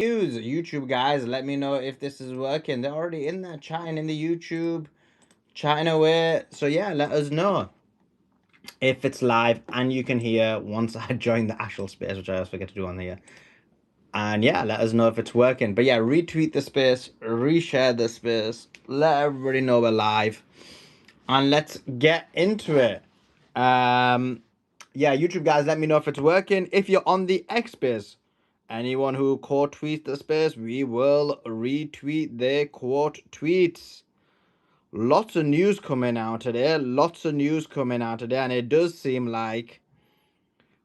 news. YouTube guys, let me know if this is working. They're already in there chatting in the YouTube, chatting away. So yeah, let us know if it's live and you can hear once I join the actual space, which I always forget to do on here. And yeah, let us know if it's working. But yeah, retweet the space, reshare the space, let everybody know we're live, and let's get into it. Yeah, YouTube guys, let me know if it's working. If you're on the X space, anyone who quote tweets the space, we will retweet their quote tweets. Lots of news coming out today. Lots of news coming out today, and it does seem like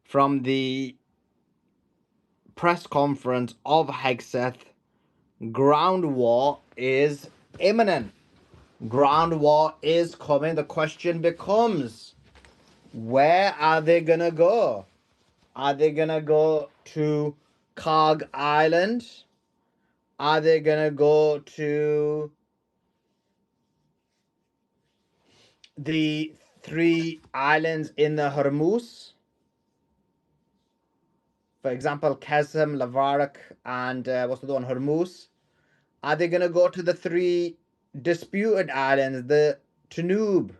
from the press conference of Hegseth, ground war is imminent. Ground war is coming. The question becomes, where are they gonna go? Are they gonna go to Cog Island? Are they gonna go to the three islands in the Hormuz? For example, Qasem, Lavarak, and what's the other one? Hormuz. Are they gonna go to the three disputed islands, the Tanub?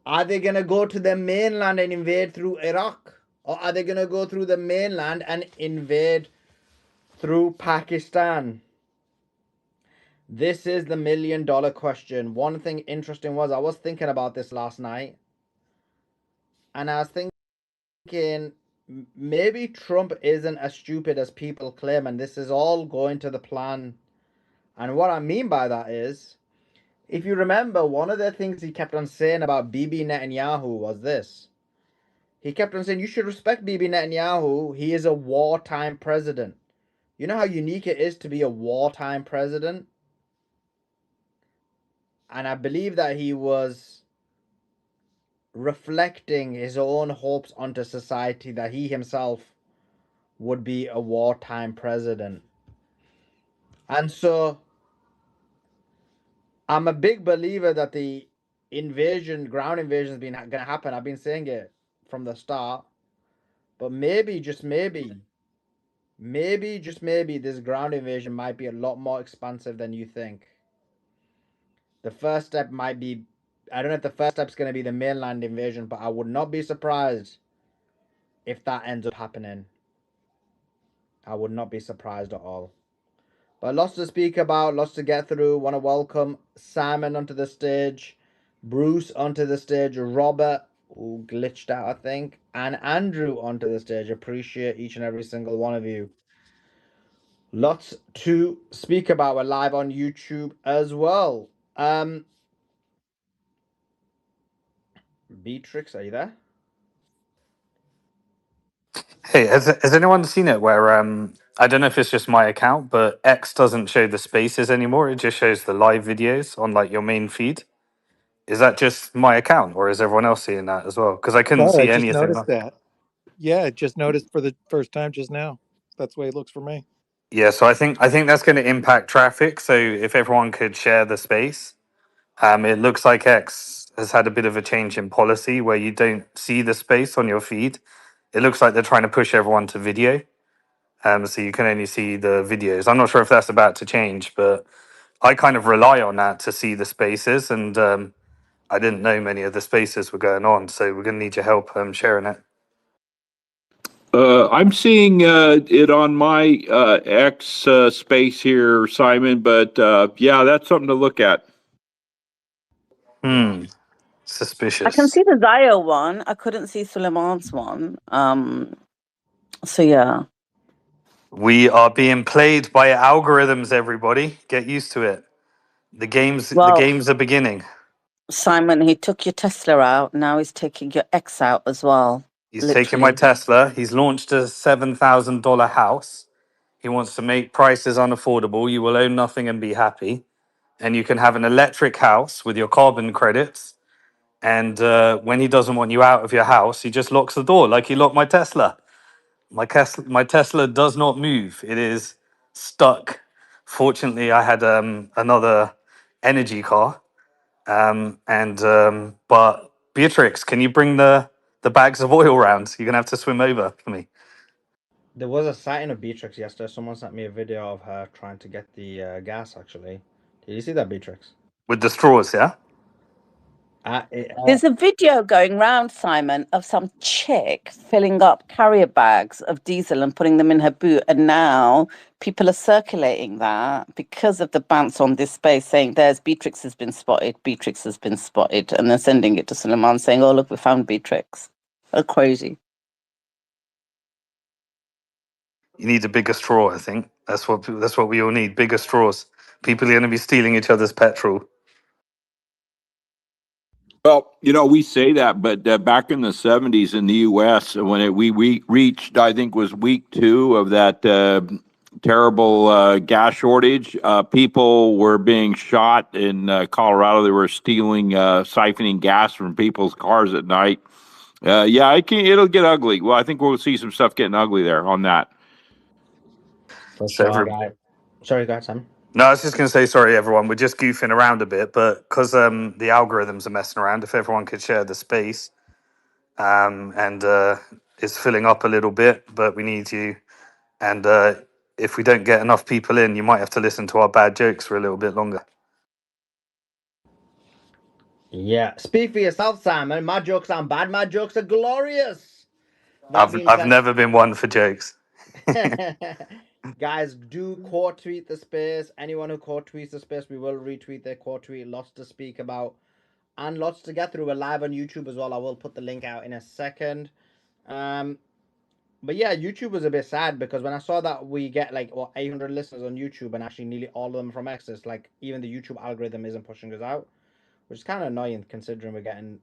Are they gonna go to the mainland and invade through Iraq? Or are they gonna go through the mainland and invade through Pakistan? This is the $1,000,000 question. One thing interesting was I was thinking about this last night, and I was thinking maybe Trump isn't as stupid as people claim, and this is all going to the plan. And what I mean by that is, if you remember, one of the things he kept on saying about Bibi Netanyahu was this. He kept on saying, you should respect Bibi Netanyahu. He is a wartime president. You know how unique it is to be a wartime president? And I believe that he was reflecting his own hopes onto society that he himself would be a wartime president. And so I'm a big believer that the invasion, ground invasion, is going to happen. I've been saying it from the start. But maybe, just maybe, this ground invasion might be a lot more expansive than you think. The first step might be, I don't know if the first step's going to be the mainland invasion, but I would not be surprised if that ends up happening. I would not be surprised at all. But lots to speak about, lots to get through. Want to welcome Simon onto the stage, Bruce onto the stage, Robert, who glitched out, I think, and Andrew onto the stage. Appreciate each and every single one of you. Lots to speak about. We're live on YouTube as well. Beatrix, are you there? Hey, has anyone seen it where I don't know if it's just my account, but X doesn't show the spaces anymore. It just shows the live videos on like your main feed. Is that just my account, or is everyone else seeing that as well? Because I couldn't No, I see just anything. noticed that. Yeah, I just noticed for the first time just now. That's the way it looks for me. Yeah, so I think that's going to impact traffic. So if everyone could share the space, it looks like X has had a bit of a change in policy where you don't see the space on your feed. It looks like they're trying to push everyone to video. So you can only see the videos. I'm not sure if that's about to change, but I kind of rely on that to see the spaces, and I didn't know many of the spaces were going on, so we're going to need your help sharing it. I'm seeing it on my X space here, Simon, but yeah, that's something to look at. Hmm, I can suspicious. see the Zio one. I couldn't see Suleiman's one. So yeah. We are being played by algorithms, everybody. Get used to it. The Well, games are beginning. Simon, he took your Tesla out. Now he's taking your X out as well. He's taking my Literally. Tesla. He's launched a $7,000 house. He wants to make prices unaffordable. You will own nothing and be happy. And you can have an electric house with your carbon credits. And when he doesn't want you out of your house, he just locks the door like he locked my Tesla. My Tesla does not move. It is stuck. Fortunately, I had another energy car. But Beatrix, can you bring the bags of oil round? You're gonna have to swim over for me. There was a sighting of Beatrix yesterday. Someone sent me a video of her trying to get the gas, actually. Did you see that, Beatrix? With the straws, yeah? There's a video going round, Simon, of some chick filling up carrier bags of diesel and putting them in her boot. And now people are circulating that because of the bounce on this space, saying there's Beatrix has been spotted, Beatrix has been spotted. And they're sending it to Sulaiman saying, oh, look, we found Beatrix. Oh, crazy. You need a bigger straw, I think. That's what we all need, bigger straws. People are going to be stealing each other's petrol. Well, we say that, but back in the 70s in the U.S., when we reached, I think, was week 2 of that terrible gas shortage, people were being shot in Colorado. They were stealing, siphoning gas from people's cars at night. Yeah, it'll get ugly. Well, I think we'll see some stuff getting ugly there on that. For So sure, guy. Sorry, guys, Sam. No, I was just going to say, sorry, everyone. We're just goofing around a bit, but because the algorithms are messing around, if everyone could share the space, and it's filling up a little bit, but we need you. And if we don't get enough people in, you might have to listen to our bad jokes for a little bit longer. Yeah. Speak for yourself, Simon. My jokes aren't bad. My jokes are glorious. That being I've said, never been one for jokes. guys, do quote tweet the space. Anyone who quote tweets the space, we will retweet their quote tweet. Lots to speak about and lots to get through. We're live on YouTube as well. I will put the link out in a second. But yeah, YouTube was a bit sad because when I saw that we get 800 listeners on YouTube and actually nearly all of them from X, it's like even the YouTube algorithm isn't pushing us out, which is kind of annoying considering we're getting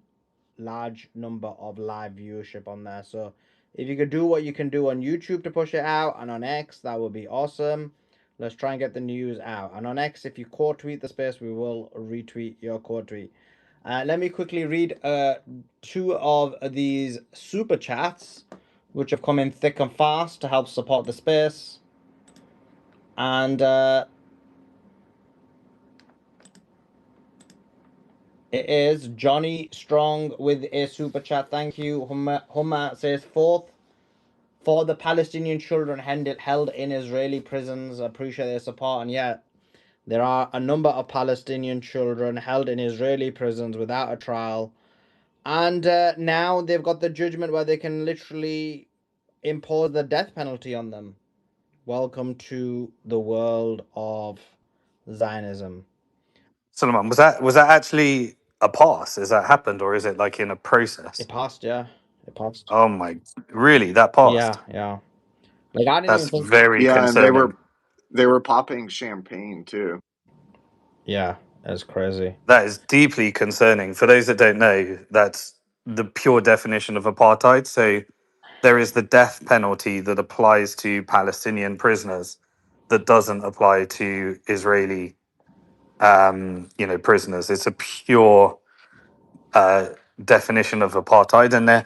large number of live viewership on there. So if you could do what you can do on YouTube to push it out and on X, that would be awesome. Let's try and get the news out. And on X, if you quote tweet the space, we will retweet your quote tweet. Let me quickly read 2 of these super chats, which have come in thick and fast to help support the space. And it is Johnny Strong with a super chat. Thank you. Hummer says 4th for the Palestinian children held in Israeli prisons. Appreciate their support. And yeah, there are a number of Palestinian children held in Israeli prisons without a trial. And now they've got the judgment where they can literally impose the death penalty on them. Welcome to the world of Zionism. Solomon, was that actually a pass? Has that happened, or is it like in a process? It passed, yeah. It passed. Oh my, really? That passed? Yeah. Like I didn't That's even think. very Yeah, and concerning. they were popping champagne too. Yeah, that's crazy. That is deeply concerning. For those that don't know, that's the pure definition of apartheid. So there is the death penalty that applies to Palestinian prisoners that doesn't apply to Israeli, prisoners. It's a pure definition of apartheid, and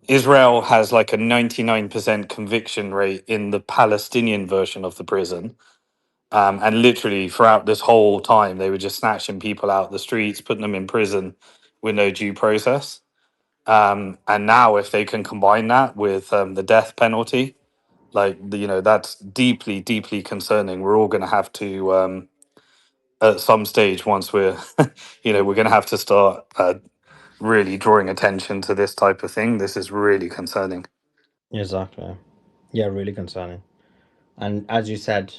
Israel has like a 99% conviction rate in the Palestinian version of the prison. And literally throughout this whole time, they were just snatching people out the streets, putting them in prison with no due process. And now, if they can combine that with the death penalty, that's deeply, deeply concerning. We're all going to have to, at some stage, once we're, we're going to have to start really drawing attention to this type of thing. This is really concerning. Exactly. Yeah, really concerning. And as you said,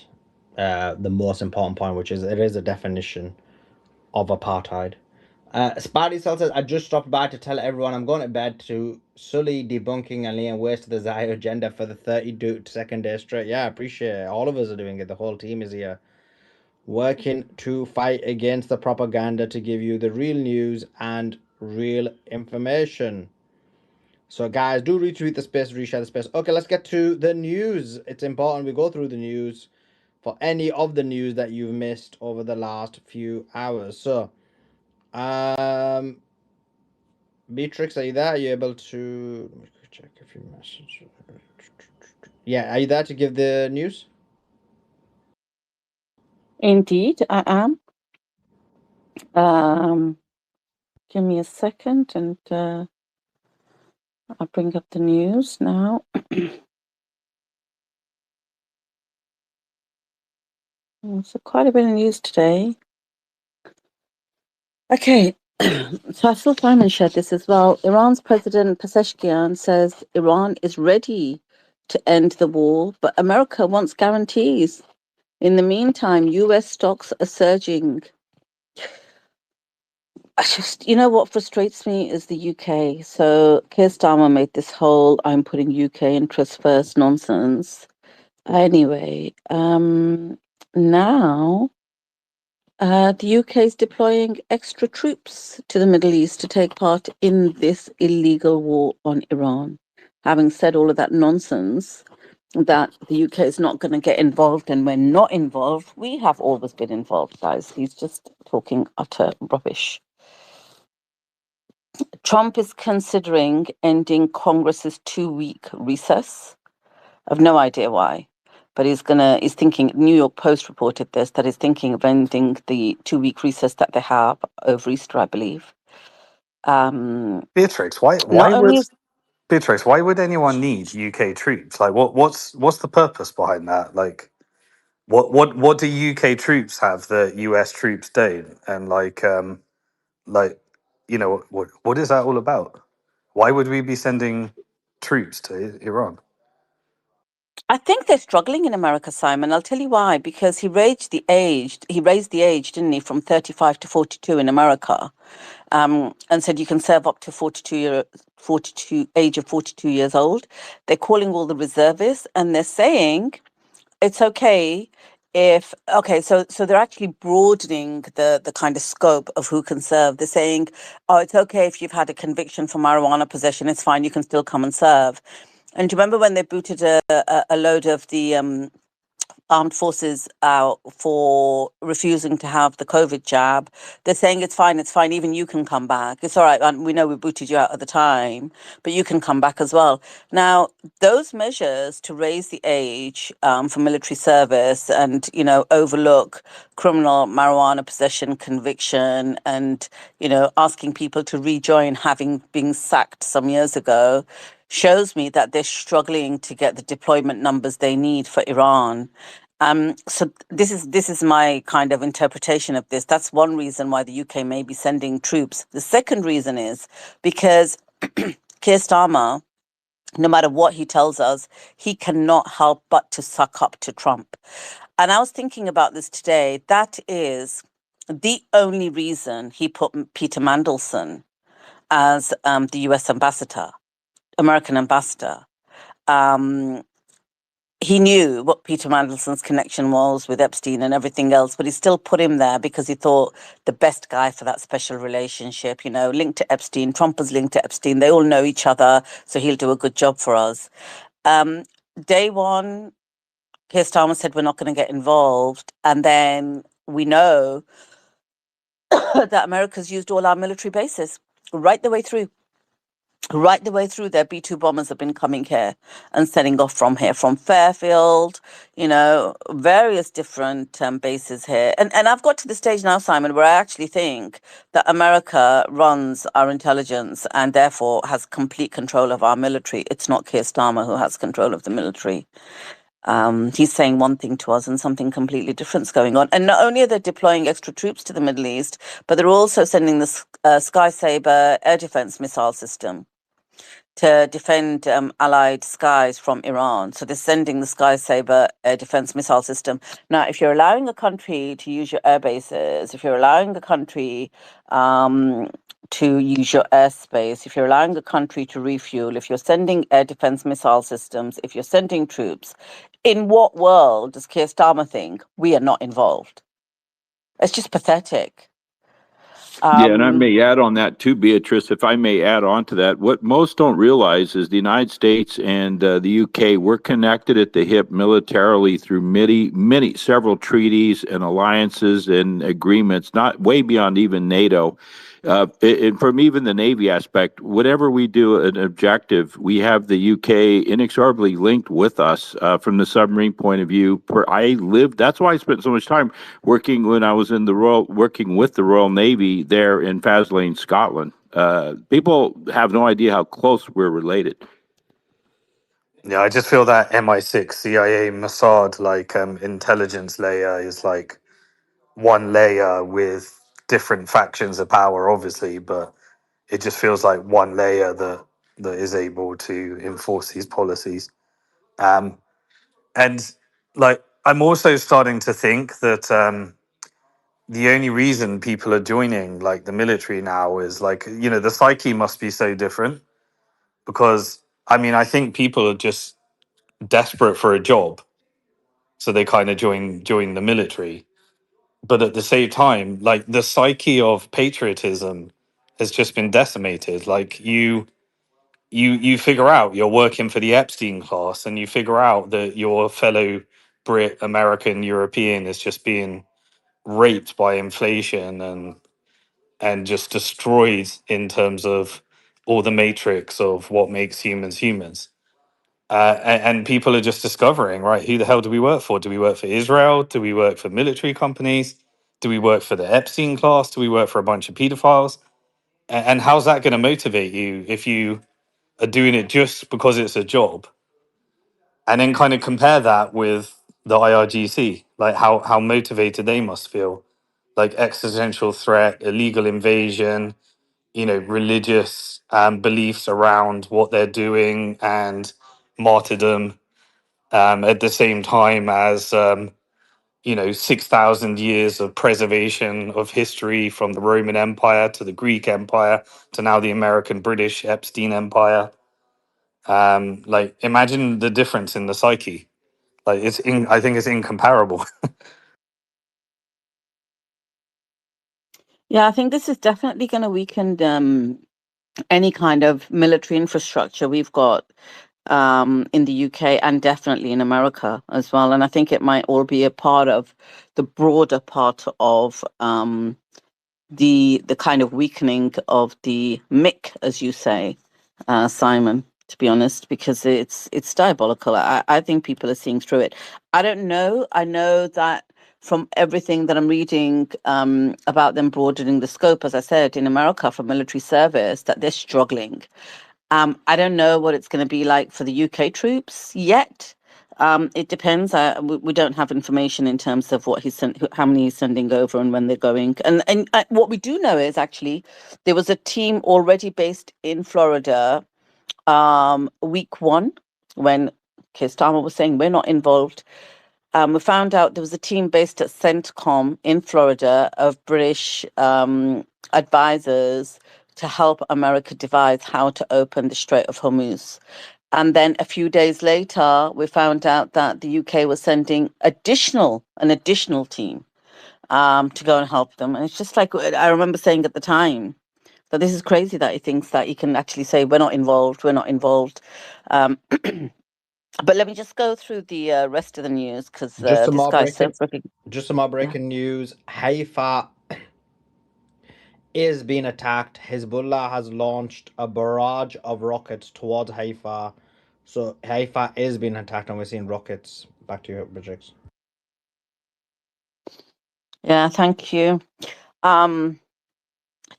the most important point, which is it is a definition of apartheid. Spidey Cell says, I just stopped by to tell everyone I'm going to bed to Sully debunking and laying waste to the Zio agenda for the 32nd day straight. Yeah, I appreciate it. All of us are doing it. The whole team is here. Working to fight against the propaganda to give you the real news and real information. So, guys, do retweet the space, reshare the space. Okay, let's get to the news. It's important we go through the news for any of the news that you've missed over the last few hours. So, Beatrix, are you there? Are you able to let me check a few messages? Yeah, are you there to give the news? Indeed, I am. Give me a second and I'll bring up the news now. So quite a bit of news today. Okay, so I saw Simon shared this as well. Iran's President Pezeshkian says Iran is ready to end the war, but America wants guarantees. In the meantime, US stocks are surging. What frustrates me is the UK. So Keir Starmer made this whole "I'm putting UK interests first" nonsense. Anyway, now the UK is deploying extra troops to the Middle East to take part in this illegal war on Iran. Having said all of that nonsense, that the UK is not going to get involved and we're not involved, we have always been involved, guys. He's just talking utter rubbish. Trump is considering ending Congress's 2-week recess. I've no idea why, but he's thinking, New York Post reported this, that he's thinking of ending the 2-week recess that they have over Easter, I believe. Beatrix, why Not only is Beatrix, why would anyone need UK troops? Like, what's the purpose behind that? Like, what do UK troops have that US troops don't? And like, what is that all about? Why would we be sending troops to Iran? I think they're struggling in America, Simon. I'll tell you why. Because he raised the age, didn't he, from 35 to 42 in America, and said you can serve up to 42 age of 42 years old. They're calling all the reservists, and they're saying it's okay so they're actually broadening the kind of scope of who can serve. They're saying, oh, it's okay if you've had a conviction for marijuana possession, it's fine, you can still come and serve. And do you remember when they booted a load of the armed forces out for refusing to have the COVID jab? They're saying it's fine, even you can come back. It's all right, and we know we booted you out at the time, but you can come back as well. Now, those measures to raise the age for military service and, overlook criminal marijuana possession conviction and, asking people to rejoin having been sacked some years ago shows me that they're struggling to get the deployment numbers they need for Iran. So this is my kind of interpretation of this. That's one reason why the UK may be sending troops. The second reason is because Keir Starmer, no matter what he tells us, he cannot help but to suck up to Trump. And I was thinking about this today. That is the only reason he put Peter Mandelson as the US ambassador, American ambassador. He knew what Peter Mandelson's connection was with Epstein and everything else, but he still put him there because he thought the best guy for that special relationship, linked to Epstein. Trump was linked to Epstein. They all know each other, so he'll do a good job for us. Day one, Keir Starmer said we're not going to get involved. And then we know that America's used all our military bases right the way through. Right the way through, their B-2 bombers have been coming here and setting off from here, from Fairfield, various different bases here. And I've got to the stage now, Simon, where I actually think that America runs our intelligence and therefore has complete control of our military. It's not Keir Starmer who has control of the military. He's saying one thing to us and something completely different's going on. And not only are they deploying extra troops to the Middle East, but they're also sending the Sky Saber air defense missile system to defend allied skies from Iran. So they're sending the Sky Saber air defense missile system. Now, if you're allowing a country to use your air bases, if you're allowing a country to use your airspace, if you're allowing a country to refuel, if you're sending air defense missile systems, if you're sending troops, in what world does Keir Starmer think we are not involved? It's just pathetic. Yeah, and I may add on that too, Beatrice, if I may add on to that. What most don't realize is the United States and the UK, we're connected at the hip militarily through several treaties and alliances and agreements, not way beyond even NATO. And from even the Navy aspect, whatever we do an objective, we have the UK inexorably linked with us from the submarine point of view. That's why I spent so much time working when I was working with the Royal Navy there in Faslane, Scotland. People have no idea how close we're related. Yeah, I just feel that MI6, CIA, Mossad, like intelligence layer is like one layer with different factions of power, obviously, but it just feels like one layer that is able to enforce these policies. Um, and like, I'm also starting to think that the only reason people are joining like the military now is like, you know, the psyche must be so different because I mean, I think people are just desperate for a job, so they kind of join the military. But at the same time, like the psyche of patriotism has just been decimated. Like you figure out you're working for the Epstein class, and you figure out that your fellow Brit, American, European is just being raped by inflation and just destroyed in terms of all the matrix of what makes humans humans. And people are just discovering, right? Who the hell do we work for? Do we work for Israel? Do we work for military companies? Do we work for the Epstein class? Do we work for a bunch of pedophiles? And how's that going to motivate you if you are doing it just because it's a job? And then kind of compare that with the IRGC, like how motivated they must feel, like existential threat, illegal invasion, you know, religious beliefs around what they're doing, and martyrdom, at the same time as you know, 6,000 years of preservation of history from the Roman Empire to the Greek Empire to now the American British Epstein Empire. Like, imagine the difference in the psyche. Like, I think it's incomparable. Yeah, I think this is definitely going to weaken any kind of military infrastructure we've got in the UK and definitely in America as well. And I think it might all be a part of the broader part of the kind of weakening of the MIC, as you say, Simon. To be honest, because it's diabolical. I think people are seeing through it. I don't know. I know that from everything that I'm reading about them broadening the scope, as I said, in America for military service, that they're struggling. I don't know what it's going to be like for the UK troops yet. It depends. We don't have information in terms of what how many he's sending over and when they're going. And what we do know is actually there was a team already based in Florida week one when Keir Starmer was saying we're not involved. We found out there was a team based at CENTCOM in Florida of British advisors to help America devise how to open the Strait of Hormuz. And then a few days later, we found out that the UK was sending an additional team to go and help them. And it's just like I remember saying at the time that this is crazy that he thinks that he can actually say we're not involved, we're not involved. But let me just go through the rest of the news because Just some this more guy's so breaking. freaking. Just some more Yeah. breaking news. Haifa is being attacked. Hezbollah has launched a barrage of rockets towards Haifa. So Haifa is being attacked, and we're seeing rockets. Back to you, Bridget. Yeah, thank you.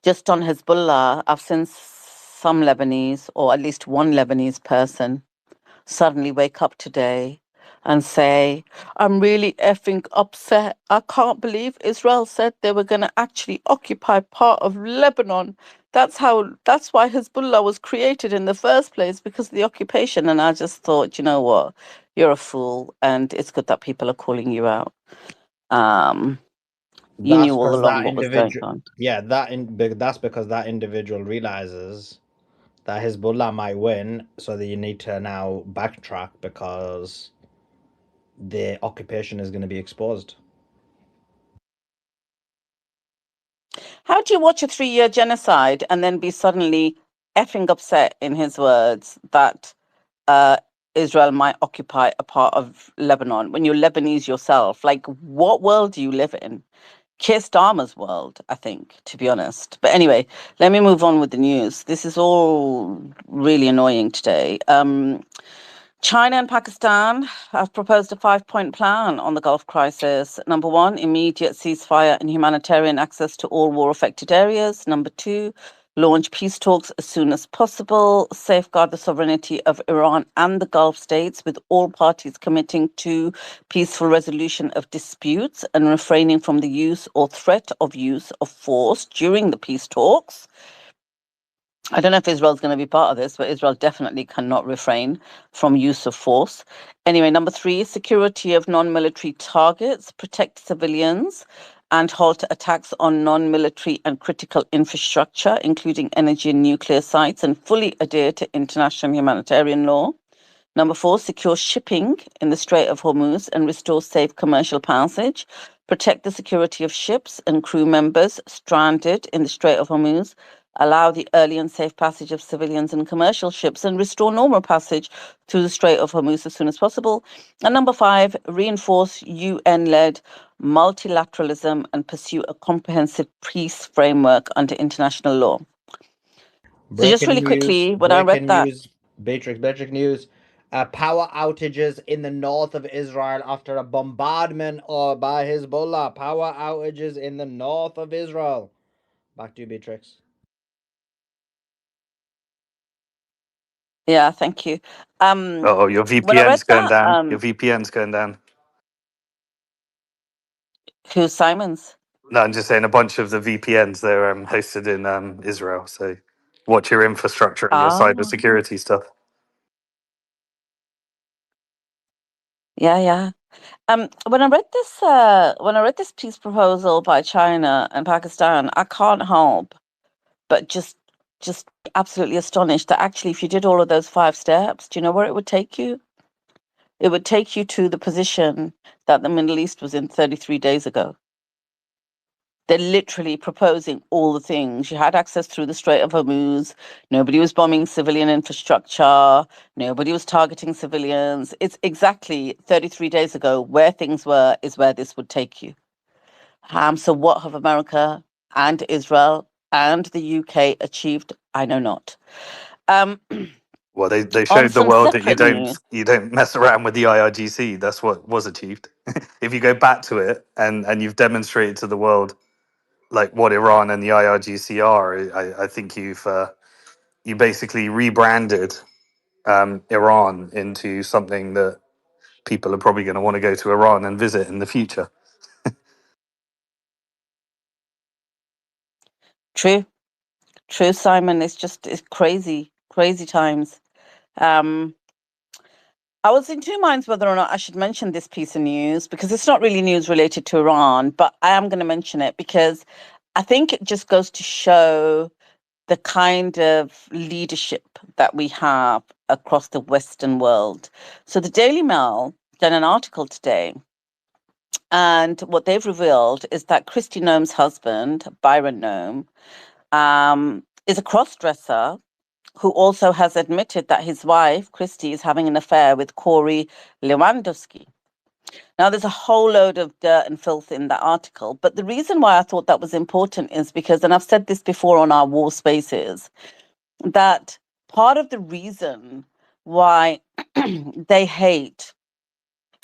Just on Hezbollah, I've seen some Lebanese, or at least one Lebanese person, suddenly wake up today and say, I'm really effing upset. I can't believe Israel said they were going to actually occupy part of Lebanon. That's why Hezbollah was created in the first place, because of the occupation. And I just thought, you know what? You're a fool. And it's good that people are calling you out. You That's knew all because along that what was going individual. on. Yeah, that's because that individual realizes that Hezbollah might win, so that you need to now backtrack because the occupation is going to be exposed. How do you watch a 3-year genocide and then be suddenly effing upset, in his words, that uh, Israel might occupy a part of Lebanon when you're Lebanese yourself? Like, what world do you live in? Keir Starmer's world, I think, to be honest. But anyway, let me move on with the news. This is all really annoying today. China and Pakistan have proposed a 5-point plan on the Gulf crisis. Number one, immediate ceasefire and humanitarian access to all war-affected areas. Number two, launch peace talks as soon as possible, safeguard the sovereignty of Iran and the Gulf states, with all parties committing to peaceful resolution of disputes and refraining from the use or threat of use of force during the peace talks. I don't know if Israel's going to be part of this, but Israel definitely cannot refrain from use of force. Anyway, number 3, security of non-military targets, protect civilians, and halt attacks on non-military and critical infrastructure, including energy and nuclear sites, and fully adhere to international humanitarian law. Number 4, secure shipping in the Strait of Hormuz and restore safe commercial passage. Protect the security of ships and crew members stranded in the Strait of Hormuz. Allow the early and safe passage of civilians and commercial ships and restore normal passage through the Strait of Hormuz as soon as possible. And number 5, reinforce UN-led multilateralism and pursue a comprehensive peace framework under international law. So just really quickly, when I read that, breaking news. Power outages in the north of Israel after a bombardment by Hezbollah. Power outages in the north of Israel. Back to you, Beatrix. yeah, thank you. Oh, your When I read VPN's going that, down. Your VPN's going down. who's Simon's? No, I'm just saying a bunch of the VPNs they're hosted in Israel. So watch your infrastructure and your Ah, cybersecurity stuff. yeah. When I read this peace proposal by China and Pakistan, I can't help but just absolutely astonished that actually, if you did all of those 5 steps, do you know where it would take you? It would take you to the position that the Middle East was in 33 days ago. They're literally proposing all the things. You had access through the Strait of Hormuz. Nobody was bombing civilian infrastructure. Nobody was targeting civilians. It's exactly 33 days ago where things were is where this would take you. So what have America and Israel and the UK achieved? I know not. Well, they On showed the some world that separate news, you don't mess around with the IRGC. That's what was achieved. If you go back to it and you've demonstrated to the world like what Iran and the IRGC are, I think you basically rebranded Iran into something that people are probably going to want to go to Iran and visit in the future. true, Simon. It's crazy times. Um, I was in 2 minds whether or not I should mention this piece of news because it's not really news related to Iran, but I am going to mention it because I think it just goes to show the kind of leadership that we have across the Western world. So the Daily Mail done an article today, and what they've revealed is that Christy Noem's husband, Byron Noem, is a cross-dresser who also has admitted that his wife, Christy, is having an affair with Corey Lewandowski. Now, there's a whole load of dirt and filth in that article, but the reason why I thought that was important is because, and I've said this before on our war spaces, that part of the reason why they hate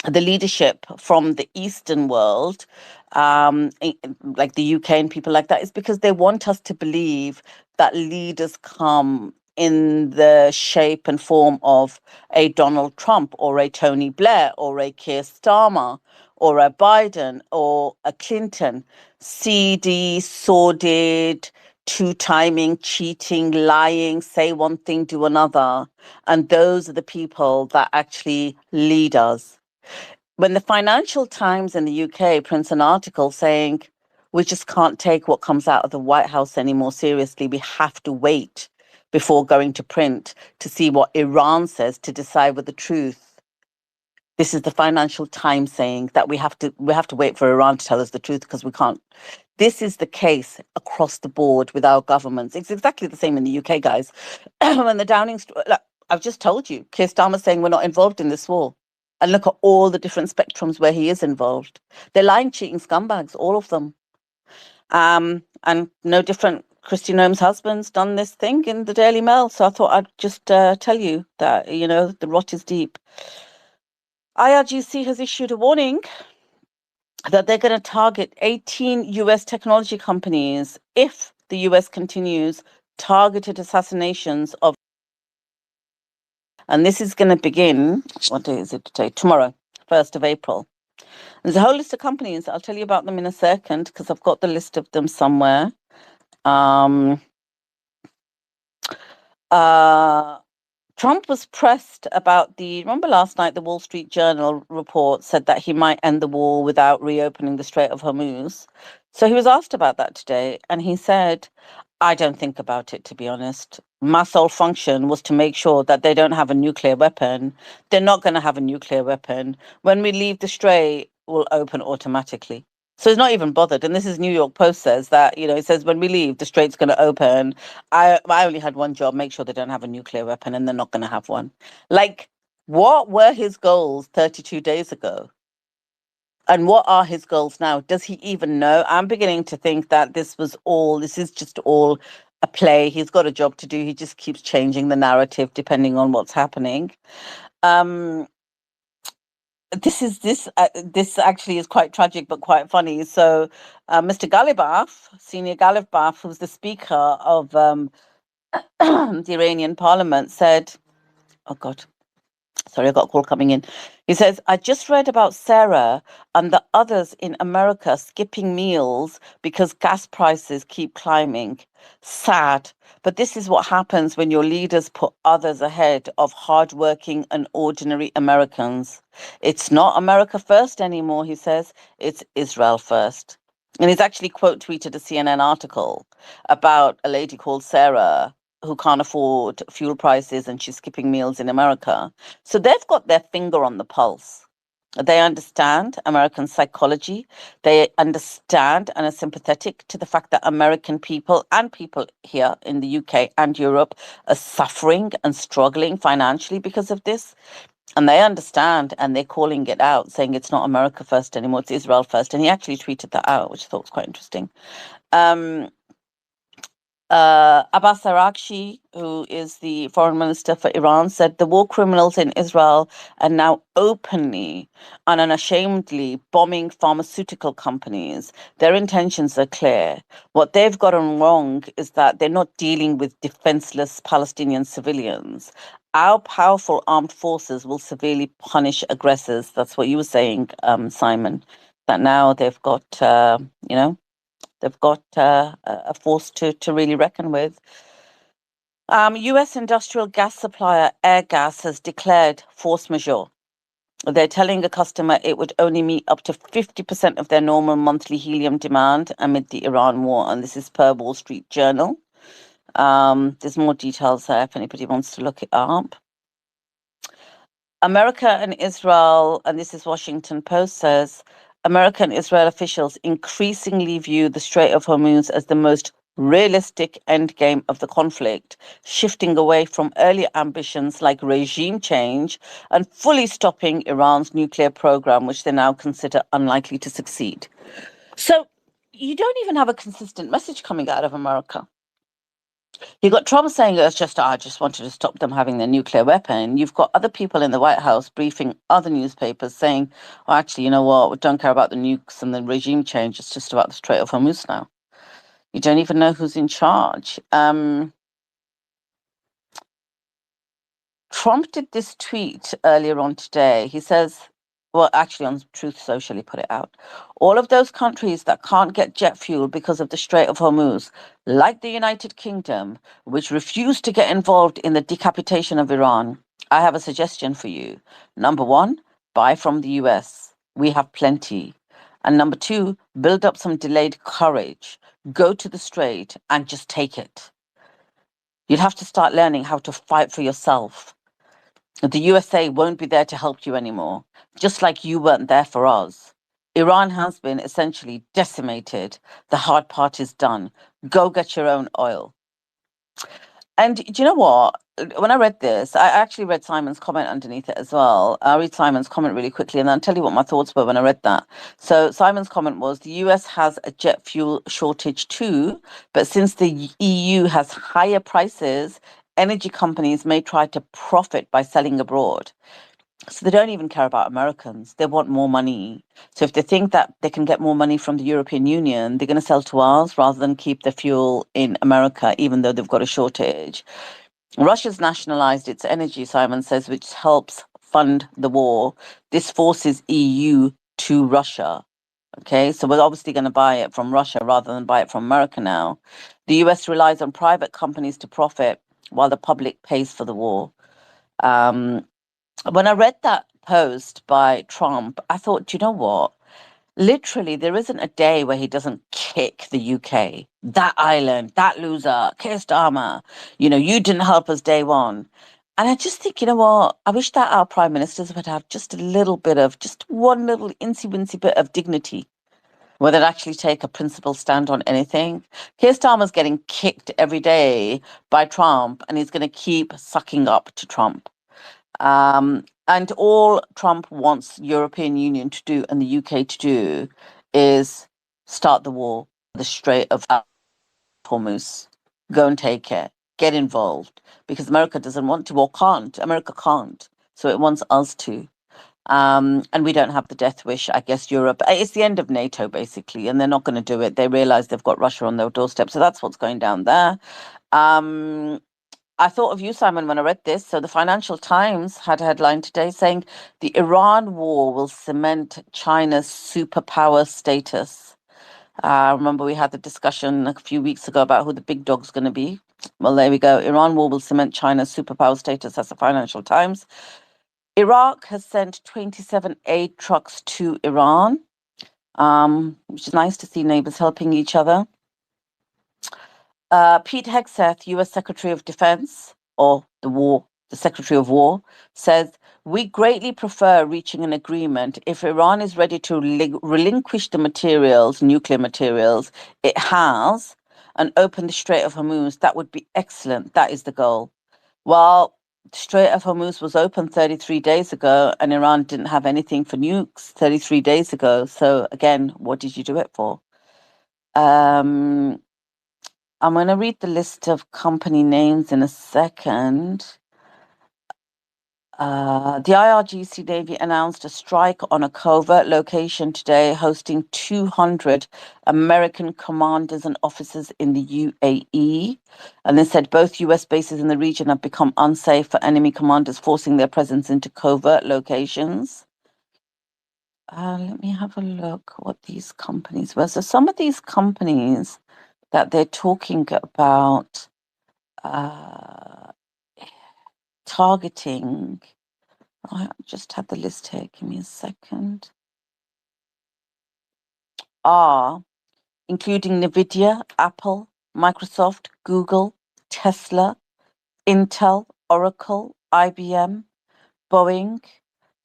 the leadership from the Eastern world, like the UK and people like that, is because they want us to believe that leaders come in the shape and form of a Donald Trump or a Tony Blair or a Keir Starmer or a Biden or a Clinton, seedy, sordid, two-timing, cheating, lying, say one thing, do another. And those are the people that actually lead us. When the Financial Times in the UK prints an article saying, we just can't take what comes out of the White House anymore seriously, we have to wait before going to print to see what Iran says to decide with the truth. This is the Financial Times saying that we have to wait for Iran to tell us the truth because we can't. This is the case across the board with our governments. It's exactly the same in the UK, guys. When the Downing Street, look, I've just told you, Keir Starmer saying we're not involved in this war. And look at all the different spectrums where he is involved. They're lying, cheating scumbags, all of them. And no different. Christy Noem's husband's done this thing in the Daily Mail. So I thought I'd just tell you that, the rot is deep. IRGC has issued a warning that they're going to target 18 US technology companies if the US continues targeted assassinations of, and this is going to begin, what day is it today? Tomorrow, 1st of April. There's a whole list of companies. I'll tell you about them in a second because I've got the list of them somewhere. Trump was pressed about remember last night, the Wall Street Journal report said that he might end the war without reopening the Strait of Hormuz. So he was asked about that today, and he said, I don't think about it, to be honest. My sole function was to make sure that they don't have a nuclear weapon. They're not going to have a nuclear weapon. When we leave the Strait, we'll open automatically. So he's not even bothered. And this is New York Post says that, it says when we leave, the Strait's going to open. I only had one job, make sure they don't have a nuclear weapon, and they're not going to have one. Like, what were his goals 32 days ago? And what are his goals now? Does he even know? I'm beginning to think that this is just all a play. He's got a job to do. He just keeps changing the narrative depending on what's happening. This actually is quite tragic, but quite funny. So, Mr. Galibaf, Senior Galibaf, who's the Speaker of the Iranian Parliament, said, "Oh God, sorry, I got a call coming in." He says, "I just read about Sarah and the others in America skipping meals because gas prices keep climbing. Sad, but this is what happens when your leaders put others ahead of hardworking and ordinary Americans. It's not America first anymore," he says, "it's Israel first." And he's actually quote tweeted a CNN article about a lady called Sarah who can't afford fuel prices and she's skipping meals in America. So they've got their finger on the pulse. They understand American psychology. They understand and are sympathetic to the fact that American people and people here in the UK and Europe are suffering and struggling financially because of this. And they understand and they're calling it out, saying it's not America first anymore, it's Israel first. And he actually tweeted that out, which I thought was quite interesting. Abbas Araghchi, who is the foreign minister for Iran, said the war criminals in Israel are now openly and unashamedly bombing pharmaceutical companies. Their intentions are clear. What they've gotten wrong is that they're not dealing with defenseless Palestinian civilians. Our powerful armed forces will severely punish aggressors. That's what you were saying, Simon, that now they've got, they've got a force to really reckon with. US industrial gas supplier Airgas has declared force majeure. They're telling a customer it would only meet up to 50% of their normal monthly helium demand amid the Iran war. And this is per Wall Street Journal. There's more details there if anybody wants to look it up. America and Israel, and this is Washington Post, says American and Israel officials increasingly view the Strait of Hormuz as the most realistic endgame of the conflict, shifting away from earlier ambitions like regime change and fully stopping Iran's nuclear program, which they now consider unlikely to succeed. So you don't even have a consistent message coming out of America. You got Trump saying I just wanted to stop them having their nuclear weapon. You've got other people in the White House briefing other newspapers saying, "Oh, actually, you know what? We don't care about the nukes and the regime change. It's just about the Strait of Hormuz now." You don't even know who's in charge. Trump did this tweet earlier on today. He says, well, actually on Truth Social, he put it out. All of those countries that can't get jet fuel because of the Strait of Hormuz, like the United Kingdom, which refused to get involved in the decapitation of Iran, I have a suggestion for you. Number one, buy from the US. We have plenty. And number two, build up some delayed courage. Go to the Strait and just take it. You'd have to start learning how to fight for yourself. The USA won't be there to help you anymore, just like you weren't there for us. Iran has been essentially decimated. The hard part is done. Go get your own oil. And do you know what? When I read this, I actually read Simon's comment underneath it as well. I'll read Simon's comment really quickly and then I'll tell you what my thoughts were when I read that. So Simon's comment was the US has a jet fuel shortage too, but since the EU has higher prices, energy companies may try to profit by selling abroad. So they don't even care about Americans. They want more money. So if they think that they can get more money from the European Union, they're going to sell to us rather than keep the fuel in America, even though they've got a shortage. Russia's nationalized its energy, Simon says, which helps fund the war. This forces EU to Russia. Okay, so we're obviously going to buy it from Russia rather than buy it from America now. The US relies on private companies to profit while the public pays for the war. When I read that post by Trump, I thought, do you know what? Literally, there isn't a day where he doesn't kick the UK. That island, that loser, Keir Starmer, you didn't help us day one. And I just think, you know what? I wish that our prime ministers would have just one little incy-wincy bit of dignity, where they'd actually take a principled stand on anything. Keir Starmer's getting kicked every day by Trump, and he's going to keep sucking up to Trump. And all Trump wants European Union to do and the UK to do is start the war, the Strait of Hormuz. Go and take it. Get involved. Because America doesn't want to or can't. America can't. So it wants us to. And we don't have the death wish, I guess, Europe. It's the end of NATO, basically, and they're not going to do it. They realize they've got Russia on their doorstep. So that's what's going down there. I thought of you, Simon, when I read this. So the Financial Times had a headline today saying the Iran war will cement China's superpower status. Remember, we had the discussion a few weeks ago about who the big dog's going to be. Well, there we go. Iran war will cement China's superpower status. That's the Financial Times. Iraq has sent 27 aid trucks to Iran, which is nice to see neighbors helping each other. Pete Hegseth, U.S. Secretary of Defense, or the Secretary of War, says, we greatly prefer reaching an agreement if Iran is ready to relinquish the nuclear materials it has, and open the Strait of Hormuz. That would be excellent. That is the goal. Well, the Strait of Hormuz was open 33 days ago, and Iran didn't have anything for nukes 33 days ago. So again, what did you do it for? I'm going to read the list of company names in a second. The IRGC Navy announced a strike on a covert location today, hosting 200 American commanders and officers in the UAE. And they said both US bases in the region have become unsafe for enemy commanders, forcing their presence into covert locations. Let me have a look what these companies were. So some of these companies that they're talking about targeting. I just had the list here. Give me a second. Including NVIDIA, Apple, Microsoft, Google, Tesla, Intel, Oracle, IBM, Boeing.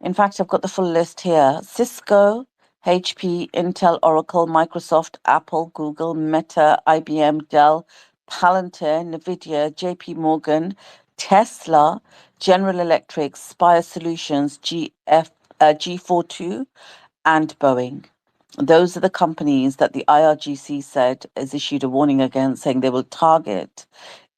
In fact, I've got the full list here. Cisco, HP, Intel, Oracle, Microsoft, Apple, Google, Meta, IBM, Dell, Palantir, NVIDIA, JP Morgan, Tesla, General Electric, Spire Solutions, G42, and Boeing. Those are the companies that the IRGC said has issued a warning against, saying they will target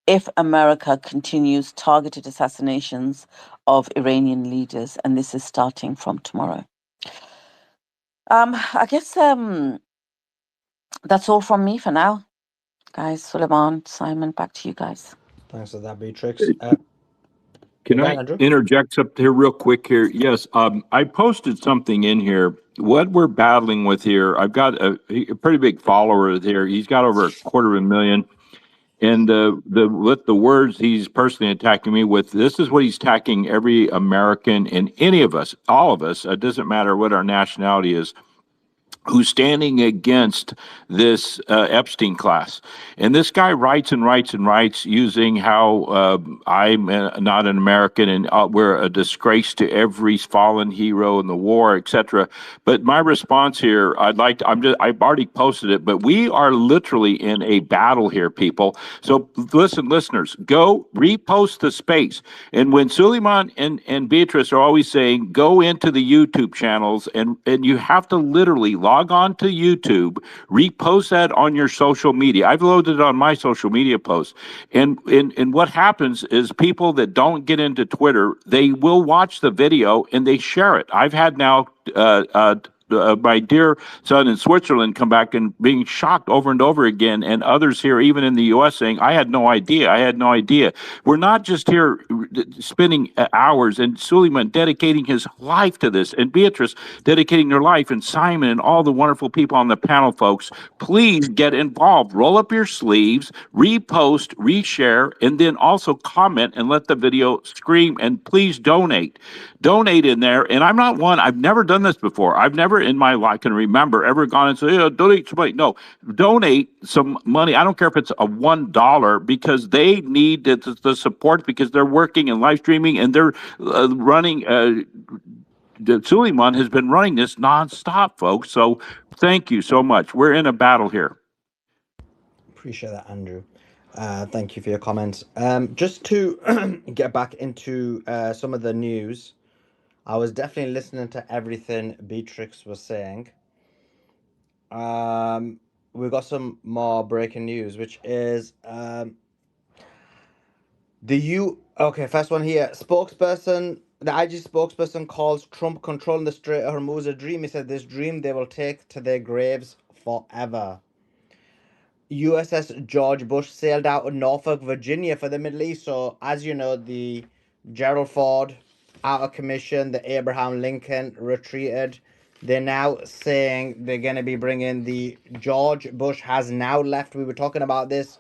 if America continues targeted assassinations of Iranian leaders, and this is starting from tomorrow. I guess that's all from me for now, guys. Sulaiman, Simon, back to you guys. Thanks for that, Beatrix. Can go I ahead, Andrew. interject up here real quick here? Yes, I posted something in here. What we're battling with here, I've got a pretty big follower here. He's got over 250,000. And with the words he's personally attacking me with, this is what he's attacking every American and any of us, all of us. It doesn't matter what our nationality is, who's standing against this Epstein class. And this guy writes and writes and writes using how I'm not an American and we're a disgrace to every fallen hero in the war, etc. But my response here, I've already posted it, but we are literally in a battle here, people. So listen, listeners, go repost the space. And when Sulaiman and Beatrice are always saying, go into the YouTube channels and you have to literally log log on to YouTube, repost that on your social media. I've loaded it on my social media posts. And what happens is people that don't get into Twitter, they will watch the video and they share it. I've had now my dear son in Switzerland come back and being shocked over and over again, and others here, even in the U.S., saying, I had no idea. I had no idea. We're not just here spending hours, and Suleiman dedicating his life to this, and Beatrice dedicating their life, and Simon and all the wonderful people on the panel, folks. Please get involved. Roll up your sleeves, repost, reshare, and then also comment and let the video scream, and please donate. Donate in there. And I'm not one, I've never done this before. I've never in my life can remember ever gone and say, donate some money. No, donate some money. I don't care if it's a $1 because they need the support because they're working and live streaming and they're running. Suleiman has been running this nonstop, folks. So thank you so much. We're in a battle here. Appreciate that, Andrew. Thank you for your comments. Just to get back into some of the news, I was definitely listening to everything Beatrix was saying. We've got some more breaking news, which is okay, first one here. The IG spokesperson calls Trump controlling the Strait of Hormuz a dream. He said this dream they will take to their graves forever. USS George Bush sailed out of Norfolk, Virginia for the Middle East. So, as you know, the Gerald Ford out of commission, the Abraham Lincoln retreated. They're now saying they're going to be bringing the George Bush has now left. We were talking about this,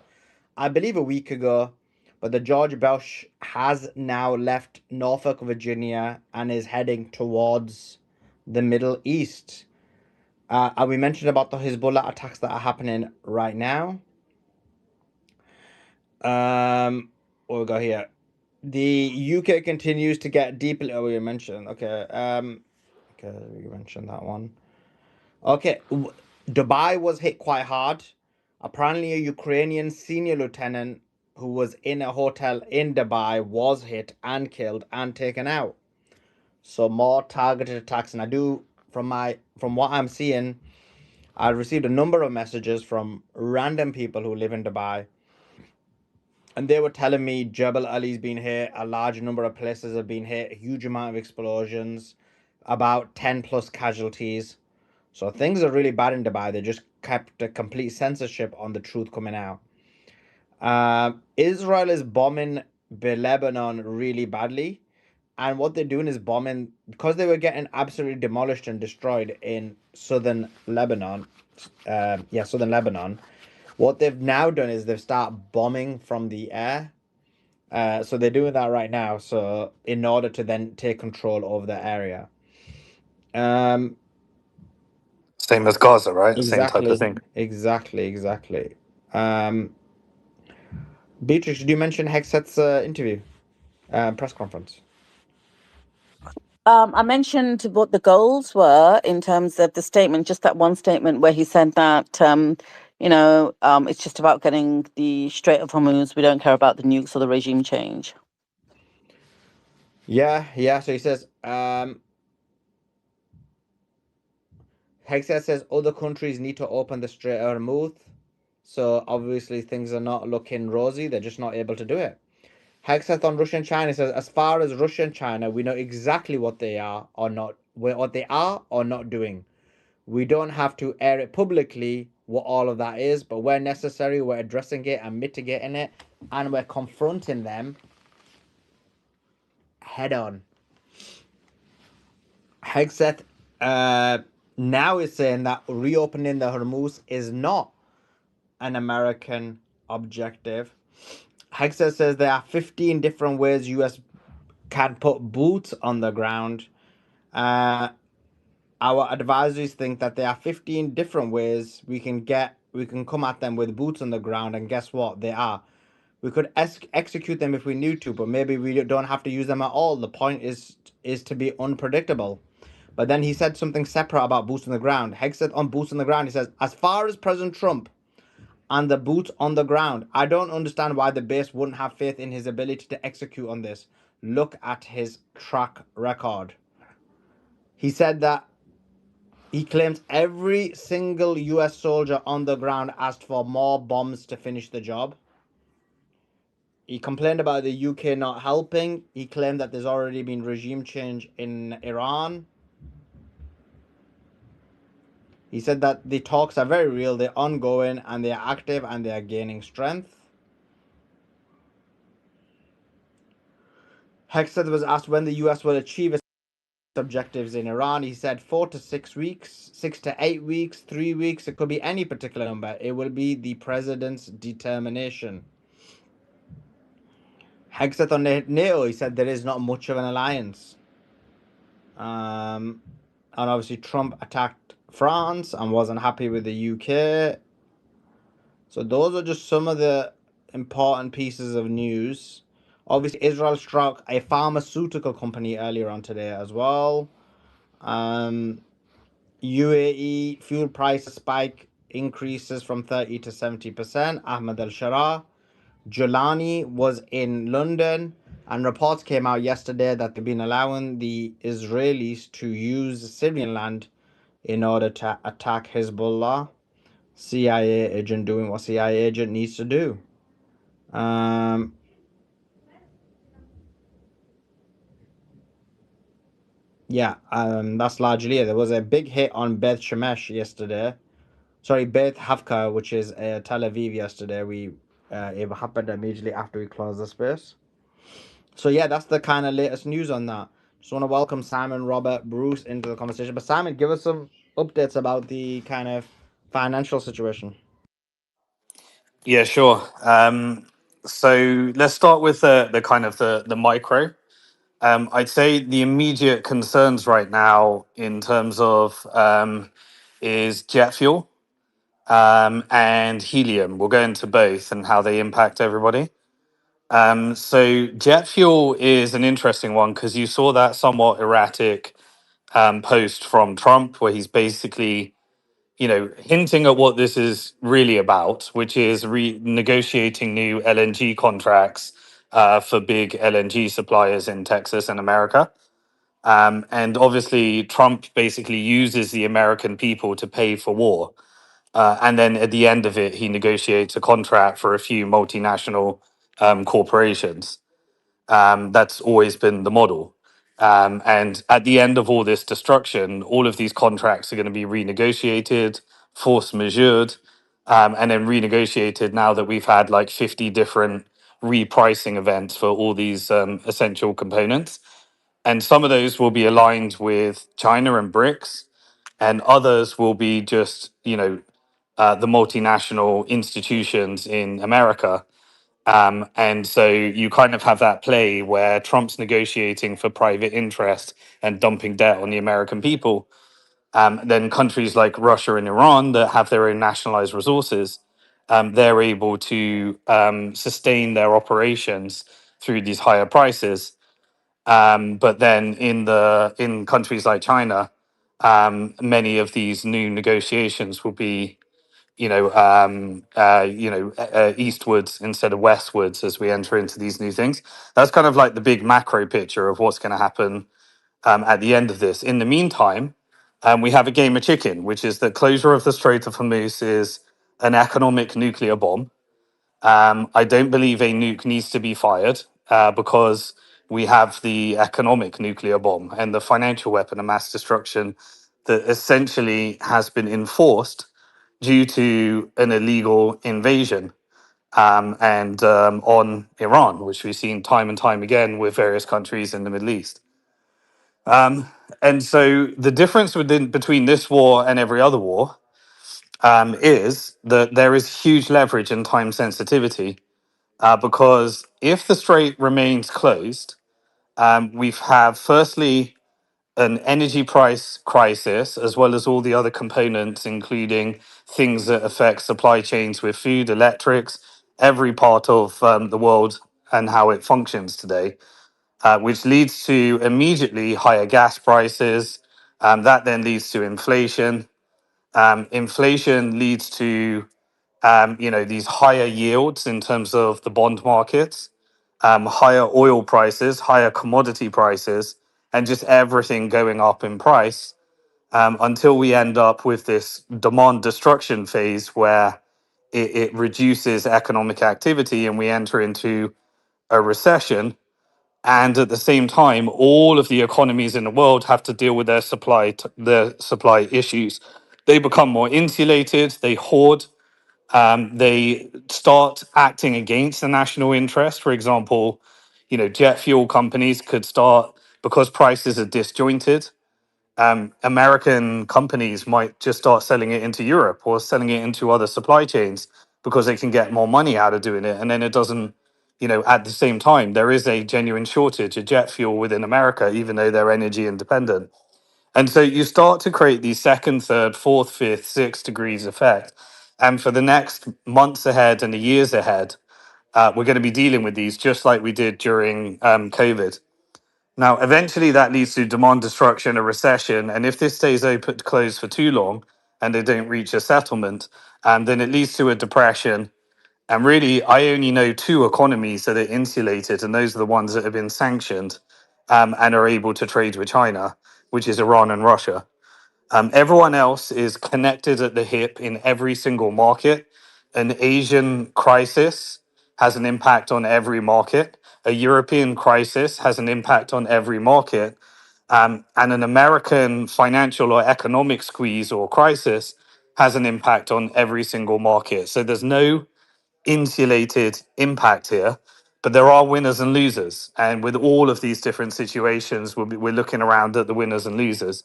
I believe, a week ago. But the George Bush has now left Norfolk, Virginia, and is heading towards the Middle East. And we mentioned about the Hezbollah attacks that are happening right now. What we got here? The UK continues to get deeply. Oh, we mentioned. Okay. Okay, we mentioned that one. Okay, Dubai was hit quite hard. Apparently, a Ukrainian senior lieutenant who was in a hotel in Dubai was hit and killed and taken out. So more targeted attacks, and from what I'm seeing, I received a number of messages from random people who live in Dubai, and they were telling me Jebel Ali's been hit, a large number of places have been hit, a huge amount of explosions, about 10 plus casualties. So things are really bad in Dubai. They just kept a complete censorship on the truth coming out. Israel is bombing Lebanon really badly. And what they're doing is bombing, because they were getting absolutely demolished and destroyed in southern Lebanon. Southern Lebanon. What they've now done is they've started bombing from the air. So they're doing that right now. So in order to then take control over the area. Same as Gaza, right? Same type of thing. Exactly. Beatrice, did you mention Hexet's interview, press conference? I mentioned what the goals were in terms of the statement, just that one statement where he said that, it's just about getting the Strait of Hormuz. We don't care about the nukes or the regime change. Yeah. So he says, Hexet says other countries need to open the Strait of Hormuz. So obviously things are not looking rosy. They're just not able to do it. Hexet on Russia and China says, as far as Russia and China, we know exactly what they are or not doing. We don't have to air it publicly what all of that is, but where necessary, we're addressing it and mitigating it, and we're confronting them head on. Hexet now is saying that reopening the Hormuz is not an American objective. Hexet says there are 15 different ways US can put boots on the ground. Our advisors think that there are 15 different ways we can come at them with boots on the ground, and guess what? They are. We could execute them if we need to, but maybe we don't have to use them at all. The point is to be unpredictable. But then he said something separate about boots on the ground. Hexet on boots on the ground, he says, as far as President Trump and the boots on the ground, I don't understand why the base wouldn't have faith in his ability to execute on this. Look at his track record. He said that He claims every single US soldier on the ground asked for more bombs to finish the job. He complained about the UK not helping. He claimed that there's already been regime change in Iran. He said that the talks are very real, they're ongoing, and they are active and they are gaining strength. Hexed was asked when the US will achieve its objectives in Iran. He said 4 to 6 weeks, 6 to 8 weeks, 3 weeks. It could be any particular number. It will be the president's determination. Hexet on NATO, he said there is not much of an alliance. And obviously Trump attacked France and wasn't happy with the UK. So those are just some of the important pieces of news. Obviously, Israel struck a pharmaceutical company earlier on today as well. UAE fuel price spike increases from 30 to 70%. Ahmed al-Shara. Jolani was in London, and reports came out yesterday that they've been allowing the Israelis to use Syrian land in order to attack Hezbollah. CIA agent doing what CIA agent needs to do. That's largely it. There was a big hit on Beth Shemesh yesterday. Sorry, Beth Havka, which is Tel Aviv yesterday. It happened immediately after we closed the space. So yeah, that's the kind of latest news on that. Just want to welcome Simon, Robert, Bruce into the conversation. But Simon, give us some updates about the kind of financial situation. Yeah, sure. So let's start with the kind of the micro. I'd say the immediate concerns right now in terms of is jet fuel and helium. We'll go into both and how they impact everybody. So jet fuel is an interesting one because you saw that somewhat erratic post from Trump where he's basically, hinting at what this is really about, which is renegotiating new LNG contracts for big LNG suppliers in Texas and America. And obviously, Trump basically uses the American people to pay for war. And then at the end of it, he negotiates a contract for a few multinational corporations. That's always been the model. And at the end of all this destruction, all of these contracts are going to be renegotiated, force majeured, and then renegotiated now that we've had like 50 different repricing events for all these essential components. And some of those will be aligned with China and BRICS, and others will be just, the multinational institutions in America. And so you kind of have that play where Trump's negotiating for private interest and dumping debt on the American people. Then countries like Russia and Iran that have their own nationalized resources, they're able to sustain their operations through these higher prices. But then in countries like China, many of these new negotiations will be, eastwards instead of westwards as we enter into these new things. That's kind of like the big macro picture of what's going to happen at the end of this. In the meantime, we have a game of chicken, which is the closure of the Strait of Hormuz is an economic nuclear bomb. I don't believe a nuke needs to be fired because we have the economic nuclear bomb and the financial weapon of mass destruction that essentially has been enforced due to an illegal invasion and on Iran, which we've seen time and time again with various countries in the Middle East. And so the difference between this war and every other war is that there is huge leverage and time sensitivity because if the strait remains closed, we've have firstly an energy price crisis, as well as all the other components, including things that affect supply chains with food, electrics, every part of the world and how it functions today, which leads to immediately higher gas prices. That then leads to inflation. Inflation leads to these higher yields in terms of the bond markets, higher oil prices, higher commodity prices, and just everything going up in price. until we end up with this demand destruction phase where it reduces economic activity and we enter into a recession. And at the same time, all of the economies in the world have to deal with their supply issues. They become more insulated. They hoard. They start acting against the national interest. For example, jet fuel companies could start, because prices are disjointed. American companies might just start selling it into Europe or selling it into other supply chains because they can get more money out of doing it. And then it doesn't, at the same time, there is a genuine shortage of jet fuel within America, even though they're energy independent. And so you start to create these second, third, fourth, fifth, sixth degrees effect. And for the next months ahead and the years ahead, we're going to be dealing with these just like we did during COVID. Now, eventually that leads to demand destruction, a recession. And if this stays open closed for too long and they don't reach a settlement, then it leads to a depression. And really, I only know two economies that are insulated, and those are the ones that have been sanctioned and are able to trade with China, which is Iran and Russia. Everyone else is connected at the hip in every single market. An Asian crisis has an impact on every market. A European crisis has an impact on every market. And an American financial or economic squeeze or crisis has an impact on every single market. So there's no insulated impact here, but there are winners and losers. And with all of these different situations, we're looking around at the winners and losers.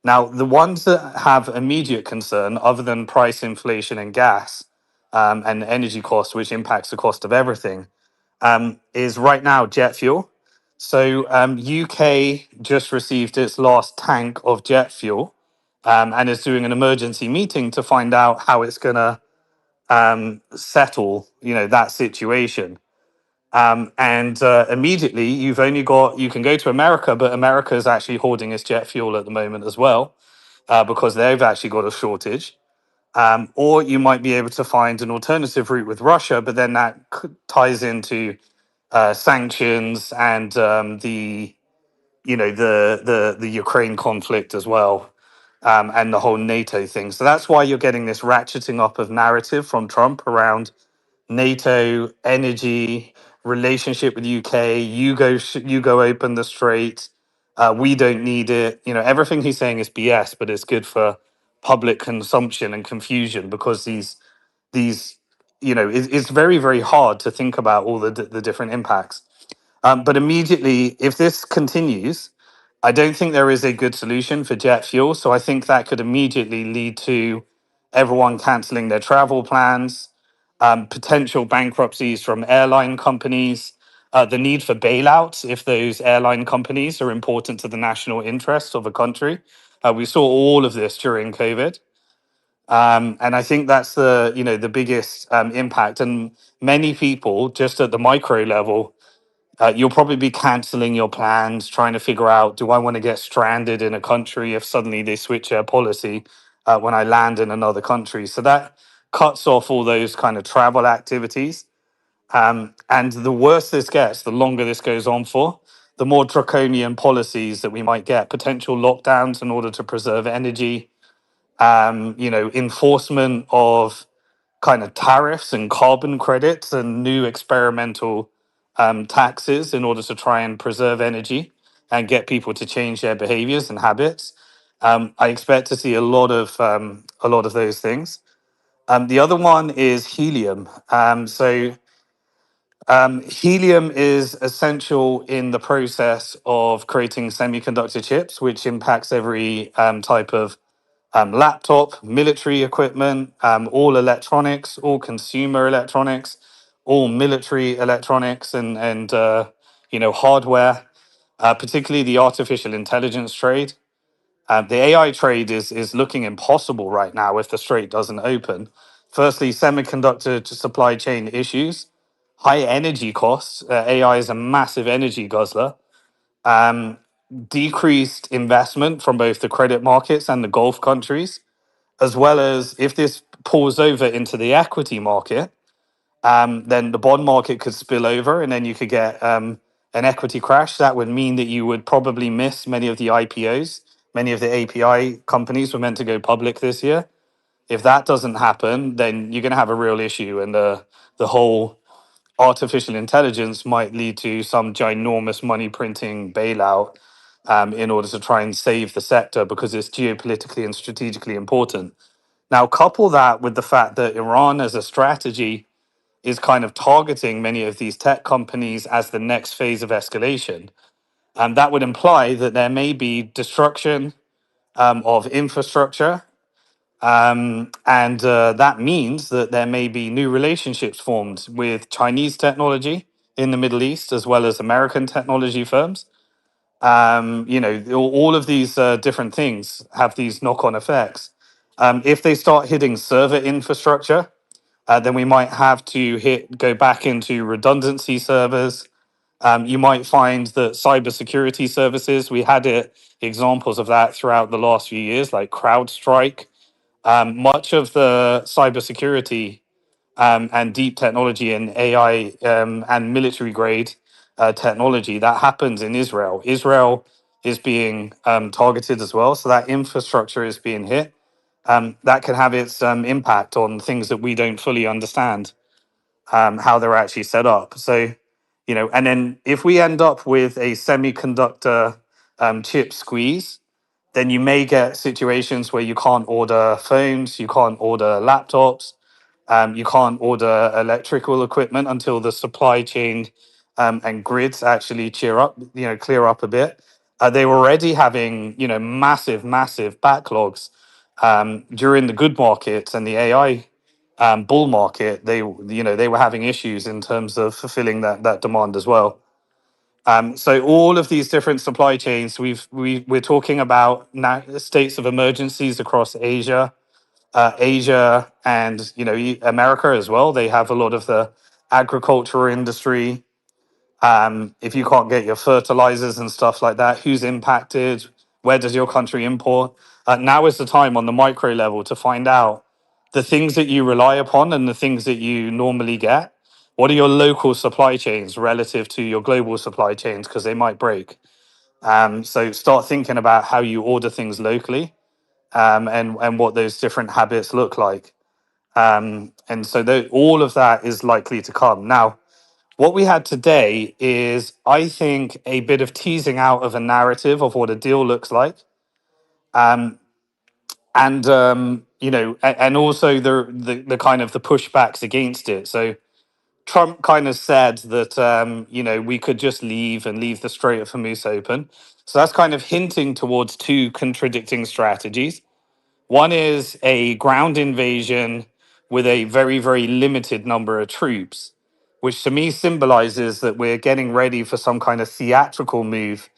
Now, the ones that have immediate concern, other than price inflation and gas and energy costs, which impacts the cost of everything, is right now jet fuel. So, UK just received its last tank of jet fuel and is doing an emergency meeting to find out how it's going to settle, that situation. And immediately, you can go to America, but America is actually hoarding its jet fuel at the moment as well because they've actually got a shortage. Or you might be able to find an alternative route with Russia, but then that ties into sanctions and the Ukraine conflict as well, and the whole NATO thing. So that's why you're getting this ratcheting up of narrative from Trump around NATO, energy, relationship with UK. You go open the strait. We don't need it. Everything he's saying is BS, but it's good for public consumption and confusion because these it's very very hard to think about all the different impacts. But immediately, if this continues, I don't think there is a good solution for jet fuel. So I think that could immediately lead to everyone canceling their travel plans, potential bankruptcies from airline companies, the need for bailouts if those airline companies are important to the national interest of a country. We saw all of this during COVID. And I think that's the biggest impact. And many people, just at the micro level, you'll probably be canceling your plans, trying to figure out, do I want to get stranded in a country if suddenly they switch their policy when I land in another country? So that cuts off all those kind of travel activities. And the worse this gets, the longer this goes on for, the more draconian policies that we might get, potential lockdowns in order to preserve energy, enforcement of kind of tariffs and carbon credits and new experimental taxes in order to try and preserve energy and get people to change their behaviors and habits. I expect to see a lot of those things. The other one is helium. Helium is essential in the process of creating semiconductor chips, which impacts every type of laptop, military equipment, all electronics, all consumer electronics, all military electronics, and hardware. Particularly the artificial intelligence trade. The AI trade is looking impossible right now if the strait doesn't open. Firstly, semiconductor supply chain issues, high energy costs. AI is a massive energy guzzler. Um, Decreased investment from both the credit markets and the Gulf countries, as well as if this pulls over into the equity market, then the bond market could spill over and then you could get an equity crash. That would mean that you would probably miss many of the IPOs Many of the API companies were meant to go public this year. If that doesn't happen, then you're going to have a real issue, and the whole artificial intelligence might lead to some ginormous money printing bailout in order to try and save the sector because it's geopolitically and strategically important. Now, couple that with the fact that Iran as a strategy is kind of targeting many of these tech companies as the next phase of escalation. That would imply that there may be destruction of infrastructure. And that means that there may be new relationships formed with Chinese technology in the Middle East, as well as American technology firms. All of these different things have these knock on effects. If they start hitting server infrastructure, then we might have to go back into redundancy servers. You might find that cybersecurity services, we had examples of that throughout the last few years, like CrowdStrike. Much of the cybersecurity and deep technology and AI and military grade technology that happens in Israel. Israel is being targeted as well, so that infrastructure is being hit. That can have its impact on things that we don't fully understand how they're actually set up. So, and then if we end up with a semiconductor chip squeeze, then you may get situations where you can't order phones, you can't order laptops, you can't order electrical equipment until the supply chain and grids actually clear up a bit. They were already having, massive, massive backlogs during the good markets and the AI bull market. They were having issues in terms of fulfilling that demand as well. So all of these different supply chains, we're talking about now states of emergencies across Asia, and America as well. They have a lot of the agricultural industry. If you can't get your fertilizers and stuff like that, who's impacted? Where does your country import? Now is the time on the micro level to find out the things that you rely upon and the things that you normally get. What are your local supply chains relative to your global supply chains? Because they might break. So start thinking about how you order things locally, and what those different habits look like. And so all of that is likely to come. Now, what we had today is, I think, a bit of teasing out of a narrative of what a deal looks like. Um, and also the kind of the pushbacks against it. So Trump kind of said that, we could just leave and leave the Strait of Hormuz open. So that's kind of hinting towards two contradicting strategies. One is a ground invasion with a very, very limited number of troops, which to me symbolizes that we're getting ready for some kind of theatrical move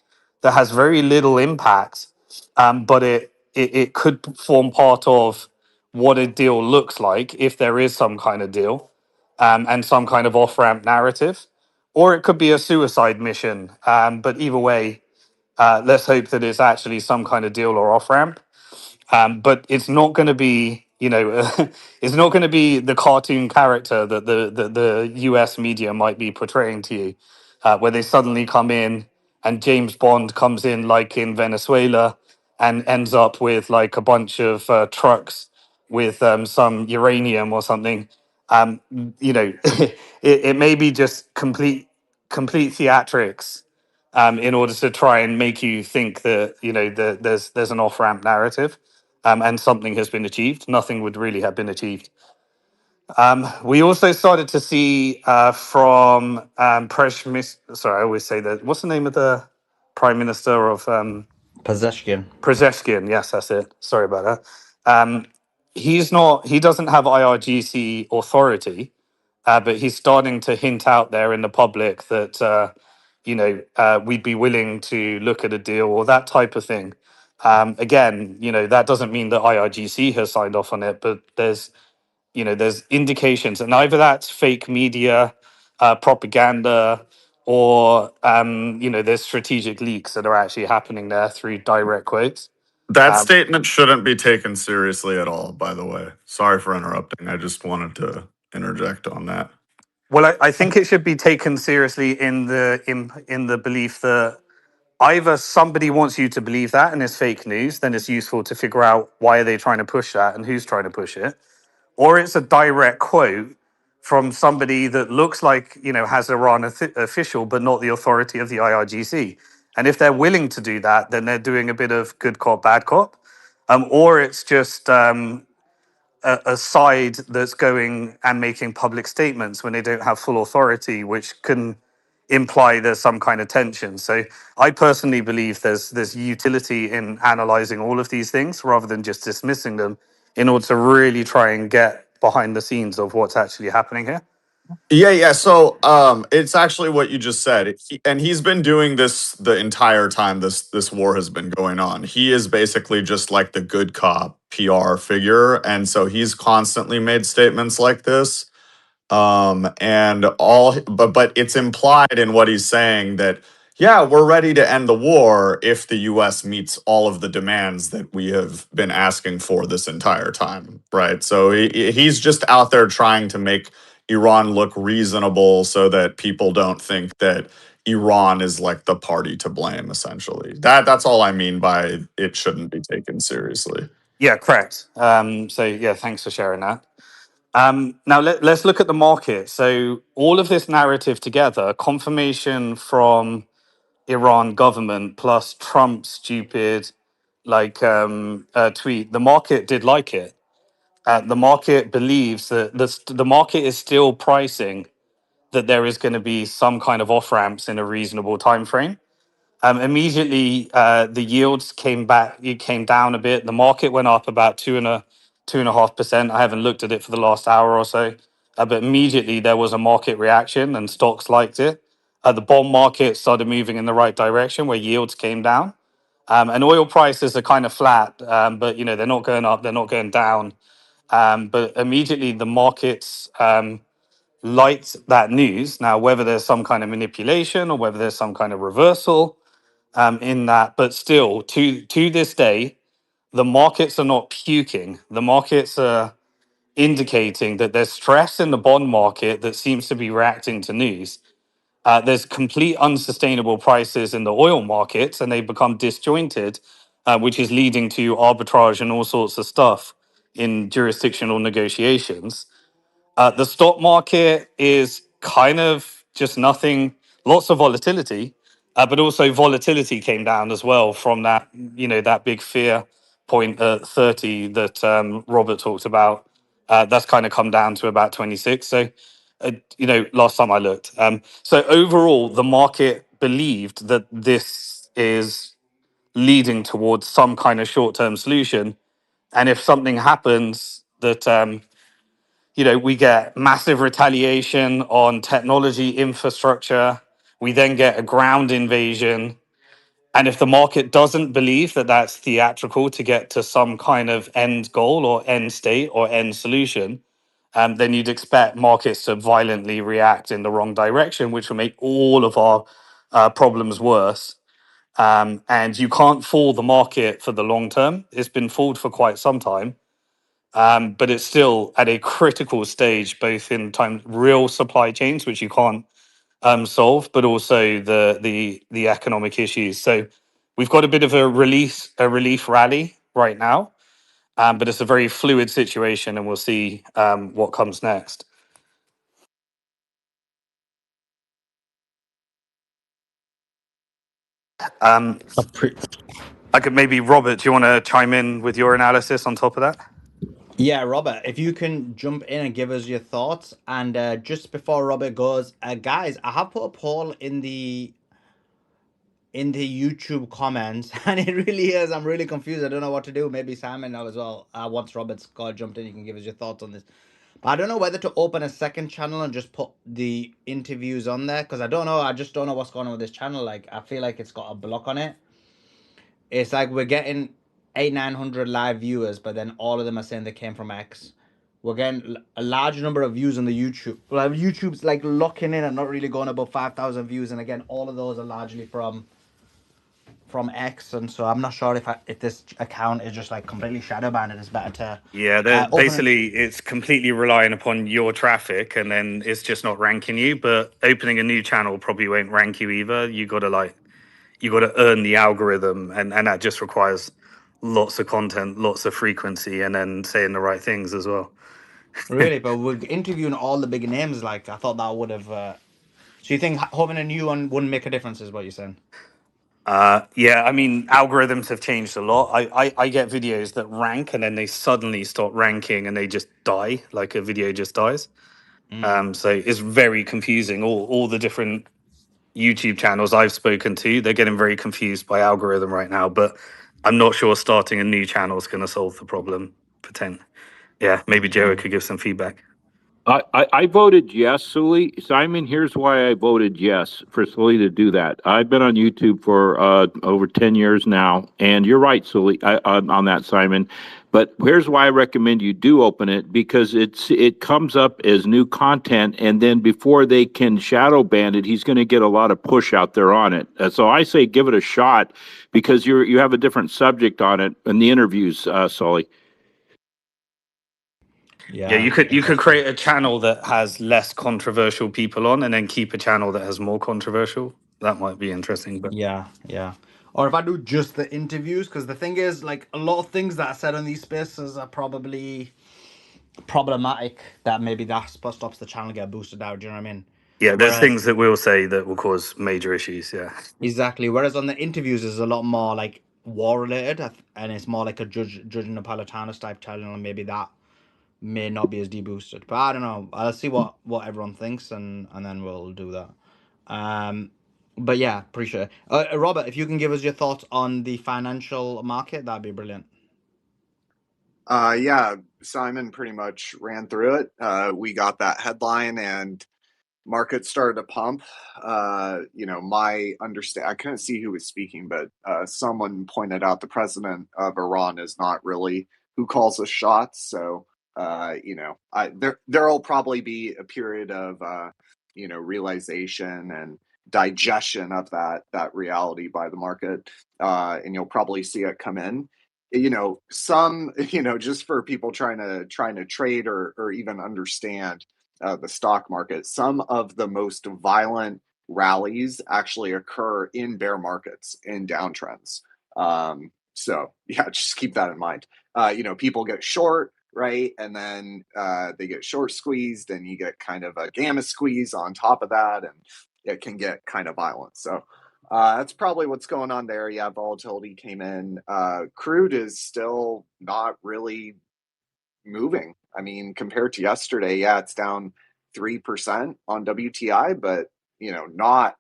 that has very little impact, but it could form part of what a deal looks like if there is some kind of deal, and some kind of off ramp narrative. Or it could be a suicide mission. But either way, let's hope that it's actually some kind of deal or off ramp. But it's not going to be, it's not going to be the cartoon character that the US media might be portraying to you, where they suddenly come in and James Bond comes in like in Venezuela and ends up with like a bunch of trucks with some uranium or something. It may be just complete theatrics, in order to try and make you think that there's an off ramp narrative, and something has been achieved. Nothing would really have been achieved. We also started to see from sorry, I always say that. What's the name of the Prime Minister of Possession. Przeshkian? Yes, that's it. Sorry about that. He doesn't have IRGC authority, but he's starting to hint out there in the public that we'd be willing to look at a deal or that type of thing. Again, that doesn't mean that IRGC has signed off on it, but there's indications, and either that's fake media, propaganda, or there's strategic leaks that are actually happening there through direct quotes. That statement shouldn't be taken seriously at all, by the way. Sorry for interrupting. I just wanted to interject on that. Well, I think it should be taken seriously in the belief that either somebody wants you to believe that and it's fake news, then it's useful to figure out why are they trying to push that and who's trying to push it, or it's a direct quote from somebody that looks like, has Iran official but not the authority of the IRGC. And if they're willing to do that, then they're doing a bit of good cop, bad cop. Or it's just a side that's going and making public statements when they don't have full authority, which can imply there's some kind of tension. So I personally believe there's utility in analyzing all of these things rather than just dismissing them in order to really try and get behind the scenes of what's actually happening here. Yeah. So, it's actually what you just said, and he's been doing this the entire time this war has been going on. He is basically just like the good cop PR figure, and so he's constantly made statements like this. And all, but it's implied in what he's saying that, yeah, we're ready to end the war if the US meets all of the demands that we have been asking for this entire time, right? So he's just out there trying to make Iran look reasonable so that people don't think that Iran is like the party to blame, essentially. That's all I mean by it shouldn't be taken seriously. Yeah, correct. So yeah, thanks for sharing that. Now let's look at the market. So all of this narrative together, confirmation from Iran government plus Trump's stupid tweet, the market did like it. The market believes that the market is still pricing that there is going to be some kind of off ramps in a reasonable time frame. Immediately, the yields came back. It came down a bit. The market went up about 2.5%. I haven't looked at it for the last hour or so, but immediately there was a market reaction, and stocks liked it. The bond market started moving in the right direction, where yields came down, and oil prices are kind of flat. But they're not going up, they're not going down. But immediately the markets liked that news. Now, whether there's some kind of manipulation or whether there's some kind of reversal in that, but still, to this day, the markets are not puking. The markets are indicating that there's stress in the bond market that seems to be reacting to news. There's complete unsustainable prices in the oil markets, and they become disjointed, which is leading to arbitrage and all sorts of stuff in jurisdictional negotiations. The stock market is kind of just nothing, lots of volatility, but also volatility came down as well from that, that big fear point at 30 that Robert talked about. That's kind of come down to about 26. So, last time I looked. So overall, the market believed that this is leading towards some kind of short-term solution. And if something happens that, we get massive retaliation on technology infrastructure. We then get a ground invasion. And if the market doesn't believe that that's theatrical to get to some kind of end goal or end state or end solution, then you'd expect markets to violently react in the wrong direction, which will make all of our problems worse. And you can't fool the market for the long term. It's been fooled for quite some time. But it's still at a critical stage, both in time real supply chains, which you can't solve, but also the economic issues. So we've got a bit of a relief rally right now, but it's a very fluid situation, and we'll see what comes next. I could maybe, Robert, do you want to chime in with your analysis on top of that? Yeah, Robert, if you can jump in and give us your thoughts. And just before Robert goes, guys, I have put a poll in the YouTube comments, and it really is. I'm really confused. I don't know what to do. Maybe Simon now as well. Once Robert's got jumped in, you can give us your thoughts on this. But I don't know whether to open a second channel and just put the interviews on there, because I don't know. I just don't know what's going on with this channel. Like, I feel like it's got a block on it. It's like we're getting 900 live viewers, but then all of them are saying they came from X. We're getting a large number of views on the YouTube. Well, YouTube's like locking in and not really going above 5,000 views, and again, all of those are largely from X, and so I'm not sure if this account is just like completely shadow banned, and it's better to basically it's completely relying upon your traffic, and then it's just not ranking you. But opening a new channel probably won't rank you either. You got to you got to earn the algorithm, and that just requires lots of content, lots of frequency, and then saying the right things as well. Really, but we're interviewing all the big names. Like, I thought that would have. So you think having a new one wouldn't make a difference? Is what you're saying? Yeah, I mean, algorithms have changed a lot. I get videos that rank and then they suddenly stop ranking and they just die, like a video just dies. So it's very confusing. All the different YouTube channels I've spoken to, they're getting very confused by algorithm right now. But I'm not sure starting a new channel is going to solve the problem. Yeah, maybe Joe could give some feedback. I voted yes, Sully. Simon, here's why I voted yes for Sully to do that. I've been on YouTube for over 10 years now, and you're right, Sully, on that, Simon. But here's why I recommend you do open it, because it comes up as new content, and then before they can shadow ban it, he's going to get a lot of push out there on it. So I say give it a shot, because you have a different subject on it in the interviews, Sully. Yeah, you could create a channel that has less controversial people on, and then keep a channel that has more controversial. That might be interesting. But Yeah. Or if I do just the interviews, because the thing is, like, a lot of things that are said on these spaces are probably problematic. That maybe that's what stops the channel get boosted out. Do you know what I mean? yeah, there's Whereas things that we'll say that will cause major issues. Yeah. exactly. Whereas on the interviews is a lot more like war related, and it's more like a judging Napolitanus type channel, and maybe that may not be as deboosted. But I don't know. I'll see what everyone thinks, and then we'll do that. But yeah, appreciate it. Robert, if you can give us your thoughts on the financial market, that'd be brilliant. Yeah, Simon pretty much ran through it. We got that headline and market started to pump. My understand I couldn't see who was speaking, but someone pointed out the president of Iran is not really who calls the shots. So there'll probably be a period of realization and digestion of that reality by the market, and you'll probably see it come in. Some just for people trying to trade or even understand the stock market, some of the most violent rallies actually occur in bear markets, in downtrends. So yeah, just keep that in mind. People get short, right? And then they get short squeezed, and you get kind of a gamma squeeze on top of that, and it can get kind of violent. So that's probably what's going on there. Yeah, volatility came in. Crude is still not really moving. I mean, compared to yesterday, yeah, it's down 3% on WTI, but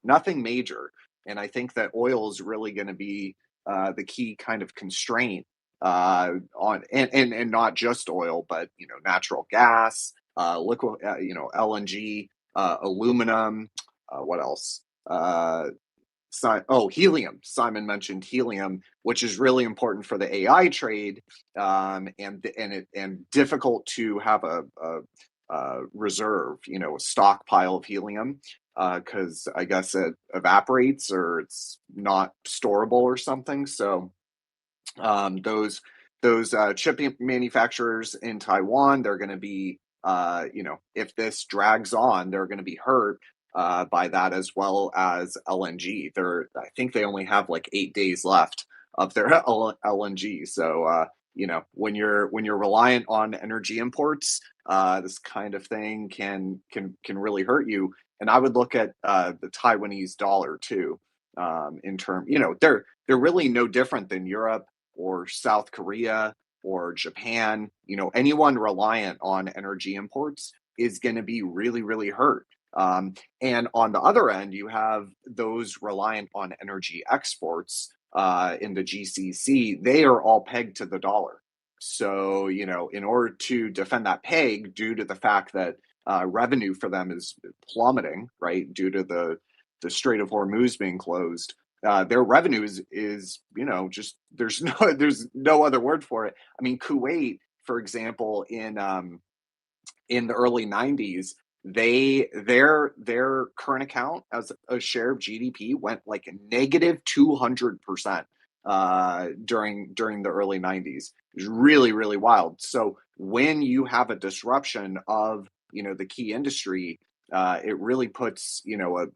nothing major. And I think that oil is really going to be the key kind of constraint on and not just oil, but natural gas, liquid, LNG, aluminum. What else? Helium. Simon mentioned helium, which is really important for the AI trade, and difficult to have a reserve, a stockpile of helium, because I guess it evaporates or it's not storable or something. So those chip manufacturers in Taiwan, they're going to be, if this drags on, they're going to be hurt by that, as well as LNG. I think they only have like 8 days left of their LNG. So when you're reliant on energy imports, this kind of thing can really hurt you. And I would look at the Taiwanese dollar too. In term, they're really no different than Europe or South Korea or Japan. Anyone reliant on energy imports is going to be really, really hurt. And on the other end, you have those reliant on energy exports in the GCC. They are all pegged to the dollar. So, in order to defend that peg, due to the fact that revenue for them is plummeting, right, due to the Strait of Hormuz being closed, their revenue is just there's no other word for it. I mean, Kuwait, for example, in the early 90s, their current account as a share of GDP went like negative 200% during the early 90s. It was really, really wild. So when you have a disruption of the key industry, it really puts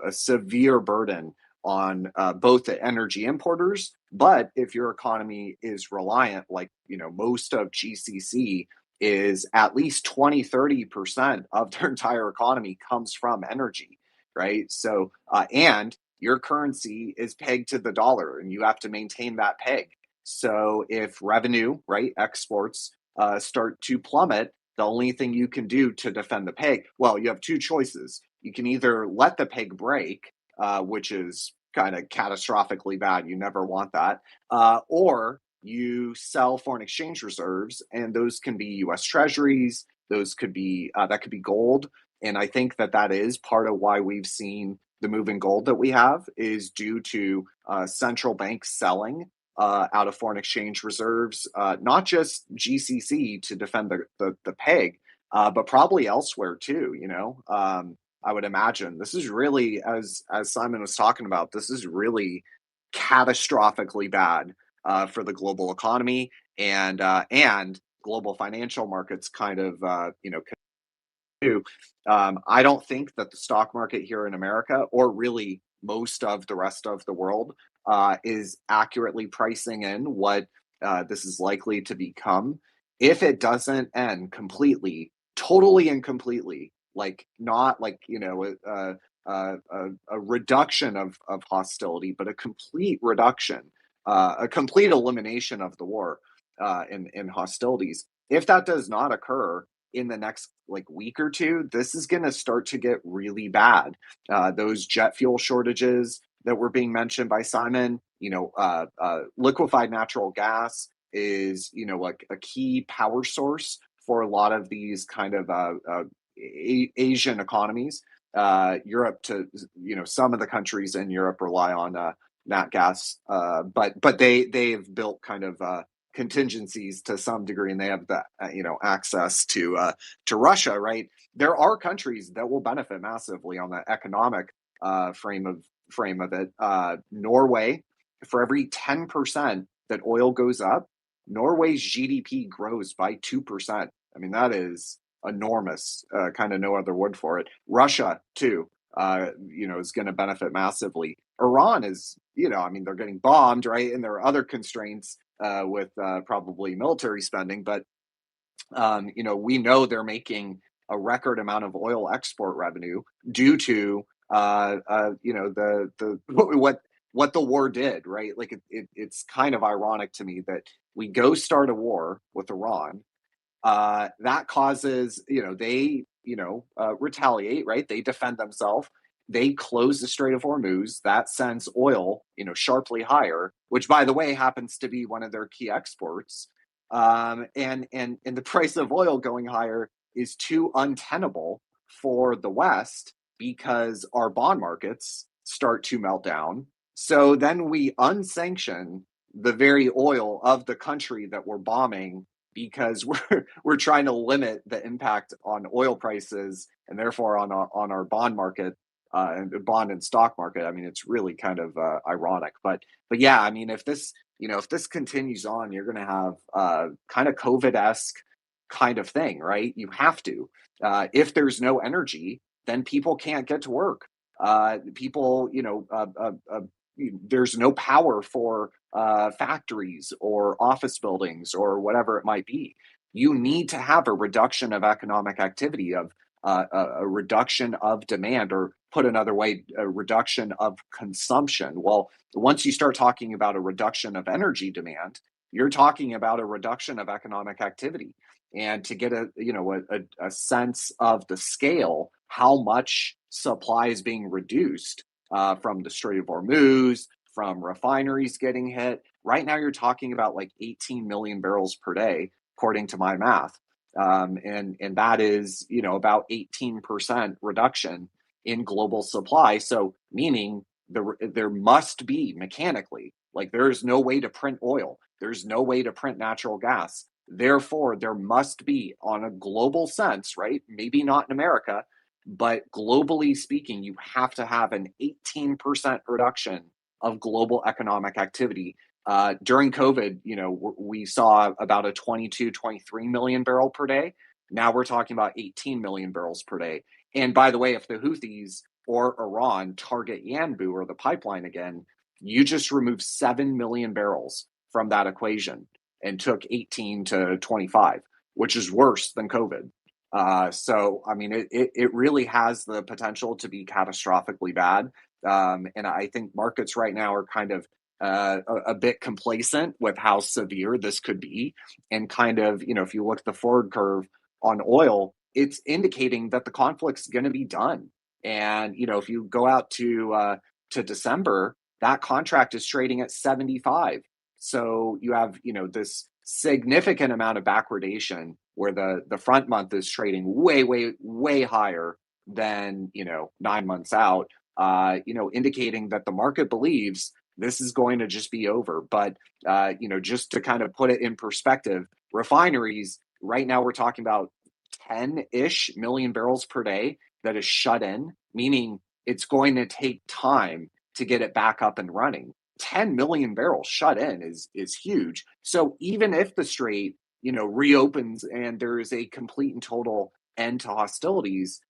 a severe burden both the energy importers, but if your economy is reliant, like, most of GCC is at least 20-30% of their entire economy comes from energy, right? So, and your currency is pegged to the dollar and you have to maintain that peg. So if revenue, right, exports start to plummet, the only thing you can do to defend the peg, well, you have two choices. You can either let the peg break, which is kind of catastrophically bad. You never want that. Or you sell foreign exchange reserves, and those can be U.S. Treasuries. Those could be that could be gold. And I think that is part of why we've seen the move in gold that we have is due to central banks selling out of foreign exchange reserves, not just GCC to defend the peg, but probably elsewhere too. I would imagine this is really, as Simon was talking about, this is really catastrophically bad for the global economy and global financial markets. Kind of, I don't think that the stock market here in America, or really most of the rest of the world, is accurately pricing in what this is likely to become. If it doesn't end completely, totally and completely, like not like a reduction of hostility, but a complete reduction, a complete elimination of the war in hostilities. If that does not occur in the next week or two, this is going to start to get really bad. Those jet fuel shortages that were being mentioned by Simon, liquefied natural gas is, like a key power source for a lot of these kind of Asian economies. Europe to, some of the countries in Europe rely on nat gas, but they've built kind of contingencies to some degree, and they have the access to Russia, right? There are countries that will benefit massively on the economic frame of it. Norway, for every 10% that oil goes up, Norway's GDP grows by 2%. I mean, that is enormous. Kind of no other word for it. Russia too, is going to benefit massively. Iran is, they're getting bombed, right? And there are other constraints with probably military spending, but we know they're making a record amount of oil export revenue due to the what the war did, right? Like it's kind of ironic to me that we go start a war with Iran, that causes they retaliate, right? They defend themselves. They close the Strait of Hormuz. That sends oil, sharply higher, which, by the way, happens to be one of their key exports. And the price of oil going higher is too untenable for the West because our bond markets start to melt down. So then we unsanction the very oil of the country that we're bombing because we're trying to limit the impact on oil prices and therefore on our bond market and the bond and stock market. I mean, it's really kind of ironic, but yeah, I mean, if this continues on, you're going to have kind of COVID-esque kind of thing, right? You have to. If there's no energy, then people can't get to work. There's no power for factories or office buildings or whatever it might be. You need to have a reduction of economic activity, of a reduction of demand, or put another way, a reduction of consumption. Well, once you start talking about a reduction of energy demand, you're talking about a reduction of economic activity. And to get a sense of the scale, how much supply is being reduced from the Strait of Hormuz, from refineries getting hit. Right now, you're talking about like 18 million barrels per day, according to my math. And that is, about 18% reduction in global supply. So meaning there must be mechanically, like there is no way to print oil. There's no way to print natural gas. Therefore, there must be, on a global sense, right? Maybe not in America, but globally speaking, you have to have an 18% reduction of global economic activity. During COVID, we saw about a 22, 23 million barrel per day. Now we're talking about 18 million barrels per day. And by the way, if the Houthis or Iran target Yanbu or the pipeline again, you just removed 7 million barrels from that equation and took 18 to 25, which is worse than COVID. So, I mean, it really has the potential to be catastrophically bad. And I think markets right now are kind of a bit complacent with how severe this could be. And kind of, if you look at the forward curve on oil, it's indicating that the conflict's going to be done. And, if you go out to December, that contract is trading at 75. So you have, this significant amount of backwardation where the front month is trading way, way, way higher than, 9 months out, indicating that the market believes this is going to just be over. But, just to kind of put it in perspective, refineries, right now we're talking about 10-ish million barrels per day that is shut in, meaning it's going to take time to get it back up and running. 10 million barrels shut in is huge. So even if the strait, reopens and there is a complete and total end to hostilities,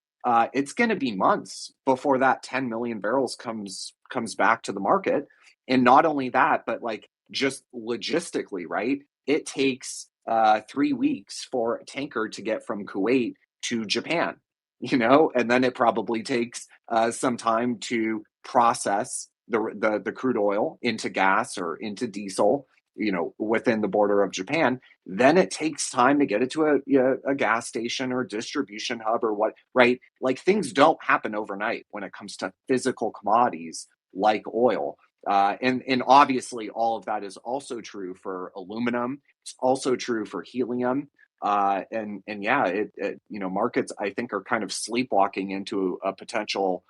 it's going to be months before that 10 million barrels comes back to the market. And not only that, but like just logistically, right? It takes 3 weeks for a tanker to get from Kuwait to Japan, and then it probably takes some time to process the crude oil into gas or into diesel, within the border of Japan. Then it takes time to get it to a gas station or distribution hub or what, right? Like things don't happen overnight when it comes to physical commodities like oil. And obviously all of that is also true for aluminum. It's also true for helium. And yeah, markets I think are kind of sleepwalking into a potential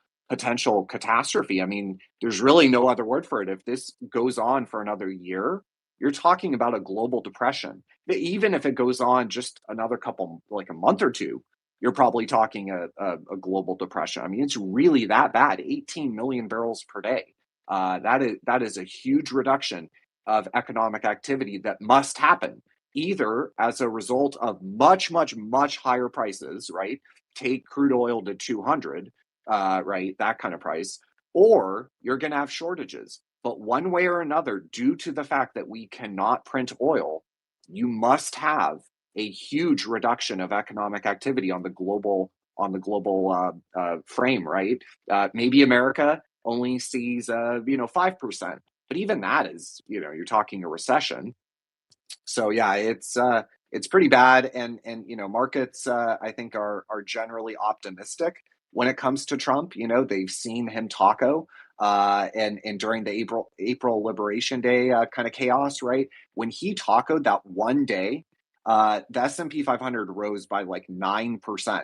catastrophe. I mean, there's really no other word for it. If this goes on for another year, you're talking about a global depression. Even if it goes on just another couple, like a month or two, you're probably talking a global depression. I mean, it's really that bad. 18 million barrels per day. That is a huge reduction of economic activity that must happen, either as a result of much, much, much higher prices, right? Take crude oil to 200, right? That kind of price, or you're going to have shortages. But one way or another, due to the fact that we cannot print oil, you must have a huge reduction of economic activity on the global frame, right? Maybe America only sees 5%, but even that is, you're talking a recession. So yeah, it's pretty bad, and markets I think are generally optimistic when it comes to Trump. They've seen him taco, and during the April Liberation Day kind of chaos, right? When he tacoed that one day, the S&P 500 rose by like 9%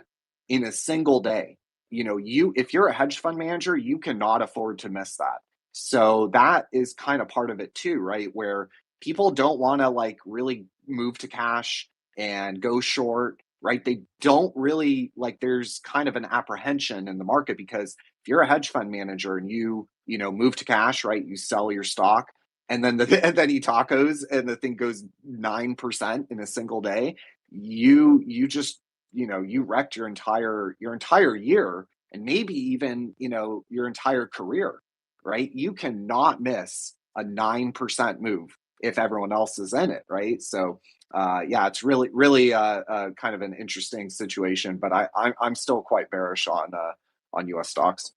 in a single day. If you're a hedge fund manager, you cannot afford to miss that. So that is kind of part of it too, right? Where people don't want to like really move to cash and go short, right? They don't really like, there's kind of an apprehension in the market because if you're a hedge fund manager and you move to cash, right? You sell your stock and then and then he tacos and the thing goes 9% in a single day. You just, you wrecked your entire year and maybe even, your entire career, right? You cannot miss a 9% move if everyone else is in it, right? So yeah, it's really, really kind of an interesting situation, but I'm still quite bearish on U.S. stocks.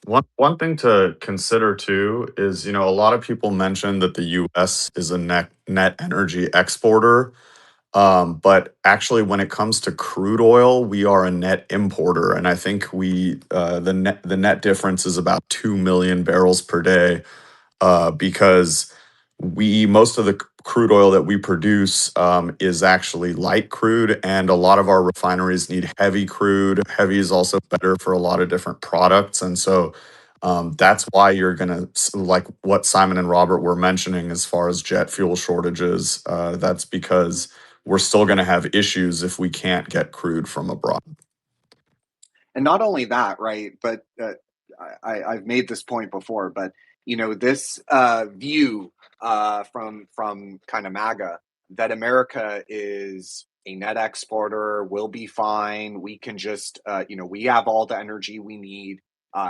One thing to consider too is, a lot of people mention that the U.S. is a net energy exporter. But actually, when it comes to crude oil, we are a net importer, and I think the net difference is about 2 million barrels per day, because most of the crude oil that we produce is actually light crude, and a lot of our refineries need heavy crude. Heavy is also better for a lot of different products, and so that's why you're gonna like what Simon and Robert were mentioning as far as jet fuel shortages. That's because we're still going to have issues if we can't get crude from abroad. And not only that, right? But I've made this point before, but this view from kind of MAGA that America is a net exporter, will be fine. We can just, we have all the energy we need.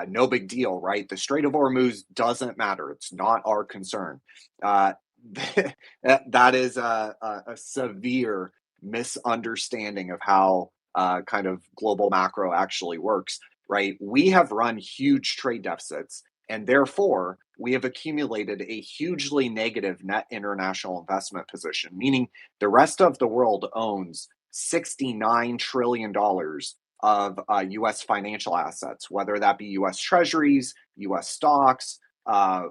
No big deal, right? The Strait of Hormuz doesn't matter. It's not our concern. Uh, that is a severe misunderstanding of how kind of global macro actually works, right? We have run huge trade deficits, and therefore we have accumulated a hugely negative net international investment position, meaning the rest of the world owns $69 trillion of US financial assets, whether that be US treasuries, US stocks,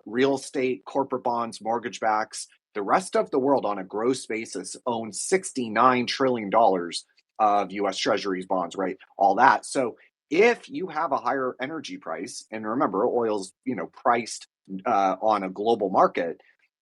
real estate, corporate bonds, mortgage backs. The rest of the world on a gross basis owns $69 trillion of US treasuries, bonds, right? All that. So if you have a higher energy price, and remember, oil's priced on a global market,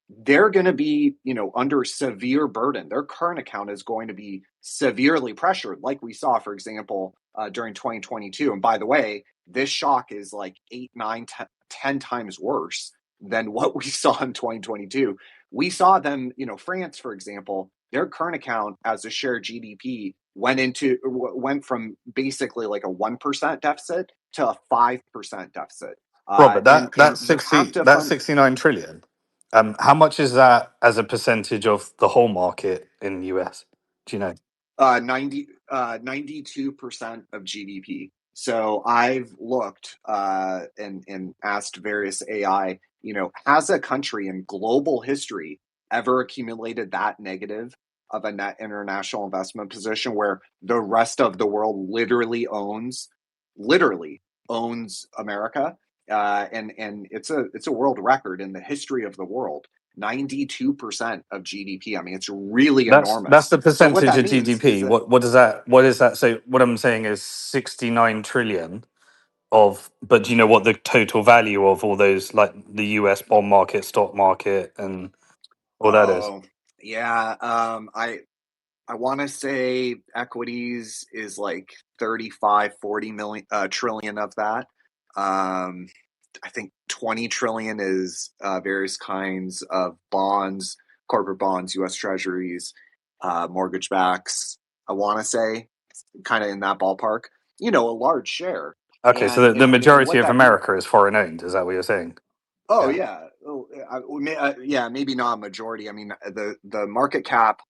they're going to be under severe burden. Their current account is going to be severely pressured, like we saw, for example, during 2022. And by the way, this shock is like 8, 9, 10 times worse than what we saw in 2022. We saw them, France, for example, their current account as a share of GDP went from basically like a 1% deficit to a 5% deficit. Robert, And you have to that's fund 69 trillion. How much is that as a percentage of the whole market in the US? Do you know? 92% of GDP. So I've looked and asked various AI, has a country in global history ever accumulated that negative of a net international investment position where the rest of the world literally owns America? And it's a world record in the history of the world. 92% of GDP. I mean, it's really That's enormous. the So what percentage that of means is GDP. that What does that? What is that? So what I'm saying is 69 trillion of. But do you know what the total value of all those, like the US bond market, stock market, and all that is? oh yeah, I want to say equities is like 35, 40 million trillion of that. Um, I think 20 trillion is various kinds of bonds, corporate bonds, US treasuries, mortgage backs. I want to say kind of in that ballpark, a large share. Okay, so And the and and majority what of that means. America is foreign owned. Is that what you're saying? Oh Yeah. yeah. Oh, yeah, maybe not a majority. I mean, the market cap,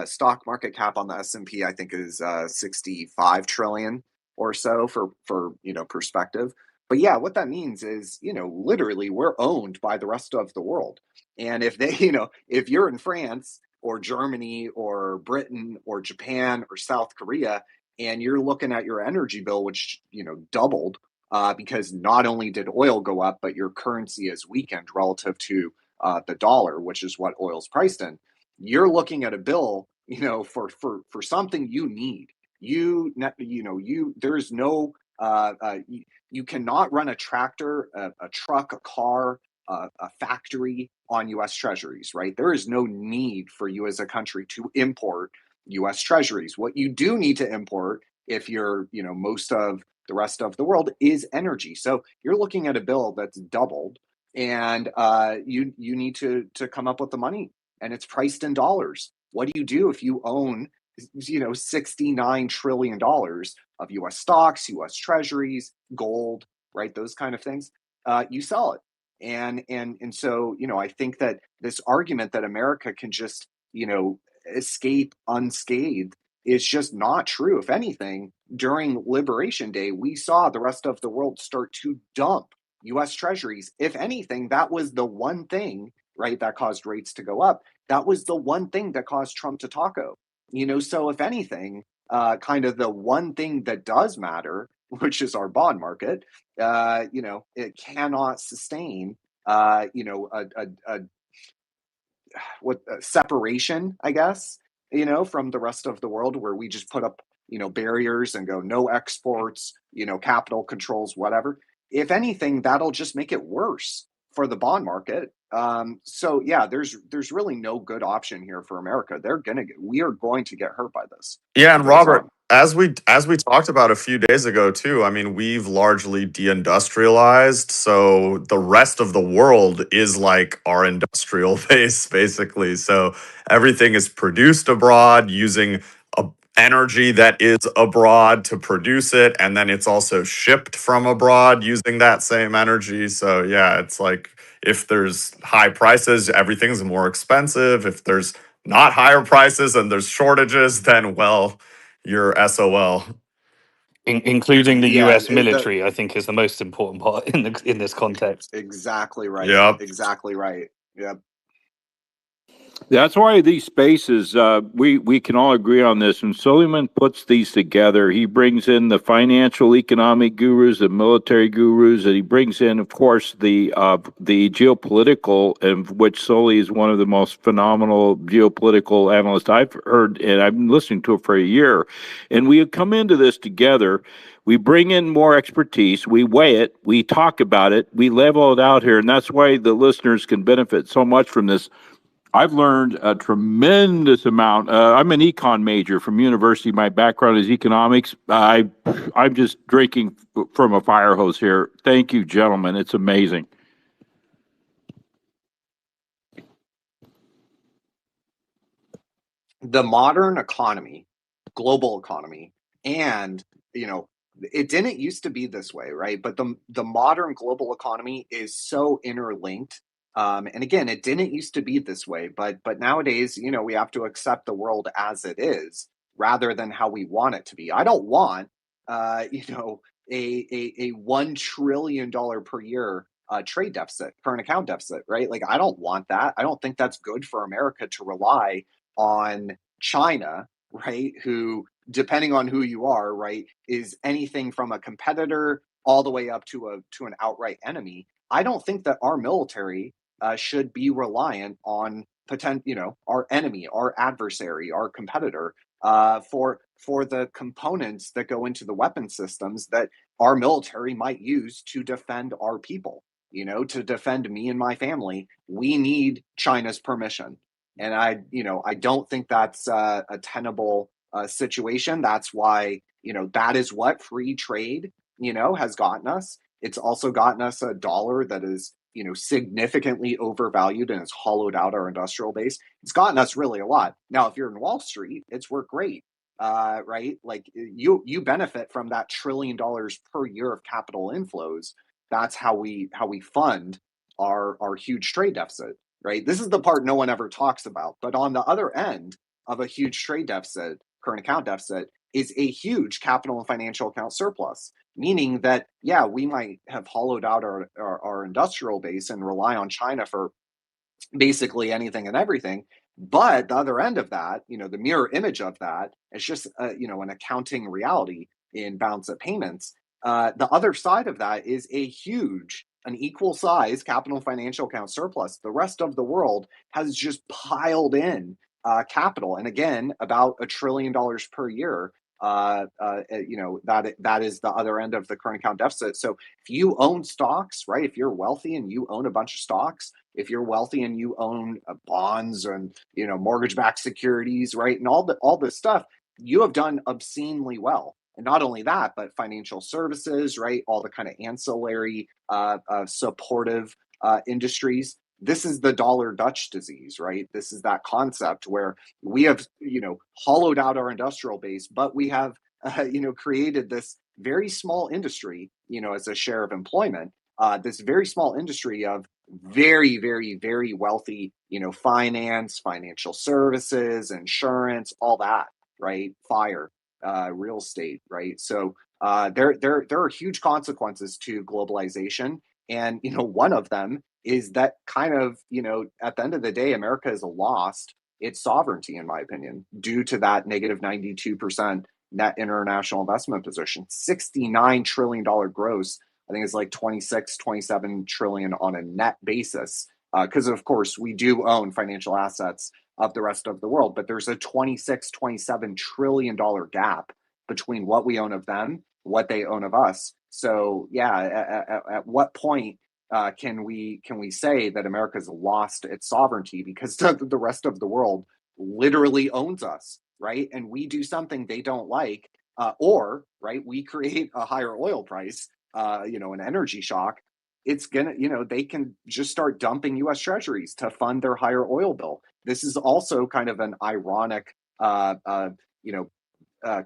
stock market cap on the S&P, I think is 65 trillion or so for perspective. But yeah, what that means is, literally we're owned by the rest of the world. And if they, if you're in France or Germany or Britain or Japan or South Korea and you're looking at your energy bill, which, doubled because not only did oil go up, but your currency is weakened relative to the dollar, which is what oil's priced in. You're looking at a bill, for something you need. There's no you cannot run a tractor, a truck, a car, a factory on U.S. Treasuries, right? There is no need for you as a country to import U.S. Treasuries. What you do need to import, if you're, most of the rest of the world, is energy. So you're looking at a bill that's doubled, and you need to come up with the money, and it's priced in dollars. What do you do if you own, $69 trillion of U.S. stocks, U.S. treasuries, gold, right? Those kind of things. You sell it, and so I think that this argument that America can just escape unscathed is just not true. If anything, during Liberation Day, we saw the rest of the world start to dump US treasuries. If anything, that was the one thing, right, that caused rates to go up. That was the one thing that caused Trump to taco. So if anything, kind of the one thing that does matter, which is our bond market, it cannot sustain, a what separation, I guess, from the rest of the world where we just put up, barriers and go no exports, capital controls, whatever. If anything, that'll just make it worse for the bond market. So yeah, there's really no good option here for America. We are going to get hurt by this. Yeah, and Everybody's Robert, on. as we talked about a few days ago too, I mean, we've largely deindustrialized, so the rest of the world is like our industrial base basically. So everything is produced abroad using a energy that is abroad to produce it, and then it's also shipped from abroad using that same energy. So yeah, it's like if there's high prices, everything's more expensive. If there's not higher prices and there's shortages, then well, you're SOL. Including the Yeah, US military, I think, is the most important part in this context. exactly right. Yep. Exactly right. Yep. That's why these spaces, we can all agree on this. When Sulaiman puts these together, he brings in the financial, economic gurus, the military gurus, and he brings in, of course, the geopolitical, of which Sully is one of the most phenomenal geopolitical analysts I've heard, and I've been listening to it for a year. And we have come into this together. We bring in more expertise, we weigh it, we talk about it, we level it out here, and that's why the listeners can benefit so much from this. I've learned a tremendous amount. I'm an econ major from university. My background is economics. I'm just drinking from a fire hose here. Thank you, gentlemen. It's amazing. The modern economy, global economy, and it didn't used to be this way, right? But the modern global economy is so interlinked. And again, it didn't used to be this way, but nowadays, we have to accept the world as it is rather than how we want it to be. I don't want, a $1 trillion per year trade deficit, current account deficit, right? Like, I don't want that. I don't think that's good for America to rely on China, right? Who, depending on who you are, right, is anything from a competitor all the way up to an outright enemy. I don't think that our military should be reliant on our enemy, our adversary, our competitor, for the components that go into the weapon systems that our military might use to defend our people. To defend me and my family, we need China's permission. And I don't think that's a tenable situation. That's why, that is what free trade, has gotten us. It's also gotten us a dollar that is, significantly overvalued and has hollowed out our industrial base. It's gotten us really a lot. Now, if you're in Wall Street, it's worked great, right? Like, you benefit from that $1 trillion per year of capital inflows. That's how we fund our huge trade deficit. Right? This is the part no one ever talks about. But on the other end of a huge trade deficit, current account deficit, is a huge capital and financial account surplus, meaning that, yeah, we might have hollowed out our industrial base and rely on China for basically anything and everything. But the other end of that, the mirror image of that, is just, an accounting reality in balance of payments. The other side of that is an equal size capital financial account surplus. The rest of the world has just piled in capital. And again, about $1 trillion per year. That is the other end of the current account deficit. So if you own stocks, right? If you're wealthy and you own a bunch of stocks, if you're wealthy and you own bonds and mortgage-backed securities, right, and all this stuff, you have done obscenely well. And not only that, but financial services, right, all the kind of ancillary supportive industries. This is the dollar Dutch disease, right? This is that concept where we have hollowed out our industrial base, but we have created this very small industry, as a share of employment, this very small industry of very, very, very wealthy, finance, financial services, insurance, all that, right? Fire, real estate, right? So there are huge consequences to globalization, and one of them is that kind of at the end of the day, America has lost its sovereignty, in my opinion, due to that negative 92% net international investment position, $69 trillion gross. I think it's like 26, 27 trillion on a net basis. Because of course we do own financial assets of the rest of the world, but there's a 26, 27 trillion dollar gap between what we own of them, what they own of us. So yeah, at what point can we say that America's lost its sovereignty because the rest of the world literally owns us, right? And we do something they don't like, or right, we create a higher oil price, an energy shock. It's gonna, they can just start dumping U.S. Treasuries to fund their higher oil bill. This is also kind of an ironic,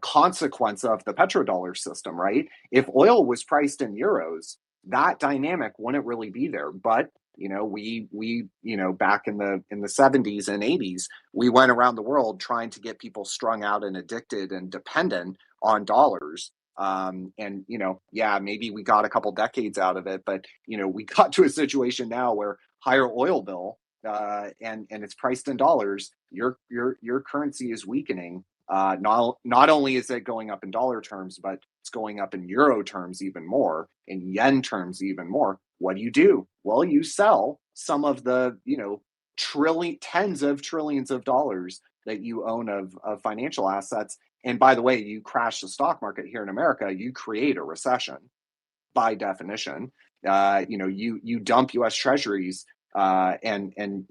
consequence of the petrodollar system, right? If oil was priced in euros, that dynamic wouldn't really be there. But we back in the 70s and 80s, we went around the world trying to get people strung out and addicted and dependent on dollars. Maybe we got a couple decades out of it, but we got to a situation now where higher oil bill and it's priced in dollars, your currency is weakening. Not only is it going up in dollar terms, but it's going up in euro terms even more, in yen terms even more. What do? Well, you sell some of the tens of trillions of dollars that you own of financial assets. And by the way, you crash the stock market here in America, you create a recession by definition. You dump U.S. Treasuries and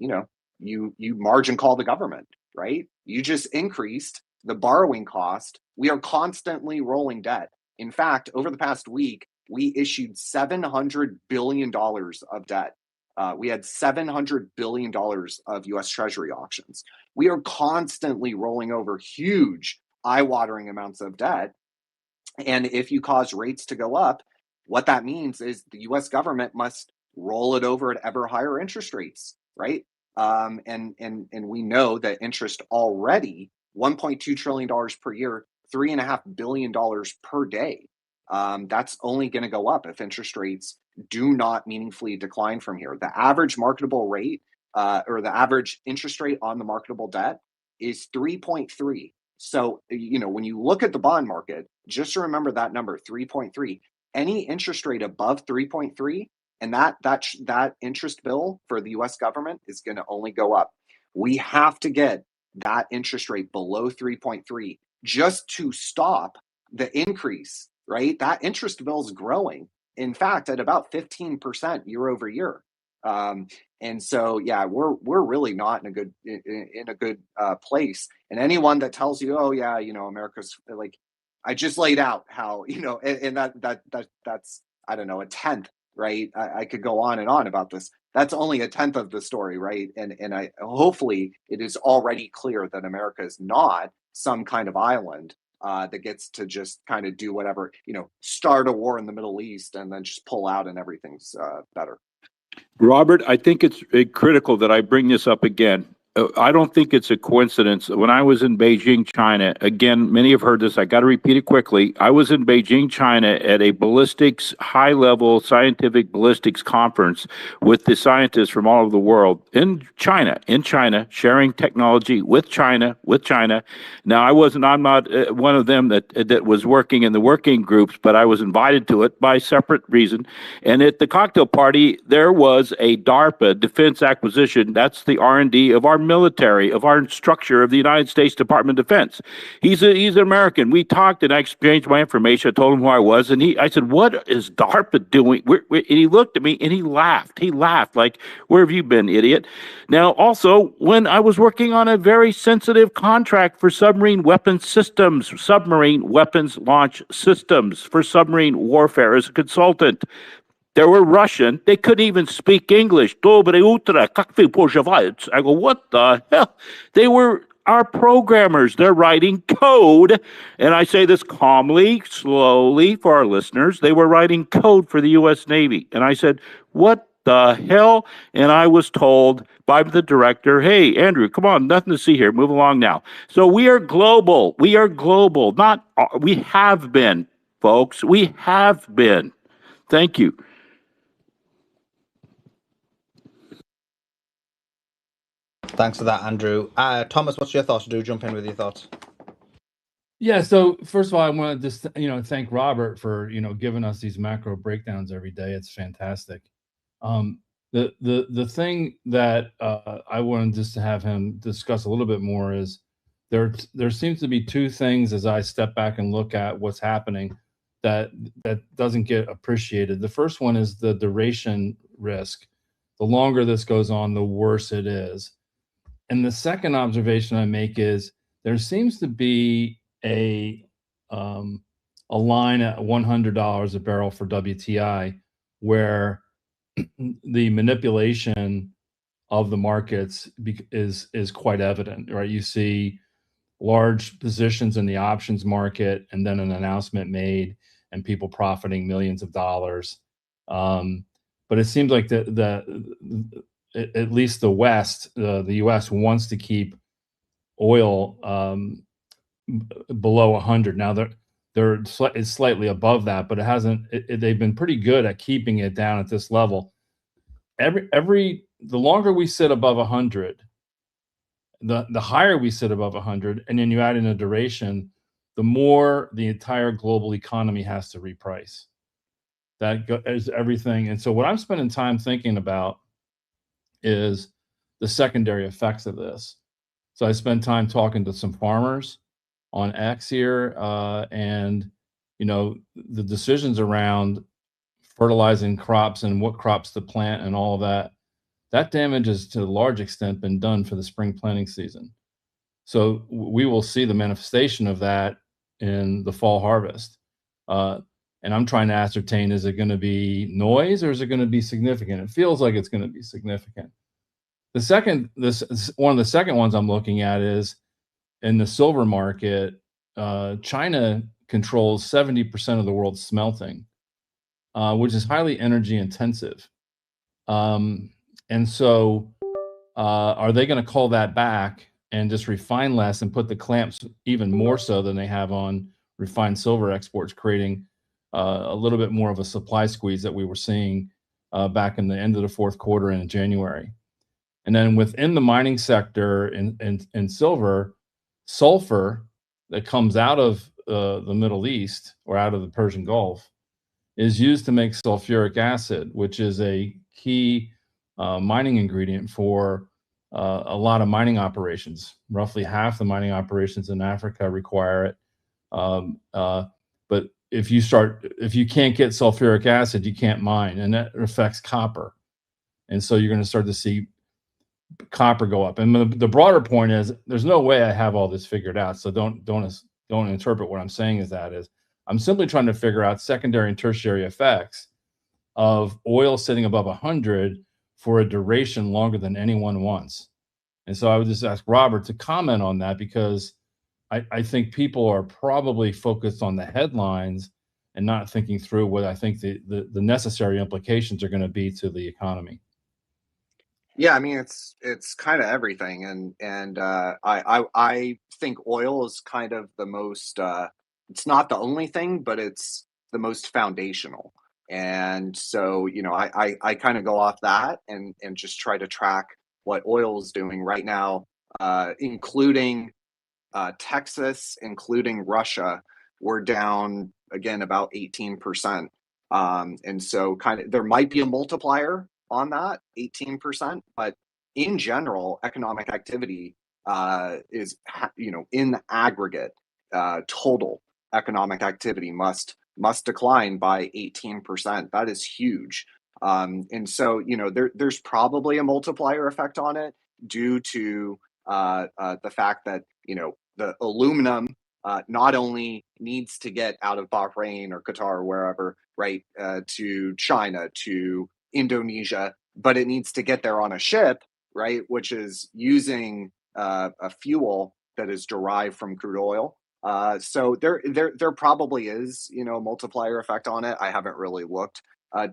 you margin call the government, right? You just increased the borrowing cost. We are constantly rolling debt. In fact, over the past week, we issued $700 billion of debt. We had $700 billion of U.S. Treasury auctions. We are constantly rolling over huge, eye-watering amounts of debt. And if you cause rates to go up, what that means is the U.S. government must roll it over at ever higher interest rates, right? And we know that interest already $1.2 trillion per year, $3.5 billion per day. That's only going to go up if interest rates do not meaningfully decline from here. The average marketable rate or the average interest rate on the marketable debt is 3.3. So, when you look at the bond market, just remember that number, 3.3. Any interest rate above 3.3, and that interest bill for the U.S. government is going to only go up. We have to get that interest rate below 3.3 just to stop the increase, right? That interest bill is growing, in fact, at about 15% year over year. And so, yeah, we're really not in a good place. And anyone that tells you, oh yeah, America's like, I just laid out how, and that's, I don't know, a tenth, right? I could go on and on about this. That's only a tenth of the story, right? And I hopefully it is already clear that America is not some kind of island that gets to just kind of do whatever, start a war in the Middle East and then just pull out and everything's better. Robert, I think it's critical that I bring this up again. I don't think it's a coincidence. When I was in Beijing, China, again, many have heard this. I got to repeat it quickly. I was in Beijing, China at a ballistics, high-level scientific ballistics conference with the scientists from all over the world in China, sharing technology with China. Now, I'm not one of them that was working in the working groups, but I was invited to it by separate reason. And at the cocktail party, there was a DARPA defense acquisition. That's the R&D of our military, of our structure of the United States Department of Defense. He's an American. We talked and I exchanged my information. I told him who I was, and I said, "What is DARPA doing?" And he looked at me and he laughed. He laughed like, "Where have you been, idiot?" Now, also, when I was working on a very sensitive contract for submarine weapons systems, submarine weapons launch systems for submarine warfare as a consultant, they were Russian. They couldn't even speak English. Dobre utra, как вы поживаете? I go, what the hell? They were our programmers. They're writing code. And I say this calmly, slowly for our listeners. They were writing code for the U.S. Navy. And I said, what the hell? And I was told by the director, hey, Andrew, come on, nothing to see here. Move along now. So we are global. We are global. We have been, folks. We have been. Thank you. Thanks for that, Andrew. Thomas, what's your thoughts? Do jump in with your thoughts. Yeah. So first of all, I want to just thank Robert for giving us these macro breakdowns every day. It's fantastic. The thing that I wanted just to have him discuss a little bit more is there seems to be two things as I step back and look at what's happening that doesn't get appreciated. The first one is the duration risk. The longer this goes on, the worse it is. And the second observation I make is there seems to be a line at $100 a barrel for WTI where the manipulation of the markets is quite evident, right? You see large positions in the options market, and then an announcement made, and people profiting millions of dollars. But it seems like at least the West, the U.S. wants to keep oil below 100. Now it's slightly above that, but it hasn't. They've been pretty good at keeping it down at this level. The longer we sit above 100, the higher we sit above 100, and then you add in a duration, the more the entire global economy has to reprice. That is everything. And so what I'm spending time thinking about is the secondary effects of this. So I spent time talking to some farmers on X here, and the decisions around fertilizing crops and what crops to plant and all of that damage has to a large extent been done for the spring planting season. So we will see the manifestation of that in the fall harvest. And I'm trying to ascertain, is it going to be noise or is it going to be significant? It feels like it's going to be significant. One of the second ones I'm looking at is in the silver market. China controls 70% of the world's smelting, which is highly energy intensive. And so are they going to call that back and just refine less and put the clamps even more so than they have on refined silver exports, creating a little bit more of a supply squeeze that we were seeing back in the end of the fourth quarter in January? And then within the mining sector in silver, sulfur that comes out of the Middle East or out of the Persian Gulf is used to make sulfuric acid, which is a key mining ingredient for a lot of mining operations. Roughly half the mining operations in Africa require it. But if you can't get sulfuric acid, you can't mine, and that affects copper. And so you're going to start to see copper go up. And the broader point is, there's no way I have all this figured out. So don't interpret what I'm saying as that is. I'm simply trying to figure out secondary and tertiary effects of oil sitting above 100 for a duration longer than anyone wants. And so I would just ask Robert to comment on that, because I think people are probably focused on the headlines and not thinking through what I think the necessary implications are going to be to the economy. Yeah, I mean it's kind of everything, and I think oil is kind of the most. It's not the only thing, but it's the most foundational. And so I kind of go off that and just try to track what oil is doing right now, including Texas, including Russia. We're down again about 18%. And so kind of there might be a multiplier on that 18%, but in general, economic activity is, in the aggregate, total economic activity must decline by 18%. That is huge. And so, there's probably a multiplier effect on it due to the fact that, the aluminum not only needs to get out of Bahrain or Qatar or wherever, right, to China, to Indonesia, but it needs to get there on a ship, right, which is using a fuel that is derived from crude oil. So there probably is, a multiplier effect on it. I haven't really looked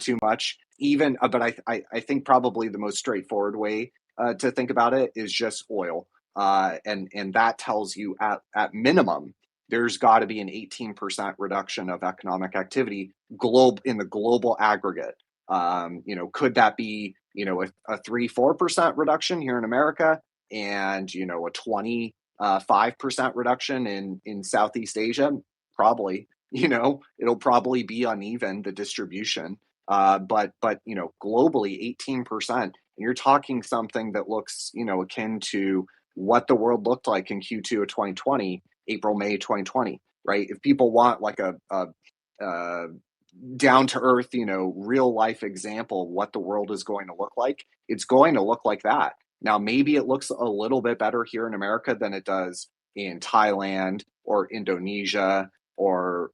too much, but I think probably the most straightforward way to think about it is just oil. And that tells you at minimum, there's got to be an 18% reduction of economic activity in the global aggregate. Could that be, a 3-4% reduction here in America, and, a 25% reduction in Southeast Asia? Probably, it'll probably be uneven, the distribution. But globally, 18%, and you're talking something that looks, akin to what the world looked like in Q2 of 2020, April, May 2020, right? If people want like a down to earth, real life example of what the world is going to look like, it's going to look like that. Now, maybe it looks a little bit better here in America than it does in Thailand or Indonesia or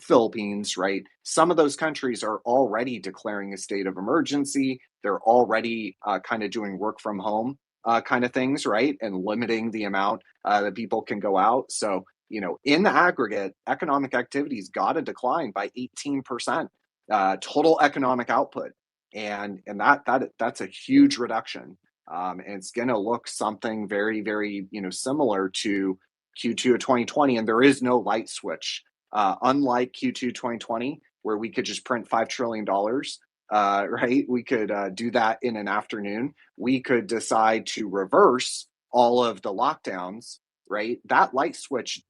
Philippines, right? Some of those countries are already declaring a state of emergency. They're already kind of doing work from home. kind of things, right? And limiting the amount that people can go out. So, in the aggregate, economic activity's got to decline by 18%, total economic output. And that's a huge reduction. And it's going to look something very, very, similar to Q2 of 2020. And there is no light switch. Unlike Q2 2020, where we could just print $5 trillion, right? We could do that in an afternoon. We could decide to reverse all of the lockdowns, right? That light switch,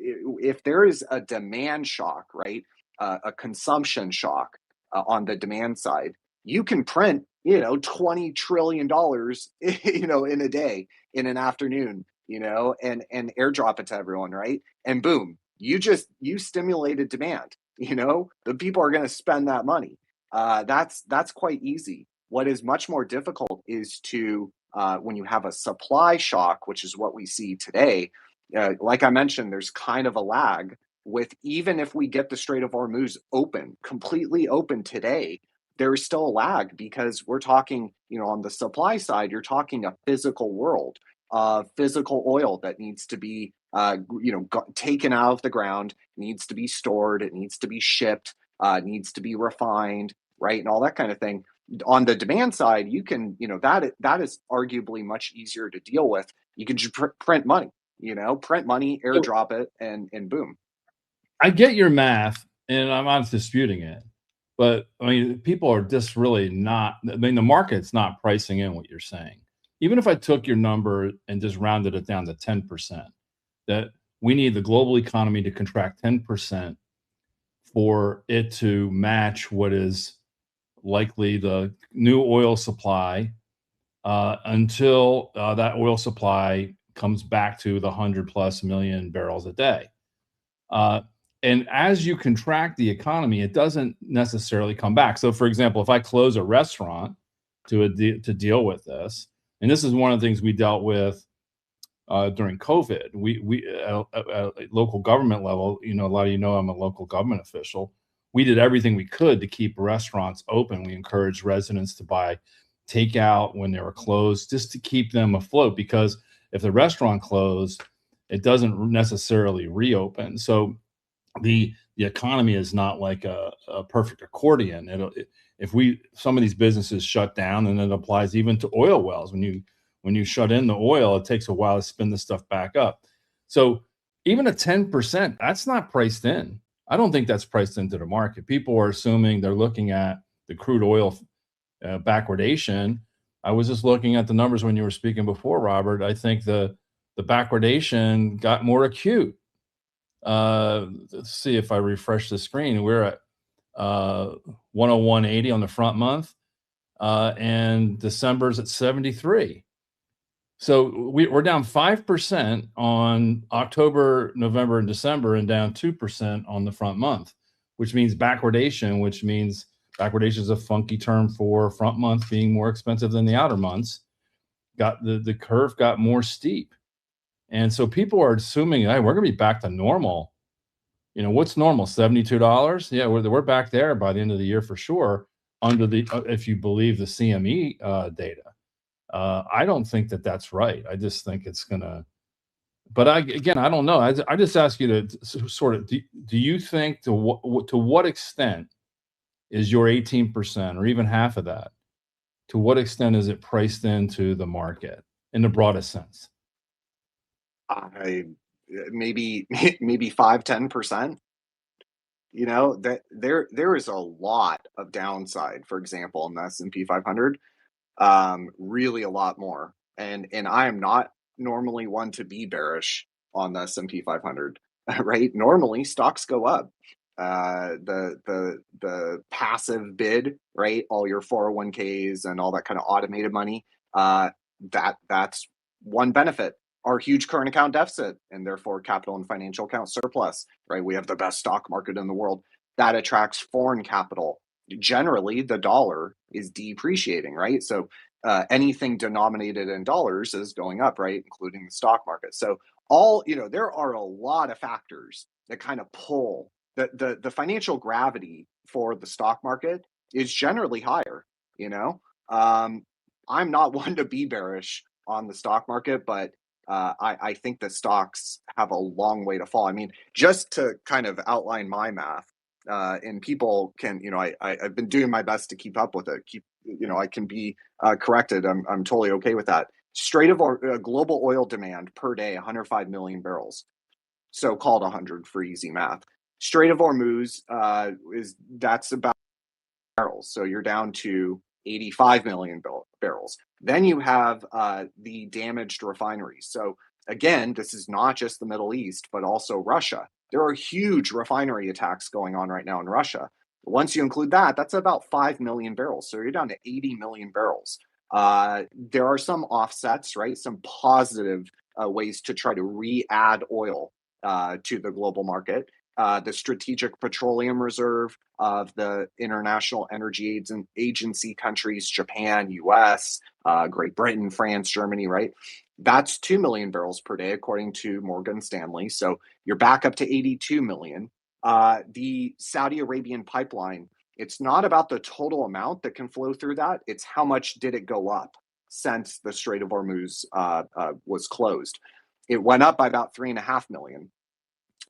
if there is a demand shock, right? A consumption shock on the demand side, you can print, $20 trillion, in a day, in an afternoon, and airdrop it to everyone, right? And boom, you stimulated demand. The people are going to spend that money. That's quite easy. What is much more difficult is to when you have a supply shock, which is what we see today. Like I mentioned, there's kind of a lag with, even if we get the Strait of Hormuz completely open today, there is still a lag, because we're talking, on the supply side, you're talking a physical world, physical oil that needs to be, taken out of the ground, needs to be stored, it needs to be shipped, needs to be refined, right, and all that kind of thing. On the demand side, you can, that is arguably much easier to deal with. You can just print money, airdrop it, and boom. I get your math, and I'm not disputing it, but I mean, people are just really not. I mean, the market's not pricing in what you're saying. Even if I took your number and just rounded it down to 10%, that we need the global economy to contract 10% for it to match what is likely the new oil supply, until that oil supply comes back to the 100+ million barrels a day. And as you contract the economy, it doesn't necessarily come back. So, for example, if I close a restaurant to deal with this, and this is one of the things we dealt with during COVID, we at local government level, a lot of I'm a local government official. We did everything we could to keep restaurants open. We encouraged residents to buy takeout when they were closed, just to keep them afloat, because if the restaurant closed, it doesn't necessarily reopen. So the economy is not like a perfect accordion. If some of these businesses shut down, and it applies even to oil wells. When you shut in the oil, it takes a while to spin the stuff back up. So even a 10%, that's not priced in. I don't think that's priced into the market. People are assuming, they're looking at the crude oil backwardation. I was just looking at the numbers when you were speaking before, Robert. I think the backwardation got more acute. Let's see if I refresh the screen. We're at 101.80 on the front month, and December's at 73. So we're down 5% on October, November, and December, and down 2% on the front month, which means backwardation, backwardation is a funky term for front month being more expensive than the outer months. The curve got more steep. And so people are assuming, hey, we're going to be back to normal. What's normal? $72? Yeah, we're back there by the end of the year for sure, if you believe the CME data. I don't think that that's right. I just think it's going to, but I don't know. I just ask you to sort of, do you think to what extent is your 18% or even half of that, to what extent is it priced into the market in the broadest sense? Maybe 5-10%. That there is a lot of downside, for example, in the S&P 500. Really a lot more. And I am not normally one to be bearish on the S&P 500, right? Normally stocks go up. The passive bid, right? All your 401ks and all that kind of automated money, that's one benefit. Our huge current account deficit, and therefore capital and financial account surplus, right? We have the best stock market in the world. That attracts foreign capital. Generally, the dollar is depreciating, right? So anything denominated in dollars is going up, right? Including the stock market. So there are a lot of factors that kind of pull the financial gravity for the stock market is generally higher. I'm not one to be bearish on the stock market, but I think the stocks have a long way to fall. I mean, just to kind of outline my math, and people can, I've been doing my best to keep up with it. I can be corrected. I'm totally okay with that. Global oil demand per day, 105 million barrels. So called 100 for easy math. Strait of Hormuz that's about barrels. So you're down to 85 million barrels. Then you have the damaged refineries. So again, this is not just the Middle East, but also Russia. There are huge refinery attacks going on right now in Russia. Once you include that, that's about 5 million barrels. So you're down to 80 million barrels. There are some offsets, right? Some positive ways to try to re-add oil to the global market. The Strategic Petroleum Reserve of the International Energy Agency countries, Japan, US, Great Britain, France, Germany, right? That's 2 million barrels per day, according to Morgan Stanley. So you're back up to 82 million. The Saudi Arabian pipeline, it's not about the total amount that can flow through that. It's how much did it go up since the Strait of Hormuz was closed. It went up by about 3.5 million.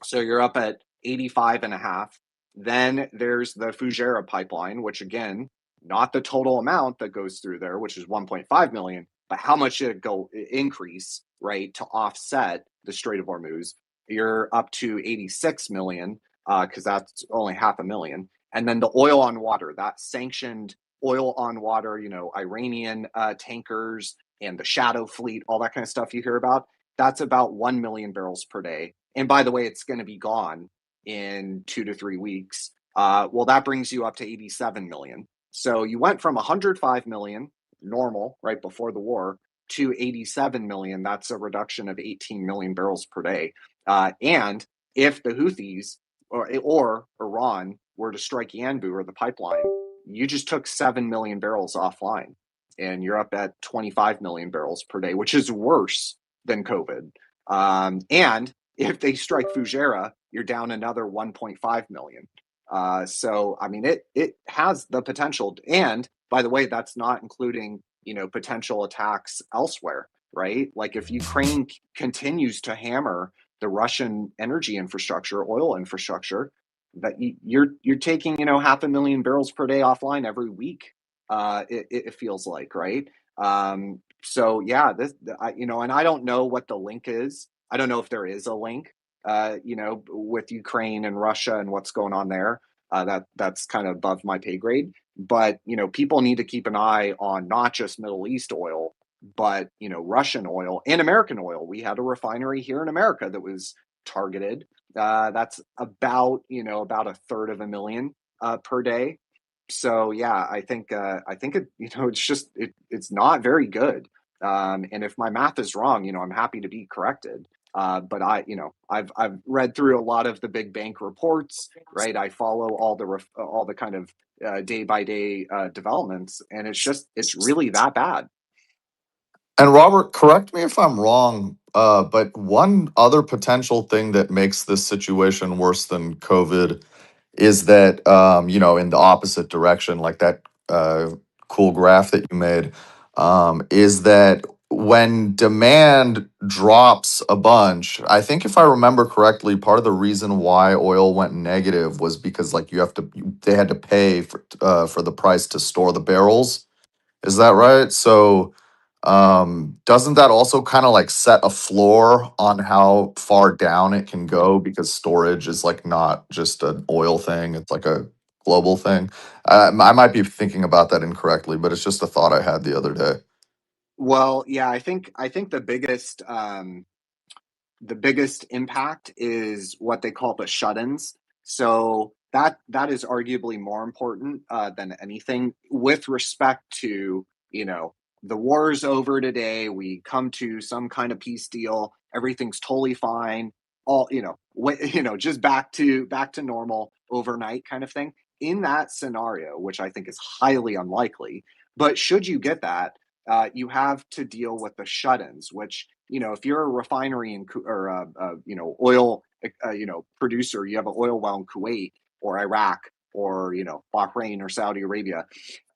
So you're up at 85 and a half. Then there's the Fujairah pipeline, which again, not the total amount that goes through there, which is 1.5 million, but how much did it increase, right, to offset the Strait of Hormuz? You're up to 86 million, because that's only 500,000. And then the oil on water, that sanctioned oil on water, Iranian tankers and the shadow fleet, all that kind of stuff you hear about, that's about 1 million barrels per day. And by the way, it's going to be gone in 2 to 3 weeks. Well, that brings you up to 87 million. So you went from 105 million normal right before the war to 87 million. That's a reduction of 18 million barrels per day. And if the Houthis or Iran were to strike Yanbu or the pipeline, you just took 7 million barrels offline, and you're up at 25 million barrels per day, which is worse than COVID. And if they strike Fujairah, you're down another 1.5 million. So, I mean, it has the potential. And by the way, that's not including, potential attacks elsewhere, right? Like if Ukraine continues to hammer the Russian energy infrastructure, oil infrastructure, that you're taking, 500,000 barrels per day offline every week. It feels like, right? So yeah, and I don't know what the link is. I don't know if there is a link, with Ukraine and Russia and what's going on there. That's kind of above my pay grade. But, people need to keep an eye on not just Middle East oil, but, Russian oil and American oil. We had a refinery here in America that was targeted. That's about, about 1/3 of a million per day. So yeah, I think it, it's just it's not very good. And if my math is wrong, I'm happy to be corrected. But I've read through a lot of the big bank reports, right? I follow all the kind of day by day developments, and it's really that bad. And Robert, correct me if I'm wrong, but one other potential thing that makes this situation worse than COVID is that, in the opposite direction, like that cool graph that you made, is that when demand drops a bunch, I think if I remember correctly, part of the reason why oil went negative was because like they had to pay for the price to store the barrels. Is that right? So doesn't that also kind of like set a floor on how far down it can go, because storage is like not just an oil thing, it's like a global thing. I might be thinking about that incorrectly, but it's just a thought I had the other day. Well, yeah, I think the biggest impact is what they call the shut-ins. So that is arguably more important than anything with respect to, the war's over today. We come to some kind of peace deal. Everything's totally fine. All, just back to normal overnight kind of thing. In that scenario, which I think is highly unlikely, but should you get that, you have to deal with the shut-ins, which, if you're a refinery or oil, producer, you have an oil well in Kuwait or Iraq or, Bahrain or Saudi Arabia.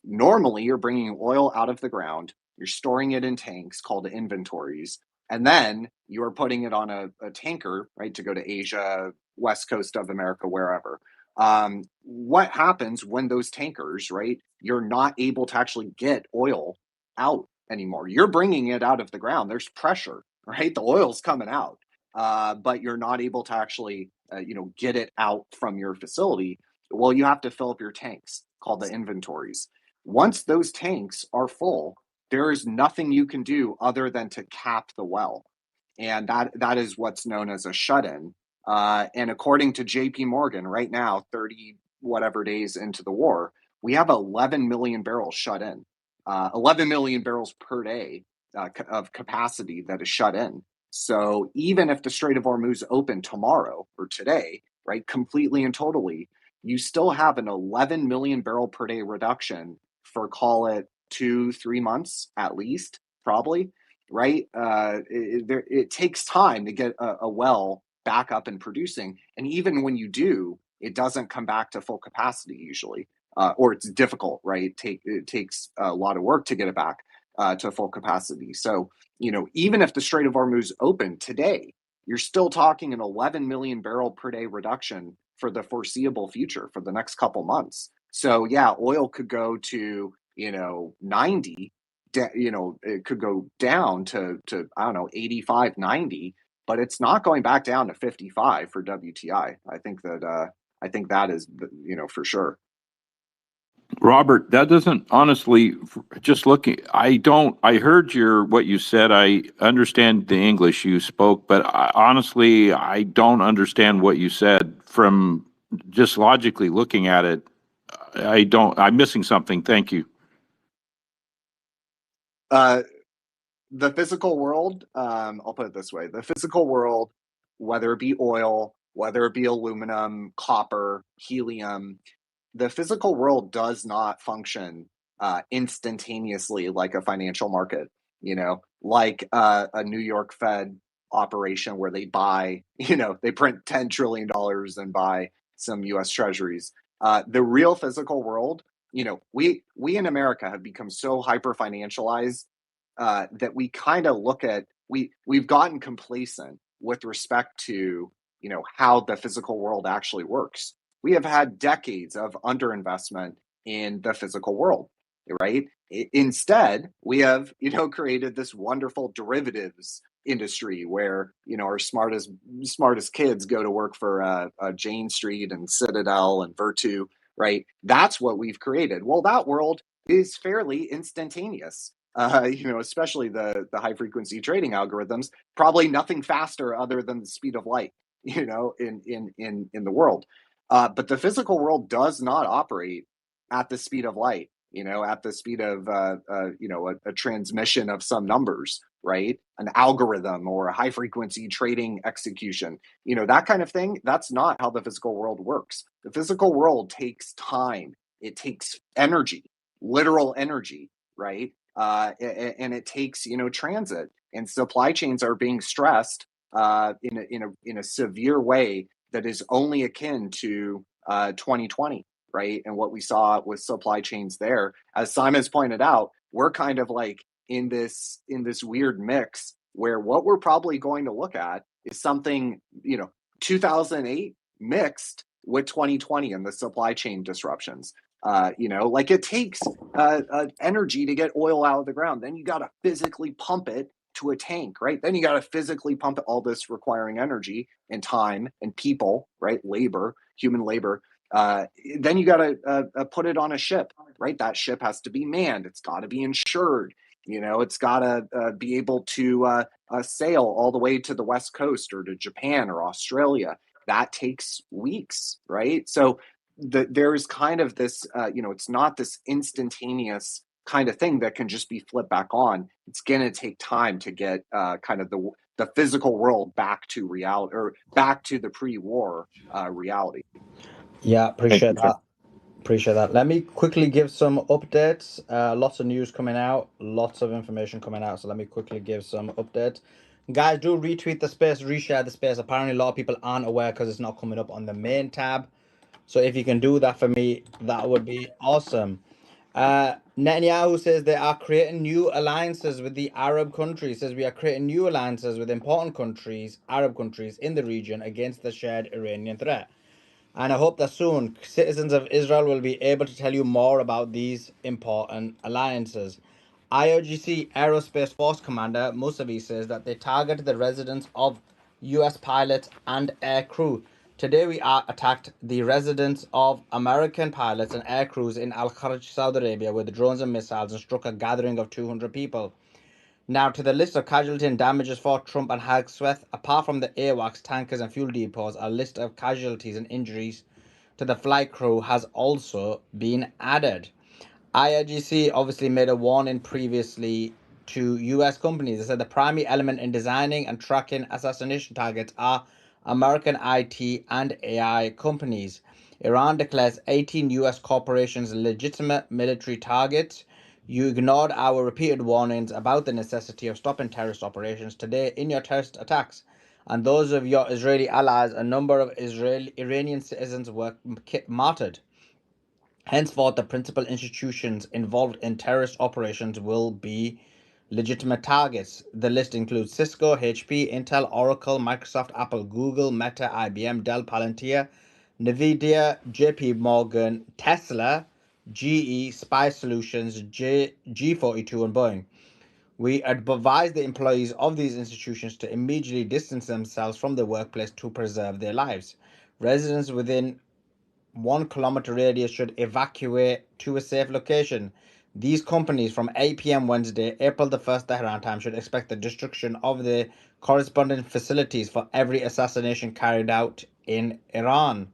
Normally, you're bringing oil out of the ground. you're storing it in tanks called inventories, and then you're putting it on a tanker, right, to go to Asia, West Coast of America, wherever. What happens when those tankers, right, you're not able to actually get oil out anymore? You're bringing it out of the ground. There's pressure, right? The oil's coming out, but you're not able to actually, get it out from your facility. Well, you have to fill up your tanks, called the inventories. Once those tanks are full, there is nothing you can do other than to cap the well. And that is what's known as a shut-in. And according to JP Morgan, right now, 30 whatever days into the war, we have 11 million barrels shut in, 11 million barrels per day of capacity that is shut in. So even if the Strait of Hormuz opened tomorrow or today, right, completely and totally, you still have an 11 million barrel per day reduction for, call it, 2-3 months at least, probably, right? It takes time to get a well back up and producing. And even when you do, it doesn't come back to full capacity usually, or it's difficult, right? It takes a lot of work to get it back to full capacity. So, even if the Strait of Hormuz opened today, you're still talking an 11 million barrel per day reduction for the foreseeable future for the next couple months. So yeah, oil could go to 90, it could go down to I don't know 85, 90, but it's not going back down to 55 for WTI. I think that is for sure. Robert, that doesn't honestly, just looking, I heard what you said. I understand the English you spoke, but honestly, I don't understand what you said from just logically looking at it. I'm missing something. Thank you. The physical world, I'll put it this way, the physical world, whether it be oil, whether it be aluminum, copper, helium, the physical world does not function instantaneously like a financial market, like a New York Fed operation where they buy, they print $10 trillion and buy some US treasuries. The real physical world, we in America have become so hyper financialized that we kind of look at, we've gotten complacent with respect to, how the physical world actually works. We have had decades of underinvestment in the physical world, right? Instead, we have, created this wonderful derivatives industry where, our smartest kids go to work for Jane Street and Citadel and Virtu, right? That's what we've created. Well, that world is fairly instantaneous. Especially the high frequency trading algorithms, probably nothing faster other than the speed of light, in the world. But the physical world does not operate at the speed of light, at the speed of, a transmission of some numbers, right? An algorithm or a high frequency trading execution, that kind of thing. That's not how the physical world works. The physical world takes time. It takes energy, literal energy, right? And it takes, transit, and supply chains are being stressed in a severe way that is only akin to 2020, right? And what we saw with supply chains there, as Simon's pointed out, we're kind of like in this weird mix where what we're probably going to look at is something, 2008 mixed with 2020 and the supply chain disruptions. Like it takes energy to get oil out of the ground. Then you got to physically pump it to a tank, right? Then you got to physically pump it, all this requiring energy and time and people, right? Labor, human labor. Then you got to put it on a ship, right? That ship has to be manned. It's got to be insured. It's got to be able to sail all the way to the West Coast or to Japan or Australia. That takes weeks, right? So there's kind of this, it's not this instantaneous kind of thing that can just be flipped back on. It's going to take time to get kind of the physical world back to reality, or back to the pre-war reality. Yeah, appreciate that. Let me quickly give some updates. Lots of news coming out, lots of information coming out. So let me quickly give some updates. Guys, do retweet the space, reshare the space. Apparently a lot of people aren't aware because it's not coming up on the main tab. So if you can do that for me, that would be awesome. Netanyahu says they are creating new alliances with the Arab countries. Says we are creating new alliances with important countries, Arab countries in the region against the shared Iranian threat. And I hope that soon citizens of Israel will be able to tell you more about these important alliances. IOGC Aerospace Force Commander Musavi says that they targeted the residence of US pilots and air crew. Today we attacked the residence of American pilots and air crews in Al Kharj, Saudi Arabia, with drones and missiles and struck a gathering of 200 people. Now to the list of casualty and damages for Trump and Hagsworth. Apart from the AWACS, tankers and fuel depots, a list of casualties and injuries to the flight crew has also been added. IRGC obviously made a warning previously to US companies. They said the primary element in designing and tracking assassination targets are American IT and AI companies. Iran declares 18 US corporations legitimate military targets. You ignored our repeated warnings about the necessity of stopping terrorist operations today in your terrorist attacks. And those of your Israeli allies, a number of Iranian citizens were martyred. Henceforth, the principal institutions involved in terrorist operations will be legitimate targets. The list includes Cisco, HP, Intel, Oracle, Microsoft, Apple, Google, Meta, IBM, Dell, Palantir, Nvidia, JP Morgan, Tesla, GE, Spy Solutions, G42, and Boeing. We advise the employees of these institutions to immediately distance themselves from the workplace to preserve their lives. Residents within 1 kilometer radius should evacuate to a safe location. These companies from 8 p.m. Wednesday, April the 1st, Tehran time, should expect the destruction of the corresponding facilities for every assassination carried out in Iran.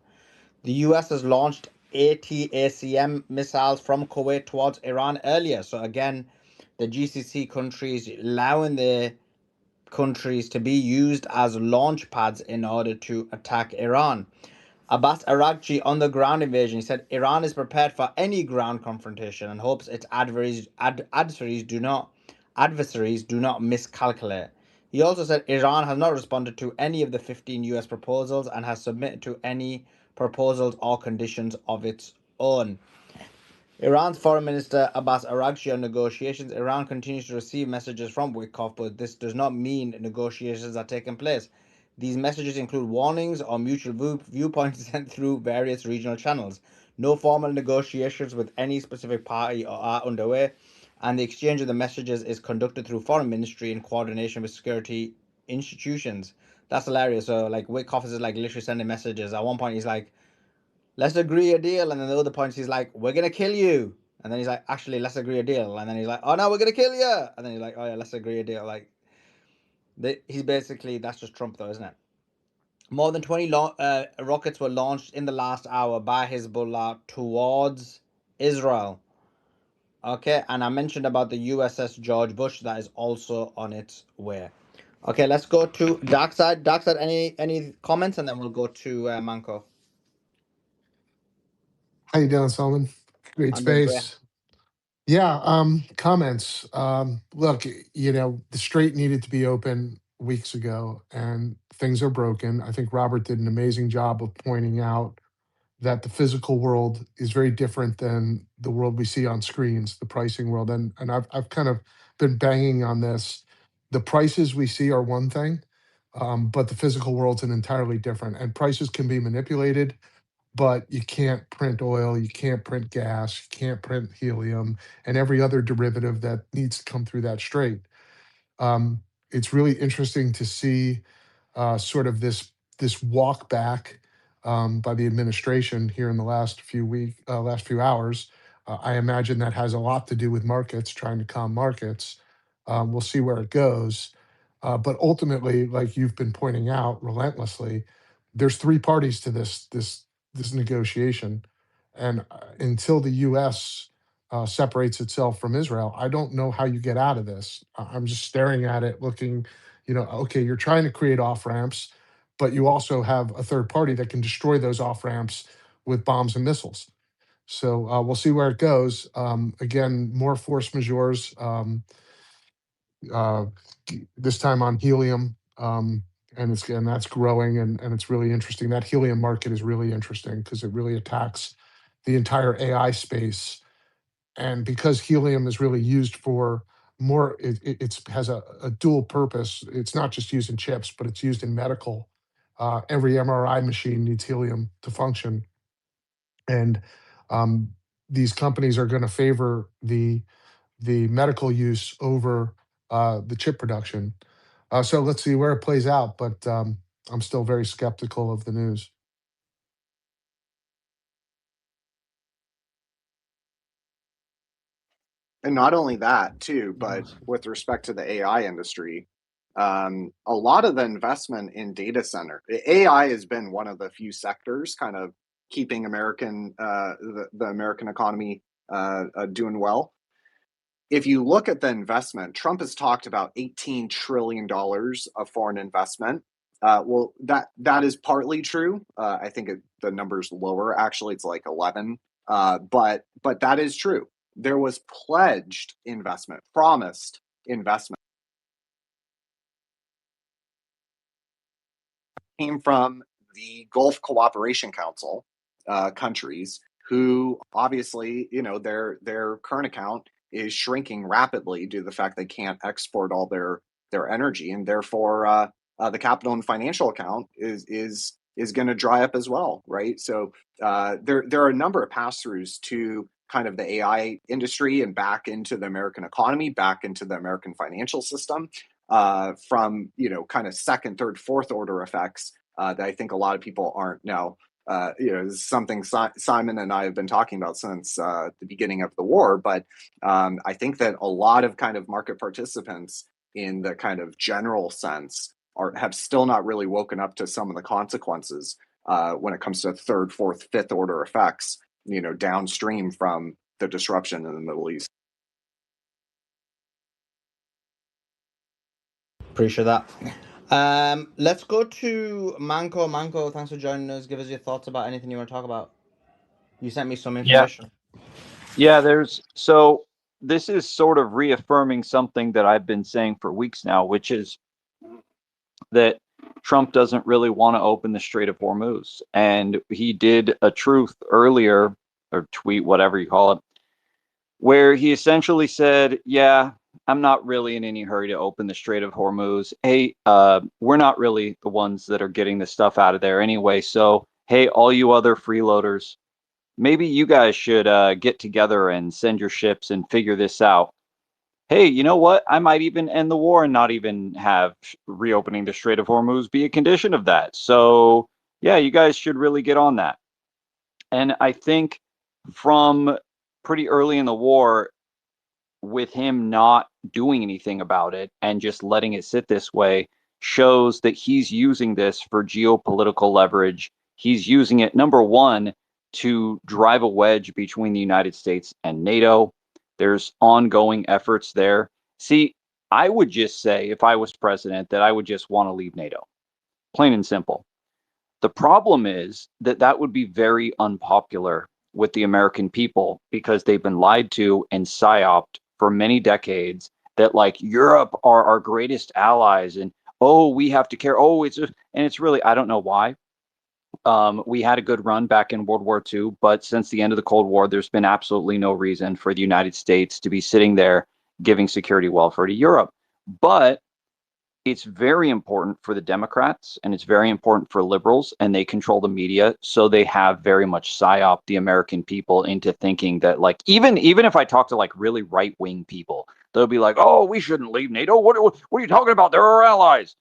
The US has launched ATACM missiles from Kuwait towards Iran earlier. So, again, the GCC countries allowing their countries to be used as launch pads in order to attack Iran. Abbas Araghchi on the ground invasion. He said Iran is prepared for any ground confrontation and hopes its adversaries do not miscalculate. He also said Iran has not responded to any of the 15 US proposals and has submitted to any proposals or conditions of its own. Iran's Foreign Minister Abbas Araghchi on negotiations. Iran continues to receive messages from Witkoff, but this does not mean negotiations are taking place. These messages include warnings or mutual viewpoints sent through various regional channels. No formal negotiations with any specific party are underway, and the exchange of the messages is conducted through Foreign Ministry in coordination with security institutions. That's hilarious. So, like, Witkoff is like literally sending messages. At one point, he's like, let's agree a deal. And then the other points, he's like, we're going to kill you. And then he's like, actually, let's agree a deal. And then he's like, oh, no, we're going to kill you. And then he's like, oh, yeah, let's agree a deal. Like, he's basically, that's just Trump, though, isn't it? More than 20 rockets were launched in the last hour by Hezbollah towards Israel. Okay, and I mentioned about the USS George Bush that is also on its way. Okay, let's go to Darkside. Darkside, any comments, and then we'll go to Manco. How you doing, Sullivan? Great I'm doing great. space. Yeah, comments. Look, the Strait needed to be open weeks ago, and things are broken. I think Robert did an amazing job of pointing out that the physical world is very different than the world we see on screens, the pricing world. And I've kind of been banging on this. The prices we see are one thing, but the physical world's an entirely different. And prices can be manipulated, but you can't print oil, you can't print gas, you can't print helium, and every other derivative that needs to come through that strait. It's really interesting to see sort of this walk back by the administration here in the last few hours. I imagine that has a lot to do with markets trying to calm markets. We'll see where it goes, but ultimately, like you've been pointing out relentlessly, there's three parties to this negotiation, and until the U.S. Separates itself from Israel, I don't know how you get out of this. I'm just staring at it, looking. Okay, you're trying to create off ramps, but you also have a third party that can destroy those off ramps with bombs and missiles. So we'll see where it goes. Again, more force majeures. Uh, this time on helium, and that's growing, and it's really interesting. That helium market is really interesting because it really attacks the entire AI space, and because helium is really used for more, it has a dual purpose. It's not just used in chips, but it's used in medical. Every MRI machine needs helium to function, and these companies are going to favor the medical use over the chip production. So let's see where it plays out, but I'm still very skeptical of the news. And not only that, too, but with respect to the AI industry, a lot of the investment in data center, AI has been one of the few sectors kind of keeping the American economy doing well. If you look at the investment, Trump has talked about $18 trillion of foreign investment. Well, that is partly true. I think the number's lower. Actually, it's like 11. But that is true. There was pledged investment, promised investment, came from the Gulf Cooperation Council countries, who obviously, their current account is shrinking rapidly due to the fact they can't export all their energy, and therefore the capital and financial account is going to dry up as well, right? So there are a number of pass-throughs to kind of the AI industry and back into the American economy, back into the American financial system, from kind of second, third, fourth order effects that I think a lot of people aren't now. This is something Simon and I have been talking about since the beginning of the war. But I think that a lot of kind of market participants in the kind of general sense have still not really woken up to some of the consequences when it comes to third, fourth, fifth order effects, downstream from the disruption in the Middle East. Appreciate that. Let's go to Manco. Manco, thanks for joining us. Give us your thoughts about anything you want to talk about. You sent me some information. Yeah, so this is sort of reaffirming something that I've been saying for weeks now, which is that Trump doesn't really want to open the Strait of Hormuz. And he did a truth earlier, or tweet, whatever you call it, where he essentially said, yeah, I'm not really in any hurry to open the Strait of Hormuz. Hey, we're not really the ones that are getting the stuff out of there anyway. So, hey, all you other freeloaders, maybe you guys should get together and send your ships and figure this out. Hey, you know what? I might even end the war and not even have reopening the Strait of Hormuz be a condition of that. So, yeah, you guys should really get on that. And I think from pretty early in the war, with him not doing anything about it and just letting it sit this way, shows that he's using this for geopolitical leverage. He's using it, number one, to drive a wedge between the United States and NATO. There's ongoing efforts there. See, I would just say, if I was president, that I would just want to leave NATO. Plain and simple. The problem is that would be very unpopular with the American people, because they've been lied to and psyoped for many decades that, like, Europe are our greatest allies, and we have to care. It's really, I don't know why. We had a good run back in World War II, but since the end of the Cold War, there's been absolutely no reason for the United States to be sitting there giving security welfare to Europe. But it's very important for the Democrats, and it's very important for liberals, and they control the media. So they have very much psyoped the American people into thinking that, like, even if I talk to like really right-wing people, they'll be like, oh, we shouldn't leave NATO. What are you talking about? They're our allies.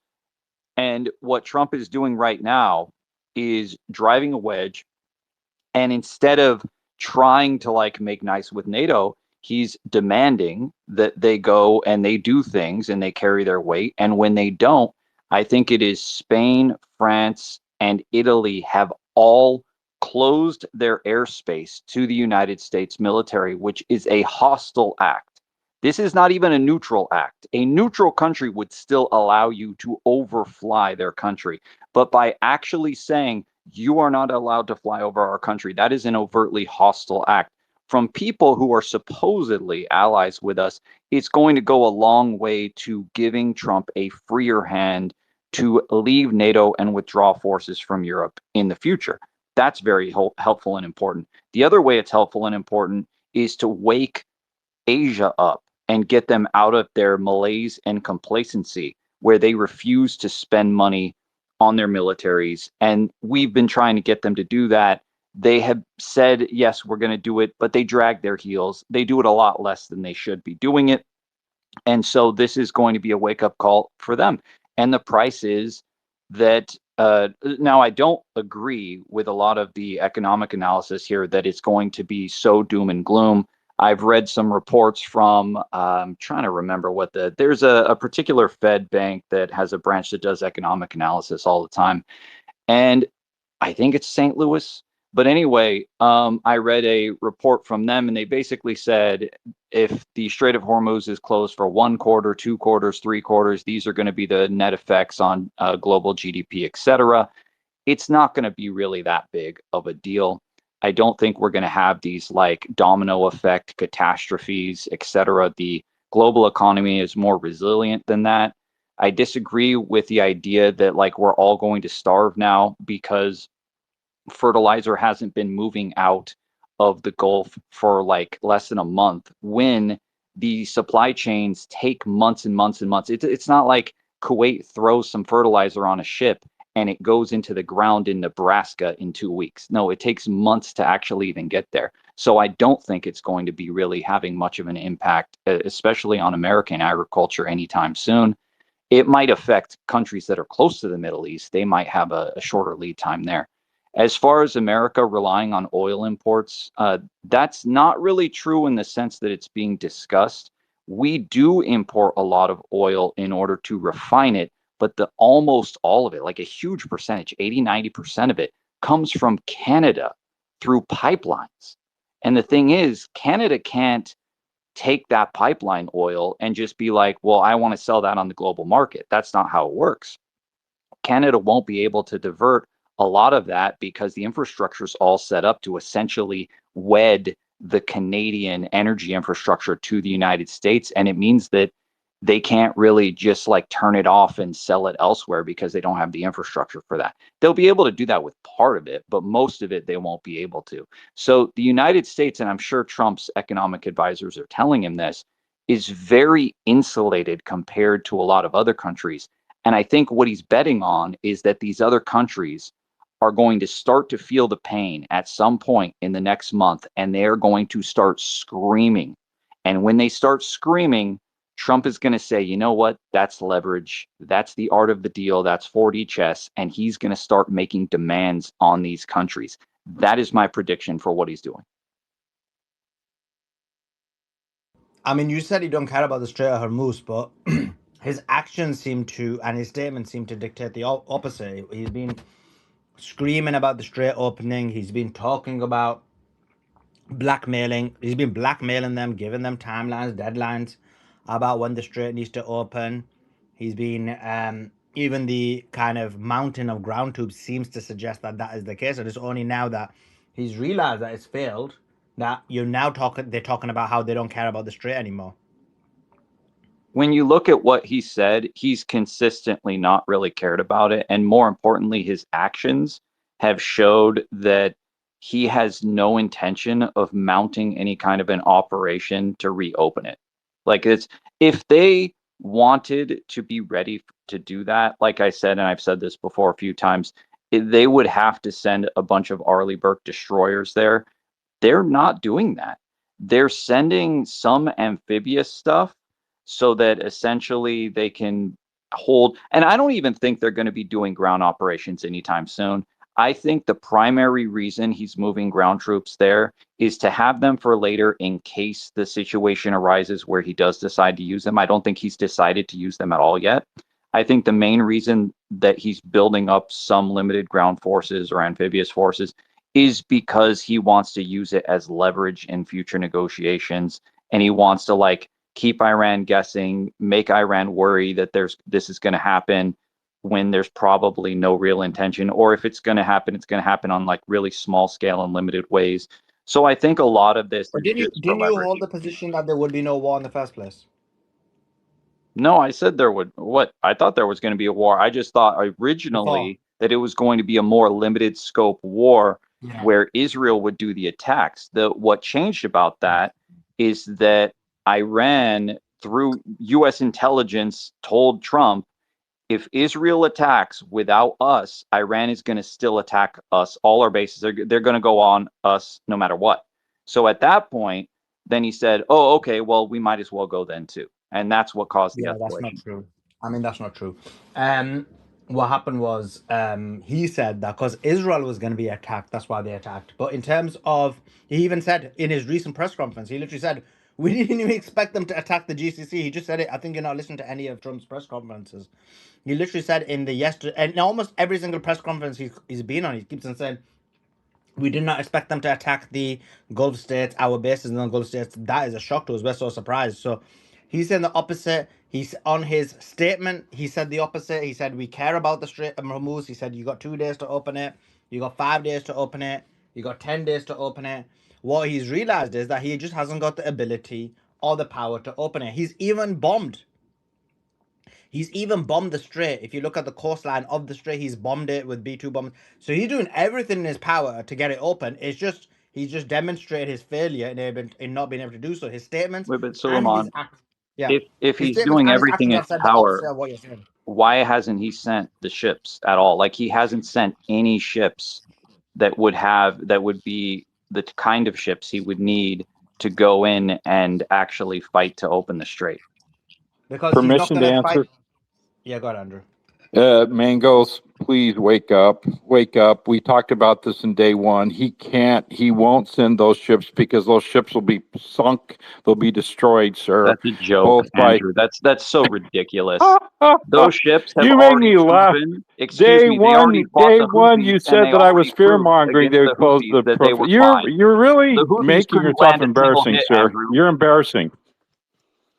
And what Trump is doing right now is driving a wedge. And instead of trying to like make nice with NATO, he's demanding that they go and they do things and they carry their weight. And when they don't, I think it is Spain, France, and Italy have all closed their airspace to the United States military, which is a hostile act. This is not even a neutral act. A neutral country would still allow you to overfly their country. But by actually saying you are not allowed to fly over our country, that is an overtly hostile act. From people who are supposedly allies with us, it's going to go a long way to giving Trump a freer hand to leave NATO and withdraw forces from Europe in the future. That's very helpful and important. The other way it's helpful and important is to wake Asia up and get them out of their malaise and complacency where they refuse to spend money on their militaries. And we've been trying to get them to do that. They have said, yes, we're going to do it, but they drag their heels. They do it a lot less than they should be doing it. And so this is going to be a wake-up call for them. And the price is that now I don't agree with a lot of the economic analysis here that it's going to be so doom and gloom. I've read some reports from, I'm trying to remember what there's a particular Fed bank that has a branch that does economic analysis all the time. And I think it's St. Louis. But anyway, I read a report from them, and they basically said if the Strait of Hormuz is closed for 1 quarter, 2 quarters, 3 quarters, these are going to be the net effects on global GDP, et cetera. It's not going to be really that big of a deal. I don't think we're going to have these like domino effect catastrophes, et cetera. The global economy is more resilient than that. I disagree with the idea that like we're all going to starve now because fertilizer hasn't been moving out of the Gulf for like less than a month when the supply chains take months and months and months. It's not like Kuwait throws some fertilizer on a ship and it goes into the ground in Nebraska in 2 weeks. No, it takes months to actually even get there. So I don't think it's going to be really having much of an impact, especially on American agriculture anytime soon. It might affect countries that are close to the Middle East. They might have a shorter lead time there. As far as America relying on oil imports, that's not really true in the sense that it's being discussed. We do import a lot of oil in order to refine it, but the almost all of it, like a huge percentage, 80, 90% of it, comes from Canada through pipelines. And the thing is, Canada can't take that pipeline oil and just be like, well, I want to sell that on the global market. That's not how it works. Canada won't be able to divert a lot of that because the infrastructure is all set up to essentially wed the Canadian energy infrastructure to the United States. And it means that they can't really just like turn it off and sell it elsewhere because they don't have the infrastructure for that. They'll be able to do that with part of it, but most of it they won't be able to. So the United States, and I'm sure Trump's economic advisors are telling him this, is very insulated compared to a lot of other countries. And I think what he's betting on is that these other countries are going to start to feel the pain at some point in the next month, and they're going to start screaming. And when they start screaming, Trump is going to say, you know what? That's leverage. That's the art of the deal. That's 4D chess. And he's going to start making demands on these countries. That is my prediction for what he's doing. I mean, you said you don't care about the Strait of Hormuz, but his actions seem to, and his statements seem to dictate the opposite. He's been screaming about the Strait opening. He's been talking about blackmailing. He's been blackmailing them, giving them timelines, deadlines about when the Strait needs to open. He's been, even the kind of mountain of ground troops seems to suggest that that is the case. And it's only now that he's realized that it's failed that they're talking about how they don't care about the Strait anymore. When you look at what he said, he's consistently not really cared about it. And more importantly, his actions have showed that he has no intention of mounting any kind of an operation to reopen it. Like if they wanted to be ready to do that, like I said, and I've said this before a few times, they would have to send a bunch of Arleigh Burke destroyers there. They're not doing that. They're sending some amphibious stuff so that essentially they can hold. And I don't even think they're going to be doing ground operations anytime soon. I think the primary reason he's moving ground troops there is to have them for later in case the situation arises where he does decide to use them. I don't think he's decided to use them at all yet. I think the main reason that he's building up some limited ground forces or amphibious forces is because he wants to use it as leverage in future negotiations. And he wants to like keep Iran guessing, make Iran worry that this is going to happen when there's probably no real intention, or if it's going to happen, it's going to happen on like really small scale and limited ways. So I think a lot of this But is didn't you hold the position that there would be no war in the first place? No, I said there would. What? I thought there was going to be a war. I just thought originally Before. that it was going to be a more limited scope war Yeah. where Israel would do the attacks. What changed about that is that Iran, through U.S. intelligence, told Trump, if Israel attacks without us, Iran is going to still attack us, all our bases. They're going to go on us no matter what. So at that point, then he said, oh, okay, well, we might as well go then too. And that's what caused the Yeah, escalation. that's not true. I mean, that's not true. What happened was he said that because Israel was going to be attacked, that's why they attacked. But in terms of, he even said in his recent press conference, he literally said, we didn't even expect them to attack the GCC. He just said it. I think you're not listening to any of Trump's press conferences. He literally said in the yesterday, and in almost every single press conference he's been on, he keeps on saying, we did not expect them to attack the Gulf states, our bases in the Gulf states. That is a shock to us. We're so surprised. So he's saying the opposite. He's on his statement. He said the opposite. He said, we care about the Strait of Hormuz. He said, you got 2 days to open it. You got 5 days to open it. You got 10 days to open it. What he's realized is that he just hasn't got the ability or the power to open it. He's even bombed the strait. If you look at the coastline of the strait, he's bombed it with B-2 bombs. So he's doing everything in his power to get it open. It's just he's just demonstrated his failure in not being able to do so. His statements Wait, but and Suleiman, his acts. Yeah. if His he's statements doing and his everything actions in have his said the power, opposite of what you're saying. why hasn't he sent the ships at all? Like, he hasn't sent any ships that would be the kind of ships he would need to go in and actually fight to open the strait. Because he's not Permission going to to fight. answer? Yeah, go ahead, Andrew. Mangos, please wake up. Wake up. We talked about this in day one. He won't send those ships because those ships will be sunk. They'll be destroyed, sir. That's a joke, Both by Andrew. That's so ridiculous. Those ships have you make already me laugh. proven, excuse me, they already fought the Houthis, You and said they that I was already fear proved mongering. They against the would close Houthis the. that they were You're fine. really The Houthis making couldn't yourself land a single embarrassing, hit, sir. Andrew. You're embarrassing.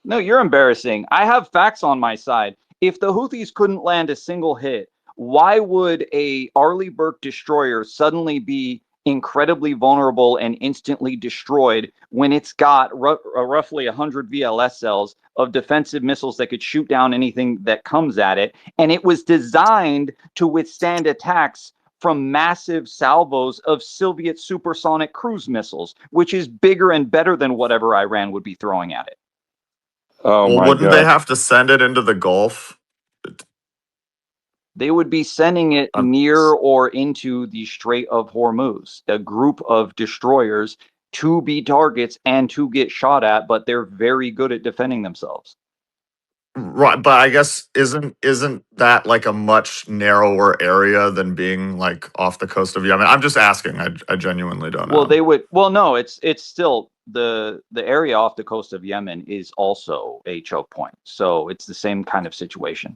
No, you're embarrassing. I have facts on my side. If the Houthis couldn't land a single hit, why would a Arleigh Burke destroyer suddenly be incredibly vulnerable and instantly destroyed when it's got roughly 100 VLS cells of defensive missiles that could shoot down anything that comes at it? And it was designed to withstand attacks from massive salvos of Soviet supersonic cruise missiles, which is bigger and better than whatever Iran would be throwing at it. Oh Well, my wouldn't they God. have to send it into the Gulf? They would be sending it Um, near or into the Strait of Hormuz, a group of destroyers to be targets and to get shot at, but they're very good at defending themselves. right, but I guess isn't that like a much narrower area than being like off the coast of Yemen? I'm just asking. I genuinely don't Well, know. they would. Well, no, it's still the area off the coast of Yemen is also a choke point, so it's the same kind of situation.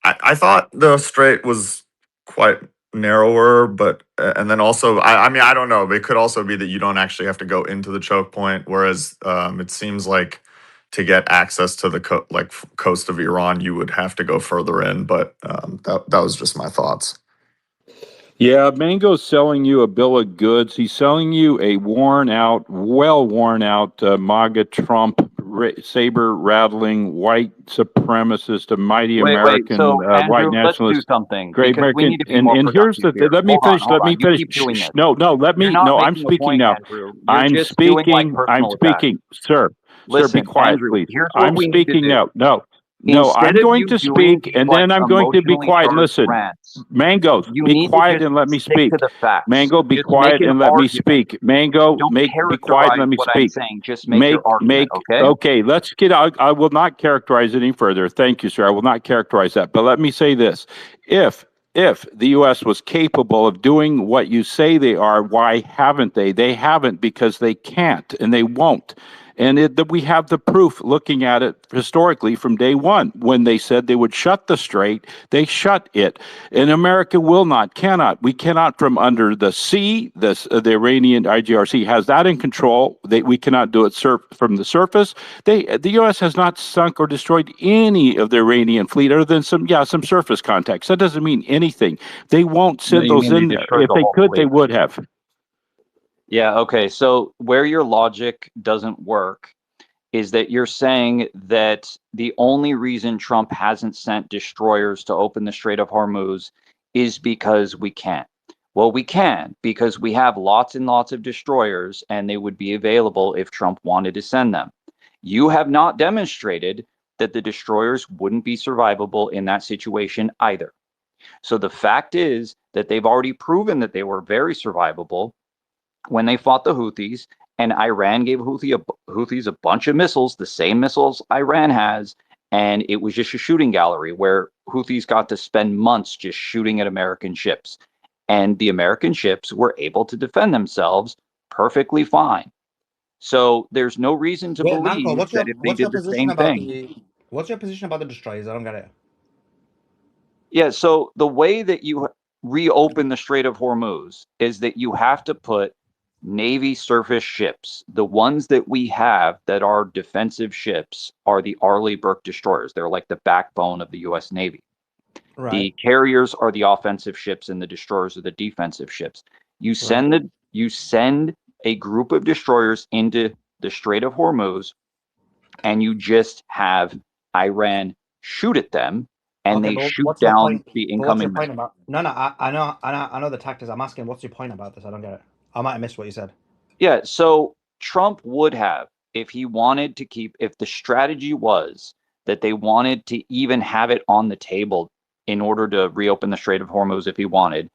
I thought the strait was quite narrower, but and then also I mean I don't know. It could also be that you don't actually have to go into the choke point, whereas it seems like to get access to the coast of Iran, you would have to go further in. But that was just my thoughts. Yeah, Mango's selling you a bill of goods. He's selling you a well worn out MAGA Trump saber rattling white supremacist, a mighty Wait. American So, white Andrew, let's do nationalist, something great because we American. need to be more And here's productive the. here. Let me Hold on, finish. hold Let me on. You finish. keep doing this. No, no. Let You're me. not No, I'm making a speaking point, now. Andrew. You're I'm just doing like speaking. I'm personal attacks. speaking, sir. Sir, be Listen, quiet, Andrew, please. here's what I'm we need to speaking do. now. No, no. Instead I'm of going you to doing speak, these and like then I'm going to be emotionally quiet. charged Listen. rants, Mangoes, you be need to quiet just and let me stick speak. to the facts. Mango, be Just make quiet an and let me argument. speak. Mango, Don't be quiet and characterize let me what I'm speak. saying. Just make your argument, okay? Okay, let's get out. I will not characterize any further. Thank you, sir. I will not characterize that. But let me say this. If the U.S. was capable of doing what you say they are, why haven't they? They haven't because they can't and they won't. And we have the proof looking at it historically from day one. When they said they would shut the strait, they shut it. And America will not, cannot. We cannot from under the sea. The Iranian IGRC has that in control. We cannot do it from the surface. The U.S. has not sunk or destroyed any of the Iranian fleet other than some surface contacts. That doesn't mean anything. They won't No, send you those mean they in there. destroyed If the they whole could, they fleet. would have. Yeah, okay. So where your logic doesn't work is that you're saying that the only reason Trump hasn't sent destroyers to open the Strait of Hormuz is because we can't. Well, we can, because we have lots and lots of destroyers, and they would be available if Trump wanted to send them. You have not demonstrated that the destroyers wouldn't be survivable in that situation either. So the fact is that they've already proven that they were very survivable when they fought the Houthis, and Iran gave Houthis a bunch of missiles, the same missiles Iran has, and it was just a shooting gallery where Houthis got to spend months just shooting at American ships. And the American ships were able to defend themselves perfectly fine. So there's no reason to Wait, Manko, believe that if they what's your did the position same about thing. the destroyers? I don't get it. Yeah, so the way that you reopen the Strait of Hormuz is that you have to put Navy surface ships. The ones that we have that are defensive ships are the Arleigh Burke destroyers. They're like the backbone of the U.S. Navy. Right. The carriers are the offensive ships, and the destroyers are the defensive ships. You send a group of destroyers into the Strait of Hormuz, and you just have Iran shoot at them, and Okay, they but shoot what's your down point? the But what's your incoming point missile. about? No, no, I know the tactics. I'm asking, what's your point about this? I don't get it. I might have missed what you said. Yeah, so Trump would have, if he wanted to keep, if the strategy was that they wanted to even have it on the table in order to reopen the Strait of Hormuz if he wanted,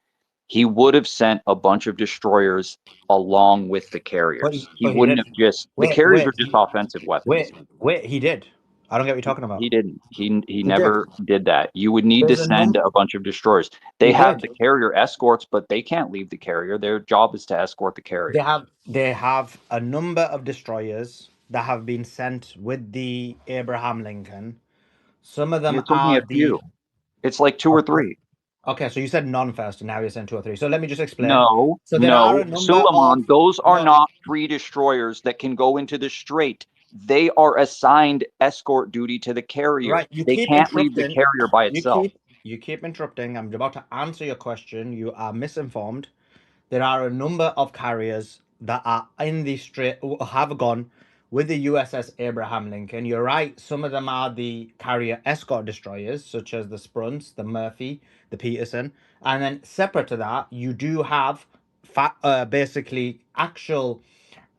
he would have sent a bunch of destroyers along with the carriers. He But he wouldn't have didn't. just, the Wait, carriers wait, are just offensive weapons. wait. He did. I don't get what you're talking about. He didn't. He He did. never did that. You would need to There's a send num. a bunch of destroyers. They He have the did. carrier escorts, but they can't leave the carrier. Their job is to escort the carrier. They have a number of destroyers that have been sent with the Abraham Lincoln. Some of them It's only are a the. few. It's like two or three. Okay, so you said none first, and now you're saying two or three. So let me just explain. No, So there are a no, number of Suleiman, those are no. not free destroyers that can go into the strait. They are assigned escort duty to the carrier. Right, you They keep can't leave the interrupting. carrier by You itself. keep interrupting. I'm about to answer your question. You are misinformed. There are a number of carriers that are in the strait, have gone with the USS Abraham Lincoln. You're right. Some of them are the carrier escort destroyers, such as the Spruance, the Murphy, the Peterson. And then separate to that, you do have basically actual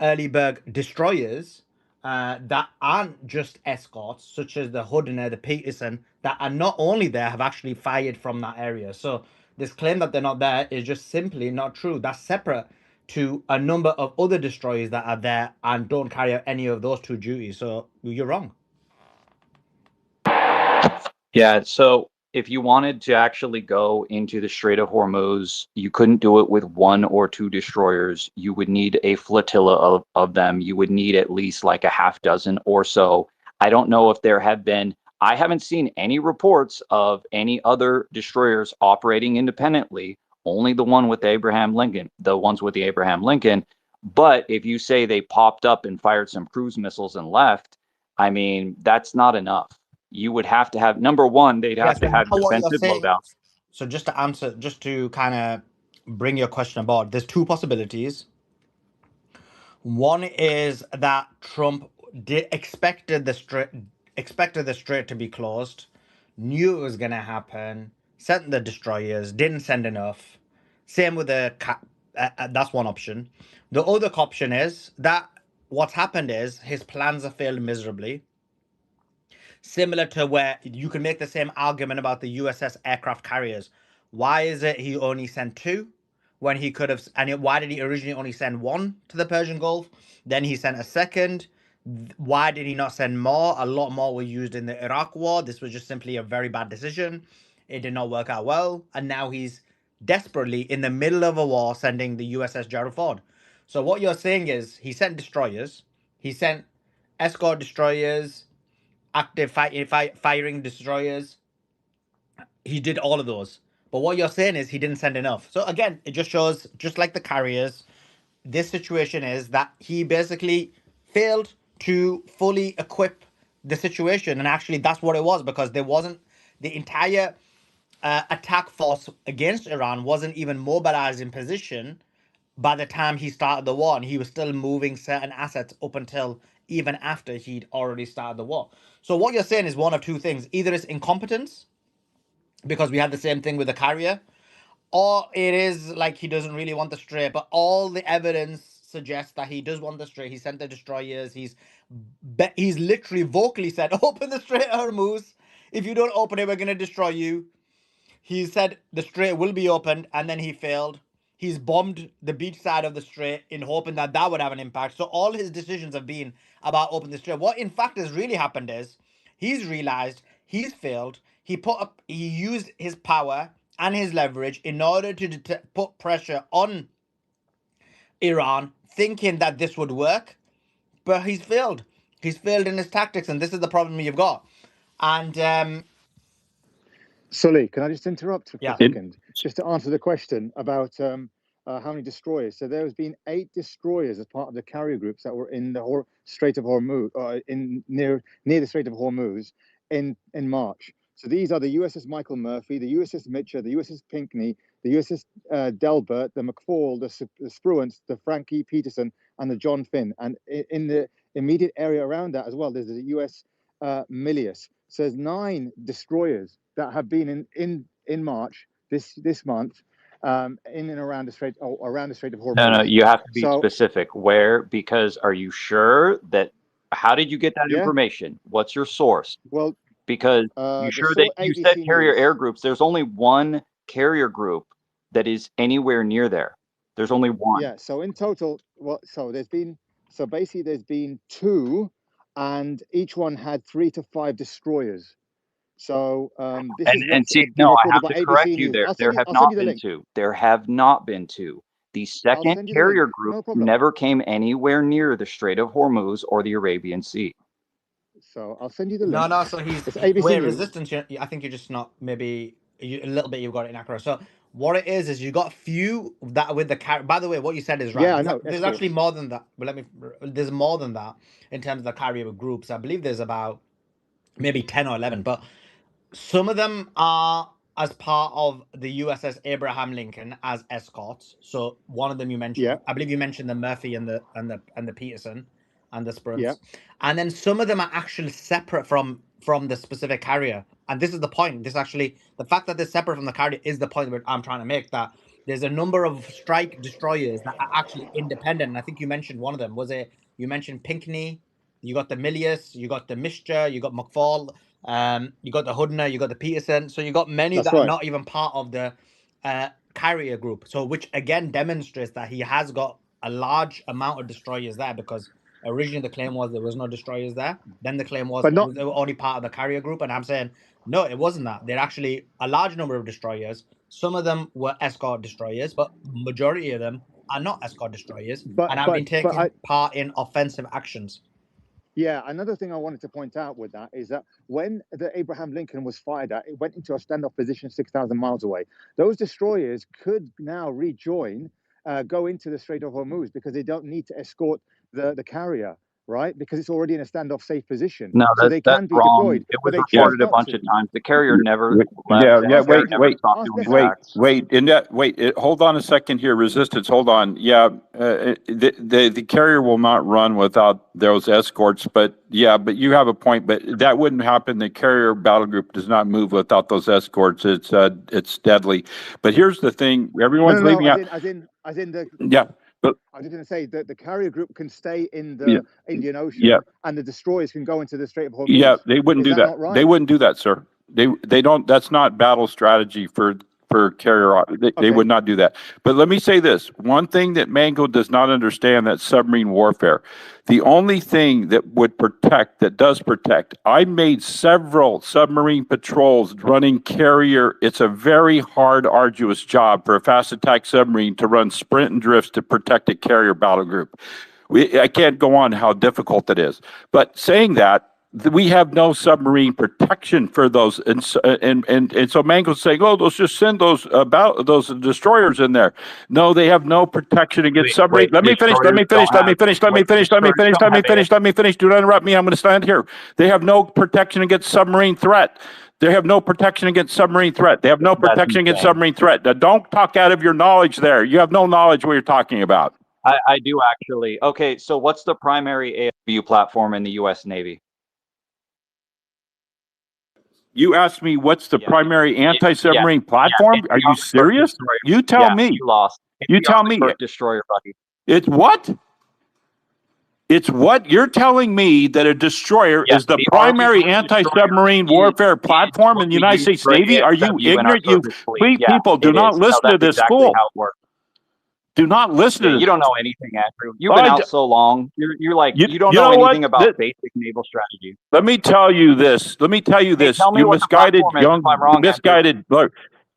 Erleberg destroyers that aren't just escorts, such as the Hudner, the Peterson, that are not only there, have actually fired from that area. So this claim that they're not there is just simply not true. That's separate to a number of other destroyers that are there and don't carry out any of those two duties. So you're wrong. Yeah, so if you wanted to actually go into the Strait of Hormuz, you couldn't do it with one or two destroyers. You would need a flotilla of them. You would need at least like a half dozen or so. I don't know if there have been, I haven't seen any reports of any other destroyers operating independently, only the one with Abraham Lincoln, the ones with the Abraham Lincoln. But if you say they popped up and fired some cruise missiles and left, I mean, that's not enough. You would have to have, number one, they'd Yeah, have to so now have what you're defensive saying, loadout. so just to answer, just to kind of bring your question about, there's two possibilities. One is that Trump expected the strait to be closed, knew it was going to happen, sent the destroyers, didn't send enough. Same with that's one option. The other option is that what's happened is his plans have failed miserably. Similar to where you can make the same argument about the USS aircraft carriers. Why is it he only sent two when he could have? And why did he originally only send one to the Persian Gulf? Then he sent a second. Why did he not send more? A lot more were used in the Iraq War. This was just simply a very bad decision. It did not work out well. And now he's desperately in the middle of a war sending the USS Gerald Ford. So what you're saying is he sent destroyers, he sent escort destroyers, active firing destroyers. He did all of those. But what you're saying is he didn't send enough. So again, it just shows, just like the carriers, this situation is that he basically failed to fully equip the situation. And actually, that's what it was, because there wasn't the entire attack force against Iran wasn't even mobilized in position by the time he started the war, and he was still moving certain assets up until even after he'd already started the war. So what you're saying is one of two things: either it's incompetence, because we had the same thing with the carrier, or it is like he doesn't really want the Strait, but all the evidence suggests that he does want the Strait. He sent the destroyers. He's literally vocally said, "Open the Strait of Hormuz. If you don't open it, we're going to destroy you." He said the Strait will be opened, and then he failed. He's bombed the beach side of the Strait in hoping that that would have an impact. So all his decisions have been about opening the Strait. What in fact has really happened is he's realized he's failed. He used his power and his leverage in order to put pressure on Iran, thinking that this would work, but he's failed. He's failed in his tactics, and this is the problem you've got. And Sully, can I just interrupt for yeah, a second? Just to answer the question about how many destroyers. So there has been 8 destroyers as part of the carrier groups that were in the Strait of Hormuz, near the Strait of Hormuz in March. So these are the USS Michael Murphy, the USS Mitchell, the USS Pinckney, the USS Delbert, the McFall, the Spruance, the Frankie Peterson, and the John Finn. And in the immediate area around that as well, there's the US Milius. So there's 9 destroyers that have been in March this month, in and around the Strait of Hormuz. No, you have to be specific. Where? Because are you sure that? How did you get that information? What's your source? Well, because you sure that you said carrier air groups? There's only one carrier group that is anywhere near there. There's only one. Yeah. So in total, basically there's been 2, and each one had 3 to 5 destroyers. So this is and see, no, I have to correct you there. There have not been 2. There have not been 2. The second carrier group never came anywhere near the Strait of Hormuz or the Arabian Sea. So I'll send you the link. No. So wait, resistance. I think you're just not maybe a little bit. You've got it inaccurate. So what it is you got few that with the carrier. By the way, what you said is right. Yeah, I know. There's actually more than that. But there's more than that in terms of the carrier groups. I believe there's about maybe 10 or 11, but some of them are as part of the USS Abraham Lincoln as escorts. So one of them you mentioned, I believe you mentioned the Murphy and the Peterson and the Spruance. And then some of them are actually separate from the specific carrier. And this is the point. This actually, the fact that they're separate from the carrier is the point that I'm trying to make, that there's a number of strike destroyers that are actually independent. And I think you mentioned one of them. You mentioned Pinckney, you got the Milius, you got the Mischa, you got McFall, you got the Hudner, you got the Peterson. So you got many that are not even part of the carrier group. So which again demonstrates that he has got a large amount of destroyers there, because originally the claim was there was no destroyers there. Then the claim was they were only part of the carrier group. And I'm saying, no, it wasn't that. There are actually a large number of destroyers. Some of them were escort destroyers, but majority of them are not escort destroyers and have been taking part in offensive actions. Yeah, another thing I wanted to point out with that is that when the Abraham Lincoln was fired at, it went into a standoff position 6,000 miles away. Those destroyers could now rejoin, go into the Strait of Hormuz, because they don't need to escort the carrier, right? Because it's already in a standoff safe position. No, so they can be wrong. deployed. It was reported a bunch of times. The carrier never Wait. Hold on a second here. Resistance. Hold on. Yeah, the carrier will not run without those escorts. But you have a point. But that wouldn't happen. The carrier battle group does not move without those escorts. It's deadly. But here's the thing. Everyone's leaving out. As in the. Yeah. But I was going to say that the carrier group can stay in the Indian Ocean, and the destroyers can go into the Strait of Hormuz. Yeah, they wouldn't do that. Right? They wouldn't do that, sir. They don't. That's not battle strategy for carrier. They would not do that. But let me say this: one thing that Mango does not understand, that's submarine warfare. The only thing that does protect. I made several submarine patrols running carrier. It's a very hard, arduous job for a fast attack submarine to run sprint and drifts to protect a carrier battle group. I can't go on how difficult it is. But saying that, we have no submarine protection for those, and so Mango's saying, "Oh, let's just send those destroyers in there." No, they have no protection against submarine. Let me finish. Do not interrupt me. I'm going to stand here. They have no protection against submarine threat. They have no protection against submarine threat. They have no protection against submarine threat. Now, don't talk out of your knowledge there. You have no knowledge what you're talking about. I do actually. Okay, so what's the primary AFU platform in the U.S. Navy? You asked me what's the Yeah, primary yeah, anti-submarine yeah. platform? It's Are the you Arleigh Burke serious? destroyer. You tell Yeah, me. you lost. It's You the tell Arleigh me. Burke destroyer, buddy. It's what? It's what? You're telling me that a destroyer Yeah, is the the Arleigh primary Burke destroyer anti-submarine warfare platform what in the we United use States for Navy? Are you ASW and our ignorant? You surface fleet. Yeah, people do it not is. No, listen to that's this exactly fool. how it works. Do not listen Yeah, to you this. don't know anything, Andrew. You've been out so long. You're like you don't You know know what? anything about basic naval strategy. Let me tell you this. Let me tell you Hey, this. tell me You what the misguided platform is if I'm young, wrong, Andrew. misguided. Look,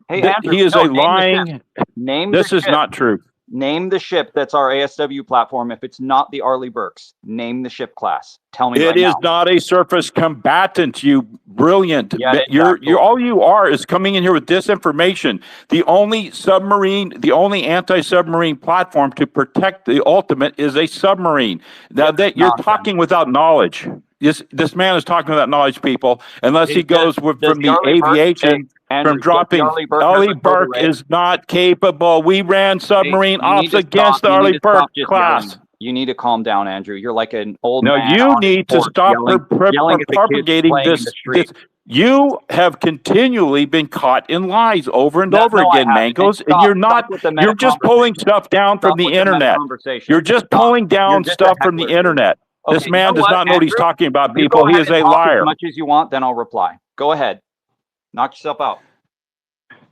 Hey, Andrew, he is no, a name the ship. lying. Name the This is ship. not true. Name the ship that's our ASW platform. If it's not the Arleigh Burkes, name the ship class. Tell me right It is now. not a surface combatant, you brilliant. Yeah, it is You're all you are is coming in here with disinformation. The only submarine, the only anti-submarine platform to protect the ultimate is a submarine. Now that you're nonsense. talking without knowledge. This man is talking without knowledge, people, unless he goes from the Arleigh Burke, aviation. Andrew, From dropping, Arleigh Burke, Arleigh Burke is not capable. We ran submarine you need ops to against stop. the You need Arleigh to Burke stop just class. yelling. You need to calm down, Andrew. You're like an old No, man you on his need to porch stop yelling at the kids propagating playing in the this. street. You have continually been caught in lies over and over No, I again, haven't. Mangos, and Stop. you're Stop not. with the meta You're just pulling stuff down from Stop the with the meta internet. conversation. You're just Stop. pulling You're down just a stuff from the heckler, dude. internet. This Okay, you man know does what, not know what he's Andrew? talking about, You people. go He ahead is and a talk liar. as much as you want, then I'll reply. Go ahead. Knock yourself out.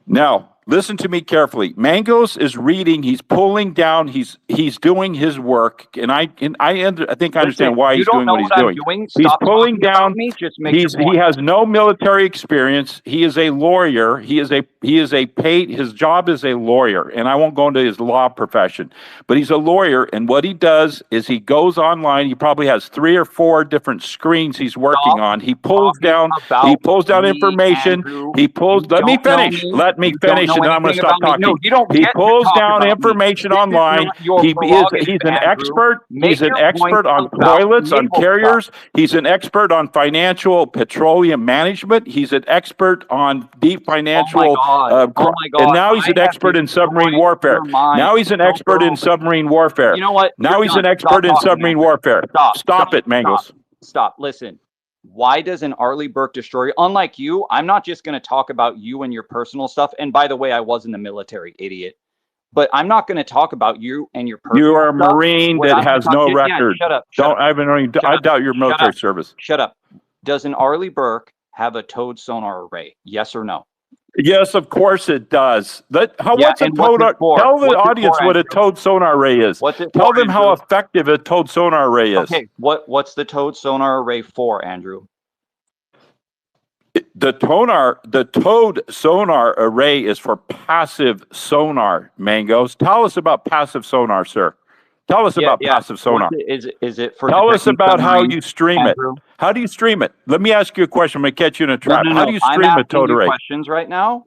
Now, listen to me carefully. Mangos is reading. He's pulling down. He's doing his work, and I think I understand why you he's don't doing know what he's what I'm doing. doing. He's Stop pulling talking about down. me. Just make your He point. has no military experience. He is a lawyer. He is a paid. His job is a lawyer, and I won't go into his law profession, but he's a lawyer. And what he does is he goes online. He probably has 3 or 4 different screens he's working on. He pulls down. He pulls down information. Andrew. He pulls. Let me finish. Let me finish, and then I'm going to stop talking. No, you don't He get to pulls talk down about me. information This online. is not your He's prerogative, an Andrew. expert. Make He's an your expert point on about toilets, on naval carriers. stuff. He's an expert on financial petroleum management. He's an expert on deep financial. Oh my God. And now he's an expert in submarine warfare. Now he's an expert in submarine warfare. You know what? Now he's an Stop expert in talking, submarine Andrew. warfare. Stop it, Mangos. Stop. Listen. Why does an Arleigh Burke destroyer, unlike you, I'm not just going to talk about you and your personal stuff. And by the way, I was in the military, idiot. But I'm not going to talk about you and your personal You are a stuff. Marine What that I'm gonna has talk- no Yeah, record. shut up. I doubt your military service. Shut up. Does an Arleigh Burke have a towed sonar array? Yes or no? Yes, of course it does. What's a and towed? what's it for? Tell the What's it audience for, what a Andrew? towed sonar array is. What's it Tell for, them how Andrew? effective a towed sonar array is. Okay, what's the towed sonar array for, Andrew? The towed sonar array is for passive sonar, Mangos. Tell us about passive sonar, sir. Tell us about passive sonar. Is it for Tell us detecting about how submarines, you stream Andrew? it. How do you stream it? Let me ask you a question. I'm going to catch you in a trap. No. How do you I'm stream a asking towed you array? questions right now,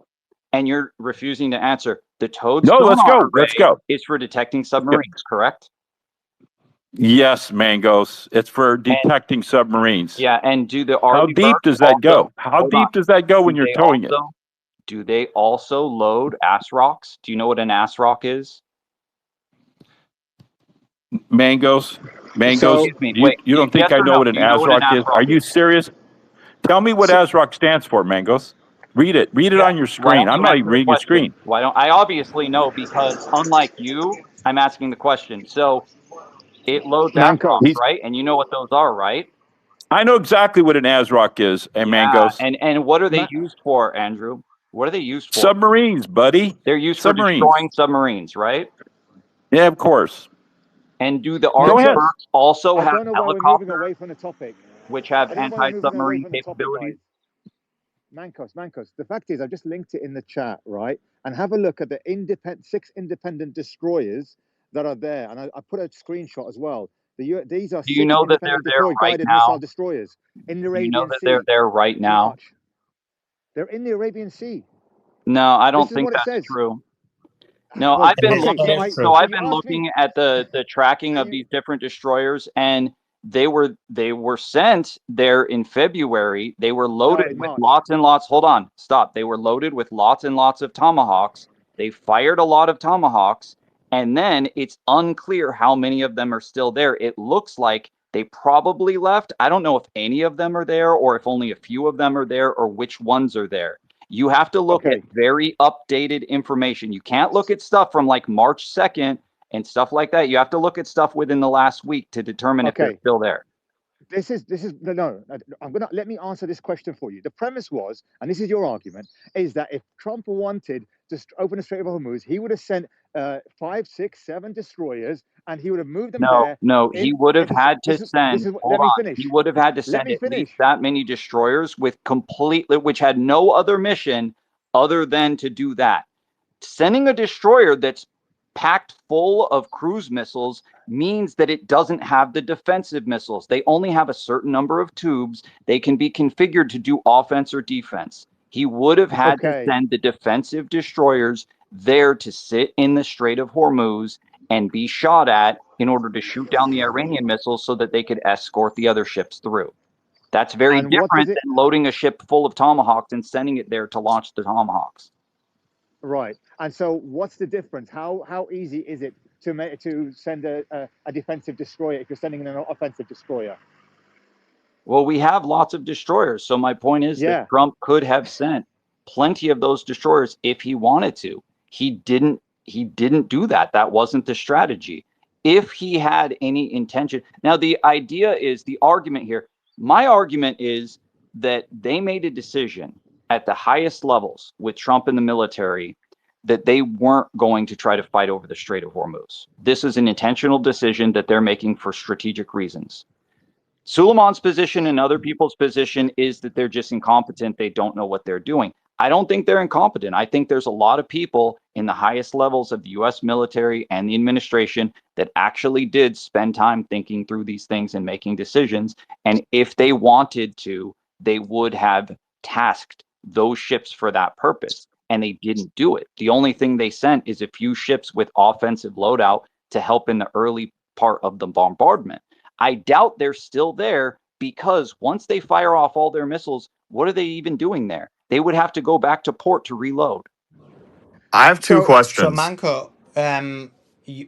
and you're refusing to answer. The towed No, sonar let's go. array Let's go. is for detecting submarines, correct? Yes, Mangos. It's for detecting submarines. Yeah, and do the How Arleigh deep Burke does that go? also- How hold deep on. does that go when Do you're they towing it? also- Do they also load ass rocks? Do you know what an ass rock is? Mangos? So- You don't think yes I or know no? what an Do you know what an ASRock is? ASRock Are you is? serious? Tell me what ASRock stands for, Mangos. Read it. Read it on your Why screen. don't I'm you not answer even the reading your question? screen. Why don't I obviously know, because unlike you, I'm asking the question. So it loads ass Manco. rocks, right? And you know what those are, right? I know exactly what an ASRock is, and Mangos. And what are they used for, Andrew? What are they used for? Submarines, buddy. They're used Submarines. for destroying submarines, right? Yeah, of course. And do the Manco, Arleigh Burkes also I have don't know why we're moving helicopters away from the topic. which have I don't know why we're moving away anti-submarine from the topic, capabilities? guys. Mancos. The fact is, I've just linked it in the chat, right? And have a look at the 6 independent destroyers that are there. And I put a screenshot as well. These are Do you 6 know that they're independent there deployed right guided now? missile destroyers in the Do you Arabian know that Sea. they're there right now? March. They're in the Arabian Sea. No, I don't This is think what it that's says. true. No, Well, I've been okay, looking. so So I've you been asked looking me. at the tracking of these different destroyers, and they were sent there in February. They were loaded with lots and lots. Hold on, stop. They were loaded with lots and lots of Tomahawks. They fired a lot of Tomahawks, and then it's unclear how many of them are still there. It looks like They probably left. I don't know if any of them are there or if only a few of them are there or which ones are there. You have to look at Okay. very updated information. You can't look at stuff from like March 2nd and stuff like that. You have to look at stuff within the last week to determine if they're Okay. still there. This is no. I'm gonna let me answer this question for you. The premise was, and this is your argument, is that if Trump wanted to open the Strait of Hormuz, he would have sent 5, 6, 7 destroyers, and he would have moved them No, there. no, he would have had to This send, is. hold Let me on, finish. he would have had to Let send me at least finish. that many destroyers with completely, which had no other mission other than to do that. Sending a destroyer that's packed full of cruise missiles means that it doesn't have the defensive missiles. They only have a certain number of tubes. They can be configured to do offense or defense. He would have had to Okay. send the defensive destroyers there to sit in the Strait of Hormuz and be shot at in order to shoot down the Iranian missiles so that they could escort the other ships through. That's very And what does different it? than loading a ship full of Tomahawks and sending it there to launch the Tomahawks. Right. And so, what's the difference? How easy is it to send a defensive destroyer if you're sending an offensive destroyer? Well, we have lots of destroyers. So my point is that Yeah. Trump could have sent plenty of those destroyers if he wanted to. He didn't do that. That wasn't the strategy. If he had any intention. Now the idea is the argument here. My argument is that they made a decision at the highest levels with Trump in the military that they weren't going to try to fight over the Strait of Hormuz. This is an intentional decision that they're making for strategic reasons. Suleiman's position and other people's position is that they're just incompetent. They don't know what they're doing. I don't think they're incompetent. I think there's a lot of people in the highest levels of the US military and the administration that actually did spend time thinking through these things and making decisions. And if they wanted to, they would have tasked those ships for that purpose. And they didn't do it. The only thing they sent is a few ships with offensive loadout to help in the early part of the bombardment. I doubt they're still there because once they fire off all their missiles, what are they even doing there? They would have to go back to port to reload. I have two So, So, questions. Manko,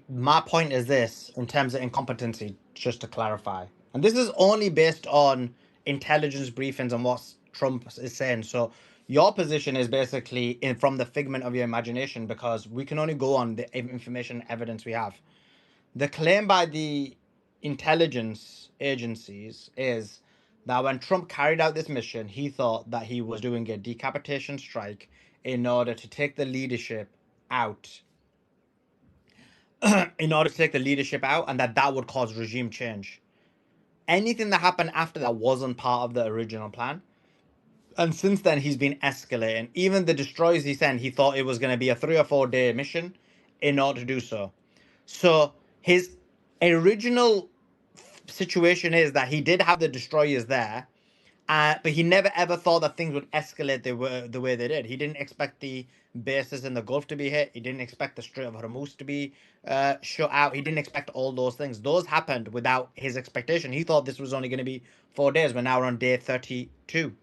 my point is this in terms of incompetency, just to clarify, and this is only based on intelligence briefings and what Trump is saying. So, your position is basically from the figment of your imagination because we can only go on the information evidence we have. The claim by the intelligence agencies is that when Trump carried out this mission, he thought that he was doing a decapitation strike in order to take the leadership out and that would cause regime change. Anything that happened after that wasn't part of the original plan. And since then, he's been escalating. Even the destroyers he sent, he thought it was going to be a 3 or 4 day mission in order to do so. So his original situation is that he did have the destroyers there, but he never ever thought that things would escalate the way they did. He didn't expect the bases in the Gulf to be hit. He didn't expect the Strait of Hormuz to be shut out. He didn't expect all those things. Those happened without his expectation. He thought this was only going to be 4 days. We're now on day 32.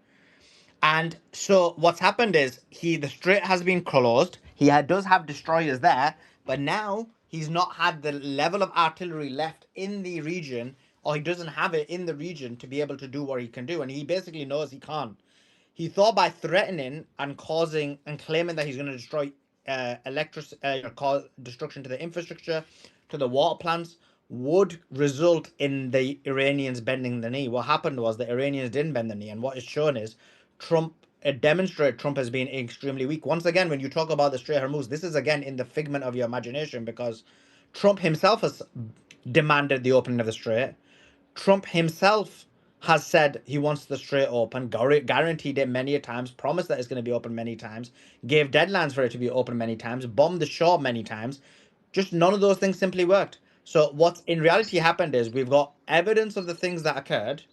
And so what's happened is the strait has been closed. Does have destroyers there, but now he's not had the level of artillery left in the region, or he doesn't have it in the region to be able to do what he can do, and he basically knows he can't. He thought by threatening and causing and claiming that he's going to destroy cause destruction to the infrastructure, to the water plants, would result in the Iranians bending the knee. What happened was the Iranians didn't bend the knee, and what is shown is Trump. It demonstrates Trump has been extremely weak. Once again, when you talk about the Strait of Hormuz, this is again in the figment of your imagination because Trump himself has demanded the opening of the strait. Trump himself has said he wants the strait open, guaranteed it many a times, promised that it's going to be open many times, gave deadlines for it to be open many times, bombed the shore many times. Just none of those things simply worked. So what's in reality happened is we've got evidence of the things that occurred,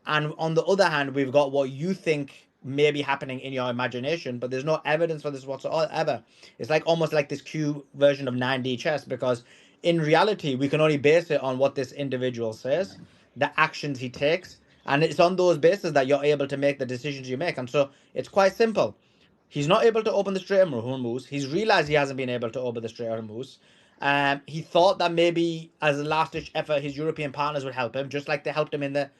and on the other hand, we've got what you think may be happening in your imagination, but there's no evidence for this whatsoever. It's like almost like this Q version of 9D chess because in reality, we can only base it on what this individual says, the actions he takes, and it's on those bases that you're able to make the decisions you make. And so it's quite simple. He's not able to open the Strait of Hormuz. He's realized he hasn't been able to open the Strait of Hormuz. He thought that maybe as a last-ditch effort, his European partners would help him, just like they helped him in the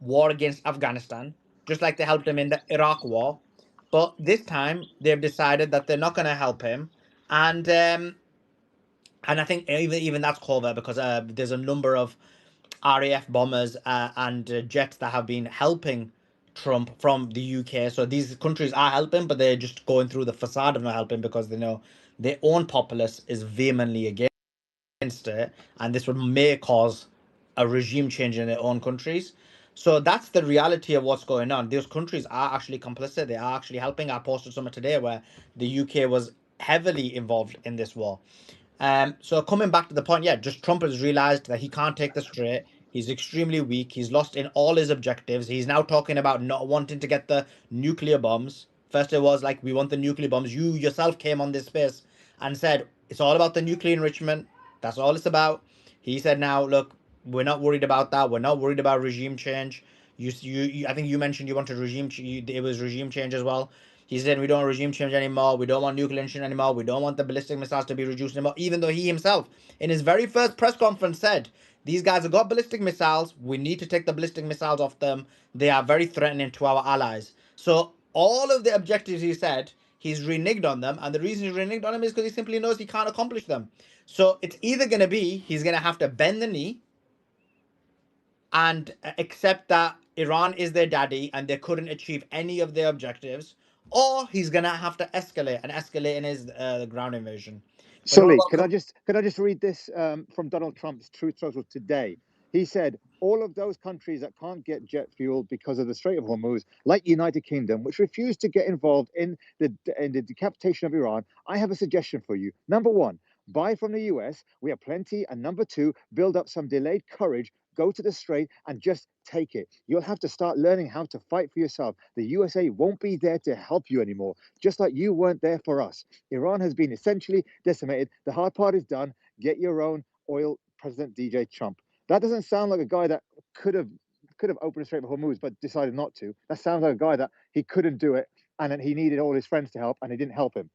war against Afghanistan, just like they helped him in the Iraq war. But this time, they've decided that they're not going to help him, and I think even that's clever because there's a number of RAF bombers and jets that have been helping Trump from the UK. So these countries are helping, but they're just going through the facade of not helping because they know their own populace is vehemently against it, and this would may cause a regime change in their own countries. So that's the reality of what's going on. Those countries are actually complicit. They are actually helping. I posted something today where the UK was heavily involved in this war. So coming back to the point, yeah, just Trump has realized that he can't take the straight. He's extremely weak. He's lost in all his objectives. He's now talking about not wanting to get the nuclear bombs. First, it was like, we want the nuclear bombs. You yourself came on this space and said it's all about the nuclear enrichment. That's all it's about. He said, now, look, we're not worried about that. We're not worried about regime change. I think you mentioned you wanted it was regime change as well. He said we don't want regime change anymore. We don't want nuclear enrichment anymore. We don't want the ballistic missiles to be reduced anymore. Even though he himself, in his very first press conference, said these guys have got ballistic missiles. We need to take the ballistic missiles off them. They are very threatening to our allies. So all of the objectives he said, he's reneged on them, and the reason he's reneged on them is because he simply knows he can't accomplish them. So it's either going to be he's going to have to bend the knee and accept that Iran is their daddy and they couldn't achieve any of their objectives, or he's gonna have to escalate, and escalating is the ground invasion. But Sully, could I just read this from Donald Trump's Truth Social today? He said all of those countries that can't get jet fuel because of the Strait of Hormuz, like United Kingdom, which refused to get involved in the decapitation of Iran, I have a suggestion for you. Number one, buy from the US. We have plenty. And number two, build up some delayed courage. Go to the Strait and just take it. You'll have to start learning how to fight for yourself. The USA won't be there to help you anymore, just like you weren't there for us. Iran has been essentially decimated. The hard part is done. Get your own oil, President DJ Trump. That doesn't sound like a guy that could have opened the Strait of Hormuz, but decided not to. That sounds like a guy that he couldn't do it, and then he needed all his friends to help, and they didn't help him.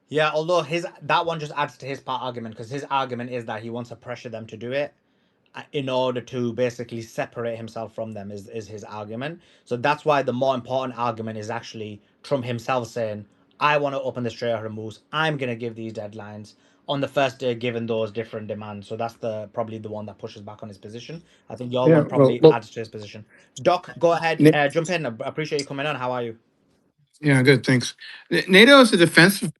Yeah, although that one just adds to his part argument, because his argument is that he wants to pressure them to do it in order to basically separate himself from them is his argument. So that's why the more important argument is actually Trump himself saying, I want to open the Strait of Hormuz. I'm going to give these deadlines on the first day, given those different demands. So that's probably the one that pushes back on his position. I think your Yeah, one probably adds to his position. Doc, go ahead, Na- jump in. I appreciate you coming on. How are you? yeah, good, thanks. NATO is a defensive,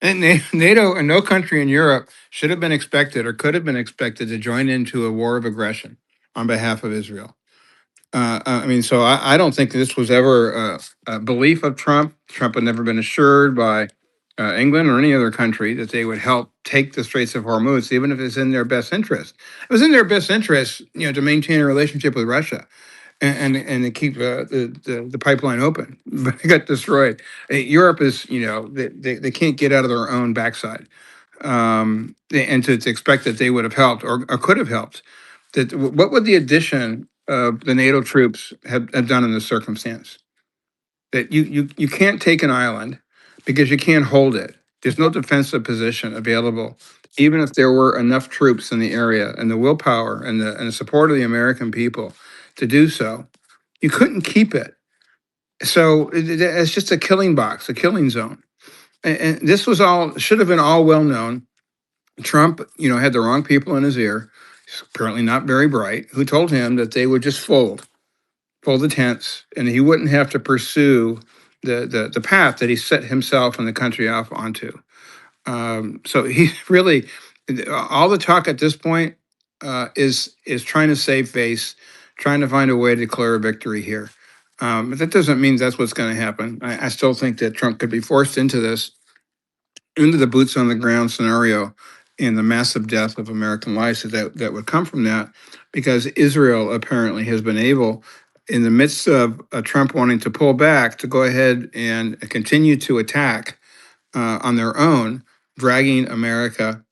and NATO and no country in Europe should have been expected or could have been expected to join into a war of aggression on behalf of Israel. I mean, so I don't think this was ever a belief of Trump. Trump had never been assured by England or any other country that they would help take the Straits of Hormuz, even if it's in their best interest. It was in their best interest, to maintain a relationship with Russia and to keep the pipeline open, but it got destroyed. Europe is, they can't get out of their own backside, and to expect that they would have helped or could have helped. That what would the addition of the NATO troops have done in this circumstance? That you can't take an island because you can't hold it. There's no defensive position available, even if there were enough troops in the area and the willpower and the support of the American people to do so. You couldn't keep it. So it's just a killing box, a killing zone. And this was all should have been all well known. Trump, had the wrong people in his ear. He's apparently not very bright. Who told him that they would just fold the tents, and he wouldn't have to pursue the path that he set himself and the country off onto. So he really, all the talk at this point is trying to save face, trying to find a way to declare a victory here. But that doesn't mean that's what's going to happen. I still think that Trump could be forced into the boots on the ground scenario and the massive death of American lives that would come from that, because Israel apparently has been able, in the midst of Trump wanting to pull back, to go ahead and continue to attack on their own, dragging America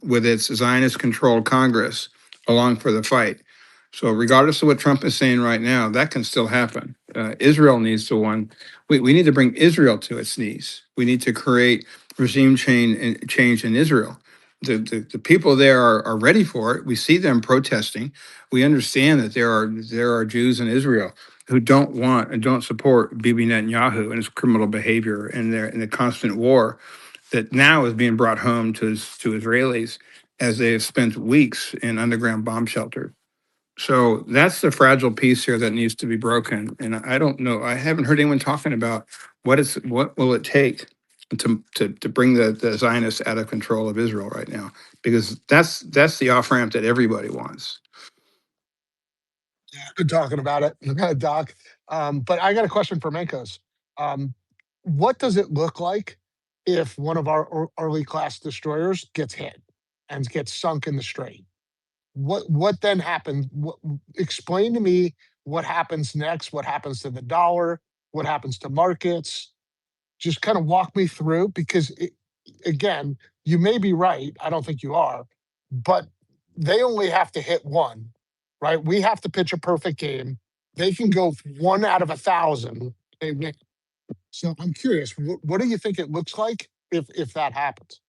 with its Zionist-controlled Congress along for the fight. So regardless of what Trump is saying right now, that can still happen. Israel needs to we need to bring Israel to its knees. We need to create regime change in Israel. the people there are ready for it. We see them protesting. We understand that there are Jews in Israel who don't want and don't support Bibi Netanyahu and his criminal behavior and the constant war that now is being brought home to Israelis as they have spent weeks in underground bomb shelters. So that's the fragile piece here that needs to be broken. And I don't know. I haven't heard anyone talking about what will it take to bring the Zionists out of control of Israel right now, because that's the off ramp that everybody wants. Good talking about it, Doc. But I got a question for Mankos. What does it look like if one of our early class destroyers gets hit and gets sunk in the strait? What then happens? Explain to me what happens next. What happens to the dollar? What happens to markets? Just kind of walk me through, because again, you may be right. I don't think you are, but they only have to hit one, right? We have to pitch a perfect game. They can go 1 out of 1,000. They win. So I'm curious, what do you think it looks like if that happens?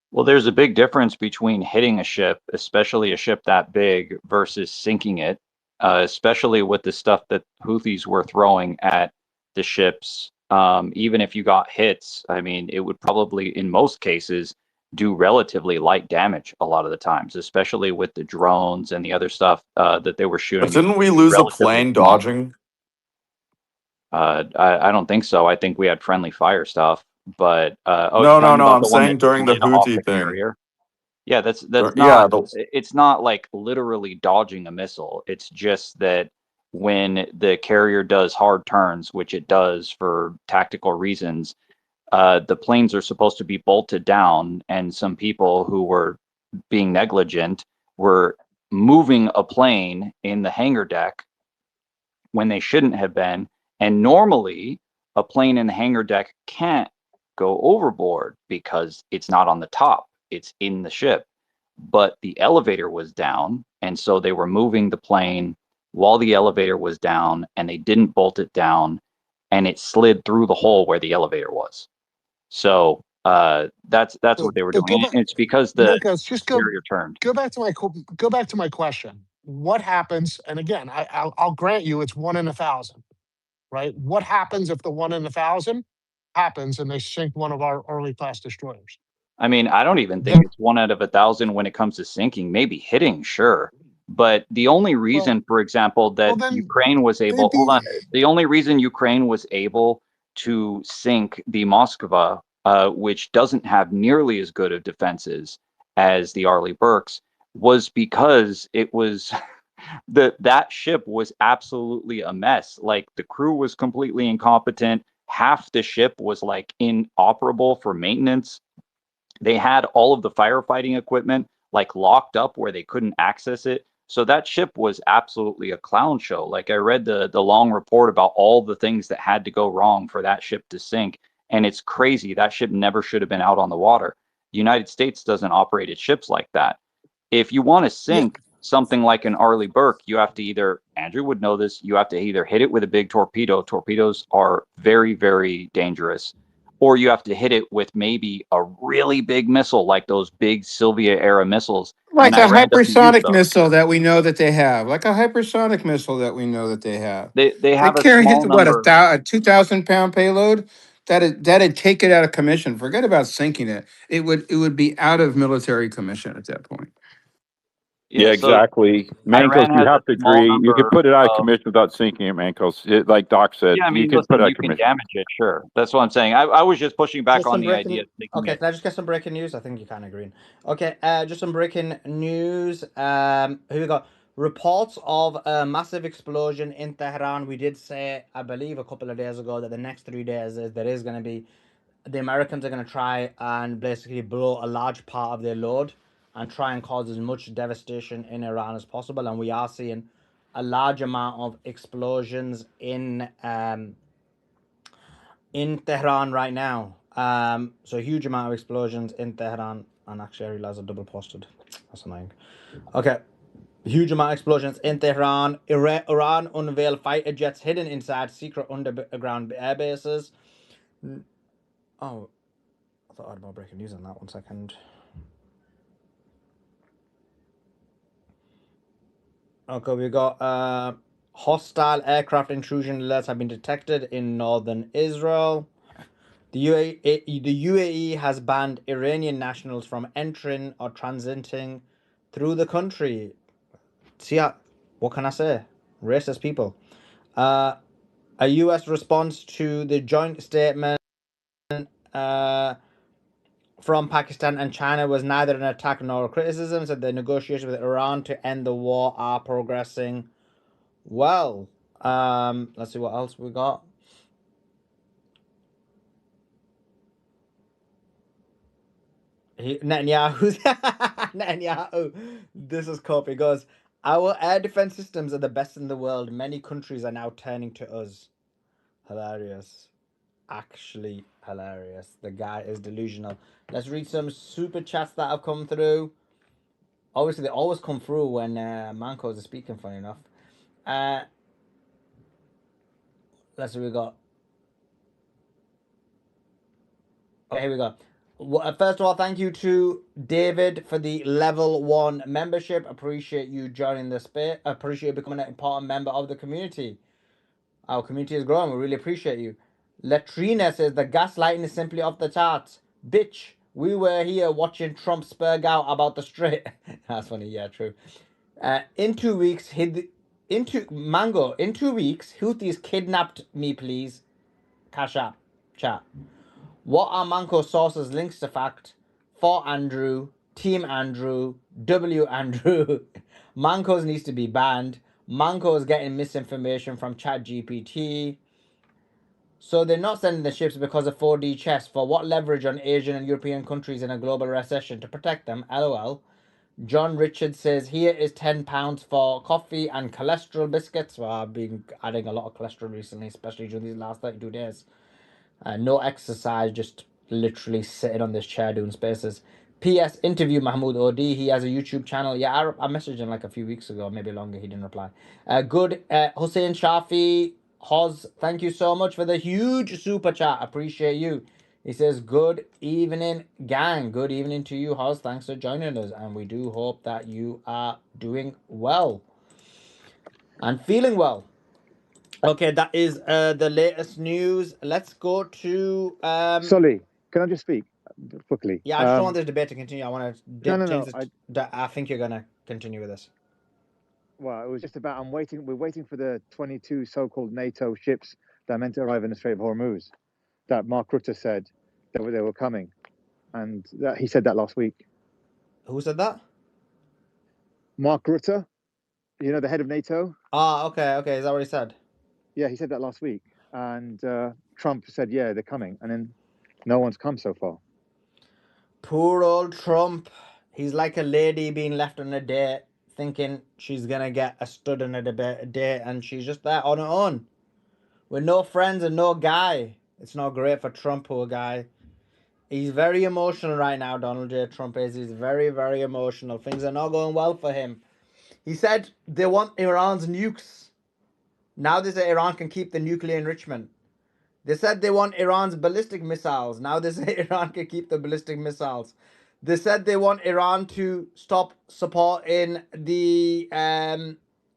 Well, there's a big difference between hitting a ship, especially a ship that big, versus sinking it, especially with the stuff that Houthis were throwing at the ships. Even if you got hits, I mean, it would probably, in most cases, do relatively light damage a lot of the times, especially with the drones and the other stuff that they were shooting. But didn't we lose a Relatively plane small. dodging? I don't think so. I think we had friendly fire stuff, but oh, No, you're no, talking no. about I'm the one that saying during the slid off the Houthi thing. carrier. Yeah, that's Yeah, not, it's not like literally dodging a missile. It's just that when the carrier does hard turns, which it does for tactical reasons, the planes are supposed to be bolted down, and some people who were being negligent were moving a plane in the hangar deck when they shouldn't have been. And normally, a plane in the hangar deck can't go overboard because it's not on the top, it's in the ship. But the elevator was down, and so they were moving the plane while the elevator was down, and they didn't bolt it down, and it slid through the hole where the elevator was. So that's what they were But go doing. back, And it's because the Mankos, just carrier turned. go back to my question. What happens? And again, I'll grant you it's 1 in 1,000, right? What happens if the 1 in 1,000 happens and they sink one of our early class destroyers? I mean, I don't even think Then, it's 1 out of 1,000 when it comes to sinking. Maybe hitting, sure. But the only well, reason, for example, that then Ukraine was they'd able, hold be on, the only reason Ukraine was able to sink the Moskva, which doesn't have nearly as good of defenses as the Arleigh Burkes, was because it was that ship was absolutely a mess. Like the crew was completely incompetent. Half the ship was like inoperable for maintenance. They had all of the firefighting equipment like locked up where they couldn't access it. So that ship was absolutely a clown show. Like I read the long report about all the things that had to go wrong for that ship to sink, and it's crazy. That ship never should have been out on the water. The United States doesn't operate its ships like that. If you want to yeah. sink something like an Arleigh Burke, you have to either, Andrew would know this, you have to either hit it with a big torpedo. Torpedoes are very, very dangerous. Or you have to hit it with maybe a really big missile, like those big Sylvia era missiles. And Like a Iran doesn't use hypersonic those. missile that we know that they have. Like a hypersonic missile that we know that they have. They They have a carry small what number. a 2,000 pound payload. That'd take it out of commission. Forget about sinking it. It would be out of military commission at that point. Yeah, Yeah, so exactly. Mankos, Iran you has a have to small agree. You could number put it out of of. commission without sinking it, Mankos. Like Doc said, Yeah, I you mean, could put it listen, out of you can commission. damage it, sure. That's what I'm saying. I was just pushing back Just on some the idea breaking. of sinking Okay, it. can I just get some breaking news? I think you're kind of agreeing. Okay, just some breaking news. Here we go. Reports of a massive explosion in Tehran. We did say, I believe, a couple of days ago that the next 3 days there is going to be, the Americans are going to try and basically blow a large part of their load and try and cause as much devastation in Iran as possible. And we are seeing a large amount of explosions in Tehran right now. So a huge amount of explosions in Tehran. And actually, I realized I double posted. That's annoying. Okay. Huge amount of explosions in Tehran. Iran unveiled fighter jets hidden inside secret underground air bases. Oh, I thought I had more breaking news on that. 1 second. Okay, we got hostile aircraft intrusion alerts have been detected in northern Israel. The UAE has banned Iranian nationals from entering or transiting through the country. See, what can I say? Racist people. A US response to the joint statement uh, from Pakistan and China was neither an attack nor a criticism, said the negotiations with Iran to end the war are progressing well. Let's see what else we got. Netanyahu. This is Cope. He goes, our air defense systems are the best in the world. Many countries are now turning to us. Hilarious. Actually hilarious. The guy is delusional. Let's read some super chats that have come through. Obviously, they always come through when Mancos is speaking, funny enough. Let's see what we got. Okay, here we go. First of all, thank you to David for the level 1 membership. Appreciate you joining the space. Appreciate you becoming an important member of the community. Our community is growing. We really appreciate you. Latrina says the gaslighting is simply off the charts. Bitch, we were here watching Trump spurg out about the Strait. That's funny. Yeah, true. In 2 weeks, Mango. In 2 weeks, Houthis kidnapped me, please. Cash app, chat. What are Manco's sources? Links to fact. For Andrew, Team Andrew, W Andrew. Manco's needs to be banned. Manco is getting misinformation from ChatGPT. So they're not sending the ships because of 4D chess. For what leverage on Asian and European countries in a global recession to protect them? LOL. John Richard says, here is £10 for coffee and cholesterol biscuits. Well, I've been adding a lot of cholesterol recently, especially during these last 32 days. No exercise, just literally sitting on this chair doing spaces. P.S. Interview Mahmoud Odi. He has a YouTube channel. Yeah, I messaged him like a few weeks ago, maybe longer. He didn't reply. Good. Hussein Shafi. Hoz, thank you so much for the huge super chat. Appreciate you. He says, good evening, gang. Good evening to you, Hoz. Thanks for joining us. And we do hope that you are doing well and feeling well. Okay, that is the latest news. Let's go to Solly, can I just speak quickly? yeah, I just don't want this debate to continue. I want to No. change this. I think you're gonna continue with this. Well, it was just about we're waiting for the 22 so-called NATO ships that are meant to arrive in the Strait of Hormuz. That Mark Rutte said that they were coming, and he said that last week. Who said that? Mark Rutte, the head of NATO. Ah, okay. Is that what he said? Yeah, he said that last week, and Trump said, yeah, they're coming, and then no one's come so far. Poor old Trump. He's like a lady being left on a date, thinking she's gonna get a stud on a date, and she's just there on her own, with no friends and no guy. It's not great for Trump, poor guy. He's very emotional right now, Donald J. Trump is. He's very, very emotional. Things are not going well for him. He said they want Iran's nukes. Now they say Iran can keep the nuclear enrichment. They said they want Iran's ballistic missiles. Now they say Iran can keep the ballistic missiles. They said they want Iran to stop supporting the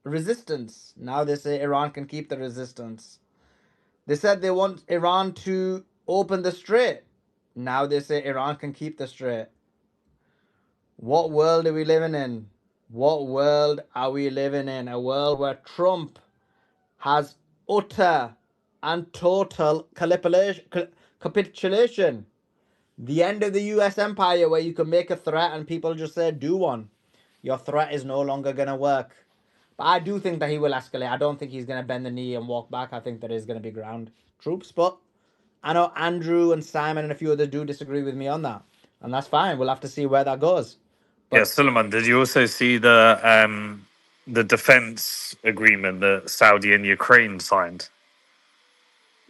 resistance. Now they say Iran can keep the resistance. They said they want Iran to open the strait. Now they say Iran can keep the strait. What world are we living in? What world are we living in? A world where Trump has utter and total capitulation. The end of the US empire, where you can make a threat and people just say, do one. Your threat is no longer going to work. But I do think that he will escalate. I don't think he's going to bend the knee and walk back. I think there is going to be ground troops. But I know Andrew and Simon and a few others do disagree with me on that. And that's fine. We'll have to see where that goes. Yeah, But Suleiman, did you also see the defense agreement that Saudi and Ukraine signed?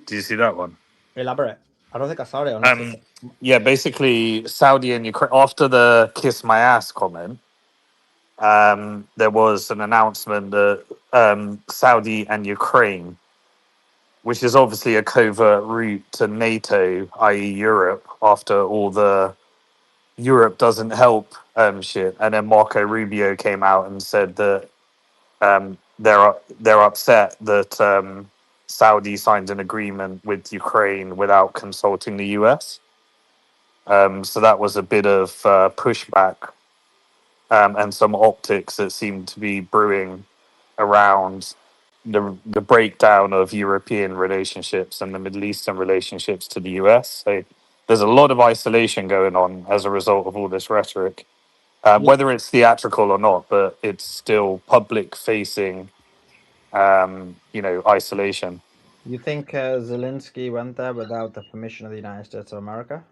Do you see that one? elaborate. I don't think I saw it unless it's... Yeah, basically Saudi and Ukraine after the "kiss my ass" comment, there was an announcement that Saudi and Ukraine, which is obviously a covert route to NATO, i.e., Europe, after all the Europe doesn't help shit, and then Marco Rubio came out and said that they're upset that Saudi signed an agreement with Ukraine without consulting the US. So that was a bit of pushback and some optics that seemed to be brewing around the breakdown of European relationships and the Middle Eastern relationships to the US. So there's a lot of isolation going on as a result of all this rhetoric, You, whether it's theatrical or not, but it's still public facing, isolation. you think Zelensky went there without the permission of the United States of America?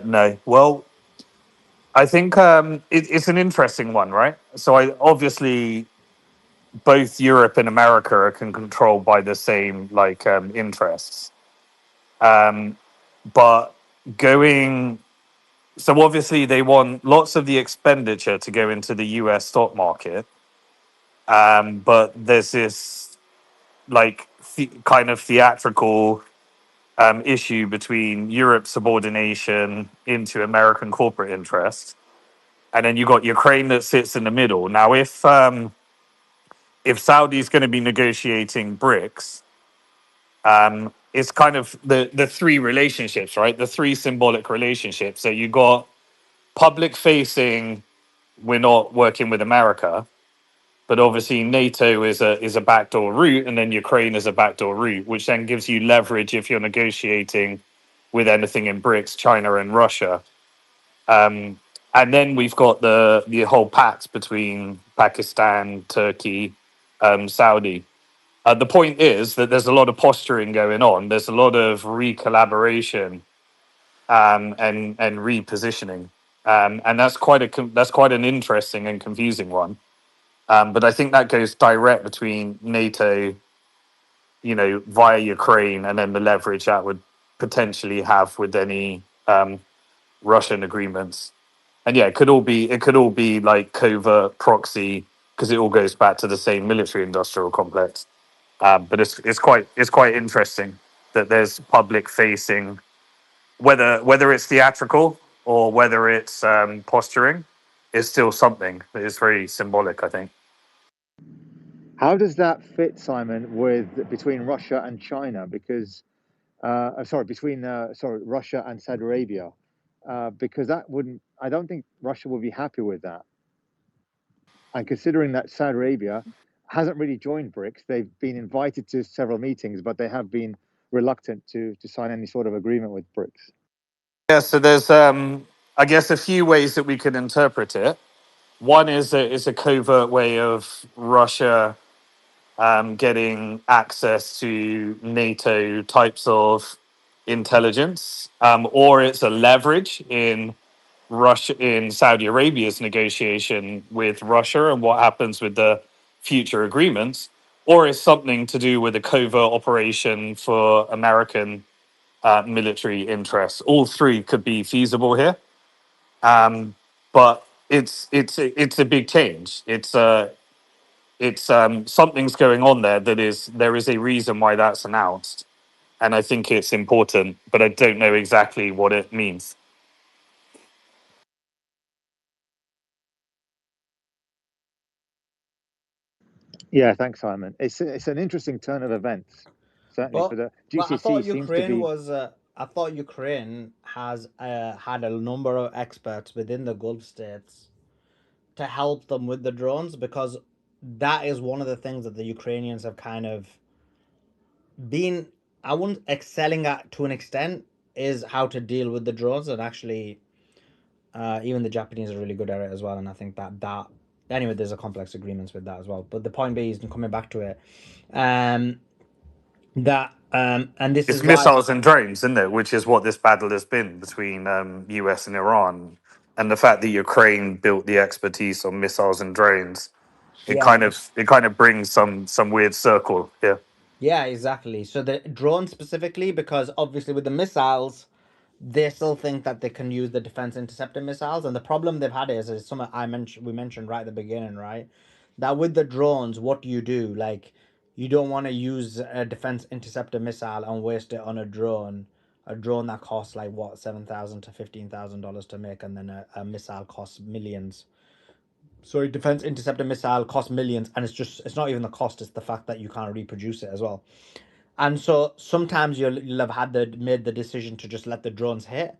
No, well, I think it's an interesting one, right? So I obviously both Europe and America are controlled by the same interests. Um, but going so obviously they want lots of the expenditure to go into the US stock market. But there's this kind of theatrical issue between Europe's subordination into American corporate interests. And then you got Ukraine that sits in the middle. Now, if Saudi's going to be negotiating BRICS, it's kind of the three relationships, right? The three symbolic relationships. So you got public facing, we're not working with America, but obviously NATO is a backdoor route, and then Ukraine is a backdoor route, which then gives you leverage if you're negotiating with anything in BRICS, China and Russia. And then we've got the whole pact between Pakistan, Turkey, Saudi. The point is that there's a lot of posturing going on. There's a lot of re-collaboration and repositioning, and that's quite an interesting and confusing one. But I think that goes direct between NATO, via Ukraine, and then the leverage that would potentially have with any Russian agreements. And yeah, it could all be like covert proxy because it all goes back to the same military industrial complex. But it's quite interesting that there's public facing, whether it's theatrical or whether it's posturing, is still something that is very symbolic, I think. How does that fit, Simon, with between Russia and China? Because Russia and Saudi Arabia, because that wouldn't. I don't think Russia would be happy with that. And considering that Saudi Arabia hasn't really joined BRICS, they've been invited to several meetings, but they have been reluctant to sign any sort of agreement with BRICS. Yeah, so there's I guess a few ways that we could interpret it. One is a covert way of Russia getting access to NATO types of intelligence, or it's a leverage in Saudi Arabia's negotiation with Russia and what happens with the future agreements, or it's something to do with a covert operation for American military interests. All three could be feasible here, but it's a big change. It's something's going on there. There is a reason why that's announced, and I think it's important, but I don't know exactly what it means. Yeah, thanks, Simon. It's an interesting turn of events, certainly for But the but I GCC thought seems to Ukraine be. was. I thought Ukraine has had a number of experts within the Gulf states to help them with the drones because that is one of the things that the Ukrainians have kind of been, I wouldn't excelling at to an extent, is how to deal with the drones. And actually even the Japanese are really good at it as well. And I think that anyway, there's a complex agreements with that as well. But the point being, coming back to it, um, and this It's is why. missiles and drones, isn't it? Which is what this battle has been between US and Iran, and the fact that Ukraine built the expertise on missiles and drones. It Yeah, kind of brings some weird circle here. yeah, exactly. So the drones specifically, because obviously with the missiles, they still think that they can use the defense interceptor missiles, and the problem they've had is something we mentioned right at the beginning, right? That with the drones, what do you do? Like, you don't want to use a defense interceptor missile and waste it on a drone that costs like what $7,000 to $15,000 to make, and then a missile costs millions. So defense interceptor missile costs millions, and it's not even the cost; it's the fact that you can't reproduce it as well. And so sometimes you'll have made the decision to just let the drones hit,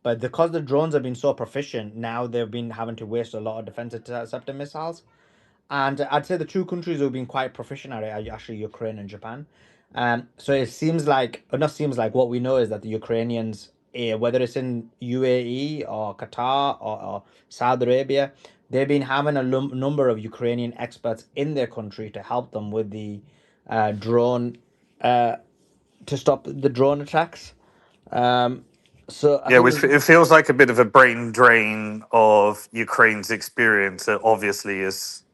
but because the drones have been so proficient, now they've been having to waste a lot of defense interceptor missiles. And I'd say the two countries who've been quite proficient at it are actually Ukraine and Japan. So it seems like, or not seems like, what we know is that the Ukrainians, whether it's in UAE or Qatar or Saudi Arabia, they've been having a number of Ukrainian experts in their country to help them with the drone, uh, to stop the drone attacks. So I Yeah, think which it feels like a bit of a brain drain of Ukraine's experience that obviously is,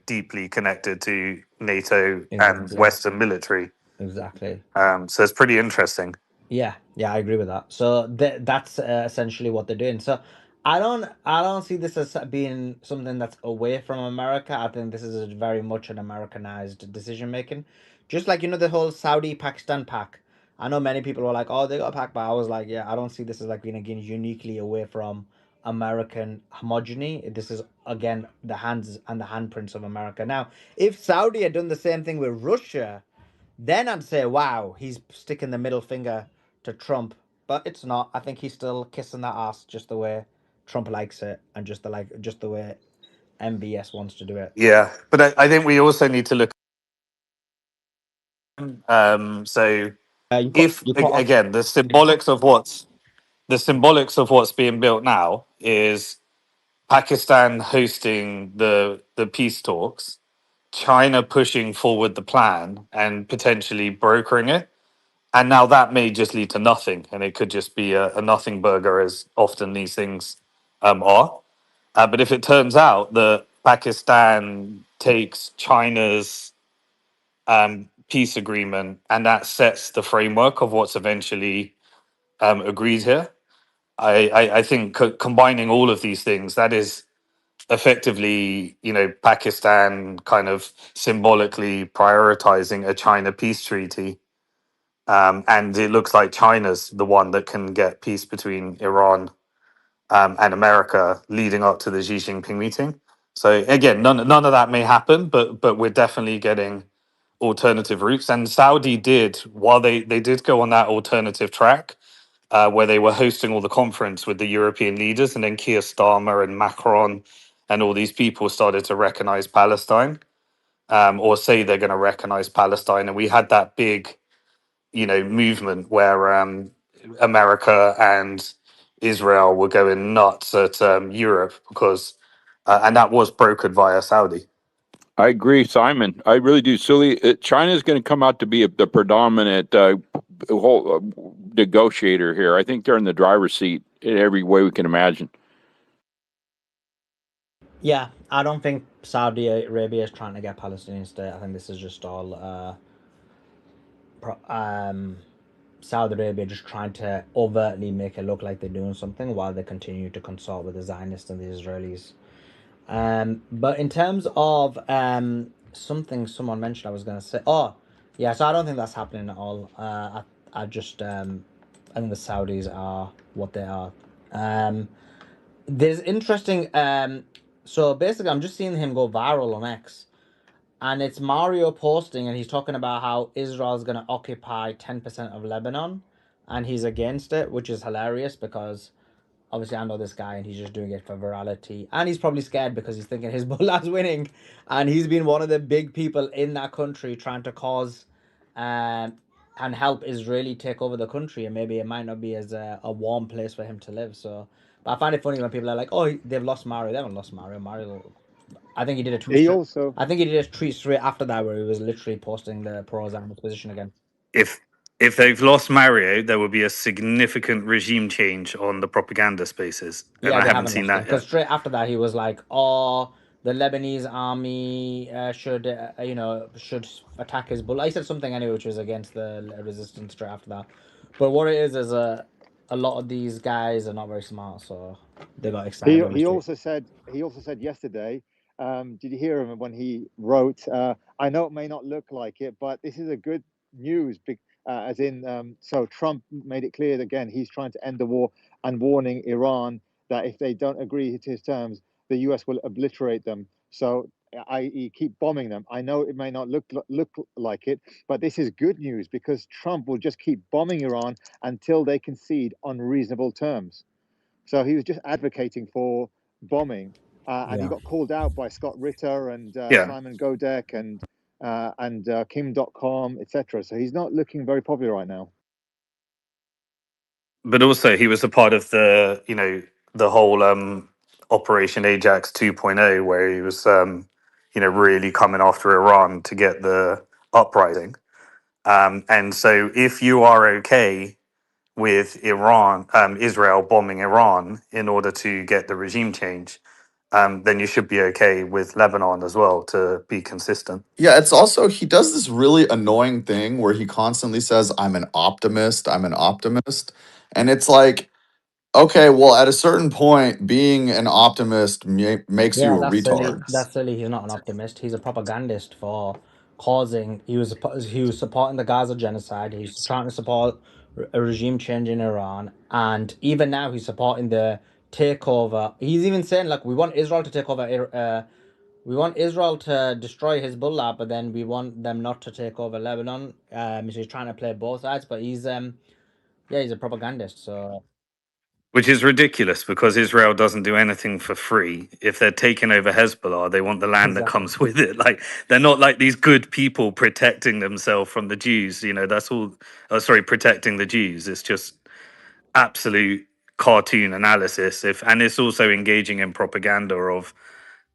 deeply connected to NATO and exactly, Western military. exactly. So it's pretty interesting. Yeah, I agree with that. So that's essentially what they're doing. So I don't see this as being something that's away from America. I think this is very much an Americanized decision making. Just like the whole Saudi Pakistan pact. I know many people were like, "Oh, they got a pact," but I was like, "Yeah, I don't see this as like being again uniquely away from American homogeny. This is again the hands and the handprints of America." Now, if Saudi had done the same thing with Russia, then I'd say, wow, he's sticking the middle finger to Trump. But it's not. I think he's still kissing that ass just the way Trump likes it, and just the way MBS wants to do it. Yeah, but I think we also need to look. So if You cut off. again, the symbolics of what's being built now is Pakistan hosting the peace talks, China pushing forward the plan and potentially brokering it. And now that may just lead to nothing, and it could just be a nothing burger, as often these things are. But if it turns out that Pakistan takes China's peace agreement and that sets the framework of what's eventually agreed here, I think combining all of these things, that is effectively, Pakistan kind of symbolically prioritizing a China peace treaty. And it looks like China's the one that can get peace between Iran and America leading up to the Xi Jinping meeting. So again, none of that may happen, but we're definitely getting alternative routes. And Saudi did, while they did go on that alternative track, where they were hosting all the conference with the European leaders, and then Keir Starmer and Macron and all these people started to recognize Palestine, or say they're going to recognize Palestine. And we had that big, movement where America and Israel were going nuts at Europe because, and that was brokered via Saudi. I agree, Simon. I really do. China is going to come out to be the predominant whole negotiator here. I think they're in the driver's seat in every way we can imagine. Yeah, I don't think Saudi Arabia is trying to get Palestinian state. I think this is just all Saudi Arabia just trying to overtly make it look like they're doing something while they continue to consult with the Zionists and the Israelis. But in terms of something someone mentioned, I was going to say, oh, yeah, so I don't think that's happening at all. I just, I think the Saudis are what they are. There's interesting, so basically, I'm just seeing him go viral on X, and it's Mario posting, and he's talking about how Israel's going to occupy 10% of Lebanon, and he's against it, which is hilarious because obviously I know this guy and he's just doing it for virality, and he's probably scared because he's thinking Hezbollah's winning, and he's been one of the big people in that country trying to cause and help Israeli take over the country, and maybe it might not be as a warm place for him to live. So, but I find it funny when people are like, "Oh, they've lost Mario." They haven't lost Mario. I think he did a tweet. He also I think he did a tweet straight after that where he was literally posting the pro-Zionist position again. If they've lost Mario, there will be a significant regime change on the propaganda spaces, and Yeah, I they haven't haven't seen lost him that because yet. straight after that he was like, "Oh, the Lebanese army should, should attack Hezbollah." He said something anyway, which was against the resistance straight after that. But what it is a lot of these guys are not very smart, so they got excited on the he street. also said yesterday. Did you hear him when he wrote? I know it may not look like it, but this is a good news. As in, so Trump made it clear that, again he's trying to end the war and warning Iran that if they don't agree to his terms, the US will obliterate them. So, i.e., keep bombing them. I know it may not look like it, but this is good news because Trump will just keep bombing Iran until they concede on reasonable terms. So he was just advocating for bombing, and he got called out by Scott Ritter and Yeah. Simon Godek and Kim.com, etc. So he's not looking very popular right now. But also he was a part of the, the whole Operation Ajax 2.0, where he was, really coming after Iran to get the uprising. And so if you are okay with Israel bombing Iran in order to get the regime change, then you should be okay with Lebanon as well, to be consistent. Yeah, it's also he does this really annoying thing where he constantly says, I'm an optimist, I'm an optimist. And it's like, okay, well, at a certain point, being an optimist makes you Yeah, a that's silly. retard. That's silly. He's not an optimist. He's a propagandist for causing. He was supporting the Gaza genocide. He's trying to support a regime change in Iran, and even now he's supporting the takeover. He's even saying like we want Israel to take over. We want Israel to destroy Hezbollah, but then we want them not to take over Lebanon. So he's trying to play both sides, but he's he's a propagandist. So Which is ridiculous because Israel doesn't do anything for free. If they're taking over Hezbollah, they want the land that exactly. comes with it. Like, they're not like these good people protecting themselves from the Jews. That's all. Oh, sorry, protecting the Jews. It's just absolute cartoon analysis. And it's also engaging in propaganda of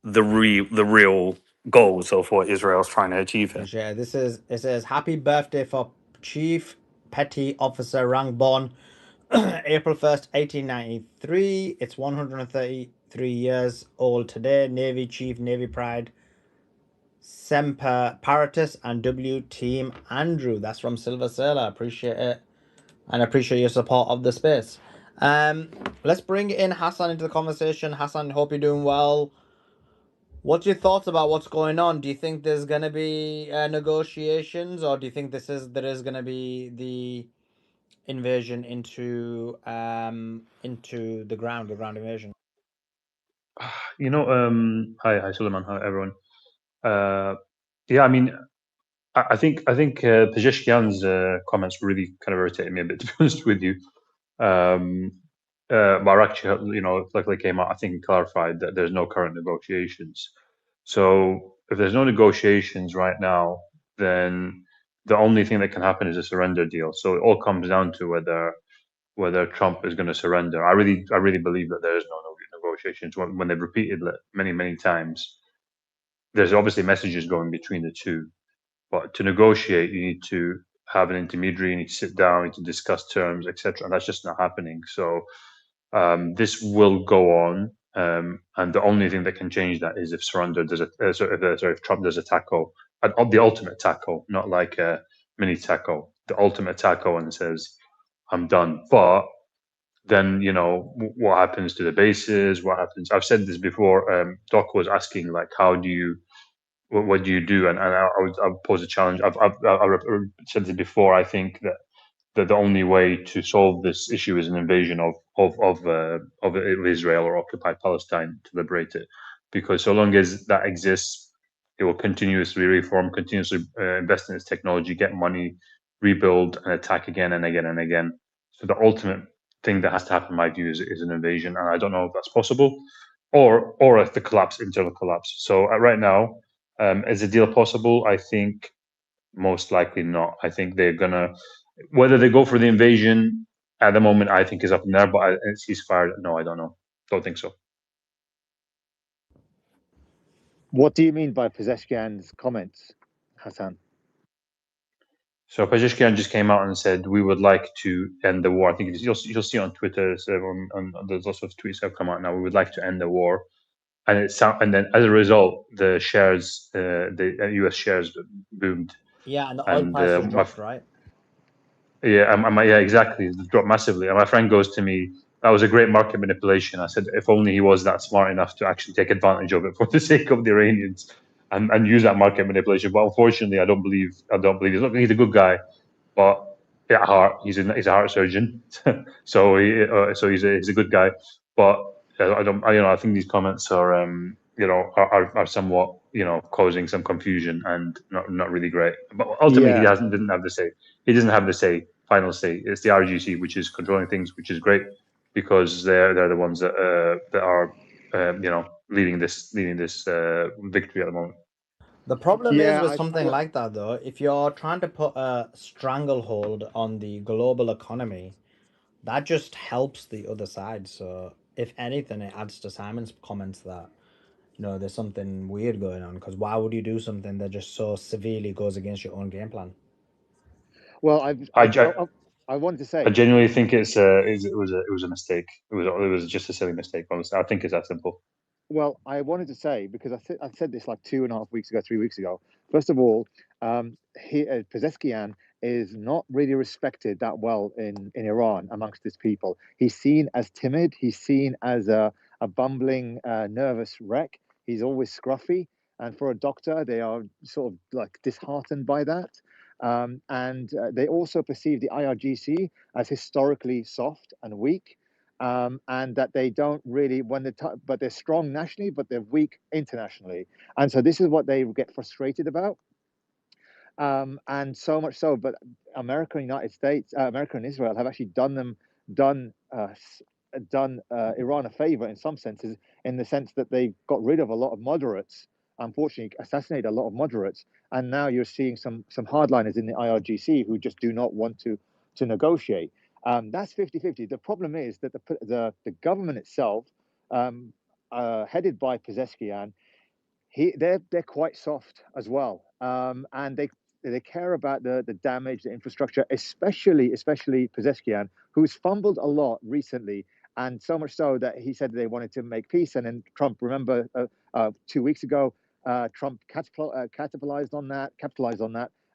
the real goals of what Israel's trying to achieve here. Appreciate it. It says happy birthday for Chief Petty Officer Rangbon, April 1st, 1893. It's 133 years old today. Navy Chief, Navy Pride, Semper Paratus, and W Team Andrew. That's from Silver Sailor. Appreciate it. And appreciate your support of the space. Let's bring in Hassan into the conversation. Hassan, hope you're doing well. What's your thoughts about what's going on? Do you think there's gonna be negotiations, or do you think there is gonna be the invasion into the ground invasion? Hi, Sulaiman. Hi, everyone. Yeah, I mean, I think Pezeshkian's comments really kind of irritated me a bit, to be honest with you. But actually, luckily came out, I think, and clarified that there's no current negotiations. So if there's no negotiations right now, then the only thing that can happen is a surrender deal. So it all comes down to whether Trump is going to surrender. I really believe that there is no negotiations when they've repeated it many times. There's obviously messages going between the two, but to negotiate, you need to have an intermediary, you need to sit down, you need to discuss terms, etc. And that's just not happening. So this will go on, and the only thing that can change that is if surrender does if Trump does a tackle, the ultimate tackle, not like a mini tackle, the ultimate tackle, and says, "I'm done." But then what happens to the bases? What happens? I've said this before. Doc was asking like, how do you what do you do? And I would pose a challenge. I've said this before. I think that the only way to solve this issue is an invasion of Israel or occupied Palestine to liberate it, because so long as that exists, it will continuously reform, continuously invest in its technology, get money, rebuild, and attack again and again and again. So the ultimate thing that has to happen, in my view, is an invasion, and I don't know if that's possible, or if the collapse, internal collapse. So right now, is a deal possible? I think most likely not. I think they're gonna, whether they go for the invasion at the moment, I think is up in there. But ceasefire, no, I don't know. Don't think so. What do you mean by Pezeshkian's comments, Hassan? So Pezeshkian just came out and said we would like to end the war. I think you'll see on Twitter. There's lots of tweets that have come out now. We would like to end the war, and then as a result, the shares, the U.S. shares boomed. Yeah, and the oil And prices dropped, right? yeah, exactly. It dropped massively. And my friend goes to me, "That was a great market manipulation." I said, "If only he was that smart enough to actually take advantage of it for the sake of the Iranians and use that market manipulation." But unfortunately, I don't believe. He's a good guy, but at heart, he's a heart surgeon. So he's a good guy. But I don't. I think these comments are, are somewhat, causing some confusion and not really great. But ultimately, Yeah, didn't have the say. He doesn't have the say, final say. It's the RGC which is controlling things, which is great because they're the ones that are, leading this victory at the moment. The problem is yeah. with something Well, like that, though, if you're trying to put a stranglehold on the global economy, that just helps the other side. So, if anything, it adds to Simon's comments that, there's something weird going on. Because why would you do something that just so severely goes against your own game plan? well, I, ge- I wanted to I say, genuinely think it was a mistake. It was just a silly mistake. Honestly, I think it's that simple. well, I wanted to say because I said this like 2.5 weeks ago, 3 weeks ago. First of all, Pezeskian is not really respected that well in Iran amongst his people. He's seen as timid. He's seen as a bumbling, nervous wreck. He's always scruffy, and for a doctor, they are sort of like disheartened by that. And they also perceive the IRGC as historically soft and weak, and that they don't really but they're strong nationally, but they're weak internationally, and so this is what they get frustrated about. And so much so, but America and United States, America and Israel have actually done Iran a favor in some senses, in the sense that they got rid of a lot of moderates, unfortunately assassinated a lot of moderates, and now you're seeing some hardliners in the IRGC who just do not want to negotiate. That's 50-50. The problem is that the government itself, headed by Pezeskian, they're quite soft as well, and they care about the damage, the infrastructure, especially Pezeskian, who's fumbled a lot recently, and so much so that he said they wanted to make peace, and then Trump, remember, 2 weeks ago, Trump capitalized on that,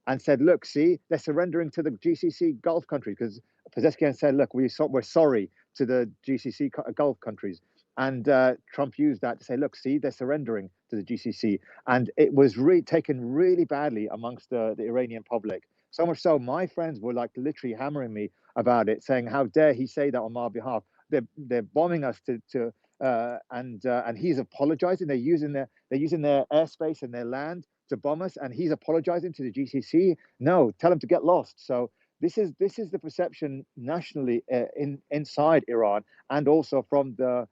and said, look, see, they're surrendering to the GCC Gulf countries, because Pezeskian said, look, we're sorry to the GCC Gulf countries. And Trump used that to say, look, see, they're surrendering to the GCC. And it was taken really badly amongst the Iranian public. So much so, my friends were like literally hammering me about it, saying, how dare he say that on my behalf? They're bombing us and he's apologizing. They're using their airspace and their land to bomb us, and he's apologizing to the GCC. No, tell him to get lost. So this is the perception nationally, inside Iran, and also from the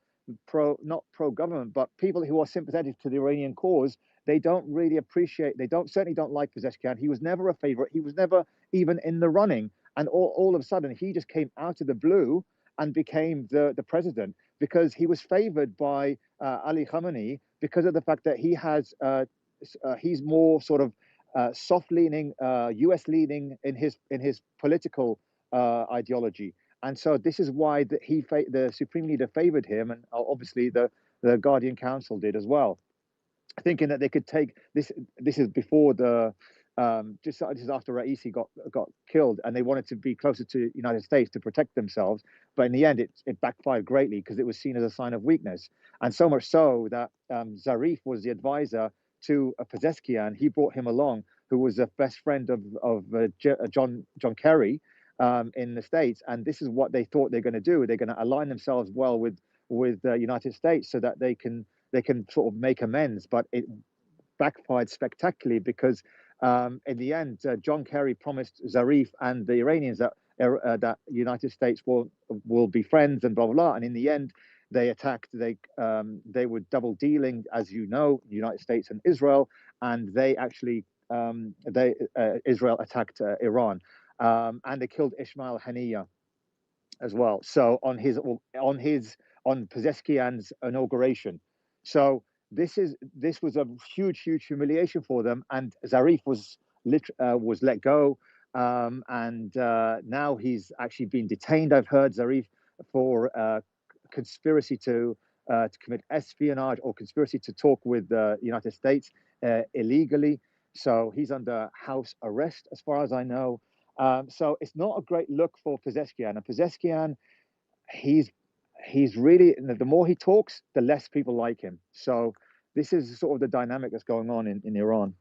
not pro government, but people who are sympathetic to the Iranian cause. They don't really appreciate. They certainly don't like Pezeshkian. He was never a favorite. He was never even in the running, and all of a sudden he just came out of the blue and became the president, because he was favored by Ali Khamenei, because of the fact that he's more sort of soft leaning, US leaning in his political ideology. And so this is why the Supreme Leader favored him, and obviously the Guardian Council did as well, thinking that they could take this. This is before just after Raisi got killed, and they wanted to be closer to the United States to protect themselves. But in the end, it backfired greatly, because it was seen as a sign of weakness, and so much so that Zarif was the advisor to Pezeskian. He brought him along, who was a best friend of John Kerry, in the States. And this is what they thought they're going to do. They're going to align themselves well with the United States, so that they can sort of make amends. But it backfired spectacularly, because in the end, John Kerry promised Zarif and the Iranians that United States will be friends and blah blah blah. And in the end, they attacked. They were double dealing, as you know, the United States and Israel, and they actually Israel attacked Iran, and they killed Ismail Haniyeh as well. So on Pezeskian's inauguration. So this was a huge humiliation for them, and Zarif was let go, and now he's actually been detained. I've heard, Zarif, for conspiracy to commit espionage, or conspiracy to talk with the United States illegally. So he's under house arrest, as far as I know. So it's not a great look for Pezeskian. And Pezeskian, he's really, the more he talks, the less people like him. So this is sort of the dynamic that's going on in Iran.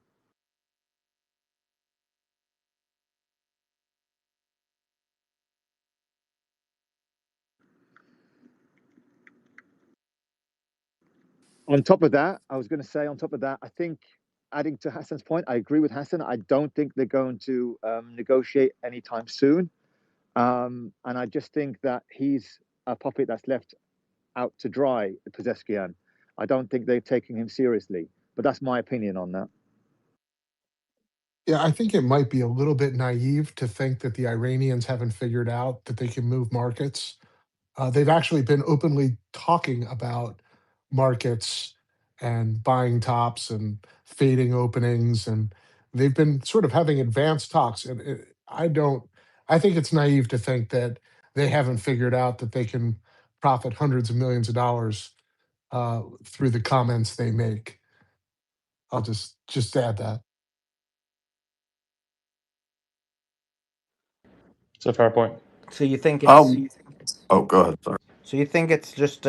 On top of that, I was going to say, on top of that, I think, adding to Hassan's point, I agree with Hassan. I don't think they're going to negotiate anytime soon. And I just think that he's a puppet that's left out to dry, Pezeskian. I don't think they're taking him seriously. But that's my opinion on that. Yeah, I think it might be a little bit naive to think that the Iranians haven't figured out that they can move markets. They've actually been openly talking about markets and buying tops and fading openings, and they've been sort of having advanced talks. And I think it's naive to think that they haven't figured out that they can profit hundreds of millions of dollars through the comments they make. I'll just add that. It's a fair point. So you think it's Oh, go ahead. Sorry. so you think it's just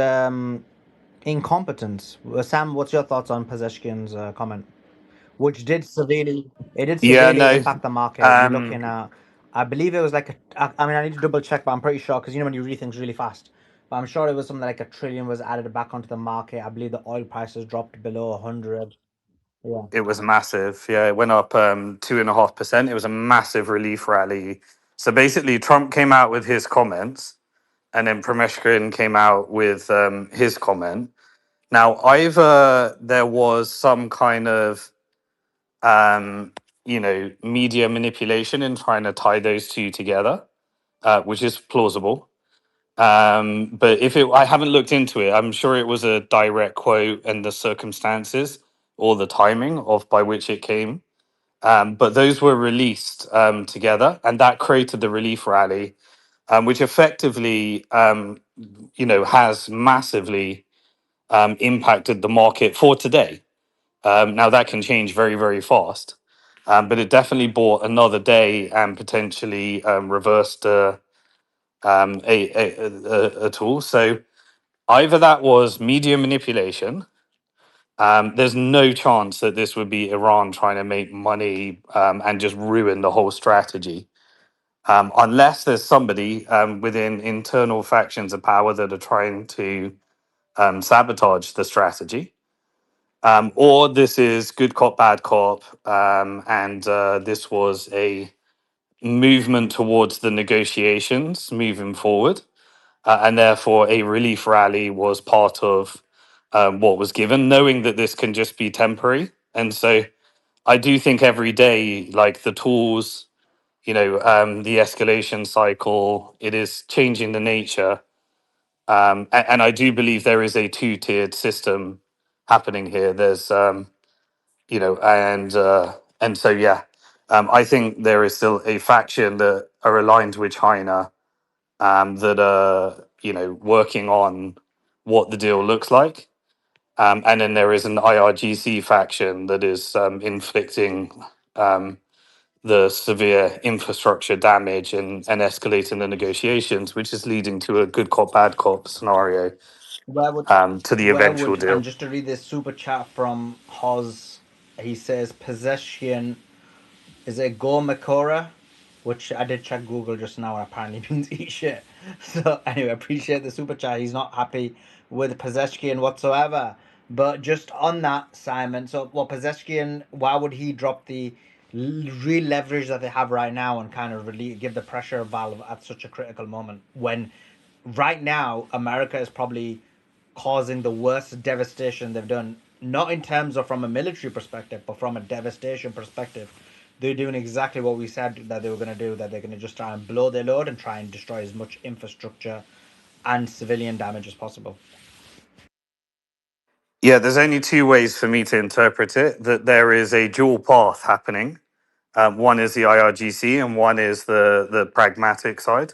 incompetence? Sam, what's your thoughts on Pezeshkian's comment, which did severely Yeah, no. impact the market? You're looking at, I believe it was like I mean, I need to double check, but I'm pretty sure because you know when you read things really fast. But I'm sure it was something like $1 trillion was added back onto the market. I believe the oil prices dropped below 100. Yeah. It was massive. Yeah, it went up 2.5%. It was a massive relief rally. So basically, Trump came out with his comments, and then Promeshkin came out with his comment. Now, either there was some kind of, media manipulation in trying to tie those two together, which is plausible. But I haven't looked into it. I'm sure it was a direct quote and the circumstances or the timing of by which it came. But those were released together, and that created the relief rally, which effectively, has massively impacted the market for today. Now that can change very, very fast, but it definitely bought another day and potentially reversed a tool. So either that was media manipulation. There's no chance that this would be Iran trying to make money and just ruin the whole strategy. Unless there's somebody within internal factions of power that are trying to sabotage the strategy. Or this is good cop, bad cop, and this was a movement towards the negotiations moving forward. And therefore, a relief rally was part of what was given, knowing that this can just be temporary. And so I do think every day, like the tools, the escalation cycle, it is changing the nature. And I do believe there is a two-tiered system happening here. There's, and so, yeah, I think there is still a faction that are aligned with China that are working on what the deal looks like, and then there is an IRGC faction that is inflicting the severe infrastructure damage and escalating the negotiations, which is leading to a good cop bad cop scenario to the eventual deal. And just to read this super chat from Hoz, he says possession is it Go Makora, which I did check Google just now and apparently means eat shit. So anyway, appreciate the super chat. He's not happy with Pezeskian whatsoever. But just on that, Simon, so Pezeskian, why would he drop the real leverage that they have right now and kind of really give the pressure valve at such a critical moment when right now America is probably causing the worst devastation they've done, not in terms of from a military perspective, but from a devastation perspective. They're doing exactly what we said that they were going to do, that they're going to just try and blow their load and try and destroy as much infrastructure and civilian damage as possible. Yeah, there's only two ways for me to interpret it, that there is a dual path happening. One is the IRGC and one is the pragmatic side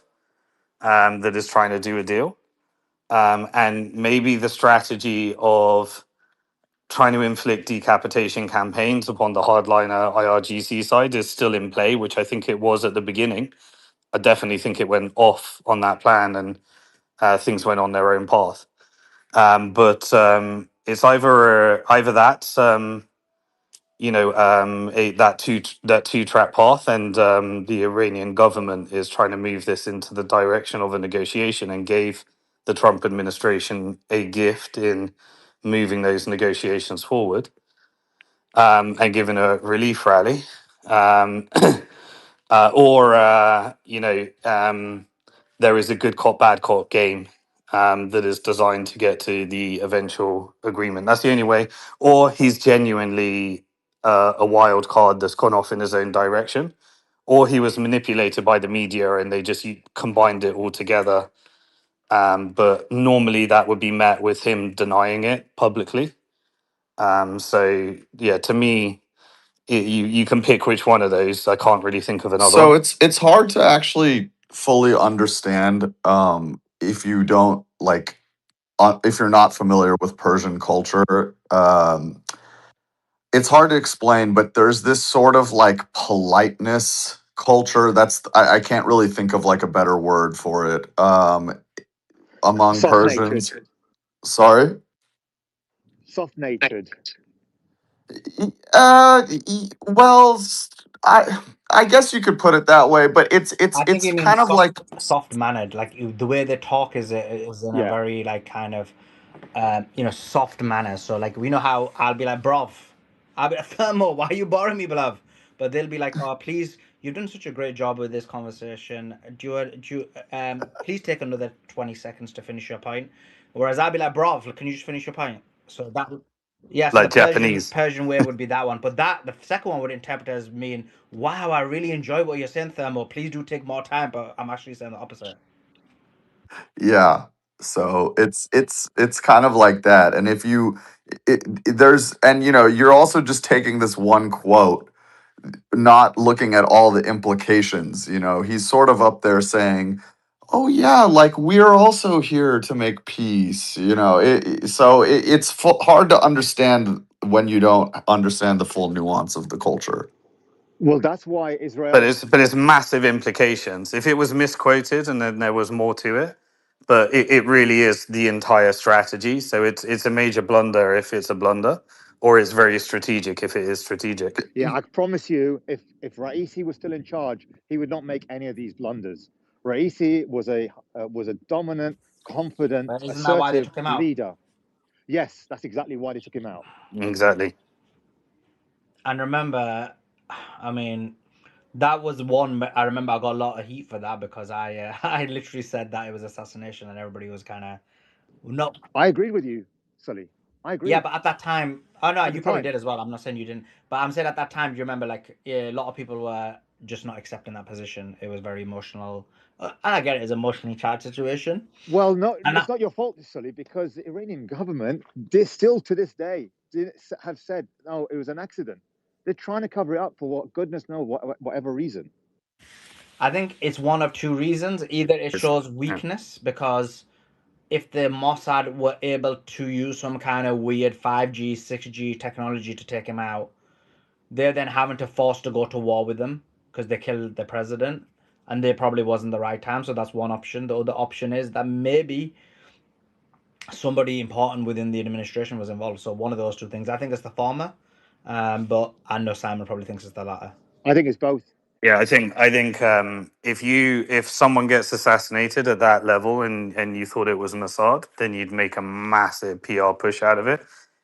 that is trying to do a deal. And maybe the strategy of trying to inflict decapitation campaigns upon the hardliner IRGC side is still in play, which I think it was at the beginning. I definitely think it went off on that plan and things went on their own path. But it's either that that two track path, and the Iranian government is trying to move this into the direction of a negotiation, and gave the Trump administration a gift in moving those negotiations forward, and giving a relief rally, or there is a good cop bad cop game that is designed to get to the eventual agreement. That's the only way. Or he's genuinely a wild card that's gone off in his own direction, or he was manipulated by the media and they just combined it all together. But normally that would be met with him denying it publicly. So yeah, to me, you can pick which one of those. I can't really think of another So one. it's hard to actually fully understand if you don't like if you're not familiar with Persian culture. It's hard to explain, but there's this sort of like politeness culture. I can't really think of like a better word for it. Among Soft natured. Persians. Sorry. Soft natured. Well, I guess you could put it that way, but I think it's it kind means of like soft mannered. Like the way they talk is in a Yeah. very like kind of soft manner. So like we know how I'll be like, bruv, I'll be like, Thermo, why are you bothering me, bruv? But they'll be like, oh, please, you've done such a great job with this conversation. Please take another 20 seconds to finish your point. Whereas I'll be like, bruv, can you just finish your point? So that, yeah. So the Like Japanese. Persian way would be that one. But the second one would interpret as mean, wow, I really enjoy what you're saying, Thermo. Please do take more time. But I'm actually saying the opposite. yeah. So it's kind of like that, and if you there's and you're also just taking this one quote, not looking at all the implications. He's sort of up there saying, "Oh yeah, like we're also here to make peace." It's hard to understand when you don't understand the full nuance of the culture. Well, that's why But Israel. it's massive implications. If it was misquoted and then there was more to it, but it really is the entire strategy. So it's a major blunder if it's a blunder, or it's very strategic if it is strategic. Yeah, I promise you, if Raisi was still in charge, he would not make any of these blunders. Raisi was a dominant, confident, But isn't that why they assertive took him out? leader. Yes, that's exactly why they took him out. Exactly. And remember, I mean, that was one. I remember I got a lot of heat for that because I I literally said that it was assassination, and everybody was kind of no. I agreed with you, Sully. I Yeah, agreed but at that time, oh no, at the you probably time. did as well. I'm not saying you didn't, but I'm saying at that time, do you remember like a lot of people were just not accepting that position. It was very emotional, and I get it, it's an emotionally charged situation. Well, no, And it's not your fault, Sully, because the Iranian government, they still to this day have said, no, it was an accident. They're trying to cover it up for what goodness knows, whatever reason. I think it's one of two reasons. Either it shows Yeah. weakness because if the Mossad were able to use some kind of weird 5G, 6G technology to take him out, they're then having to force to go to war with them because they killed the president and they probably wasn't the right time. So that's one option. The other option is that maybe somebody important within the administration was involved. So one of those two things. I think it's the former, but I know Simon probably thinks it's the latter. I think it's both. Yeah, I think if someone gets assassinated at that level and you thought it was Mossad, then you'd make a massive PR push out of it.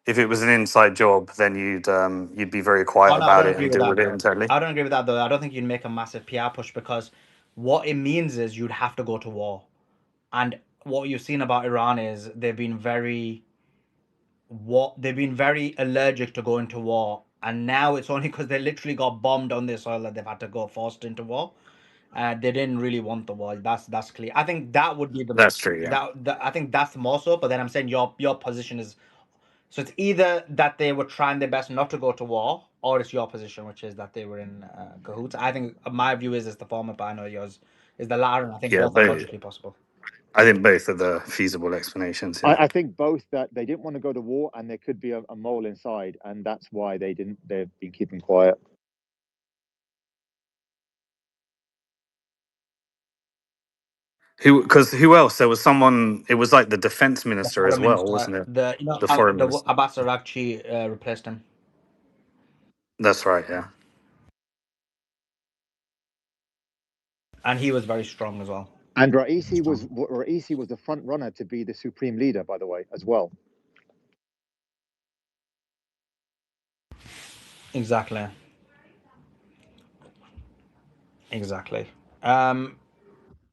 If it was an inside job, then you'd be very quiet Oh no, I about don't it agree and with deal that with it though. internally. I don't agree with that though. I don't think you'd make a massive PR push because what it means is you'd have to go to war. And what you've seen about Iran is they've been very allergic to going to war, and now it's only because they literally got bombed on their soil that they've had to go forced into war. They didn't really want the war. That's clear. I think that would be That's true. Yeah. I think that's more so. But then I'm saying your position is so it's either that they were trying their best not to go to war, or it's your position, which is that they were in cahoots. I think my view is the former, but I know yours is the latter, and I think Yeah, both are both. logically possible. I think both are the feasible explanations. Yeah. I think both that they didn't want to go to war and there could be a mole inside, and that's why they've been keeping quiet. Who else? There was someone. It was like the defense The minister as foreign well, minister, wasn't it? The foreign the minister. Abbas Arakchi replaced him, That's right. Yeah. and he was very strong as well. And Raisi was the front runner to be the supreme leader, by the way, as well. Exactly. Exactly. Um,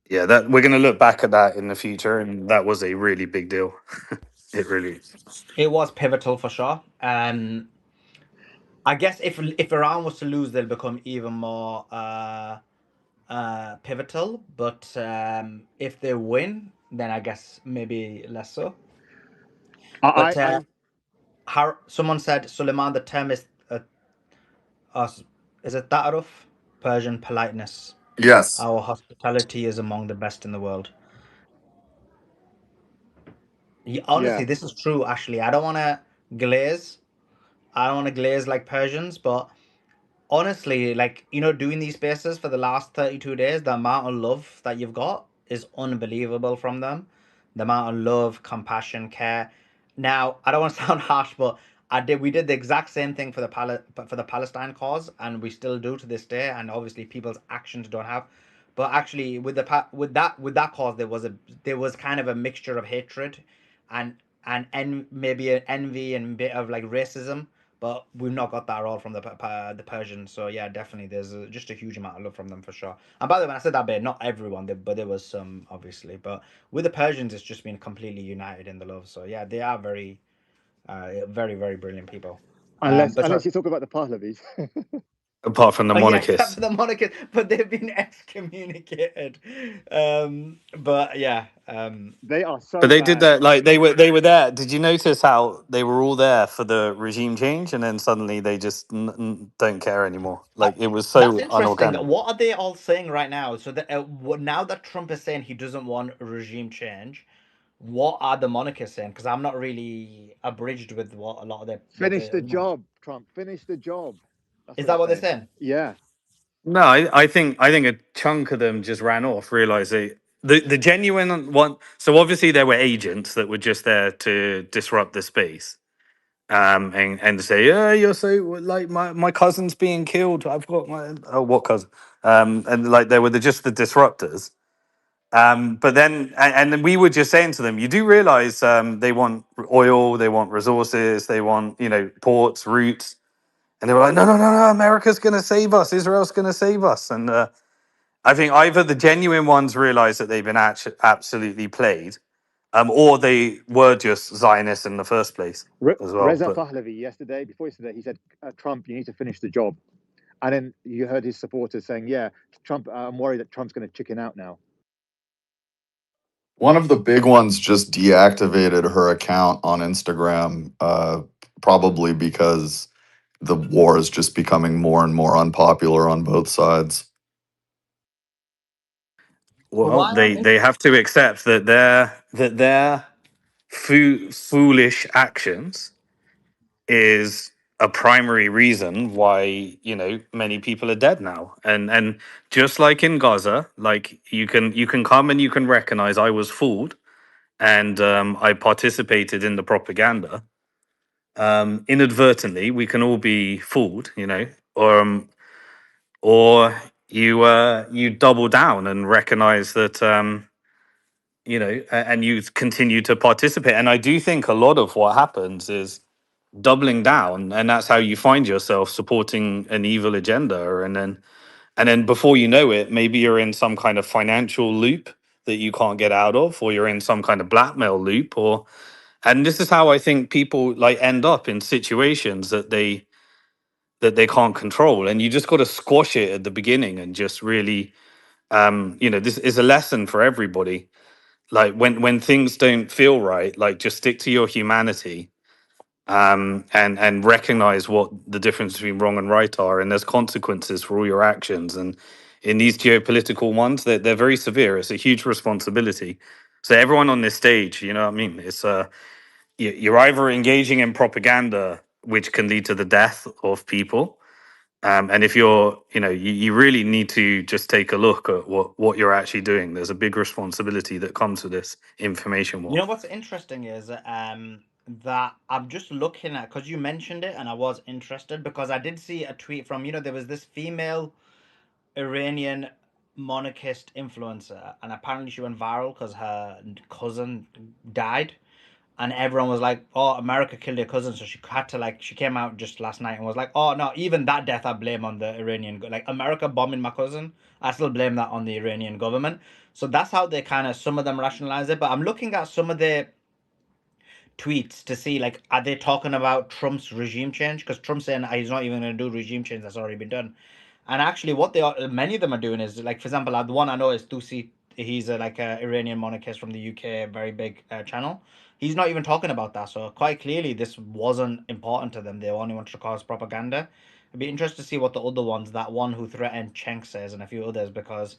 Yeah, that we're going to look back at that in the future, and that was a really big deal. It really. it was pivotal for sure. I guess if Iran was to lose, they'll become even more pivotal. But if they win, then I guess maybe less so. But I how someone said, Suleiman, the term is it ta'aruf? Persian politeness. Yes. Our hospitality is among the best in the world. yeah. Honestly, this is true. Actually, I don't want to glaze. I don't want to glaze like Persians, but honestly, like, doing these spaces for the last 32 days, the amount of love that you've got is unbelievable from them. The amount of love, compassion, care. Now, I don't want to sound harsh, but we did the exact same thing for the Palestine cause, and we still do to this day. And obviously, people's actions don't have. But actually, with that cause, there was kind of a mixture of hatred, and maybe an envy and a bit of like racism, but we've not got that at all from the Persians. So yeah, definitely, there's just a huge amount of love from them for sure. And by the way, when I said that bit, not everyone, but there was some obviously. But with the Persians, it's just been completely united in the love. So yeah, they are very, very, very brilliant people. Unless But sorry. unless you talk about the Pahlavis. Apart from the Oh yeah, except monarchists. for the monarchists, but they've been excommunicated. But yeah, They are But so they did bad. that, like they were there. Did you notice how they were all there for the regime change, and then suddenly they just don't care anymore? Uh, Like it was that's so interesting. unorganic. What are they all saying right now? So that now that Trump is saying he doesn't want a regime change, what are the monarchists saying? Because I'm not really abridged with what a lot of their what Finish they the job, Trump. Finish the job. That's is what they're that what they're saying. saying? Yeah. No, I think a chunk of them just ran off, realized the genuine one. So obviously there were agents that were just there to disrupt the space, and say, yeah, you're so like my cousin's being killed. I've got my what cousin, and like they were just the disruptors. But then, and then we were just saying to them, you do realize they want oil, they want resources, they want ports, routes, and they were like, no, no, no, no, America's going to save us, Israel's going to save us, and I think either the genuine ones realize that they've been absolutely played, or they were just Zionists in the first place as well. Reza But Pahlavi before yesterday, he said, Trump, you need to finish the job. And then you heard his supporters saying, yeah, Trump, I'm worried that Trump's going to chicken out now. One of the big ones just deactivated her account on Instagram, probably because the war is just becoming more and more unpopular on both sides. But well, why on they have to accept that their foolish actions is a primary reason why many people are dead now, and just like in Gaza, like you can come and you can recognize I was fooled, and I participated in the propaganda inadvertently. We can all be fooled, or you double down and recognize that and you continue to participate. And I do think a lot of what happens is doubling down, and that's how you find yourself supporting an evil agenda, and then before you know it, maybe you're in some kind of financial loop that you can't get out of, or you're in some kind of blackmail loop, or and this is how I think people like end up in situations that they can't control, and you just got to squash it at the beginning and just really this is a lesson for everybody. Like when things don't feel right, like just stick to your humanity, and recognize what the difference between wrong and right are, and there's consequences for all your actions. And in these geopolitical ones, they're very severe. It's a huge responsibility. So everyone on this stage, you know what I mean, it's you're either engaging in propaganda, which can lead to the death of people, and if you're you really need to just take a look at what you're actually doing. There's a big responsibility that comes with this information war. what's interesting is that I'm just looking at, because you mentioned it and I was interested because I did see a tweet from there was this female Iranian monarchist influencer, and apparently she went viral because her cousin died. and everyone was like, "Oh, America killed her cousin," so she had to like she came out just last night and was like, "Oh no, even that death I blame on the Iranian like America bombing my cousin. I still blame that on the Iranian government." So that's how they kind of some of them rationalize it. But I'm looking at some of the tweets to see like are they talking about Trump's regime change? Because Trump's saying he's not even going to do regime change that's already been done. And actually, what they are, many of them are doing is like, for example, the one I know is Tusi. He's like a Iranian monarchist from the UK, very big channel. He's not even talking about that. So quite clearly, this wasn't important to them. They only wanted to cause propaganda. It'd be interesting to see what the other ones, that one who threatened Cenk says, and a few others, because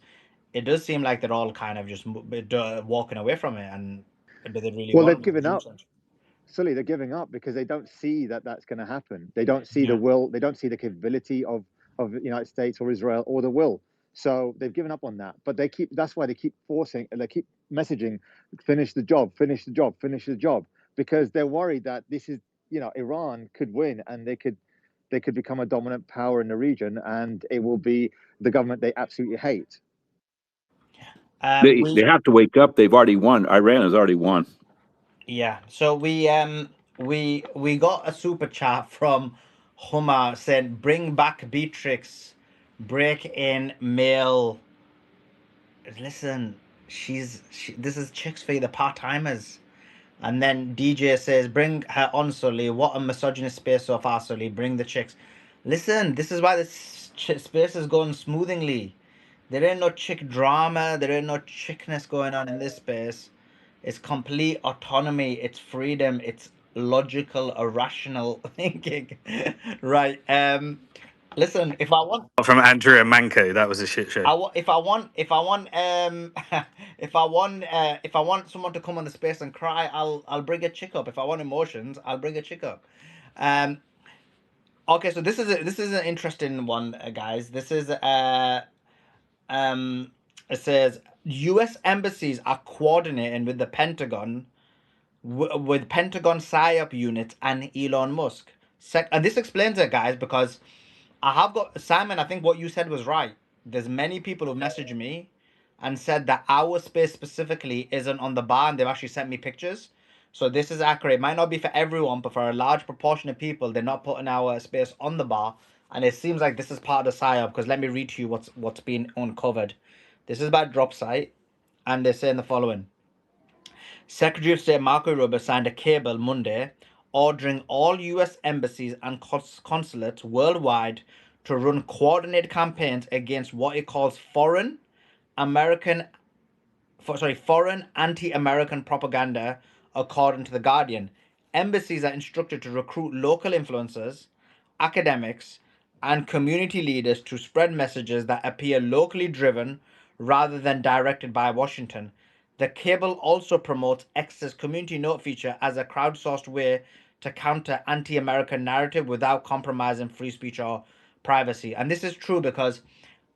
it does seem like they're all kind of just walking away from it. And do they really Well, they've want given regime up. change? Sully, they're giving up because they don't see that that's going to happen. They don't see the Yeah. will. They don't see the capability of the United States or Israel or the will. So they've given up on that. But they keep. That's why they keep forcing and they keep messaging, finish the job, finish the job, finish the job, because they're worried that this is Iran could win and they could become a dominant power in the region and it will be the government they absolutely hate. They We have to wake up. They've already won. Iran has already won. Yeah. So we got a super chat from Huma saying, "Bring back Beatrix, break in mail." Listen, this is chicks for the part timers. And then DJ says, "Bring her on, Sully. What a misogynist space so far, Sully. Bring the chicks." Listen, this is why this space is going smoothly. There ain't no chick drama. There ain't no chickness going on in this space. It's complete autonomy. It's freedom. It's logical, irrational thinking. Right. Listen, if I want From Andrew and Manco, that was a shit show. if I want if I want someone to come on the space and cry, I'll bring a chick up. If I want emotions, I'll bring a chick up. Um okay, so this is an interesting one, guys. This is it says US embassies are coordinating with the Pentagon with Pentagon PSYOP units and Elon Musk. And this explains it, guys, because I have got Simon. I think what you said was right. There's many people who messaged me and said that our space specifically isn't on the bar, and they've actually sent me pictures. So this is accurate. It might not be for everyone, but for a large proportion of people, they're not putting our space on the bar, and it seems like this is part of the PSYOP. Because let me read to you what's been uncovered. This is about drop site, and they're saying the following. Secretary of State Marco Rubio signed a cable Monday ordering all US embassies and consulates worldwide to run coordinated campaigns against what he calls foreign anti-American propaganda, according to The Guardian. Embassies are instructed to recruit local influencers, academics, and community leaders to spread messages that appear locally driven rather than directed by Washington. The cable also promotes X's community note feature as a crowdsourced way to counter anti-American narrative without compromising free speech or privacy. And this is true because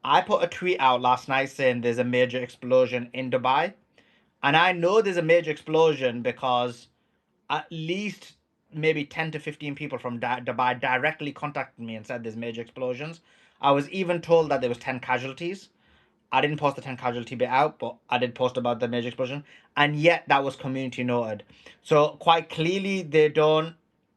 I put a tweet out last night saying there's a major explosion in Dubai. And I know there's a major explosion because at least maybe 10 to 15 people from Dubai directly contacted me and said there's major explosions. I was even told that there was 10 casualties. I didn't post the 10 casualty bit out, but I did post about the major explosion. And yet that was community noted. So quite clearly, they don't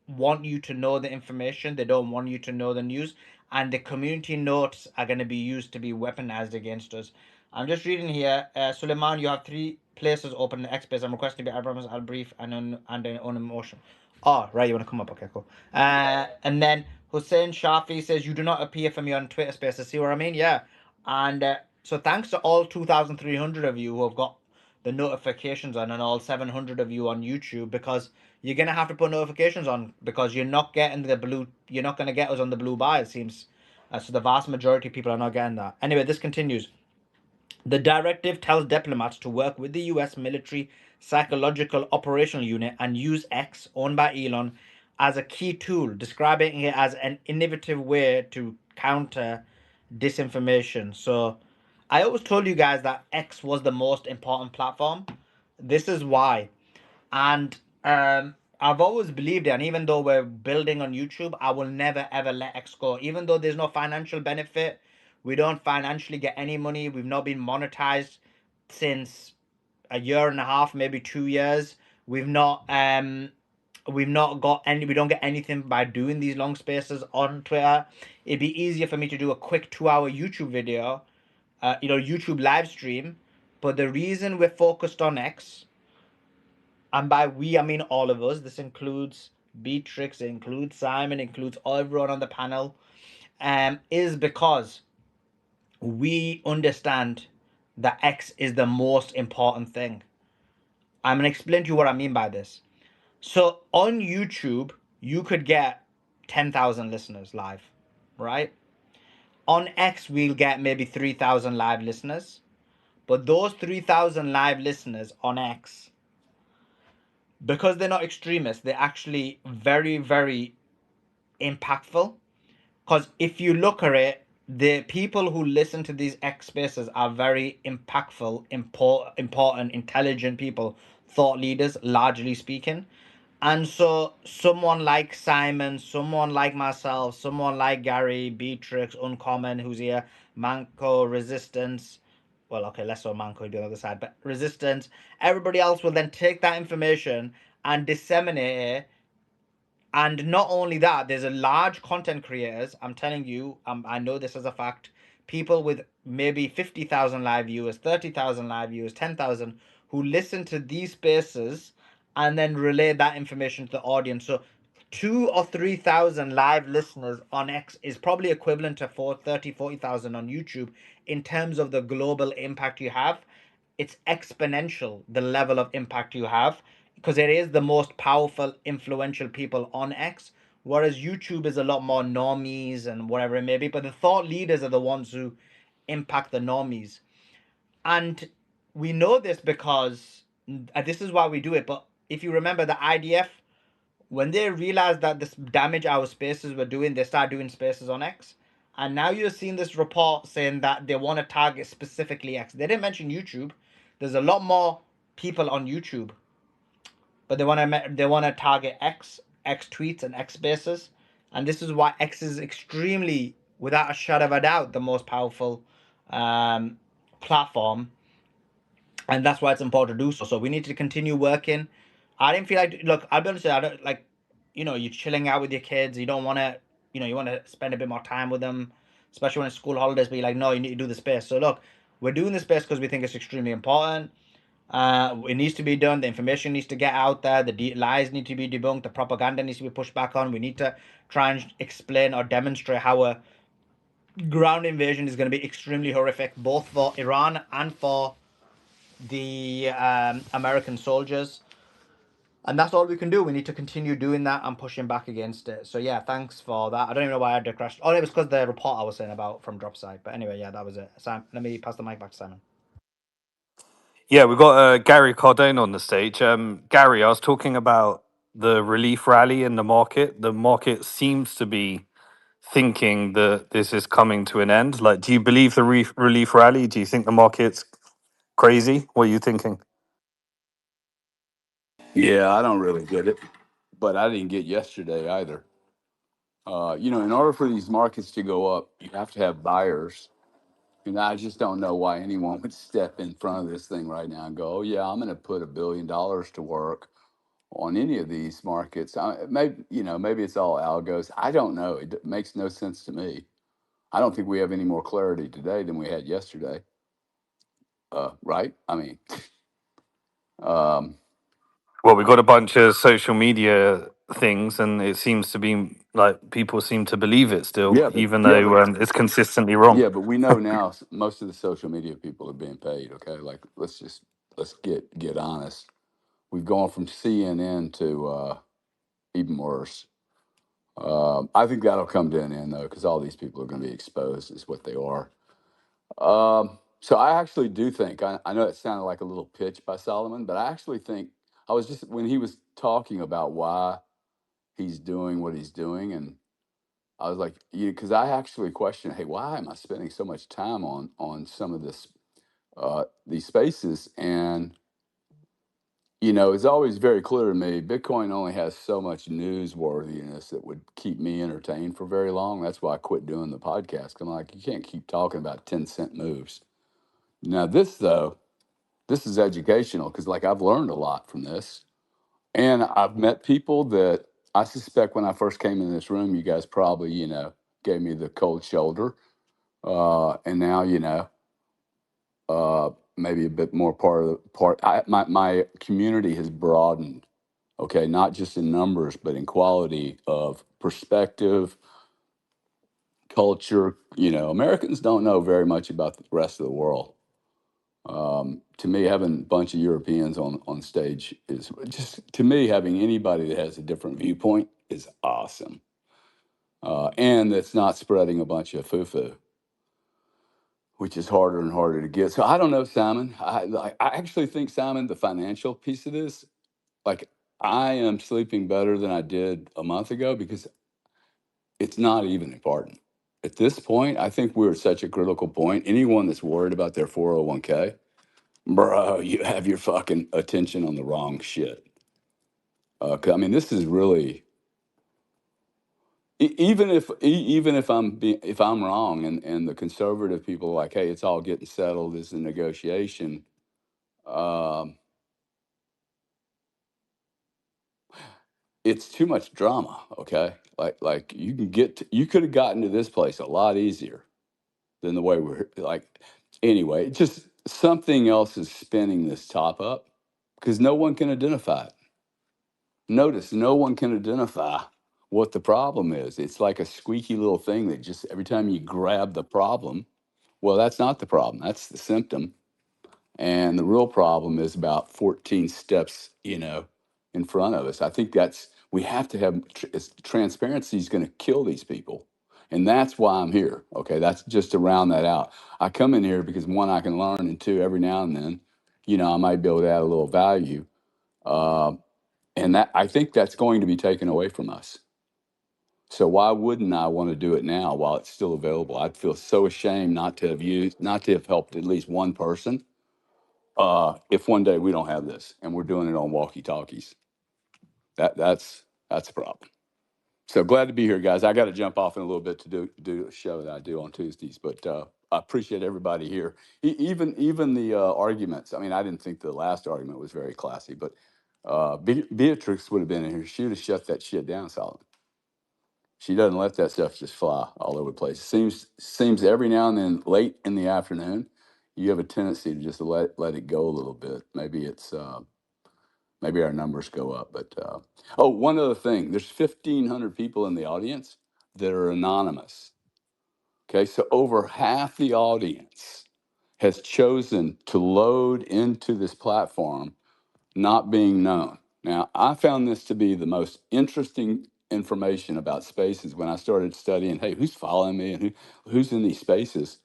want you to know the information. They don't want you to know the news. And the community notes are going to be used to be weaponized against us. I'm just reading here. Suleiman, you have 3 places open in X space. I'm requesting to be I promise I'll brief and on emotion. Oh, right. You want to come up? Okay, cool. And then Hussein Shafi says, "You do not appear for me on Twitter Spaces." See what I mean? Yeah. And so thanks to all 2,300 of you who have got the notifications on, and all 700 of you on YouTube, because you're gonna have to put notifications on because you're not getting the blue. You're not gonna get us on the blue bar. It seems. So the vast majority of people are not getting that. Anyway, this continues. The directive tells diplomats to work with the US military psychological operational unit and use X, owned by Elon, as a key tool, describing it as an innovative way to counter disinformation. So I always told you guys that X was the most important platform. This is why. And I've always believed it. And even though we're building on YouTube, I will never ever let X go. Even though there's no financial benefit, we don't financially get any money. We've not been monetized since a year and a half, maybe 2 years. We've not got any. We don't get anything by doing these long spaces on Twitter. It'd be easier for me to do a quick 2-hour YouTube video, YouTube live stream. But the reason we're focused on X, and by we I mean all of us, this includes Beatrix, it includes Simon, it includes everyone on the panel, is because we understand that X is the most important thing. I'm gonna explain to you what I mean by this. So on YouTube, you could get 10,000 listeners live, right? On X, we'll get maybe 3,000 live listeners. But those 3,000 live listeners on X, because they're not extremists, they're actually very, very impactful. Because if you look at it, the people who listen to these X spaces are very impactful, important, intelligent people, thought leaders, largely speaking. And so someone like Simon, someone like myself, someone like Gary, Beatrix, Uncommon, who's here, Manco, Resistance, well, okay, less so Manco, do the other side, but Resistance, everybody else will then take that information and disseminate it. And not only that, there's a large content creators. I'm telling you, I know this as a fact. People with maybe 50,000 live viewers, 30,000 live viewers, 10,000 who listen to these spaces and then relay that information to the audience. So 2 or 3,000 live listeners on X is probably equivalent to 40,000 on YouTube in terms of the global impact you have. It's exponential, the level of impact you have, because it is the most powerful, influential people on X. Whereas YouTube is a lot more normies and whatever it may be, but the thought leaders are the ones who impact the normies. And we know this because this is why we do it. But if you remember, the IDF, when they realized that this damage our spaces were doing, they started doing spaces on X. And now you're seeing this report saying that they want to target specifically X. They didn't mention YouTube. There's a lot more people on YouTube, but they want to target X tweets and X spaces, and this is why X is extremely, without a shadow of a doubt, the most powerful platform, and that's why it's important to do so. So we need to continue working. I didn't feel like, look, I'll be honest with you, I don't like, you're chilling out with your kids. You don't want to, you want to spend a bit more time with them, especially when it's school holidays. But you're like, no, you need to do the space. So look, we're doing the space because we think it's extremely important. It needs to be done. The information needs to get out there. The lies need to be debunked. The propaganda needs to be pushed back on. We need to try and explain or demonstrate how a ground invasion is going to be extremely horrific, both for Iran and for the American soldiers. And that's all we can do. We need to continue doing that and pushing back against it. So yeah, thanks for that. I don't even know why I had crashed. Oh, it was because the report I was saying about from Dropside. But anyway, yeah, that was it. Sam, let me pass the mic back to Simon. Yeah, we've got Gary Cardone on the stage. Gary, I was talking about the relief rally in the market. The market seems to be thinking that this is coming to an end. Like, do you believe the relief rally? Do you think the market's crazy? What are you thinking? Yeah, I don't really get it, but I didn't get yesterday either. In order for these markets to go up, you have to have buyers. And I just don't know why anyone would step in front of this thing right now and go, "Oh yeah, I'm going to put $1 billion to work on any of these markets." Maybe it's all algos. I don't know. It makes no sense to me. I don't think we have any more clarity today than we had yesterday. Right? I mean, um, Well, we've got a bunch of social media things, and it seems to be like people seem to believe it still, yeah, but even yeah, though but it's consistently wrong. Yeah, but we know now most of the social media people are being paid. Okay, like let's get honest. We've gone from CNN to even worse. I think that'll come to an end though, because all these people are going to be exposed as what they are. So I actually do think I know it sounded like a little pitch by Solomon, but I actually think I was just when he was talking about why he's doing what he's doing, and I was like, because I actually questioned, hey, why am I spending so much time on some of these spaces? And it's always very clear to me, Bitcoin only has so much newsworthiness that would keep me entertained for very long. That's why I quit doing the podcast. I'm like, you can't keep talking about 10-cent moves. Now this though, this is educational because like I've learned a lot from this. And I've met people that I suspect when I first came in this room, you guys probably, gave me the cold shoulder. And now, maybe a bit more my community has broadened. Okay, not just in numbers, but in quality of perspective, culture. Americans don't know very much about the rest of the world. To me, having a bunch of Europeans on stage is just, to me, having anybody that has a different viewpoint is awesome. And that's not spreading a bunch of foo-foo, which is harder and harder to get. So I don't know, Simon. I actually think, Simon, the financial piece of this, like, I am sleeping better than I did a month ago because it's not even important. At this point, I think we're at such a critical point. Anyone that's worried about their 401k, bro, you have your fucking attention on the wrong shit. 'Cause, I mean, this is really, even if if I'm wrong, and the conservative people are like, hey, it's all getting settled, it's a negotiation. It's too much drama. Okay, like you could have gotten to this place a lot easier than the way we're like. Anyway, just something else is spinning this top up because no one can identify it. Notice no one can identify what the problem is. It's like a squeaky little thing that just every time you grab the problem, well, that's not the problem. That's the symptom. And the real problem is about 14 steps, in front of us. I think we have to have transparency is going to kill these people. And that's why I'm here. Okay. That's just to round that out. I come in here because one, I can learn, and two, every now and then, I might be able to add a little value. And that, I think that's going to be taken away from us. So why wouldn't I want to do it now while it's still available? I'd feel so ashamed not to have helped at least one person. If one day we don't have this and we're doing it on walkie talkies, that's a problem. So glad to be here, guys. I got to jump off in a little bit to do a show that I do on Tuesdays, but I appreciate everybody here. Even the arguments. I mean, I didn't think the last argument was very classy, but Beatrix would have been in here. She would have shut that shit down, Solomon. She doesn't let that stuff just fly all over the place. Seems every now and then, late in the afternoon, you have a tendency to just let it go a little bit. Maybe it's maybe our numbers go up. But one other thing: there's 1,500 people in the audience that are anonymous. Okay, so over half the audience has chosen to load into this platform not being known. Now, I found this to be the most interesting information about spaces when I started studying, hey, who's following me and who's in these spaces?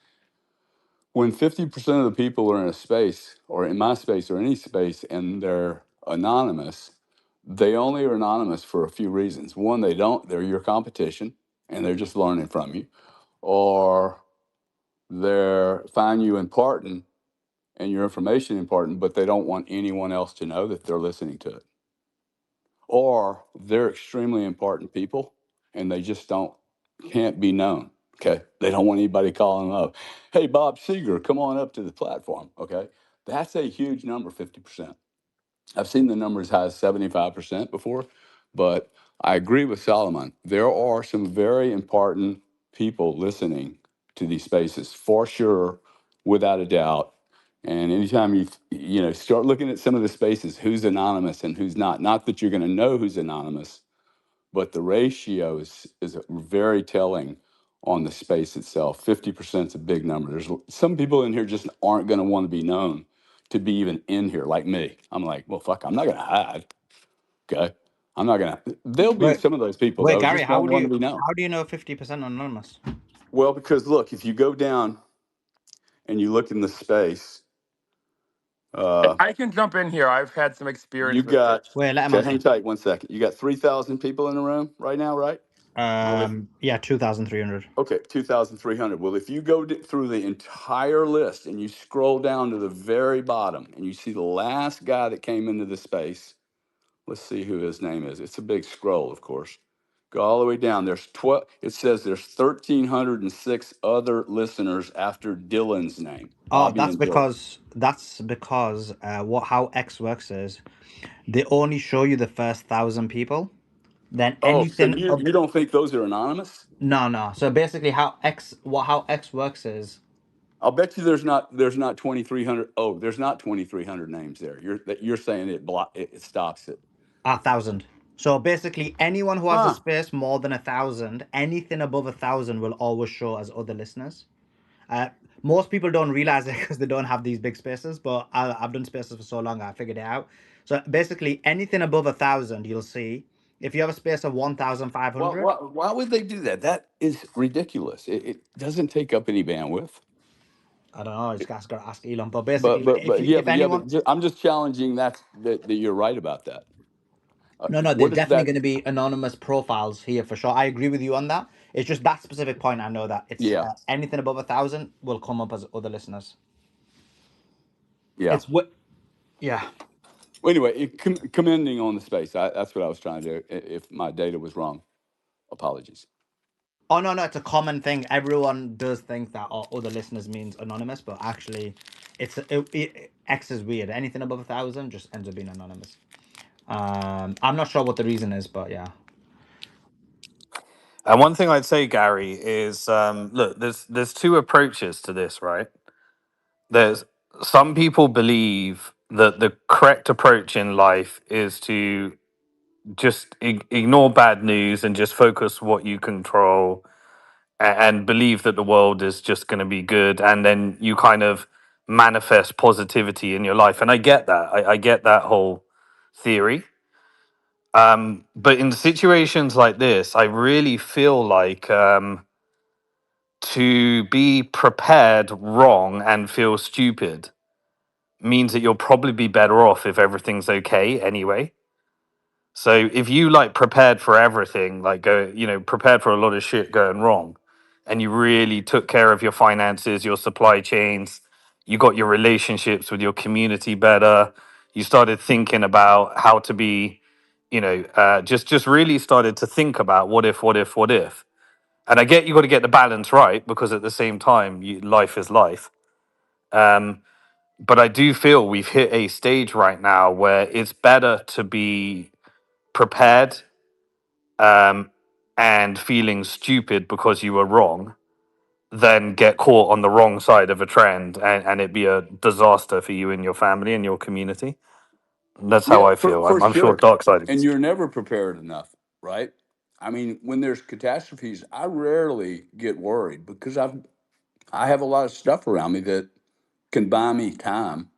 When 50% of the people are in a space or in my space or any space and they're anonymous, they only are anonymous for a few reasons. One, they're your competition and they're just learning from you, or they're find you important and your information important, but they don't want anyone else to know that they're listening to it. Or they're extremely important people and they just can't be known. Okay. They don't want anybody calling them up. Hey, Bob Seeger, come on up to the platform. Okay. That's a huge number, 50%. I've seen the number as high as 75% before, but I agree with Solomon. There are some very important people listening to these spaces for sure, without a doubt. And anytime you start looking at some of the spaces, who's anonymous and who's not, not that you're going to know who's anonymous, but the ratio is very telling on the space itself. 50% is a big number. There's some people in here just aren't going to want to be known to be even in here, like me. I'm like, well, fuck, I'm not going to hide. Okay. I'm not going to. There'll be Wait, some of those people, wait, though, Gary, just won't want to be known. how do you know 50% anonymous? Well, because look, if you go down and you look in the space, I can jump in here. I've had some you experience with this. got, Wait, let him okay, hang answer. tight 1 second. You got 3,000 people in the room right now, right? Yeah, 2,300. Okay, 2,300. Well, if you go through the entire list and you scroll down to the very bottom and you see the last guy that came into the space, let's see who his name is. It's a big scroll, of course. Go all the way down. There's 12. It says there's 1,306 other listeners after Dylan's name. Oh, Bobby and Dylan. that's because how X works is they only show you the first 1,000 people. Then Oh, so anything you up, you don't think those are anonymous? no. So basically, how X works is I'll bet you there's not 2,300. Oh, there's not 2,300 names there. You're saying it stops it. 1,000. So basically, anyone who has a Huh. space more than 1,000, anything above 1,000 will always show as other listeners. Most people don't realize it because they don't have these big spaces, but I've done spaces for so long, I figured it out. So basically, anything above 1,000, you'll see. If you have a space of Why, 1,500, why would they do that? That is ridiculous. It doesn't take up any bandwidth. I don't know. I just got to ask Elon. But But basically, but but yeah, if but yeah, anyone, but I'm just challenging that you're right about that. no, there's What is definitely that? going to be anonymous profiles here for sure. I agree with you on that. It's just that specific point. I know that it's Yeah, anything above 1,000 will come up as other listeners. yeah. It's what, yeah. Well, anyway, commending on the space. That's what I was trying to do. If my data was wrong, apologies. Oh no, it's a common thing. Everyone does think that other listeners means anonymous, but actually, X is weird. Anything above 1,000 just ends up being anonymous. I'm not sure what the reason is, but yeah. And one thing I'd say, Gary, is look, there's two approaches to this, right? There's some people believe that the correct approach in life is to just ignore bad news and just focus what you control and believe that the world is just going to be good, and then you kind of manifest positivity in your life. And I get that. I get that whole theory. But in situations like this, I really feel like to be prepared wrong and feel stupid means that you'll probably be better off if everything's okay anyway. So if you like prepared for everything, like prepared for a lot of shit going wrong, and you really took care of your finances, your supply chains, you got your relationships with your community better, you started thinking about how to be, just really started to think about what if. And I get you got to get the balance right because at the same time, life is life. Um, but I do feel we've hit a stage right now where it's better to be prepared and feeling stupid because you were wrong than get caught on the wrong side of a trend and it be a disaster for you and your family and your community. That's how Yeah, I for feel. for I'm sure sure. Dark Side And is. you're never prepared enough, right? I mean, when there's catastrophes, I rarely get worried because I have a lot of stuff around me that can buy me time.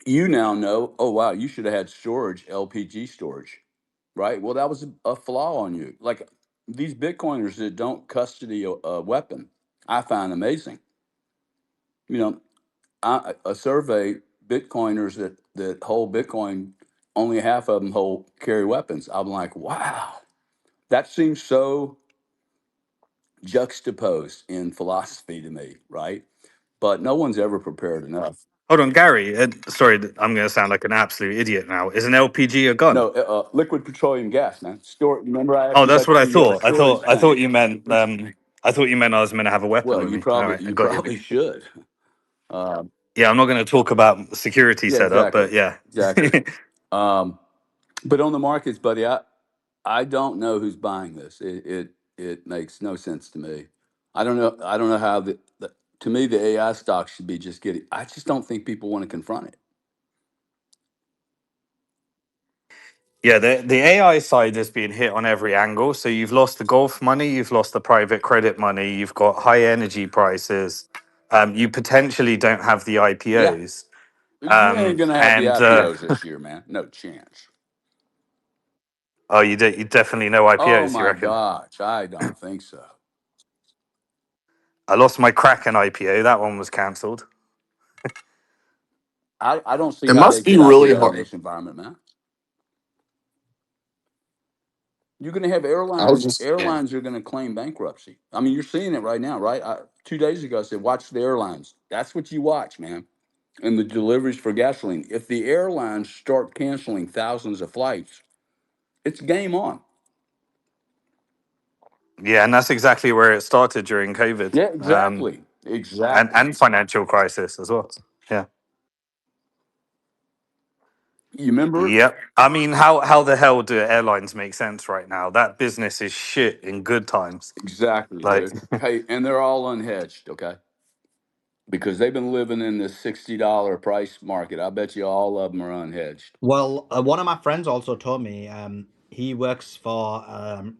You now know, oh wow, you should have had storage, LPG storage, right? Well, that was a flaw on you. Like these Bitcoiners that don't custody a weapon, I find amazing. You know, a survey Bitcoiners that hold Bitcoin, only half of them carry weapons. I'm like, wow, that seems so juxtaposed in philosophy to me, right? But no one's ever prepared enough. Hold on, Gary. Sorry, I'm going to sound like an absolute idiot now. Is an LPG a gun? No, liquid petroleum gas, man. Store. Remember, I asked Oh, you that's about what I the thought. storage I tank. thought you meant. I thought you meant I was meant to have a weapon Well, with you me. All probably right, I you got you. probably should. Um, Yeah, I'm not going to talk about security yeah, setup, exactly, but yeah. exactly. Um, but on the markets, buddy, I don't know who's buying this. It makes no sense to me. I don't know how to me the AI stock should be just getting. I just don't think people want to confront it. Yeah, the AI side is being hit on every angle. So you've lost the golf money, you've lost the private credit money, you've got high energy prices. You potentially don't have the Yeah, IPOs. you ain't gonna have the And IPOs this year, man. No chance. oh, you definitely know Oh IPOs. You my reckon? gosh, I don't think so. I lost my Kraken IPO. That one was cancelled. I don't see It how they must be can really IPO in hard. this environment, man. You're going to have I was airlines. just Airlines are going to claim bankruptcy. I mean, you're seeing it right now, right? 2 days ago, I said, watch the airlines. That's what you watch, man. And the deliveries for gasoline. If the airlines start canceling thousands of flights, it's game on. Yeah, and that's exactly where it started during COVID, Yeah, exactly. and Exactly. financial crisis as well. Yeah. You remember? Yep. I mean, how the hell do airlines make sense right now? That business is shit in good times. Exactly. Like, Hey, and they're all unhedged, okay? Because they've been living in this $60 price market. I bet you all of them are unhedged. Well, one of my friends also told me he works for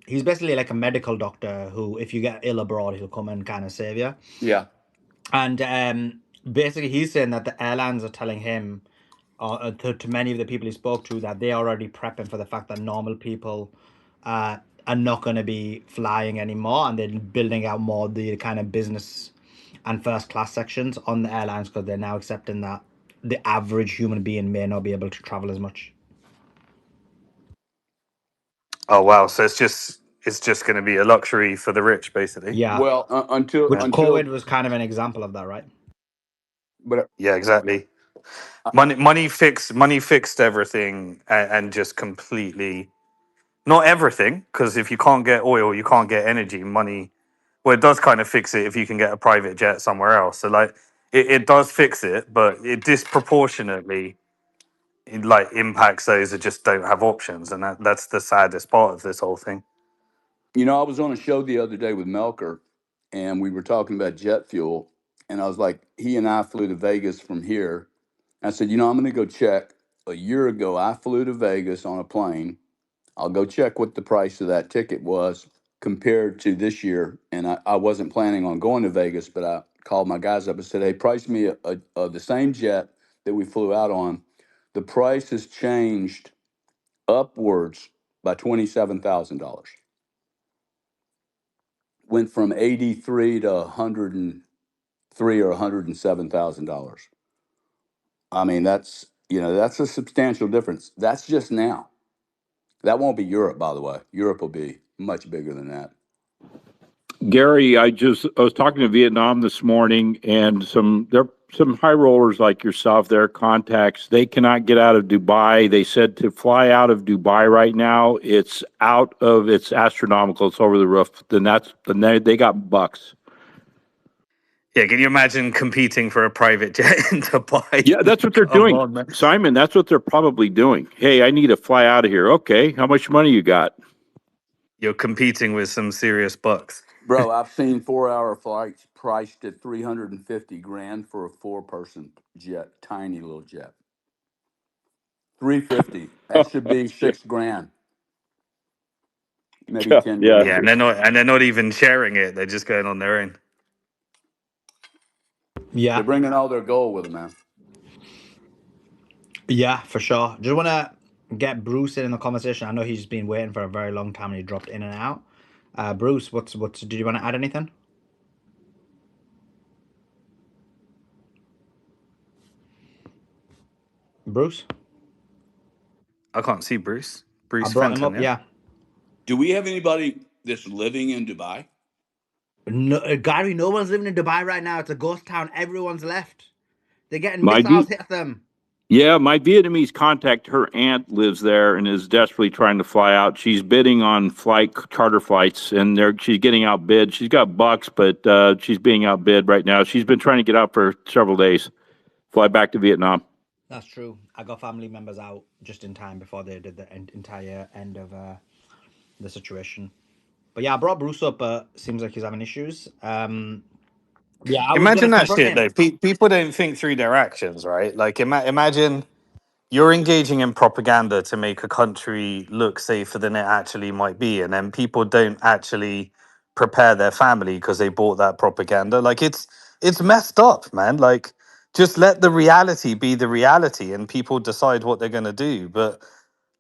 he's basically like a medical doctor who, if you get ill abroad, he'll come and kind of save you. Yeah. And basically, he's saying that the airlines are telling him, to many of the people he spoke to, that they're already prepping for the fact that normal people are not going to be flying anymore, and they're building out more the kind of business and first class sections on the airlines because they're now accepting that the average human being may not be able to travel as much. oh wow, so it's just going to be a luxury for the rich, basically. Yeah. Well, until Which COVID until was kind of an example of that, right? but Yeah, exactly. uh, Money fixed everything, and just completely, not everything, because if you can't get oil, you can't get energy. Money, well, it does kind of fix it if you can get a private jet somewhere else. So like, it does fix it, but it disproportionately like impacts those that just don't have options, and that's the saddest part of this whole thing. I was on a show the other day with Melker, and we were talking about jet fuel, and I was like, he and I flew to Vegas from here. I said, I'm going to go check. A year ago, I flew to Vegas on a plane. I'll go check what the price of that ticket was compared to this year. And I wasn't planning on going to Vegas, but I called my guys up and said, hey, price me the same jet that we flew out on. The price has changed upwards by $27,000. Went from 83 to 103 or $107,000. I mean, that's a substantial difference. That's just now. That won't be Europe, by the way. Europe will be much bigger than that. Gary, I was talking to Vietnam this morning, and some high rollers like yourself, their contacts, they cannot get out of Dubai. They said to fly out of Dubai right now, it's astronomical. It's over the roof. Then they got bucks. Yeah, can you imagine competing for a private jet in Dubai? Yeah, that's what they're Come doing, on, man. Simon. That's what they're probably doing. Hey, I need to fly out of here. Okay, how much money you got? You're competing with some serious bucks. Bro, I've seen 4-hour flights priced at 350 grand for a 4-person jet, tiny little jet. 350. That should be 6 grand, maybe 10 Yeah. Yeah, grand. and they're not even sharing it. They're just going on their own. Yeah. They're bringing all their gold with them, man. Yeah, for sure. Just want to get Bruce in the conversation. I know he's been waiting for a very long time and he dropped in and out. Bruce, what's did you want to add anything? Bruce? I can't see Bruce. I Bruce brought him Fenton, up, yeah. yeah. Do we have anybody that's living in Dubai? No, Gary, no one's living in Dubai right now. It's a ghost town. Everyone's left. They're getting My missiles V- hit at them. yeah, my Vietnamese contact, her aunt lives there and is desperately trying to fly out. She's bidding on charter flights, and she's getting outbid. She's got bucks, but she's being outbid right now. She's been trying to get out for several days, fly back to Vietnam. That's true. I got family members out just in time before they did the entire end of the situation. But yeah, I brought Bruce up, but seems like he's having issues. Yeah, I was gonna Imagine that confront shit, him. though. People don't think through their actions, right? Like, imagine you're engaging in propaganda to make a country look safer than it actually might be, and then people don't actually prepare their family because they bought that propaganda. Like, it's messed up, man. Like, just let the reality be the reality, and people decide what they're gonna do. But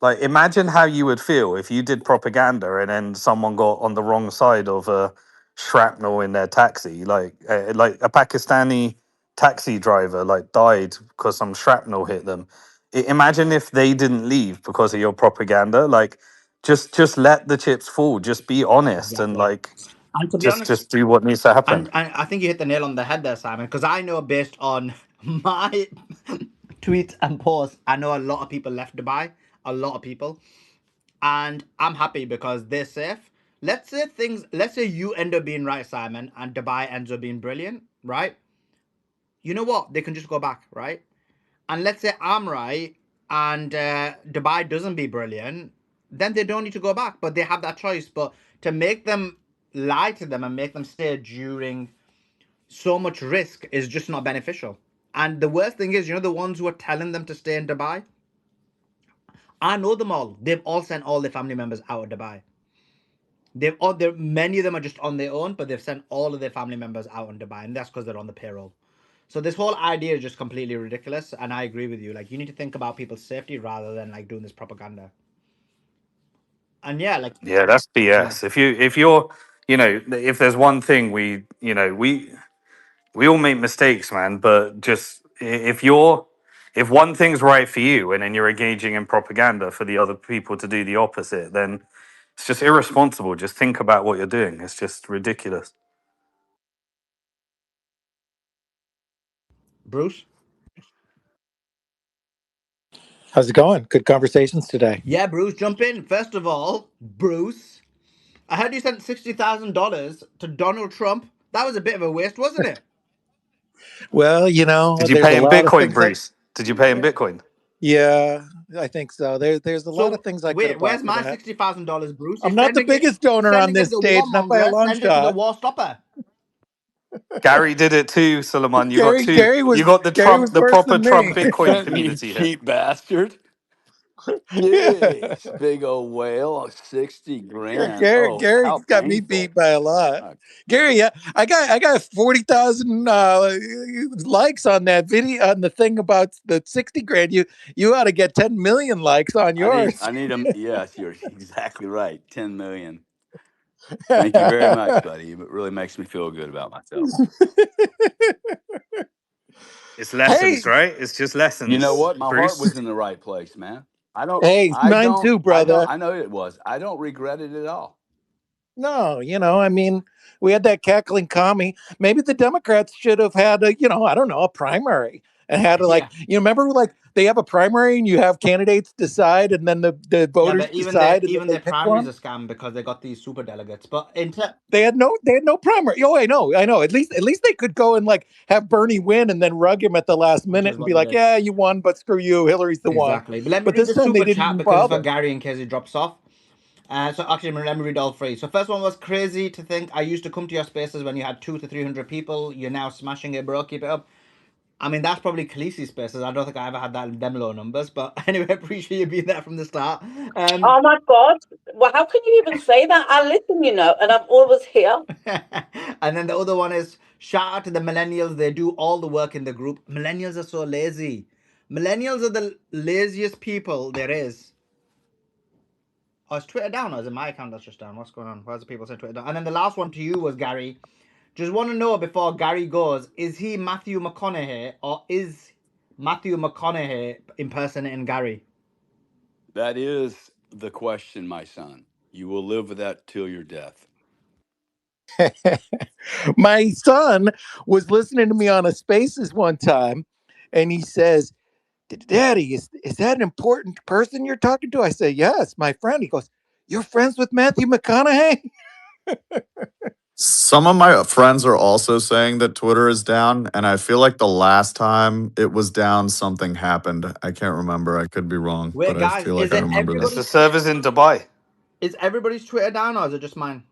like, imagine how you would feel if you did propaganda and then someone got on the wrong side of a shrapnel in their taxi, like a Pakistani taxi driver like died because some shrapnel hit them. Imagine if they didn't leave because of your propaganda. Like, just let the chips fall. Just be honest and Exactly. like And to be just honest, just do what needs to happen. and I think you hit the nail on the head there, Simon, because I know based on my tweets and posts, I know a lot of people left Dubai, a lot of people, and I'm happy because they're safe. Let's say you end up being right, Simon, and Dubai ends up being brilliant, right? You know what? They can just go back, right? And let's say I'm right and Dubai doesn't be brilliant, then they don't need to go back. But they have that choice. But to make them lie to them and make them stay during so much risk is just not beneficial. And the worst thing is, the ones who are telling them to stay in Dubai, I know them all. They've all sent all their family members out of Dubai. Many of them are just on their own, but they've sent all of their family members out in Dubai, and that's because they're on the payroll. So this whole idea is just completely ridiculous, and I agree with you. Like, you need to think about people's safety rather than like doing this propaganda. And yeah, like Yeah, that's BS. If you're, if there's one thing we all make mistakes, man. But just if one thing's right for you, and then you're engaging in propaganda for the other people to do the opposite, then it's just irresponsible. Just think about what you're doing. It's just ridiculous. Bruce. How's it going? Good conversations today. Yeah, Bruce, jump in. First of all, Bruce, I heard you sent $60,000 to Donald Trump. That was a bit of a waste, wasn't it? Well, Did you there's pay a in lot of Bitcoin, things Bruce? Did you pay in Bitcoin? Yeah, I think so. There's a lot of So things I could have wait, bought where's for my that. $60,000, Bruce? You're I'm not the sending it. biggest You're donor on sending it to this the stage, not by a warmonger. long Send it to the shot. war stopper. Gary did it too, Sulaiman. You got two. Gary You was got Gary was the worse proper than Trump me. Bitcoin You community here. cheap bastard. Yeah. Yes, big old whale, 60 grand. Oh, Gary how got me beat painful. by a lot. Gary, yeah, I got 40,000 likes on that video on the thing about the 60 grand. You ought to get 10 million likes on yours. I need them. Yes, you're exactly right. 10 million. Thank you very much, buddy. It really makes me feel good about myself. It's Hey, lessons, right? It's just You know lessons, what? My heart Bruce. was in the right place, man. hey, mine too, brother. I know it was. I don't regret it at all. No, I mean, we had that cackling commie. Maybe the Democrats should have had a, I don't know, a primary and had to Yeah. remember like they have a primary and you have candidates decide and then the voters but even decide and then even they their pick primaries one. are scam because they got these super delegates. But They had no primary. Oh, I know. At least they could go and like have Bernie win and then rug him at the last which minute is and what be they like, did. yeah, you won, but screw you, Hillary's the one. Exactly. But let me But read this the time they super didn't chat even because it's for bother. Gary in case he drops off. So actually, let me read all three. So first one was crazy to think I used to come to your spaces when you had 200 to 300 people. You're now smashing it, bro. Keep it up. I mean, that's probably Khaleesi's spaces. I don't think I ever had that them low numbers. But anyway, appreciate you being there from the start. Oh my God. Well, how can you even say that? I listen, and I'm always here. And then the other one is shout out to the millennials. They do all the work in the group. Millennials are so lazy. Millennials are the laziest people there is. Oh, is Twitter down or is it my account that's just down? What's going on? Where's the people saying Twitter down? And then the last one to you was Gary. Just want to know before Gary goes, is he Matthew McConaughey or is Matthew McConaughey impersonating Gary? That is the question, my son. You will live with that till your death. My son was listening to me on a Spaces one time, and he says, "Daddy, is that an important person you're talking to?" I say, "Yes, my friend." He goes, "You're friends with Matthew McConaughey?" Some of my friends are also saying that Twitter is down, and I feel like the last time it was down, something happened. I can't remember. I could be wrong, but Wait, I guys, feel like is I it remember that. It's the everybody's servers in Dubai. is everybody's Twitter down or is it just mine?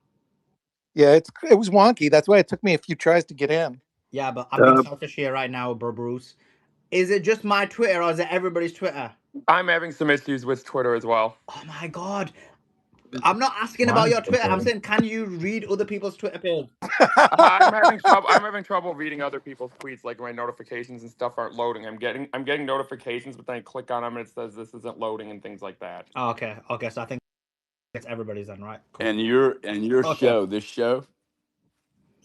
Yeah, it was wonky. That's why it took me a few tries to get in. Yeah, but I'm being selfish here right now, bro, Bruce. Is it just my Twitter or is it everybody's Twitter? I'm having some issues with Twitter as well. Oh my God. I'm not asking about your Twitter. I'm saying, can you read other people's Twitter page? I'm having trouble. I'm having trouble reading other people's tweets. Like my notifications and stuff aren't loading. I'm getting notifications, but then I click on them and it says this isn't loading and things like that. Oh, okay. So I think it's everybody's then, right? Cool. And your Okay. this show,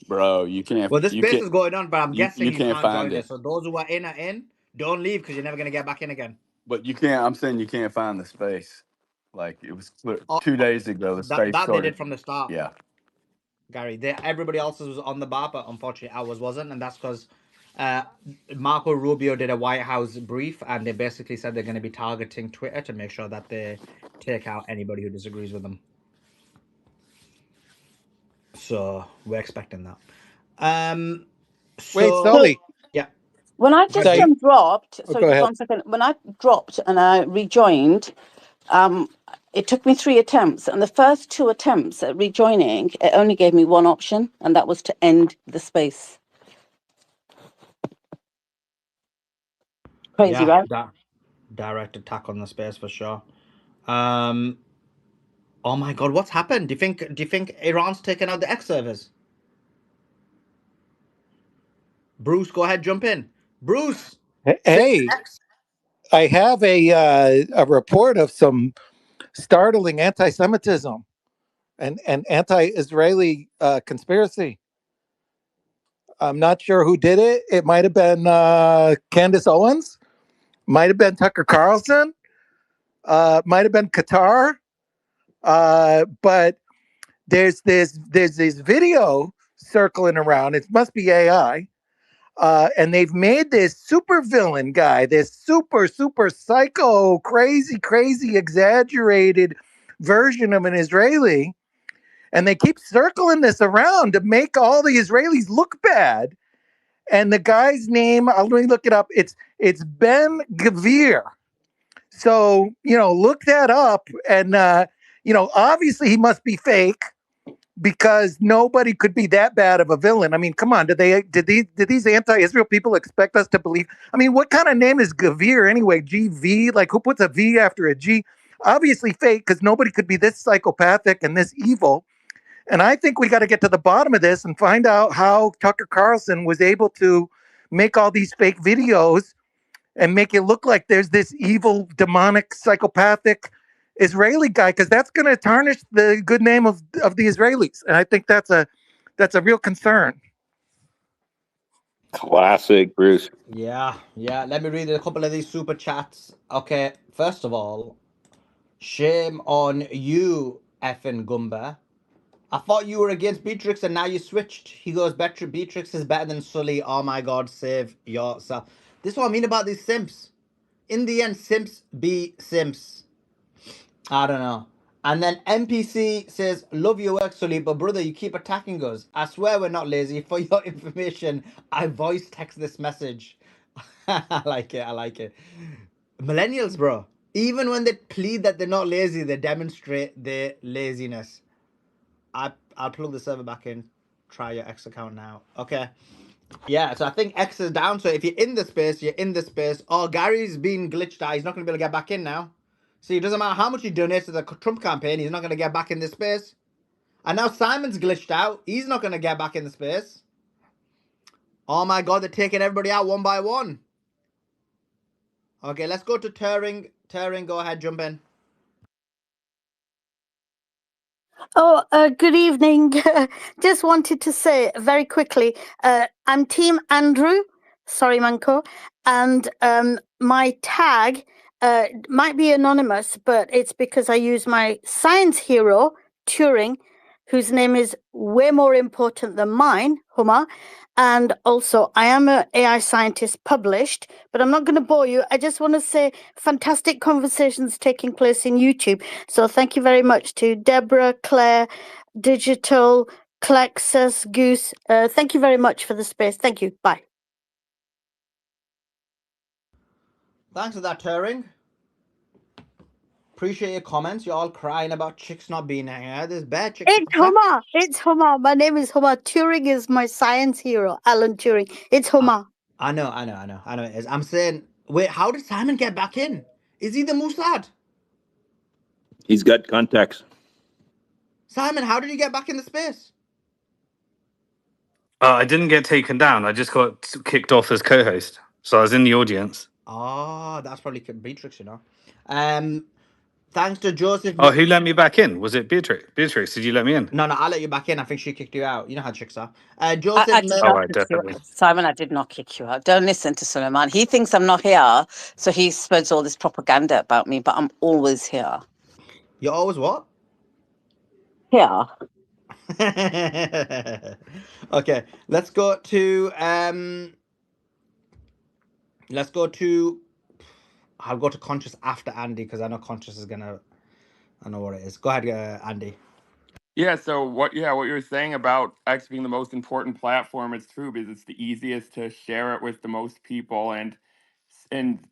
bro, you can't Well, this space is going on, but I'm guessing you you can't can't find join it. it. So those who are in are in. Don't leave because you're never gonna get back in again. But you can't. I'm saying you can't find the space. Like it was Oh, 2 days ago. The space that they started. did from the start, Yeah. Gary. Everybody else's was on the bar, but unfortunately ours wasn't, and that's because Marco Rubio did a White House brief, and they basically said they're going to be targeting Twitter to make sure that they take out anybody who disagrees with them. So we're expecting that. Wait, Sully. Yeah. When I just Say, dropped, oh, so go ahead. 1 second. When I dropped and I rejoined, it took me 3 attempts, and the first 2 attempts at rejoining, it only gave me one option, and that was to end the space. Crazy, Yeah, right? that direct attack on the space for sure. Oh my god, what's happened? Do you think Iran's taken out the X servers? Bruce, go ahead, jump in. Bruce, say Hey, X. I have a report of some startling anti-Semitism and anti-Israeli conspiracy. I'm not sure who did it. It might have been Candace Owens, might have been Tucker Carlson, might have been Qatar. But there's this video circling around. It must be AI. And they've made this super villain guy, this super psycho, crazy, exaggerated version of an Israeli. And they keep circling this around to make all the Israelis look bad. And the guy's name, let me look it up. It's Ben Gvir. So, look that up. And, obviously he must be fake because nobody could be that bad of a villain. I mean, come on, did these anti-Israel people expect us to believe? I mean, what kind of name is Gavir anyway? GV? Like, who puts a V after a G? Obviously fake, because nobody could be this psychopathic and this evil. And I think we got to get to the bottom of this and find out how Tucker Carlson was able to make all these fake videos and make it look like there's this evil, demonic, psychopathic Israeli guy, because that's going to tarnish the good name of the Israelis, and I think that's a real concern. Classic, Bruce. Yeah. Let me read a couple of these super chats. Okay, first of all, shame on you, effing Gumba. I thought you were against Beatrix and now you switched. He goes, better. Beatrix is better than Sully. Oh my god, save yourself. This is what I mean about these simps. In the end, simps be simps. I don't know. And then NPC says, love your work, Sully, but brother, you keep attacking us. I swear we're not lazy. For your information, I voice text this message. I like it. Millennials, bro. Even when they plead that they're not lazy, they demonstrate their laziness. I'll plug the server back in. Try your X account now. Okay. Yeah, so I think X is down. So if you're in the space, you're in the space. Oh, Gary's been glitched out. He's not going to be able to get back in now. See, it doesn't matter how much you donate to the Trump campaign, he's not going to get back in this space. And now Simon's glitched out. He's not going to get back in the space. Oh my god, they're taking everybody out one by one. Okay, let's go to Turing. Turing, go ahead, jump in. Oh, good evening. Just wanted to say very quickly, I'm Team Andrew. Sorry, Manco. And my tag might be anonymous, but it's because I use my science hero, Turing, whose name is way more important than mine, Huma. And also, I am an AI scientist published, but I'm not going to bore you. I just want to say fantastic conversations taking place in YouTube. So thank you very much to Deborah, Claire, Digital, Klexus, Goose. Thank you very much for the space. Thank you. Bye. Thanks for that, Turing. Appreciate your comments. You're all crying about chicks not being here. There's bad chicks. It's Huma. It's Huma. My name is Huma. Turing is my science hero, Alan Turing. It's Huma. I know it is. I'm saying, wait, how did Simon get back in? Is he the Mossad? He's got contacts. Simon, how did you get back in the space? I didn't get taken down. I just got kicked off as co-host. So I was in the audience. Oh, that's probably Beatrix, Thanks to Joseph. Oh, who let me back in? Was it Beatrix? Beatrix, did you let me in? No, I'll let you back in. I think she kicked you out. You know how chicks are. Joseph, I did not kick you out. Simon, I did not kick you out. Don't listen to Sulaiman. He thinks I'm not here, so he spreads all this propaganda about me, but I'm always here. You're always what? Here. Okay, let's go to I'll go to Conscious after Andy because I know Conscious is gonna. I know what it is. Go ahead, Andy. Yeah, so what you were saying about X being the most important platform is true because it's the easiest to share it with the most people. And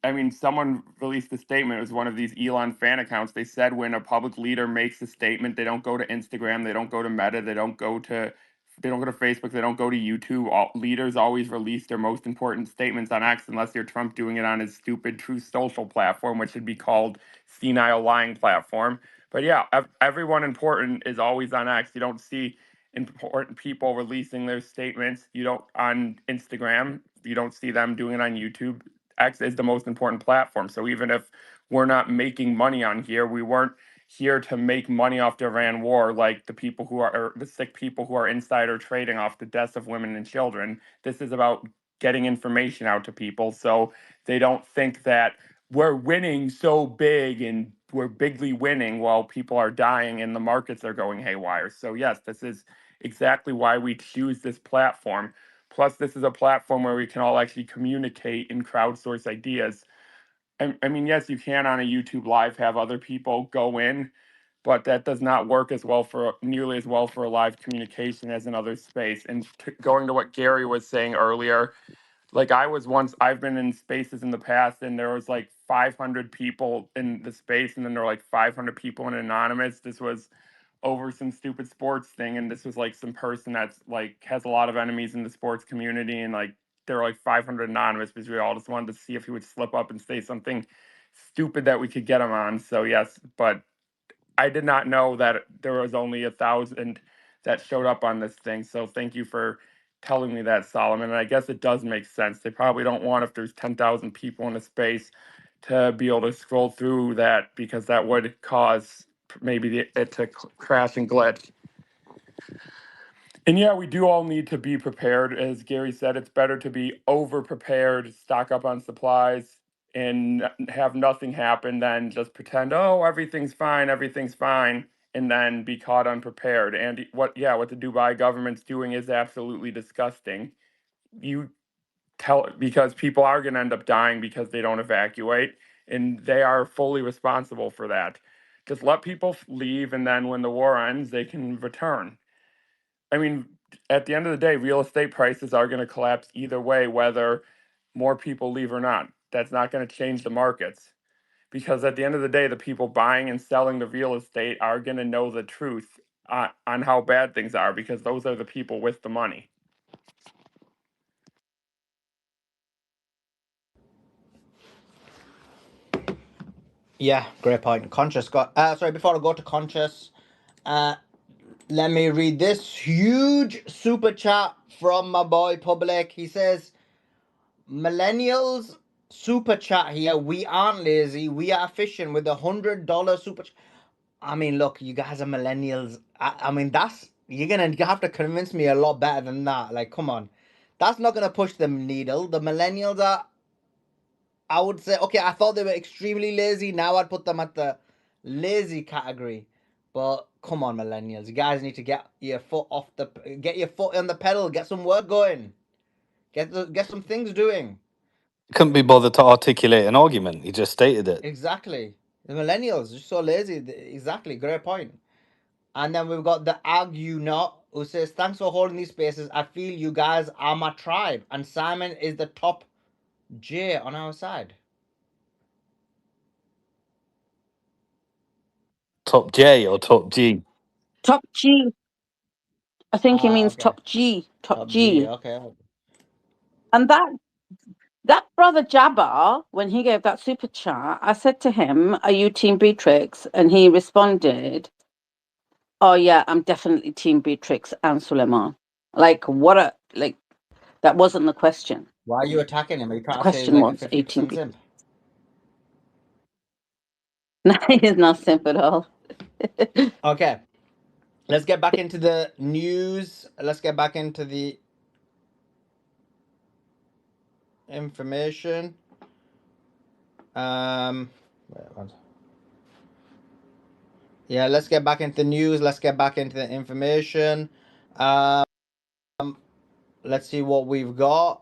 I mean, someone released a statement. It was one of these Elon fan accounts. They said when a public leader makes a statement, they don't go to Instagram, they don't go to Meta, they don't go to Facebook, they don't go to YouTube. All, leaders always release their most important statements on X unless you're Trump doing it on his stupid Truth Social platform, which should be called senile lying platform. But yeah, everyone important is always on X. You don't see important people releasing their statements. You don't on Instagram. You don't see them doing it on YouTube. X is the most important platform. So even if we're not making money on here, we weren't here to make money off the Iran war like the people who are or the sick people who are insider trading off the deaths of women and children. This is about getting information out to people so they don't think that we're winning so big and we're bigly winning while people are dying and the markets are going haywire. So yes, this is exactly why we choose this platform. Plus, this is a platform where we can all actually communicate and crowdsource ideas. I mean, yes, you can on a YouTube live have other people go in, but that does not work as well for nearly as well for a live communication as in other space. And going to what Gary was saying earlier, like I've been in spaces in the past and there was like 500 people in the space and then there were like 500 people in anonymous. This was over some stupid sports thing and this was like some person that's like has a lot of enemies in the sports community and like there were like 500 anonymous because we all just wanted to see if he would slip up and say something stupid that we could get him on. So yes, but I did not know that there was only 1,000 that showed up on this thing. So thank you for telling me that, Solomon. And I guess it does make sense. They probably don't want if there's 10,000 people in a space to be able to scroll through that because that would cause maybe it to crash and glitch. And yeah, we do all need to be prepared. As Gary said, it's better to be over prepared, stock up on supplies, and have nothing happen than just pretend, oh, everything's fine, and then be caught unprepared. And what the Dubai government's doing is absolutely disgusting. You because people are going to end up dying because they don't evacuate, and they are fully responsible for that. Just let people leave, and then when the war ends, they can return. I mean, at the end of the day, real estate prices are going to collapse either way, whether more people leave or not. That's not going to change the markets because at the end of the day, the people buying and selling the real estate are going to know the truth on how bad things are because those are the people with the money. Yeah, great point. Conscious got sorry, before I go to Conscious, let me read this huge super chat from my boy Public. He says, Millennials super chat here. We aren't lazy. We are efficient with $100 super chat. I mean, look, you guys are millennials. I mean, you're gonna have to convince me a lot better than that. Like, come on. That's not gonna push the needle. The millennials are, I would say, okay, I thought they were extremely lazy. Now I'd put them at the lazy category. But come on, millennials, you guys need to get your foot on the pedal, get some work going, get some things doing. Couldn't be bothered to articulate an argument. He just stated it. Exactly, the millennials are so lazy. Exactly, great point. And then we've got the Argue Not who says, thanks for holding these spaces. I feel you guys are my tribe, and Simon is the top J on our side. Top J or top G? Top G. I think he means Okay. top G. Top G. G. Okay. And that brother Jabbar, when he gave that super chat, I said to him, are you Team Beatrix? And he responded, oh yeah, I'm definitely Team Beatrix and Sulaiman. Like, that wasn't the question. Why are you attacking him? Are you The trying to say he's question like a was, are you Team 50% Beatrix? simp? No, he's not simp at all. Okay. Let's get back into the news. Let's get back into the information. Yeah, let's get back into the news. Let's get back into the information. Let's see what we've got.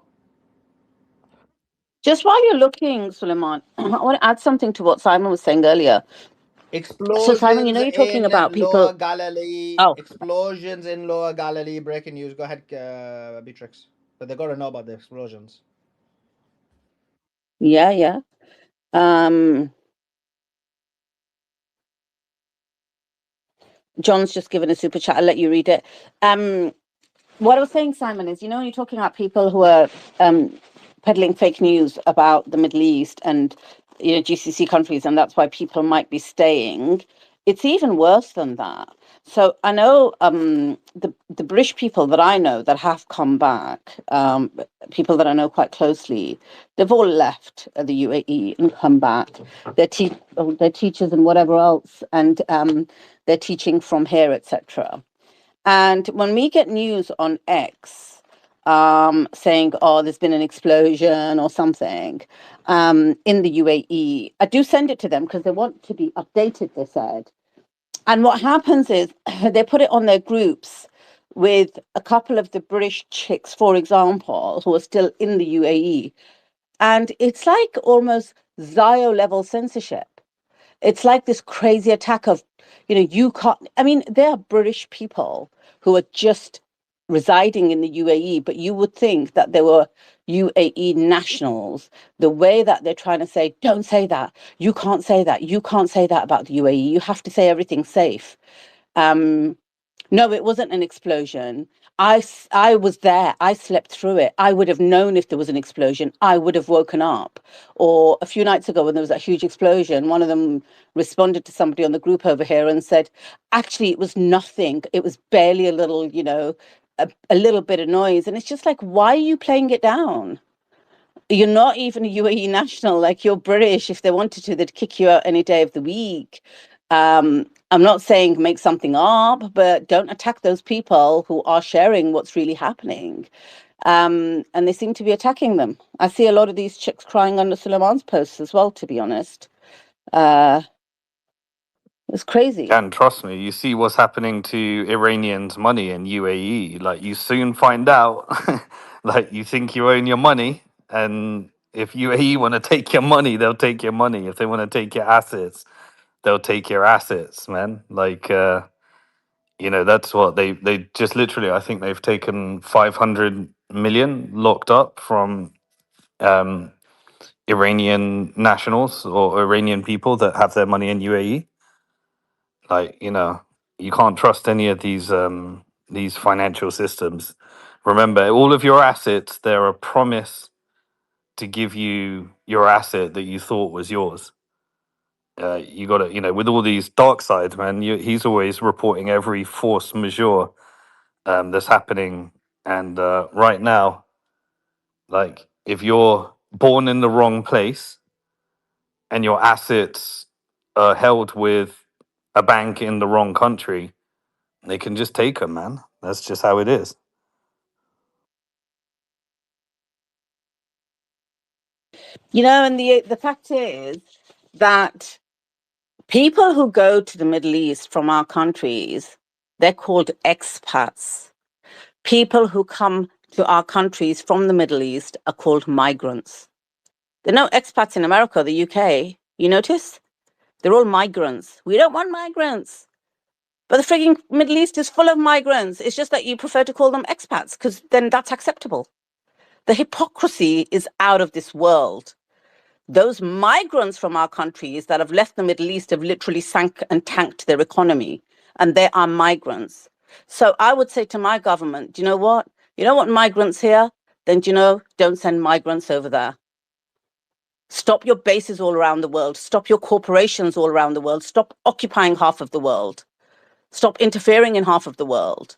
Just while you're looking, Sulaiman, I want to add something to what Simon was saying earlier. So Simon, you Explosions know, you're talking in about Lower people. Galilee. Oh, Explosions in Lower Galilee. Breaking news. Go ahead, Beatrix. But they got to know about the explosions. yeah, yeah. John's just given a super chat. I'll let you read it. What I was saying, Simon, is, you know, you're talking about people who are peddling fake news about the Middle East and, you know, GCC countries, and that's why people might be staying. It's even worse than that. So I know the British people that I know that have come back, people that I know quite closely, they've all left the UAE and come back. They're teachers and whatever else, and they're teaching from here, etc. And when we get news on X saying, oh, there's been an explosion or something in the UAE, I do send it to them because they want to be updated, they said. And what happens is they put it on their groups with a couple of the British chicks, for example, who are still in the UAE. And it's like almost Zio level censorship. It's like this crazy attack of, you know, you can't. I mean, there are British people who are just residing in the UAE, but you would think that they were UAE nationals. The way that they're trying to say, don't say that, you can't say that, you can't say that about the UAE, you have to say everything's safe. No, it wasn't an explosion. I was there. I slept through it. I would have known if there was an explosion. I would have woken up. Or a few nights ago, when there was that huge explosion, one of them responded to somebody on the group over here and said, actually, it was nothing. It was barely a little, you know, a little bit of noise. And it's just like, why are you playing it down? You're not even a UAE national. Like, you're British. If they wanted to, they'd kick you out any day of the week. I'm not saying make something up, but don't attack those people who are sharing what's really happening. And they seem to be attacking them. I see a lot of these chicks crying under Suleiman's posts as well, to be honest. It's crazy. And trust me, you see what's happening to Iranians' money in UAE. Like, you soon find out, like, you think you own your money, and if UAE want to take your money, they'll take your money. If they want to take your assets, they'll take your assets, man. Like, you know, that's what they just literally, I think they've taken 500 million locked up from um, Iranian nationals or Iranian people that have their money in UAE. Like, you know, you can't trust any of these financial systems. Remember, all of your assets, they're a promise to give you your asset that you thought was yours. You got to, you know, with all these dark sides, man. He's always reporting every force majeure that's happening, and right now, like, if you're born in the wrong place and your assets are held with a bank in the wrong country, they can just take them, man. That's just how it is. You know, and the fact is that people who go to the Middle East from our countries, they're called expats. People who come to our countries from the Middle East are called migrants. There are no expats in America, the UK. You notice? They're all migrants. We don't want migrants. But the freaking Middle East is full of migrants. It's just that you prefer to call them expats because then that's acceptable. The hypocrisy is out of this world. Those migrants from our countries that have left the Middle East have literally sank and tanked their economy, and they are migrants. So I would say to my government, do you know what? You don't want migrants here? Then, do you know, don't send migrants over there. Stop your bases all around the world. Stop your corporations all around the world. Stop occupying half of the world. Stop interfering in half of the world.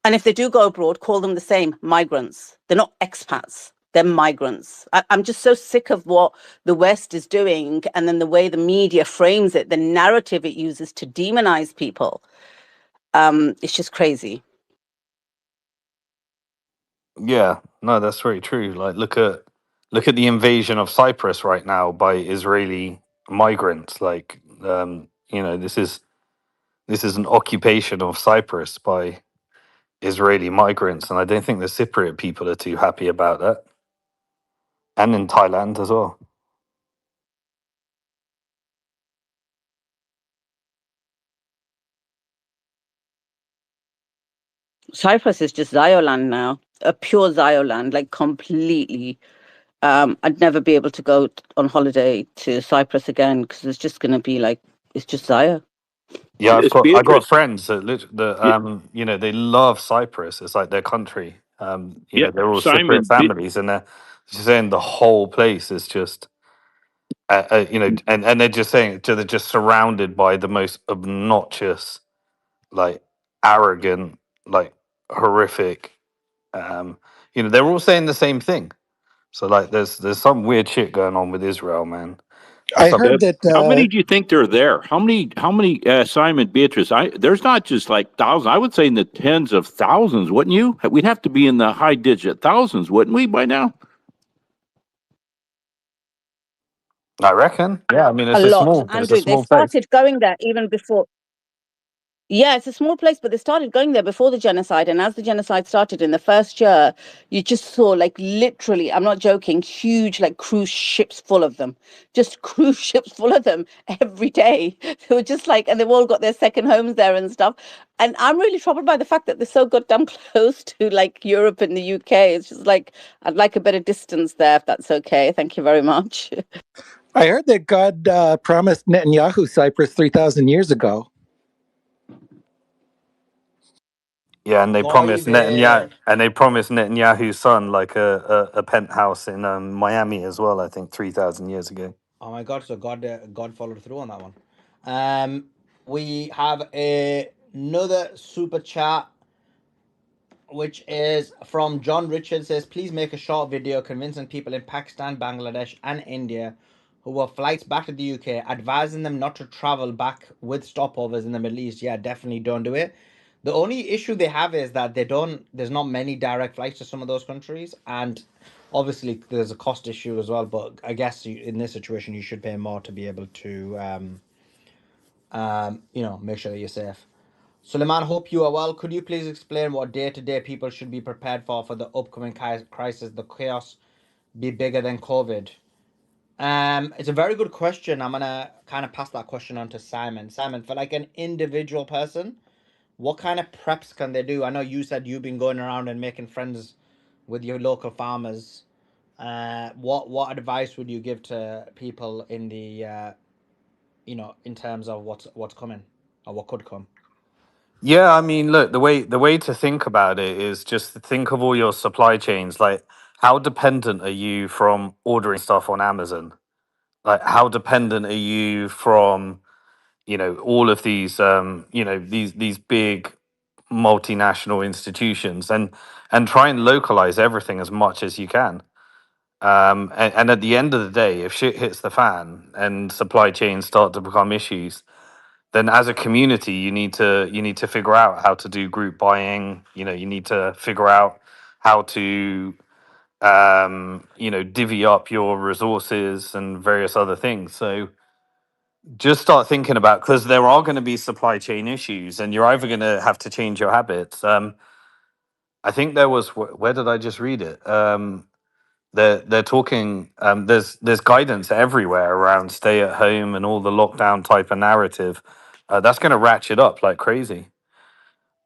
And if they do go abroad, call them the same, migrants. They're not expats. They're migrants. I'm just so sick of what the West is doing, and then the way the media frames it, the narrative it uses to demonize people. It's just crazy. Yeah, no, that's very true. Like, look at the invasion of Cyprus right now by Israeli migrants. Like, you know, this is an occupation of Cyprus by Israeli migrants, and I don't think the Cypriot people are too happy about that. And in Thailand as well. Cyprus is just Zioland now, a pure Zioland, like completely. I'd never be able to go on holiday to Cyprus again because it's just going to be like it's just Zio. Yeah, It's I got Beatrice. friends that you know, they love Cyprus. It's like their country. You Yeah, know, they're all Cypriot Simon. families, and they're saying the whole place is just you know, and they're just saying they're just surrounded by the most obnoxious, like arrogant, like horrific. You know, they're all saying the same thing. So like, there's some weird shit going on with Israel, man. I It's up. heard that. How many do you think there are there? How many? Simon, Beatrice? There's not just like thousands. I would say in the tens of thousands, wouldn't you? We'd have to be in the high digit thousands, wouldn't we, by now? I reckon. Yeah, I mean, A lot, it's a Andrew. They small place. started going there even before. Yeah, it's a small place, but they started going there before the genocide. And as the genocide started in the first year, you just saw, like, literally, I'm not joking, huge, like, cruise ships full of them, just cruise ships full of them every day. They were just like, and they've all got their second homes there and stuff. And I'm really troubled by the fact that they're so goddamn close to, like, Europe and the UK. It's just like, I'd like a bit of distance there, if that's okay. Thank you very much. I heard that God promised Netanyahu Cyprus 3,000 years ago. Yeah, and Boy, there. they promised Netanyahu's son like a penthouse in Miami as well. I think 3,000 years ago. Oh my God! So God followed through on that one. We have another super chat, which is from John Richard. Says, please make a short video convincing people in Pakistan, Bangladesh, and India who have flights back to the UK, advising them not to travel back with stopovers in the Middle East. Yeah, definitely don't do it. The only issue they have is that there's not many direct flights to some of those countries, and obviously there's a cost issue as well. But I guess in this situation, you should pay more to be able to, make sure that you're safe. Suleiman, hope you are well. Could you please explain what day-to-day people should be prepared for the upcoming crisis? The chaos be bigger than COVID? It's a very good question. I'm gonna kind of pass that question on to Simon. Simon, for like an individual person, what kind of preps can they do? I know you said you've been going around and making friends with your local farmers. What advice would you give to people in the in terms of what's coming or what could come? Yeah, I mean, look, the way to think about it is just think of all your supply chains. Like, how dependent are you from ordering stuff on Amazon? Like, how dependent are you from, you know, all of these you know, these big multinational institutions, and try and localize everything as much as you can. And at the end of the day, if shit hits the fan and supply chains start to become issues, then as a community you need to figure out how to do group buying. You know, you need to figure out how to you know, divvy up your resources and various other things. So just start thinking about, because there are going to be supply chain issues and you're either going to have to change your habits. I think there was, where did I just read it? They're talking. There's guidance everywhere around stay at home and all the lockdown type of narrative. That's going to ratchet up like crazy.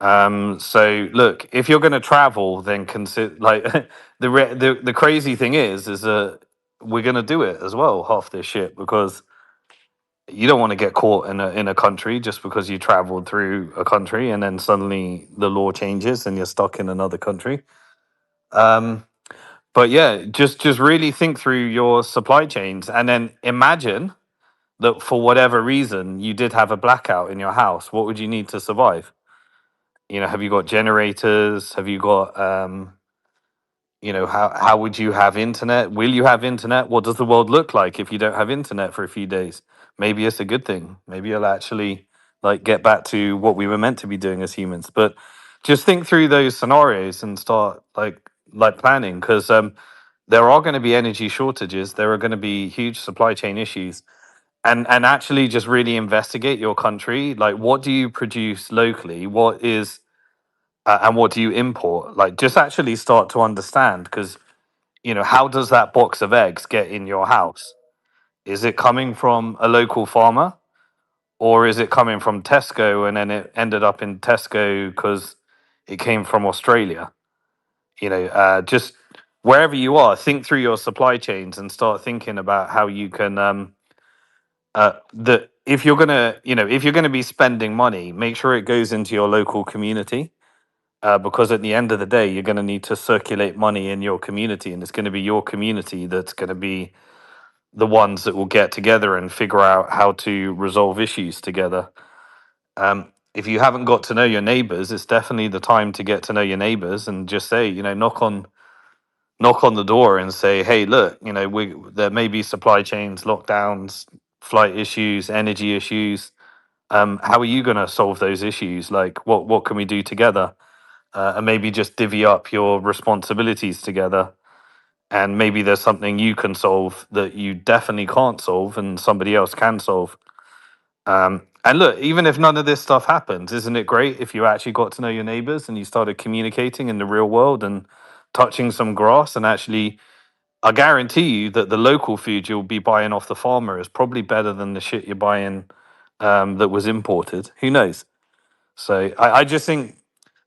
So look, if you're going to travel, then consider like the crazy thing is that we're going to do it as well, half this shit, because you don't want to get caught in a country just because you traveled through a country and then suddenly the law changes and you're stuck in another country. Um, but yeah, just really think through your supply chains, and then imagine that for whatever reason you did have a blackout in your house. What would you need to survive? You know, have you got generators? Have you got you know, how would you have internet? Will you have internet? What does the world look like if you don't have internet for a few days? Maybe it's a good thing. Maybe you'll actually like get back to what we were meant to be doing as humans. But just think through those scenarios and start like planning, because there are going to be energy shortages. There are going to be huge supply chain issues, and actually just really investigate your country. Like, what do you produce locally? What is and what do you import? Like, just actually start to understand, because you know, how does that box of eggs get in your house? Is it coming from a local farmer, or is it coming from Tesco and then it ended up in Tesco because it came from Australia. Just wherever you are, think through your supply chains and start thinking about how you can if you're gonna if you're gonna be spending money, make sure it goes into your local community, because at the end of the day, you're going to need to circulate money in your community, and it's going to be your community that's going to be the ones that will get together and figure out how to resolve issues together. If you haven't got to know your neighbors, it's definitely the time to get to know your neighbors and just say, knock on the door and say, hey, look, there may be supply chains, lockdowns, flight issues, energy issues. How are you going to solve those issues? Like, what can we do together? And maybe just divvy up your responsibilities together. And maybe there's something you can solve that you definitely can't solve and somebody else can solve. And look, even if none of this stuff happens, isn't it great if you actually got to know your neighbors and you started communicating in the real world and touching some grass? And actually, I guarantee you that the local food you'll be buying off the farmer is probably better than the shit you're buying that was imported. Who knows? So I just think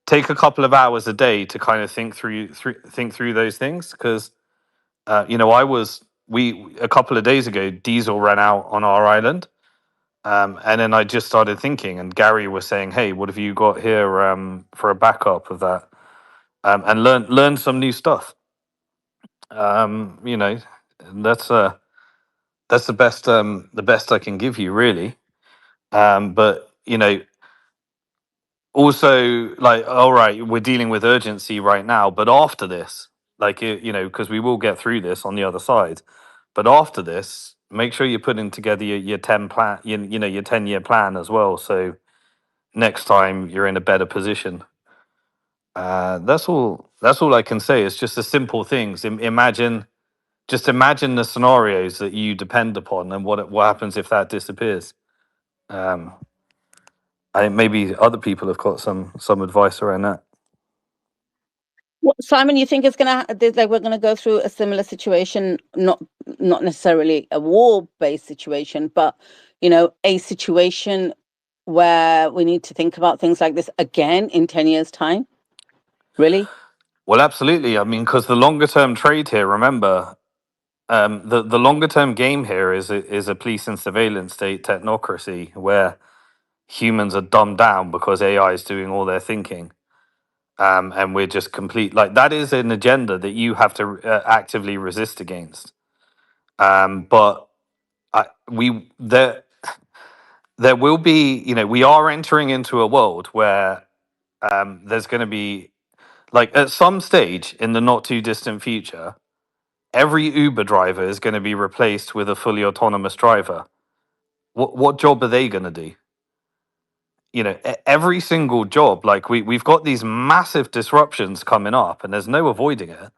take a couple of hours a day to kind of think through those things, because we a couple of days ago diesel ran out on our island, and then I just started thinking, and Gary was saying, hey, what have you got here for a backup of that, and learn some new stuff. You know that's the best I can give you, really. But also, like, all right, we're dealing with urgency right now, but after this, like, because we will get through this on the other side, but after this, make sure you're putting together your 10 plan, your 10-year plan as well, so next time you're in a better position. That's all I can say. It's just the simple things. Imagine the scenarios that you depend upon and what happens if that disappears. um I think maybe other people have got some advice around that. Simon, you think it's like we're gonna go through a similar situation, not necessarily a war-based situation, but a situation where we need to think about things like this again in 10 years' time? Really? Well, absolutely. I mean, because the longer term trade here, remember, the longer term game here is a police and surveillance state technocracy where humans are dumbed down because AI is doing all their thinking. And we're just complete, like, that is an agenda that you have to actively resist against. But there will be, we are entering into a world where there's going to be, like, at some stage in the not too distant future, every Uber driver is going to be replaced with a fully autonomous driver. What job are they going to do? Every single job. Like, we've got these massive disruptions coming up, and there's no avoiding it.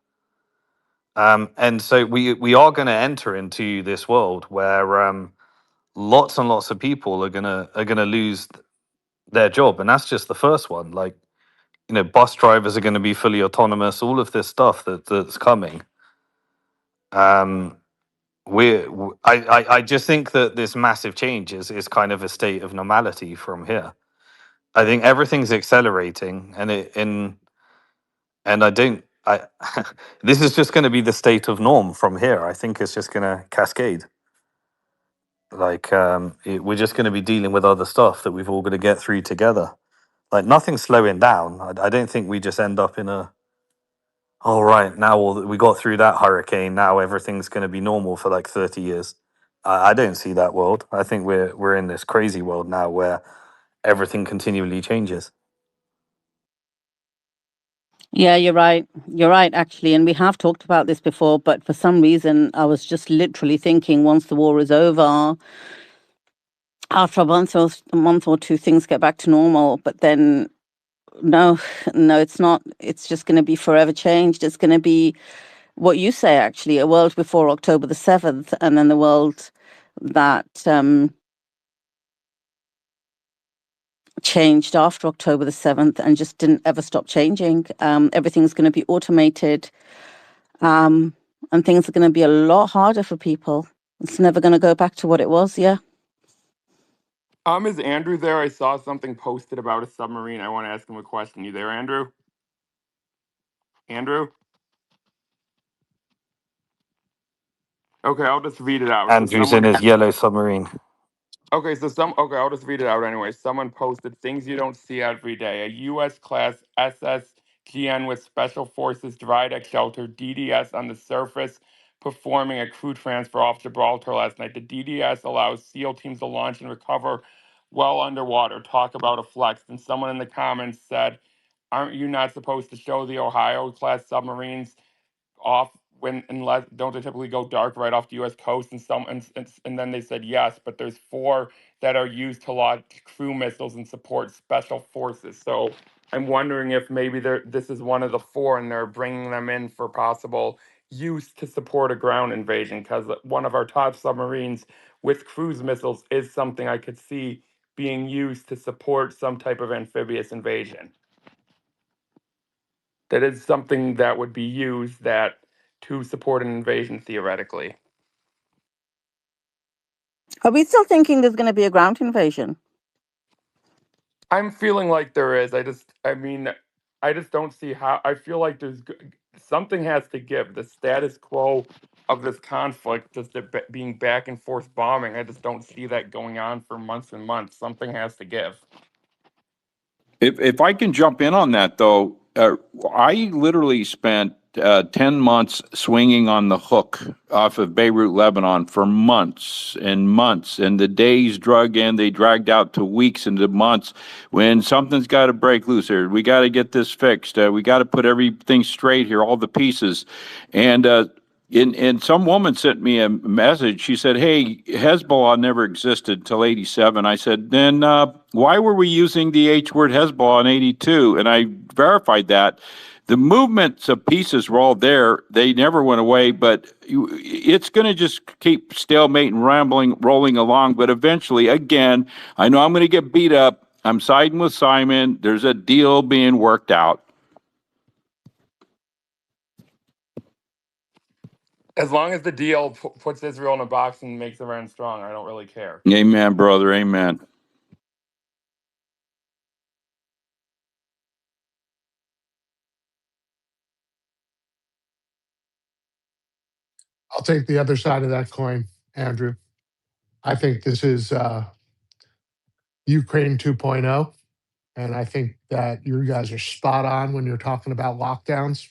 And so we are going to enter into this world where lots and lots of people are gonna lose their job, and that's just the first one. Like, bus drivers are going to be fully autonomous. All of this stuff that's coming. I just think that this massive change is kind of a state of normality from here. I think everything's accelerating, and I don't. This is just going to be the state of norm from here. I think it's just going to cascade. Like, we're just going to be dealing with other stuff that we've all got to get through together. Like, nothing's slowing down. I don't think we just end up in a, all right, now we got through that hurricane, now everything's going to be normal for like 30 years. I don't see that world. I think we're in this crazy world now where everything continually changes. Yeah, you're right. You're right, actually. And we have talked about this before, but for some reason, I was just literally thinking once the war is over, after a month or two, things get back to normal. But then, no, it's not. It's just going to be forever changed. It's going to be what you say, actually, a world before October the 7th, and then the world that changed after October the 7th and just didn't ever stop changing. Everything's going to be automated, and things are going to be a lot harder for people. It's never going to go back to what it was. Yeah. Is Andrew there? I saw something posted about a submarine. I want to ask him a question. You there, Andrew? Andrew? Okay, I'll just read it out. So Andrew's in someone his yellow submarine. I'll just read it out anyway. Someone posted things you don't see every day. A U.S. class SSGN with Special Forces dry deck shelter DDS on the surface performing a crew transfer off Gibraltar last night. The DDS allows SEAL teams to launch and recover well underwater. Talk about a flex. And someone in the comments said, "Aren't you not supposed to show the Ohio class submarines off when unless don't they typically go dark right off the U.S. coast?" And then they said yes, but there's 4 that are used to launch crew missiles and support special forces. So I'm wondering if maybe this is one of the 4, and they're bringing them in for possible use to support a ground invasion. Because one of our top submarines with cruise missiles is something I could see being used to support some type of amphibious invasion. That is something that would be used that to support an invasion theoretically. Are we still thinking there's going to be a ground invasion? I'm feeling like there is. I just don't see how. I feel like something has to give. The status quo of this conflict, just being back and forth bombing, I just don't see that going on for months and months. Something has to give. If I can jump in on that, though, I literally spent 10 months swinging on the hook off of Beirut, Lebanon for months and months. And the days they dragged out to weeks into months when something's got to break loose here. We got to get this fixed. We got to put everything straight here, all the pieces. And some woman sent me a message. She said, "Hey, Hezbollah never existed till '87." I said, "Then why were we using the H word Hezbollah in '82?" And I verified that. The movements of pieces were all there. They never went away, but it's going to just keep stalemate and rolling along. But eventually, again, I know I'm going to get beat up. I'm siding with Simon. There's a deal being worked out. As long as the deal puts Israel in a box and makes Iran strong, I don't really care. Amen, brother. Amen. I'll take the other side of that coin, Andrew. I think this is Ukraine 2.0. And I think that you guys are spot on when you're talking about lockdowns.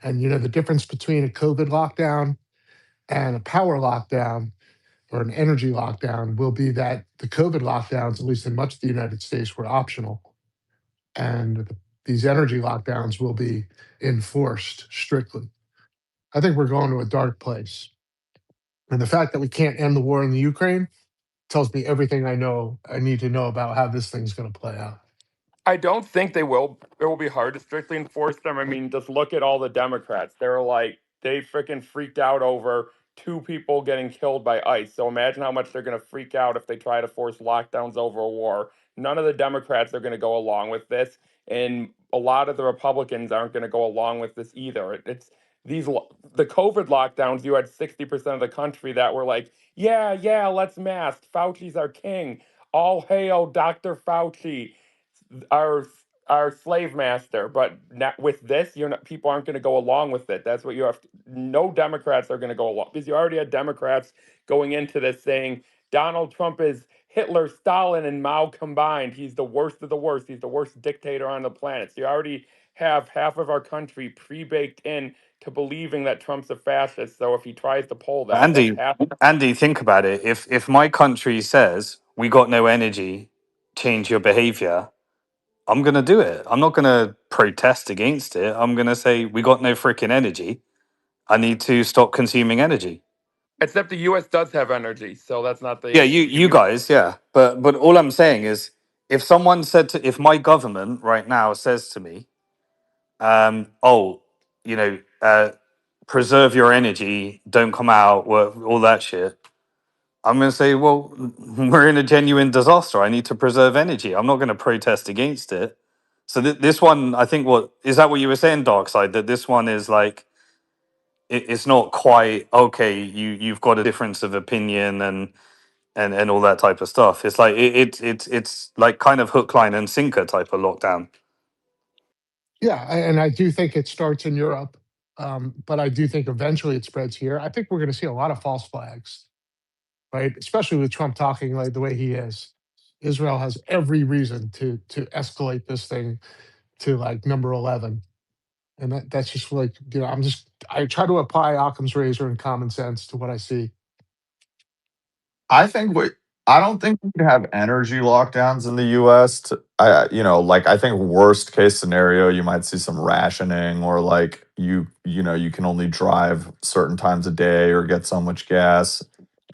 And the difference between a COVID lockdown and a power lockdown or an energy lockdown will be that the COVID lockdowns, at least in much of the United States, were optional. And these energy lockdowns will be enforced strictly. I think we're going to a dark place. And the fact that we can't end the war in the Ukraine tells me everything I need to know about how this thing's going to play out. I don't think they will. It will be hard to strictly enforce them. I mean, just look at all the Democrats. They freaking freaked out over 2 people getting killed by ICE. So imagine how much they're going to freak out if they try to force lockdowns over a war. None of the Democrats are going to go along with this, and a lot of the Republicans aren't going to go along with this either. The COVID lockdowns. You had 60% of the country that were like, yeah, let's mask. Fauci's our king. All hail Dr. Fauci, our our slave master. But not with this, people aren't going to go along with it. That's what you have. No Democrats are going to go along, because you already had Democrats going into this saying Donald Trump is Hitler, Stalin, and Mao combined. He's the worst of the worst. He's the worst dictator on the planet. So you already have half of our country pre-baked in to believing that Trump's a fascist. So if he tries to pull that, that's Andy, half. Andy, think about it. If my country says we got no energy, change your behavior, I'm gonna do it. I'm not gonna protest against it. I'm gonna say we got no freaking energy. I need to stop consuming energy. Except the U.S. does have energy, so that's not the Yeah, issue. you guys, yeah. But all I'm saying is, if my government right now says to me, oh, you know, preserve your energy, don't come out, all that shit. I'm going to say, well, we're in a genuine disaster. I need to preserve energy. I'm not going to protest against it. So this one, I think, what is that what you were saying, Darkside? That this one is like, it's not quite okay. You've got a difference of opinion, and all that type of stuff. It's like it's like kind of hook, line, and sinker type of lockdown. Yeah, and I do think it starts in Europe, but I do think eventually it spreads here. I think we're going to see a lot of false flags, right? Especially with Trump talking like the way he is. Israel has every reason to escalate this thing to like number 11, and that's just like I try to apply Occam's razor and common sense to what I see. I don't think we could have energy lockdowns in the US. I think worst case scenario, you might see some rationing, or like you can only drive certain times a day or get so much gas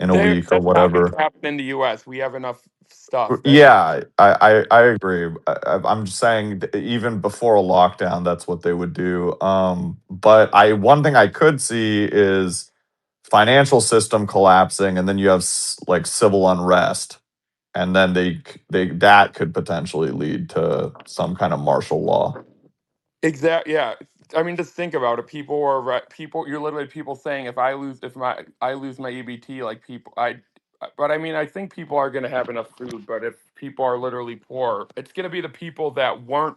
in a week or That's not going whatever. to happen in the U.S. We have enough stuff that Yeah, I agree. I'm just saying even before a lockdown, that's what they would do. But one thing I could see is financial system collapsing, and then you have like civil unrest, and then they that could potentially lead to some kind of martial law. exact. Yeah, I mean, just think about it. People are people. You're literally people saying if I lose my EBT, like people I. But I mean, I think people are going to have enough food. But if people are literally poor, it's going to be the people that weren't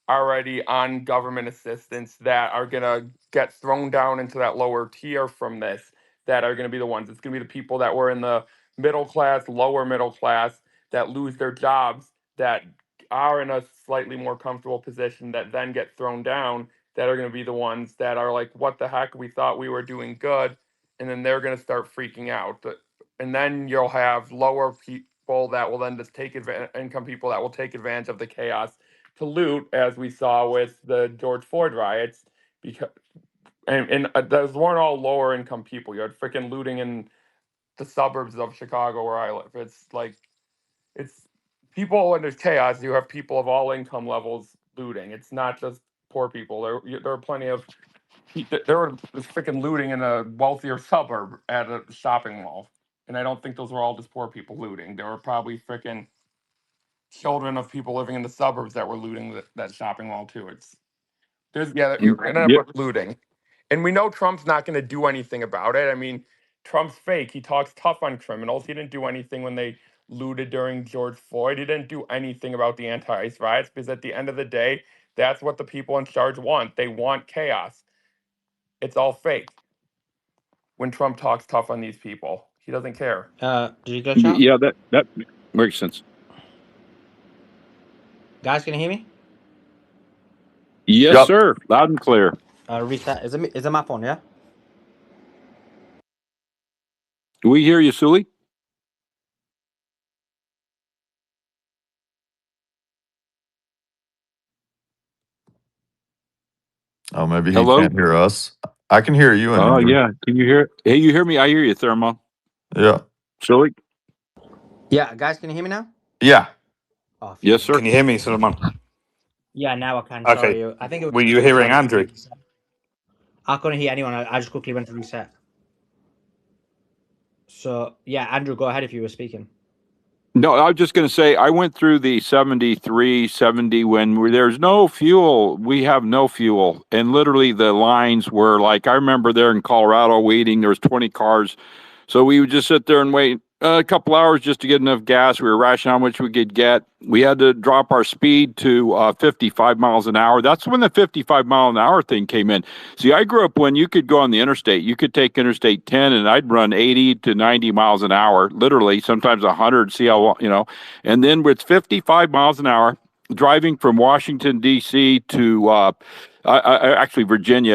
already on government assistance that are going to get thrown down into that lower tier from this. That are going to be the ones. It's going to be the people that were in the middle class, lower middle class, that lose their jobs, that are in a slightly more comfortable position, that then get thrown down, that are going to be the ones that are like, what the heck, we thought we were doing good, and then they're going to start freaking out. And then you'll have lower people that will then just take income people that will take advantage of the chaos to loot, as we saw with the George Floyd riots. Because those weren't all lower income people. You had freaking looting in the suburbs of Chicago where I live. It's like, it's people when there's chaos. You have people of all income levels looting. It's not just poor people. There are plenty of there were freaking looting in a wealthier suburb at a shopping mall, and I don't think those were all just poor people looting. There were probably freaking children of people living in the suburbs that were looting that shopping mall too. You're gonna end Yeah, up with looting. And we know Trump's not going to do anything about it. I mean, Trump's fake. He talks tough on criminals. He didn't do anything when they looted during George Floyd. He didn't do anything about the anti-ICE riots, because at the end of the day, that's what the people in charge want. They want chaos. It's all fake. When Trump talks tough on these people, he doesn't care. Did you glitch out? yeah, that makes sense. Guys, can you hear me? Yes, Yep. sir. Loud and clear. Reset. Is it my phone? Yeah. We hear you, Sully. Oh, maybe he Hello. can't hear us. I can hear you, Oh Andrew. yeah. Can you hear? Hey, you hear me? I hear you, Thermo. Yeah. Sully. Yeah, guys, can you hear me now? Yeah. Oh, Yes, phew. sir. Can you hear me, Sulaiman? Yeah, now I can. Okay. Sorry, I think it was Were you glitched, so I hearing just quickly Andrew? reset. I couldn't hear anyone. I just quickly went to reset. So yeah, Andrew, go ahead if you were speaking. No, I was just going to say I went through the 73, 70 when there's no fuel. We have no fuel. And literally the lines were like, I remember there in Colorado waiting, there was 20 cars. So we would just sit there and wait a couple hours just to get enough gas. We were rationing how much we could get. We had to drop our speed to 55 miles an hour. That's when the 55 mile an hour thing came in. See, I grew up when you could go on the interstate. You could take Interstate 10 and I'd run 80 to 90 miles an hour, literally, sometimes 100, see how, and then with 55 miles an hour, driving from Washington, D.C. to actually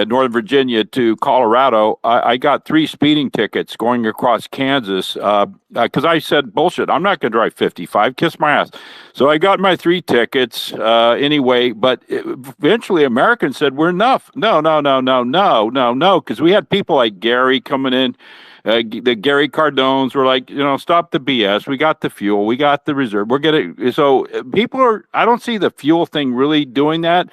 Northern Virginia to Colorado, I got 3 speeding tickets going across Kansas because I said, bullshit, I'm not going to drive 55, kiss my ass. So I got my 3 tickets anyway, but eventually Americans said, we're enough. No, because we had people like Gary coming in. The Gary Cardones were like, stop the BS. We got the fuel. We got the reserve. We're getting so people are. I don't see the fuel thing really doing that.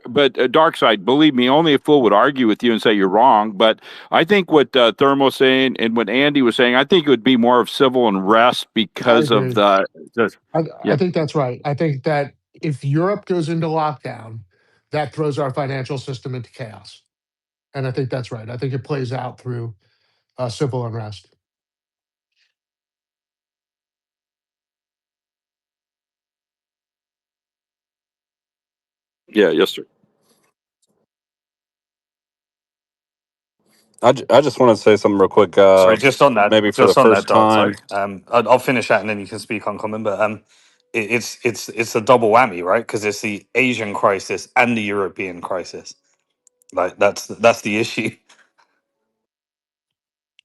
But dark side, believe me, only a fool would argue with you and say you're wrong. But I think what Thermo's saying and what Andy was saying, I think it would be more of civil unrest because of agree. the yeah. I think that's right. I think that if Europe goes into lockdown, that throws our financial system into chaos. And I think that's right. I think it plays out through civil unrest. Yeah, yes, sir. I just want to say something real quick. Sorry, Maybe for the just on that first dart. Sorry, time. I'll finish that and then you can speak on common. But it's a double whammy, right? Because it's the Asian crisis and the European crisis. Like that's the issue.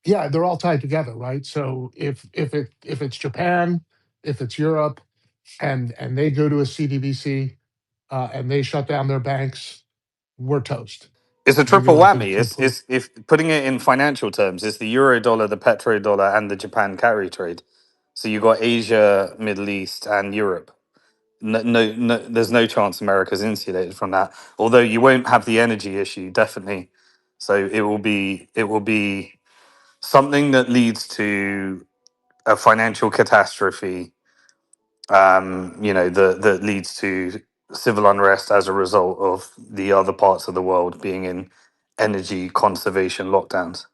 Yeah, they're all tied together, right? So if it's Japan, if it's Europe, and they go to a CDBC and they shut down their banks, we're toast. It's a We triple go into whammy. complete. It's if putting it in financial terms, it's the euro dollar, the petrodollar, and the Japan carry trade. So you got Asia, Middle East, and Europe. No, there's no chance America's insulated from that. Although you won't have the energy issue, definitely. So it will be something that leads to a financial catastrophe. That leads to civil unrest as a result of the other parts of the world being in energy conservation lockdowns.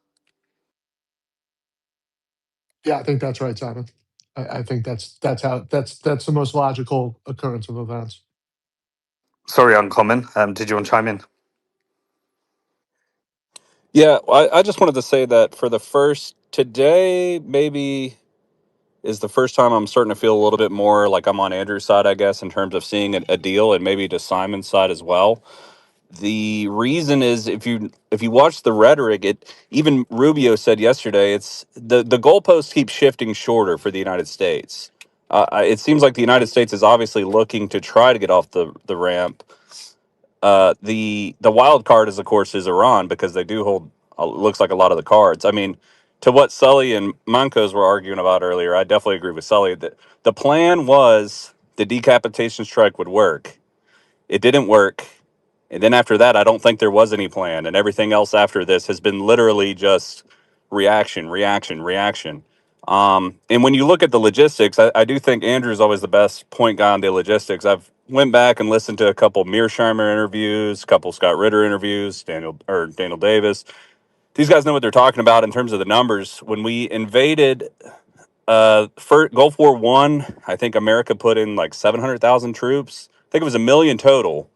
Yeah, I think that's right, Simon. I think that's how that's the most logical occurrence of events. Sorry, Uncommon. Did you want to chime in? Yeah, I just wanted to say that for the first today, maybe is the first time I'm starting to feel a little bit more like I'm on Andrew's side, I guess, in terms of seeing a deal, and maybe to Simon's side as well. The reason is if you watch the rhetoric, it even Rubio said yesterday, it's the goalposts keep shifting shorter for the United States. It seems like the United States is obviously looking to try to get off the ramp. The wild card is, of course, is Iran, because they do hold looks like a lot of the cards. I mean, to what Sully and Mancos were arguing about earlier, I definitely agree with Sully that the plan was the decapitation strike would work. It didn't work. And then after that, I don't think there was any plan. And everything else after this has been literally just reaction, reaction, reaction. And when you look at the logistics, I do think Andrew's always the best point guy on the logistics. I've went back and listened to a couple Mearsheimer interviews, a couple Scott Ritter interviews, Daniel Davis. These guys know what they're talking about in terms of the numbers. When we invaded for Gulf War One, I think America put in like 700,000 troops. I think it was a million total,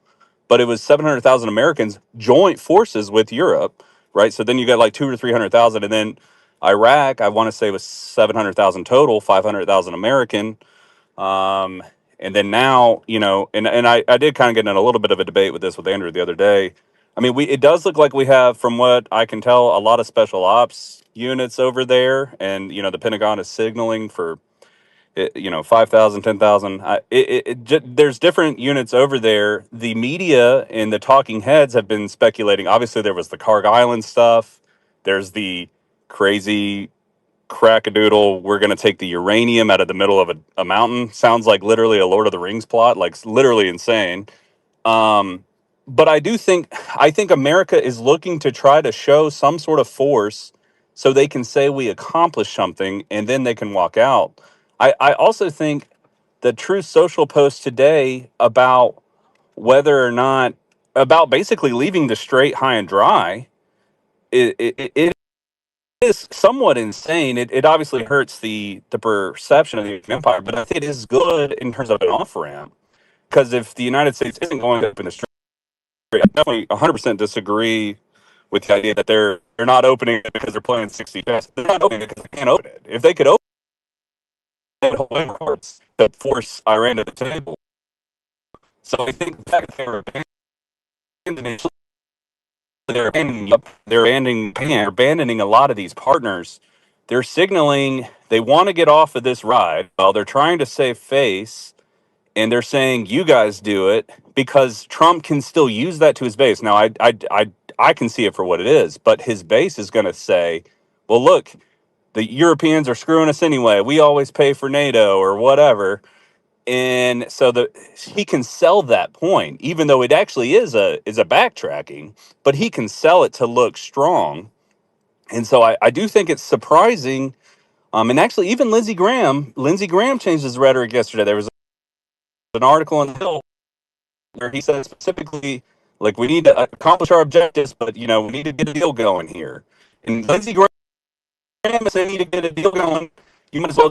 but it was 700,000 Americans joint forces with Europe, right? So then you got like 200 or 300,000, and then Iraq, I want to say was 700,000 total, 500,000 American, um, and then now, and I did kind of get in a little bit of a debate with this with Andrew the other day. I mean, it does look like we have, from what I can tell, a lot of special ops units over there, and the Pentagon is signaling for 5,000, 10,000. There's different units over there. The media and the talking heads have been speculating. Obviously, there was the Karg Island stuff. There's the crazy crackadoodle. We're going to take the uranium out of the middle of a mountain. Sounds like literally a Lord of the Rings plot, like literally insane. Um, but I think America is looking to try to show some sort of force so they can say we accomplished something, and then they can walk out. I also think the Truth Social post today about whether or not about basically leaving the strait high and dry, it is somewhat insane. It obviously hurts the perception of the empire, but I think it is good in terms of an off ramp, because if the United States isn't going to open the strait, I definitely 100% disagree with the idea that they're not opening it because they're playing 60 chess. They're not opening it because they can't open it. If they could open it, whole imports that force Iran to the table. So I think that they're abandoning, they're abandoning a lot of these partners. They're signaling they want to get off of this ride while they're trying to save face, and they're saying you guys do it because Trump can still use that to his base. Now I can see it for what it is, but his base is going to say, well, look, the Europeans are screwing us anyway. We always pay for NATO or whatever. And so he can sell that point, even though it actually is a backtracking, but he can sell it to look strong. And so I do think it's surprising. And actually, even Lindsey Graham changed his rhetoric yesterday. There was an article on the Hill where he said specifically, like, we need to accomplish our objectives, but we need to get a deal going here. And Lindsey Graham is saying, "You need to get a deal going. You might as well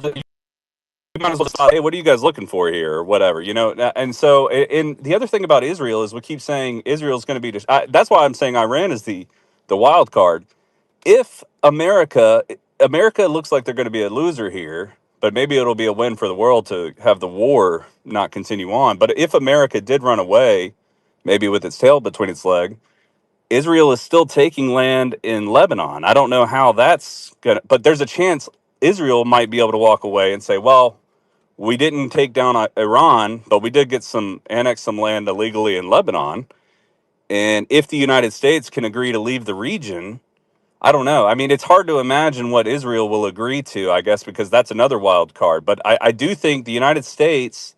we might as well stop. Hey, what are you guys looking for here, or whatever, you know? And so, and the other thing about Israel is we keep saying Israel's going to be. That's why I'm saying Iran is the wild card. If America looks like they're going to be a loser here, but maybe it'll be a win for the world to have the war not continue on. But if America did run away, maybe with its tail between its legs, Israel is still taking land in Lebanon. I don't know how that's gonna, but there's a chance Israel might be able to walk away and say, well, we didn't take down Iran, but we did get annex some land illegally in Lebanon. And if the United States can agree to leave the region, I don't know. I mean, it's hard to imagine what Israel will agree to, I guess, because that's another wild card. But I do think the United States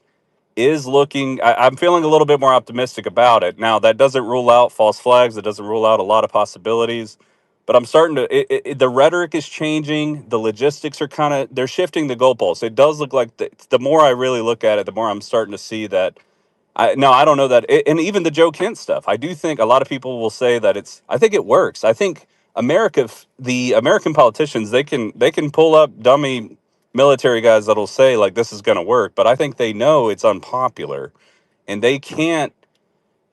is looking, I'm feeling a little bit more optimistic about it. Now, that doesn't rule out false flags. It doesn't rule out a lot of possibilities. But I'm starting to, the rhetoric is changing. The logistics are they're shifting the goalposts. It does look like the more I really look at it, the more I'm starting to see that no, I don't know that. And even the Joe Kent stuff, I do think a lot of people will say that I think it works. I think the American politicians, they can pull up dummy military guys that'll say like this is going to work, but I think they know it's unpopular, and they can't.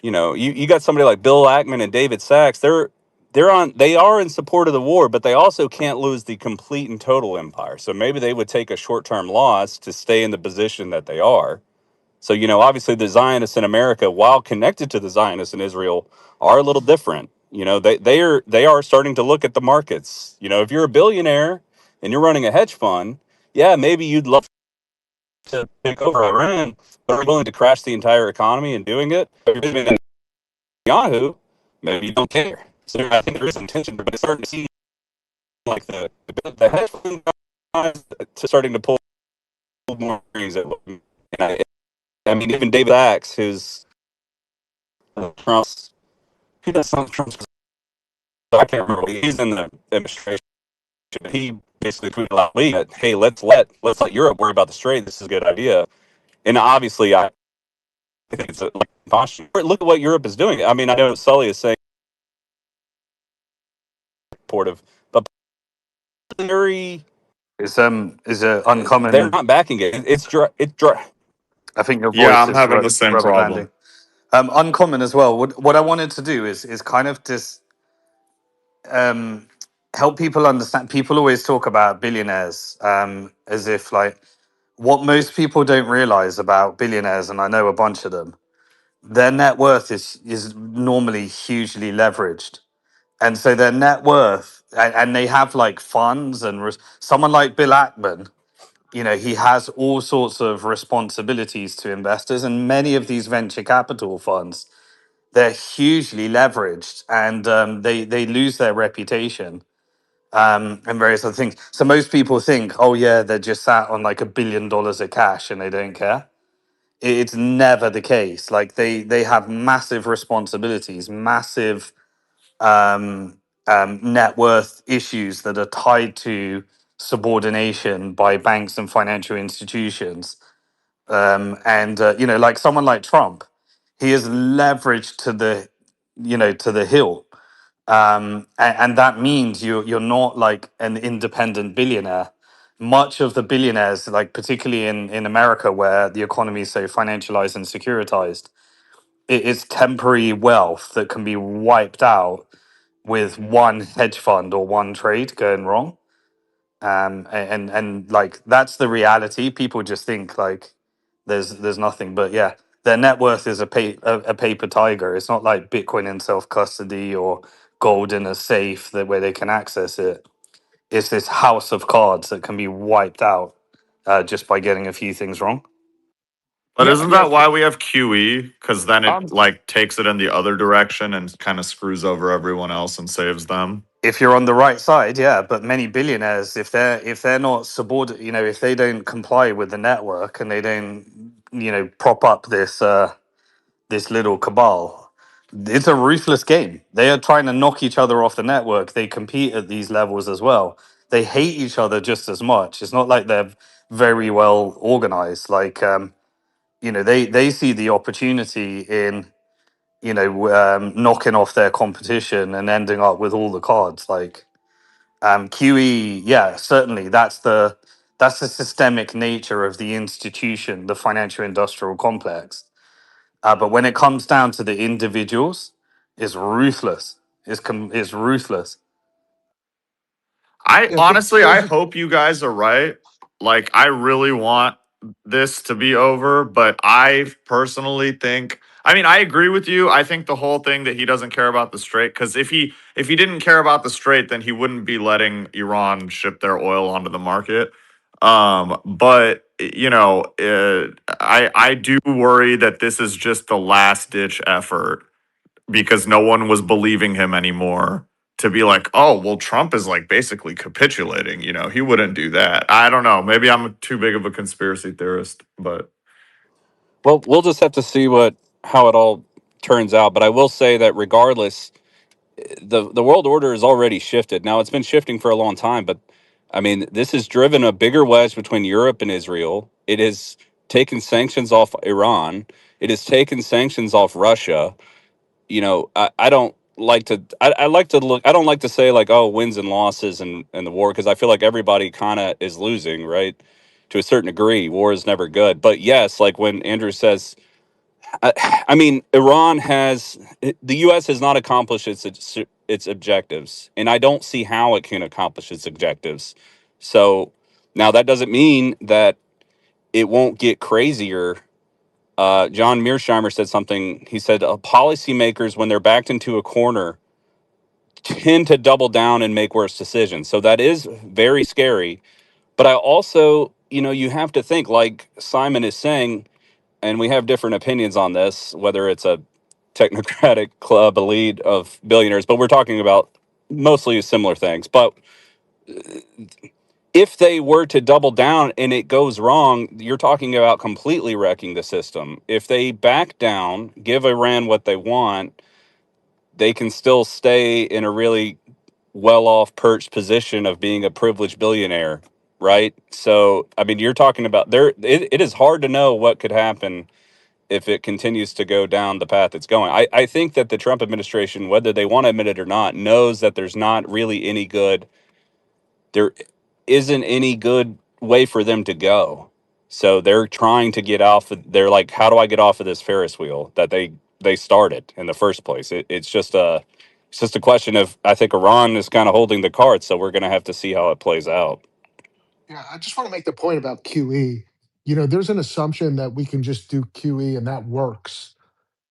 You got somebody like Bill Ackman and David Sachs. They are in support of the war, but they also can't lose the complete and total empire. So maybe they would take a short term loss to stay in the position that they are. So, obviously the Zionists in America, while connected to the Zionists in Israel, are a little different. They are starting to look at the markets. If you're a billionaire and you're running a hedge fund, yeah, maybe you'd love to take over Iran, but are you willing to crash the entire economy in doing it? If you're living in Yahoo, maybe you don't care. So I think there is some tension, but it's starting to see like the hedge fund guys starting to pull more strings at. And I mean, even David Sachs, who's Trump's, he does some Trump's, I can't remember. He's in the administration. He basically tweeted last week that, hey, let's let Europe worry about the Strait. This is a good idea. And obviously, I think it's like posture. Look at what Europe is doing. I mean, I know Sully is saying supportive, but very Is it they're uncommon? not backing it. It's dry. It's dry. I think your Yeah, voice I'm is having the same rubber banding. problem. Uncommon as well. What I wanted to do is kind of just um, help people understand. People always talk about billionaires as if like what most people don't realize about billionaires, and I know a bunch of them. Their net worth is normally hugely leveraged, and so their net worth, and they have like funds and someone like Bill Ackman. He has all sorts of responsibilities to investors, and many of these venture capital funds, they're hugely leveraged, and they lose their reputation and various other things. So most people think, oh yeah, they're just sat on like $1 billion of cash and they don't care. It's never the case. Like they have massive responsibilities, massive net worth issues that are tied to subordination by banks and financial institutions. And like someone like Trump, he is leveraged to the hill, and that means you're not like an independent billionaire. Much of the billionaires, like particularly in America, where the economy is so financialized and securitized, it is temporary wealth that can be wiped out with one hedge fund or one trade going wrong. And like that's the reality. People just think like there's nothing, but yeah, their net worth is a paper tiger. It's not like Bitcoin in self custody or gold in a safe that where they can access it. It's this house of cards that can be wiped out just by getting a few things wrong. But Yeah, isn't yeah. that why we have QE? Because then it Um, like takes it in the other direction and kind of screws over everyone else and saves them. If you're on the right side, yeah. But many billionaires, if they're not subordinate, if they don't comply with the network and they don't, prop up this little cabal, it's a ruthless game. They are trying to knock each other off the network. They compete at these levels as well. They hate each other just as much. It's not like they're very well organized. Like they see the opportunity in knocking off their competition and ending up with all the cards. Like QE, yeah, certainly That's the systemic nature of the institution, the financial industrial complex. But when it comes down to the individuals, it's ruthless. It's ruthless. I Yeah, honestly, I there's a hope you guys are right. Like, I really want this to be over, but I personally think, I mean, I agree with you. I think the whole thing that he doesn't care about the Strait, because if he didn't care about the Strait, then he wouldn't be letting Iran ship their oil onto the market. But I do worry that this is just the last ditch effort because no one was believing him anymore to be like, oh, well, Trump is like basically capitulating. He wouldn't do that. I don't know. Maybe I'm too big of a conspiracy theorist, but Well, we'll just have to see how it all turns out. But I will say that regardless, the world order has already shifted. Now it's been shifting for a long time, but I mean, this has driven a bigger wedge between Europe and Israel. It has taken sanctions off Iran. It has taken sanctions off Russia. I don't like to. I like to look. I don't like to say like, oh, wins and losses and the war, because I feel like everybody kind of is losing, right? To a certain degree, war is never good. But yes, like when Andrew says, I mean, the U.S. has not accomplished its objectives, and I don't see how it can accomplish its objectives. So now that doesn't mean that it won't get crazier. John Mearsheimer said something. He said, policymakers, when they're backed into a corner, tend to double down and make worse decisions. So that is very scary. But I also, you have to think, like Simon is saying, and we have different opinions on this, whether it's a technocratic club elite of billionaires, but we're talking about mostly similar things. But if they were to double down and it goes wrong, you're talking about completely wrecking the system. If they back down, give Iran what they want, they can still stay in a really well off perched position of being a privileged billionaire, right? So, I mean, you're talking about it is hard to know what could happen if it continues to go down the path it's going. I think that the Trump administration, whether they want to admit it or not, knows that there isn't any good way for them to go. So they're trying to get off. They're like, how do I get off of this Ferris wheel that they started in the first place? It's just a question of, I think Iran is kind of holding the cards, so we're going to have to see how it plays out. Yeah, I just want to make the point about QE. There's an assumption that we can just do QE and that works.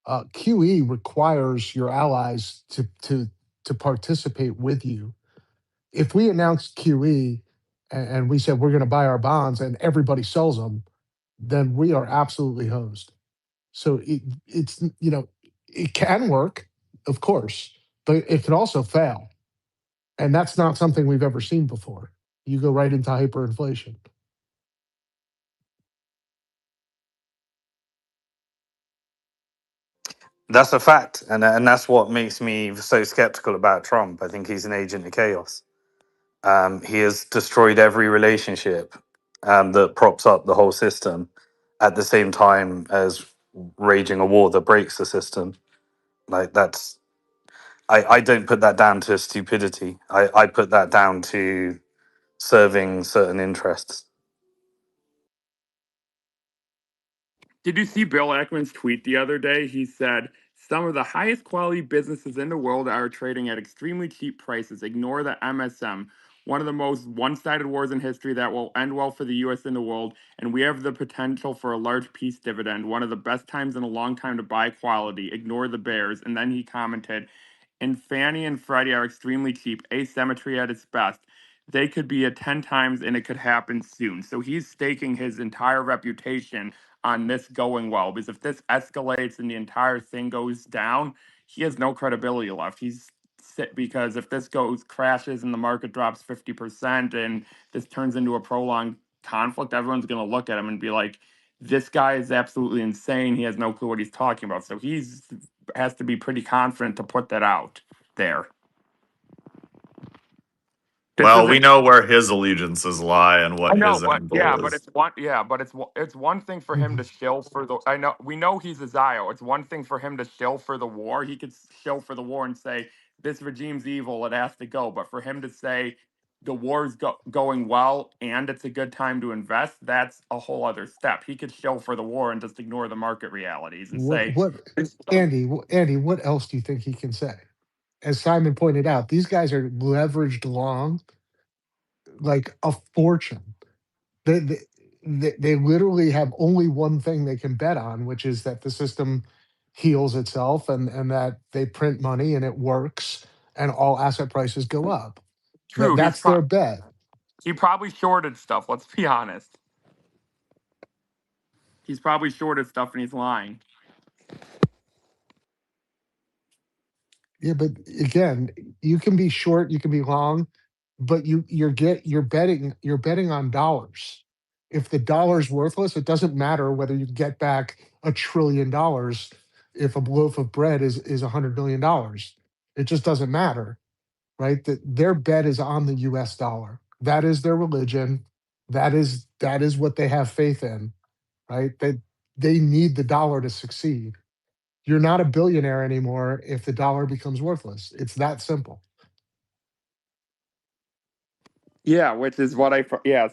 QE requires your allies to participate with you. If we announced QE and we said we're going to buy our bonds and everybody sells them, then we are absolutely hosed. So it can work, of course, but it can also fail, and that's not something we've ever seen before. You go right into hyperinflation. That's a fact, and that's what makes me so skeptical about Trump. I think he's an agent of chaos. He has destroyed every relationship that props up the whole system, at the same time as raging a war that breaks the system. Like that's, I don't put that down to stupidity. I put that down to serving certain interests. Did you see Bill Ackman's tweet the other day? He said, some of the highest quality businesses in the world are trading at extremely cheap prices. Ignore the MSM. One of the most one sided wars in history that will end well for the US and the world. And we have the potential for a large peace dividend. One of the best times in a long time to buy quality. Ignore the bears. And then he commented, and Fannie and Freddie are extremely cheap. Asymmetry at its best. They could be at 10 times and it could happen soon. So he's staking his entire reputation on this going well, because if this escalates and the entire thing goes down, he has no credibility left. Because if this goes crashes and the market drops 50% and this turns into a prolonged conflict, everyone's going to look at him and be like, this guy is absolutely insane. He has no clue what he's talking about. So he's has to be pretty confident to put that out there. This well, we isn't. know where his allegiances lie and I what know, his but end yeah, goal but is. it's one thing for him to shill for the. I know we know he's a Zio. It's one thing for him to shill for the war. He could shill for the war and say this regime's evil. It has to go. But for him to say the war's going well and it's a good time to invest, that's a whole other step. He could show for the war and just ignore the market realities and say, What Andy, what else do you think he can say? As Simon pointed out, these guys are leveraged long like a fortune. They literally have only one thing they can bet on, which is that the system heals itself and that they print money and it works and all asset prices go up. true, That's their bet. he probably shorted stuff, let's be honest. He's probably shorted stuff and he's lying. Yeah, but again, you can be short, you can be long, but you're betting on dollars. If the dollar's worthless, it doesn't matter whether you get back $1 trillion if a loaf of bread is $100 million. It just doesn't matter, right? That their bet is on the US dollar. That is their religion. That is what they have faith in, right? They need the dollar to succeed. You're not a billionaire anymore if the dollar becomes worthless. It's that simple. Yeah, which is what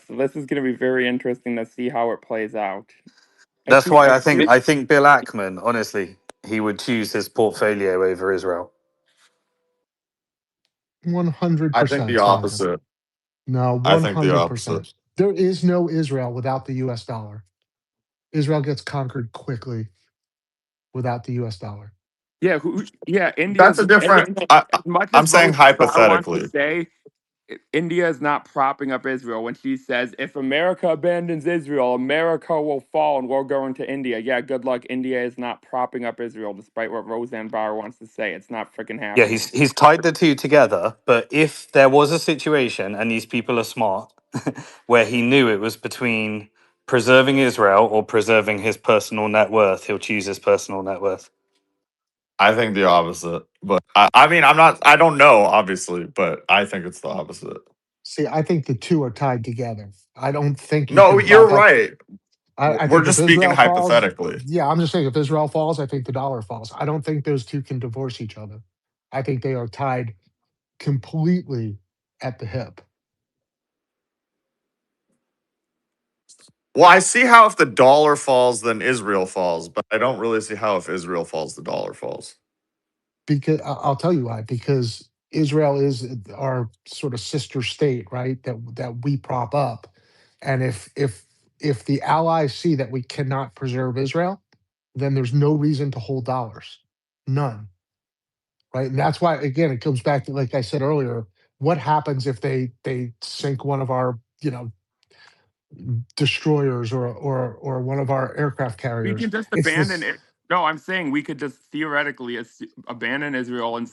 so this is going to be very interesting to see how it plays out. That's why I think Bill Ackman, honestly, he would choose his portfolio over Israel. I think 100%, the Simon. opposite. No, I think the opposite. 100%. There is no Israel without the US dollar. Israel gets conquered quickly without the US dollar. Yeah, That's India's a different. as much I'm as saying Rose Lar wants to hypothetically. say, India is not propping up Israel when she says, if America abandons Israel, America will fall and we're going to India. Yeah, good luck. India is not propping up Israel, despite what Roseanne Barr wants to say. It's not freaking Yeah, happening. he's tied the two together. But if there was a situation, and these people are smart, where he knew it was between preserving Israel or preserving his personal net worth, he'll choose his personal net worth. I think the opposite. But I mean, I'm not. I don't know, obviously, but I think it's the opposite. See, I think the two are tied together. I don't think you No, can you're prop up. right. I We're think if just speaking Israel falls, hypothetically. yeah, I'm just saying if Israel falls, I think the dollar falls. I don't think those two can divorce each other. I think they are tied completely at the hip. Well, I see how if the dollar falls, then Israel falls, but I don't really see how if Israel falls, the dollar falls. Because I'll tell you why. Because Israel is our sort of sister state, right? That we prop up, and if the allies see that we cannot preserve Israel, then there's no reason to hold dollars, none, right? And that's why again it comes back to like I said earlier. What happens if they sink one of our destroyers or one of our aircraft We carriers? can just It's abandon this. it. No, I'm saying we could just theoretically abandon Israel and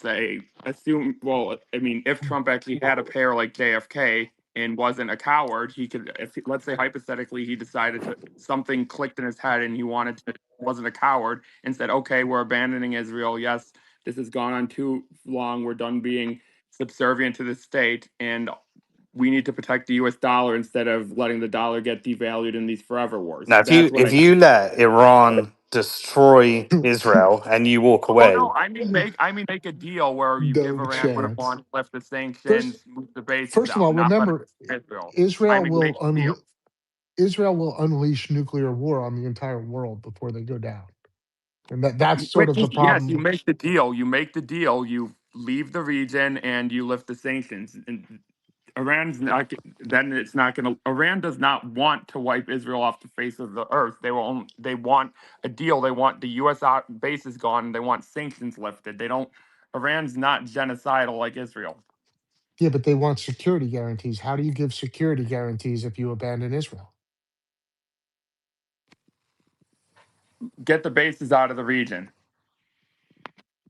assume, well, I mean, if Trump actually had a pair like JFK and wasn't a coward, he could, if let's say hypothetically, he decided to, something clicked in his head and he wasn't a coward and said, okay, we're abandoning Israel. Yes, this has gone on too long. We're done being subservient to the state. And we need to protect the U.S. dollar instead of letting the dollar get devalued in these forever wars. Now, That's what if I. you let Iran destroy Israel and you walk Oh away, no, make a deal where you give No Iran what it chance. wants, lift the First, sanctions, move the bases first of out, all, not let it remember Israel. Israel Make a deal. Israel will unleash nuclear war on the entire world before they go down. And that's sort of the Yes, you problem. make the deal. You make the deal. You leave the region and you lift the sanctions. And Iran's not. Then it's not going to. Iran does not want to wipe Israel off the face of the earth. They want a deal. They want the U.S. bases gone. They want sanctions lifted. They don't. Iran's not genocidal like Israel. Yeah, but they want security guarantees. How do you give security guarantees if you abandon Israel? Get the bases out of the region.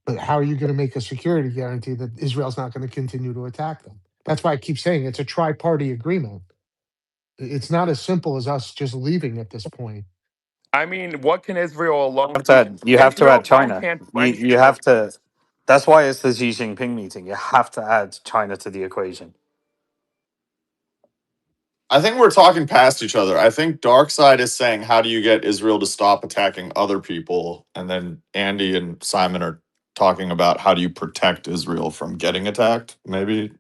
But how are you going to make a security guarantee that Israel's not going to continue to attack them? That's why I keep saying it's a tri-party agreement. It's not as simple as us just leaving at this point. I mean, what can Israel alone have to do? you have to Israel add alone China. can't do You anything. have to. That's why it's the Xi Jinping meeting. You have to add China to the equation. I think we're talking past each other. I think Dark Side is saying, how do you get Israel to stop attacking other people? And then Andy and Simon are talking about how do you protect Israel from getting attacked, maybe?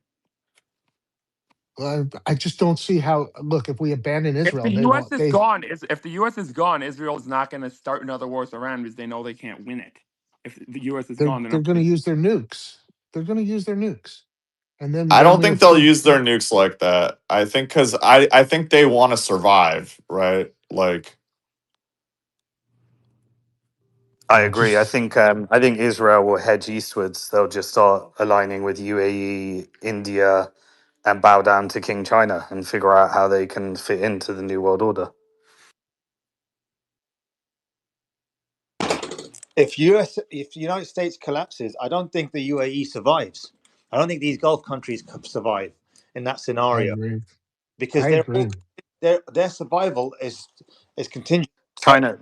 I just don't see how. Look, if we abandon If Israel, the they U.S. won't. is They gone, if the U.S. is gone, Israel is not going to start another war with Iran because they know they can't win it. If the U.S. is they're gone, they're they're not. going to use their nukes. They're going to use their nukes, and then I then don't we think have they'll to. use their nukes like that. I think because I think they want to survive, right? Like I I agree. just I think Israel will hedge eastwards. They'll just start aligning with UAE, India, and bow down to King China and figure out how they can fit into the New World Order. If the United States collapses, I don't think the UAE survives. I don't think these Gulf countries could survive in that I scenario agree. because I they're all agree. their survival is contingent.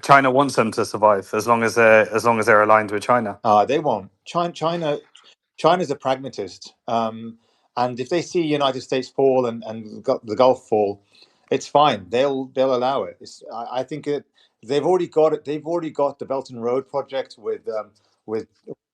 China wants them to survive as long as they're aligned with China. They won't. China's a pragmatist, and if they see United States fall and the Gulf fall, it's fine. They'll allow it. I think they've already got it. They've already got the Belt and Road project with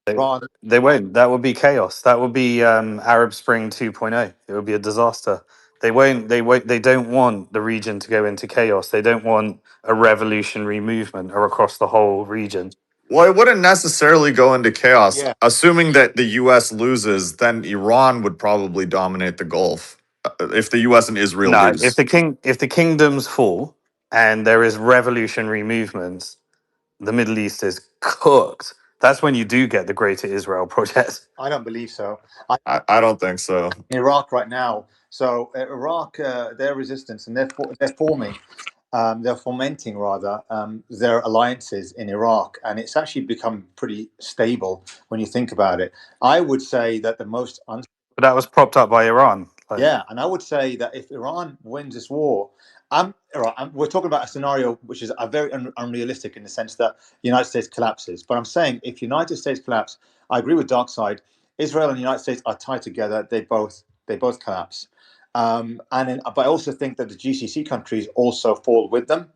They Iran. they won't. That would be chaos. That would be Arab Spring 2.0. It would be a disaster. They won't. They won't. They don't want the region to go into chaos. They don't want a revolutionary movement or across the whole region. well, it wouldn't necessarily go into chaos. Yeah, Assuming that the US loses, then Iran would probably dominate the Gulf. If the US and Israel No, lose. if the kingdoms fall and there is revolutionary movements, the Middle East is cooked. That's when you do get the Greater Israel project. I don't believe so. I don't think so. In Iraq right now. So Iraq, their resistance, and they're forming, they're fomenting rather their alliances in Iraq, and it's actually become pretty stable when you think about it. I would say that the most But that was propped up by Iran. Like, yeah, and I would say that if Iran wins this war, we're talking about a scenario which is a very unrealistic in the sense that the United States collapses. But I'm saying if United States collapse, I agree with Darkside. Israel and the United States are tied together. They both collapse. But I also think that the GCC countries also fall with them,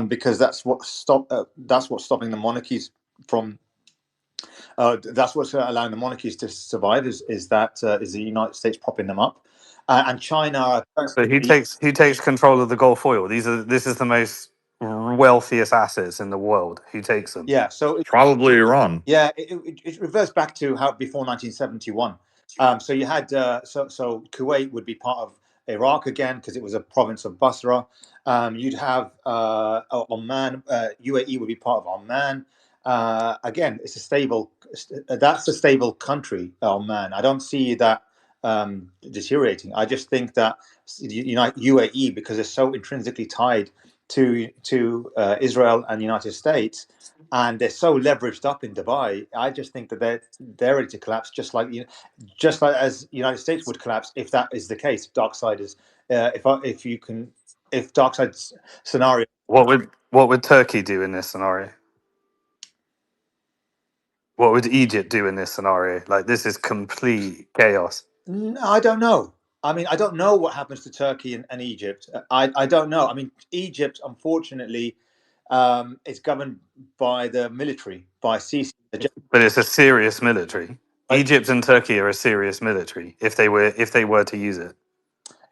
because that's what's stopping the monarchies from. That's what's allowing the monarchies to survive is the United States propping them up, and China. but who takes control of the Gulf oil? This is the most wealthiest assets in the world. Who takes them? Yeah, so Probably Iran. yeah, it reverts back to how before 1971. So you had so Kuwait would be part of Iraq again because it was a province of Basra. You'd have Oman, UAE would be part of Oman. Again, it's a stable. That's a stable country, Oman. I don't see that deteriorating. I just think that UAE, because they're so intrinsically tied to Israel and the United States, and they're so leveraged up in Dubai. I just think that they're ready to collapse, just like as the United States would collapse if that is the case. Dark side is if dark side's scenario. What would Turkey do in this scenario? What would Egypt do in this scenario? Like, this is complete chaos. I don't know. I mean, I don't know what happens to Turkey and Egypt. I don't know. I mean, Egypt, unfortunately, is governed by the military, by Sisi. But it's a serious military. Egypt and Turkey are a serious military if they were to use it.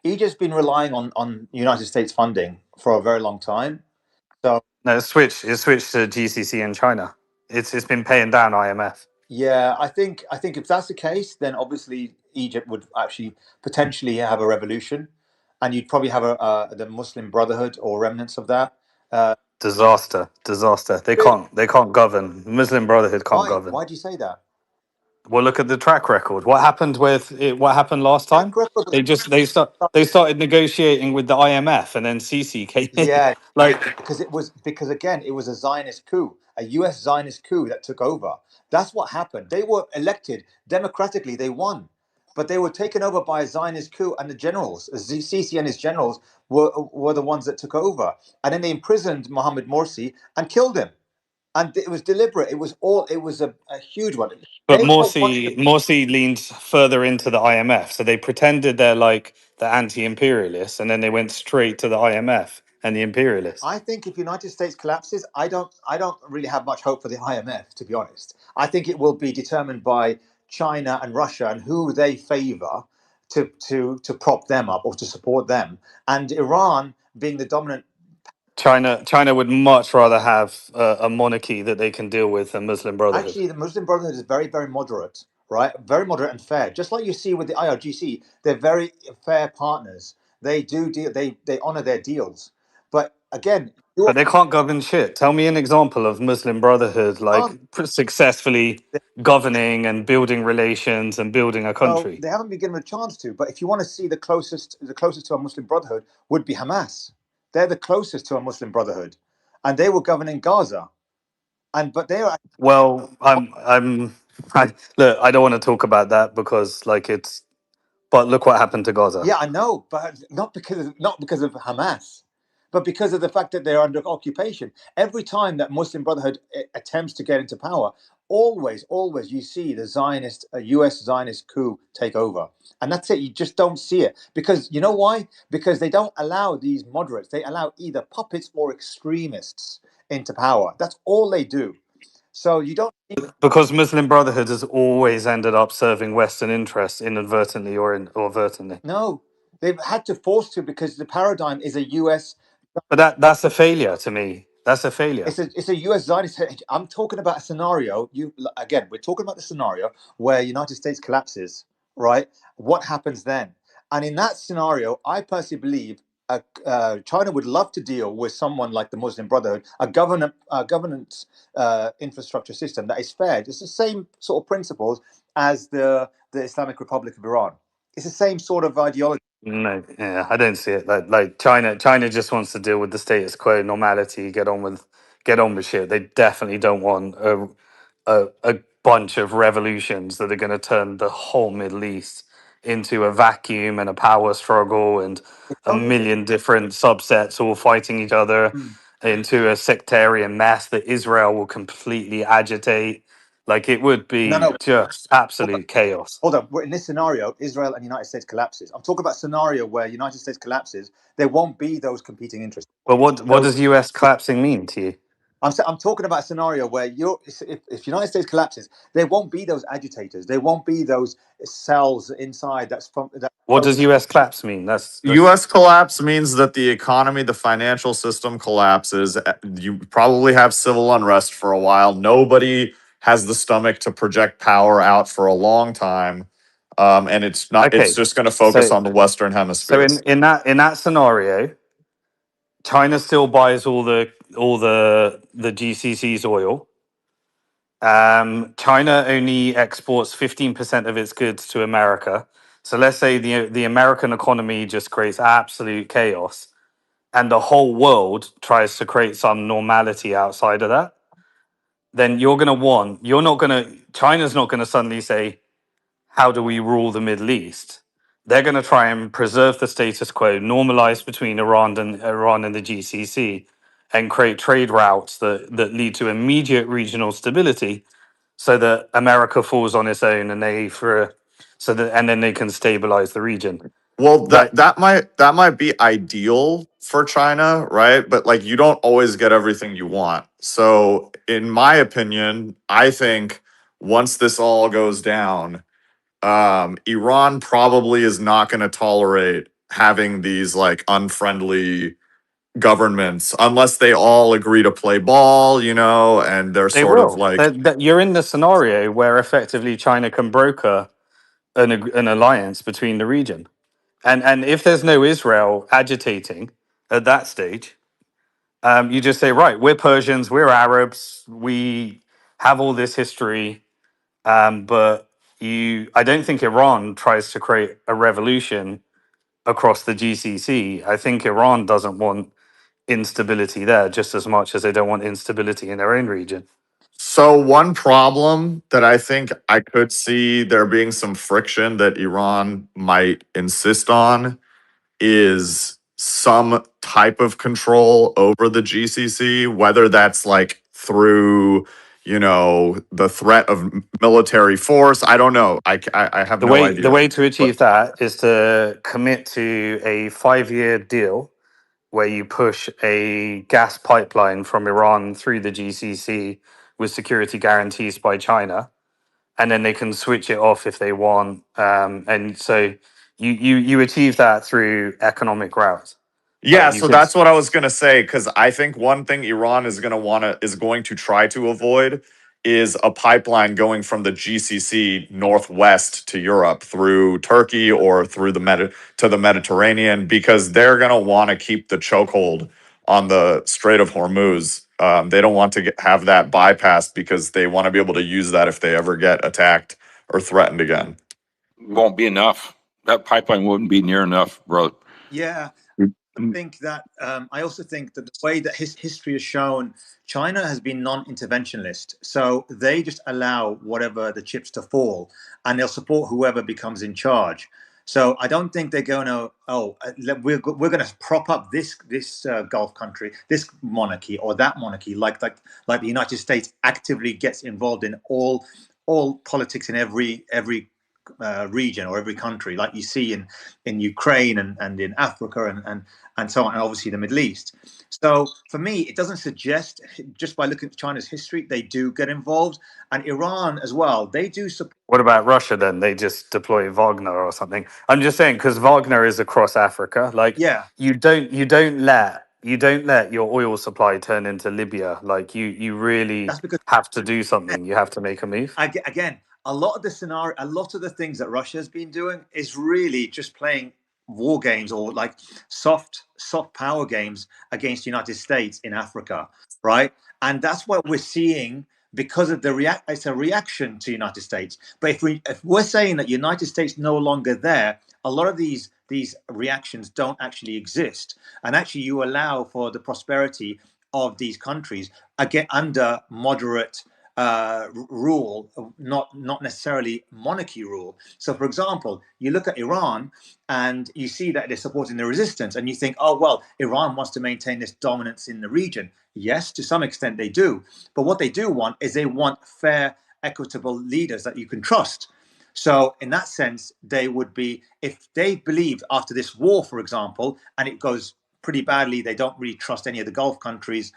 Egypt's been relying on United States funding for a very long time. So No, it's switched to GCC and China. It's been paying down IMF. yeah, I think if that's the case, then obviously Egypt would actually potentially have a revolution, and you'd probably have the Muslim Brotherhood or remnants of that. Uh, Disaster. They can't govern. Muslim Brotherhood can't why? govern. Why do you say that? Well, look at the track record. What happened with it? What happened last Track time? record. They started negotiating with the IMF, and then Sisi came in. Yeah, Like, because again, it was a Zionist coup, a U.S. Zionist coup that took over. That's what happened. They were elected democratically. They won, but they were taken over by a Zionist coup, and the generals, Sisi and his generals, were the ones that took over, and then they imprisoned Mohammed Morsi and killed him. And it was deliberate. It was all. It was a huge one. but They all wanted to. Morsi leaned further into the IMF, so they pretended they're like the anti-imperialists, and then they went straight to the IMF and the imperialists. I think if United States collapses, I don't really have much hope for the IMF, to be honest. I think it will be determined by China and Russia and who they favor to prop them up or to support them, and Iran being the dominant. China would much rather have a monarchy that they can deal with than Muslim Brotherhood. Actually, the Muslim Brotherhood is very, very moderate, right? Very moderate and fair. Just like you see with the IRGC, they're very fair partners. They do deal. They honor their deals. But again, But they can't govern shit. Tell me an example of Muslim Brotherhood like successfully governing and building relations and building a so country. they haven't been given a chance to. But if you want to see the closest to a Muslim Brotherhood would be Hamas. They're the closest to a Muslim Brotherhood, and they were governing Gaza. But they are. Well, look, I don't want to talk about that because but look what happened to Gaza. Yeah, I know, but not because of Hamas, but because of the fact that they're under occupation. Every time that Muslim Brotherhood attempts to get into power, always you see the U.S. Zionist coup take over, and that's it. You just don't see it because you know why? Because they don't allow these moderates. They allow either puppets or extremists into power. That's all they do. So you don't. Because Muslim Brotherhood has always ended up serving Western interests inadvertently or overtly. No, they've had to force to because the paradigm is a U.S. But that's a failure to me. That's a failure. It's a U.S. Zionist. I'm talking about a scenario. We're talking about the scenario where United States collapses, right? What happens then? And in that scenario, I personally believe China would love to deal with someone like the Muslim Brotherhood, a governance infrastructure system that is fair. It's the same sort of principles as the Islamic Republic of Iran. It's the same sort of ideology. No, yeah, I don't see it. Like China just wants to deal with the status quo, normality, get on with shit. They definitely don't want a bunch of revolutions that are going to turn the whole Middle East into a vacuum and a power struggle and a million different subsets all fighting each other into a sectarian mess that Israel will completely agitate. Like it would No, be no. just absolute chaos. Hold on. In this scenario, Israel and United States collapses. I'm talking about a scenario where United States collapses. There won't be those competing interests. But what does US collapsing mean to you? I'm talking about a scenario where if United States collapses, there won't be those agitators. There won't be those cells inside. What does US collapse mean? That's U.S. collapse means that the economy, the financial system collapses. You probably have civil unrest for a while. Nobody has the stomach to project power out for a long time, and it's not. It's okay. just going to focus on the Western So Hemisphere. in that scenario, China still buys all the GCC's oil. China only exports 15% of its goods to America. So let's say the American economy just creates absolute chaos, and the whole world tries to create some normality outside of that. Then China's not gonna suddenly say, how do we rule the Middle East? They're going to try and preserve the status quo, normalize between Iran and the GCC, and create trade routes that lead to immediate regional stability, so that America falls on its own and and then they can stabilize the region. Well, Like that might be ideal for China, right? But like you don't always get everything you want. So, in my opinion, I think once this all goes down, Iran probably is not going to tolerate having these like unfriendly governments unless they all agree to play ball, and they're they sort of will. like, You're in the scenario where effectively China can broker an alliance between the region. And if there's no Israel agitating at that stage, you just say, right, we're Persians, we're Arabs, we have all this history, but I don't think Iran tries to create a revolution across the GCC. I think Iran doesn't want instability there just as much as they don't want instability in their own region. so one problem that I think I could see there being some friction that Iran might insist on is some type of control over the GCC, whether that's like through, the threat of military force. I don't know. I have no The idea. way to But achieve that is to commit to a 5-year deal where you push a gas pipeline from Iran through the GCC with security guarantees by China, and then they can switch it off if they want. And so You achieve that through economic routes. Yeah, You so could. that's what I was gonna say, because I think one thing Iran is going to try to avoid is a pipeline going from the GCC northwest to Europe through Turkey or through to the Mediterranean, because they're gonna want to keep the chokehold on the Strait of Hormuz. They don't want to have that bypassed because they want to be able to use that if they ever get attacked or threatened again. Won't be enough. That pipeline wouldn't be near enough, bro. Yeah, I think that I also think that the way that history has shown, China has been non-interventionist, so they just allow whatever the chips to fall, and they'll support whoever becomes in charge. So I don't think they're going to we're going to prop up this Gulf country, this monarchy or that monarchy, like the United States actively gets involved in all politics in every region or every country, like you see in Ukraine and in Africa and so on, and obviously the Middle East. So for me, it doesn't suggest, just by looking at China's history, they do get involved, and Iran as well. They do support. What about Russia then? They just deploy Wagner or something. I'm just saying because Wagner is across Africa. Like Yeah, you don't let your oil supply turn into Libya. Like you really that's because have to do something. You have to make a move. again, a lot of the scenario, a lot of the things that Russia has been doing is really just playing war games or like soft power games against the United States in Africa, right? And that's what we're seeing because of it's a reaction to United States. But if we're saying that United States no longer there, a lot of these reactions don't actually exist, and actually you allow for the prosperity of these countries again under moderate rule, not necessarily monarchy rule. So, for example, you look at Iran and you see that they're supporting the resistance, and you think, oh well, Iran wants to maintain this dominance in the region. Yes, to some extent they do, but what they do want is they want fair, equitable leaders that you can trust. So, in that sense, they would be, if they believed after this war, for example, and it goes pretty badly, they don't really trust any of the Gulf countries,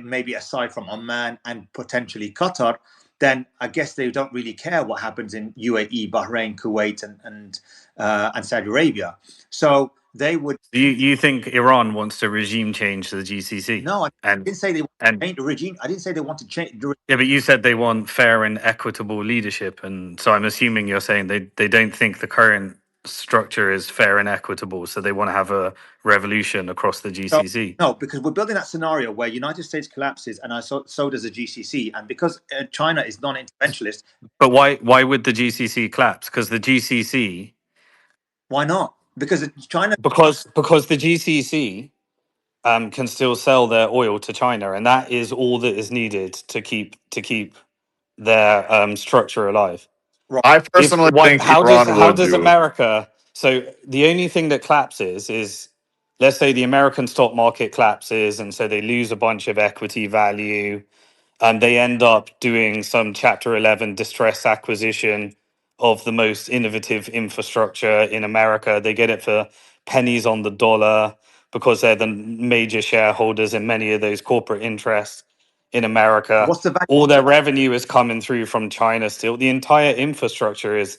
maybe aside from Oman and potentially Qatar, then I guess they don't really care what happens in UAE, Bahrain, Kuwait, and Saudi Arabia. So they would. You think Iran wants to regime change the GCC? No, I And didn't say they want and to change the regime. I didn't say they want to change the. yeah, but you said they want fair and equitable leadership, and so I'm assuming you're saying they don't think the current structure is fair and equitable, so they want to have a revolution across the So, GCC. no, because we're building that scenario where United States collapses, and so does the GCC, and because China is non-interventionist. But why would the GCC collapse? Because the GCC Why not? Because China. because the GCC can still sell their oil to China, and that is all that is needed to keep their structure alive. Right. I If personally why think how does Iran how would does do. America, so the only thing that collapses is, let's say the American stock market collapses and so they lose a bunch of equity value, and they end up doing some chapter 11 distress acquisition of the most innovative infrastructure in America. They get it for pennies on the dollar because they're the major shareholders in many of those corporate interests in America. What's the value? All their revenue is coming through from China still. The entire infrastructure is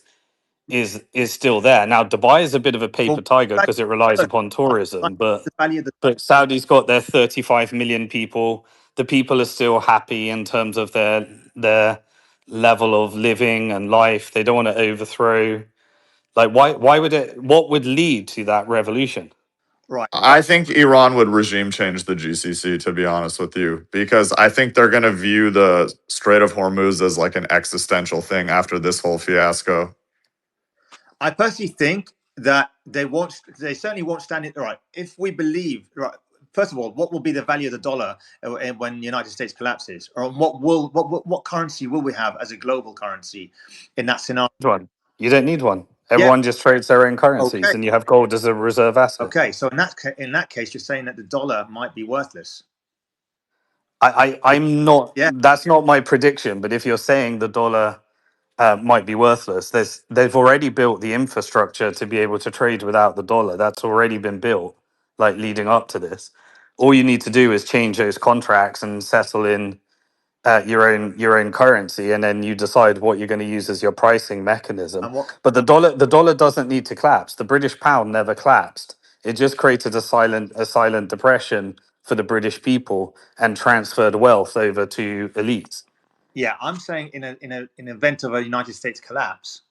still there. Now Dubai is a bit of a paper Well, tiger because it relies upon tourism, what's the value of the. but Saudi's got their 35 million people. The people are still happy in terms of their level of living and life. They don't want to overthrow. Like why would it, what would lead to that revolution? Right. I think Iran would regime change the GCC, to be honest with you, because I think they're going to view the Strait of Hormuz as like an existential thing after this whole fiasco. I personally think that they won't. They certainly won't stand it. Right. If we believe, right. First of all, what will be the value of the dollar when the United States collapses, or what currency will we have as a global currency in that scenario? One. You don't need one. Yeah. Everyone just trades their own currencies, Okay. and you have gold as a reserve asset. Okay. So in that case, you're saying that the dollar might be worthless. I'm not. Yeah. That's not my prediction. But if you're saying the dollar might be worthless, they've already built the infrastructure to be able to trade without the dollar. That's already been built, like leading up to this. All you need to do is change those contracts and settle in your own currency, and then you decide what you're going to use as your pricing mechanism. And what? But the dollar doesn't need to collapse. The British pound never collapsed. It just created a silent depression for the British people and transferred wealth over to elites. Yeah, I'm saying in event of a United States collapse,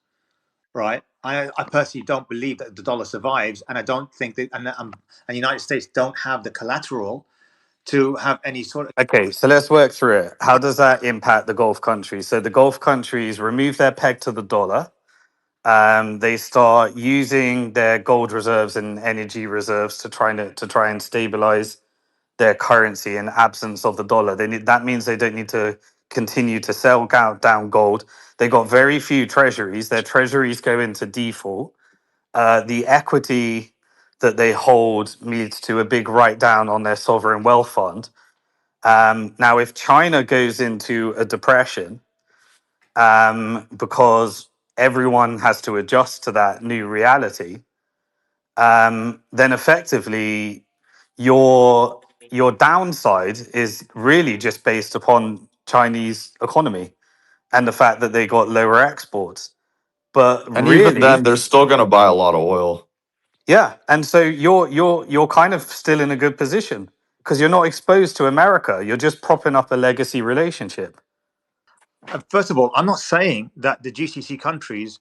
right? I personally don't believe that the dollar survives, and I don't think that, and the United States don't have the collateral to have any sort of. Okay, so let's work through it. How does that impact the Gulf countries? So the Gulf countries remove their peg to the dollar. They start using their gold reserves and energy reserves to try and stabilize their currency in absence of the dollar. That means they don't need to continue to sell down gold. They got very few treasuries. Their treasuries go into default. The equity that they hold leads to a big write down on their sovereign wealth fund. Now, if China goes into a depression, because everyone has to adjust to that new reality, then effectively your downside is really just based upon Chinese economy and the fact that they got lower exports. But And even really, then, they're still going to buy a lot of oil. yeah, and so you're kind of still in a good position because you're not exposed to America. You're just propping up a legacy relationship. First of all, I'm not saying that the GCC countries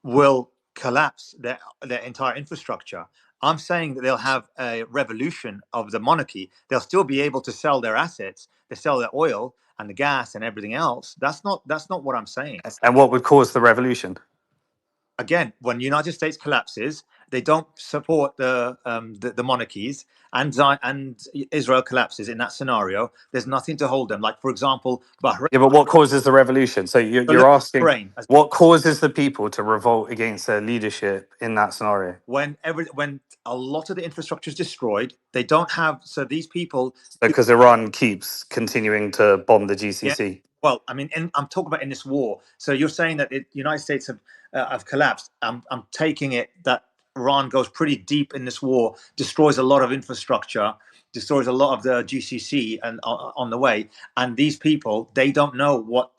will collapse their entire infrastructure. I'm saying that they'll have a revolution of the monarchy. They'll still be able to sell their assets, they sell their oil and the gas and everything else. That's not what I'm saying. And what would cause the revolution? Again, when the United States collapses, they don't support the monarchies, and Israel collapses. In that scenario, there's nothing to hold them. Like, for example, Bahrain. Yeah, but what causes the revolution? So So you're look asking at Bahrain. what causes the people to revolt against their leadership in that scenario? When a lot of the infrastructure is destroyed, they don't have. So these people, Because Iran keeps continuing to bomb the yeah. GCC. Well, I mean, I'm talking about in this war. So you're saying that the United States have collapsed. I'm taking it that Iran goes pretty deep in this war, destroys a lot of infrastructure, destroys a lot of the GCC and on the way. And these people, they don't know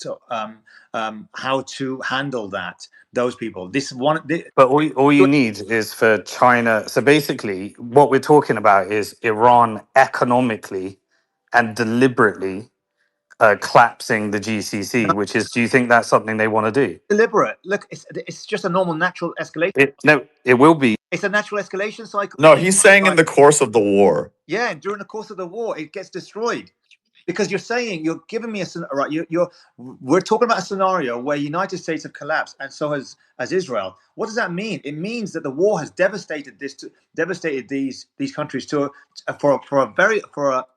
how to handle that. Those people. But all you need is for China. So basically, what we're talking about is Iran economically and deliberately collapsing the GCC, which is, do you think that's something they want to do? Deliberate. Look, it's just a normal natural escalation. No, it will be. It's a natural escalation cycle. No, he's saying in the course of the war. Yeah, and during the course of the war, it gets destroyed. Because you're giving me right. We're talking about a scenario where United States have collapsed, and so has Israel. What does that mean? It means that the war has devastated these countries for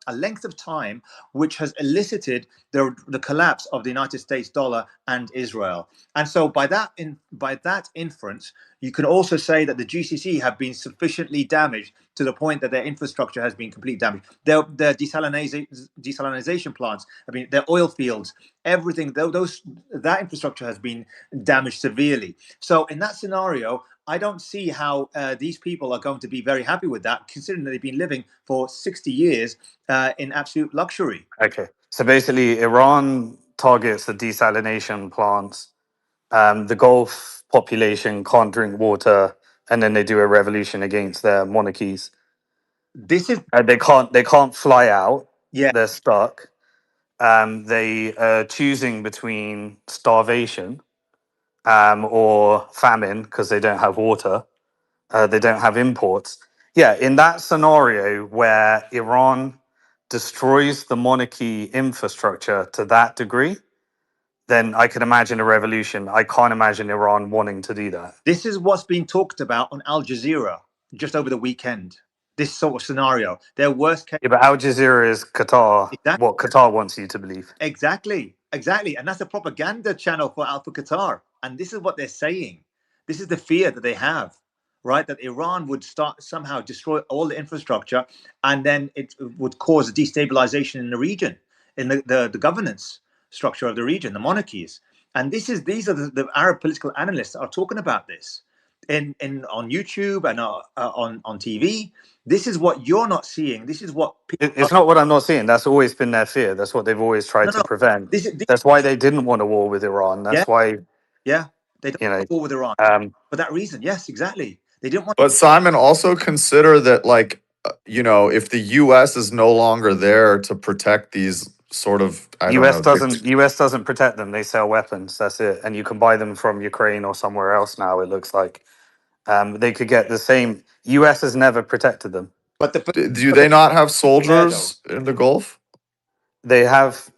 a length of time, which has elicited the collapse of the United States dollar and Israel. And so by that inference, you can also say that the GCC have been sufficiently damaged to the point that their infrastructure has been completely damaged. Their desalination plants, their oil fields, everything, that infrastructure has been damaged severely. So in that scenario, I don't see how these people are going to be very happy with that, considering that they've been living for 60 years in absolute luxury. Okay. So basically, Iran targets the desalination plants. The Gulf population can't drink water, and then they do a revolution against their monarchies. This is they can't fly out. Yeah. They're stuck. They are choosing between starvation or famine because they don't have water. They don't have imports. Yeah, in that scenario where Iran destroys the monarchy infrastructure to that degree, then I can imagine a revolution. I can't imagine Iran wanting to do that. This is what's been talked about on Al Jazeera just over the weekend. This sort of scenario. Their worst case. Yeah, but Al Jazeera is Qatar. Exactly. What Qatar wants you to believe. Exactly. And that's a propaganda channel for Alpha Qatar. And this is what they're saying. This is the fear that they have, right? That Iran would somehow destroy all the infrastructure, and then it would cause a destabilization in the region, in the governance structure of the region, the monarchies. And these are the Arab political analysts are talking about this. on YouTube and on TV. This is what you're not seeing. This is what people It's not what I'm not seeing. That's always been their fear. That's what they've always tried to no. prevent. This That's why they didn't want a war with Iran. yeah, That's why, yeah. They don't you know, want a war with Iran um, for that reason. Yes, exactly. They didn't want. But Simon, also consider that, like, if the U.S. is no longer there to protect these sort of, I don't know, US doesn't protect them. They sell weapons. That's it. And you can buy them from Ukraine or somewhere else now. It looks like they could get the same. US has never protected them. But do but they not have there though. soldiers in the Gulf? They have.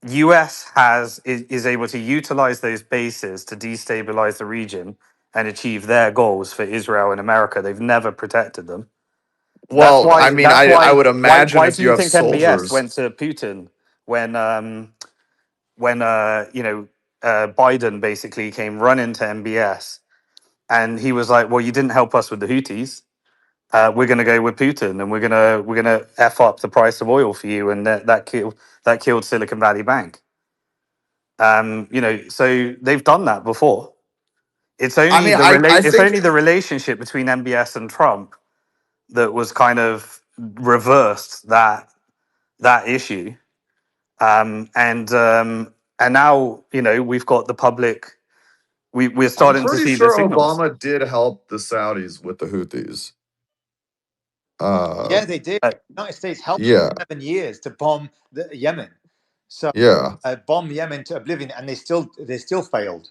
US is able to utilize those bases to destabilize the region and achieve their goals for Israel and America. They've never protected them. That's Well, I why. mean, That's I why. would imagine Why if do you you have think MBS soldiers. went to Putin when Biden basically came running to MBS and he was like, "Well, you didn't help us with the Houthis. We're going to go with Putin and we're gonna f up the price of oil for you." And that killed Silicon Valley Bank. So they've done that before. It's I only mean, I it's think only the relationship between MBS and Trump that was kind of reversed that issue. And now we've got the public. We're I'm starting to pretty see the sure signals. Obama did help the Saudis with the Houthis. Yeah, they did. Uh, The United States helped Yeah, 7 years to bomb Yemen. So yeah. bomb Yemen to oblivion, and they still failed.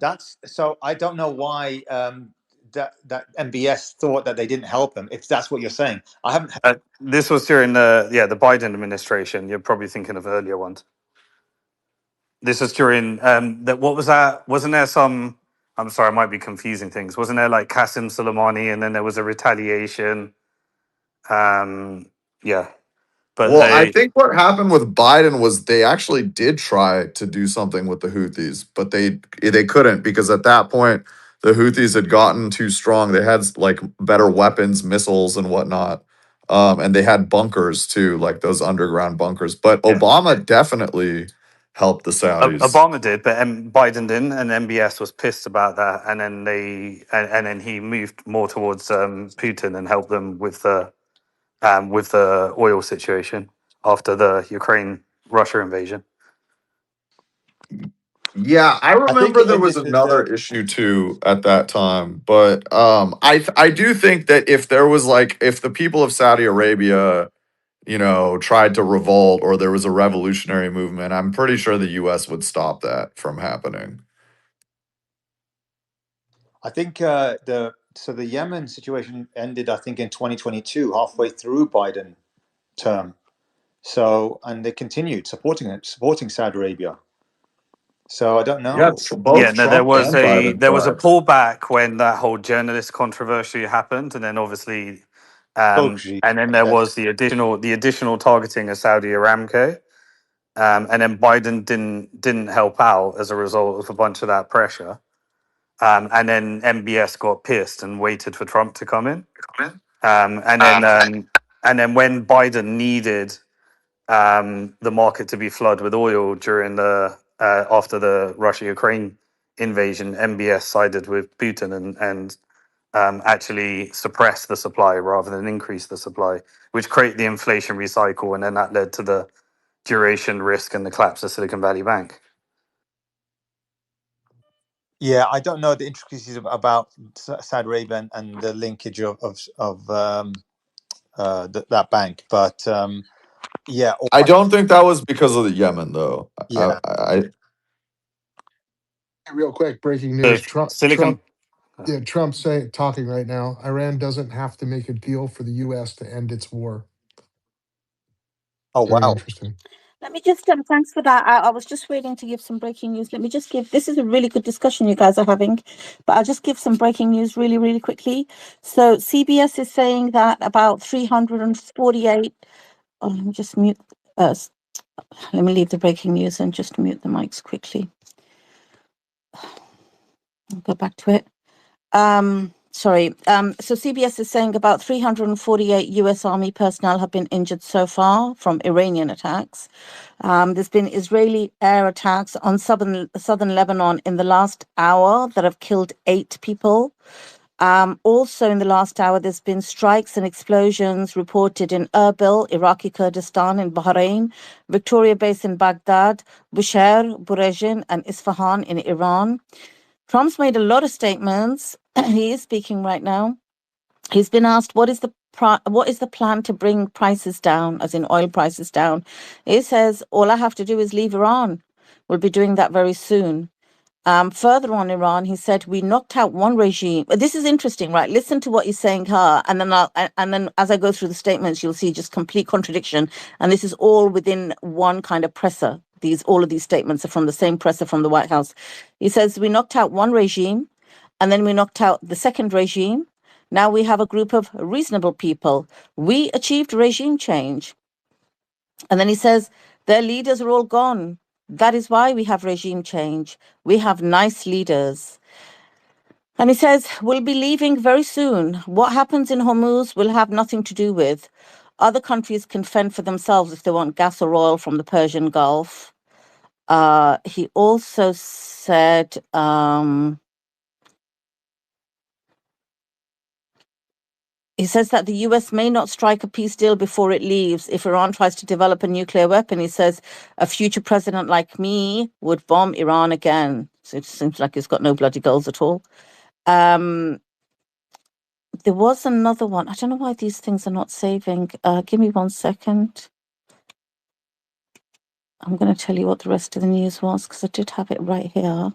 That's so. I don't know why that MBS thought that they didn't help them. If that's what you're saying, I haven't. this was during the Biden administration. You're probably thinking of earlier ones. This was during that. What was that? Wasn't there some? I'm sorry, I might be confusing things. Wasn't there like Qasem Soleimani, and then there was a retaliation? Yeah, but Well, I they think what happened with Biden was they actually did try to do something with the Houthis, but they couldn't because at that point the Houthis had gotten too strong. They had like better weapons, missiles, and whatnot, and they had bunkers too, like those underground bunkers. But yeah. Obama definitely helped the Saudis. Obama did, but Biden didn't, and MBS was pissed about that, and then then he moved more towards Putin and helped them with the oil situation after the Ukraine Russia invasion. Yeah, I I think remember it there was ended with another issue too at that time, but I do think that if the people of Saudi Arabia, tried to revolt or there was a revolutionary movement, I'm pretty sure the US would stop that from happening. I think the Yemen situation ended. I think in 2022, halfway through Biden term. So and they continued supporting Saudi Arabia. So I don't Yeah, know. Yeah, both no, there Trump was and Biden a tried. pullback when that whole journalist controversy happened, and then obviously, Oh, geez. and then there Yes. was the additional targeting of Saudi Aramco, and then Biden didn't help out as a result of a bunch of that pressure, and then MBS got pissed and waited for Trump to come in, um, and then um, and then when Biden needed the market to be flooded with oil during the after the Russia-Ukraine invasion, MBS sided with Putin and actually suppressed the supply rather than increase the supply, which created the inflationary cycle, and then that led to the duration risk and the collapse of Silicon Valley Bank. Yeah, I don't know the intricacies about Saudi Arabia and the linkage of that bank, but yeah, I don't think that was because of the Yemen though. yeah. Real quick, breaking So news: Trump, Silicon, Trump's talking right now. Iran doesn't have to make a deal for the U.S. to end its war. Oh Very wow. interesting. Let me just, thanks for that. I was just waiting to give some breaking news. Let me just give, this is a really good discussion you guys are having, but I'll just give some breaking news really, really quickly. So CBS is saying that about 348, let me just mute, let me leave the breaking news and just mute the mics quickly. I'll go back to it. Sorry. So CBS is saying about 348 US Army personnel have been injured so far from Iranian attacks. There's been Israeli air attacks on southern Lebanon in the last hour that have killed 8 people. Also, in the last hour, there's been strikes and explosions reported in Erbil, Iraqi Kurdistan, in Bahrain, Victoria Base in Baghdad, Bushehr, Burejin, and Isfahan in Iran. Trump's made a lot of statements. He is speaking right now. He's been asked, what is the plan to bring prices down, as in oil prices down? He says, all I have to do is leave Iran. We'll be doing that very soon. Further on Iran, he said, we knocked out one regime. This is interesting, right? Listen to what he's saying here. And then as I go through the statements, you'll see just complete contradiction. And this is all within one kind of presser. All of these statements are from the same presser from the White House. He says, we knocked out one regime, and then we knocked out the second regime. Now we have a group of reasonable people. We achieved regime change. And then he says, their leaders are all gone. That is why we have regime change. We have nice leaders. And he says, we'll be leaving very soon. What happens in Hormuz will have nothing to do with. Other countries can fend for themselves if they want gas or oil from the Persian Gulf. He also said, he says that the US may not strike a peace deal before it leaves. If Iran tries to develop a nuclear weapon, he says, a future president like me would bomb Iran again. So it seems like he's got no bloody goals at all. There was another one. I don't know why these things are not saving. Give me 1 second. I'm going to tell you what the rest of the news was, because I did have it right here.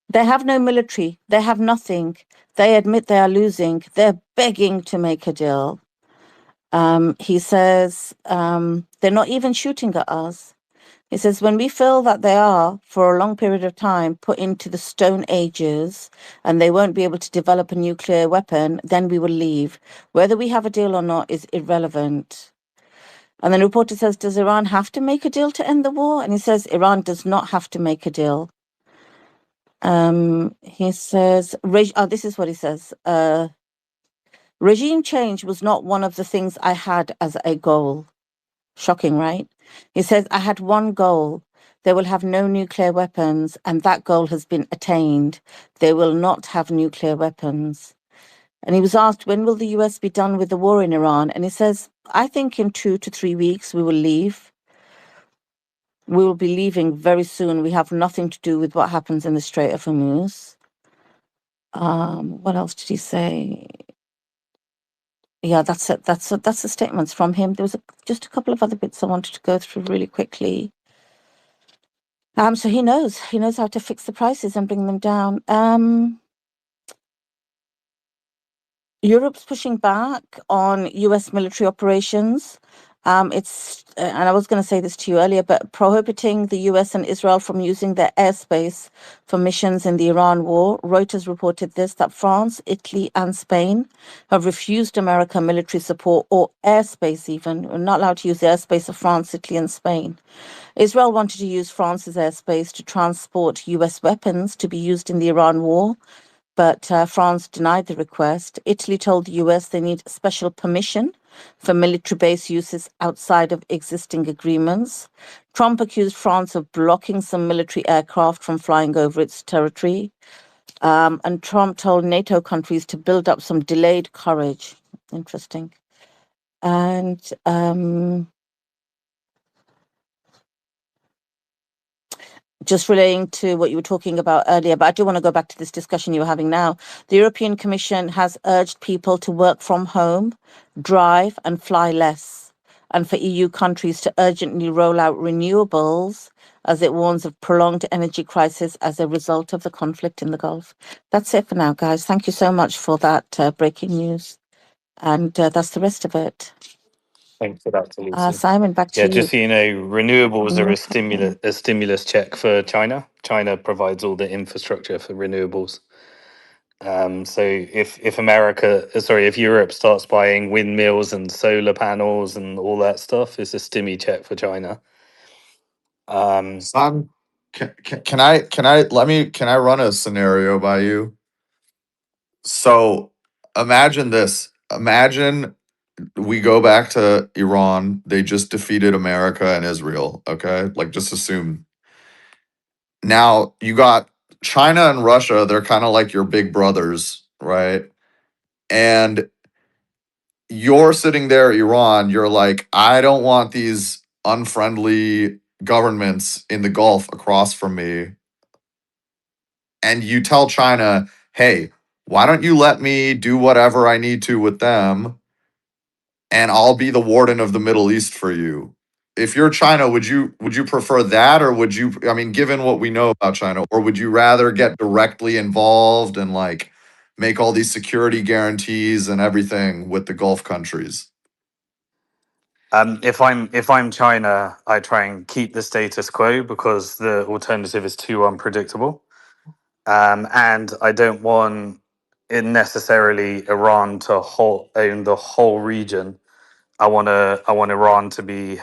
They have no military. They have nothing. They admit they are losing. They're begging to make a deal. He says, they're not even shooting at us. He says, when we feel that they are, for a long period of time, put into the Stone Ages and they won't be able to develop a nuclear weapon, then we will leave. Whether we have a deal or not is irrelevant. And then the reporter says, does Iran have to make a deal to end the war? And he says, Iran does not have to make a deal. He says, this is what he says. Regime change was not one of the things I had as a goal. Shocking, right? He says, I had one goal. They will have no nuclear weapons, and that goal has been attained. They will not have nuclear weapons. And he was asked, when will the US be done with the war in Iran? And he says, I think in 2 to 3 weeks we will leave. We will be leaving very soon. We have nothing to do with what happens in the Strait of Hormuz. What else did he say? Yeah, that's it. That's the statements from him. There was just a couple of other bits I wanted to go through really quickly. So he knows how to fix the prices and bring them down. Europe's pushing back on US military operations. And I was going to say this to you earlier, but prohibiting the US and Israel from using their airspace for missions in the Iran war. Reuters reported this, that France, Italy, and Spain have refused American military support or airspace even. We're not allowed to use the airspace of France, Italy, and Spain. Israel wanted to use France's airspace to transport US weapons to be used in the Iran war, but France denied the request. Italy told the US they need special permission for military base uses outside of existing agreements. Trump accused France of blocking some military aircraft from flying over its territory. And Trump told NATO countries to build up some delayed courage. Interesting. And just relating to what you were talking about earlier, but I do want to go back to this discussion you were having now. The European Commission has urged people to work from home, drive and fly less, and for EU countries to urgently roll out renewables as it warns of prolonged energy crisis as a result of the conflict in the Gulf. That's it for now, guys. Thank you so much for that breaking news. And that's the rest of it. Thanks for that, Talisa. Simon, back Yeah, to you. just so you know, renewables are No problem. a stimulus check for China. China provides all the infrastructure for renewables. So if Europe starts buying windmills and solar panels and all that stuff, it's a stimmy check for China. Son, can I run a scenario by you? So imagine this. Imagine we go back to Iran. They just defeated America and Israel. Okay. Like just assume. Now you got China and Russia. They're kind of like your big brothers, right? And you're sitting there, Iran. You're like, I don't want these unfriendly governments in the Gulf across from me. And you tell China, hey, why don't you let me do whatever I need to with them? And I'll be the warden of the Middle East for you. If you're China, would you prefer that, or would you? I mean, given what we know about China, or would you rather get directly involved and like make all these security guarantees and everything with the Gulf countries? If I'm China, I try and keep the status quo because the alternative is too unpredictable, and I don't want it necessarily Iran to own the whole region. I want Iran to be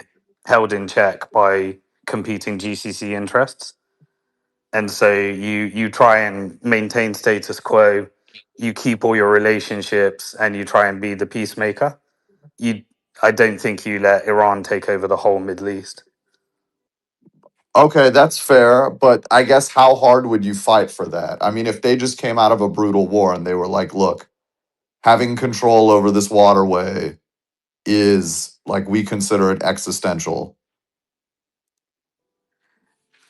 held in check by competing GCC interests, and so you try and maintain status quo. You keep all your relationships, and you try and be the peacemaker. You, I don't think you let Iran take over the whole Middle East. Okay, that's fair, but I guess how hard would you fight for that? I mean, if they just came out of a brutal war and they were like, look, having control over this waterway is like we consider it existential.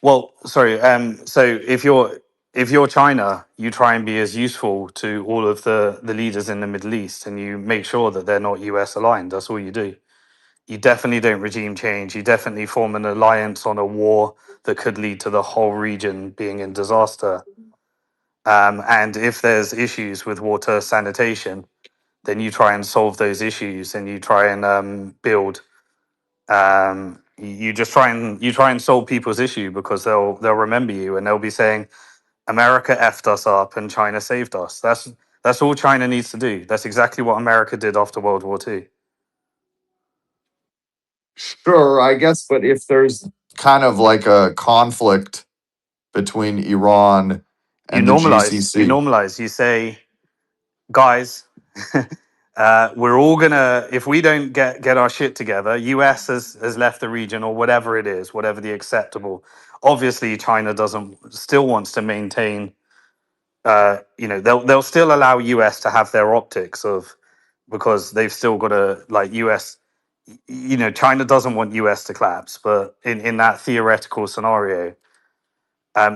Well, sorry. So if you're China, you try and be as useful to all of the leaders in the Middle East, and you make sure that they're not US aligned. That's all you do. You definitely don't regime change. You definitely form an alliance on a war that could lead to the whole region being in disaster. And if there's issues with water sanitation, then you try and solve those issues, and you try and build. You try and solve people's issue because they'll remember you, and they'll be saying, America effed us up and China saved us. That's all China needs to do. That's exactly what America did after World War II. Sure, I guess, but if there's kind of like a conflict between Iran You and the normalize. You GCC. normalize. You say, guys, we're all gonna. If we don't get our shit together, US has left the region or whatever it is, whatever the acceptable. Obviously, China doesn't still wants to maintain. They'll still allow US to have their optics of because they've still got a like US. China doesn't want US to collapse, but in that theoretical scenario,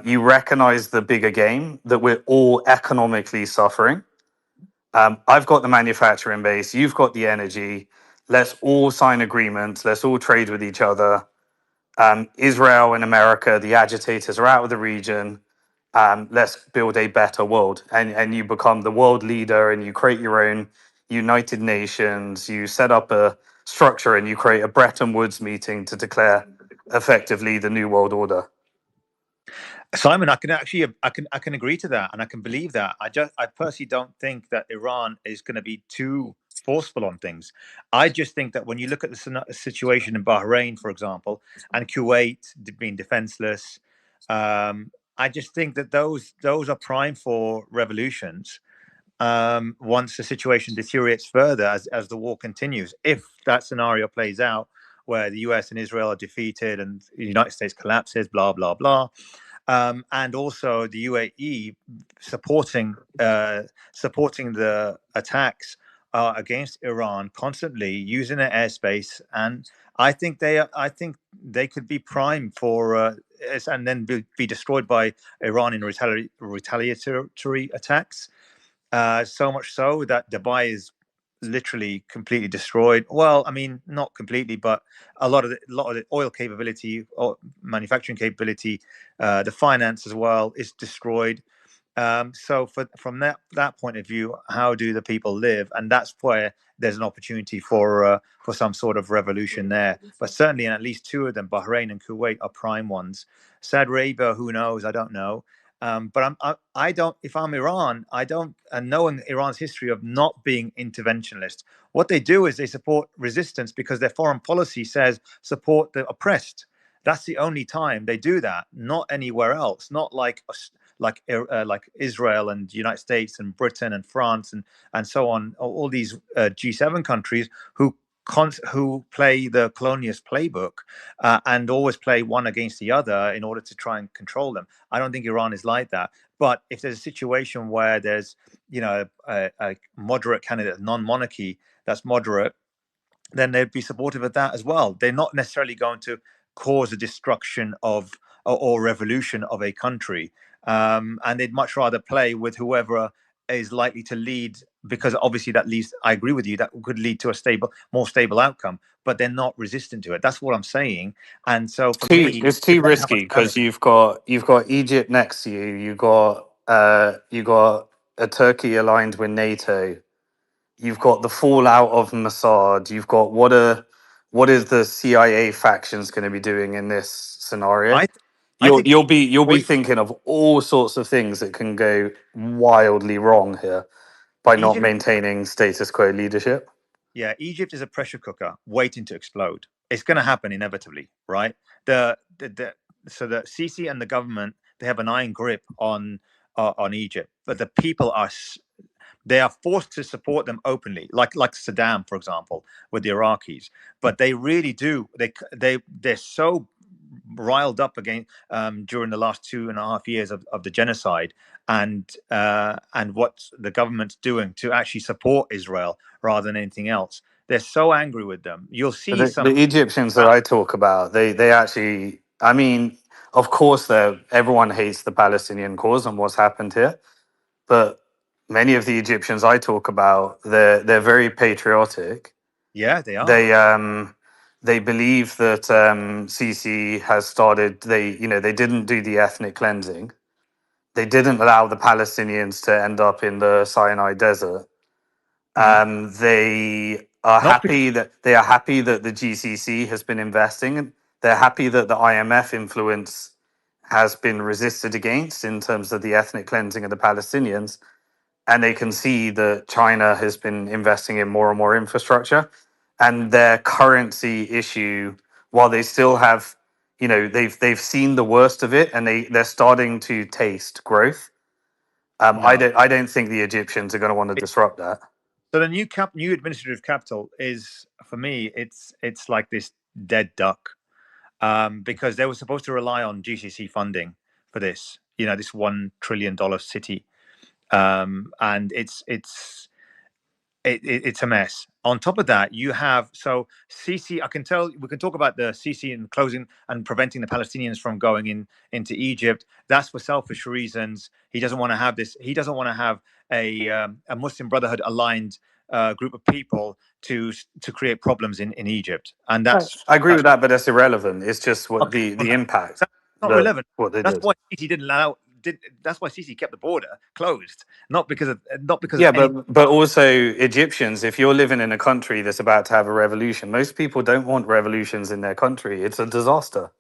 you recognize the bigger game that we're all economically suffering. I've got the manufacturing base, you've got the energy. Let's all sign agreements. Let's all trade with each other. Israel and America, the agitators, are out of the region. Let's build a better world. And you become the world leader and you create your own United Nations. You set up a structure and you create a Bretton Woods meeting to declare effectively the New World Order. Simon, I can agree to that, and I can believe that. I personally don't think that Iran is going to be too forceful on things. I just think that when you look at the situation in Bahrain, for example, and Kuwait being defenseless, I just think that those are prime for revolutions. Once the situation deteriorates further as the war continues, if that scenario plays out where the US and Israel are defeated and the United States collapses, blah blah blah, and also the UAE supporting supporting the attacks against Iran constantly using their airspace, and I think they could be prime for and then be destroyed by Iran in retaliatory attacks. So much so that Dubai is literally completely destroyed. Well, I mean, not completely, but a lot of the oil capability, or manufacturing capability, the finance as well is destroyed. So from that point of view, how do the people live? And that's where there's an opportunity for some sort of revolution there. But certainly, in at least two of them, Bahrain and Kuwait are prime ones. Saudi Arabia, who knows? I don't know. But I don't. If I'm Iran, I don't. And knowing Iran's history of not being interventionist, what they do is they support resistance because their foreign policy says support the oppressed. That's the only time they do that. Not anywhere else. Not like like Israel and the United States and Britain and France and so on, all these G7 countries who play the colonialist playbook and always play one against the other in order to try and control them. I don't think Iran is like that. But if there's a situation where there's, a moderate candidate, non-monarchy that's moderate, then they'd be supportive of that as well. They're not necessarily going to cause a destruction of or revolution of a country, and they'd much rather play with whoever is likely to lead, because obviously that leads. I agree with you, that could lead to a more stable outcome. But they're not resistant to it. That's what I'm saying. And so for me, It's too depending how much risky damage. because you've got Egypt next to you. You got a Turkey aligned with NATO. You've got the fallout of Mossad. You've got what is the CIA factions going to be doing in this scenario? I I You'll think you'll be you'll be wait, thinking of all sorts of things that can go wildly wrong here by not Egypt. maintaining status quo leadership. Yeah, Egypt is a pressure cooker waiting to explode. It's going to happen inevitably, right? So the Sisi and the government, they have an iron grip on Egypt, but the people they are forced to support them openly, like Saddam, for example, with the Iraqis. But they really do. They're so riled up again during the last 2.5 years of the genocide, and what the government's doing to actually support Israel rather than anything else. They're so angry with them. You'll But see some. the Egyptians that I talk about, they actually, I mean, of course, everyone hates the Palestinian cause and what's happened here, but many of the Egyptians I talk about, they're very patriotic. Yeah, they are. They believe that Sisi has started. They didn't do the ethnic cleansing. They didn't allow the Palestinians to end up in the Sinai Desert. Mhm. Not because, They are happy that the GCC has been investing, and they're happy that the IMF influence has been resisted against in terms of the ethnic cleansing of the Palestinians, and they can see that China has been investing in more and more infrastructure, and their currency issue, while they still have, they've seen the worst of it, and they're starting to taste growth. no. I don't think the Egyptians are going to want to disrupt that. So the new administrative capital is, for me, it's like this dead duck, because they were supposed to rely on GCC funding for this. This $1 trillion city, and it's a mess. On top of that, you have Sisi. I can tell we can talk about the Sisi and closing and preventing the Palestinians from going into Egypt. That's for selfish reasons. He doesn't want to have this. He doesn't want to have a Muslim Brotherhood aligned group of people to create problems in Egypt, and Right. that's I agree that's with that, but that's irrelevant. It's just what okay. the impact That's not that relevant. what they That's did. why Sisi didn't allow. That's why Sisi kept the border closed, not because of Yeah, any. but also Egyptians. If you're living in a country that's about to have a revolution, most people don't want revolutions in their country. It's a disaster.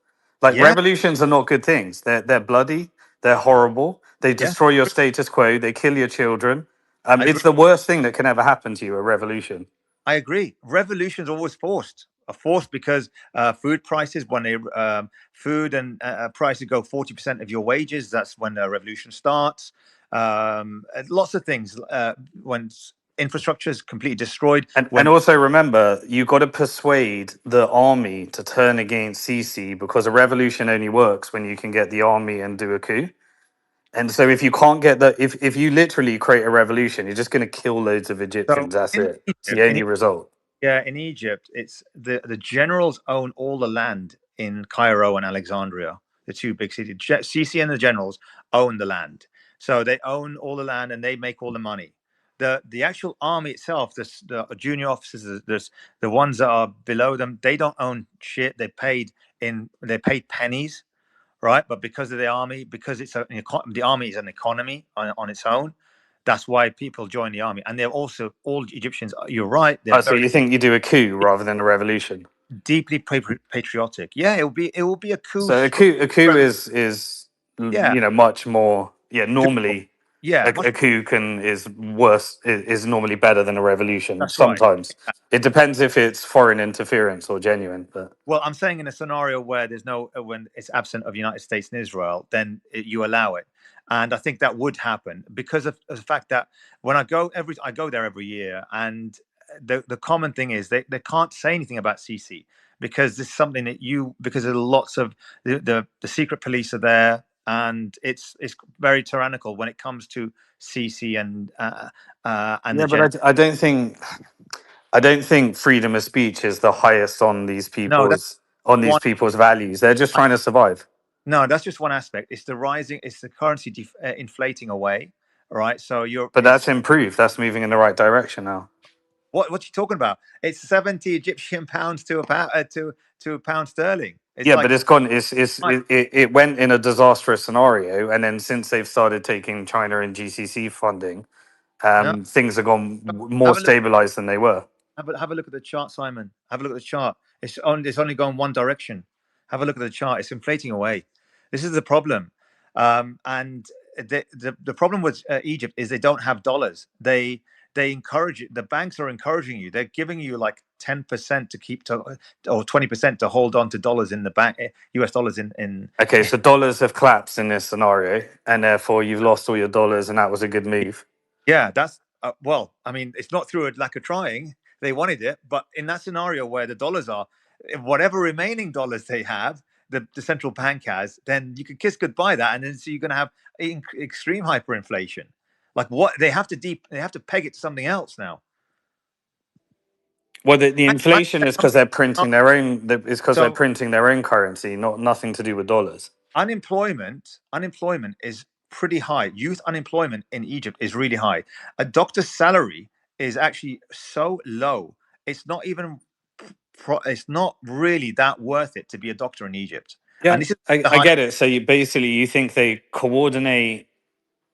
Like Yeah, revolutions are not good things. They're bloody. They're horrible. They yeah, destroy your status quo. They kill your children. I agree. It's the worst thing that can ever happen to you. A revolution. I agree. Revolutions are always forced. Are forced because food prices, when food and prices go 40% of your wages, that's when a revolution starts. And lots of things. When infrastructure is completely destroyed, And when also remember, you got to persuade the army to turn against Sisi because a revolution only works when you can get the army and do a coup. And so if you can't get if you literally create a revolution, you're just going to kill loads of so Egyptians. That's in it. It's the Egypt, only result. yeah, in Egypt, it's the generals own all the land in Cairo and Alexandria, the two big cities. Sisi and the generals own the land, so they own all the land and they make all the money. The actual army itself, the junior officers, the ones that are below them, they don't own shit. They paid pennies, right? But because of the army, because the army is an economy on its own. That's why people join the army, and they're also all Egyptians. You're right; they're Oh, so very you think you do a coup rather than a revolution? deeply patriotic. Yeah, it will be a coup. So a coup is Yeah, much more doable. normally Yeah, a coup is worse is normally better than a revolution. that's right. Sometimes it depends if it's foreign interference or genuine. But Well, I'm saying in a scenario where there's no when it's absent of United States and Israel, then you allow it. and I think that would happen because of the fact that when I go there every year, and the common thing is they can't say anything about CC because this is something that because there's lots of the secret police are there, and it's very tyrannical when it comes to CC and the Yeah, but I don't think freedom of speech is the highest on no, that's one. these people's values. They're just trying to survive. No, that's just one aspect. It's the rising. It's the currency inflating away. All right. So But it's that's improved. That's moving in the right direction now. what you talking about? It's 70 Egyptian pounds to a pound to a pound sterling. It's Yeah, like but it's gone. fine. It went in a disastrous scenario, and then since they've started taking China and GCC funding, No, things have gone more have a look. stabilized than they were. Have a look at the chart, Simon. Have a look at the chart. It's only going one direction. Have a look at the chart. It's inflating away. This is the problem, and the problem with Egypt is they don't have dollars. They encourage it. The banks are encouraging you. They're giving you like 10% to keep to, or 20% to hold on to dollars in the bank, US dollars in. Okay, so dollars have collapsed in this scenario, and therefore you've lost all your dollars, and that was a good move. Yeah, that's well. I mean, it's not through a lack of trying. They wanted it, but in that scenario where the dollars are, whatever remaining dollars they have, the central bank has, then you could kiss goodbye that, and then so you're going to have extreme hyperinflation. Like what they have to they have to peg it to something else now. Well, the inflation is because they're Um, printing their own. It's because they're So printing their own currency, nothing to do with dollars. unemployment is pretty high. Youth unemployment in Egypt is really high. A doctor's salary is actually so low. It's not even it's not really that worth it to be a doctor in Egypt. Yeah, And this is the I high. get it. So you think they coordinate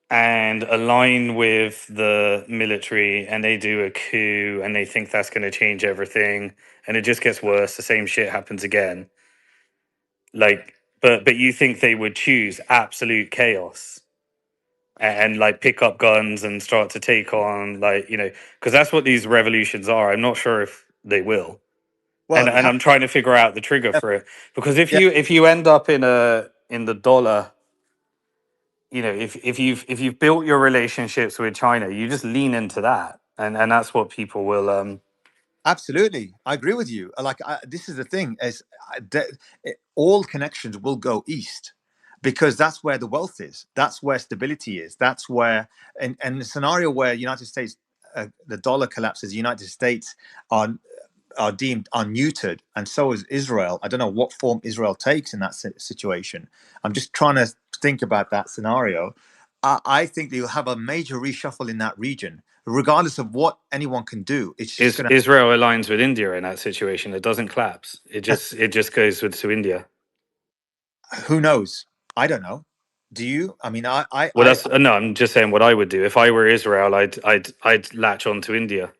and align with the military, and they do a coup, and they think that's going to change everything, and it just gets worse. The same shit happens again. Like, but you think they would choose absolute chaos and like pick up guns and start to take on, like, because that's what these revolutions are. I'm not sure if they will. Well, And I'm trying to figure out the trigger for it, because yeah, if you end up in the dollar, if you've built your relationships with China, you just lean into that, and that's what people will. absolutely. I agree with you. Like this is the thing: is all connections will go east because that's where the wealth is. That's where stability is. That's where, and the scenario where United States, the dollar collapses, the United States are deemed neutered, and so is Israel. I don't know what form Israel takes in that situation. I'm just trying to think about that scenario. I think that you'll have a major reshuffle in that region, regardless of what anyone can do. It's just going Israel aligns with India in that situation. It doesn't collapse. to. It just goes to India. Who knows? I don't know. Do you? I mean, Well, that's no. I'm just saying what I would do if I were Israel. I'd latch on to India.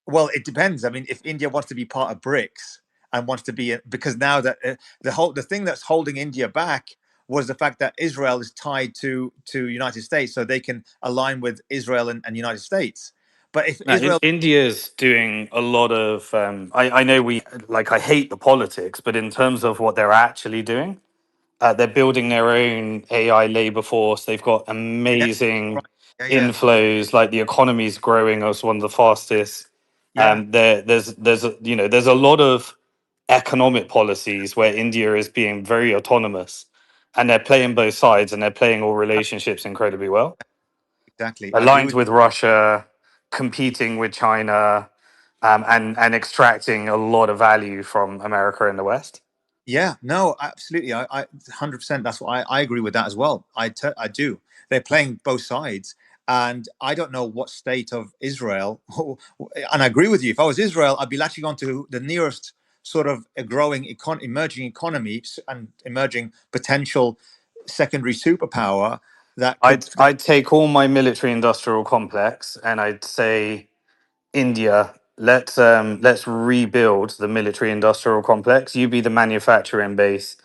well, it depends. I mean, if India wants to be part of BRICS and wants to be, because now that the thing that's holding India back was the fact that Israel is tied to United States, so they can align with Israel and United States. But if No, Israel, India's doing a lot of. I know I hate the politics, but in terms of what they're actually doing, they're building their own AI labor force. They've got yeah, amazing right, yeah, inflows. Like the economy's growing as one of the fastest. yeah, There's a lot of economic policies where India is being very autonomous, and they're playing both sides, and they're playing all relationships incredibly well. exactly. I agree Aligned with. with Russia, competing with China, and extracting a lot of value from America and the West. Yeah, no, absolutely. I 100%. That's what I agree with that as well. I do. They're playing both sides, and I don't know what state of Israel. And I agree with you. If I was Israel, I'd be latching onto the nearest sort of a growing emerging economy and emerging potential secondary superpower that could. I'd take all my military industrial complex, and I'd say, India, let's rebuild the military industrial complex. You be the manufacturing base.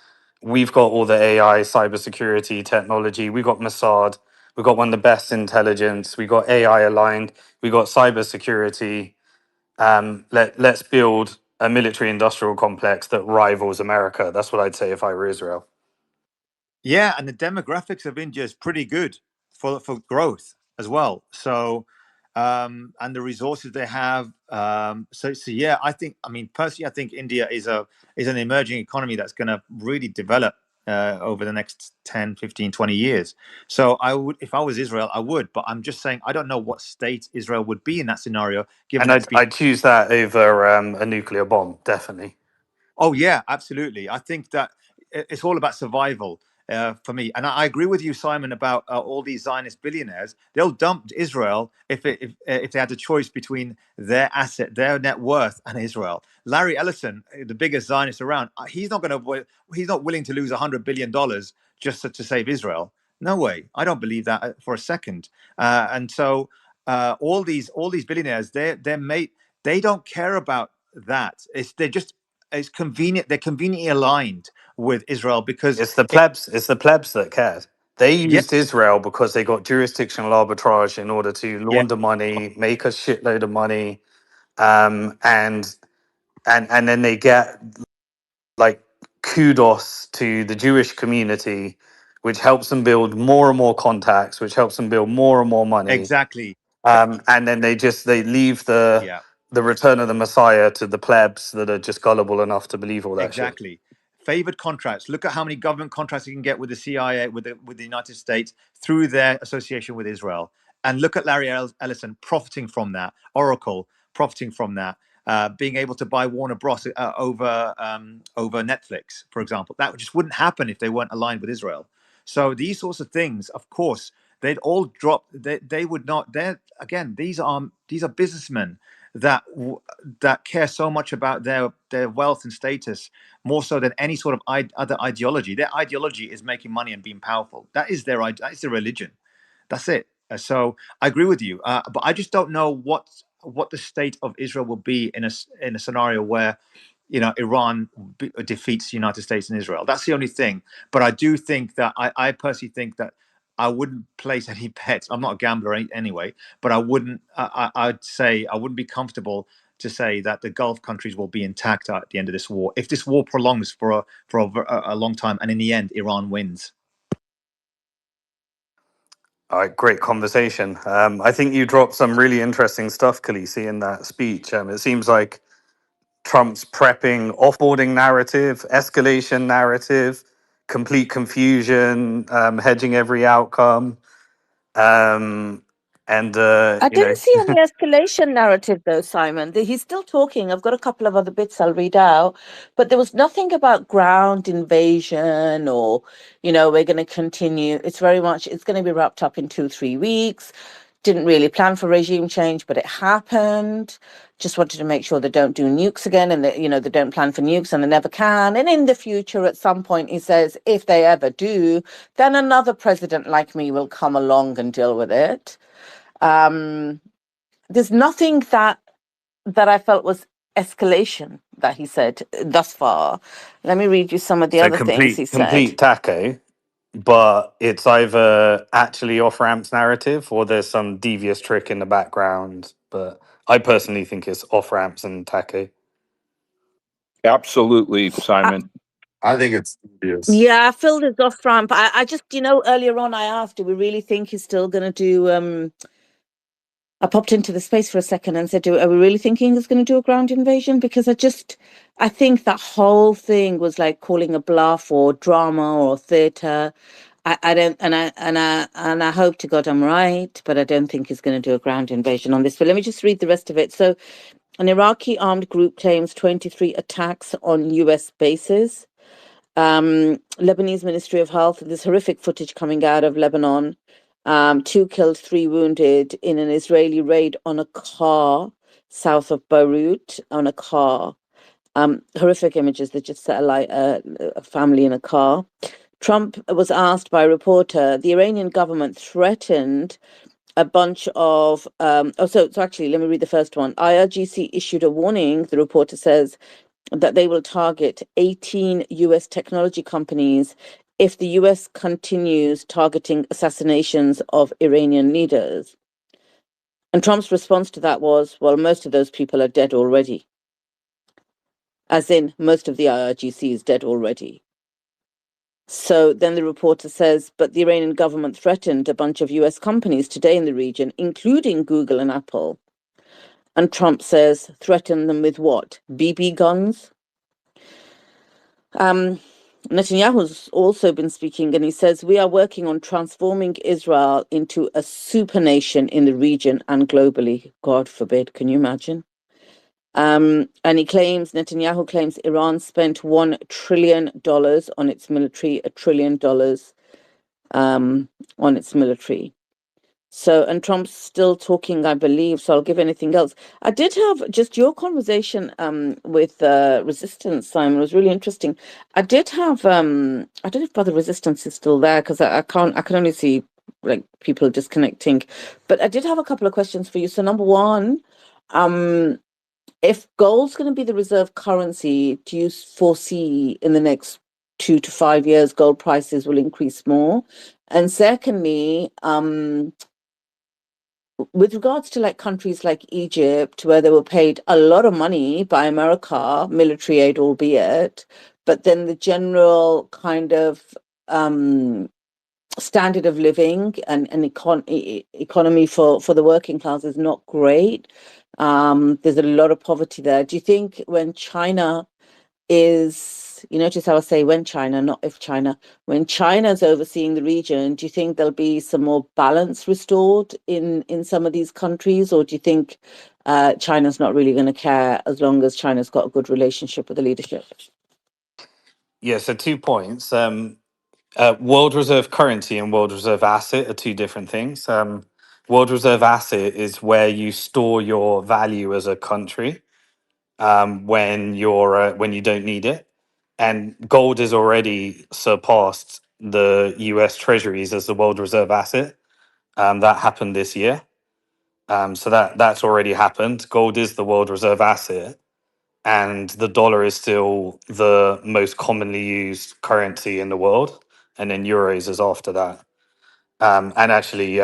We've got all the AI, cybersecurity technology. We got Mossad. We got one of the best intelligence. We got AI aligned. We got cybersecurity. Let's build a military industrial complex that rivals America. That's what I'd say if I were Israel. Yeah, and the demographics of India is pretty good for growth as well. So, and the resources they have. So yeah, I mean, personally, I think India is an emerging economy that's going to really develop over the next 10, 15, 20 years. So I would, if I was Israel, I would. But I'm just saying, I don't know what state Israel would be in that scenario, given And that it's been. I'd choose that over a nuclear bomb, definitely. Oh yeah, absolutely. I think that it's all about survival for me, and I agree with you, Simon, about all these Zionist billionaires. They'll dump Israel if they had a choice between their asset, their net worth, and Israel. Larry Ellison, the biggest Zionist around, he's not willing to lose $100 billion just to save Israel. No way. I don't believe that for a second. And so all these billionaires, they don't care about that. It's convenient. They're conveniently aligned with Israel because It's the plebs. It's the plebs that cared. They yeah, used Israel because they got jurisdictional arbitrage in order to yeah, launder money, make a shitload of money, and then they get like kudos to the Jewish community, which helps them build more and more contacts, which helps them build more and more money, exactly. and then they leave Yeah, the return of the Messiah to the plebs that are just gullible enough to believe all that shit. exactly. Favored contracts. Look at how many government contracts you can get with the CIA, with the United States through their association with Israel, and look at Larry Ellison profiting from that. Oracle profiting from that. Being able to buy Warner Bros. Over Netflix, for example, that just wouldn't happen if they weren't aligned with Israel. So these sorts of things, of course, they'd all drop. They would not. They're again. These are businessmen that care so much about their wealth and status more so than any sort of other ideology. Their ideology is making money and being powerful. That is their religion. That's it. So I agree with you, but I just don't know what the state of Israel will be in a scenario where, Iran defeats the United States and Israel. That's the only thing. But I do think that I personally think that I wouldn't place any bets. I'm not a gambler anyway, but I wouldn't. I'd say I wouldn't be comfortable to say that the Gulf countries will be intact at the end of this war. If this war prolongs for a long time, and in the end, Iran wins. All right, great conversation. I think you dropped some really interesting stuff, Khaleesi, in that speech. It seems like Trump's prepping offboarding narrative, escalation narrative, complete confusion, hedging every outcome. And, I didn't see any escalation narrative though, Simon. He's still talking. I've got a couple of other bits I'll read out, but there was nothing about ground invasion or, we're going to continue. It's very much, it's going to be wrapped up in 2-3 weeks. Didn't really plan for regime change, but it happened. Just wanted to make sure they don't do nukes again and that, they don't plan for nukes and they never can. And in the future, at some point, he says, if they ever do, then another president like me will come along and deal with it. There's nothing that I felt was escalation that he said thus far. Let me read you some of the so other things he said. complete taco, but it's either actually off ramps narrative or there's some devious trick in the background. But I personally think it's off ramps and taco. Absolutely, Simon. I think it's obvious. Yeah, I filled his off ramp. I just, earlier on I asked, do we really think he's still going to do I popped into the space for a second and said, are we really thinking he's going to do a ground invasion? Because I think that whole thing was like calling a bluff or drama or theater. I don't, and I hope to God I'm right, but I don't think he's going to do a ground invasion on this. But let me just read the rest of it. So an Iraqi armed group claims 23 attacks on US bases. Lebanese Ministry of Health, there's horrific footage coming out of Lebanon. 2 killed, 3 wounded in an Israeli raid on a car south of Beirut, on a car. Horrific images that just set alight a family in a car. Trump was asked by a reporter, the Iranian government threatened a bunch of, so actually, let me read the first one. IRGC issued a warning, the reporter says, that they will target 18 US technology companies if the US continues targeting assassinations of Iranian leaders. And Trump's response to that was, well, most of those people are dead already. As in, most of the IRGC is dead already. So then the reporter says, but the Iranian government threatened a bunch of US companies today in the region, including Google and Apple. And Trump says, threaten them with what? BB guns? Netanyahu's also been speaking, and he says, we are working on transforming Israel into a super nation in the region and globally. God forbid. Can you imagine? And Netanyahu claims Iran spent $1 trillion on its military, $1 trillion on its military. So, and Trump's still talking, I believe, so I'll give anything else. I did have just your conversation with Resistance, Simon, was really interesting. I did have, I don't know if Brother Resistance is still there, because I can only see like people disconnecting. But I did have a couple of questions for you. So number one, if gold's going to be the reserve currency, do you foresee in the next 2 to 5 years gold prices will increase more? And secondly, with regards to like countries like Egypt, where they were paid a lot of money by America, military aid albeit, but then the general kind of standard of living and economy for the working class is not great. There's a lot of poverty there. Do you think when China is, you notice how I say when China, not if China, when China's overseeing the region, do you think there'll be some more balance restored in some of these countries? Or do you think China's not really going to care as long as China's got a good relationship with the leadership? Yeah, so 2 points. World reserve currency and world reserve asset are two different things. World reserve asset is where you store your value as a country when you don't need it, and gold has already surpassed the U.S. Treasuries as the world reserve asset. That happened this year, so that's already happened. Gold is the world reserve asset, and the dollar is still the most commonly used currency in the world, and then euros is after that. And actually,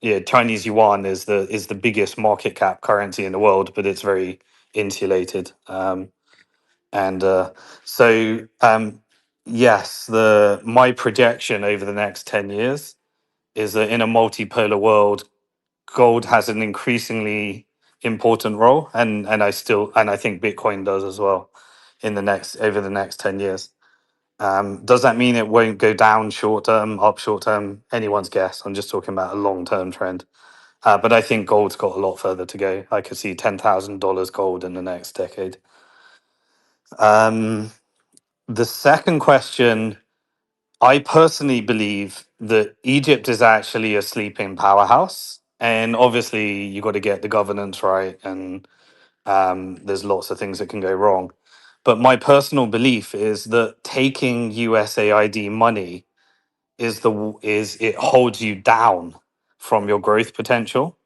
yeah, Chinese yuan is the biggest market cap currency in the world, but it's very insulated. And so, yes, the my projection over the next 10 years is that in a multipolar world, gold has an increasingly important role, and I think Bitcoin does as well in the next over the next 10 years. Does that mean it won't go down short term, up short term? Anyone's guess. I'm just talking about a long term trend. But I think gold's got a lot further to go. I could see $10,000 gold in the next decade. The second question, I personally believe that Egypt is actually a sleeping powerhouse. And obviously, you got to get the governance right, and there's lots of things that can go wrong. But my personal belief is that taking USAID money is it holds you down from your growth potential,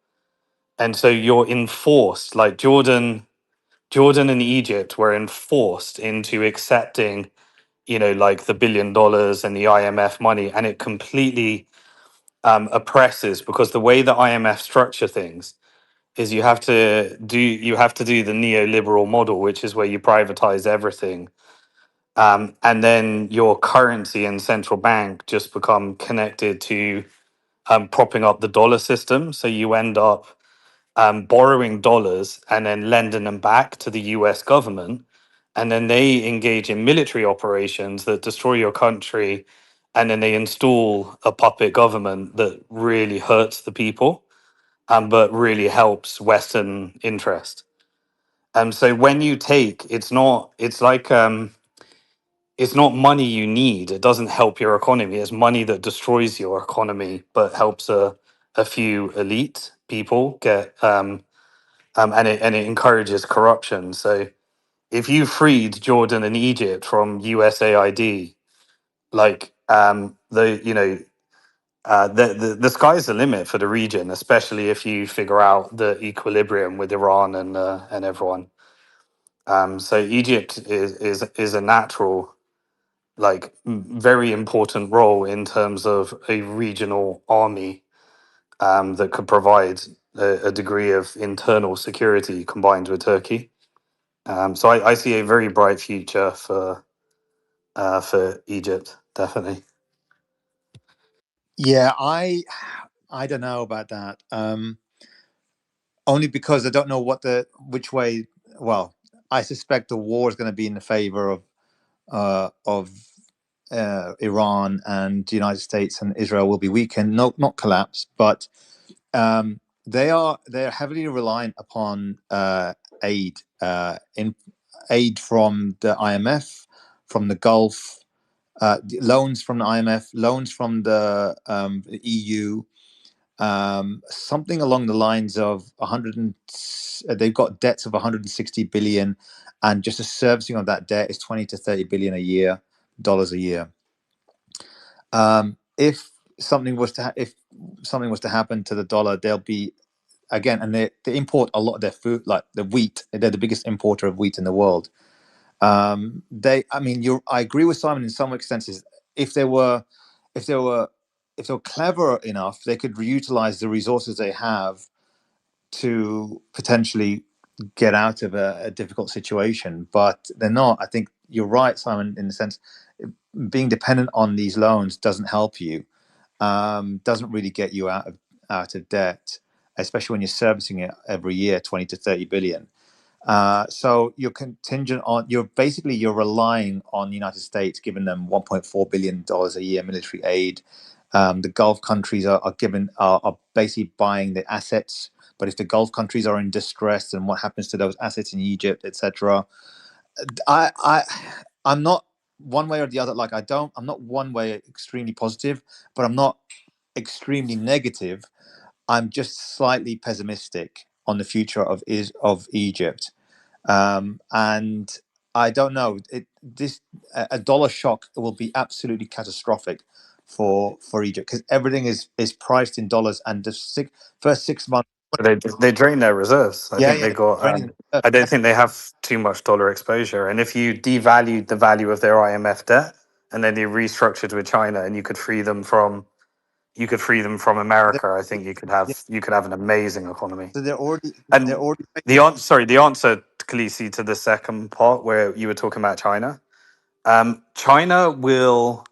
and so you're enforced. Like Jordan and Egypt were enforced into accepting, like the $1 billion and the IMF money, and it completely oppresses, because the way the IMF structure things is you have to do the neoliberal model, which is where you privatize everything, and then your currency and central bank just become connected to propping up the dollar system. So you end up borrowing dollars and then lending them back to the US government. And then they engage in military operations that destroy your country. And then they install a puppet government that really hurts the people, but really helps Western interest. So when you take, it's not money you need. It doesn't help your economy. It's money that destroys your economy, but helps a few elite people get, and it encourages corruption. So if you freed Jordan and Egypt from USAID, like the sky's the limit for the region, especially if you figure out the equilibrium with Iran and everyone. So Egypt is a natural, like, very important role in terms of a regional army that could provide a degree of internal security combined with Turkey. So I see a very bright future for Egypt. definitely. Yeah, I don't know about that. Only because I don't know which way. Well, I suspect the war is going to be in the favor of Iran, and the United States and Israel will be weakened, not collapse, but they're heavily reliant upon aid, in aid from the IMF, from the Gulf, loans from the IMF, loans from the EU, something along the lines of 100 and they've got debts of 160 billion, and just the servicing of that debt is 20 to 30 billion a year, dollars a year. If something was to happen to the dollar, they'll be again, and they import a lot of their food, like the wheat. They're the biggest importer of wheat in the world. I agree with Simon in some extenses. If they were, if they were, if they were clever enough, they could reutilize the resources they have to potentially get out of a difficult situation. But they're not. I think you're right, Simon, in the sense being dependent on these loans doesn't help you. Doesn't really get you out of debt, especially when you're servicing it every year, 20 to 30 billion. So you're contingent on, you're relying on the United States, giving them $1.4 billion a year military aid. The Gulf countries are basically buying the assets. But if the Gulf countries are in distress, then what happens to those assets in Egypt, etc.? I'm not one way or the other. I'm not one way extremely positive, but I'm not extremely negative. I'm just slightly pessimistic on the future of Egypt. And I don't know. A dollar shock will be absolutely catastrophic for Egypt, because everything is priced in dollars, and the first 6 months. They drain their reserves. I Yeah, think yeah, they got. raining. I don't think they have too much dollar exposure. And if you devalued the value of their IMF debt, and then they restructured with China, and you could free them from They're, America, I think yeah, you could have an amazing economy. so they're And already the answer, Khaleesi, to the second part where you were talking about China, China will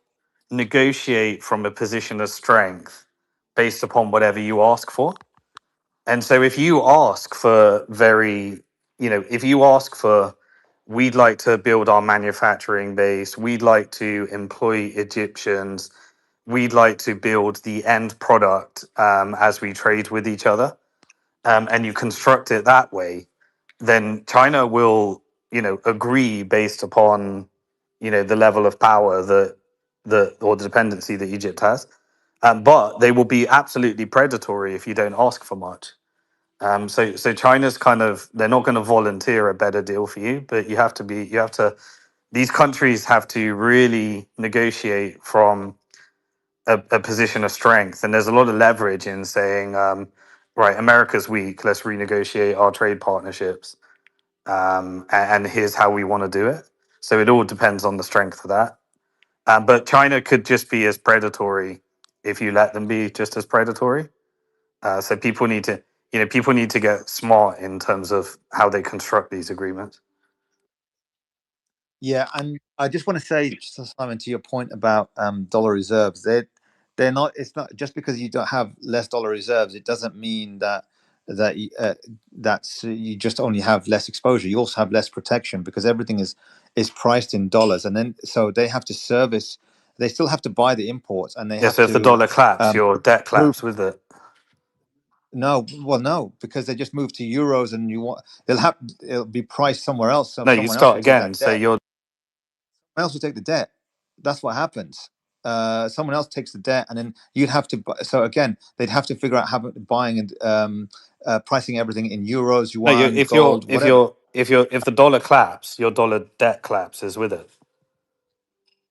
negotiate from a position of strength based upon whatever you ask for. And so if you ask for if you ask for, we'd like to build our manufacturing base, we'd like to employ Egyptians, we'd like to build the end product as we trade with each other, and you construct it that way, then China will, agree based upon, the level of power or the dependency that Egypt has. But they will be absolutely predatory if you don't ask for much. So China's they're not going to volunteer a better deal for you, but these countries have to really negotiate from a position of strength. And there's a lot of leverage in saying, right, America's weak, let's renegotiate our trade partnerships. And here's how we want to do it. So it all depends on the strength of that. But China could just be as predatory if you let them be just as predatory. So people need to get smart in terms of how they construct these agreements. Yeah, and I just want to say, Simon, to your point about dollar reserves, they're not. It's not just because you don't have less dollar reserves. It doesn't mean that's you just only have less exposure. You also have less protection, because everything is priced in dollars, and then so they have to service. They still have to buy the imports, and they Yeah. have So if the to dollar claps, um, your debt move. claps with it. No, well, no, because they just move to euros, and it'll be priced somewhere else. So No, you someone else start will take again. that So debt. you're Else will take the debt. That's what happens. Someone else takes the debt, and then you'd have to. So again, they'd have to figure out how buying and pricing everything in euros, no. You yuan, gold, whatever. if the dollar claps, your dollar debt collapses with it.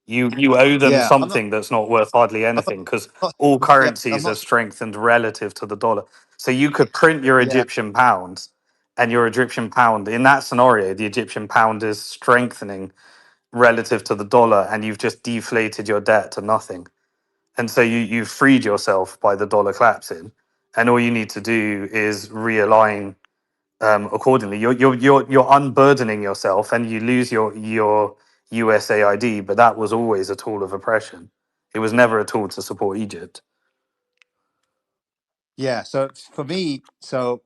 You owe them Yeah, something that's not worth hardly I'm anything, because not. all Yeah, I'm currencies are not. strengthened relative to the dollar. So you could print your Yeah, Egyptian pounds, and your Egyptian pound in that scenario, the Egyptian pound is strengthening relative to the dollar, and you've just deflated your debt to nothing. And so you've freed yourself by the dollar collapsing, and all you need to do is realign accordingly. You're unburdening yourself, and you lose your USAID, but that was always a tool of oppression. It was never a tool to support Egypt. Yeah. So for me, so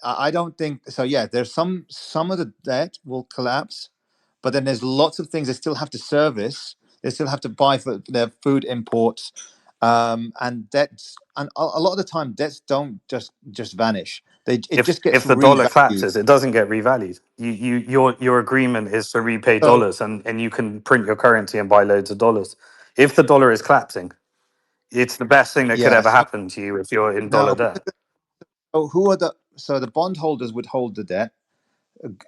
I don't think so. Yeah, there's some of the debt will collapse, but then there's lots of things they still have to service. They still have to buy for their food imports, and debts. And a lot of the time, debts don't just vanish. It just gets If the dollar revalued. collapses, it doesn't get revalued. Your agreement is to repay So dollars, and you can print your currency and buy loads of dollars. If the dollar is collapsing, it's the best thing that could yeah, ever so happen to you if you're in dollar no, debt. so who are the bondholders would hold the debt.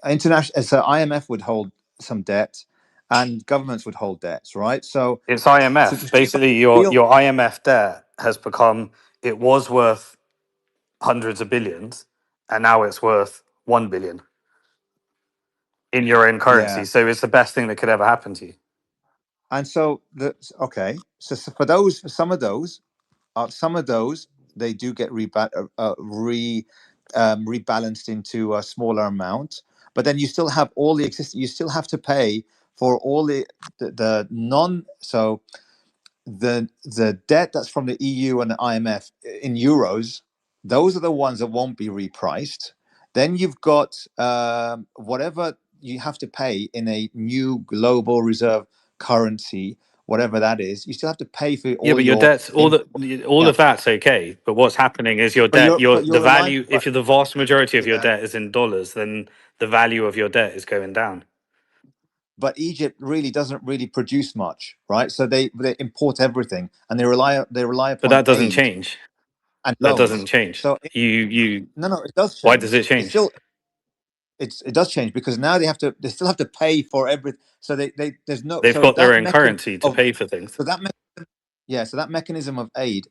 International, so IMF would hold some debt, and governments would hold debts, right? It's So IMF. Basically, your real, your IMF debt has become, it was worth hundreds of billions, and now it's worth 1 billion in your own yeah. currency. So it's the best thing that could ever happen to you. And so okay, so for those, for some of those, they do get rebalanced into a smaller amount, but then you still have all the existing. You still have to pay for all the non. So the debt that's from the EU and the IMF in euros, those are the ones that won't be repriced. Then you've got whatever you have to pay in a new global reserve currency, whatever that is. You still have to pay for Yeah, all but your your debt's in. all Yeah, of that's okay. But what's happening is your but debt, the you're relying. value. If But you're the vast majority of your yeah, debt is in dollars, then the value of your debt is going down. but Egypt really doesn't really produce much, right? So they import everything, and they rely But upon that doesn't aid change. and That doesn't loans. change. So You. no, it does Why does change. it It's change? still it does change because now they still have to pay for everything. So they there's no They've so got their that own mechanism currency to of pay for things. so that so that mechanism of aid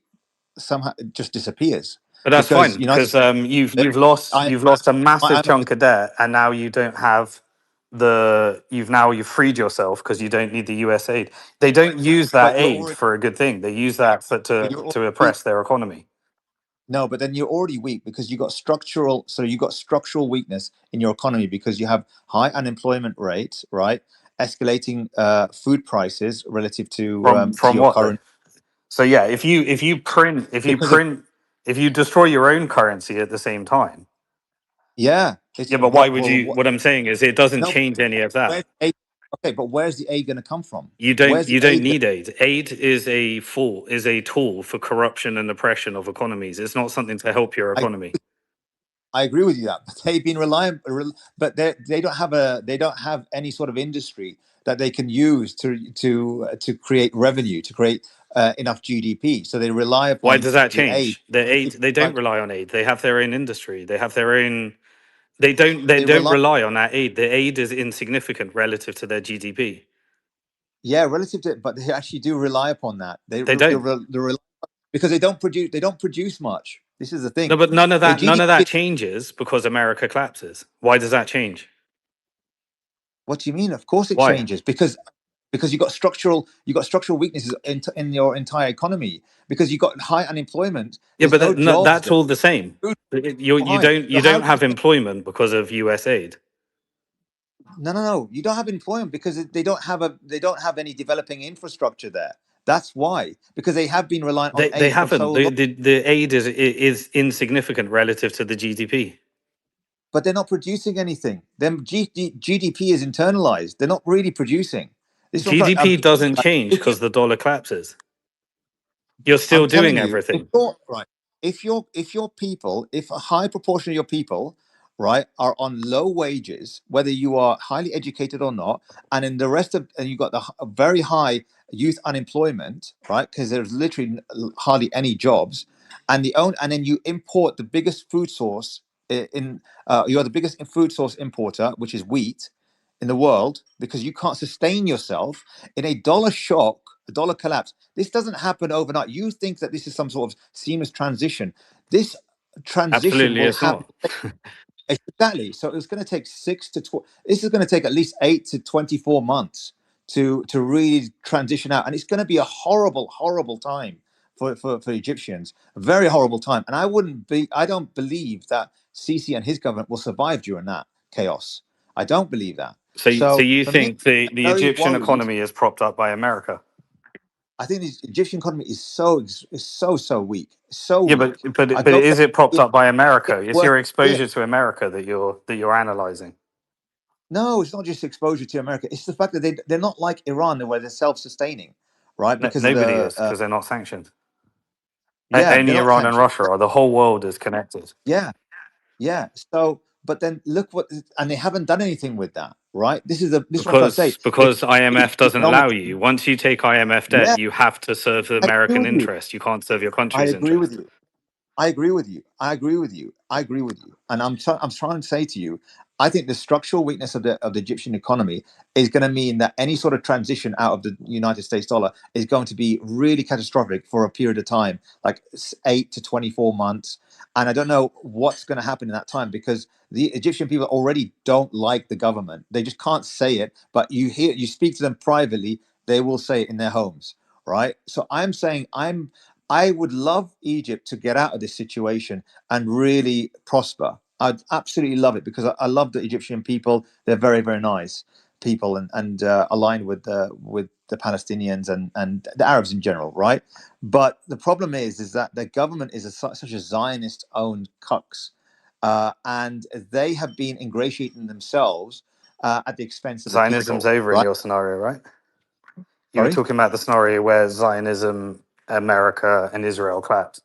somehow it just disappears But that's because fine United because States you've lost a massive I chunk of debt, and now you don't have you've freed yourself because you don't need the US aid. They don't use that but you're aid already for a good thing. They use that but you're to already oppress their economy. no, but then you're already weak because you got structural weakness in your economy because you have high unemployment rates, right? Escalating food prices relative to From your what though? current So yeah, because of if you destroy your own currency at the same time, yeah, it's yeah, but why would well you? What I'm saying is, it doesn't no, change any of that. where's the aid? Okay, but where's the aid going to come from? Where's You the don't aid? need aid. Aid is a tool for corruption and oppression of economies. It's not something to help your I economy. I agree with you that, but they've been reliant, but they don't have any sort of industry that they can use to create revenue to create enough GDP. So they rely Why upon does that the aid. change? The aid, they don't Like rely on aid. They have their own industry. They have their own. They they don't rely, rely on that aid. The aid is insignificant relative to their GDP. yeah, relative to, but they actually do rely upon that. They don't. Because they don't produce much. This is the No, thing. but The none of that GDP. changes because America collapses. Why does that change? What do you mean? Of course, it Why? changes because you got structural weaknesses in your entire economy because you got high unemployment. Yeah, There's but no jobs that's there. all the same. Food is high. So You how don't do you have employment because of US aid. no. You don't have employment because they don't have any developing infrastructure there. That's why because they have been reliant on They aid for haven't. so long. The aid is insignificant relative to the GDP. But they're not producing anything. Then GDP is internalized. They're not really producing. This is what GDP doesn't change if you because the dollar collapses. You're still I'm telling doing you, everything. if your people, if a high proportion of your people, right, are on low wages, whether you are highly educated or not, and in the rest of, and you got a very high youth unemployment, right, because there's literally hardly any jobs, and then you import the biggest food source you're the biggest food source importer, which is wheat in the world, because you can't sustain yourself in a dollar shock, a dollar collapse. This doesn't happen overnight. You think that this is some sort of seamless transition. This transition Absolutely, will it's happen not. exactly. So it's going to take 6 to 12. This is going to take at least 8 to 24 months to really transition out, and it's going to be a horrible, horrible time for Egyptians. A very horrible time, and I don't believe that Sisi and his government will survive during that chaos. I don't believe that. So So you for me, think the I'm very Egyptian worried. economy is propped up by America? I think the Egyptian economy is so weak, so Yeah, weak. I but don't is it propped think up by it's America? It's worth your it. exposure to America that you're analyzing. No, it's not just exposure to America. It's the fact that they're not like Iran, where they're self-sustaining, right? No, Because of nobody the is because they're not sanctioned. yeah, they're Only not Iran and sanctioned. Russia are. The whole world is connected. Yeah, yeah. So, but then look what, and they haven't done anything with that, right? This is what I'm trying to say. If Because IMF doesn't allow economically, you. Once you take IMF debt, yeah, you have to serve the I agree American with you. interest. You can't serve your I country's agree with interest. you. I agree with you. I agree with you. I agree with you. And I'm trying to say to you, I think the structural weakness of the Egyptian economy is going to mean that any sort of transition out of the United States dollar is going to be really catastrophic for a period of time, like 8 to 24 months. And I don't know what's going to happen in that time, because the Egyptian people already don't like the government. They just can't say it, but you speak to them privately, they will say it in their homes, right? So I'm saying I would love Egypt to get out of this situation and really prosper. I'd absolutely love it, because I love the Egyptian people. They're very, very nice people, and aligned with the Palestinians and the Arabs in general, right? But the problem is that the government is such a Zionist-owned cucks, and they have been ingratiating themselves at the expense of the Zionism's people, over in right? your scenario, right? You were Sorry. talking about the scenario where Zionism, America, and Israel collapse.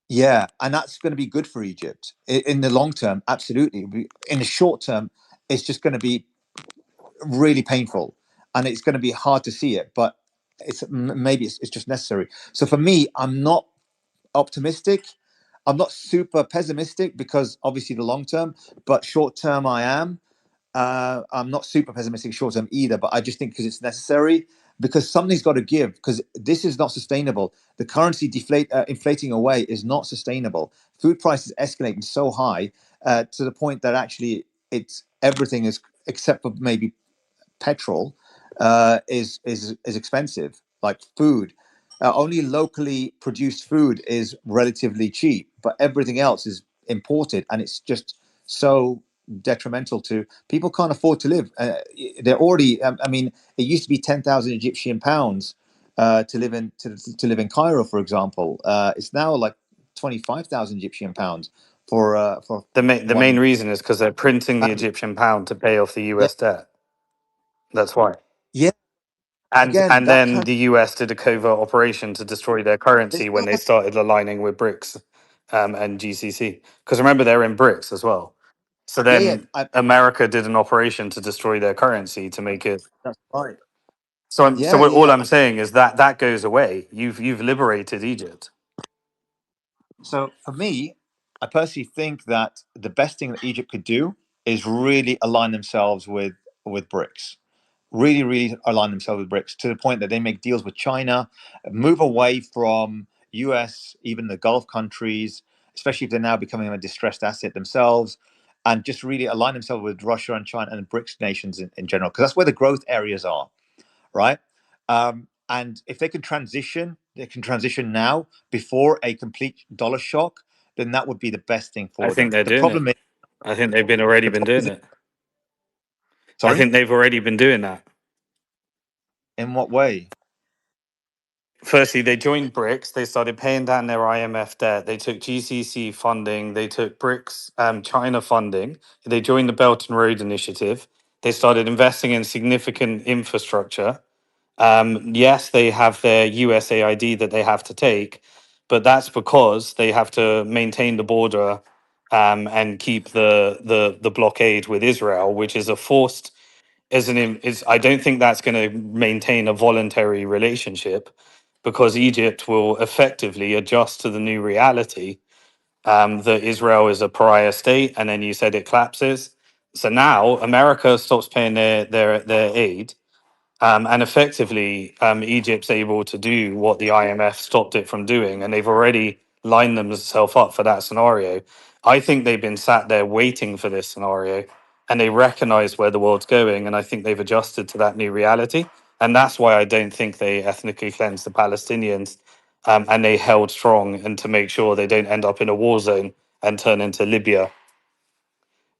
Yeah, and that's going to be good for Egypt in the long term. Absolutely. In the short term, it's just going to be really painful, and it's going to be hard to see it. But maybe it's just necessary. So for me, I'm not optimistic. I'm not super pessimistic, because obviously the long term, but short term I am. I'm not super pessimistic short term either, but I just think because it's necessary, because something's got to give, because this is not sustainable. The currency inflating away is not sustainable. Food prices escalating so high to the point that actually it's everything is, except for maybe petrol, is expensive. Like food, only locally produced food is relatively cheap, but everything else is imported, and it's just so detrimental to people. Can't afford to live. They're already. I mean, it used to be 10,000 Egyptian pounds to live in Cairo, for example. It's now like 25,000 Egyptian pounds for The main one reason is because they're printing the family. Egyptian pound to pay off the Yeah, US debt. That's why. yeah. Again, And that then kind. the US did a covert operation to destroy their They currency when still they have. started aligning with BRICS and GCC. Because remember, they're in BRICS as well. So Yeah, yeah. then America did an operation to destroy their currency to make it. That's right. So Yeah, yeah, all yeah. I'm saying is that that goes away. You've liberated Egypt. So for me, I personally think that the best thing that Egypt could do is really align themselves with BRICS. Really, really align themselves with BRICS to the point that they make deals with China, move away from US, even the Gulf countries, especially if they're now becoming a distressed asset themselves, and just really align themselves with Russia and China and BRICS nations in general, because that's where the growth areas are, right? And if they can transition now before a complete dollar shock, then that would be the best thing I for think them. they're The doing it. problem is, I think they've been already the been problem doing is, it. I sorry, think they've already been doing that. in what way? Firstly, they joined BRICS. They started paying down their IMF debt. They took GCC funding. They took BRICS China funding. They joined the Belt and Road Initiative. They started investing in significant infrastructure. Yes, they have their USAID that they have to take, but that's because they have to maintain the border and keep the blockade with Israel, which is a forced. Is I don't think that's going to maintain a voluntary relationship, because Egypt will effectively adjust to the new reality that Israel is a pariah state, and then you said it collapses. So now America stops paying their aid, and effectively, Egypt's able to do what the IMF stopped it from doing, and they've already lined themselves up for that scenario. I think they've been sat there waiting for this scenario, and they recognize where the world's going, and I think they've adjusted to that new reality. And that's why I don't think they ethnically cleansed the Palestinians, and they held strong, and to make sure they don't end up in a war zone and turn into Libya.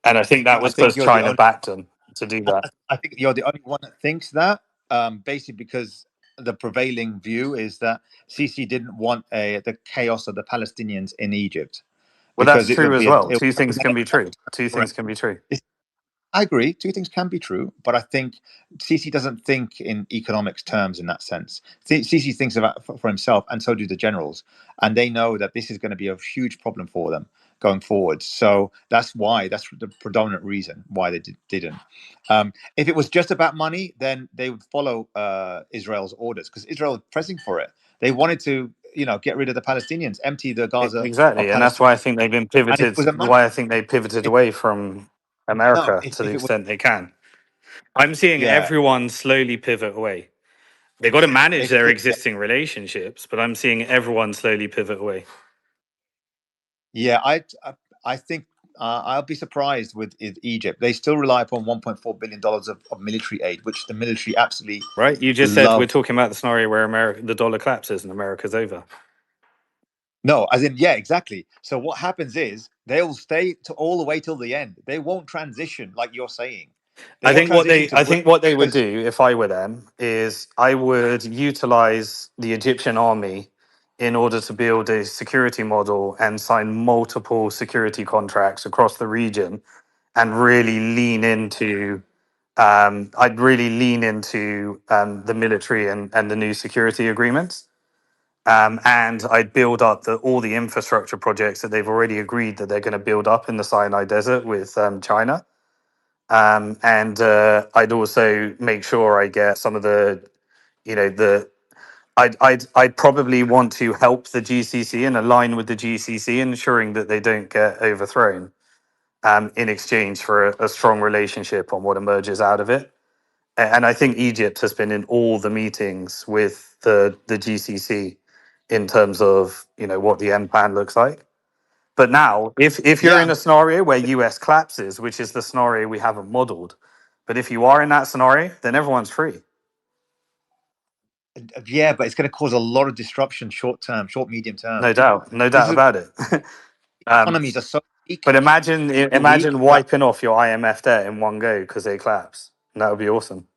And I think that I was think because you're the China only. backed them. to do that. I think you're the only one that thinks that, basically because the prevailing view is that Sisi didn't want the chaos of the Palestinians in Egypt Well, that's because it true would as be well. it Two would things can be true. Two represent. things can be true. I agree. Two things can be true, but I think Sisi doesn't think in economics terms in that sense. Sisi thinks about for himself, and so do the generals, and they know that this is going to be a huge problem for them going forward. So that's the predominant reason why they didn't. If it was just about money, then they would follow Israel's orders because Israel was pressing for it. They wanted to, get rid of the Palestinians, empty the Gaza of Exactly, and that's Palestine, why I think they've been and if it pivoted. was a money, Why I think they pivoted if, away from no, America to the if it was, extent they can. I'm seeing yeah, everyone slowly pivot away. They got to manage their yeah. existing relationships, but I'm seeing everyone slowly pivot away. Yeah, I think I'll be surprised with Egypt. They still rely upon $1.4 billion of military aid, which the military absolutely Right? You just said we're love. talking about the scenario where the dollar collapses and America's over. No, as in, yeah, exactly. So what happens is they'll stay to all the way till the end. They won't transition like you're saying. They won't transition to I Britain think what they would because do if I were them is I would utilize the Egyptian army in order to build a security model and sign multiple security contracts across the region and really lean into I'd really lean into the military and the new security agreements. And I'd build up all the infrastructure projects that they've already agreed that they're going to build up in the Sinai Desert with China. And I'd also make sure I get some of the, you know, the I'd probably want to help the GCC and align with the GCC, ensuring that they don't get overthrown. In exchange for a strong relationship on what emerges out of it. And I think Egypt has been in all the meetings with the GCC in terms of what the end plan looks like. But now, if you're in yeah, a scenario where US collapses, which is the scenario we haven't modeled, but if you are in that scenario, then everyone's free. yeah, but it's going to cause a lot of disruption short term, short medium term. No doubt, no This doubt is about it. um, economies are so weak, but imagine that wiping off your IMF debt in one go because they collapse. That would be awesome.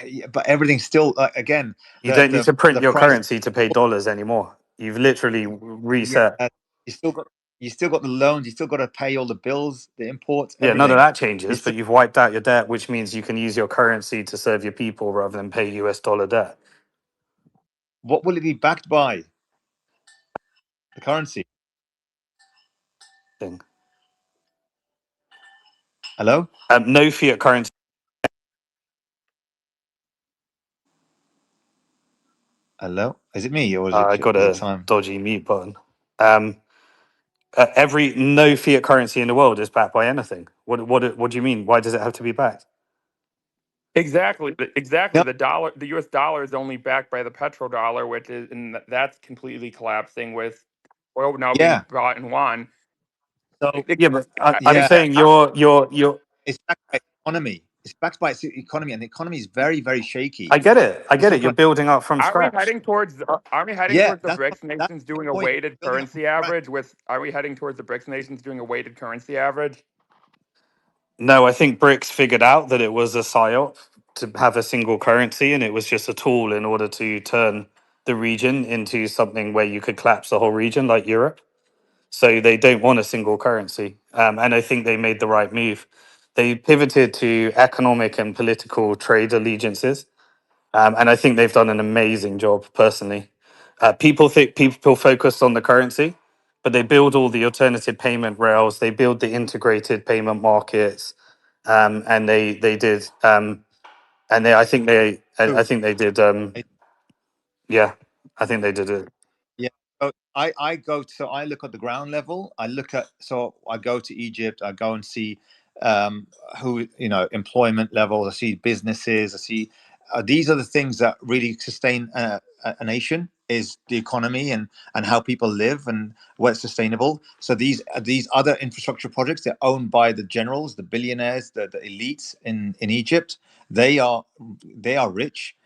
yeah, but everything's still again You don't need to print the your price. currency to pay dollars anymore. You've literally Yeah, reset. you still got the loans. You still got to pay all the bills, the imports, Yeah, none of everything. that You changes, still, but you've wiped out your debt, which means you can use your currency to serve your people rather than pay US dollar debt. what will it be backed by? The currency. Thing. Hello, No fiat currency. hello. Is it me or is I got it a time? dodgy mute button. Um, every no fiat currency in the world is backed by anything. What do you mean? Why does it have to be backed? Exactly, exactly. No. The U.S. dollar is only backed by the petrodollar, which is, and that's completely collapsing with oil now being Yeah. bought in yuan. So Yeah, but I'm yeah, saying you're. it's backed by economy. It's backed by its economy, and the economy is very, very shaky. I get it. I Let's get it. talk You're about. building up from Aren't we scratch. heading towards Yeah, the BRICS that's nations the doing a point. weighted Building up from currency scratch. average? Are we heading towards the BRICS nations doing a weighted currency average? No, I think BRICS figured out that it was a psyop to have a single currency, and it was just a tool in order to turn the region into something where you could collapse the whole region, like Europe. So they don't want a single currency, and I think they made the right move. They pivoted to economic and political trade allegiances, and I think they've done an amazing job. Personally, people think people focused on the currency, but they build all the alternative payment rails. They build the integrated payment markets, and they did, and I think I think they did. Yeah, I think they did it. Yeah. So I look at the ground level. I go to Egypt. I go and see who employment levels. I see businesses. I see these are the things that really sustain a nation is the economy and how people live and what's sustainable. So these other infrastructure projects, they're owned by the generals, the billionaires, the elites in Egypt. They are rich.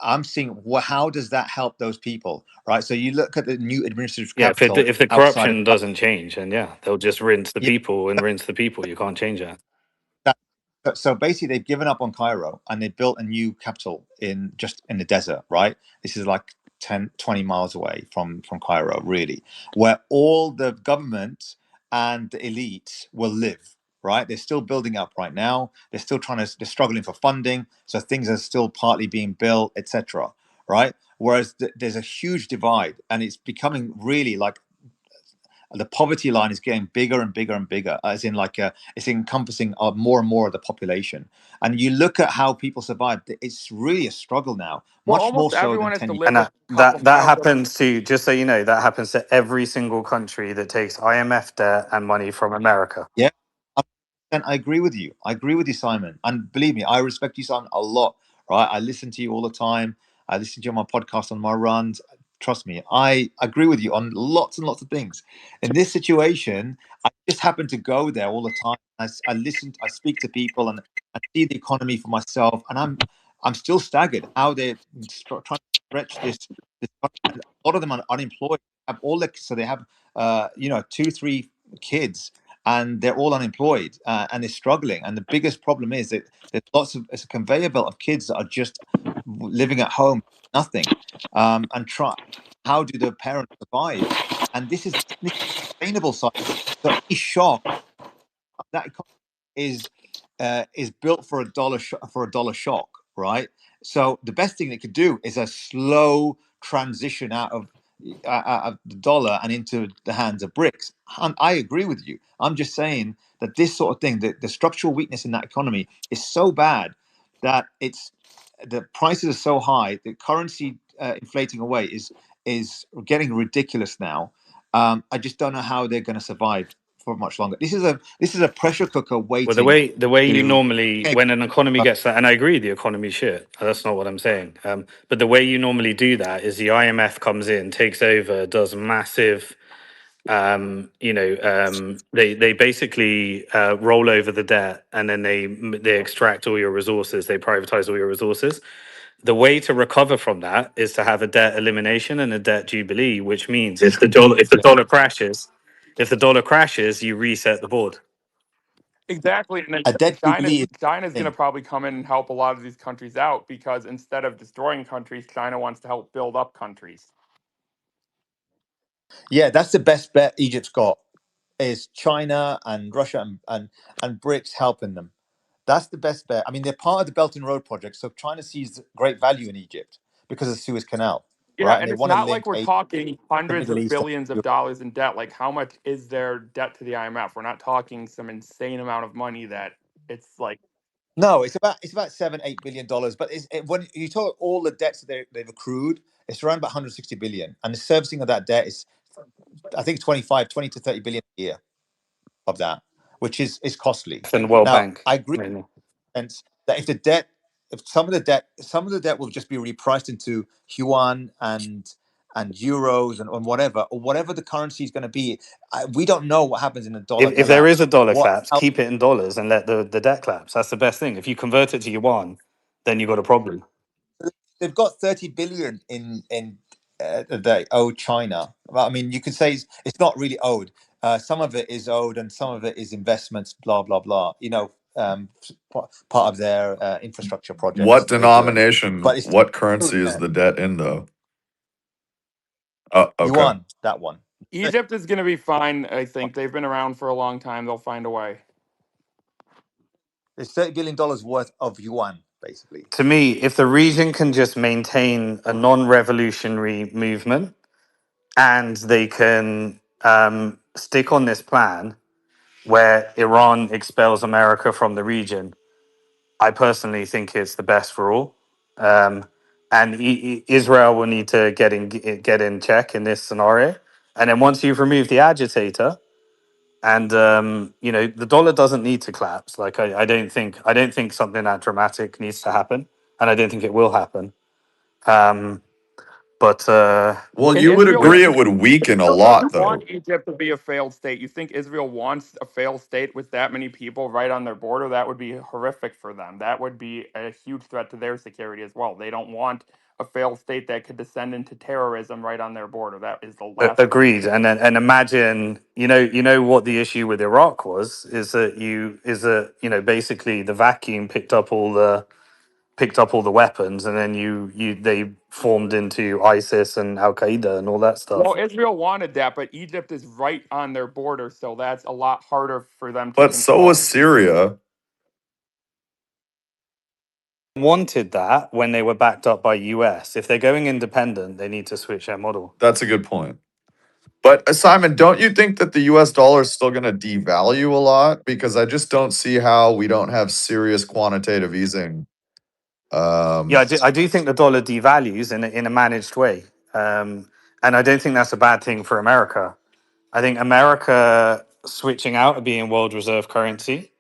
I'm seeing how does that help those people, right? So you look at the new administrative Yeah, capital if the outside of corruption doesn't change, and yeah, they'll just rinse the yeah, people and rinse the people. You can't change that. So basically, they've given up on Cairo and they built a new capital in the desert, right? This is like 10, 20 miles away from Cairo, really, where all the government and the elites will live, right? They're still building up right now. They're struggling for funding, so things are still partly being built, etc. Right? Whereas there's a huge divide, and it's becoming really like the poverty line is getting bigger and bigger and bigger, as in like it's encompassing more and more of the population. And you look at how people survive; it's really a struggle now, Well, much more almost so than everyone has 10 to years. live And a couple that miles. happens to, just so you know, that happens to every single country that takes IMF debt and money from America. Yeah, and I agree with you. I agree with you, Simon. And believe me, I respect you, Simon, a lot. Right? I listen to you all the time. I listen to you on my podcast, on my runs. Trust me, I agree with you on lots and lots of things. In this situation, I just happen to go there all the time. I listen, I speak to people, and I see the economy for myself, and I'm still staggered how they're trying to stretch this. And a lot of them are unemployed. Have all the, so they have 2, 3 kids, and they're all unemployed, and they're struggling. And the biggest problem is that it's a conveyor belt of kids that are just living at home, nothing, and try. How do the parents survive? And this is sustainable, Simon. So any shock that economy is built for a dollar shock, right? So the best thing they could do is a slow transition out of the dollar and into the hands of bricks. And I agree with you. I'm just saying that this sort of thing, the structural weakness in that economy is so bad that the prices are so high, the currency inflating away is getting ridiculous now. I just don't know how they're going to survive for much longer. This is a pressure cooker Well, waiting the way you to. normally, when an economy gets that, and I agree, the economy shit. That's not what I'm saying. But the way you normally do that is the IMF comes in, takes over, does massive. They basically roll over the debt, and then they extract all your resources. They privatize all your resources. The way to recover from that is to have a debt elimination and a debt jubilee, which means if the dollar crashes, you reset the board. Exactly, and then A debt jubilee is China's going to thing. probably come in and help a lot of these countries out because instead of destroying countries, China wants to help build up countries. Yeah, that's the best bet Egypt's got is China and Russia and BRICS helping them. That's the best bet. I mean, they're part of the Belt and Road project, so China sees great value in Egypt because of the Suez Canal, Yeah, right? And and they it's want to not like link we're talking the hundreds Middle of East. billions of dollars in debt. Like, how much is their debt to the IMF? We're not talking some insane amount of money that it's like. No, it's about $7-8 billion. But when you talk all the debts that they've accrued, it's around about 160 billion, and the servicing of that debt is, I think, 20 to 30 billion a year of that, which is costly. And World Now, Bank, I agree mainly. sense that if some of the debt will just be repriced into yuan and euros and whatever, or whatever the currency is going to be. We don't know what happens in the dollar If there is collapse. a dollar What collapse, how keep it in dollars and let the debt collapse. That's the best thing. If you convert it to yuan, then you got a problem. they've got 30 billion in they owe China. Well, I mean, you could say it's not really owed. Some of it is owed, and some of it is investments. Blah blah blah. Part of their infrastructure projects What that they're doing. denomination, But it's what currency is the debt in, though? Oh, okay. yuan, that one. Egypt is going to be fine, I think. They've been around for a long time. They'll find a way. It's $30 billion worth of yuan, basically. To me, if the region can just maintain a non-revolutionary movement and they can stick on this plan where Iran expels America from the region, I personally think it's the best for all. And Israel will need to get in check in this scenario. And then once you've removed the agitator, and the dollar doesn't need to collapse. Like I don't think something that dramatic needs to happen, and I don't think it will happen. But Well, And you would Israel, agree it would weaken a Israel lot, doesn't want though. Egypt to be a failed state. You think Israel wants a failed state with that many people right on their border? That would be horrific for them. That would be a huge threat to their security as well. They don't want a failed state that could descend into terrorism right on their border. That is the last place. Agreed. And imagine, you know what the issue with Iraq was is that basically the vacuum picked up all the weapons, and then they formed into ISIS and Al Qaeda and all that Well, stuff. Israel wanted that, but Egypt is right on their border, so that's a lot harder for them to But so was control. Syria. Wanted that when they were backed up by US. If they're going independent, they need to switch their model. That's a good point. But Simon, don't you think that the US dollar is still going to devalue a lot? Because I just don't see how we don't have serious quantitative easing. Yeah, Um, I do think the dollar devalues in a managed way, and I don't think that's a bad thing for America. I think America switching out of being world reserve currency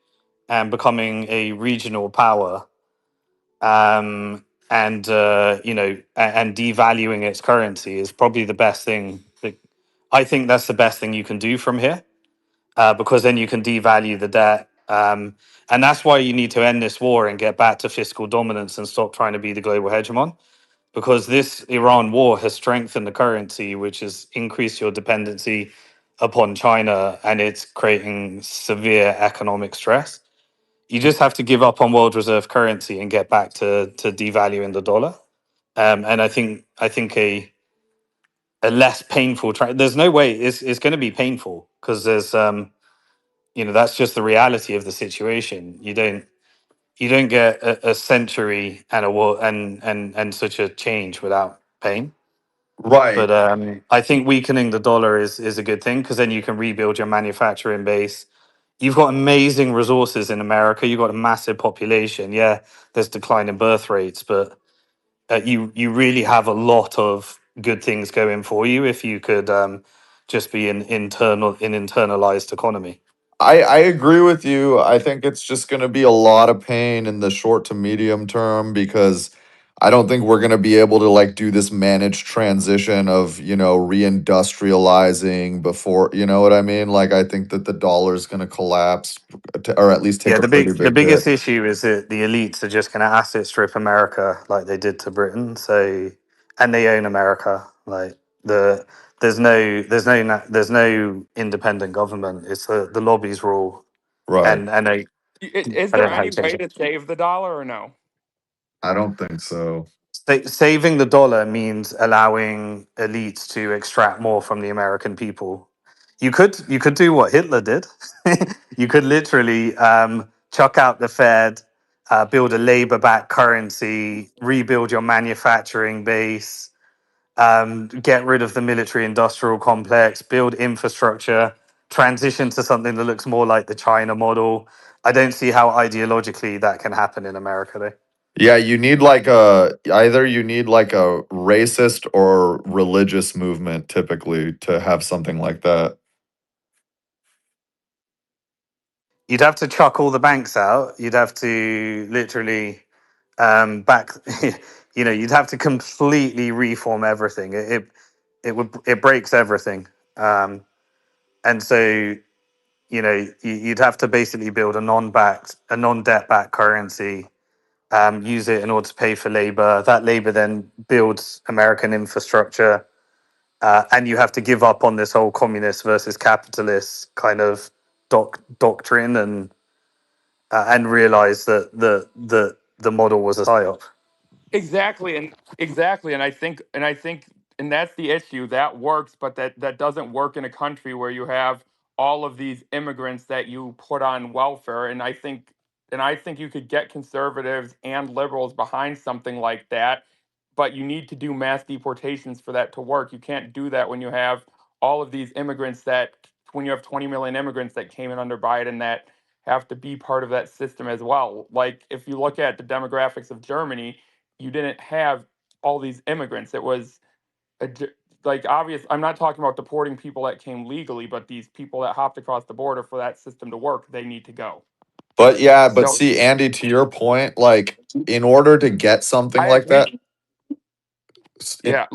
and becoming a regional power, and devaluing its currency is probably the best thing. I think that's the best thing you can do from here, because then you can devalue the debt. And that's why you need to end this war and get back to fiscal dominance and stop trying to be the global hegemon. Because this Iran war has strengthened the currency, which has increased your dependency upon China, and it's creating severe economic stress. You just have to give up on world reserve currency and get back to devaluing the dollar. And I think a less painful there's no way it's going to be painful, because that's just the reality of the situation. You don't get a century and a war and such a change without pain. right. But I think weakening the dollar is a good thing, because then you can rebuild your manufacturing base. You've got amazing resources in America. You've got a massive population. Yeah, there's decline in birth rates, but you really have a lot of good things going for you if you could just be an internalized economy. I agree with you. I think it's just going to be a lot of pain in the short to medium term because I don't think we're going to be able to like do this managed transition of, reindustrializing before, you know what I mean? Like I think that the dollar is going to collapse or at least take Yeah, a the pretty big the big hit. biggest issue is that the elites are just going to asset strip America like they did to Britain. So, and they own America. Like the there's no independent government. It's the lobbies rule, Right. and Is I there don't know how any to change way it. to save the dollar or no? I don't think so. Saving the dollar means allowing elites to extract more from the American people. You could do what Hitler did. You could literally chuck out the Fed, build a labor-backed currency, rebuild your manufacturing base, get rid of the military-industrial complex, build infrastructure, transition to something that looks more like the China model. I don't see how ideologically that can happen in America, though. Yeah, you need like a racist or religious movement typically to have something like that. You'd have to chuck all the banks out. You'd have to literally back. You'd have to completely reform everything. It breaks everything. And so you'd have to basically build a non-debt backed currency. Use it in order to pay for labor. That labor then builds American infrastructure, and you have to give up on this whole communist versus capitalist kind of doctrine and realize that the model was a psyop. Exactly, and I think and that's the issue. That works, but that doesn't work in a country where you have all of these immigrants that you put on welfare. And I think you could get conservatives and liberals behind something like that, but you need to do mass deportations for that to work. You can't do that when you have all of these immigrants when you have 20 million immigrants that came in under Biden that have to be part of that system as well. Like if you look at the demographics of Germany, you didn't have all these immigrants. It was like obvious. I'm not talking about deporting people that came legally, but these people that hopped across the border for that system to work, they need to go. But yeah, but So see, Andy, to your point, like in order to get something I like that, agree. s- it, Yeah,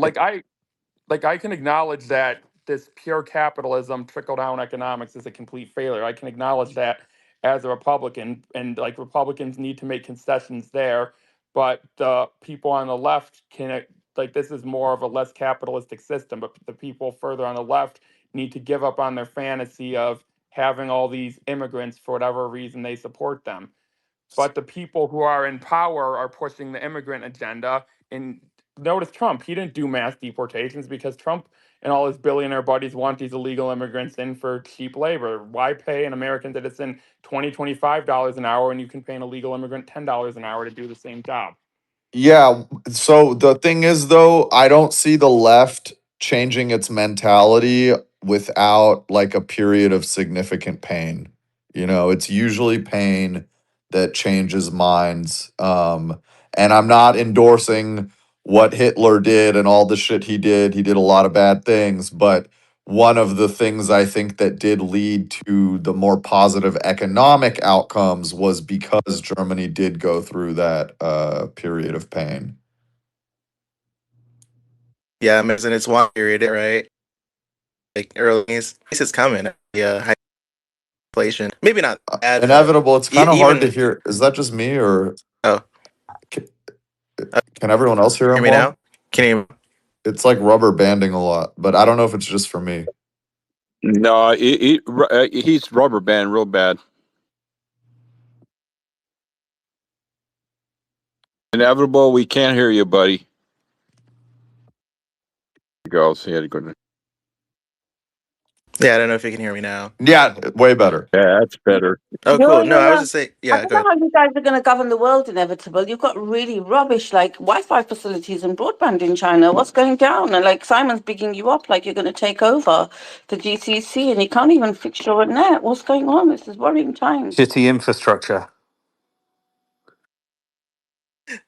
like I can acknowledge that this pure capitalism, trickle down economics is a complete failure. I can acknowledge that as a Republican, and like Republicans need to make concessions there. but the people on the left can, like, this is more of a less capitalistic system, but the people further on the left need to give up on their fantasy of having all these immigrants for whatever reason they support them. But the people who are in power are pushing the immigrant agenda. And notice Trump, he didn't do mass deportations because Trump and all his billionaire buddies want these illegal immigrants in for cheap labor. Why pay an American citizen $20, $25 an hour when you can pay an illegal immigrant $10 an hour to do the same job? Yeah. So the thing is, though, I don't see the left changing its mentality without like a period of significant pain. You know, it's usually pain that changes minds. And I'm not endorsing what Hitler did and all the shit he did. He did a lot of bad things, but one of the things I think that did lead to the more positive economic outcomes was because Germany did go through that period of pain. Yeah, and it's one period, right? Like early, it's coming. Yeah, high inflation. Maybe not bad, but Inevitable. It's kind of hard to even hear. Is that just me, or oh, can, can everyone else hear hear him me now? well? Can you? It's like rubber banding a lot, but I don't know if it's just for me. No, he's rubber band real bad. Inevitable, we can't hear you, buddy. Goes. He had to go. Yeah, I don't know if you can hear me now. Yeah, way better. Yeah, that's better. Oh, You're, cool. No, I you're, was uh, just saying. I Yeah, don't go know ahead. how you guys are going to govern the world, Inevitable. You've got really rubbish like Wi-Fi facilities and broadband in China. What's going down? And like Simon's bigging you up like you're going to take over the GCC and you can't even fix your net. What's going on? This is worrying times. Shitty infrastructure.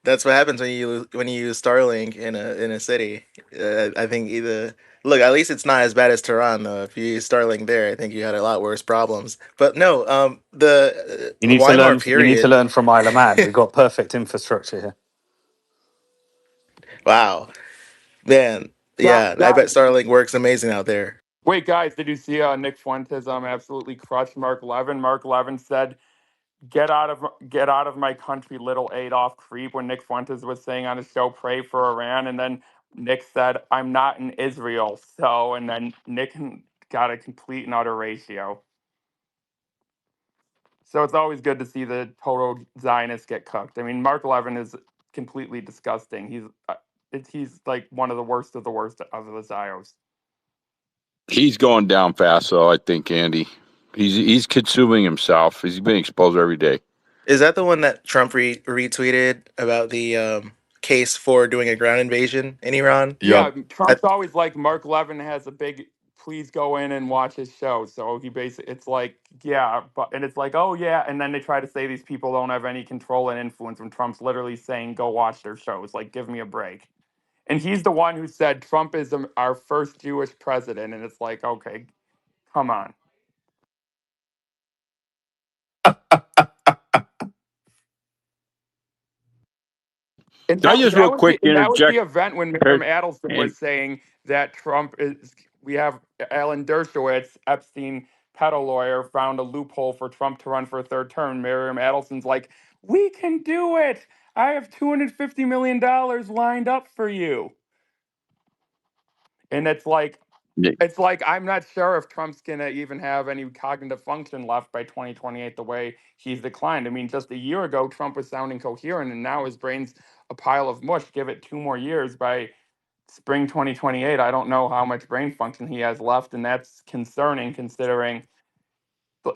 That's what happens when you use Starlink in a city. I think either look, at least it's not as bad as Tehran though. If you use Starlink there, I think you had a lot worse problems. But no, the You need to Weimar learn. You need to period. learn from Isle of Man. We've got perfect infrastructure here. Wow, man, yeah, I bet Guys, Starlink works amazing out there. wait, guys, did you see Nick Fuentes absolutely crushed Mark Levin? Mark Levin said, get out of my country, little Adolf creep," when Nick Fuentes was saying on his show, "Pray for Iran," and then Nick said, "I'm not in Israel," so, and then Nick got a complete and utter ratio. So it's always good to see the total Zionists get cooked. I mean, Mark Levin is completely disgusting. He's like one of the worst of the Zios. He's going down fast, though. I think Andy. He's consuming himself. He's being exposed every day. Is that the one that Trump retweeted about the case for doing a ground invasion in Iran? Yeah, Yep. I, Trump's always like, Mark Levin has a big, please go in and watch his show. So he basically, it's like, yeah, but, and it's like, oh yeah, and then they try to say these people don't have any control and influence when Trump's literally saying, go watch their shows. Like, give me a break. And he's the one who said Trump is our first Jewish president, and it's like, okay, come on. And Can I just real quick that was the interject? event when Miriam Adelson was saying that Trump is. We have Alan Dershowitz, Epstein pedo lawyer, found a loophole for Trump to run for a third term. Miriam Adelson's like, "We can do it. I have $250 million lined up for you." And it's like I'm not sure if Trump's gonna even have any cognitive function left by 2028 the way he's declined. I mean, just a year ago, Trump was sounding coherent, and now his brain's a pile of mush. Give it 2 more years. By spring 2028, I don't know how much brain function he has left, and that's concerning considering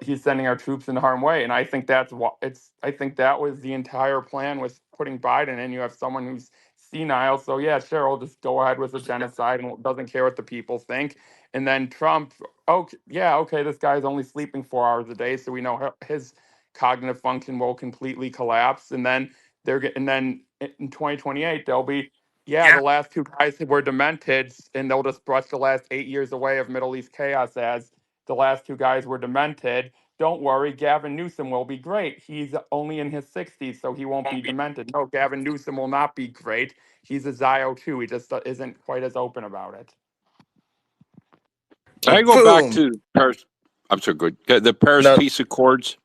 he's sending our troops into harm's way. And I think that's what it's. I think that was the entire plan, was putting Biden in. You have someone who's senile, so yeah, sure, we'll just go ahead with the genocide and doesn't care what the people think. And then Trump, okay, yeah, okay, this guy's only sleeping 4 hours a day, so we know his cognitive function will completely collapse. And then and then in 2028 they'll be. Yeah, the last two guys were demented, and they'll just brush the last 8 years away of Middle East chaos as the last two guys were demented. Don't worry, Gavin Newsom will be great. He's only in his 60s, so he won't be demented. No, Gavin Newsom will not be great. He's a Zio too. He just isn't quite as open about it. I go back to Paris. I'm so good. The Paris No. Peace Accords.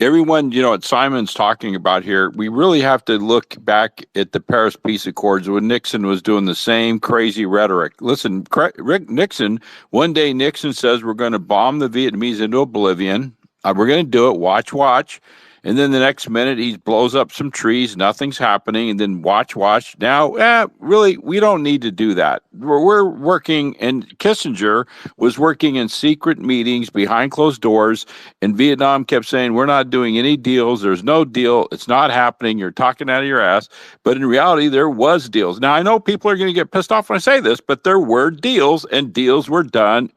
everyone, what Simon's talking about here, we really have to look back at the Paris Peace Accords when Nixon was doing the same crazy rhetoric. Listen, Rick Nixon, one day Nixon says we're going to bomb the Vietnamese into oblivion. We're going to do it. Watch. And then the next minute he blows up some trees. Nothing's happening. And then watch. Now, really, we don't need to do that. We're working, and Kissinger was working in secret meetings behind closed doors. And Vietnam kept saying, we're not doing any deals. There's no deal. It's not happening. You're talking out of your ass. But in reality, there was deals. Now, I know people are going to get pissed off when I say this, but there were deals, and deals were done.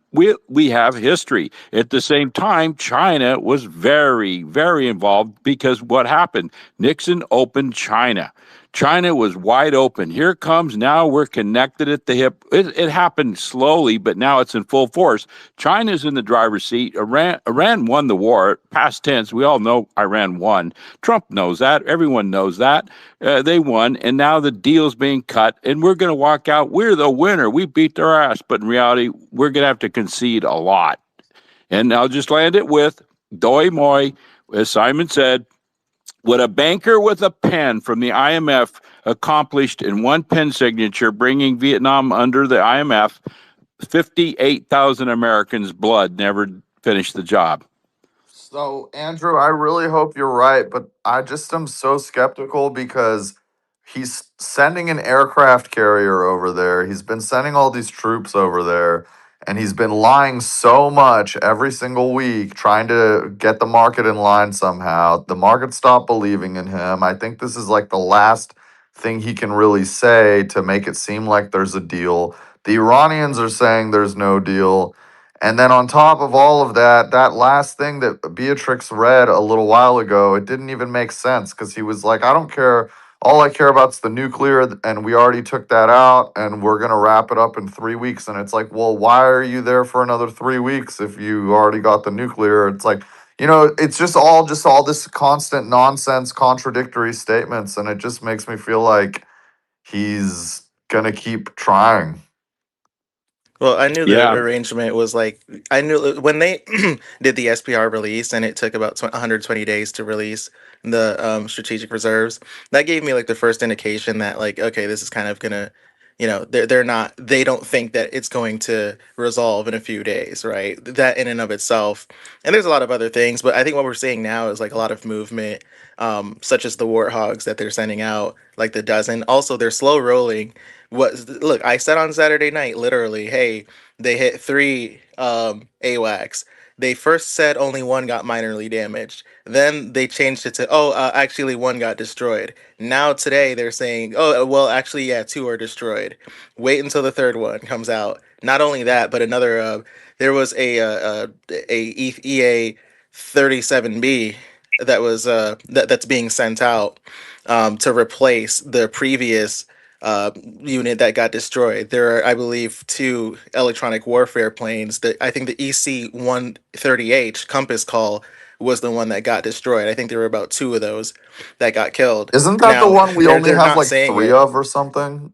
We have history. At the same time, China was very, very involved because what happened? Nixon opened China. China was wide open. Here comes, now we're connected at the hip. It happened slowly, but now it's in full force. China's in the driver's seat. Iran won the war. Past tense, we all know Iran won. Trump knows that. Everyone knows that. They won, and now the deal's being cut, and we're going to walk out. We're the winner. We beat their ass, but in reality, we're going to have to concede a lot. And I'll just land it with Doi Moi, as Simon said, what a banker with a pen from the IMF accomplished in one pen signature, bringing Vietnam under the IMF, 58,000 Americans' blood never finished the job. So, Andrew, I really hope you're right, but I just am so skeptical because he's sending an aircraft carrier over there. He's been sending all these troops over there, and he's been lying so much every single week, trying to get the market in line somehow. The market stopped believing in him. I think this is like the last thing he can really say to make it seem like there's a deal. The Iranians are saying there's no deal. And then on top of all of that, that last thing that Beatrix read a little while ago, it didn't even make sense because he was like, I don't care. All I care about is the nuclear, and we already took that out, and we're going to wrap it up in 3 weeks. And it's like, well, why are you there for another 3 weeks if you already got the nuclear? It's like, it's just all this constant nonsense, contradictory statements. And it just makes me feel like he's going to keep trying. Well, I knew the Yeah. arrangement was like, I knew when they did the SPR release and it took about 120 days to release the strategic reserves. That gave me like the first indication that like, okay, this is kind of gonna, they don't think that it's going to resolve in a few days, right? That in and of itself. And there's a lot of other things, but I think what we're seeing now is like a lot of movement, such as the warthogs that they're sending out, like the dozen. Also, they're slow rolling. Look, I said on Saturday night, literally, hey, they hit three AWACS. They first said only one got minorly damaged. Then they changed it to, actually one got destroyed. Now today they're saying, oh, well, actually, yeah, two are destroyed. Wait until the third one comes out. Not only that, but another, there was a EA 37B that's being sent out to replace the previous unit that got destroyed. There are, I believe, two electronic warfare planes. That I think the EC-130H Compass Call was the one that got destroyed. I think there were about two of those that got killed. Isn't that the Now one we only they're have not like saying three it. of or something?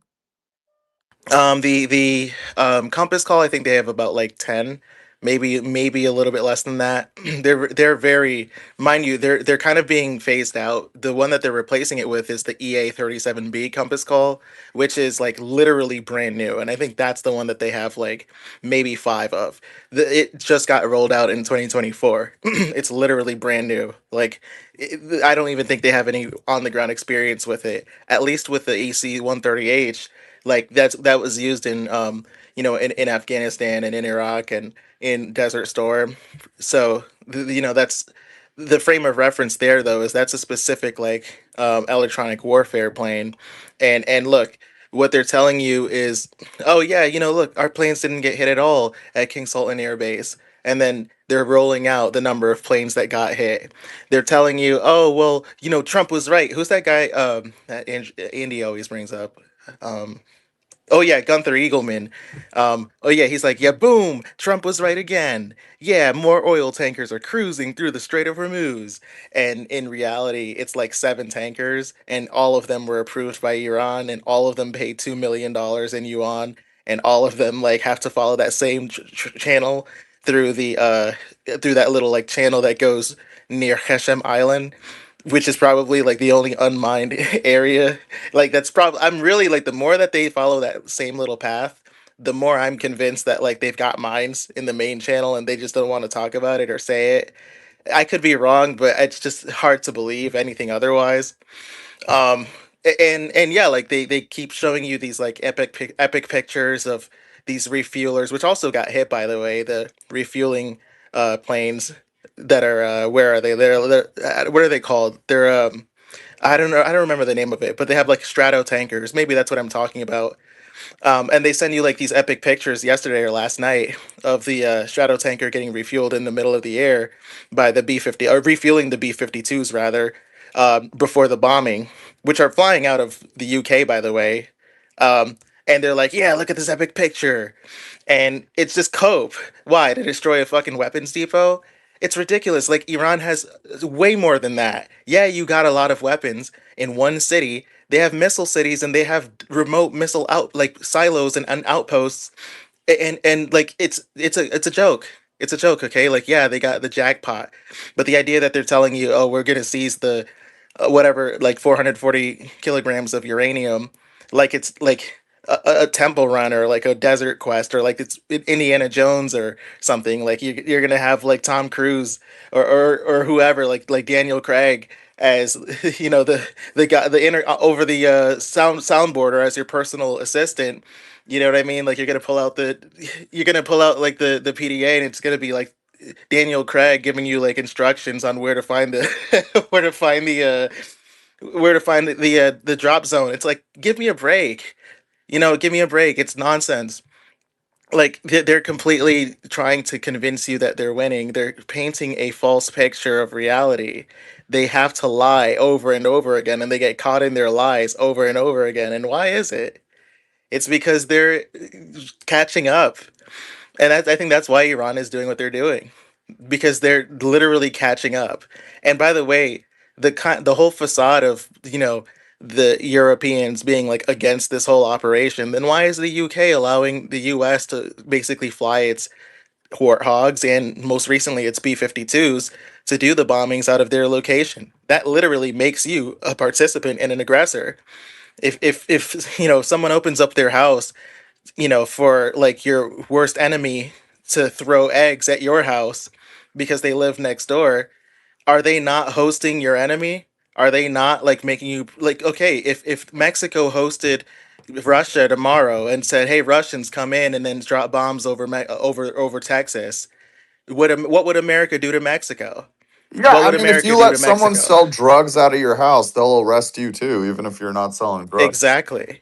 The Compass Call, I think they have about like 10, maybe a little bit less than that. They're very, mind you, they're kind of being phased out. The one that they're replacing it with is the EA-37B Compass Call, which is like literally brand new, and I think that's the one that they have like maybe five of. It just got rolled out in 2024. It's literally brand new. Like I don't even think they have any on the ground experience with it. At least with the EC-130H, like that was used in in Afghanistan and in Iraq and in Desert Storm. So that's the frame of reference there, though, is that's a specific like electronic warfare plane. And look, what they're telling you is, oh yeah, look, our planes didn't get hit at all at King Sultan Air Base. And then they're rolling out the number of planes that got hit. They're telling you, oh well, Trump was right. Who's that guy that Andy always brings up? um Oh yeah, Gunther Eagleman. Oh yeah, he's like, yeah, boom, Trump was right again. Yeah, more oil tankers are cruising through the Strait of Hormuz. And in reality, it's like seven tankers, and all of them were approved by Iran, and all of them paid $2 million in yuan, and all of them like have to follow that same channel. through the through that little like channel that goes near Heshem Island, which is probably like the only unmined area. Like that's probably I'm really like the more that they follow that same little path, the more I'm convinced that like they've got mines in the main channel and they just don't want to talk about it or say it. I could be wrong, but it's just hard to believe anything otherwise. um and yeah, like they keep showing you these like epic pictures of these refuelers, which also got hit, by the way, the refueling planes that are where are they, they're what are they called, they're I don't know, I don't remember the name of it, but they have like strato tankers, maybe that's what I'm talking about. And they send you like these epic pictures yesterday or last night of the strato tanker getting refueled in the middle of the air by the B-50, or refueling the B-52s rather, before the bombing, which are flying out of the UK, by the way. And they're like, yeah, look at this epic picture. And it's just cope. Why? To destroy a fucking weapons depot? It's ridiculous. Like, Iran has way more than that. Yeah, you got a lot of weapons in one city. They have missile cities and they have remote missile out like silos and outposts. And like it's a joke. It's a joke, okay? Like, yeah, they got the jackpot. But the idea that they're telling you, "Oh, we're going to seize the whatever, like 440 kilograms of uranium," like it's like a temple run or like a desert quest or like it's Indiana Jones or something. Like you're gonna have like Tom Cruise or whoever, like Daniel Craig as the guy, the inner over the soundboard, or as your personal assistant. You know what I mean? Like you're gonna pull out like the PDA and it's gonna be like Daniel Craig giving you like instructions on where to find the where to find the the drop zone. It's like, give me a break. Give me a break. It's nonsense. Like they're completely trying to convince you that they're winning. They're painting a false picture of reality. They have to lie over and over again, and they get caught in their lies over and over again. And why is it? It's because they're catching up. And I think that's why Iran is doing what they're doing, because they're literally catching up. And by the way, the whole facade of the Europeans being like against this whole operation, then why is the UK allowing the US to basically fly its Warthogs and most recently its B-52s to do the bombings out of their location? That literally makes you a participant and an aggressor. If someone opens up their house, for like your worst enemy to throw eggs at your house because they live next door, are they not hosting your enemy? Are they not like making you like, okay, if Mexico hosted Russia tomorrow and said, "Hey, Russians, come in," and then drop bombs over over Texas, what would America do to Mexico? Yeah, What I would mean, if America you do let to someone Mexico? sell drugs out of your house, they'll arrest you too, even if you're not selling drugs. Exactly.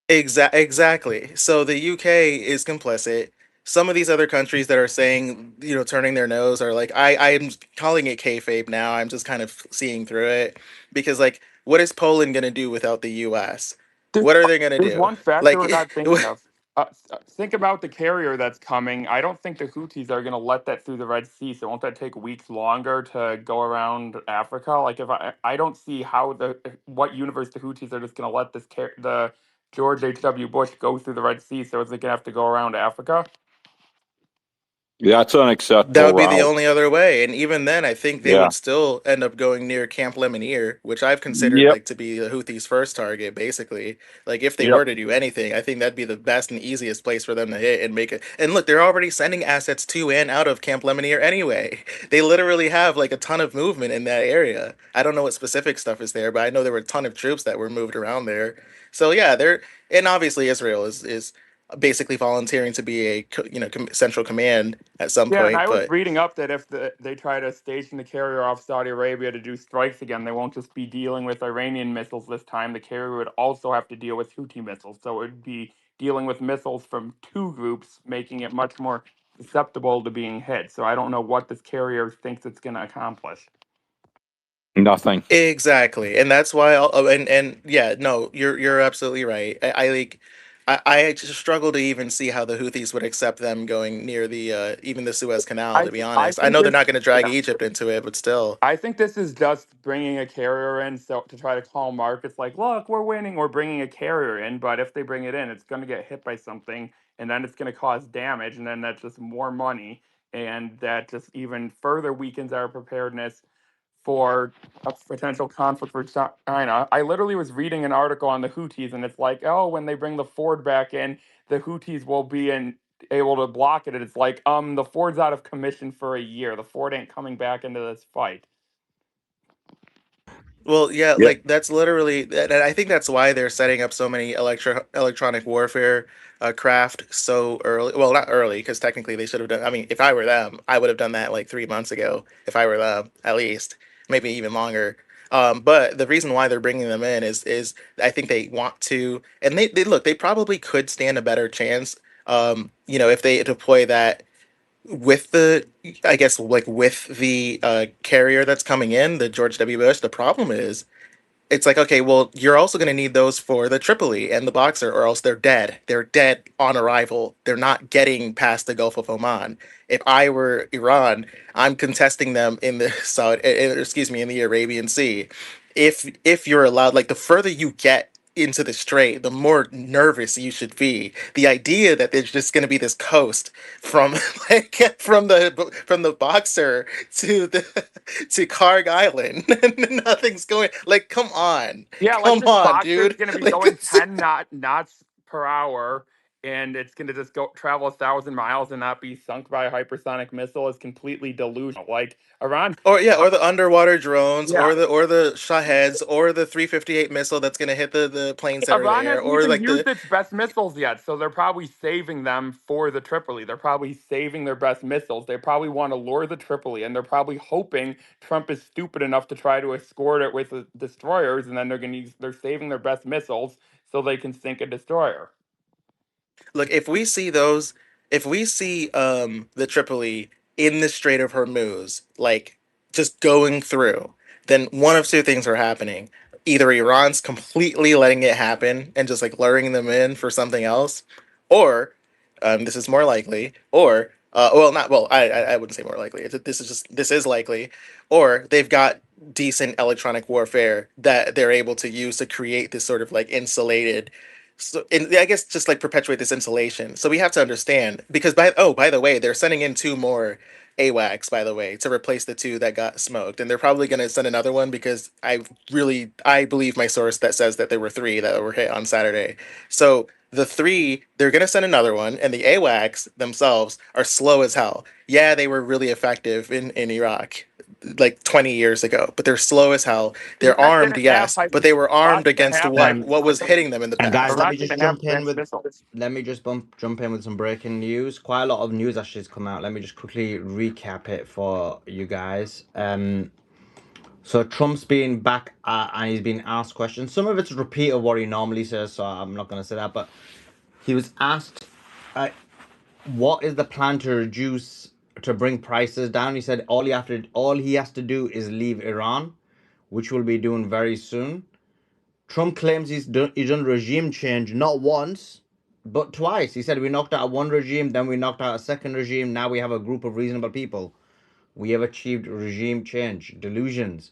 Exactly. So the UK is complicit. Some of these other countries that are saying, turning their nose are like, I'm calling it kayfabe now. I'm just kind of seeing through it because, like, what is Poland gonna do without the US? There's, What are they gonna there's do? one factor Like, we're not thinking of. Think about the carrier that's coming. I don't think the Houthis are going to let that through the Red Sea. So won't that take weeks longer to go around Africa? Like if I don't see how what universe the Houthis are just going to let the George H.W. Bush go through the Red Sea. So is it going to have to go around Africa? That's an that acceptable would be the route. only other way. And even then, I think they Yeah. would still end up going near Camp Lemonnier, which I've considered Yep. like to be the Houthis' first target, basically. Like, if they Yep. were to do anything, I think that'd be the best and easiest place for them to hit and make it. And look, they're already sending assets to and out of Camp Lemonnier anyway. They literally have like a ton of movement in that area. I don't know what specific stuff is there, but I know there were a ton of troops that were moved around there. So yeah, and obviously Israel is basically volunteering to be a central command at some Yeah, and point. I was But reading up that if they try to station the carrier off Saudi Arabia to do strikes again, they won't just be dealing with Iranian missiles this time. The carrier would also have to deal with Houthi missiles. So it would be dealing with missiles from two groups, making it much more susceptible to being hit. So I don't know what this carrier thinks it's going to accomplish. Nothing. exactly, and that's why and yeah, no, you're absolutely right. I like. I just struggle to even see how the Houthis would accept them going near the even the Suez Canal. To be I honest, I think know they're this. not going to drag Yeah. Egypt into it, but still. I think this is just bringing a carrier in so to try to calm markets. Like, look, we're winning. We're bringing a carrier in, but if they bring it in, it's going to get hit by something, and then it's going to cause damage, and then that's just more money, and that just even further weakens our preparedness for a potential conflict with China. I literally was reading an article on the Houthis, and it's like, oh, when they bring the Ford back in, the Houthis will be able to block it. And it's like, the Ford's out of commission for a year. The Ford ain't coming back into this fight. Well, yeah, Yeah. like that's literally, and I think that's why they're setting up so many electronic warfare craft so early. Well, not early, because technically they should have done. I mean, if I were them, I would have done that like 3 months ago. If I were them, at least, maybe even longer. But the reason why they're bringing them in is I think they want to, and they look, they probably could stand a better chance. If they deploy that with the, I guess, like with the carrier that's coming in, the George W. Bush. The problem is it's like, okay, well, you're also going to need those for the Tripoli and the Boxer, or else they're dead. They're dead on arrival. They're not getting past the Gulf of Oman. If I were Iran, I'm contesting them in the excuse me, in the Arabian Sea. If you're allowed, like the further you get into the strait, the more nervous you should be. The idea that there's just going to be this coast from like from the Boxer to the to Karg Island, and nothing's going. Like, Yeah, like come this on, boxer is dude. going to be Like, going 10 knots per hour, and it's going to just go travel 1,000 miles and not be sunk by a hypersonic missile is completely delusional. Like Iran, or yeah, or the underwater drones, yeah, or the Shaheds, or the 358 missile that's gonna hit the planes that are Iran there, hasn't or even like the used its best missiles yet, so they're probably saving them for the Tripoli. They're probably saving their best missiles. They probably want to lure the Tripoli, and they're probably hoping Trump is stupid enough to try to escort it with the destroyers, and then they're saving their best missiles so they can sink a destroyer. look, if we see the Tripoli in the Strait of Hormuz, like just going through, then one of two things are happening. Either Iran's completely letting it happen and just like luring them in for something else, or this is more likely, or well, not well, I wouldn't say more likely. This is likely, or they've got decent electronic warfare that they're able to use to create this sort of like insulated, so and I guess just like perpetuate this insulation. So we have to understand, because by the way, they're sending in two more AWACS, by the way, to replace the two that got smoked, and they're probably going to send another one, because I believe my source that says that there were three that were hit on Saturday. So the three, they're going to send another one, and the AWACS themselves are slow as hell. Yeah, they were really effective in Iraq like 20 years ago, but they're slow as hell. They're Iran armed, didn't have yes, but they were Iran armed didn't against have what? advanced Um, What was missiles. hitting them in the and guys, let past? Iran me just didn't have jump in advanced with missiles. jump in with some breaking news. Quite a lot of news actually has come out. Let me just quickly recap it for you guys. So Trump's been back and he's been asked questions. Some of it's a repeat of what he normally says, so I'm not going to say that. But he was asked, uh, "What is the plan to bring prices down?" He said, all he has to do is leave Iran, which we'll be doing very soon." Trump claims he's done regime change not once, but twice. He said we knocked out one regime, then we knocked out a second regime. Now we have a group of reasonable people. We have achieved regime change. Delusions.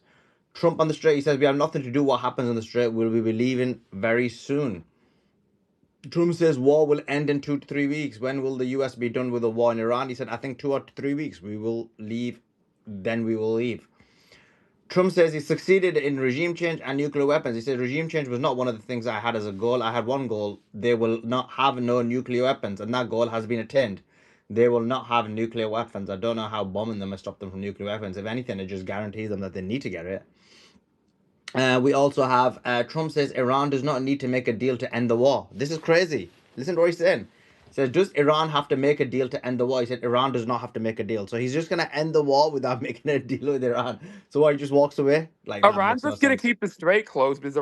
Trump on the Strait, he says we have nothing to do what happens on the Strait. We'll be leaving very soon. Trump says war will end in 2 to 3 weeks. When will the US be done with the war in Iran? He said, I think 2 or 3 weeks. We will leave, then we will leave. Trump says he succeeded in regime change and nuclear weapons. He said regime change was not one of the things I had as a goal. I had one goal. They will not have no nuclear weapons, and that goal has been attained. They will not have nuclear weapons. I don't know how bombing them has stopped them from nuclear weapons. If anything, it just guarantees them that they need to get it. We also have Trump says Iran does not need to make a deal to end the war. This is crazy. Listen to what he's saying. He says, does Iran have to make a deal to end the war? He said, Iran does not have to make a deal. So he's just going to end the war without making a deal with Iran. So what, he just walks away? Like, that Iran's makes no just going to sense. keep the strait closed because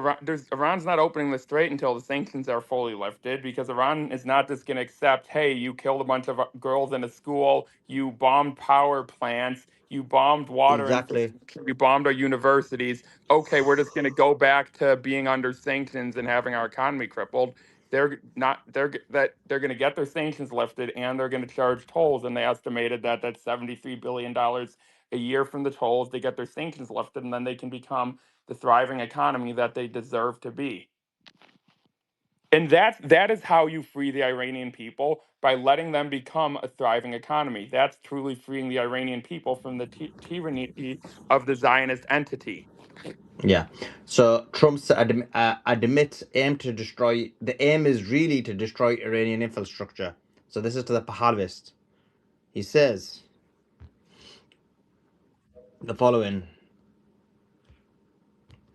Iran's not opening the strait until the sanctions are fully lifted. Because Iran is not just going to accept, hey, you killed a bunch of girls in a school, you bombed power plants, you bombed water Exactly. infrastructure, you bombed our universities. Okay, we're just going to go back to being under sanctions and having our economy crippled. they're going to get their sanctions lifted, and they're going to charge tolls. And they estimated that that's $73 billion a year from the tolls. They get their sanctions lifted, and then they can become the thriving economy that they deserve to be. And that is how you free the Iranian people, by letting them become a thriving economy. That's truly freeing the Iranian people from the tyranny of the Zionist entity. Yeah. So Trump's admits the aim is really to destroy Iranian infrastructure. So this is to the Pahalvist. He says the following.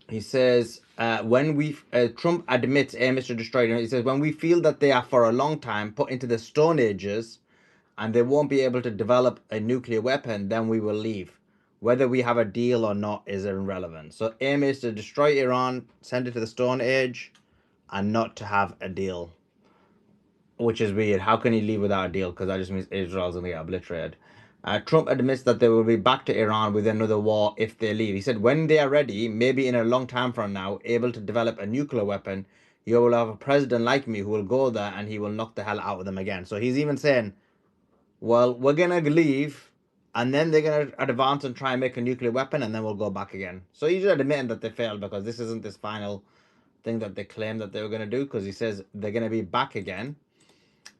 He says, Trump admits aim is to destroy Iran. He says, when we feel that they are for a long time put into the Stone Ages and they won't be able to develop a nuclear weapon, then we will leave. Whether we have a deal or not is irrelevant. So aim is to destroy Iran, send it to the Stone Age, and not to have a deal. Which is weird. How can he leave without a deal? Because that just means Israel's going to get obliterated. Trump admits that they will be back to Iran with another war if they leave. He said, when they are ready, maybe in a long time from now, able to develop a nuclear weapon, you will have a president like me who will go there and he will knock the hell out of them again. So he's even saying, well, we're going to leave and then they're going to advance and try and make a nuclear weapon and then we'll go back again. So he's just admitting that they failed because this isn't this final thing that they claimed that they were going to do, because he says they're going to be back again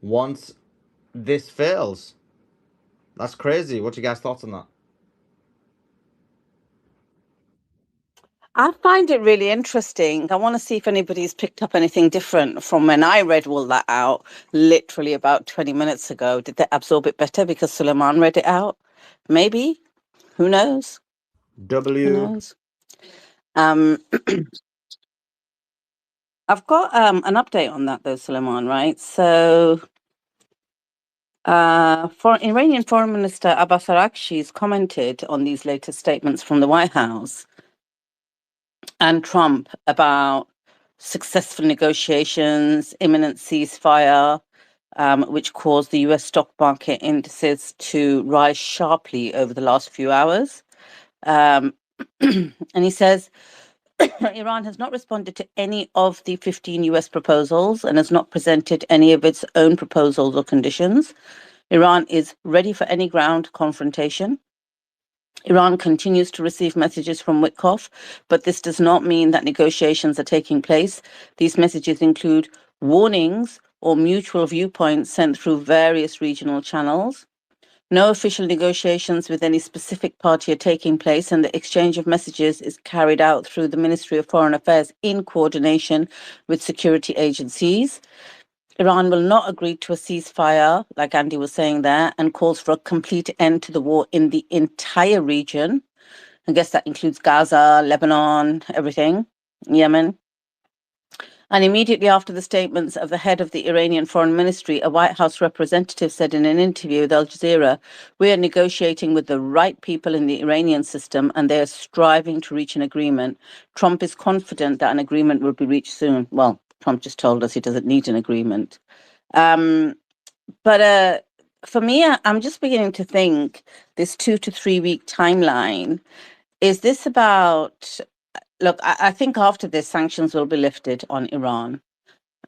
once this fails. That's crazy. What's your guys' thoughts on that? I find it really interesting. I want to see if anybody's picked up anything different from when I read all that out literally about 20 minutes ago. Did they absorb it better because Sulaiman read it out? Maybe. Who knows? Who knows? I've got an update on that though, Sulaiman, right? So Iranian Foreign Minister Abbas Araghchi's commented on these latest statements from the White House and Trump about successful negotiations, imminent ceasefire, which caused the US stock market indices to rise sharply over the last few hours. And he says, Iran has not responded to any of the 15 US proposals and has not presented any of its own proposals or conditions. Iran is ready for any ground confrontation. Iran continues to receive messages from Witkoff, but this does not mean that negotiations are taking place. These messages include warnings or mutual viewpoints sent through various regional channels. No official negotiations with any specific party are taking place, and the exchange of messages is carried out through the Ministry of Foreign Affairs in coordination with security agencies. Iran will not agree to a ceasefire, like Andy was saying there, and calls for a complete end to the war in the entire region. I guess that includes Gaza, Lebanon, everything, Yemen. And immediately after the statements of the head of the Iranian Foreign Ministry, a White House representative said in an interview with Al Jazeera, "We are negotiating with the right people in the Iranian system, and they are striving to reach an agreement. Trump is confident that an agreement will be reached soon." Well, Trump just told us he doesn't need an agreement. But for me, I'm just beginning to think this 2 to 3 week timeline, is this about, look, I think after this, sanctions will be lifted on Iran,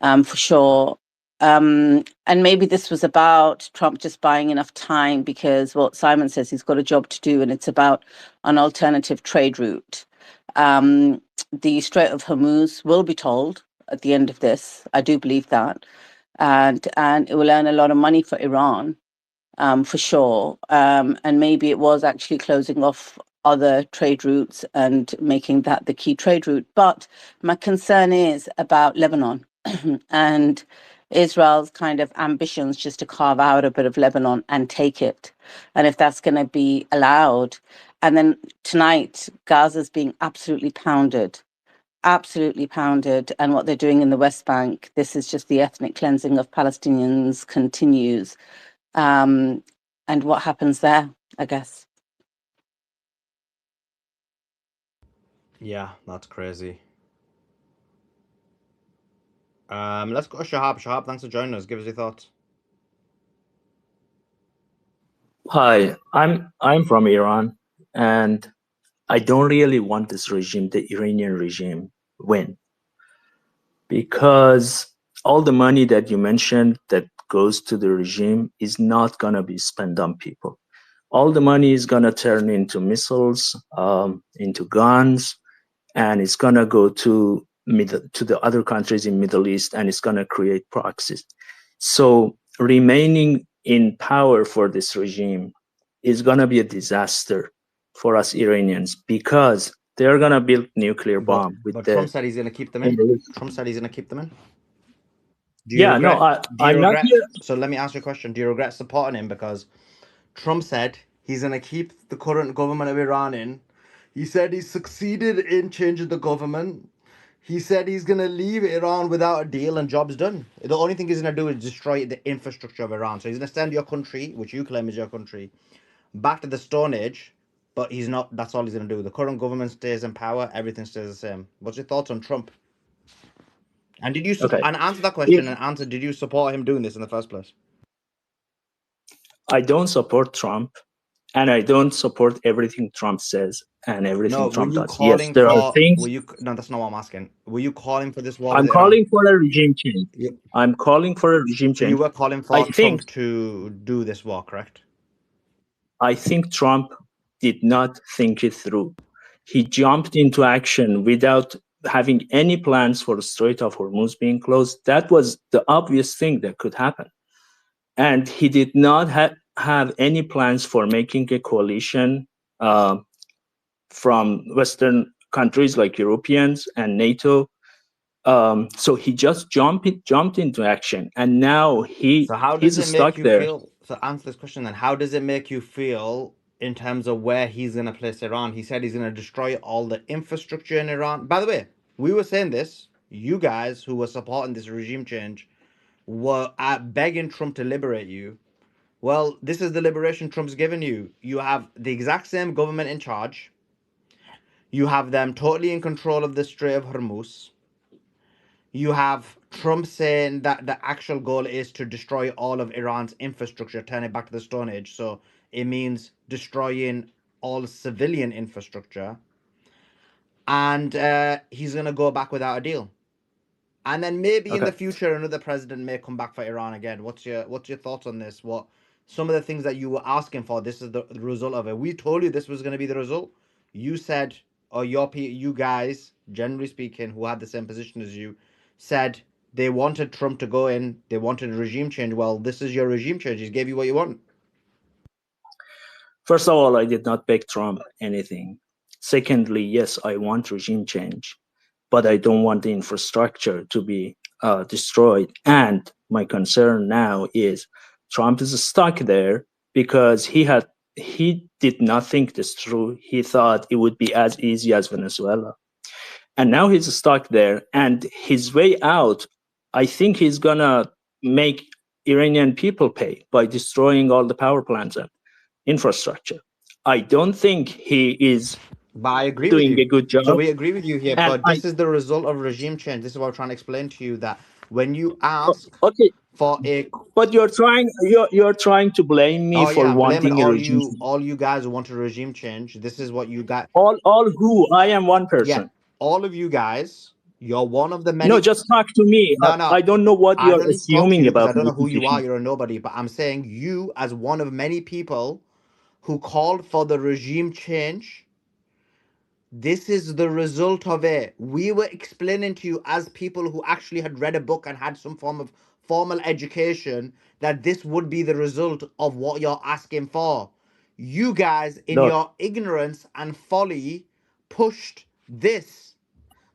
for sure. And maybe this was about Trump just buying enough time because, well, Simon says he's got a job to do and it's about an alternative trade route. The Strait of Hormuz will be told at the end of this. I do believe that. And it will earn a lot of money for Iran, for sure. And maybe it was actually closing off other trade routes and making that the key trade route. But my concern is about Lebanon and Israel's kind of ambitions just to carve out a bit of Lebanon and take it. And if that's going to be allowed. And then tonight, Gaza's being absolutely pounded. And what they're doing in the West Bank, this is just the ethnic cleansing of Palestinians continues. And what happens there, I guess. Yeah, that's crazy. Let's go to Shahab. Shahab, thanks for joining us. Give us your thoughts. Hi, I'm from Iran, and I don't really want this regime, the Iranian regime, win, because all the money that you mentioned that goes to the regime is not going to be spent on people. All the money is going to turn into missiles, into guns, and it's going to go to the other countries in Middle East, and it's going to create proxies. So remaining in power for this regime is going to be a disaster for us Iranians, because they're going to build nuclear bomb with But the Trump said he's going to keep them in. Trump said he's going to keep them in. Do you Yeah, no, regret? Do you I'm not regret? here. So let me ask you a question. Do you regret supporting him because Trump said he's going to keep the current government of Iran in? He said he succeeded in changing the government. He said he's going to leave Iran without a deal and job's done. The only thing he's going to do is destroy the infrastructure of Iran. So he's going to send your country, which you claim is your country, back to the Stone Age. But he's not. That's all he's going to do. The current government stays in power. Everything stays the same. What's your thoughts on Trump? And did you Okay. and answer that If question and answer? Did you support him doing this in the first place? I don't support Trump, and I don't support everything Trump says and everything No. Were Trump you does. Yes, calling there are for? things. Were you? No, that's not what I'm asking. Were you calling for this war I'm with Iran? calling for a regime change. Yeah. I'm calling for a regime So you change. were calling I for think Trump to do this war, correct? I think Trump did not think it through. He jumped into action without having any plans for the Strait of Hormuz being closed. That was the obvious thing that could happen. And he did not have any plans for making a coalition from Western countries like Europeans and NATO. So he just jumped into action, and now So how does he's it make stuck you there. feel? So answer this question then. How does it make you feel in terms of where he's going to place Iran? He said he's going to destroy all the infrastructure in Iran. By the way, we were saying this. You guys who were supporting this regime change were begging Trump to liberate you. Well, this is the liberation Trump's given you. You have the exact same government in charge. You have them totally in control of the Strait of Hormuz. You have Trump saying that the actual goal is to destroy all of Iran's infrastructure, turn it back to the Stone Age. So it means destroying all civilian infrastructure. And he's going to go back without a deal. And then maybe in Okay. the future, another president may come back for Iran again. What's your thoughts on this? What some of the things that you were asking for? This is the result of it. We told you this was going to be the result. You said, or you guys, generally speaking, who had the same position as you, said they wanted Trump to go in. They wanted a regime change. Well, this is your regime change. He gave you what you want. First of all, I did not beg Trump anything. Secondly, yes, I want regime change, but I don't want the infrastructure to be destroyed. And my concern now is Trump is stuck there because he did not think this through. He thought it would be as easy as Venezuela. And now he's stuck there. And his way out, I think he's going to make Iranian people pay by destroying all the power plants and infrastructure. I don't think he is But I agree with doing you. a good job. So we agree with you here. And But this is the result of regime change. This is what I'm trying to explain to you, that when you ask okay, for a but you're trying to blame me oh for yeah, I'm blaming wanting a regime change. all you guys who want a regime change. This is what you got. All who? I am one Yeah, person. all of you guys. You're one of the No, many. just talk to me. No. I don't know what I you're don't need to talk to assuming you because I about don't my know who you are. position. You're a nobody. But I'm saying you, as one of many people who called for the regime change, this is the result of it. We were explaining to you, as people who actually had read a book and had some form of formal education, that this would be the result of what you're asking for. You guys, in Look, your ignorance and folly, pushed this.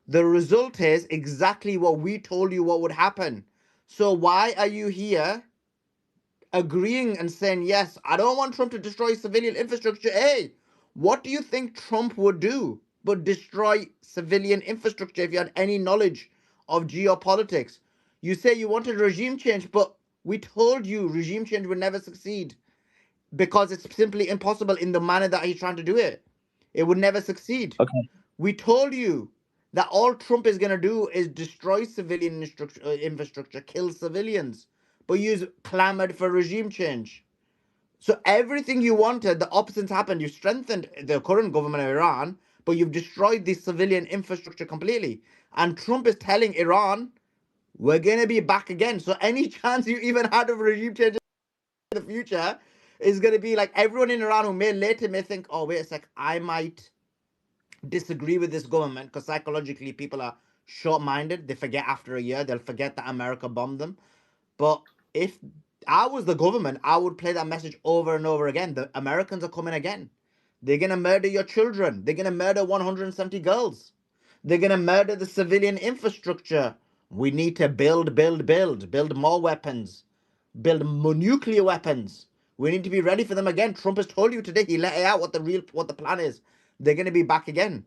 The result is exactly what we told you what would happen. So why are you here agreeing and saying, yes, I don't want Trump to destroy civilian infrastructure? Hey, what do you think Trump would do but destroy civilian infrastructure if you had any knowledge of geopolitics? You say you wanted regime change, but we told you regime change would never succeed because it's simply impossible in the manner that he's trying to do it. It would never succeed. okay. We told you that all Trump is going to do is destroy civilian infrastructure, kill civilians, but you clamored for regime change. So everything you wanted, the opposite happened. You strengthened the current government of Iran, but you've destroyed the civilian infrastructure completely. And Trump is telling Iran, We're going to be back again. So any chance you even had of regime change in the future is going to be like everyone in Iran who may think, oh, wait a sec, I might disagree with this government, because psychologically people are short-minded. They forget after a year. They'll forget that America bombed them. But if I was the government, I would play that message over and over again. The Americans are coming again. They're going to murder your children. They're going to murder 170 girls. They're going to murder the civilian infrastructure. We need to build more weapons, build more nuclear weapons. We need to be ready for them again. Trump has told you today, he let it out what the plan is. They're going to be back again.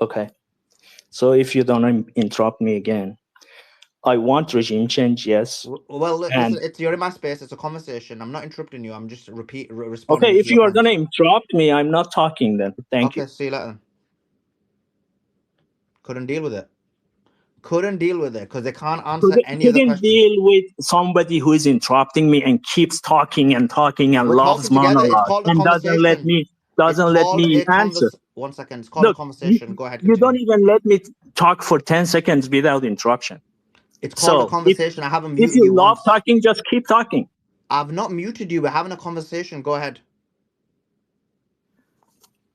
Okay. So if you don't interrupt me again, I want regime change, yes. Well, And listen, you're in my space. It's a conversation. I'm not interrupting you. I'm just okay, responding to if your you are going points. to interrupt me, I'm not talking then. Thank you. Okay, see you later. Couldn't deal with it. Couldn't deal with it because they can't answer any of the Couldn't questions. deal with somebody who is interrupting me and keeps talking and talking and We're loves talking together. It's monologue called a and conversation. It's doesn't let called me a answer. convers. 1 second. It's called a Look, conversation. Go ahead, you don't continue. even let me talk for 10 seconds without interruption. It's called a So conversation. I haven't if muted you you love once. talking, just keep talking. I've not muted you. We're having a conversation. Go ahead.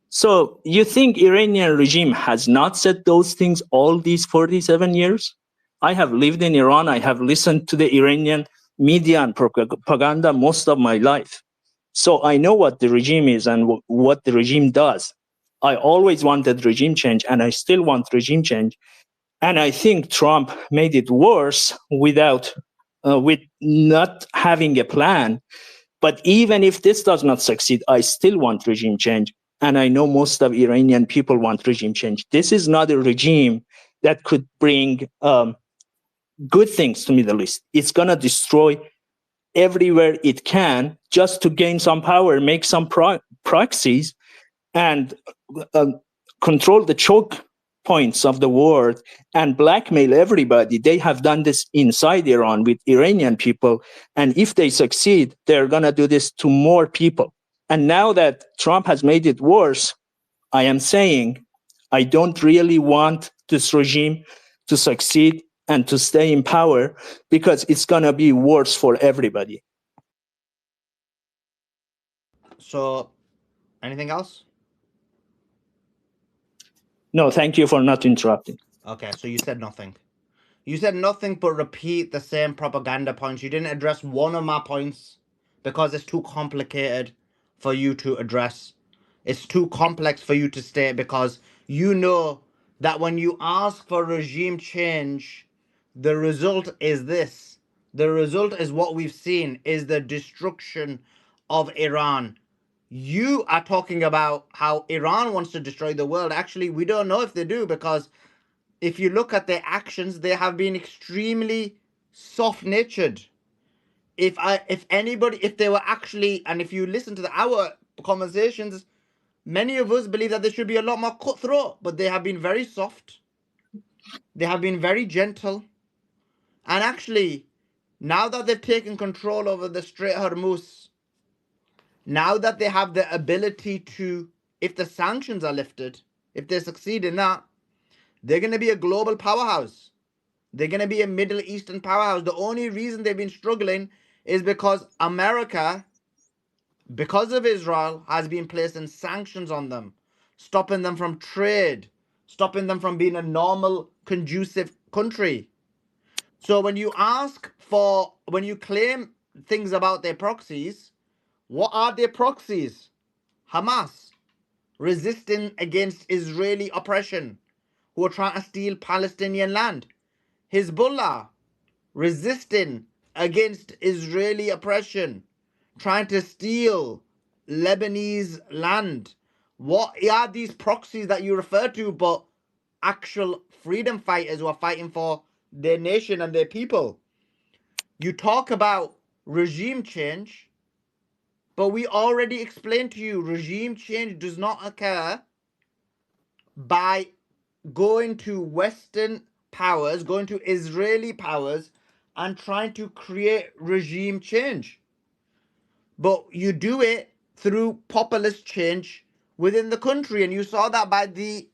So you think Iranian regime has not said those things all these 47 years? I have lived in Iran. I have listened to the Iranian media and propaganda most of my life. So I know what the regime is and what the regime does. I always wanted regime change and I still want regime change. And I think Trump made it worse with not having a plan. But even if this does not succeed, I still want regime change. And I know most of Iranian people want regime change. This is not a regime that could bring good things to Middle East. It's going to destroy everywhere it can just to gain some power, make some proxies, and control the choke points of the world and blackmail everybody. They have done this inside Iran with Iranian people. And if they succeed, they're going to do this to more people. And now that Trump has made it worse, I am saying I don't really want this regime to succeed and to stay in power because it's going to be worse for everybody. So, anything else? No, thank you for not interrupting. Okay, so you said nothing. You said nothing but repeat the same propaganda points. You didn't address one of my points because it's too complicated for you to address. It's too complex for you to state because you know that when you ask for regime change, the result is this. The result is what we've seen is the destruction of Iran. You are talking about how Iran wants to destroy the world. Actually, we don't know if they do because if you look at their actions, they have been extremely soft-natured. If they were actually, and if you listen to our conversations, many of us believe that they should be a lot more cutthroat, but they have been very soft. They have been very gentle. And actually, now that they've taken control over the Strait of Hormuz, now that they have the ability to, if the sanctions are lifted, if they succeed in that, they're going to be a global powerhouse. They're going to be a Middle Eastern powerhouse. The only reason they've been struggling is because America, because of Israel, has been placing sanctions on them, stopping them from trade, stopping them from being a normal, conducive country. So when you claim things about their proxies, what are their proxies? Hamas, resisting against Israeli oppression, who are trying to steal Palestinian land. Hezbollah, resisting against Israeli oppression, trying to steal Lebanese land. What are these proxies that you refer to but actual freedom fighters who are fighting for their nation and their people? You talk about regime change, but we already explained to you regime change does not occur by going to Western powers, going to Israeli powers, and trying to create regime change. But you do it through populist change within the country. And you saw that by the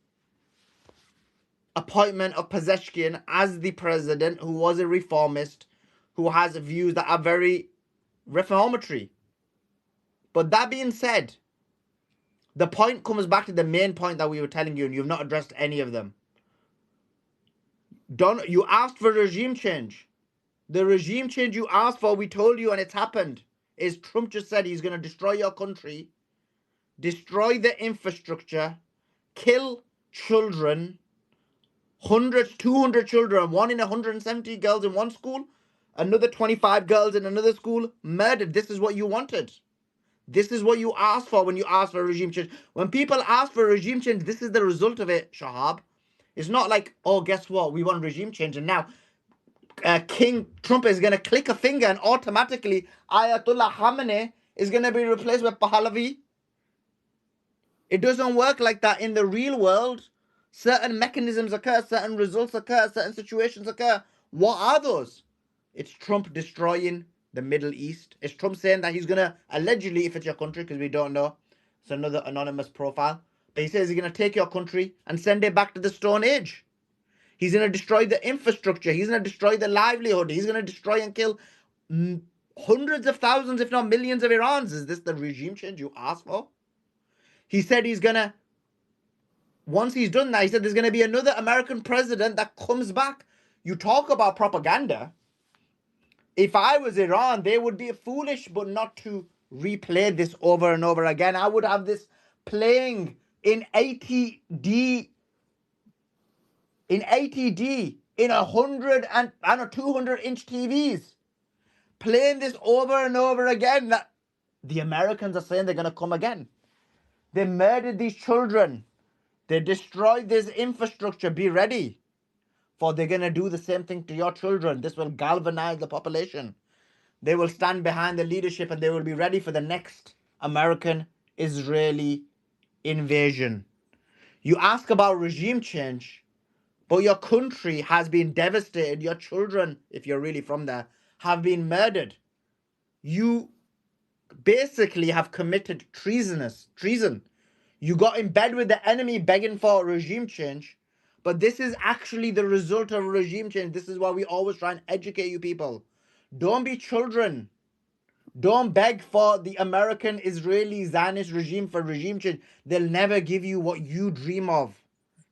appointment of Pezeshkian as the president, who was a reformist, who has views that are very reformatory. But that being said, the point comes back to the main point that we were telling you, and you've not addressed any of them. You asked for regime change. The regime change you asked for, we told you, and it's happened, is Trump just said he's going to destroy your country, destroy the infrastructure, kill children, 100, 200 children, one in 170 girls in one school, another 25 girls in another school, murdered. This is what you wanted. This is what you asked for when you asked for a regime change. When people ask for a regime change, this is the result of it, Shahab. It's not like, oh, guess what? We want regime change. And now King Trump is going to click a finger and automatically Ayatollah Khamenei is going to be replaced with Pahlavi. It doesn't work like that in the real world. Certain mechanisms occur, certain results occur, certain situations occur. What are those? It's Trump destroying the Middle East. It's Trump saying that he's going to, allegedly, if it's your country, because we don't know, it's another anonymous profile, but he says he's going to take your country and send it back to the Stone Age. He's going to destroy the infrastructure. He's going to destroy the livelihood. He's going to destroy and kill hundreds of thousands, if not millions of Iranians. Is this the regime change you asked for? He said he's going to, once he's done that, he said there's going to be another American president that comes back. You talk about propaganda. If I was Iran, they would be foolish but not to replay this over and over again. I would have this playing in 80D, in 100 and 200-inch TVs, playing this over and over again. That the Americans are saying they're going to come again. They murdered these children. They destroyed this infrastructure. Be ready, for they're going to do the same thing to your children. This will galvanize the population. They will stand behind the leadership and they will be ready for the next American-Israeli invasion. You ask about regime change, but your country has been devastated. Your children, if you're really from there, have been murdered. You basically have committed treason. You got in bed with the enemy begging for regime change, but this is actually the result of regime change. This is why we always try and educate you people. Don't be children. Don't beg for the American, Israeli, Zionist regime for regime change. They'll never give you what you dream of.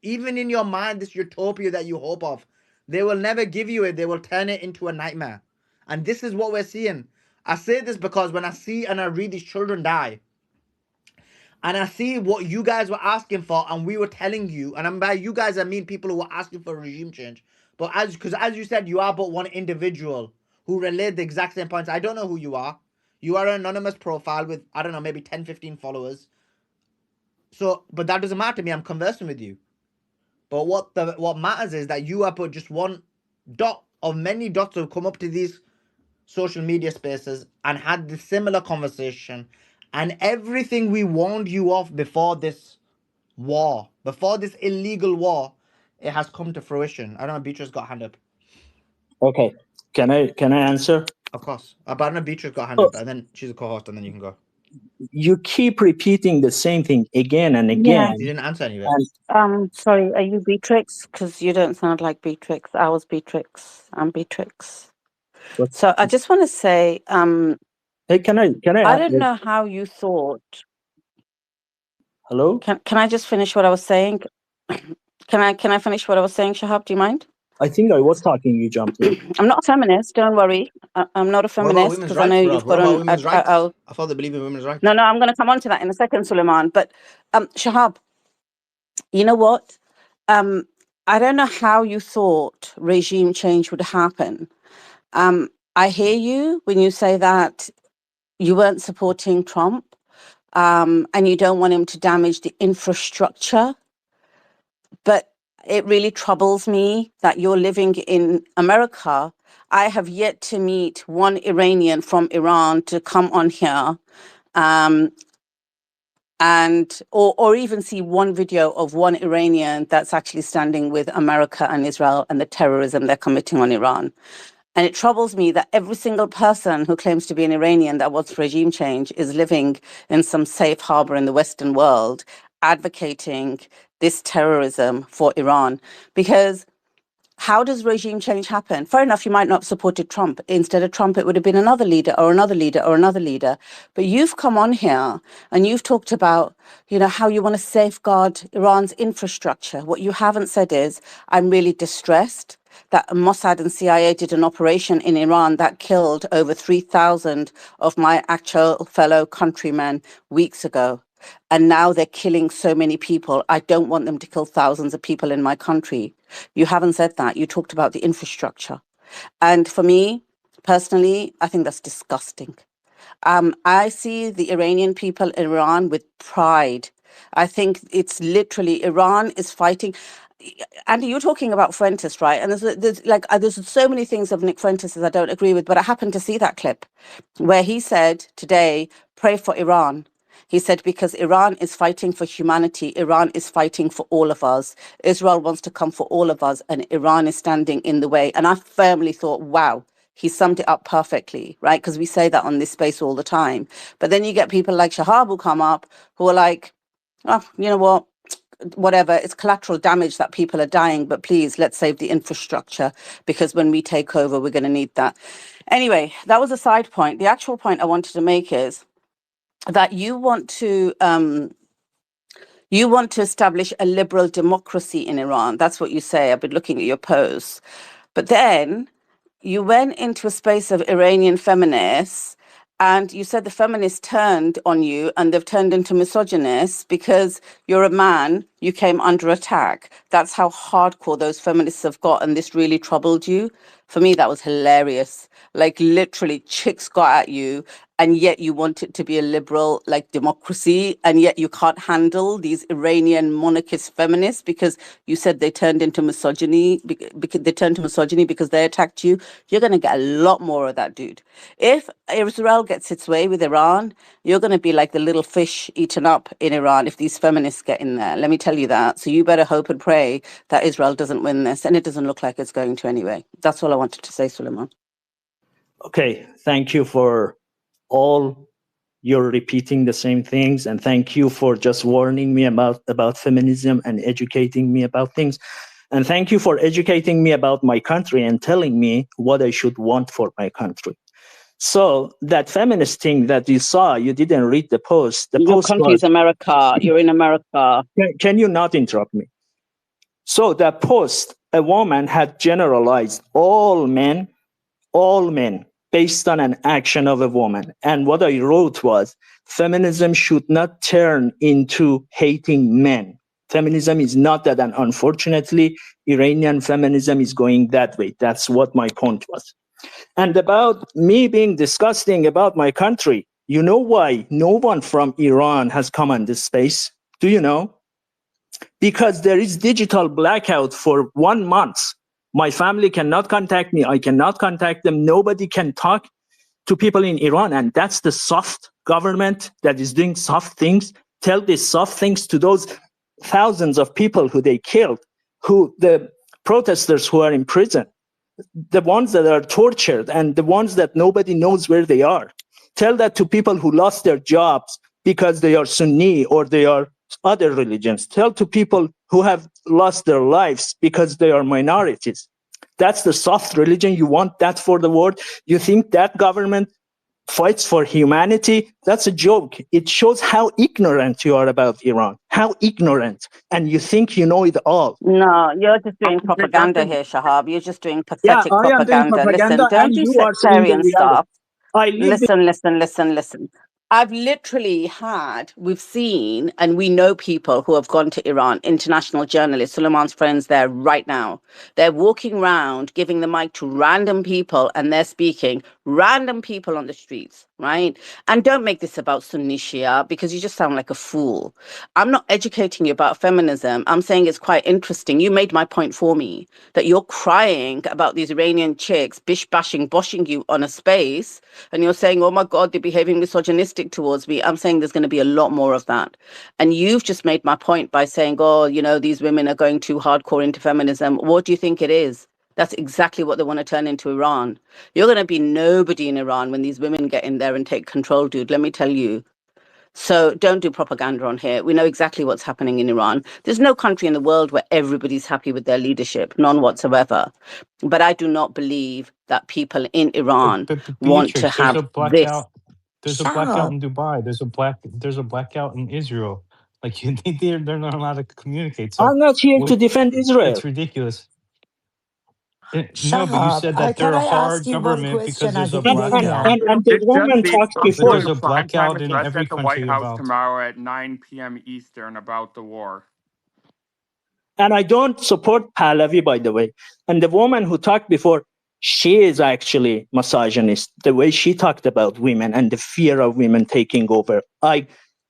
Even in your mind, this utopia that you hope of, they will never give you it. They will turn it into a nightmare. And this is what we're seeing. I say this because when I see and I read these children die, and I see what you guys were asking for, and we were telling you, and by you guys I mean people who were asking for regime change. But because as you said, you are but one individual who relayed the exact same points. I don't know who you are. You are an anonymous profile with, I don't know, maybe 10, 15 followers. So, but that doesn't matter to me. I'm conversing with you. But what matters is that you are but just one dot of many dots who come up to these social media spaces and had the similar conversation. And everything we warned you of before this war, before this illegal war, it has come to fruition. I don't know, Beatrice got a hand up. Okay, can I answer? Of course. But I don't know, Beatrice got a hand up, and then she's a co-host, and then you can go. You keep repeating the same thing again and again. You didn't answer any of it. Sorry, are you Beatrix? Because you don't sound like Beatrix. I was Beatrix. I'm Beatrix. So I just want to say, hey, can I? I don't know how you thought. Hello? Can I just finish what I was saying? Can I finish what I was saying, Shahab? Do you mind? I think I was talking. You jumped in. I'm not a feminist. Don't worry. I'm not a feminist because I know you've got on. Women's rights? I thought they believe in women's rights. No, I'm going to come on to that in a second, Sulaiman. But Shahab, you know what? I don't know how you thought regime change would happen. I hear you when you say that you weren't supporting Trump and you don't want him to damage the infrastructure. But it really troubles me that you're living in America. I have yet to meet one Iranian from Iran to come on here or even see one video of one Iranian that's actually standing with America and Israel and the terrorism they're committing on Iran. And it troubles me that every single person who claims to be an Iranian that wants regime change is living in some safe harbor in the Western world. advocating this terrorism for Iran. Because how does regime change happen? Fair enough, you might not have supported Trump. Instead of Trump, it would have been another leader or another leader or another leader. But you've come on here and you've talked about, how you want to safeguard Iran's infrastructure. What you haven't said is, I'm really distressed that Mossad and CIA did an operation in Iran that killed over 3,000 of my actual fellow countrymen weeks ago. And now they're killing so many people. I don't want them to kill thousands of people in my country. You haven't said that. You talked about the infrastructure. And for me, personally, I think that's disgusting. I see the Iranian people in Iran with pride. I think it's literally Iran is fighting. Andy, you're talking about Fuentes, right? And there's so many things of Nick Fuentes I don't agree with, but I happened to see that clip where he said today, pray for Iran. He said, because Iran is fighting for humanity. Iran is fighting for all of us. Israel wants to come for all of us, and Iran is standing in the way. And I firmly thought, wow, he summed it up perfectly, right? Because we say that on this space all the time. But then you get people like Shahab who come up who are like, oh, you know what? Whatever, it's collateral damage that people are dying, but please, let's save the infrastructure, because when we take over, we're going to need that. Anyway, that was a side point. The actual point I wanted to make is that you want to establish a liberal democracy in Iran. That's what you say. I've been looking at your posts. But then you went into a space of Iranian feminists, and you said the feminists turned on you and they've turned into misogynists because you're a man, you came under attack. That's how hardcore those feminists have got, and this really troubled you. For me, that was hilarious. Like, literally, chicks got at you, and yet you want it to be a liberal, like, democracy, and yet you can't handle these Iranian monarchist feminists because you said they turned into misogyny, because they turned to misogyny because they attacked you. You're going to get a lot more of that, dude. If Israel gets its way with Iran, you're going to be like the little fish eaten up in Iran if these feminists get in there. Let me tell you that. So you better hope and pray that Israel doesn't win this, and it doesn't look like it's going to anyway. That's all I wanted to say, Sulaiman. Okay, thank you for all you're repeating the same things, and thank you for just warning me about feminism and educating me about things, and thank you for educating me about my country and telling me what I should want for my country. So that feminist thing that you saw, you didn't read the post. Your country is America. You're in America. Can you not interrupt me? So that post, a woman had generalized all men, based on an action of a woman. And what I wrote was, feminism should not turn into hating men. Feminism is not that, and unfortunately, Iranian feminism is going that way. That's what my point was. And about me being disgusting about my country, you know why no one from Iran has come on this space? Do you know? Because there is digital blackout for 1 month. My family cannot contact me. I cannot contact them. Nobody can talk to people in Iran. And that's the soft government that is doing soft things. Tell these soft things to those thousands of people who they killed, who the protesters who are in prison, the ones that are tortured, and the ones that nobody knows where they are. Tell that to people who lost their jobs because they are Sunni or they are other religions. Tell to people who have lost their lives because they are minorities. That's the soft religion. You want that for the world? You think that government fights for humanity? That's a joke. It shows how ignorant you are about Iran. How ignorant. And you think you know it all. No, you're just doing propaganda here, Shahab. You're just doing pathetic I am doing propaganda. Listen, propaganda, don't and do you are seeing the sectarian reality. stuff. I live Listen. I've literally we've seen, and we know people who have gone to Iran, international journalists, Suleiman's friends there right now. They're walking around giving the mic to random people, and they're speaking, random people on the streets, right? And don't make this about Sunni Shia, because you just sound like a fool. I'm not educating you about feminism. I'm saying it's quite interesting. You made my point for me, that you're crying about these Iranian chicks bish-bashing, boshing you on a space, and you're saying, oh my God, they're behaving misogynistic towards me. I'm saying there's going to be a lot more of that. And you've just made my point by saying, oh, these women are going too hardcore into feminism. What do you think it is? That's exactly what they want to turn into Iran. You're going to be nobody in Iran when these women get in there and take control, dude. Let me tell you. So don't do propaganda on here. We know exactly what's happening in Iran. There's no country in the world where everybody's happy with their leadership, none whatsoever. But I do not believe that people in Iran But want to Beatrix, there's a have this. blackout. There's a Shut blackout up. in Dubai. There's a blackout in Israel. Like they're not allowed to communicate. So I'm not here to what? defend Israel. It's ridiculous. No, but you Shahab, said that can they're a I ask hard you one government because question there's as a a And, and, blackout. Iranian? and, and the It's just woman talked basically But before. there's doing a a primetime blackout in address every at the country White House about. tomorrow at 9 p.m. Eastern about the war. And I don't support Pahlavi, by the way. And the woman who talked before, she is actually misogynist. The way she talked about women and the fear of women taking over.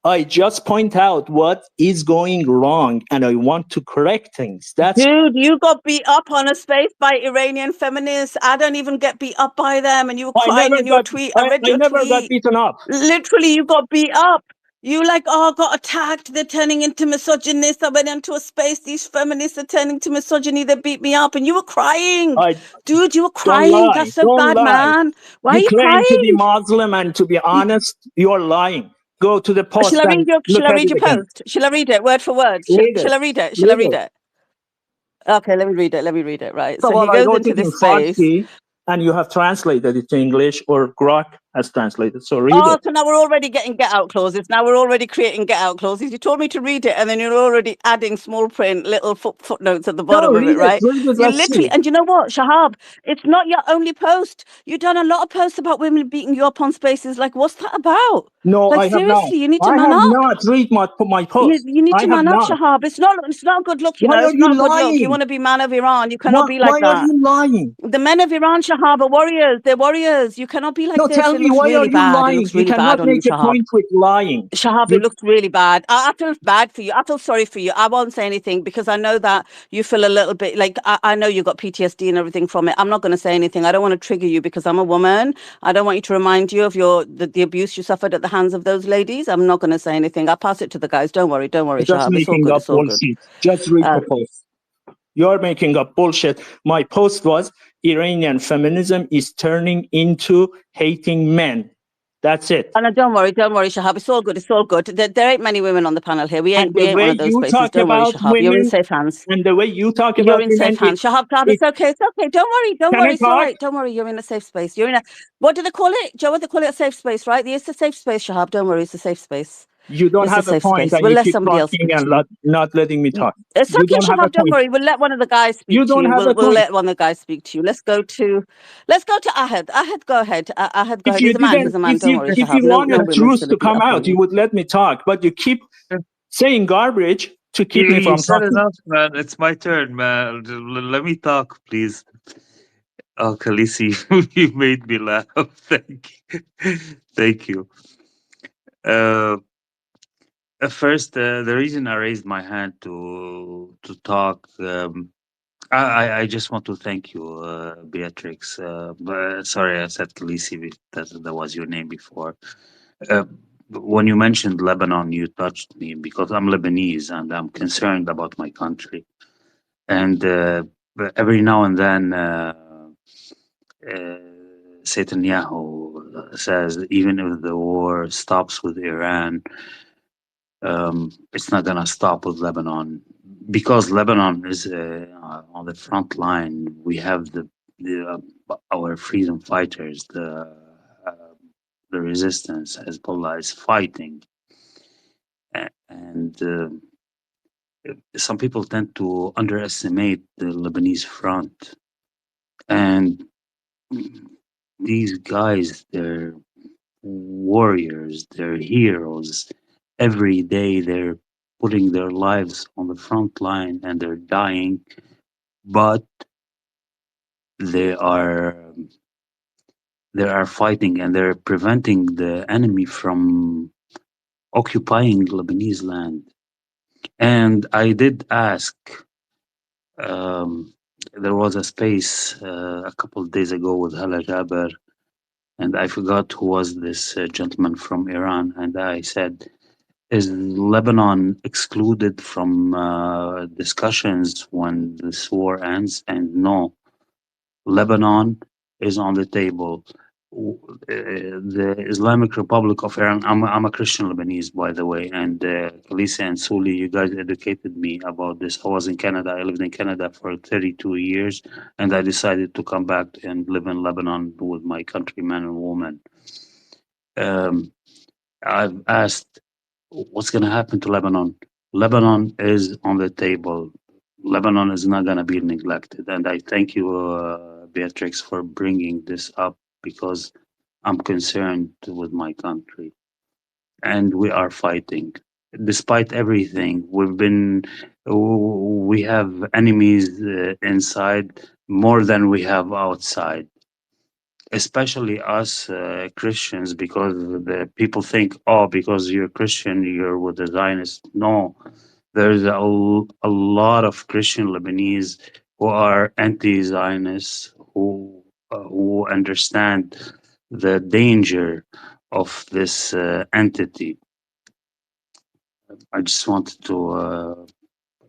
I just point out what is going wrong, and I want to correct things. That's Dude, you got beat up on a space by Iranian feminists. I don't even get beat up by them. And you were I crying never in your got tweet. I I, read I your never got tweet. beaten up. Literally, you got beat up. You like, oh, got attacked. They're turning into misogynists. I went into a space. These feminists are turning to misogyny. They beat me up. And you were crying. I Dude, you were don't crying. lie. That's so Don't bad, lie. man. Why are You you claim to be crying? Muslim and to be honest, you're lying. Go to the post and look Shall I at read it your again. post? Shall I read it word for word? Read Shall it. I read it? Shall I Read read it. it? Okay, let me read it. Let me read it. Right. First So of he all, I goes wrote into it this in space. Farsi, and you have translated it to English, or Grok has translated. So read Oh, it. so now we're already getting get out clauses. Now we're already creating get out clauses. You told me to read it, and then you're already adding small print, little footnotes at the No, bottom of read it, it. right? Read it. You Let's literally, see. and you know what, Shahab, it's not your only post. You've done a lot of posts about women beating you up on spaces. Like, what's that about? No, Like, I have not. seriously, you need to I man have up. not. Read my post. You need I to have man up, not. Shahab. It's not a good look, you Why know. are It's you not a good look. You lying? want to be man of Iran. You cannot be Why like are that. you lying? The men of Iran, Shahab, are warriors. They're warriors. You cannot be like No, this. tell It me, looks why are really you bad. It lying? looks You really cannot bad on you, make a Shahab. point with lying. Shahab, it looks really bad. I feel bad for you. I feel sorry for you. I won't say anything because I know that you feel a little bit like I know you got PTSD and everything from it. I'm not going to say anything. I don't want to trigger you because I'm a woman. I don't want you to remind you of the abuse you suffered at the hands of those ladies. I'm not going to say anything. I'll pass it to the guys. Don't worry, Just Shahab. It's all making good. up It's all good. bullshit. Just read the post. You're making up bullshit. My post was Iranian feminism is turning into hating men. That's it. And don't worry, Shahab. It's all good. It's all good. There ain't many women on the panel here. We And ain't the one way of those you spaces. talk Don't worry, about Shahab. You're in women safe hands. and the way you talk You're about in women, safe hands. Shahab, it it's okay. It's okay. Don't worry. Don't can worry. I It's all talk? right. Don't worry. You're in a safe space. You're in a, what do they call it? Joe, what do they call it? A safe space, right? It's a safe space, Shahab. Don't worry. It's a safe space. You don't It's a have a safe point space. and We'll you let keep somebody else talking speak and to you. not letting me talk. It's You okay, don't have a Shahab. Don't point. worry. We'll let one of the guys You speak to don't you. have a We'll point. let one of the guys speak to you. Let's go to Ahad. Ahad, go ahead. Ahad, go If ahead. you He's a man. didn't, He's a man. Don't worry, if you Shahab. No, no wanted women's truth gonna to beat come up on out, you you. would let me talk. But you keep saying garbage to keep me You from said talking. enough, man. It's my turn, man. Let me talk, please. Oh, Khaleesi, you made me laugh. Thank you. Thank you. First, the reason I raised my hand to talk, I just want to thank you, Beatrix. But sorry, I said Khaleesi. That was your name before. Uh, when you mentioned Lebanon, you touched me because I'm Lebanese and I'm concerned about my country. And every now and then, Netanyahu says even if the war stops with Iran, it's not going to stop with Lebanon because Lebanon is on the front line. We have our freedom fighters, the resistance. Hezbollah is fighting, and some people tend to underestimate the Lebanese front. And these guys, they're warriors, they're heroes. Every day they're putting their lives on the front line and they're dying, but they are fighting and they're preventing the enemy from occupying Lebanese land. And I did ask, there was a space a couple of days ago with Hala Jaber, and I forgot who was this gentleman from Iran, and I said, is Lebanon excluded from discussions when this war ends? And no, Lebanon is on the table. the Islamic Republic of Iran. I'm a Christian Lebanese, by the way, and Khaleesi and Suli, you guys educated me about this. I was in Canada. I lived in Canada for 32 years, and I decided to come back and live in Lebanon with my countrymen and women. I've asked, what's going to happen to Lebanon? Lebanon is on the table. Lebanon is not going to be neglected, and I thank you, Beatrix, for bringing this up because I'm concerned with my country, and we are fighting. Despite everything, we have enemies inside more than we have outside, especially us Christians, because the people think, oh, because you're Christian, you're with the Zionists. No, there's a lot of Christian Lebanese who are anti-Zionists, who understand the danger of this entity. I just wanted to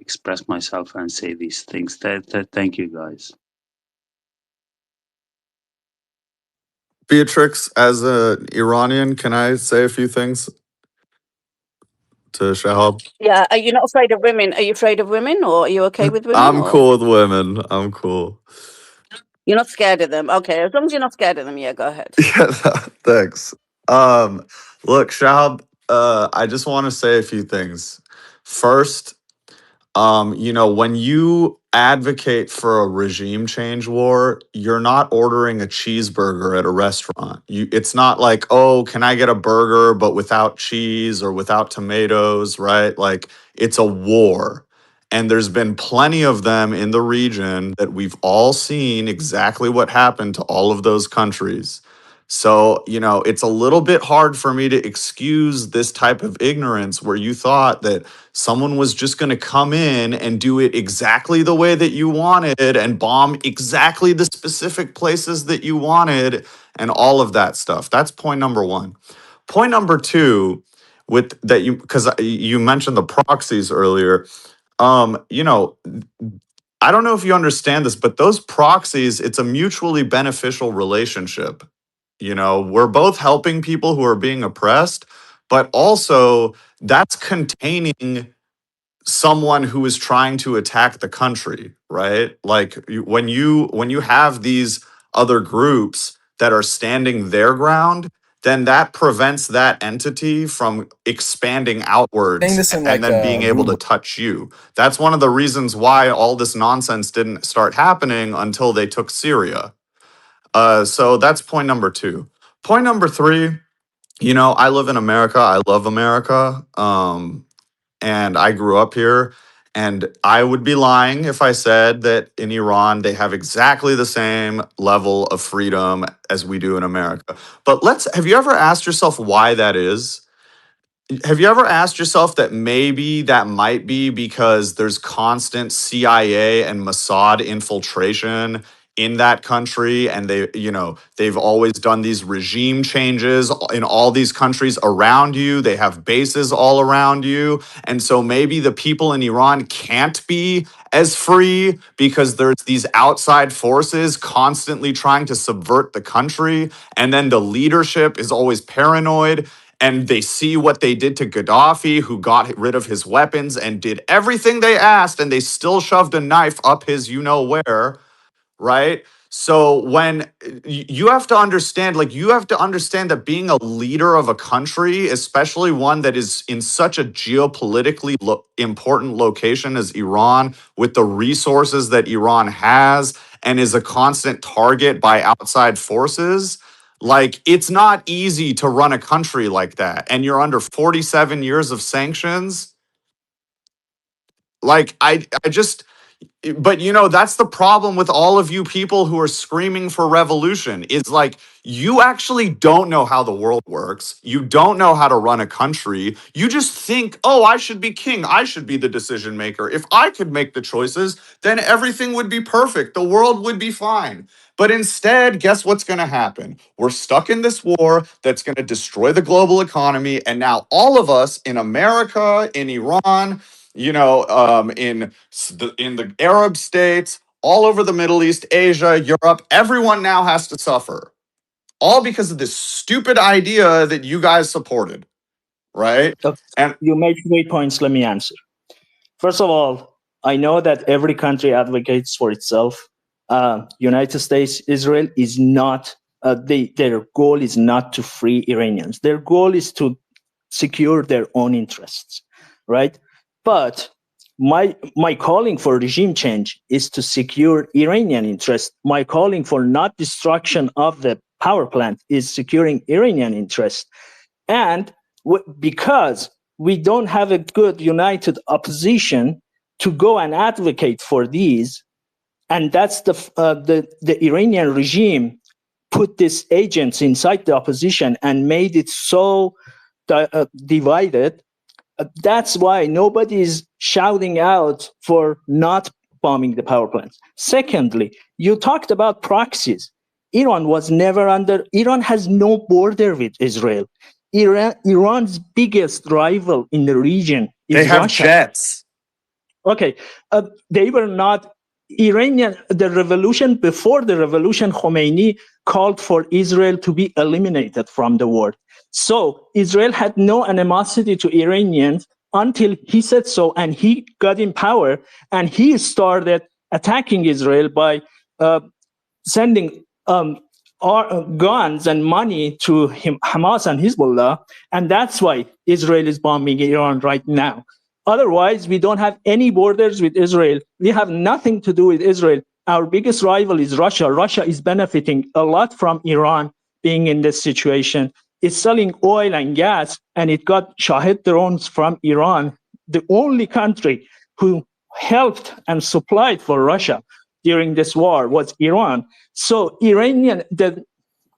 express myself and say these things. Thank you, guys. Beatrix, as an Iranian, can I say a few things to Shahab? Yeah, are you not afraid of women? Are you afraid of women, or are you okay with women, I'm or cool with women. I'm cool. you're not scared of them? Okay, as long as you're not scared of them, yeah, go ahead. Yeah, thanks. Look, Shahab, I just want to say a few things. First, when you advocate for a regime change war, you're not ordering a cheeseburger at a restaurant. It's not like, oh, can I get a burger but without cheese or without tomatoes, right? Like it's a war. And there's been plenty of them in the region that we've all seen exactly what happened to all of those countries. So, it's a little bit hard for me to excuse this type of ignorance where you thought that someone was just going to come in and do it exactly the way that you wanted and bomb exactly the specific places that you wanted and all of that stuff. That's point number one. Point number two, with that because you mentioned the proxies earlier. I don't know if you understand this, but those proxies, it's a mutually beneficial relationship. We're both helping people who are being oppressed, but also that's containing someone who is trying to attack the country, right? Like when you have these other groups that are standing their ground, then that prevents that entity from expanding Saying outwards this in and like then a being able rude to way. touch you. That's one of the reasons why all this nonsense didn't start happening until they took Syria. So that's point number two. Point number three, I live in America. I love America. And I grew up here. And I would be lying if I said that in Iran they have exactly the same level of freedom as we do in America. But have you ever asked yourself why that is? Have you ever asked yourself that maybe that might be because there's constant CIA and Mossad infiltration in that country and they've always done these regime changes in all these countries around you. They have bases all around you. And so maybe the people in Iran can't be as free because there's these outside forces constantly trying to subvert the country and then the leadership is always paranoid and they see what they did to Gaddafi, who got rid of his weapons and did everything they asked, and they still shoved a knife up his you know where, right? So when you have to understand, you have to understand that being a leader of a country, especially one that is in such a geopolitically important location as Iran, with the resources that Iran has, and is a constant target by outside forces, it's not easy to run a country like that. And you're under 47 years of sanctions. I just but that's the problem with all of you people who are screaming for revolution is you actually don't know how the world works. You don't know how to run a country. You just think, oh, I should be king. I should be the decision maker. If I could make the choices, then everything would be perfect. The world would be fine. But instead, guess what's going to happen? We're stuck in this war that's going to destroy the global economy. And now all of us in America, in Iran, in the Arab states, all over the Middle East, Asia, Europe, everyone now has to suffer. all because of this stupid idea that you guys supported, right? Okay. And You made 3 points. Let me answer. First of all, I know that every country advocates for itself. United States, Israel is not, their goal is not to free Iranians. Their goal is to secure their own interests, right? But my calling for regime change is to secure Iranian interests. My calling for not destruction of the power plant is securing Iranian interests. And because we don't have a good united opposition to go and advocate for these, and that's the Iranian regime put these agents inside the opposition and made it so divided. That's why nobody is shouting out for not bombing the power plants. Secondly, you talked about proxies. Iran was never under, Iran has no border with Israel. Iran's biggest rival in the region they is have Russia. jets. Okay, they were not Iranian. The revolution, before the revolution, Khomeini called for Israel to be eliminated from the world. So Israel had no animosity to Iranians until he said so, and he got in power, and he started attacking Israel by sending guns and money to Hamas and Hezbollah, and that's why Israel is bombing Iran right now. Otherwise, we don't have any borders with Israel. We have nothing to do with Israel. Our biggest rival is Russia. Russia is benefiting a lot from Iran being in this situation. It's selling oil and gas, and it got Shahed drones from Iran, the only country who helped and supplied for Russia during this war was Iran. So the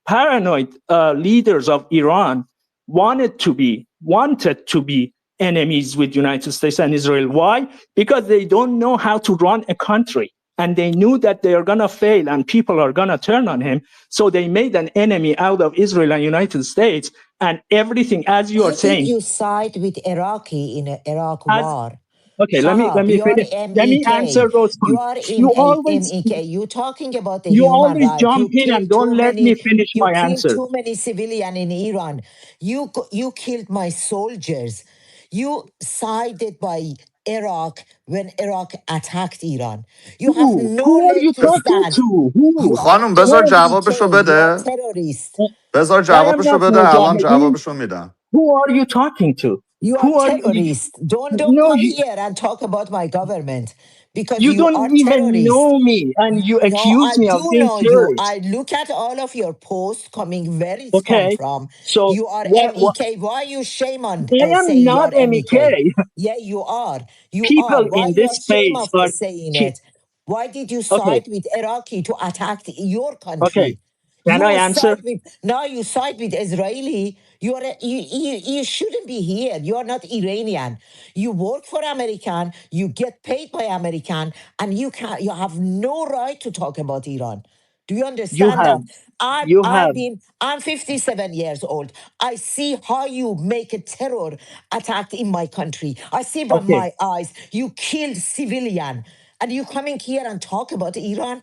paranoid leaders of Iran wanted to be enemies with United States and Israel. Why? Because they don't know how to run a country. And they knew that they are going to fail and people are going to turn on him. So they made an enemy out of Israel and United States. And everything, as you are Why saying. did you side with Iraqi in the Iraq war? Okay, Shut let up. me You are finish. Let me answer MEK. those You points. are You MEK. You talking about the you human always right. jump You in and killed don't too let me many. finish You my killed answer. too many civilians in Iran. You killed my soldiers. You sided by Iraq when Iraq attacked Iran. You have no Who are leg you to talking stand. to? You Who? are خانم بذار جوابشو MEK. You are بده. terrorist. بذار I am جوابشو not بده الان Mujahideen. جوابشو میدم. Who are you talking to? You are Who are you? terrorist. Don't No, come here and talk about my government because you you don't are even terrorist. know me and you No, accuse I me of do being know you. terrorist. I look at all of your posts coming very Okay, from. so You are what MEK. Why you shame on I am saying you not are MEK? MEK. Yeah, you are. You are. People Why in you are this shame space of are saying it? Why did you okay. side with Iraqi to attack your Okay, country? can I You answer? side with now. You side with Israeli. You are you shouldn't be here. You are not Iranian. You work for American. You get paid by American, and you can you have no right to talk about Iran. Do you You understand have that? I'm 57 years old. I see how you make a terror attack in my country. I see by okay. my eyes you killed civilian, and you coming here and talk about Iran.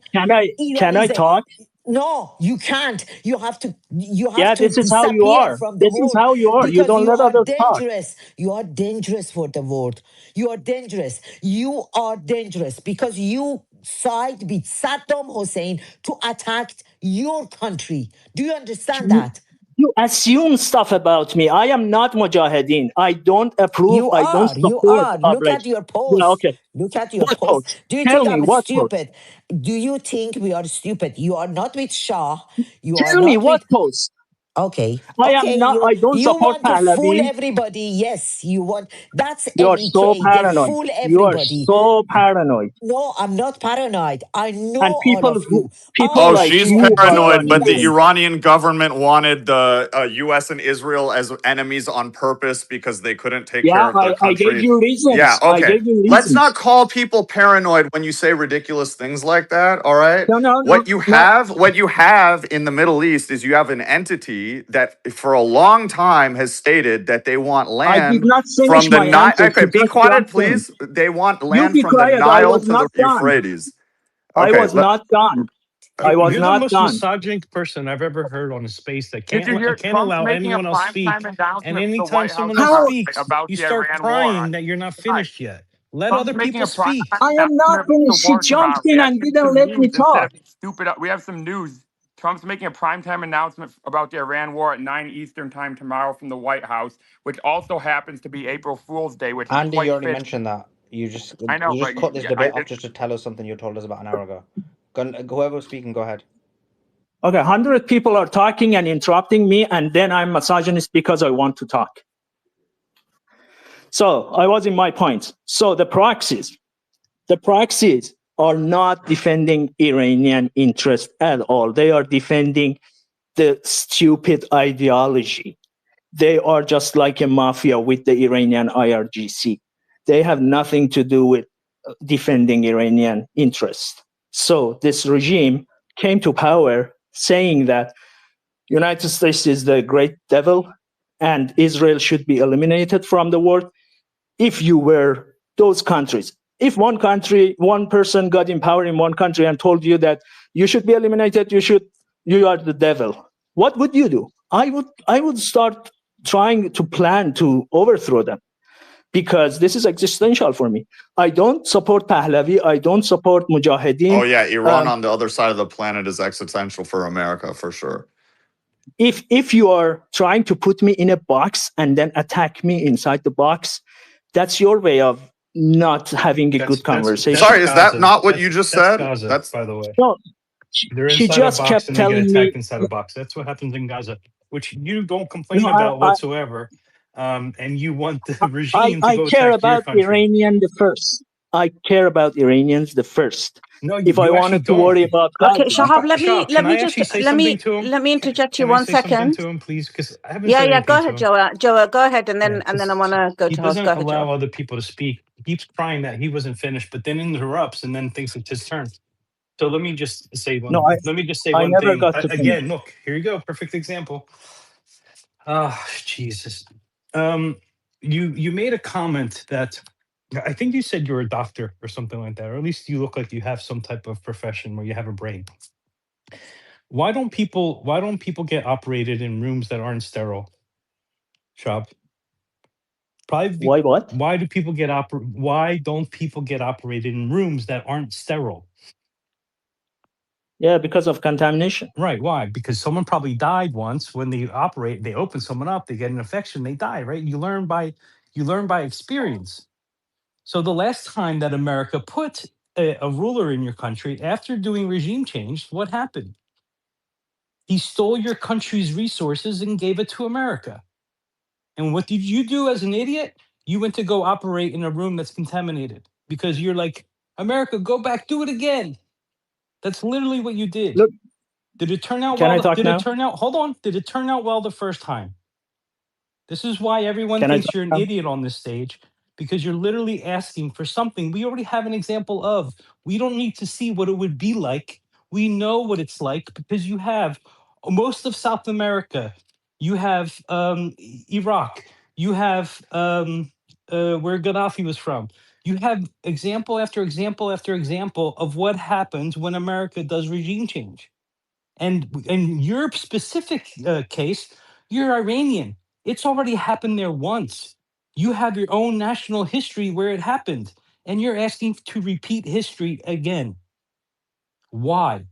Iran Can I is a talk? no, you can't. You have Yeah, to this is how you disappear are. from the This is world how you are. You because don't you let are others talk. dangerous. You are dangerous for the world. You are dangerous. You are dangerous because you side with Saddam Hussein to attack your country. Do you understand You, that? you assume stuff about me. I am not Mujahideen. I don't approve. You I don't are. You support are. Look at operation. your Yeah, post. okay. Look at your What post. post? Do you Tell think me I'm what post. stupid? Do you think we are stupid? You are not with Shah. You are Tell me not with what post. okay. I am Okay, not. you I don't you support want to fool Pahlavi. everybody. Yes, you want that's You are so MEK. They paranoid. fool You are everybody. so paranoid. No, I'm not paranoid. I And know all people of who you. people Oh, I like she's you are paranoid, running but the this. demonstrate. Iranian government wanted the U.S. and Israel as enemies on purpose because they couldn't take care Yeah, of their I gave country. you Yeah, reasons. I okay. gave you Let's not reasons. call people paranoid when you say ridiculous things like that, all right? No. What you have in the Middle East is you have an entity that for a long time has stated that they want I did land not from finish the my Nile. answer. Okay, To be just quiet, jump in. please. They want You land be from the quiet. I Nile was to the not done. Euphrates. I Okay, was not done. I was You're the not most done. misogynic person I've ever heard on a space that Did you hear can't Trump's allow making a anyone else speak. primetime And announcement for the anytime White House someone else How speaks, about you the start Iran war on crying that you're not tonight? finished yet. Let Trump's other making people a primetime speak. I am not announcement about the finished. She war jumped tomorrow. We in have and to get didn't some let me news instead talk. of these stupid. We have some news. Trump's making a primetime announcement about the Iran war at 9 Eastern time tomorrow from the White House, which also happens to be April Fool's Day, which is Andy, you quite already fitting. mentioned that. I know, You just but cut this I debate off did. just to tell us something you told us about an hour ago. Whoever was speaking, go ahead. Okay, 100 people are talking and interrupting me, and then I'm misogynist because I want to talk. So I was in my point. So the proxies are not defending Iranian interests at all. They are defending the stupid ideology. They are just like a mafia with the Iranian IRGC. They have nothing to do with defending Iranian interests. So this regime came to power saying that United States is the great devil and Israel should be eliminated from the world. If you were those countries, if one country, one person got in power in one country and told you that you should be eliminated, you are the devil, what would you do? I would start trying to plan to overthrow them, because this is existential for me. I don't support Pahlavi. I don't support Oh Mujahideen. yeah, Iran on the other side of the planet is existential for America for sure. If you are trying to put me in a box and then attack me inside the box, that's your way of not having a good That's conversation. Sorry, is that Gaza. not what you just That's said? Gaza, That's by the way. No, They're she inside a just box kept and they get telling attacked me, inside a box. That's what happens in Gaza, which you don't complain no, about whatsoever. And you want the regime to I go care attack your about country. Iranian the first. I care about Iranians the first. No, If I you actually wanted to don't. worry about Okay, Gaza, Shahab, Shah, can I actually say something to him? let me interject you Can I one say something second. to him, please? Because I haven't Yeah, said yeah, go anything to ahead, him. Joa. Joa, go ahead, and Yeah, then I because wanna go he to Hoz. Go doesn't ahead, allow Joa. other people to speak. He keeps crying that he wasn't finished, but then interrupts and then thinks it's his turn. So let me just say no, one. Let me just say I one never thing. got to finish. Again, look, here you go. Perfect example. Ah, Jesus. You made a comment that I think you said you're a doctor or something like that, or at least you look like you have some type of profession where you have a brain. Why don't people get operated in rooms that aren't sterile? Shop. Why what? Why don't people get operated in rooms that aren't sterile? Yeah, because of contamination. Right. Why? Because someone probably died once when they operate, they open someone up, they get an infection, they die, right? You learn by experience. So the last time that America put a ruler in your country after doing regime change, what happened? He stole your country's resources and gave it to America. And what did you do as an idiot? You went to go operate in a room that's contaminated because you're like, America, go back, do it again. That's literally what you did. Look, Did it turn out can I well? talk Did it now? turn out? Hold on. Did it turn out well the first time? This is why everyone Can I thinks talk you're an now? idiot on this stage, because you're literally asking for something we already have an example of. We don't need to see what it would be like. We know what it's like because you have most of South America. You have Iraq. You have where Gaddafi was from. You have example after example after example of what happens when America does regime change. And in your specific case, you're Iranian. It's already happened there once. You have your own national history where it happened, and you're asking to repeat history again. Why?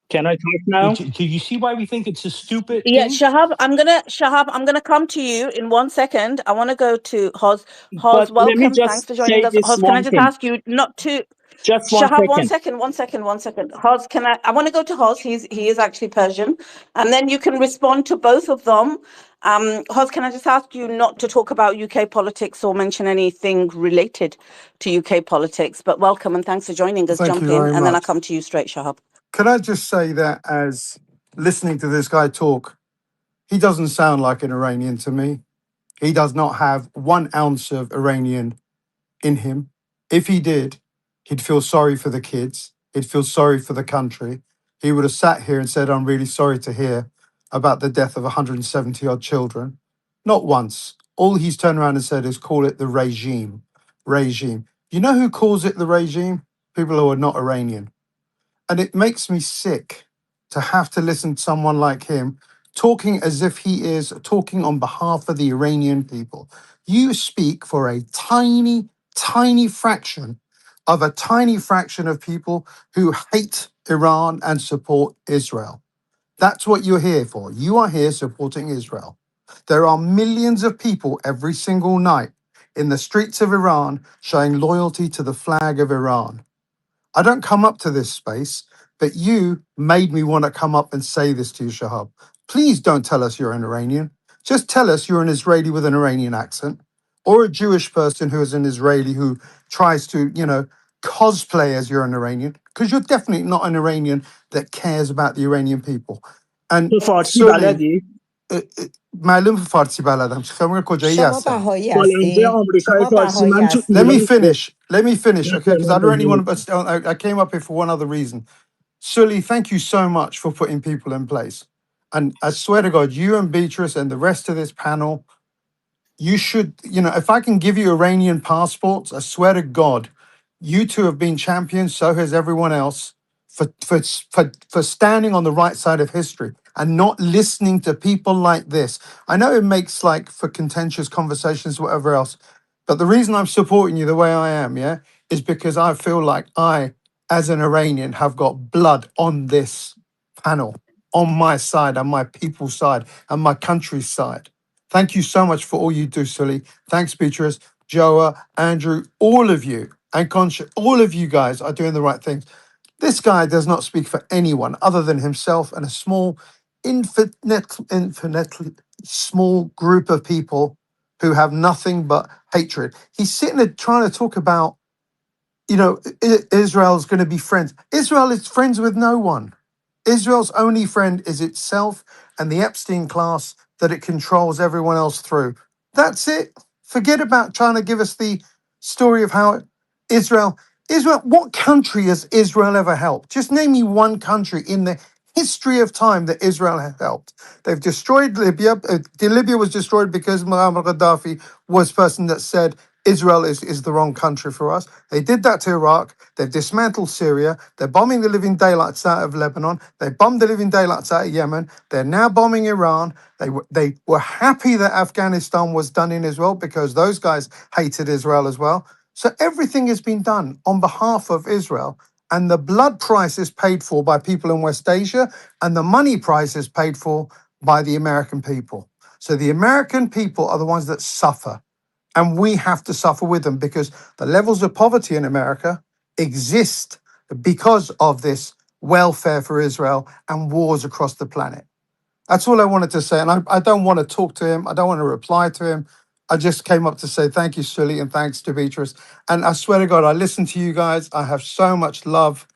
Can I talk now? Do you see why we think it's a stupid Yeah, thing? Shahab, I'm gonna come to you in 1 second. I want to go to Hoz. But Hoz, let me welcome. Thanks just for joining say us. this Hoz, can I one just thing. ask you not to Just one Shahab, second. 1 second. Hoz, I want to go to Hoz. He is actually Persian. And then you can respond to both of them. Hoz, can I just ask you not to talk about UK politics or mention anything related to UK politics? But welcome and thanks for joining us. Thank Jump you in very and then I'll much. come to you straight, Shahab. Could I just say that as listening to this guy talk, he doesn't sound like an Iranian to me. He does not have 1 ounce of Iranian in him. If he did, he'd feel sorry for the kids. He'd feel sorry for the country. He would have sat here and said, I'm really sorry to hear about the death of 170 odd children. Not once. All he's turned around and said is call it the regime. Regime. You know who calls it the regime? People who are not Iranian. And it makes me sick to have to listen to someone like him talking as if he is talking on behalf of the Iranian people. You speak for a tiny, tiny fraction of a tiny fraction of people who hate Iran and support Israel. That's what you're here for. You are here supporting Israel. There are millions of people every single night in the streets of Iran showing loyalty to the flag of Iran. I don't come up to this space, but you made me want to come up and say this to you, Shahab. Please don't tell us you're an Iranian. Just tell us you're an Israeli with an Iranian accent, or a Jewish person who is an Israeli who tries to, cosplay as you're an Iranian, because you're definitely not an Iranian that cares about the Iranian people. And تو فارسی certainly, بلدی؟ معلوم فارسی بلدم. خبر کجایی شما هستن. بهایی آینده هستی؟ آمریکای شما فارسی بهایی من تو Let me ایران هستی؟ finish. Let me finish, okay? Because I don't really want to. نمی‌دونم. But I came up here for one other reason. Sully, thank you so much for putting people in place. And I swear to God, you and Beatrice and the rest of this panel, you should, if I can give you Iranian passports, I swear to God, you two have been champions, so has everyone else, for standing on the right side of history and not listening to people like this. I know it makes like for contentious conversations, whatever else, but the reason I'm supporting you the way I am, yeah, is because I feel like I, as an Iranian, have got blood on this panel, on my side, on my people's side, and my country's side. Thank you so much for all you do, Sully. Thanks, Beatrice, Joa, Andrew, all of you, and Concha, all of you guys are doing the right things. This guy does not speak for anyone other than himself and a small, infinitely small group of people who have nothing but hatred. He's sitting there trying to talk about, Israel's going to be friends. Israel is friends with no one. Israel's only friend is itself and the Epstein class that it controls everyone else through. That's it. Forget about trying to give us the story of how Israel, what country has Israel ever helped? Just name me one country in the history of time that Israel has helped. They've destroyed Libya. Libya was destroyed because Muammar Gaddafi was the person that said Israel is the wrong country for us. They did that to Iraq. They've dismantled Syria. They're bombing the living daylights out of Lebanon. They bombed the living daylights out of Yemen. They're now bombing Iran. They were happy that Afghanistan was done in Israel because those guys hated Israel as well. So everything has been done on behalf of Israel. And the blood price is paid for by people in West Asia, and the money price is paid for by the American people. So the American people are the ones that suffer. And we have to suffer with them because the levels of poverty in America exist because of this welfare for Israel and wars across the planet. That's all I wanted to say. And I don't want to talk to him. I don't want to reply to him. I just came up to say thank you, Sully, and thanks to Beatrice. And I swear to God, I listen to you guys. I have so much love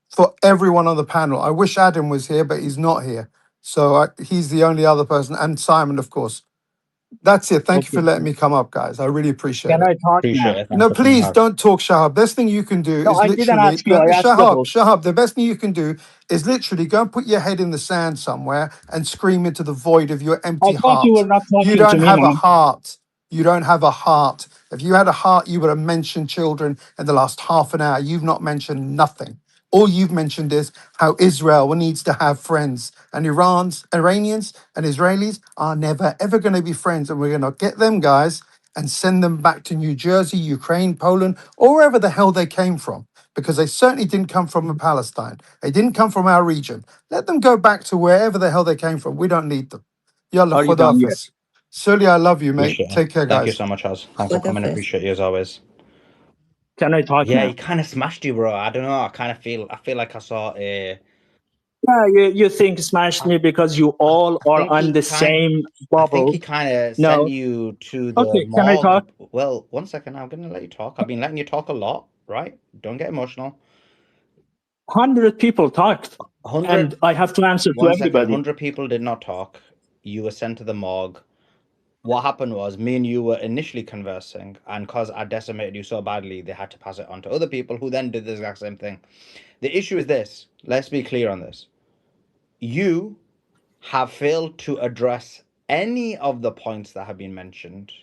for everyone on the panel. I wish Adam was here, but he's not here. So he's the only other person. And Simon, of course. That's it. Thank you for Okay. letting me come up, guys. I really appreciate Can it. I talk Appreciate now? it. Thanks No, for coming please up. don't talk, Shahab. Best thing you can do No, is I didn't literally ask you. I asked the Shahab, host. Shahab. The best thing you can do is literally go and put your head in the sand somewhere and scream into the void of your I empty thought you heart. were not You talking to don't me have a now. heart. You don't have a heart. If you had a heart, you would have mentioned children in the last half an hour. You've not mentioned nothing. All you've mentioned is how Israel needs to have friends, and Iranians and Israelis are never ever going to be friends, and we're going to get them guys and send them back to New Jersey, Ukraine, Poland, or wherever the hell they came from, because they certainly didn't come from Palestine. They didn't come from our region. Let them go back to wherever the hell they came from. We don't need them. Yalla, Are you done yet? Khudafiz. Sully, I love you, mate. Appreciate it. Take care, Thank you guys. so much, Oz. Thanks for coming. خدافز. Appreciate you as always. Can I talk Yeah, he now? kind of smashed you, bro. I don't know. I feel like I saw a. Yeah, you think smashed I, me because you I, all I are think on he the kind. same I think bubble. he kind of sent No. you to the Okay, can I morgue. talk? Well, one second. I'm gonna let you talk. I've been letting you talk a lot, right? Don't get emotional. 100 people talked, 100. and I have to answer to One second. everybody. 100 people did not talk. You were sent to the morgue. What happened was me and you were initially conversing, and because I decimated you so badly, they had to pass it on to other people who then did the exact same thing. The issue is this. Let's be clear on this. You have failed to address any of the points that have been mentioned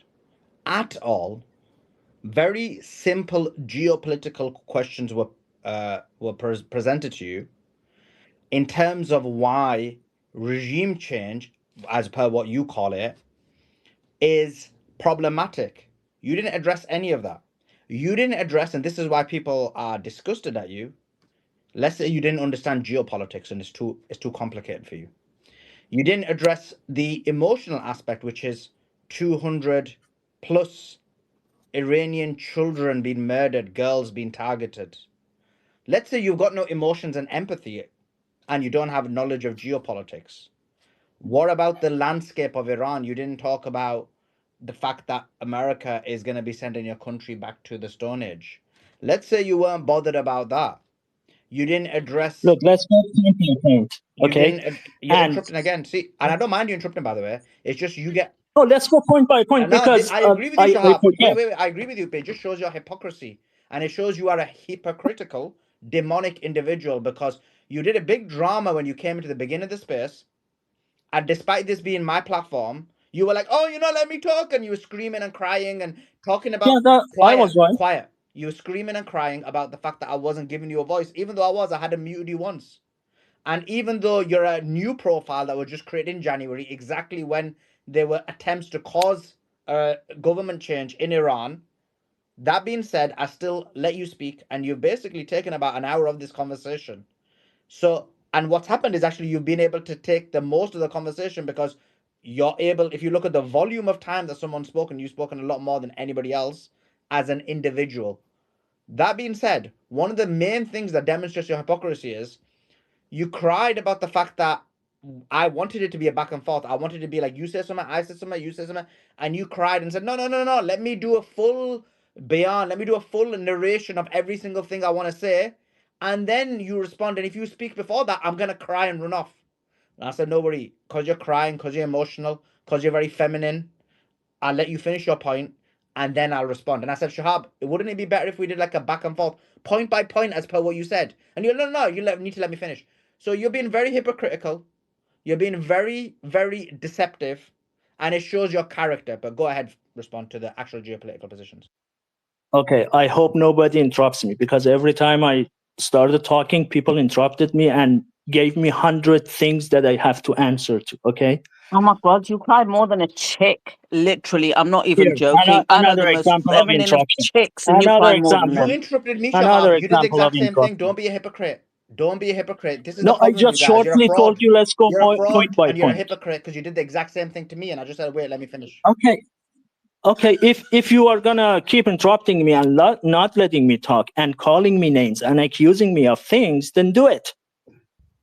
at all. Very simple geopolitical questions were presented to you, in terms of why regime change, as per what you call it, is problematic. You didn't address any of that. You didn't address, and this is why people are disgusted at you. Let's say you didn't understand geopolitics and it's too complicated for you. You didn't address the emotional aspect, which is 200 plus Iranian children being murdered, girls being targeted. Let's say you've got no emotions and empathy and you don't have knowledge of geopolitics. What about the landscape of Iran? You didn't talk about the fact that America is going to be sending your country back to the Stone Age. Let's say you weren't bothered about that. You didn't address. Look, let's go point by point. You Okay. didn't. You're And interrupting again. See, and I don't mind you interrupting, by the way. It's just you get. oh, let's go point by point No, because I agree with you, I Shahab. forget. Wait. I agree with you, but it just shows your hypocrisy. And it shows you are a hypocritical, demonic individual because you did a big drama when you came into the beginning of the space. And despite this being my platform, you were like, oh, you're not letting me talk. And you were screaming and crying and talking Yeah, about that I was right. quiet. You were screaming and crying about the fact that I wasn't giving you a voice, even though I hadn't muted you once. And even though you're a new profile that was just created in January, exactly when there were attempts to cause government change in Iran, that being said, I still let you speak, and you've basically taken about an hour of this conversation. So, and what's happened is actually you've been able to take the most of the conversation because you're able, if you look at the volume of time that someone's spoken, you've spoken a lot more than anybody else as an individual. That being said, one of the main things that demonstrates your hypocrisy is you cried about the fact that I wanted it to be a back and forth. I wanted it to be like, you say something, I say something, you say something, and you cried and said, no, let me do a full let me do a full narration of every single thing I want to say. And then you respond, and if you speak before that, I'm going to cry and run off. And I said, no worry, because you're crying, because you're emotional, because you're very feminine, I'll let you finish your point, and then I'll respond. And I said, Shahab, wouldn't it be better if we did like a back and forth, point by point, as per what you said? And you're, no, you need to let me finish. So you're being very hypocritical. You're being very, very deceptive, and it shows your character. But go ahead, respond to the actual geopolitical positions. Okay, I hope nobody interrupts me because every time I started talking, people interrupted me and gave me 100 things that I have to answer to. Okay. Oh my God, you cried more than a chick. Literally, I'm not even Here, joking. I know the another most example of feminine of interruption. chicks, and you Another cry more than You example. them. interrupted me, Another Shahab. You did the example of exact same thing. interruption. Don't be a hypocrite. Don't be a hypocrite. This is the No, I problem with you just guys. You're a shortly told fraud. you let's go You're a point fraud, by and you're a point. hypocrite because you did the exact same thing to me, and I just said, wait, let me finish. Okay, if you are gonna keep interrupting me and not letting me talk and calling me names and accusing me of things, then do it.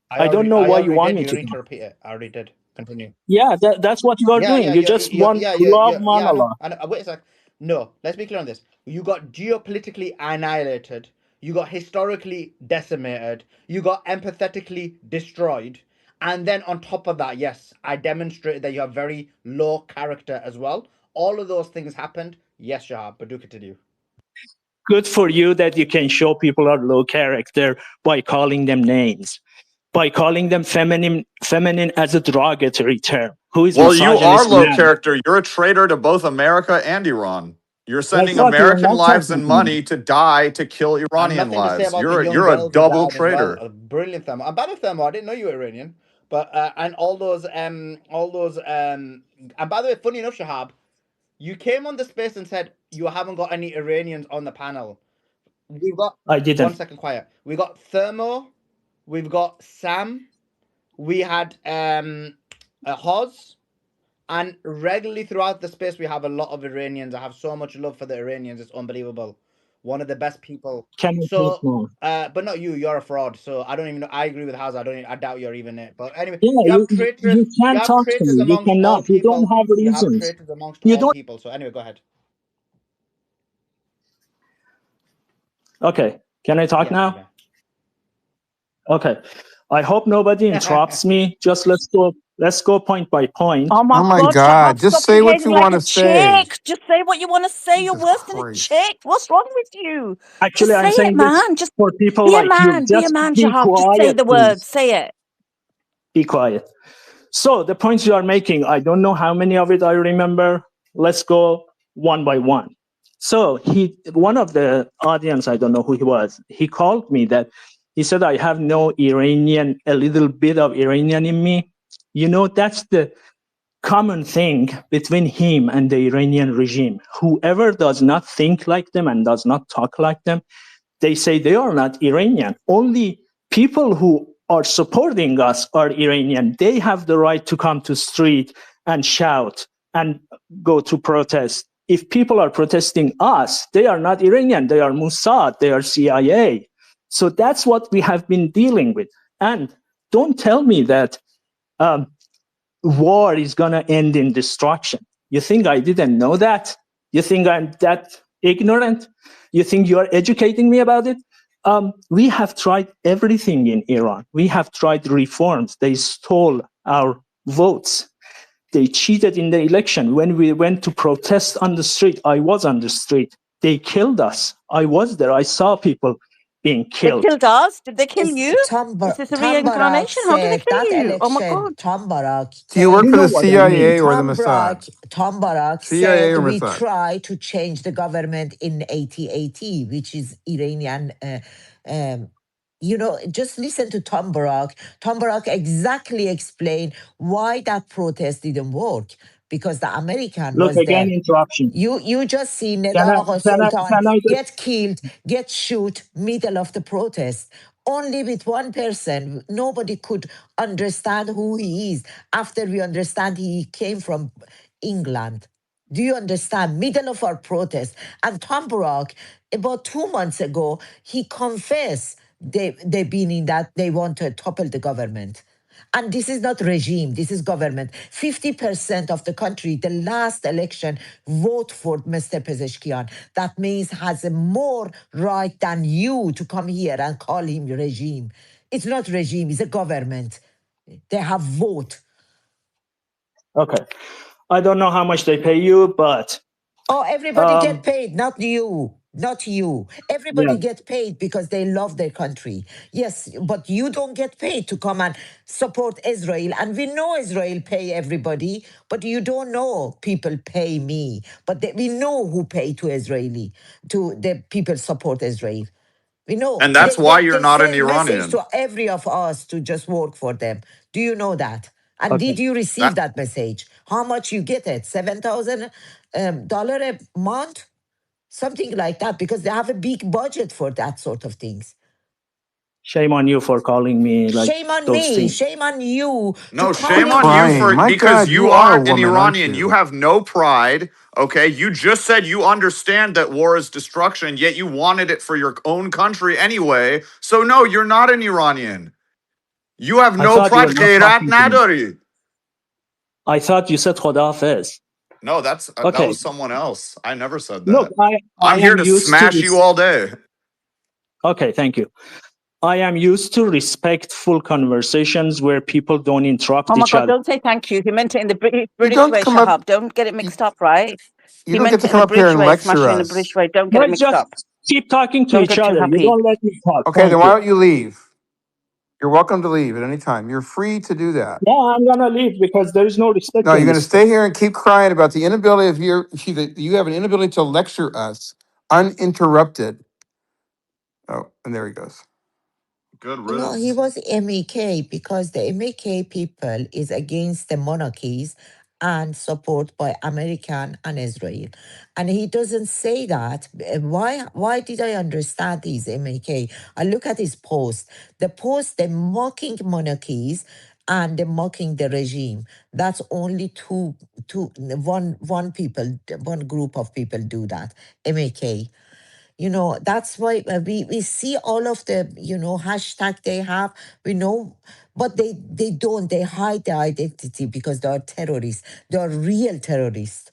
I don't know why you want me You to. don't need to repeat it. I already did. Continue. Yeah, that's what you are doing. You just want love monologue. I know. Wait a sec. No, let's be clear on this. You got geopolitically annihilated. You got historically decimated. You got empathetically destroyed. And then on top of that, yes, I demonstrated that you have very low character as well. All of those things happened. Yes, Shahab, but do continue. Good for you that you can show people are low character by calling them names, by calling them feminine as a derogatory term. Who is Well, you are misogynist low man? character. You're a traitor to both America and Iran. You're I sending thought you were American not lives talking and to me. money to die to kill And Iranian nothing to say lives. about the young You're a girls who double died as well. traitor. A brilliant thermo. I'm bad at thermo. I didn't know you were Iranian. But and all those and by the way, funny enough, Shahab, you came on the space and said you haven't got any Iranians on the panel. We've got I didn't. 1 second quiet. We got Thermo, we've got Sam, we had Hoz, and regularly throughout the space we have a lot of Iranians. I have so much love for the Iranians, it's unbelievable. One of the best people. Can you talk more? But not you. You're a fraud. So I don't even know. I agree with Haz. I doubt you're even it. But anyway, Yeah, you have traitors. you You can't have talk to traitors me. You amongst all cannot. You don't people. have You have reasons. traitors amongst You all don't. people. So anyway, go ahead. Okay, can I talk Yes, now? you can. Okay, I hope nobody interrupts me. Just let's go point by point. Oh my Oh my God, God. Shahab, Just stop say what behaving you like want a to say. chick. Just say what you want to say. You're Jesus worse than a Christ. chick. What's wrong with you? Actually, Just I'm say it, saying this man. Just for people be a like you. man. Be a Just man, be Shahab. Just say quiet, the words. please. Say it. Be quiet. So the points you are making, I don't know how many of it I remember. Let's go one by one. So one of the audience, I don't know who he was, he called me that He said, I have no Iranian, a little bit of Iranian in me. You know, that's the common thing between him and the Iranian regime. Whoever does not think like them and does not talk like them, they say they are not Iranian. Only people who are supporting us are Iranian. They have the right to come to street and shout and go to protest. If people are protesting us, they are not Iranian. They are Mossad. They are CIA. So that's what we have been dealing with. And don't tell me that war is going to end in destruction. You think I didn't know that? You think I'm that ignorant? You think you are educating me about it? We have tried everything in Iran. We have tried reforms. They stole our votes. They cheated in the election. When we went to protest on the street, I was on the street. They killed us. I was there. I saw people being They killed. killed us. Did they kill It's you? Is this a Tom Barak reincarnation? How did they said kill that you? Oh my election. god! Tom Barak Do you said work You for know the what I mean. CIA or the Mossad? Tom Barak CIA said or we Mossad? try to change the government in 8080, which is Iranian. Um, just listen to Tom Barak. Tom Barak exactly explained why that protest didn't work because the American Look, was again, there. interruption. You just see Can I, Neda can I, Sultan can I do? get killed, get shoot, middle of the protest. Only with one person. Nobody could understand who he is. After we understand he came from England. Do you understand? Middle of our protest. And Tom Barak, about 2 months ago, he confessed they've been in that they want to topple the government. And this is not regime, this is government. 50% of the country, the last election, vote for Mr. Pezeshkian. That means has a more right than you to come here and call him regime. It's not regime, it's a government. They have vote. Okay. I don't know how much they pay you, but Oh, everybody get paid, not you. Not you. yeah, Everybody get paid because they love their country. Yes, but you don't get paid to come and support Israel. And we know Israel pay everybody, but you don't know people pay me. But we know who pay to Israeli, to the people support Israel. We know. And that's why you're They not an send message Iranian. to every of us to just work for them. Do you know that? And okay. did you receive That that message? How much you get it? $7,000 a month? Something like that, because they have a big budget for that sort of things. Shame on you for calling me like Shame on those me. things. Shame on you to no call shame Quit on him. you crying. for My because God, you you are a aren't an woman, aren't Iranian. You you? have no pride. Okay, you just said you understand that war is destruction, yet you wanted it for your own country anyway. So no, you're not an Iranian. You have I no thought pride. you're not غیرت talking to me. نداری. I thought you said Khodafez. No, that Okay. was someone else. I never said Look, that. I I'm here am to used to smash you this. all day. Okay, thank you. I am used to respectful conversations where people don't interrupt Oh my each god! other. Don't say thank you. He meant it in the You British don't way, come up. Shahab. Don't get it You, mixed up, right? you He don't get meant to it in come the up here British and way, lecture smashing in the us. British way. Don't get it Let's mixed just up. keep talking to Don't each get too other. You happy. don't let me talk. Okay, then Thank why you. don't you leave? You're welcome to leave at any time. You're free to do that. Yeah, I'm gonna leave because there is no respect No, you're in going to this stay place. here and keep crying about the inability of you have an inability to lecture us uninterrupted. Oh, and there he goes. Good He riddance. was MEK because the MEK people is against the monarchies and support by American and Israel. And he doesn't say that. Why did I understand his MEK? I look at his post. The post, they're mocking monarchies and they're mocking the regime. That's only one group of people do that. MEK. That's why we see all of the hashtag they have. We know, but they don't, they hide their identity because they are terrorists. They are real terrorists.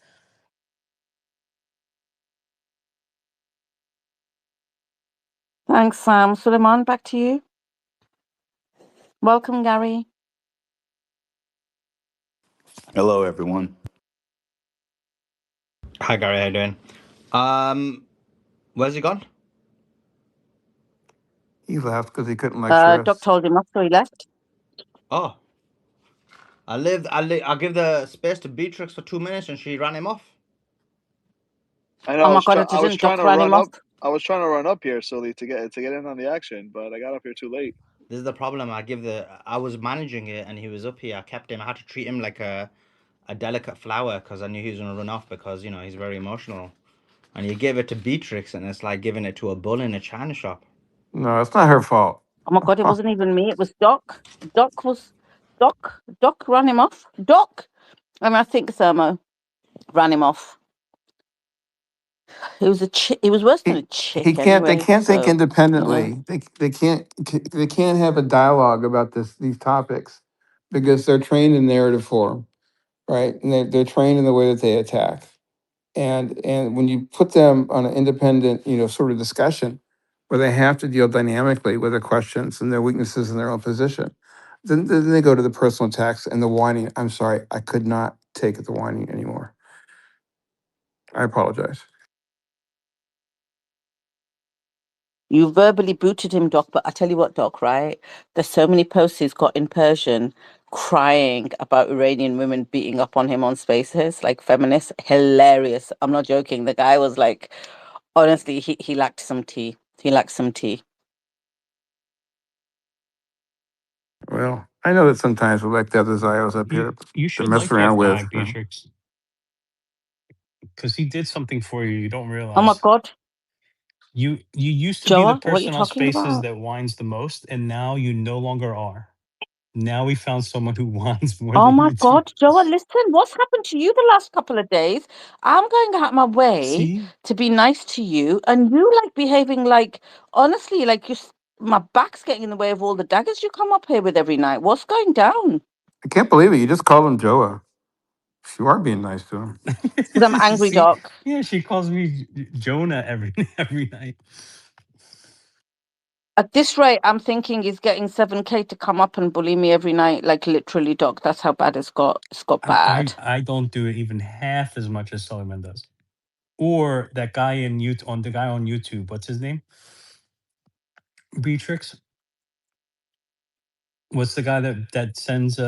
Thanks, Sam. Suleiman, back to you. Welcome, Gary. Hello, everyone. Hi, Gary. How you doing? Where's he gone? He left because he couldn't lecture Doc us. told him off, so he left. Oh, I give the space to Beatrix for 2 minutes, and she ran him off. And Oh my god, I I was didn't. trying Doc to ran him run off. up. I was trying to run up here, Sully, to get in on the action, but I got up here too late. This is the problem. I was managing it, and he was up here. I kept him. I had to treat him like a delicate flower because I knew he was gonna run off because he's very emotional. And you give it to Beatrix, and it's like giving it to a bull in a china shop. No, it's not her fault. Oh my God, it wasn't even me. It was Doc. Doc ran him off. Doc. I mean, I think Thermo ran him off. He was he was worse than a He chick can't. They anyway. can't think So, independently. They can't. They can't have a dialogue about these topics because they're trained in narrative form, right? And they're trained in the way that they attack. And when you put them on an independent, sort of discussion where they have to deal dynamically with their questions and their weaknesses in their own position, then they go to the personal attacks and the whining. I'm sorry, I could not take the whining anymore. I apologize. you verbally booted him, Doc, but I tell you what, Doc, right? There's so many posts he's got in Persian crying about Iranian women beating up on him on spaces, like feminists. Hilarious. I'm not joking. The guy was like, honestly, he lacked some tea. He lacked some tea. Well, I know that sometimes we like to have the Zios up You here you to should mess like that around guy, with. Beatrix, because he did something for you. You don't Oh my realize. God. You used to be the Joa, what are you person on talking Spaces about? that whines the most, and now you no longer are. Now we found someone who whines more Oh than my you do. God, Joa, listen, what's happened to you the last couple of days? I'm going out my way See, to be nice to you, and you like behaving like, honestly, like my back's getting in the way of all the daggers you come up here with every night. What's going down? I can't believe it. You just called him Joa. You are being nice to him. Because I'm angry, see, Doc. yeah, she calls me Jonah every every night. At this rate, I'm thinking he's getting 7K to come up and bully me every night, like literally, Doc. That's how bad it's got. It's got bad. I don't do it even half as much as Sullivan does, or that guy the guy on YouTube. What's his name? Beatrix. What's the guy that sends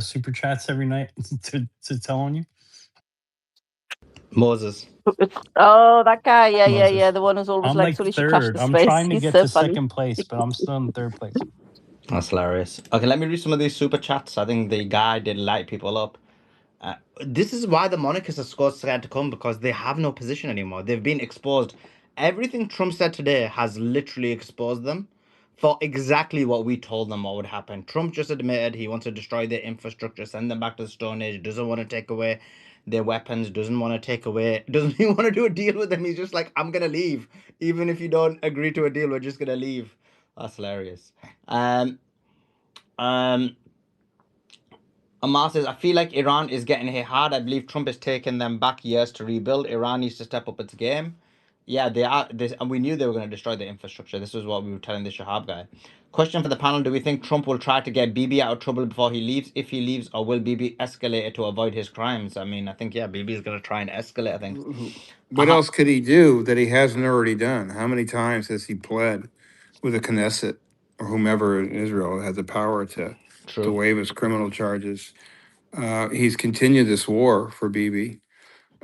super chats every night to tell on you? Moses. Oh, that guy. Yeah. Moses. The one who's always I'm like, like Sully should crash third. the I'm space. trying to He's get so to funny. second place, but I'm still in third place. That's hilarious. Okay, let me read some of these super chats. I think the guy did light people up. This is why the monarchists are so scared to come because they have no position anymore. They've been exposed. Everything Trump said today has literally exposed them for exactly what we told them what would happen. Trump just admitted he wants to destroy their infrastructure, send them back to the Stone Age, doesn't want to take away their weapons, doesn't want to take away, doesn't even want to do a deal with them. He's just like, I'm gonna leave. Even if you don't agree to a deal, we're just gonna leave. That's hilarious. Um, Amar says, I feel like Iran is getting hit hard. I believe Trump has taken them back years to rebuild. Iran needs to step up its game. Yeah, they are. This, and we knew they were going to destroy the infrastructure. This was what we were telling the Shahab guy. Question for the panel: do we think Trump will try to get Bibi out of trouble before he leaves? If he leaves, or will Bibi escalate it to avoid his crimes? I mean, I think Bibi is going to try and escalate things. What else could he do that he hasn't already done? How many times has he pled with the Knesset or whomever in Israel has the power to True. waive his criminal charges? He's continued this war for Bibi.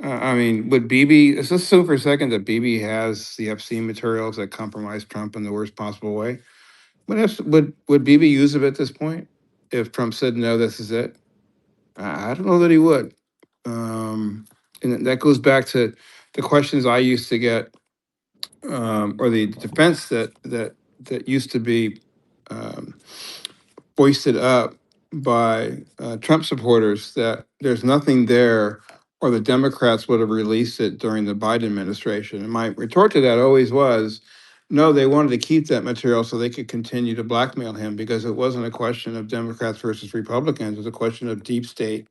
I mean, would Bibi, let's assume for a second that Bibi has the Epstein materials that compromise Trump in the worst possible way. Would Bibi use it at this point if Trump said, no, this is it? I don't know that he would. And that goes back to the questions I used to get, or the defense that used to be um, foisted up by Trump supporters that there's nothing there, or the Democrats would have released it during the Biden administration. And my retort to that always was, no, they wanted to keep that material so they could continue to blackmail him because it wasn't a question of Democrats versus Republicans. It was a question of deep state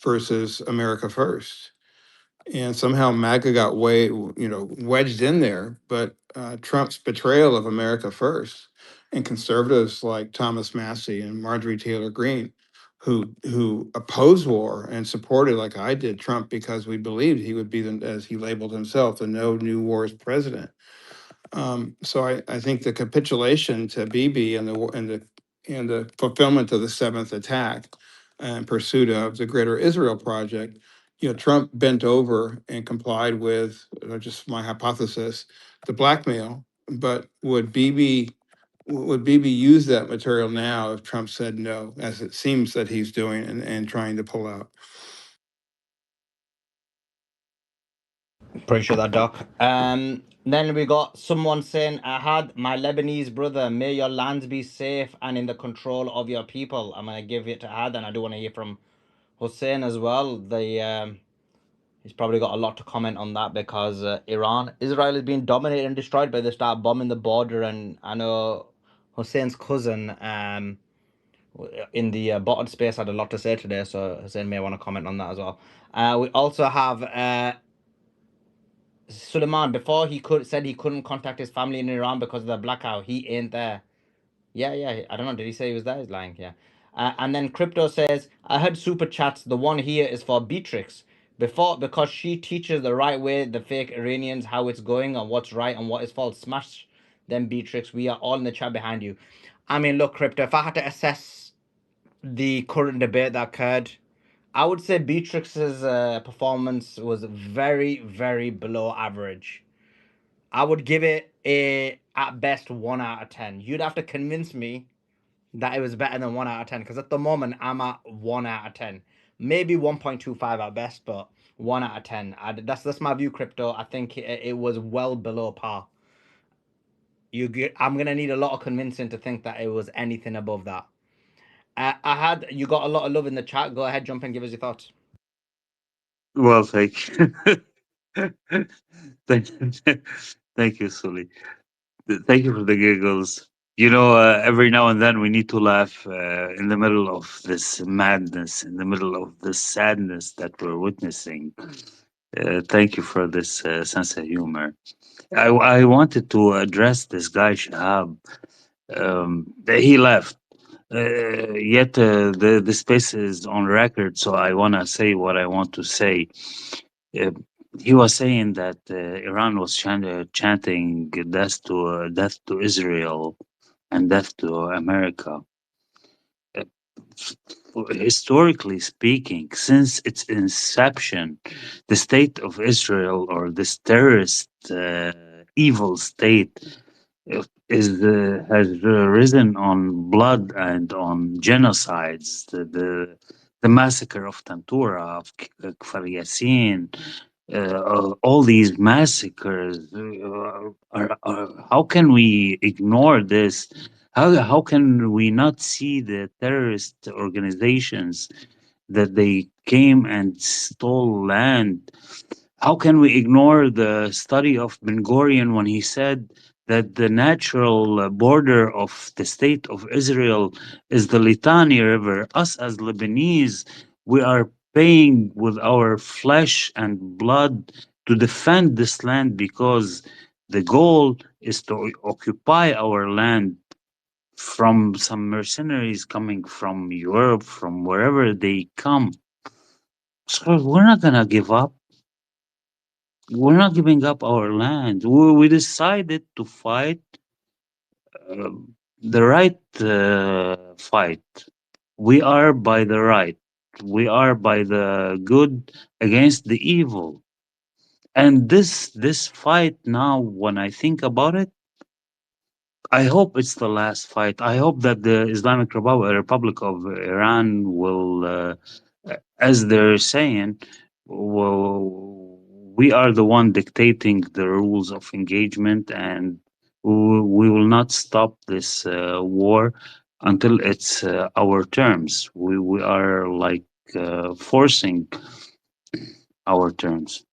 versus America first. And somehow MAGA got wedged in there. But Trump's betrayal of America first, and conservatives like Thomas Massey and Marjorie Taylor Greene, who opposed war and supported, like I did, Trump because we believed he would be, as he labeled himself, the no new wars president. So I think the capitulation to Bibi and the fulfillment of the seventh attack and pursuit of the Greater Israel Project Trump bent over and complied with, just my hypothesis, the blackmail. But would Bibi use that material now if Trump said no, as it seems that he's doing and trying to pull out? Appreciate that, Doc. Then we got someone saying, "Ahad, my Lebanese brother, may your lands be safe and in the control of your people." I'm gonna give it to Ahad, and I do want to hear from Hussein as well. He's probably got a lot to comment on that because Israel is being dominated and destroyed, but they start bombing the border. And I know Hussein's cousin, in the bottom space, had a lot to say today, so Hussein may want to comment on that as well. We also have Suleiman. Before said he couldn't contact his family in Iran because of the blackout. He ain't there. Yeah. I don't know. Did he say he was there? He's lying. Yeah. And then Crypto says, I heard super chats. The one here is for Beatrix. Because she teaches the right way, the fake Iranians, how it's going and what's right and what is false. Smash them, Beatrix. We are all in the chat behind you. I mean, look, Crypto, if I had to assess the current debate that occurred, I would say Beatrix's performance was very, very below average. I would give it at best 1 out of 10. You'd have to convince me that it was better than 1 out of 10, because at the moment I'm at 1 out of 10, maybe 1.25 at best, but 1 out of 10. That's my view, Crypto. I think it was well below par. I'm gonna need a lot of convincing to think that it was anything above that. You got a lot of love in the chat. Go ahead, jump in, give us your thoughts. Well, thank you. Thank you, Sully. Thank you for the giggles. Every now and then we need to laugh in the middle of this madness, in the middle of this sadness that we're witnessing. Thank you for this sense of humor. I wanted to address this guy, Shahab. He left. Yet the space is on record, so I want to say what I want to say. Uh, he was saying that Iran was chanting death to Israel and death to America. Uh, Historically speaking, since its inception, the state of Israel, or this terrorist evil state, has risen on blood and on genocides. The massacre of Tantura, of Kfar Yassin, all these massacres. How can we ignore this? How can we not see the terrorist organizations that they came and stole land? How can we ignore the study of Ben Gurion when he said that the natural border of the state of Israel is the Litani River? Us as Lebanese, we are paying with our flesh and blood to defend this land, because the goal is to occupy our land from some mercenaries coming from Europe, from wherever they come. So we're not going to give up. We're not giving up our land. We decided to fight uh, the right fight. We are by the right. We are by the good against the evil. And this fight now, when I think about it, I hope it's the last fight. I hope that the Islamic Republic of Iran will, as they're saying, we are the one dictating the rules of engagement, and we will not stop this war until it's our terms. We are like forcing our terms.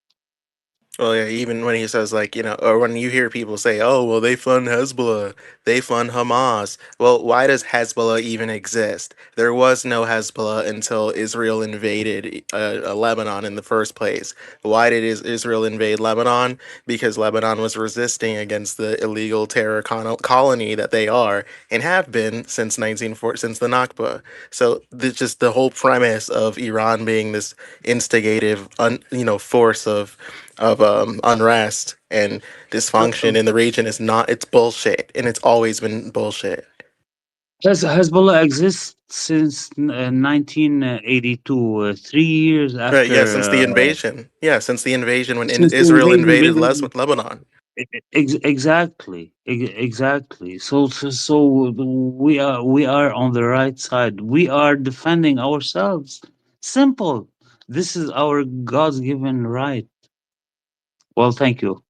Well, yeah, even when he says, like, or when you hear people say, oh, well, they fund Hezbollah, they fund Hamas. Well, why does Hezbollah even exist? There was no Hezbollah until Israel invaded Lebanon in the first place. Why did Israel invade Lebanon? Because Lebanon was resisting against the illegal terror colony that they are and have been since since the Nakba. So just the whole premise of Iran being this instigative, force of unrest and dysfunction in the region it's bullshit, and it's always been bullshit. Hezbollah exists since 1982, 3 years Right, yeah, since the after invasion. Yeah, since the invasion when since the Israel invaded invasion. Lebanon. Exactly, exactly. So we are on the right side. We are defending ourselves. Simple. This is our God's given right. Well, thank you.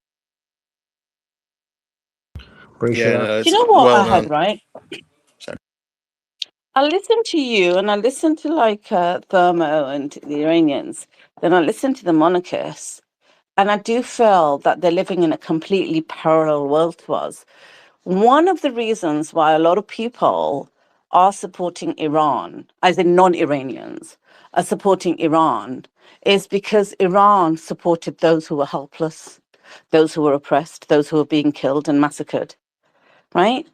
Appreciate Yeah, that. no, Do you it's know what well I had, known. right? Sorry. I listened to you and I listened to like Thermo and the Iranians. Then I listened to the monarchists. And I do feel that they're living in a completely parallel world to us. One of the reasons why a lot of people are supporting Iran, as in non Iranians, are supporting Iran, is because Iran supported those who were helpless, those who were oppressed, those who were being killed and massacred, right?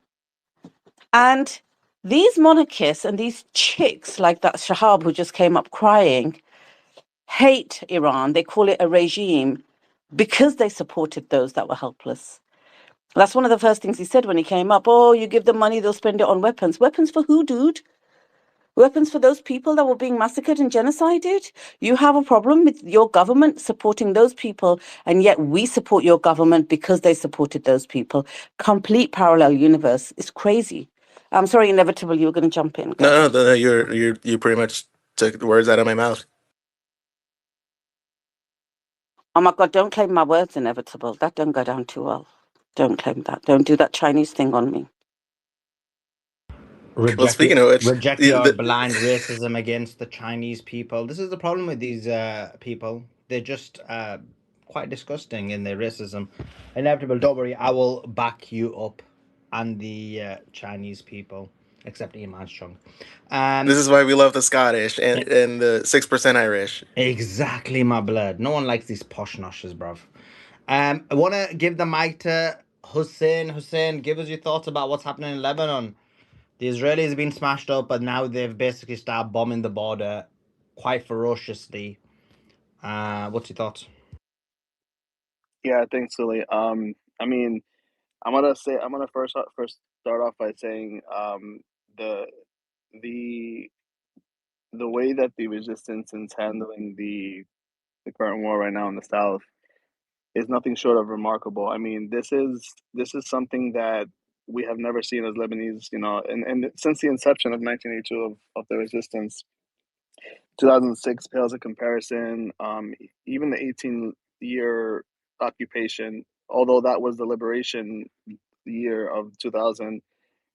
And these monarchists and these chicks like that Shahab who just came up crying hate Iran. They call it a regime because they supported those that were helpless. That's one of the first things he said when he came up. Oh, you give them money, they'll spend it on weapons. Weapons for who, dude? Weapons for those people that were being massacred and genocided? You have a problem with your government supporting those people, and yet we support your government because they supported those people. Complete parallel universe. It's crazy. I'm sorry, Inevitable, you were going to jump in. Go No, ahead. no, no, you pretty much took the words out of my mouth. Oh my God, don't claim my words, Inevitable. That don't go down too well. Don't claim that. Don't do that Chinese thing on me. Well, speaking of which, Reject your blind racism against the Chinese people. This is the problem with these people. They're just quite disgusting in their racism. Inevitable. Don't worry, I will back you up and the Chinese people, except Ian Armstrong. this is why we love the Scottish and the 6% Irish. Exactly, my blood. No one likes these posh noshes, bruv. I want to give the mic to Hussein. Hussein, give us your thoughts about what's happening in Lebanon. The Israelis have been smashed up, but now they've basically started bombing the border quite ferociously. What's your thoughts? Yeah, thanks, Sully. I mean, I'm gonna first start off by saying the the the way that the resistance is handling the current war right now in the South is nothing short of remarkable. I mean, this is something that we have never seen as Lebanese, and since the inception of 1982 of the resistance, 2006 pales in comparison. Even the 18-year occupation, although that was the liberation year of 2000,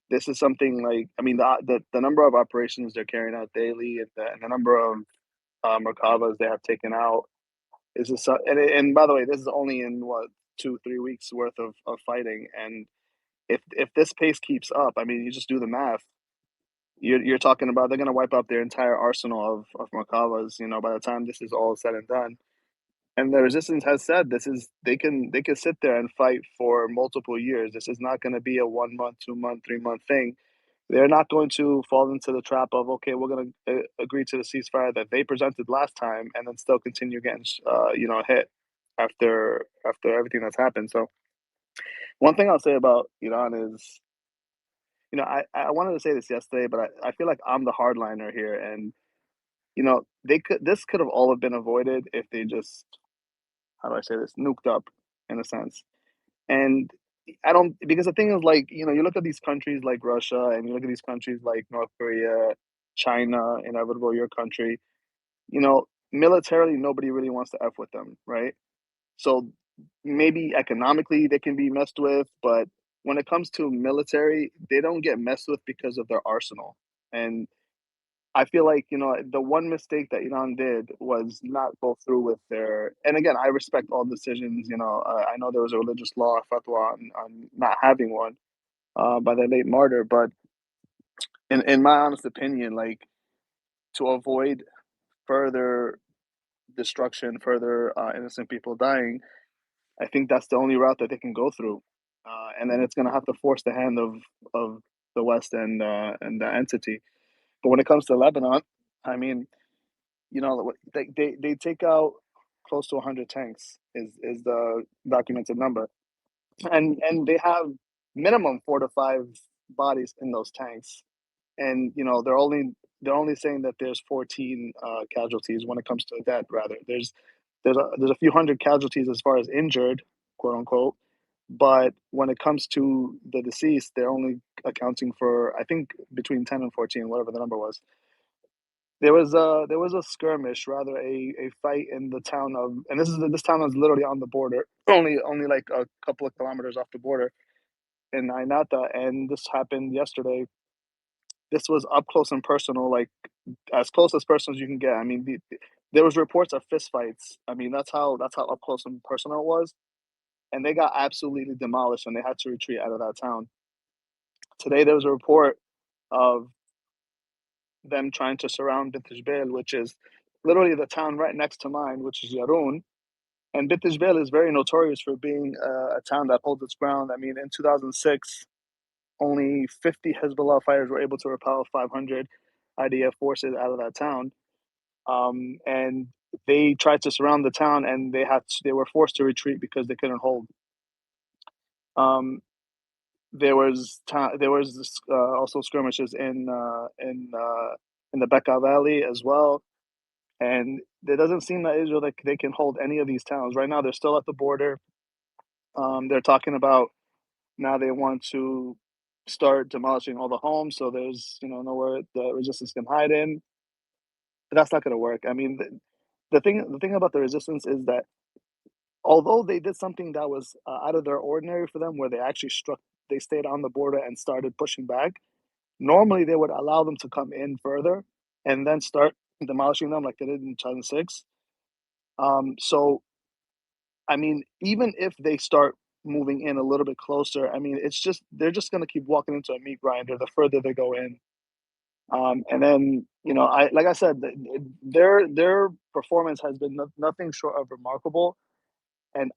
this is something like, I mean, the number of operations they're carrying out daily and the number of Merkavas they have taken out is this, and by the way, this is only in what 2-3 weeks worth of fighting, and if this pace keeps up, I mean, you just do the math. You're talking about they're going to wipe out their entire arsenal of Merkavas, by the time this is all said and done. And the resistance has said this is they can sit there and fight for multiple years. This is not going to be a 1 month, 2 month, 3 month thing. They're not going to fall into the trap of, okay, we're going to agree to the ceasefire that they presented last time, and then still continue getting hit after everything that's happened. So one thing I'll say about Iran is, I wanted to say this yesterday, but I feel like I'm the hardliner here, and this could have all have been avoided if they just, how do I say this, nuked up in a sense. And I don't, because the thing is, like, you look at these countries like Russia, and you look at these countries like North Korea, China, inevitable your country, militarily nobody really wants to F with them, right? So maybe economically they can be messed with, but when it comes to military, they don't get messed with because of their arsenal. And I feel like, the one mistake that Iran did was not go through with their, and again, I respect all decisions, I know there was a religious law, fatwa, on not having one by the late martyr, but in my honest opinion, like, to avoid further destruction, further innocent people dying, I think that's the only route that they can go through. And then it's going to have to force the hand of the West and the entity. But when it comes to Lebanon, I mean, they take out close to 100 tanks is the documented number, and they have minimum 4 to 5 bodies in those tanks. and they're only saying that there's 14 casualties when it comes to dead. Rather, there's a few hundred casualties as far as injured, quote unquote. But when it comes to the deceased, they're only accounting for, I think, between 10 and 14, whatever the number was. There was a skirmish, rather a fight in the town of, and this town is literally on the border, only like a couple of kilometers off the border in Ainata, and this happened yesterday. This was up close and personal, like as close as personal as you can get. I mean, there was reports of fistfights. I mean, that's how up close and personal it was, and they got absolutely demolished, and they had to retreat out of that town. Today, there was a report of them trying to surround Bint Jbeil, which is literally the town right next to mine, which is Yarun. And Bint Jbeil is very notorious for being a town that holds its ground. I mean, in 2006, only 50 Hezbollah fighters were able to repel 500 IDF forces out of that town. And they tried to surround the town, and they were forced to retreat because they couldn't hold. There was also skirmishes in the Bekaa Valley as well, and it doesn't seem that Israel, like, they can hold any of these towns right now. They're still at the border. They're talking about now they want to start demolishing all the homes, so there's nowhere the resistance can hide in. But that's not going to work. I mean, the thing about the resistance is that although they did something that was out of their ordinary for them, where they stayed on the border and started pushing back. Normally, they would allow them to come in further and then start demolishing them like they did in 2006. So, I mean, even if they start moving in a little bit closer, I mean, they're just going to keep walking into a meat grinder the further they go in. And then, like I said, their performance has been nothing short of remarkable. And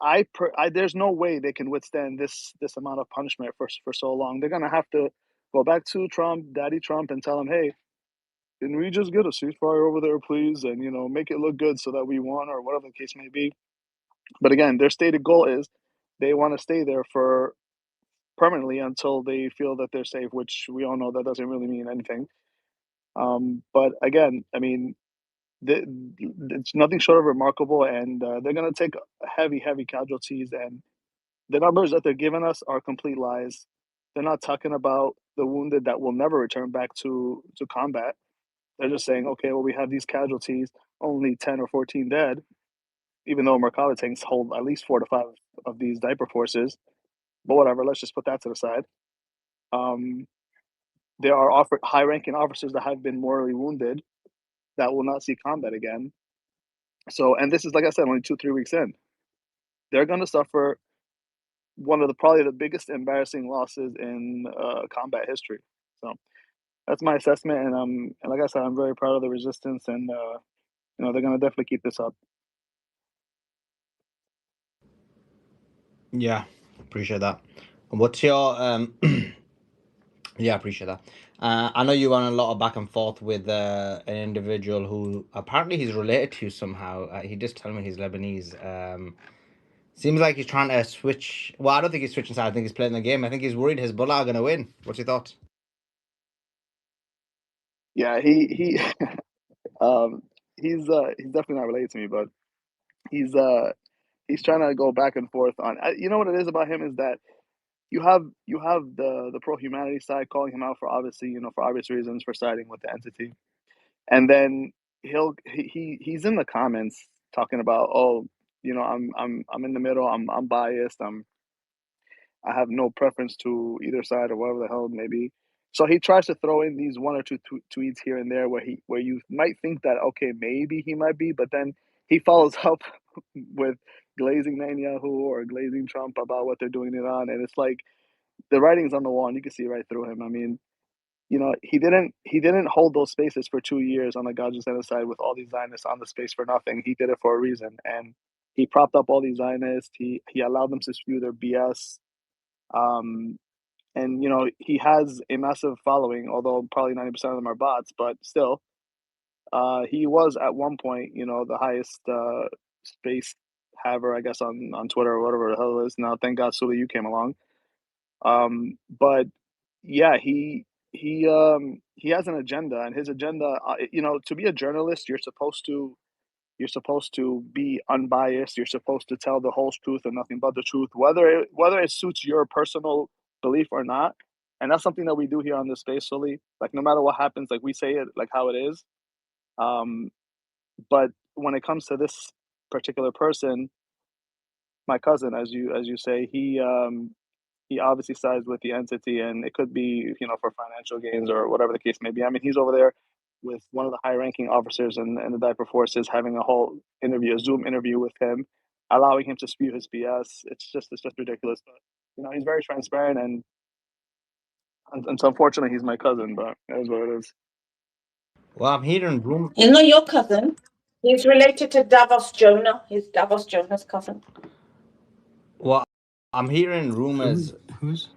there's no way they can withstand this amount of punishment for so long. They're gonna have to go back to Daddy Trump, and tell him, hey, can we just get a ceasefire over there, please, and make it look good so that we won, or whatever the case may be. But again, their stated goal is they want to stay there for permanently until they feel that they're safe, which we all know that doesn't really mean anything. But again, I mean, it's nothing short of remarkable, and they're gonna take heavy, heavy casualties, and the numbers that they're giving us are complete lies. They're not talking about the wounded that will never return back to combat. They're just saying, okay, well, we have these casualties, only 10 or 14 dead, even though Merkava tanks hold at least 4 to 5 of these diaper forces. But whatever, let's just put that to the side. Um, there are high-ranking officers that have been mortally wounded that will not see combat again. So, and this is, like I said, only 2-3 weeks in. They're going to suffer one of probably the biggest embarrassing losses in combat history. So that's my assessment, and like I said, I'm very proud of the resistance, and they're gonna definitely keep this up. Yeah, appreciate that. What's your Yeah, appreciate that. I know you went a lot of back and forth with an individual who apparently he's related to you somehow. He just told me he's Lebanese. Seems like he's trying to switch. Well, I don't think he's switching sides. I think he's playing the game. I think he's worried Hezbollah are going to win. What's your thoughts? Yeah, um, he's definitely not related to me, but he's trying to go back and forth on. You know what it is about him is that you have the pro humanity side calling him out for for obvious reasons for siding with the entity, and then he's in the comments talking about, oh, I'm in the middle, I'm biased, I have no preference to either side or whatever the hell it may be. So he tries to throw in these one or two tweets here and there where you might think that, okay, maybe he might be, but then he follows up with glazing Netanyahu or glazing Trump about what they're doing in Iran, and it's like the writing's on the wall, and you can see right through him. I mean, he didn't hold those spaces for 2 years on the Gaza genocide with all these Zionists on the space for nothing. He did it for a reason, and he propped up all these Zionists. He allowed them to spew their BS. Um, and he has a massive following, although probably 90% of them are bots, but still, he was at one point, the highest space haver, I guess, on Twitter or whatever the hell it is now. Thank God, Suli, you came along. But yeah, he has an agenda, and his agenda, to be a journalist, you're supposed to be unbiased. You're supposed to tell the whole truth and nothing but the truth, whether it suits your personal belief or not. And that's something that we do here on this space, Sully. Like no matter what happens, like we say it like how it is. Um, but when it comes to this particular person, my cousin, as you say, he obviously sides with the entity, and it could be for financial gains or whatever the case may be. I mean, he's over there with one of the high-ranking officers in the diaper forces, having a whole interview, a Zoom interview with him, allowing him to spew his BS. It's just ridiculous. But he's very transparent, and so unfortunately, he's my cousin. But that is what it is. Well, I'm hearing rumors. He's not your cousin. He's related to Davos Jonah. He's Davos Jonah's cousin. Well, I'm hearing rumors. Who's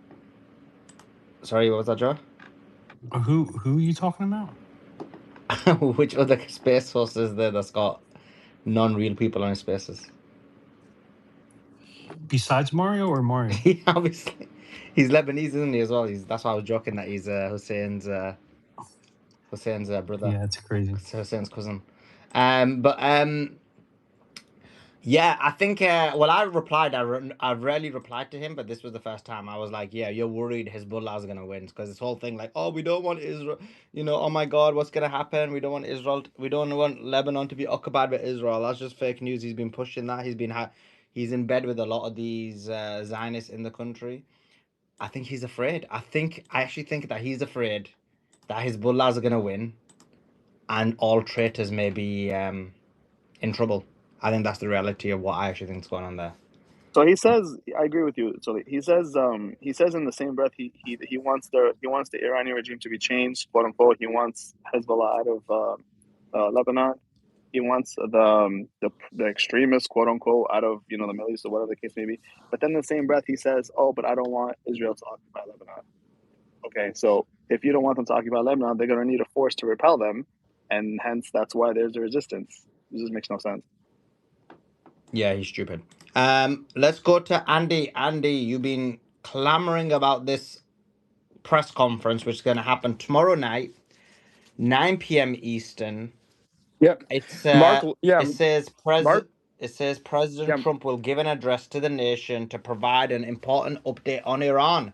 Sorry, what was that, Joe? who are you talking about? Which other space source is there that's got non-real people on his spaces? Besides Mario or Mario? Obviously, he's Lebanese, isn't he? As well. That's why I was joking that he's Hussein's brother, Yeah, it's crazy. Hussein's cousin. But yeah, I think. Well, I replied. I rarely replied to him, but this was the first time I was like, "Yeah, you're worried Hezbollah is gonna win," because this whole thing, like, "Oh, we don't want Israel," "Oh my God, what's gonna happen? We don't want Israel. We don't want Lebanon to be occupied by Israel." That's just fake news. He's been pushing that. He's in bed with a lot of these Zionists in the country. I think he's afraid. I actually think that he's afraid that Hezbollah are gonna win, and all traitors may be in trouble. I think that's the reality of what I actually think is going on there. So he says, I agree with you. So he says in the same breath, he wants the Iranian regime to be changed, quote unquote. He wants Hezbollah out of Lebanon. He wants the extremists, quote unquote, out of the Middle East or whatever the case may be. But then in the same breath, he says, "Oh, but I don't want Israel to occupy Lebanon." Okay, so if you don't want them to occupy Lebanon, they're going to need a force to repel them, and hence that's why there's a resistance. This just makes no sense. Yeah, he's stupid. Let's go to Andy. Andy, you've been clamoring about this press conference, which is going to happen tomorrow night, 9 p.m. Eastern. Yep. It's Mark, yeah, it says Mark, President yeah. Trump will give an address to the nation to provide an important update on Iran.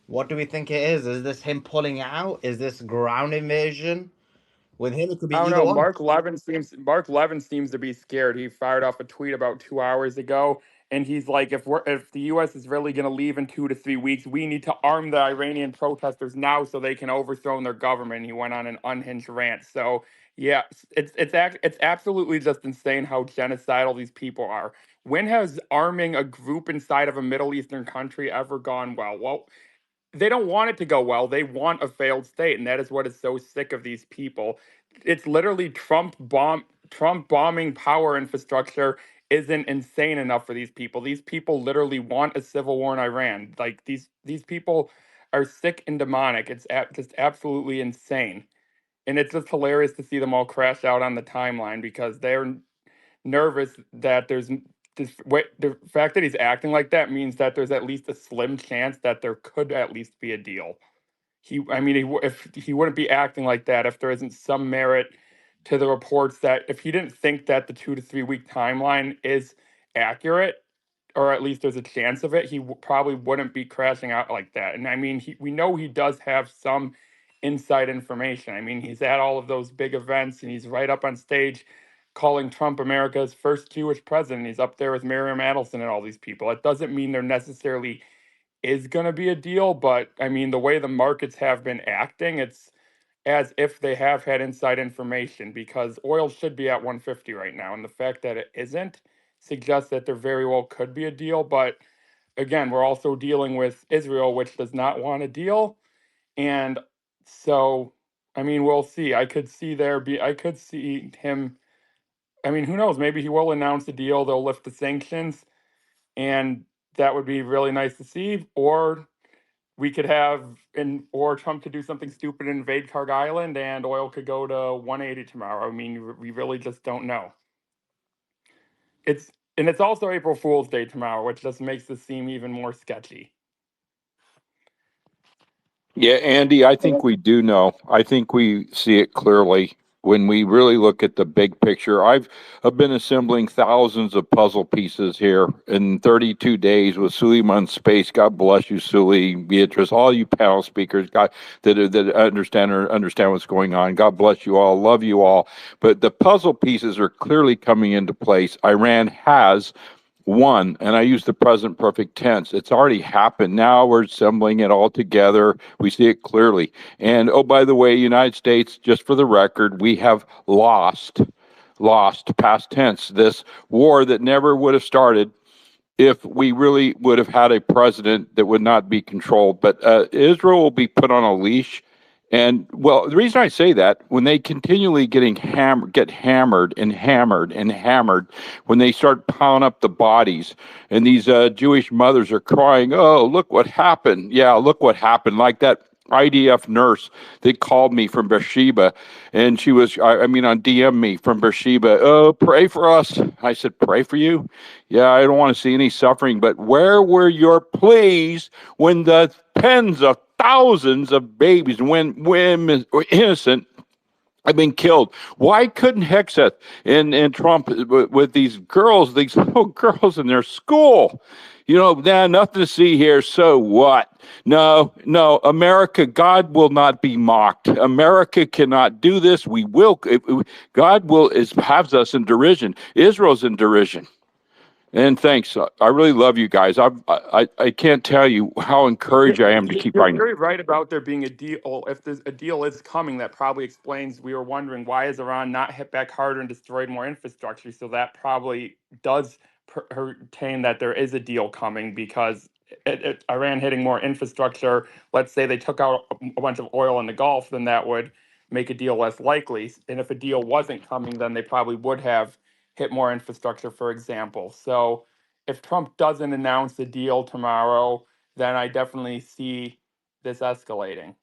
What do we think it is? Is this him pulling out? Is this ground invasion? With him, it could be I don't either know. one. Mark Levin seems to be scared. He fired off a tweet about 2 hours ago, and he's like, if the U.S. is really going to leave in 2 to 3 weeks, we need to arm the Iranian protesters now so they can overthrow their government. He went on an unhinged rant. So yeah, it's absolutely just insane how genocidal these people are. When has arming a group inside of a Middle Eastern country ever gone well? Well, they don't want it to go well. They want a failed state, and that is what is so sick of these people. It's literally Trump bombing power infrastructure isn't insane enough for these people. These people literally want a civil war in Iran. Like these people are sick and demonic. It's just absolutely insane. And it's just hilarious to see them all crash out on the timeline because they're nervous that the fact that he's acting like that means that there's at least a slim chance that there could at least be a deal. If he wouldn't be acting like that if there isn't some merit to the reports that if he didn't think that the 2 to 3 week timeline is accurate, or at least there's a chance of it, he probably wouldn't be crashing out like that. And I mean, we know he does have some inside information. I mean, he's at all of those big events and he's right up on stage calling Trump America's first Jewish president. He's up there with Miriam Adelson and all these people. It doesn't mean there necessarily is going to be a deal, but I mean, the way the markets have been acting, it's as if they have had inside information because oil should be at 150 right now. And the fact that it isn't suggests that there very well could be a deal. But again, we're also dealing with Israel, which does not want a deal. And so, I mean, we'll see. I could see him. I mean, who knows? Maybe he will announce a deal. They'll lift the sanctions, and that would be really nice to see. Or we could or Trump could do something stupid and invade Carg Island, and oil could go to 180 tomorrow. I mean, we really just don't know. It's also April Fool's Day tomorrow, which just makes this seem even more sketchy. Yeah, Andy, I think we do know. I think we see it clearly when we really look at the big picture. I've been assembling thousands of puzzle pieces here in 32 days with Sulaiman Space. God bless you, Suli, Beatrice, all you panel speakers, God, that understand what's going on. God bless you all. Love you all. But the puzzle pieces are clearly coming into place. Iran has one, and I use the present perfect tense. It's already happened. Now we're assembling it all together. We see it clearly. And oh, by the way, United States, just for the record, we have lost, past tense, this war that never would have started if we really would have had a president that would not be controlled. But Israel will be put on a leash. And well, the reason I say that, when they continually get hammered and hammered and hammered, when they start piling up the bodies, and these Jewish mothers are crying, "Oh, look what happened! Yeah, look what happened!" Like that IDF nurse that called me from Beersheba, and she was, I mean, on DM me from Beersheba. "Oh, pray for us." I said, "Pray for you? Yeah, I don't want to see any suffering." But where were your pleas when the tens of thousands of babies, when women were innocent, have been killed? Why couldn't Hexeth and Trump with these girls, these little girls in their school? You know, nah, nothing to see here. So what? No, America, God will not be mocked. America cannot do this. We will. God has us in derision. Israel's in derision. And thanks. I really love you guys. I can't tell you how encouraged I am to keep You're fighting. very right about there being a deal. If there's a deal is coming, that probably explains. We were wondering, why is Iran not hit back harder and destroyed more infrastructure? So that probably does pertain that there is a deal coming, because Iran hitting more infrastructure. Let's say they took out a bunch of oil in the Gulf, then that would make a deal less likely. And if a deal wasn't coming, then they probably would have hit more infrastructure, for example. So if Trump doesn't announce a deal tomorrow, then I definitely see this escalating.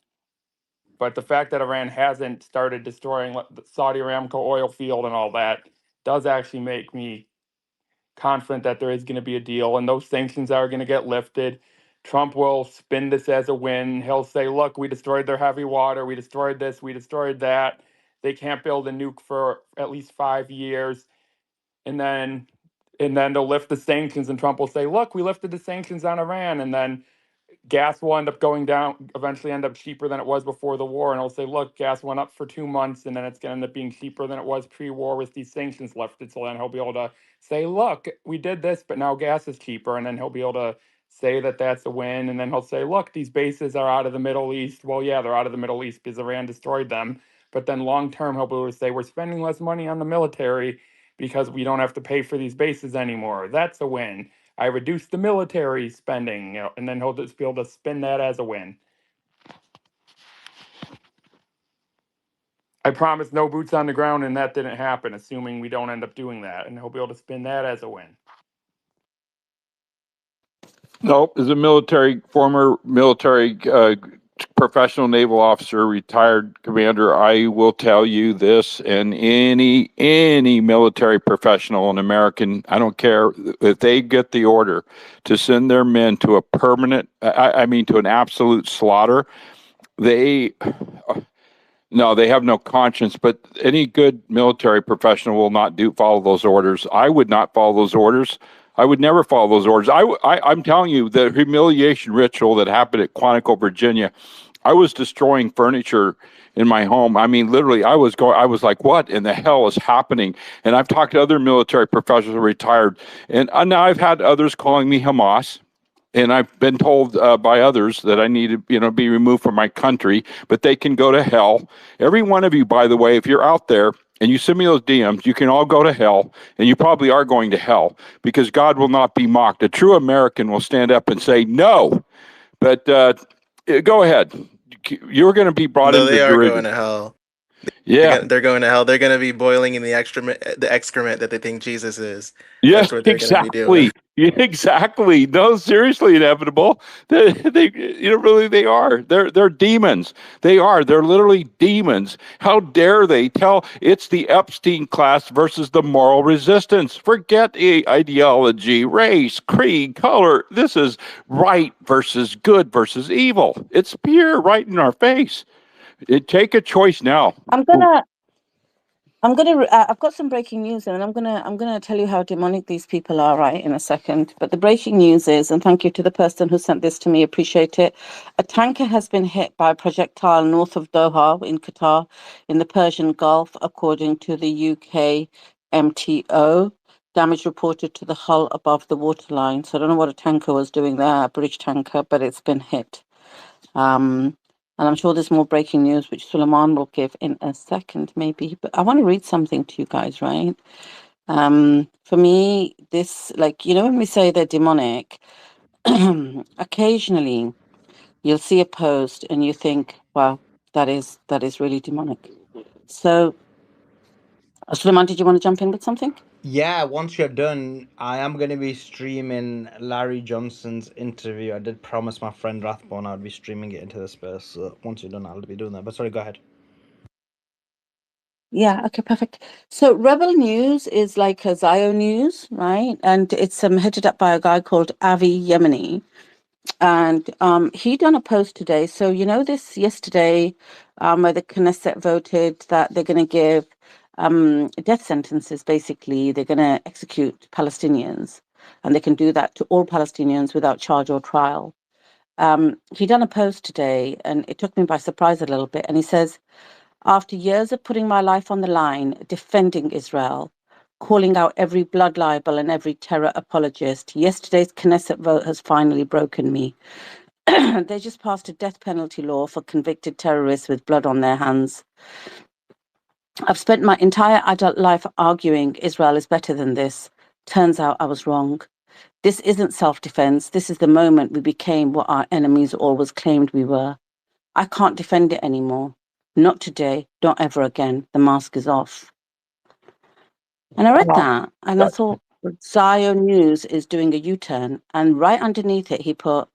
But the fact that Iran hasn't started destroying the Saudi Aramco oil field and all that does actually make me confident that there is going to be a deal, and those sanctions are going to get lifted. Trump will spin this as a win. He'll say, "Look, we destroyed their heavy water. We destroyed this. We destroyed that. They can't build a nuke for at least 5 years." And then they'll lift the sanctions, and Trump will say, "Look, we lifted the sanctions on Iran." And then gas will end up going down, eventually end up cheaper than it was before the war. And it'll say, "Look, gas went up for 2 months, and then it's going to end up being cheaper than it was pre-war with these sanctions lifted." So then he'll be able to say, "Look, we did this, but now gas is cheaper." And then he'll be able to say that that's a win. And then he'll say, "Look, these bases are out of the Middle East." Well, yeah, they're out of the Middle East because Iran destroyed them. But then long term, he'll be able to say, "We're spending less money on the military because we don't have to pay for these bases anymore." That's a win. "I reduced the military spending," and then he'll just be able to spin that as a win. I promised no boots on the ground, and that didn't happen, assuming we don't end up doing that. And he'll be able to spin that as a win. Nope, as a former military professional naval officer, retired commander, I will tell you this, and any military professional, an American, I don't care, if they get the order to send their men to a permanent, I mean, to an absolute slaughter, they have no conscience. But any good military professional will not follow those orders. I would not follow those orders. I would never follow those orders. I'm telling you, the humiliation ritual that happened at Quantico, Virginia, I was destroying furniture in my home. I mean, literally, I was like, what in the hell is happening? And I've talked to other military professionals who are retired, and now I've had others calling me Hamas. And I've been told by others that I need to, be removed from my country, but they can go to hell. Every one of you, by the way, if you're out there and you send me those DMs, you can all go to hell, and you probably are going to hell, because God will not be mocked. A true American will stand up and say no. But go ahead. You're going to be brought No, into they are going derision. to hell. Yeah. They're going to hell. They're going to be boiling in the excrement that they think Jesus is. Yes, That's what they're going to be exactly. doing. Exactly. No, seriously, inevitable. Really, they are. They're demons. They are. They're literally demons. How dare they tell it's the Epstein class versus the moral resistance? Forget ideology, race, creed, color. This is right versus good versus evil. It's here, right in our face. Take a choice now. I've got some breaking news, and I'm gonna tell you how demonic these people are, right, in a second. But the breaking news is, and thank you to the person who sent this to me, appreciate it. A tanker has been hit by a projectile north of Doha in Qatar, in the Persian Gulf, according to the UK MTO. Damage reported to the hull above the waterline. So I don't know what a tanker was doing there, a British tanker, but it's been hit. And I'm sure there's more breaking news, which Sulaiman will give in a second, maybe. But I want to read something to you guys, right? For me, this, like, when we say they're demonic, occasionally you'll see a post and you think, wow, that is really demonic. So, Sulaiman, did you want to jump in with something? Yeah, once you're done, I am going to be streaming Larry Johnson's interview. I did promise my friend Rathbone I would be streaming it into the space. So once you're done, I'll be doing that. But sorry, go ahead. Yeah, okay, perfect. So Rebel News is like a Zio News, right? And it's headed up by a guy called Avi Yemeni. And he done a post today. So this yesterday, where the Knesset voted that they're going to give death sentences. Basically, they're going to execute Palestinians, and they can do that to all Palestinians without charge or trial. He done a post today, and it took me by surprise a little bit. And he says, after years of putting my life on the line, defending Israel, calling out every blood libel and every terror apologist, yesterday's Knesset vote has finally broken me. They just passed a death penalty law for convicted terrorists with blood on their hands. I've spent my entire adult life arguing Israel is better than this. Turns out I was wrong. This isn't self-defense. This is the moment we became what our enemies always claimed we were. I can't defend it anymore. Not today, not ever again. The mask is off. And I read that and I thought, Zion News is doing a U-turn. And right underneath it, he put,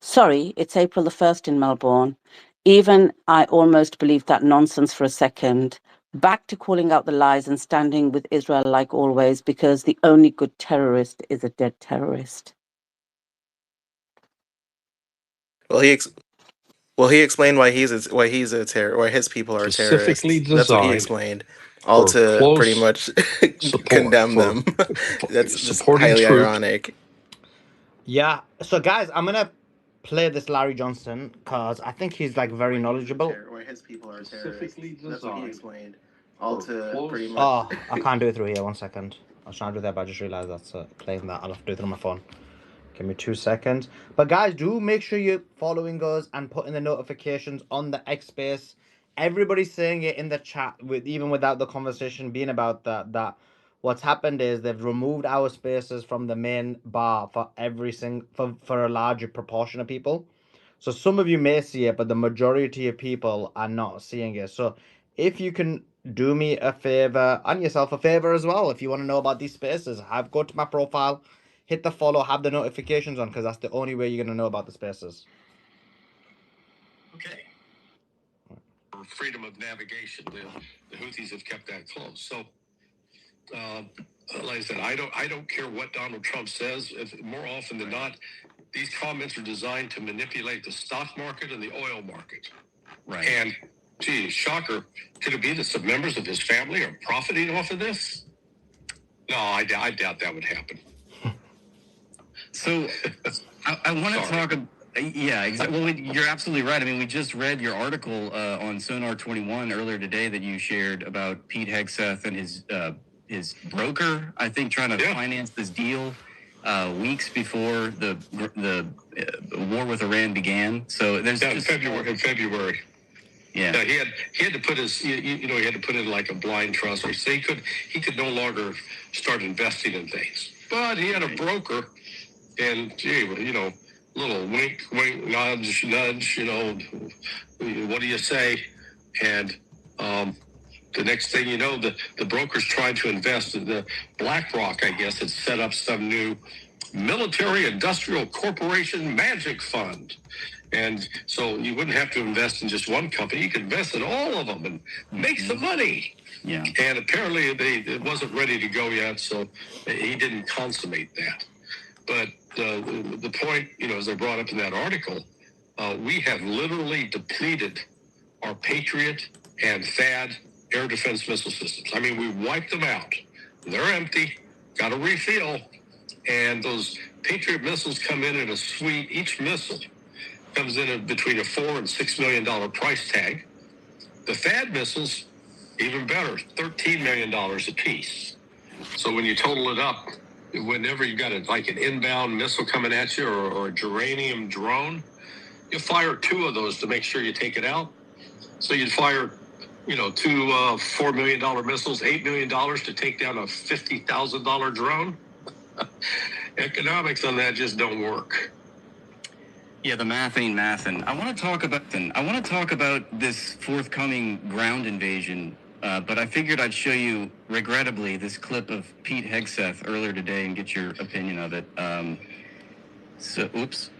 sorry, it's April the 1st in Melbourne. Even I almost believed that nonsense for a second. Back to calling out the lies and standing with Israel like always, because the only good terrorist is a dead terrorist. Well, he explained why he's a terror, why his people are Specifically terrorists. That's what he designed explained. All for to pretty close much support condemn them. That's just supporting highly troops. ironic. Yeah. So guys, I'm gonna play this Larry Johnson because I think he's like very knowledgeable. Why his people are terrorists. That's what he explained. All to pretty much. Oh, I can't do it through here. 1 second. I was trying to do that, but I just realized that's playing that. I'll have to do it through my phone. Give me 2 seconds. But guys, do make sure you're following us and putting the notifications on the X space. Everybody's saying it in the chat, even without the conversation being about that what's happened is they've removed our spaces from the main bar for for a larger proportion of people. So some of you may see it, but the majority of people are not seeing it. So if you can do me a favor and yourself a favor as well, if you want to know about these spaces, go to my profile, hit the follow, have the notifications on, because that's the only way you're going to know about the spaces. Okay. For freedom of navigation, the Houthis have kept that close. So, like I said, I don't care what Donald Trump says. More often than not, these comments are designed to manipulate the stock market and the oil market. Right. And, gee, shocker, could it be that some members of his family are profiting off of this? No, I doubt that would happen. So I want to talk. Yeah, exactly. Well, you're absolutely right. I mean, we just read your article on Sonar 21 earlier today that you shared about Pete Hegseth and his broker, I think, trying to finance this deal weeks before the war with Iran began. So there's in February. Yeah. He had to put his he had to put in like a blind trust, so he could no longer start investing in things. But he had a broker. And gee, little wink, nudge, what do you say? And the next thing you know, the broker's trying to invest. The BlackRock, I guess, had set up some new Military Industrial Corporation Magic Fund. And so you wouldn't have to invest in just one company. You could invest in all of them and make some money. Yeah. And apparently it wasn't ready to go yet, so he didn't consummate that. But the point, as I brought up in that article, we have literally depleted our Patriot and THAAD air defense missile systems. I mean, we wiped them out. They're empty, got to refill. And those Patriot missiles come in a suite. Each missile comes in at between a $4 and $6 million price tag. The THAAD missiles, even better, $13 million a piece. So when you total it up, whenever you got like an inbound missile coming at you or a geranium drone, you fire 2 of those to make sure you take it out. So you'd fire, 2 $4 million missiles, $8 million to take down a $50,000 drone. Economics on that just don't work. Yeah, the math ain't mathin'. I want to talk about this forthcoming ground invasion, but I figured I'd show you, regrettably, this clip of Pete Hegseth earlier today and get your opinion of it. Oops.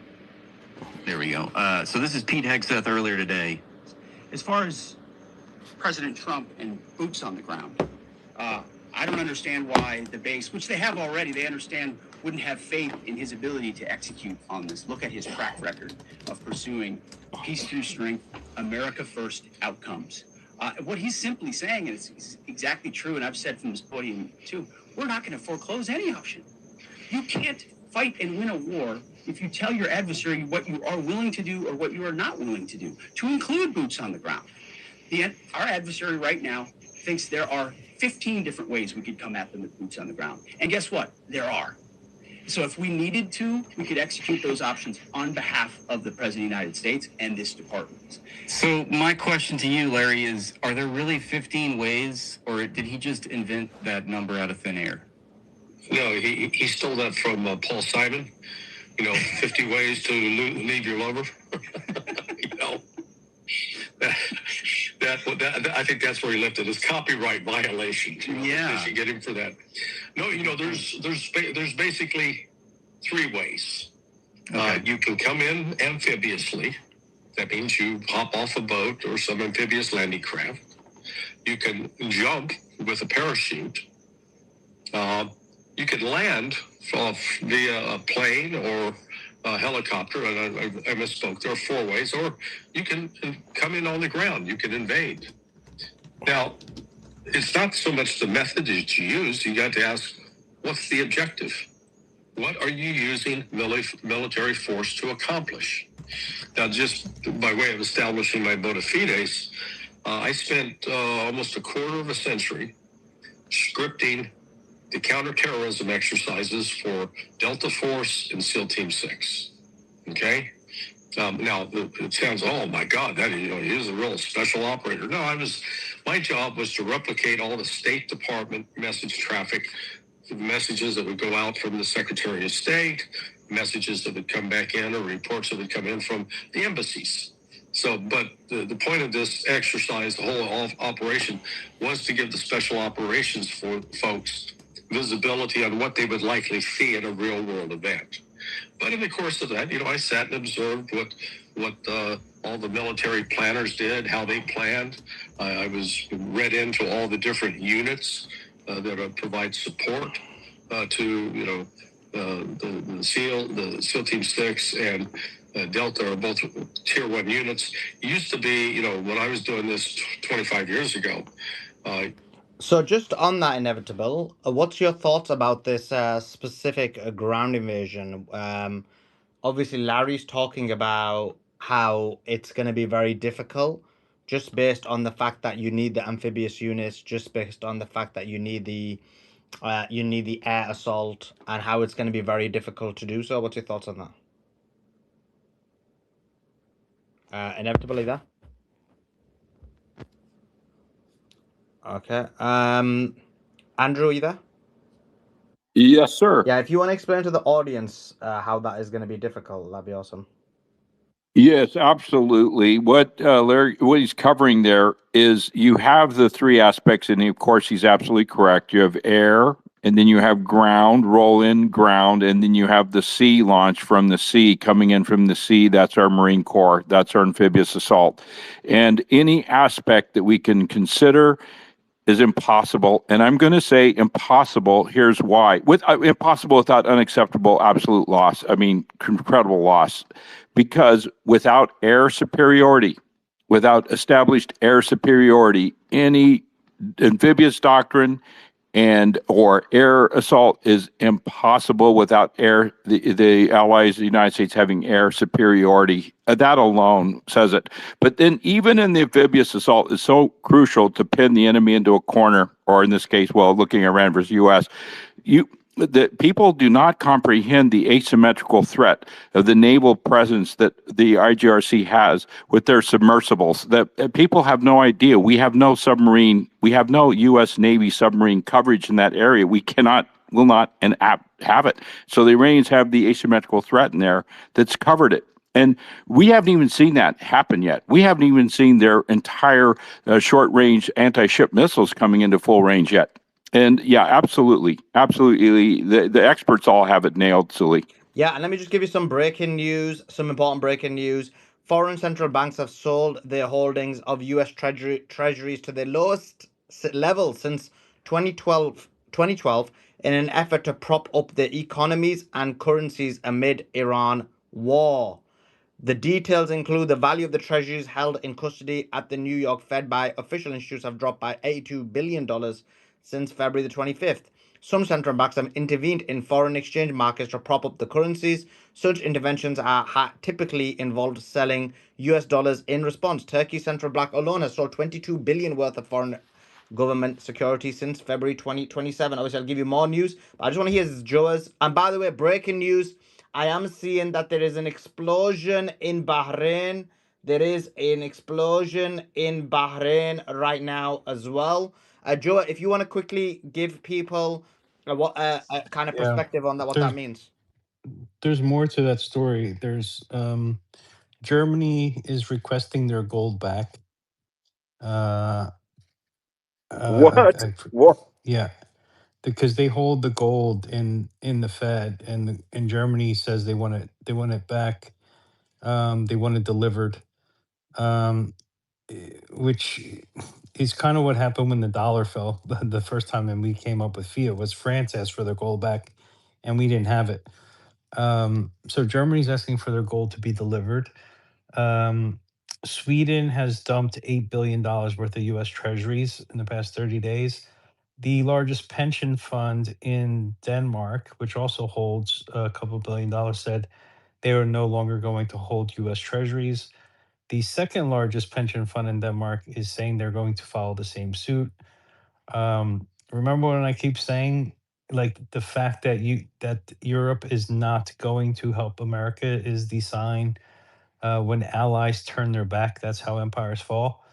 There we go. So this is Pete Hegseth earlier today. As far as President Trump and boots on the ground, I don't understand why the base, which they have already, they understand, wouldn't have faith in his ability to execute on this. Look at his track record of pursuing peace through strength, America first outcomes. What he's simply saying, and it's exactly true, and I've said from this podium too, we're not going to foreclose any option. You can't fight and win a war if you tell your adversary what you are willing to do or what you are not willing to do, to include boots on the ground. Our adversary right now thinks there are 15 different ways we could come at them with boots on the ground. And guess what? There are. So if we needed to, we could execute those options on behalf of the President of the United States and this department. So my question to you, Larry, is, are there really 15 ways, or did he just invent that number out of thin air? No, he stole that from Paul Simon. 50 ways to leave your lover. I think that's where he left it. It's copyright violation. Yeah, they should get him for that. No, there's basically 3 ways. Okay. You can come in amphibiously. That means you hop off a boat or some amphibious landing craft. You can jump with a parachute. You can land off via a plane or a helicopter, and I misspoke. There are 4 ways. Or you can come in on the ground. You can invade. Now, it's not so much the method that you use. You got to ask, what's the objective? What are you using military force to accomplish? Now, just by way of establishing my bona fides, I spent almost a quarter of a century scripting the counterterrorism exercises for Delta Force and SEAL Team 6. Okay? Now, it sounds, oh my God, that he is a real special operator. No, my job was to replicate all the State Department message traffic, the messages that would go out from the Secretary of State, messages that would come back in, or reports that would come in from the embassies. So, but the point of this exercise, the whole operation, was to give the special operations folks visibility on what they would likely see in a real world event. But in the course of that, I sat and observed what all the military planners did, how they planned. I was read into all the different units that provide support to the SEAL Team 6 and Delta are both Tier 1 units. It used to be, when I was doing this 25 years ago. So just on that inevitable, what's your thoughts about this specific ground invasion? Obviously, Larry's talking about how it's going to be very difficult, just based on the fact that you need the amphibious units, just based on the fact that you need the air assault, and how it's going to be very difficult to do so. What's your thoughts on that? Inevitably there. Okay. Andrew, are you there? Yes, sir. Yeah, if you want to explain to the audience how that is going to be difficult, that'd be awesome. Yes, absolutely. What Larry, what he's covering there is you have the 3 aspects, and of course he's absolutely correct. You have air, and then you have ground, roll in, ground, and then you have the sea launch from the sea, coming in from the sea. That's our Marine Corps. That's our amphibious assault. And any aspect that we can consider is impossible. And I'm going to say impossible. Here's why. Impossible without unacceptable absolute loss. I mean, incredible loss. Because without air superiority, without established air superiority, any amphibious doctrine and or air assault is impossible without the allies, the United States, having air superiority. That alone says it. But then even in the amphibious assault is so crucial to pin the enemy into a corner, or in this case, well, looking at Iran versus US, the people do not comprehend the asymmetrical threat of the naval presence that the IGRC has with their submersibles. That people have no idea. We have no submarine. We have no U.S. Navy submarine coverage in that area. We cannot, will not, and have it. So the Iranians have the asymmetrical threat in there that's covered it. And we haven't even seen that happen yet. We haven't even seen their entire short-range anti-ship missiles coming into full range yet. And yeah, absolutely. Absolutely. The experts all have it nailed, Sully. Yeah, and let me just give you some breaking news, some important breaking news. Foreign central banks have sold their holdings of US treasuries to their lowest level since 2012 in an effort to prop up their economies and currencies amid Iran war. The details include the value of the treasuries held in custody at the New York Fed by official institutes have dropped by $82 billion since February the 25th. Some central banks have intervened in foreign exchange markets to prop up the currencies. Such interventions are typically involved selling US dollars in response. Turkey's central bank alone has sold 22 billion worth of foreign government security since February 2027. Obviously, I'll give you more news, but I just want to hear Joa's. And by the way, breaking news, I am seeing that there is an explosion in Bahrain. There is an explosion in Bahrain right now as well. Joa, if you want to quickly give people a kind of Yeah, perspective on that, what that there's means. there's more to that story. There's Germany is requesting their gold back. Uh, What? I What? yeah, because they hold the gold in the Fed, and Germany says they want it back. They want it delivered. Um, which is kind of what happened when the dollar fell the first time and we came up with fiat was France asked for their gold back and we didn't have it. So Germany's asking for their gold to be delivered. um, Sweden has dumped $8 billion worth of US treasuries in the past 30 days. The largest pension fund in Denmark, which also holds a couple $1 billion, said they are no longer going to hold US treasuries. The second largest pension fund in Denmark is saying they're going to follow the same suit. Remember when I keep saying, like, the fact that Europe is not going to help America is the sign. When allies turn their back, that's how empires fall.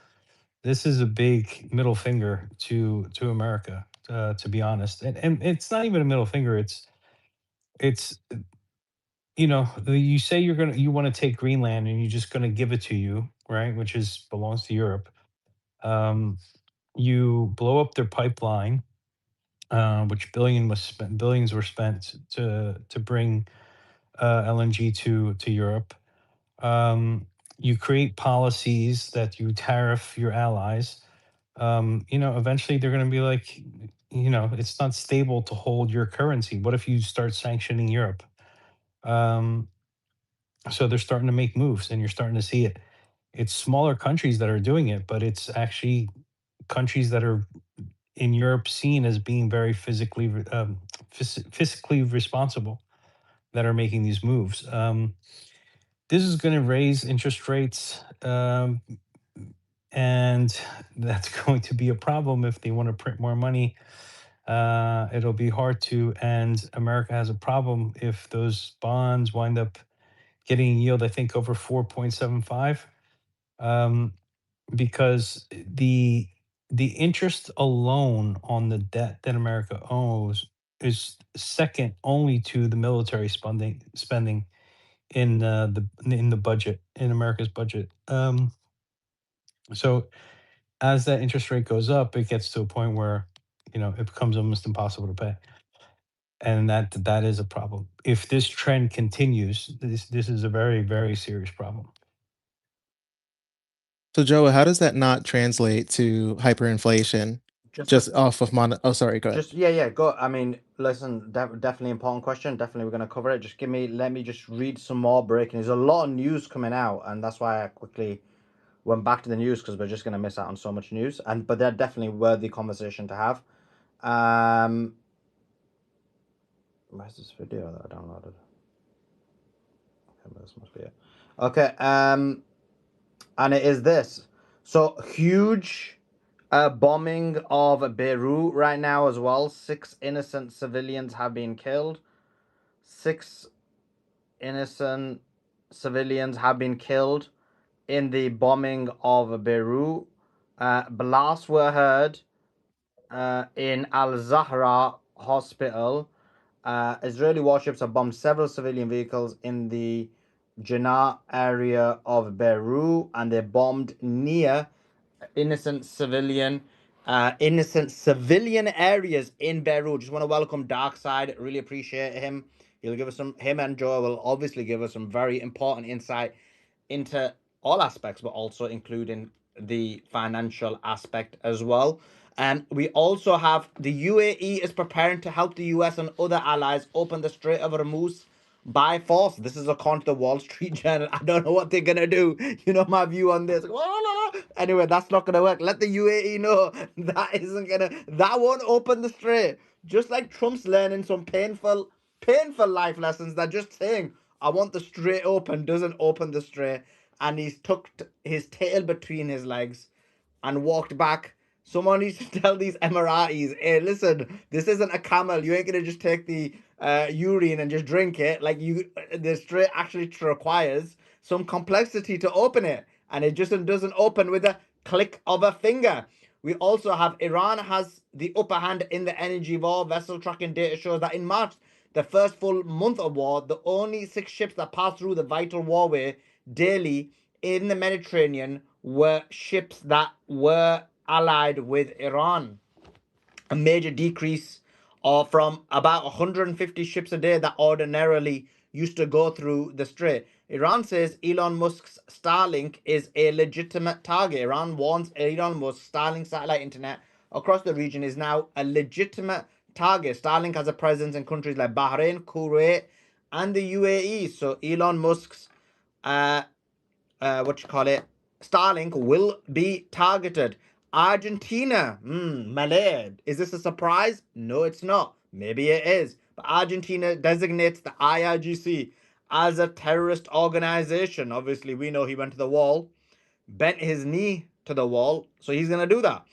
This is a big middle finger to America, to be honest. And it's not even a middle finger. It's you say you want to take Greenland and you're just going to give it to you, right? Which is belongs to Europe. Um, you blow up their pipeline, which billions were spent to bring LNG to Europe. You create policies that you tariff your allies. Eventually they're going to be like, it's not stable to hold your currency. What if you start sanctioning Europe? Um, so they're starting to make moves, and you're starting to see it. It's smaller countries that are doing it, but it's actually countries that are in Europe seen as being very fiscally responsible that are making these moves. This is going to raise interest rates, and that's going to be a problem if they want to print more money. It'll be hard to, and America has a problem if those bonds wind up getting a yield, I think, over 4.75. Because the interest alone on the debt that America owes is second only to the military spending in the budget, in America's budget. So as that interest rate goes up, it gets to a point where it becomes almost impossible to pay. and that is a problem. If this trend continues, this is a very, very serious problem. So, Joe, how does that not translate to hyperinflation? Just off of Oh, sorry. Go ahead. Yeah, go. I mean, listen, definitely important question. Definitely, we're going to cover it. Just let me just read some more breaking. There's a lot of news coming out, and that's why I quickly went back to the news, because we're just going to miss out on so much news. But they're definitely worthy conversation to have. Where's this video that I downloaded? Okay, this must be it. Okay, and it is this. So huge bombing of Beirut right now as well. 6 innocent civilians have been killed. 6 innocent civilians have been killed in the bombing of Beirut. Blasts were heard in Al Zahra hospital. Israeli warships have bombed several civilian vehicles in the Jinnah area of Beirut, and they bombed near innocent civilian areas in Beirut. Just want to welcome Darkside. Really appreciate him. He'll give us him and Joe will obviously give us some very important insight into all aspects, but also including the financial aspect as well. And we also have the UAE is preparing to help the US and other allies open the Strait of Hormuz by force. This is according to the Wall Street Journal. I don't know what they're gonna do. You know my view on this. Anyway, that's not gonna work. Let the UAE know that won't open the strait. Just like Trump's learning some painful life lessons, that just saying, I want the strait open, doesn't open the strait. And he's tucked his tail between his legs and walked back. Someone needs to tell these Emiratis, hey, listen, this isn't a camel. You ain't gonna just take the urine and just drink it. Like, the strait actually requires some complexity to open it, and it just doesn't open with a click of a finger. We also have Iran has the upper hand in the energy war. Vessel tracking data shows that in March, the first full month of war, the only 6 ships that passed through the vital warway daily in the Mediterranean were ships that were allied with Iran. A major decrease from about 150 ships a day that ordinarily used to go through the strait. Iran says Elon Musk's Starlink is a legitimate target. Iran warns Elon Musk's Starlink satellite internet across the region is now a legitimate target. Starlink has a presence in countries like Bahrain, Kuwait, and the UAE. So Elon Musk's Starlink will be targeted. Argentina, Malay. Is this a surprise? No, it's not. Maybe it is. But Argentina designates the IRGC as a terrorist organization. Obviously, we know he went to the wall, bent his knee to the wall, so he's going to do that.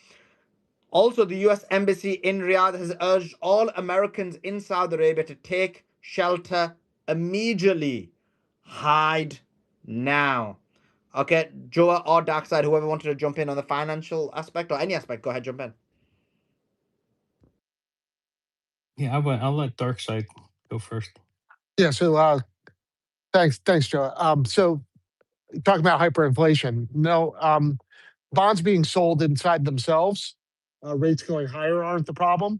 Also, the US Embassy in Riyadh has urged all Americans in Saudi Arabia to take shelter immediately. Hide now. Okay, Joe or Darkside, whoever wanted to jump in on the financial aspect or any aspect, go ahead, jump in. Yeah, I'll let Darkside go first. Yeah. So thanks, Joe. So talking about hyperinflation, no, bonds being sold inside themselves, rates going higher aren't the problem.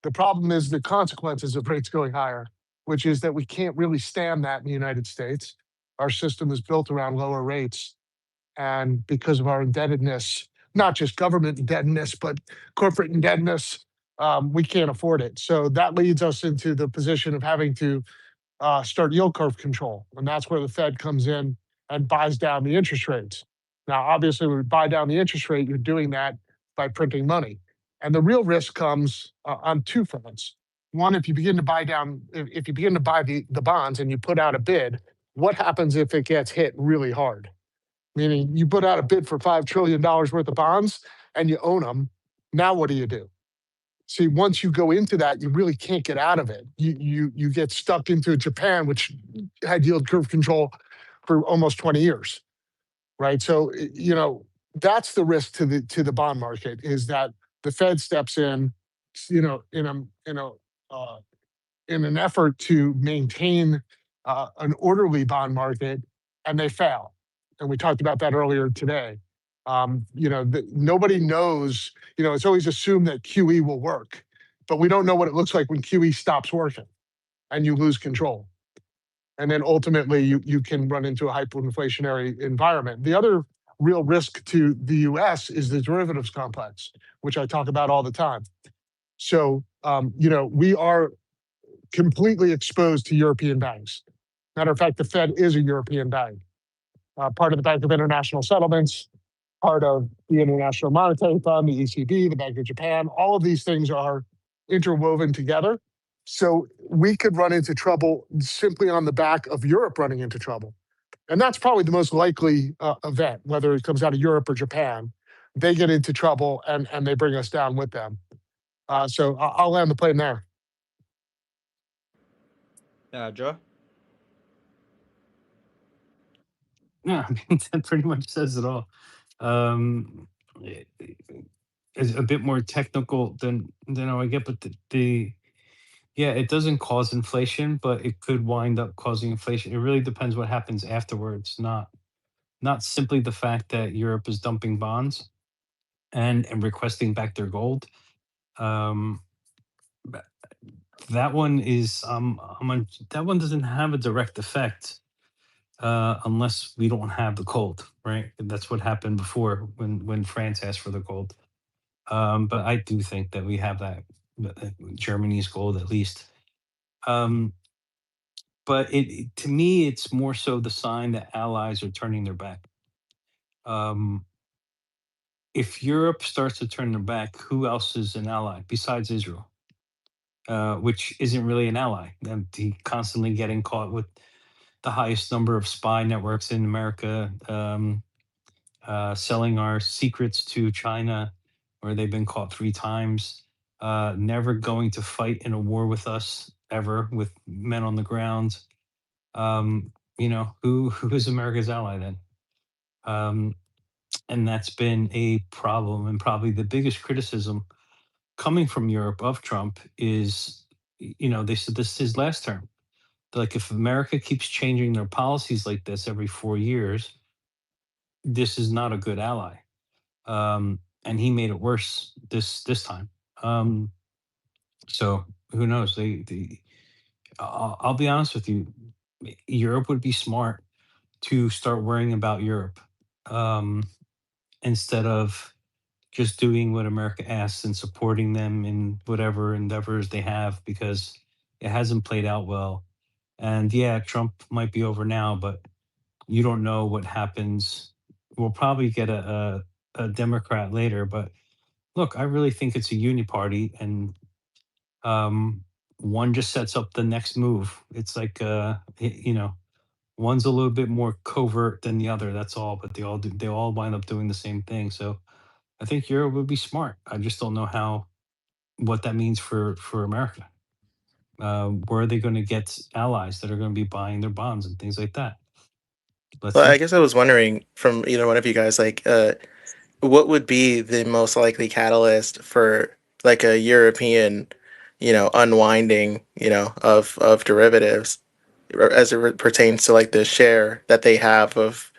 The problem is the consequences of rates going higher, which is that we can't really stand that in the United States. Our system is built around lower rates. And because of our indebtedness, not just government indebtedness, but corporate indebtedness, we can't afford it. So that leads us into the position of having to start yield curve control. And that's where the Fed comes in and buys down the interest rates. Now, obviously, when we buy down the interest rate, you're doing that by printing money. And the real risk comes on 2 fronts. One, if you begin to buy the bonds and you put out a bid, what happens if it gets hit really hard? Meaning you put out a bid for $5 trillion worth of bonds and you own them. Now what do? See, once you go into that, you really can't get out of it. You get stuck into Japan, which had yield curve control for almost 20 years, right? So that's the risk to the bond market, is that the Fed steps in, in an effort to maintain an orderly bond market, and they fail. And we talked about that earlier today. Nobody knows. It's always assumed that QE will work. but we don't know what it looks like when QE stops working and you lose control. And then ultimately you can run into a hyperinflationary environment. The other real risk to the US is the derivatives complex, which I talk about all the time. So, we are completely exposed to European banks. Matter of fact, the Fed is a European bank, part of the Bank of International Settlements, part of the International Monetary Fund, the ECB, the Bank of Japan. All of these things are interwoven together. So we could run into trouble simply on the back of Europe running into trouble. And that's probably the most likely event, whether it comes out of Europe or Japan. They get into trouble and they bring us down with them. So I'll land the plane there. Joe? Yeah, I mean, that pretty much says it all. It- it's a bit more technical than I get, but yeah, it doesn't cause inflation, but it could wind up causing inflation. It really depends what happens afterwards, not simply the fact that Europe is dumping bonds and requesting back their gold. Um, but that one is that one doesn't have a direct effect unless we don't have the gold, right? And that's what happened before when France asked for the gold. But I do think that we have that Germany's gold at least. Um, but to me, it's more so the sign that allies are turning their back. Um, if Europe starts to turn their back, who else is an ally besides Israel? Which isn't really an ally. He constantly getting caught with the highest number of spy networks in America, selling our secrets to China, where they've been caught 3 times. Never going to fight in a war with us ever, with men on the ground. Who is America's ally then? And that's been a problem, and probably the biggest criticism coming from Europe of Trump is, they said this is his last term. Like, if America keeps changing their policies like this every 4 years, this is not a good ally. And he made it worse this time. So who knows? I'll be honest with you. Europe would be smart to start worrying about Europe, instead of just doing what America asks and supporting them in whatever endeavors they have, because it hasn't played out well. And yeah, Trump might be over now, but you don't know what happens. We'll probably get a Democrat later, but look, I really think it's a party, and one just sets up the next move. It's like one's a little bit more covert than the other. That's all, but they all wind up doing the same thing. So I think Europe would be smart. I just don't know what that means for America. Where are they going to get allies that are going to be buying their bonds and things like that? Let's Well, see. I guess I was wondering from either one of you guys, like, what would be the most likely catalyst for like a European, unwinding, of derivatives, as it pertains to like the share that they have of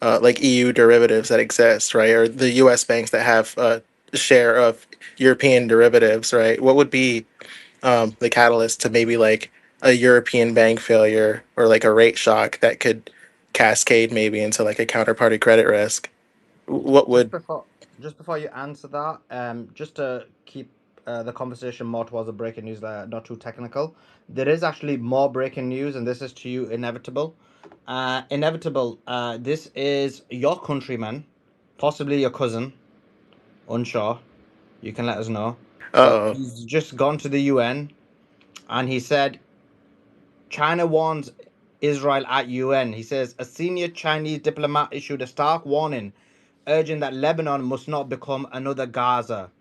like EU derivatives that exist, right? Or the US banks that have a share of European derivatives, right? What would be the catalyst to maybe like a European bank failure or like a rate shock that could cascade maybe into like a counterparty credit risk? What Just would before just before you answer that, just to keep the conversation more towards the breaking news, not too technical. There is actually more breaking news, and this is to you, Inevitable. Inevitable. This is your countryman, possibly your cousin, unsure. You can let us know, but uh he's just gone to the UN, and he said China warns Israel at UN. He says a senior Chinese diplomat issued a stark warning, urging that Lebanon must not become another Gaza.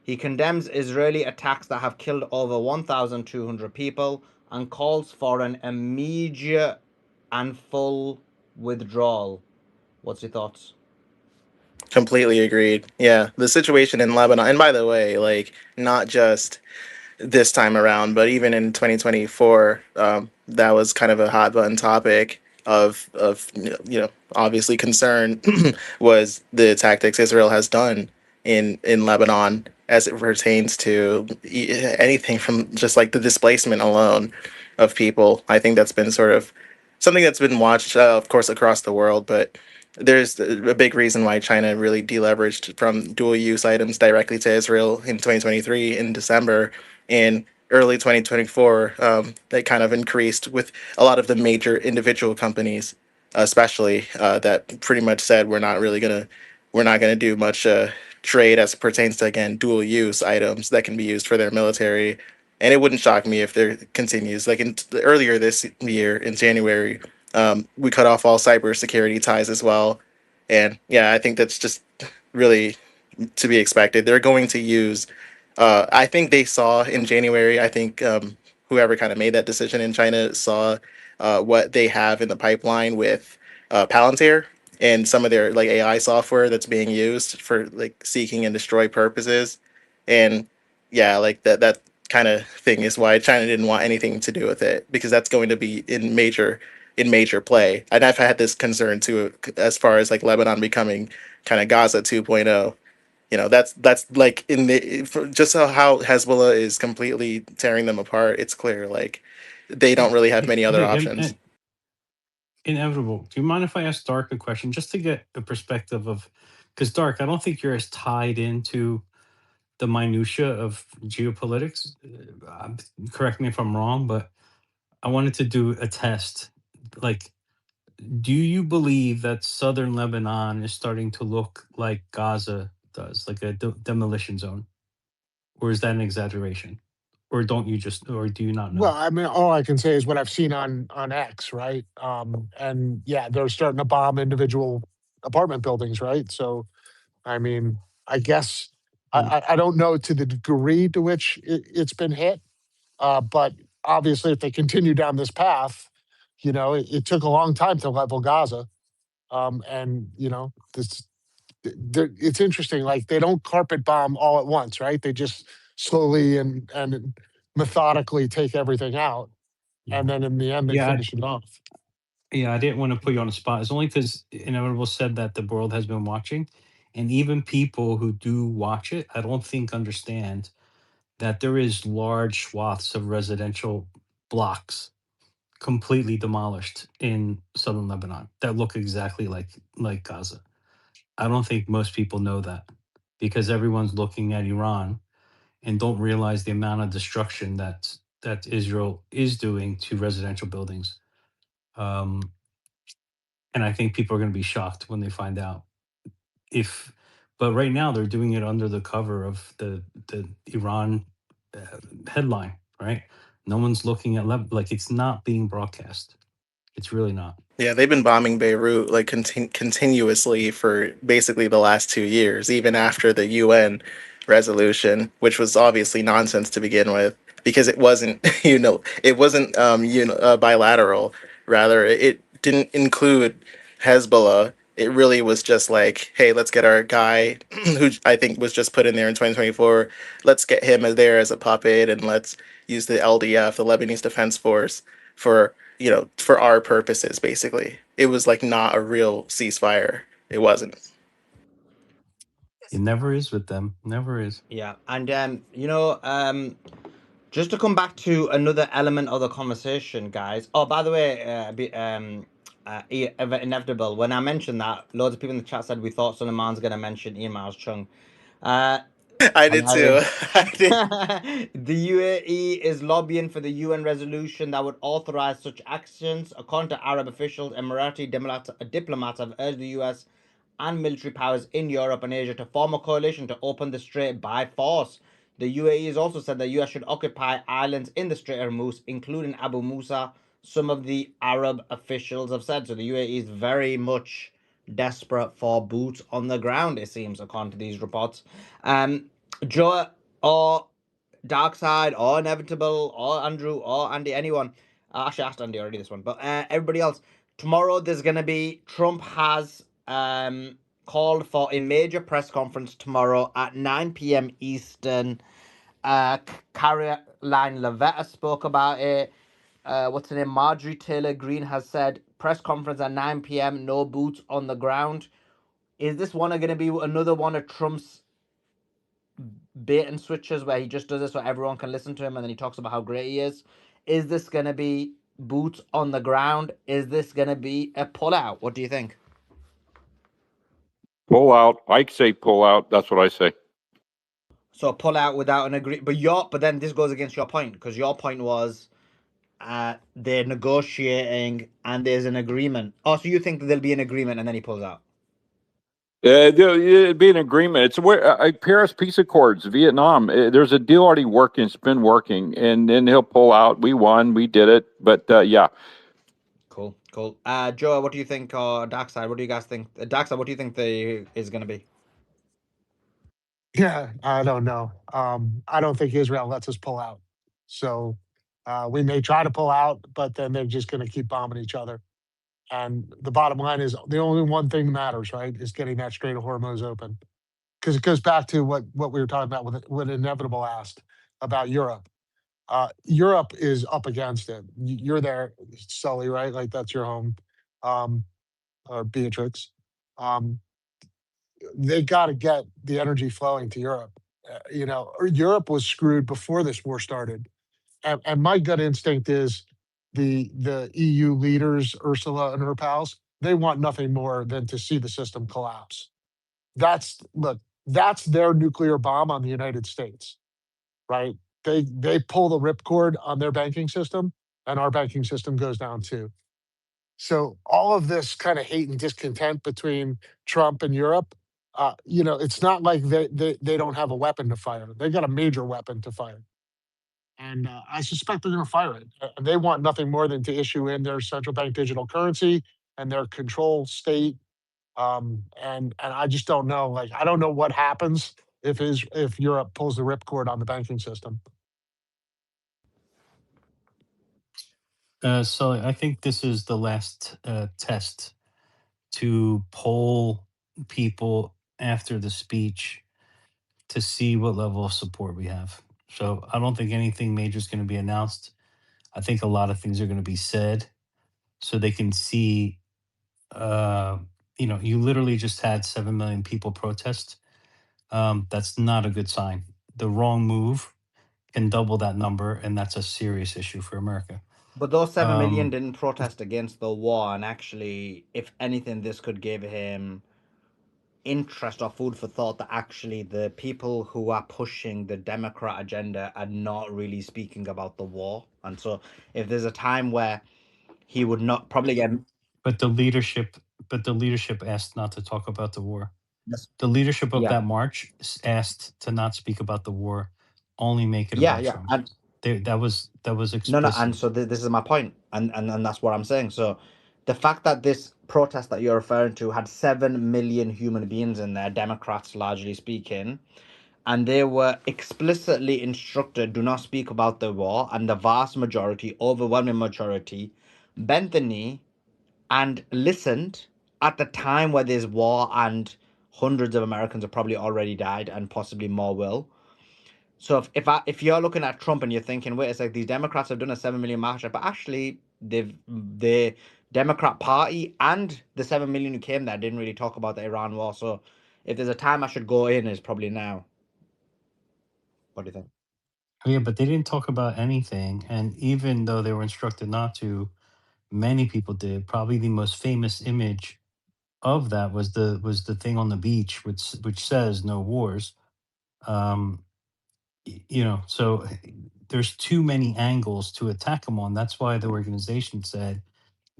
He condemns Israeli attacks that have killed over 1,200 people and calls for an immediate and full withdrawal. What's your thoughts? completely agreed. Yeah, the situation in Lebanon, and by the way, like not just this time around, but even in 2024, that was kind of a hot button topic of obviously concern was the tactics Israel has done in Lebanon as it pertains to anything from just like the displacement alone of people. I think that's been sort of something that's been watched, of course, across the world, but there's a big reason why China really deleveraged from dual use items directly to Israel in 2023 in December. In early 2024, they kind of increased with a lot of the major individual companies, especially that pretty much said we're not gonna do much trade as it pertains to again dual use items that can be used for their military. And it wouldn't shock me if there continues. Like earlier this year in January, we cut off all cybersecurity ties as well. And yeah, I think that's just really to be expected. They're going to use. I think they saw in January. I think whoever kind of made that decision in China saw what they have in the pipeline with Palantir and some of their like AI software that's being used for like seeking and destroy purposes. And yeah, like that kind of thing is why China didn't want anything to do with it because that's going to be in major play. And I've had this concern too as far as like Lebanon becoming kind of Gaza 2.0. You know, that's like in the just how Hezbollah is completely tearing them apart. It's clear like they don't really have many other Hey, options. Inevitable. Do you mind if I ask Dark a question just to get a perspective of, because Dark, I don't think you're as tied into the minutia of geopolitics. Correct me if I'm wrong, but I wanted to do a test. Like, do you believe that southern Lebanon is starting to look like Gaza does, like a demolition zone, or is that an exaggeration, or don't you just, or do you not Well, know? I mean, all I can say is what I've seen on X, right? And yeah, they're starting to bomb individual apartment buildings, right? So, I mean, I guess Mm. I don't know to the degree to which it's been hit, but obviously, if they continue down this path, it took a long time to level Gaza, and it's interesting. Like they don't carpet bomb all at once, right? They just slowly and methodically take everything out, and then in the end, they Yeah, finish it off. yeah, I didn't want to put you on the spot. It's only because Inevitable said that the world has been watching, and even people who do watch it, I don't think understand that there is large swaths of residential blocks completely demolished in southern Lebanon that look exactly like Gaza. I don't think most people know that because everyone's looking at Iran and don't realize the amount of destruction that Israel is doing to residential buildings. Um, and I think people are going to be shocked when they find out if. But right now they're doing it under the cover of the Iran headline, right? No one's looking at like it's not being broadcast. It's really not. Yeah, they've been bombing Beirut like continuously for basically the last 2 years, even after the UN resolution, which was obviously nonsense to begin with, because it wasn't, it wasn't, bilateral. Rather, it didn't include Hezbollah. It really was just like, hey, let's get our guy, who I think was just put in there in 2024. Let's get him as there as a puppet, and let's use the LDF, the Lebanese Defense Force, for for our purposes. Basically, it was like not a real ceasefire. It wasn't. It never is with them. Never is. Yeah, and just to come back to another element of the conversation, guys. Oh, by the way, inevitable. When I mentioned that, loads of people in the chat said we thought Suleiman's going to mention Ian Miles Chung. I did too. Hilarious. I did. The UAE is lobbying for the UN resolution that would authorize such actions. According to Arab officials, Emirati diplomats have urged the US and military powers in Europe and Asia to form a coalition to open the strait by force. The UAE has also said the US should occupy islands in the Strait of Hormuz, including Abu Musa. Some of the Arab officials have said so. The UAE is very much desperate for boots on the ground, it seems, according to these reports. Joe or Darkside or Inevitable or Andrew or Andy, anyone. Actually, I asked Andy already this one, but everybody else. Tomorrow there's going to be, Trump has called for a major press conference tomorrow at 9 p.m. Eastern. Caroline Levitt spoke about it. What's her name? Marjorie Taylor Greene has said press conference at 9 p.m. No boots on the ground. Is this one going to be another one of Trump's bait and switches where he just does it so everyone can listen to him and then he talks about how great he is? Is this going to be boots on the ground? Is this going to be a pullout? What do you think? Pull out. I say pull out. That's what I say. So pull out without an agree, but then this goes against your point because your point was they're negotiating and there's an agreement. Oh, so you think that there'll be an agreement and then he pulls out? It'd be an agreement. It's where Paris Peace Accords, Vietnam. There's a deal already working. It's been working, and then he'll pull out. We won. We did it. But yeah. Cool. Joe, what do you think? Or Darkside, what do you guys think? Darkside, what do you think is going to be? Yeah, I don't know. I don't think Israel lets us pull out. So we may try to pull out, but then they're just going to keep bombing each other. And the bottom line is the only one thing that matters, right, is getting that Strait of Hormuz open. Because it goes back to what we were talking about with what Inevitable asked about Europe. Europe is up against it. You're there, Sully, right? Like that's your home, or Beatrix. Um, they got to get the energy flowing to Europe. Europe was screwed before this war started, and my gut instinct is the EU leaders, Ursula and her pals, they want nothing more than to see the system collapse. That's their nuclear bomb on the United States, right? They pull the ripcord on their banking system, and our banking system goes down too. So all of this kind of hate and discontent between Trump and Europe, it's not like they don't have a weapon to fire. They got a major weapon to fire. And I suspect they're going to fire it. They want nothing more than to issue in their central bank digital currency and their control state. And I just don't know. Like I don't know what happens if Europe pulls the ripcord on the banking system. So I think this is the last test to poll people after the speech to see what level of support we have. So I don't think anything major is going to be announced. I think a lot of things are going to be said so they can see. You literally just had 7 million people protest. That's not a good sign. The wrong move can double that number, and that's a serious issue for America. But those 7 million didn't protest against the war, and actually, if anything, this could give him interest or food for thought that actually the people who are pushing the Democrat agenda are not really speaking about the war. And so, if there's a time where he would not probably get. But the leadership asked not to talk about the war. Yes. The leadership of Yeah. that march asked to not speak about the war, only make it Yeah, about yeah. Trump. And That was explicit. no, and so this is my point, and that's what I'm saying. So, the fact that this protest that you're referring to had 7 million human beings in there, Democrats largely speaking, and they were explicitly instructed do not speak about the war, and the vast majority, overwhelming majority, bent the knee and listened at the time where there's war and hundreds of Americans have probably already died and possibly more will. So if you're looking at Trump and you're thinking, wait, it's like these Democrats have done a 7 million march, but actually the Democrat Party and the 7 million who came there didn't really talk about the Iran war. So if there's a time I should go in, is probably now. What do you think? Yeah, but they didn't talk about anything, and even though they were instructed not to, many people did. Probably the most famous image of that was the thing on the beach, which says "No wars." Um, so there's too many angles to attack them on. That's why the organization said,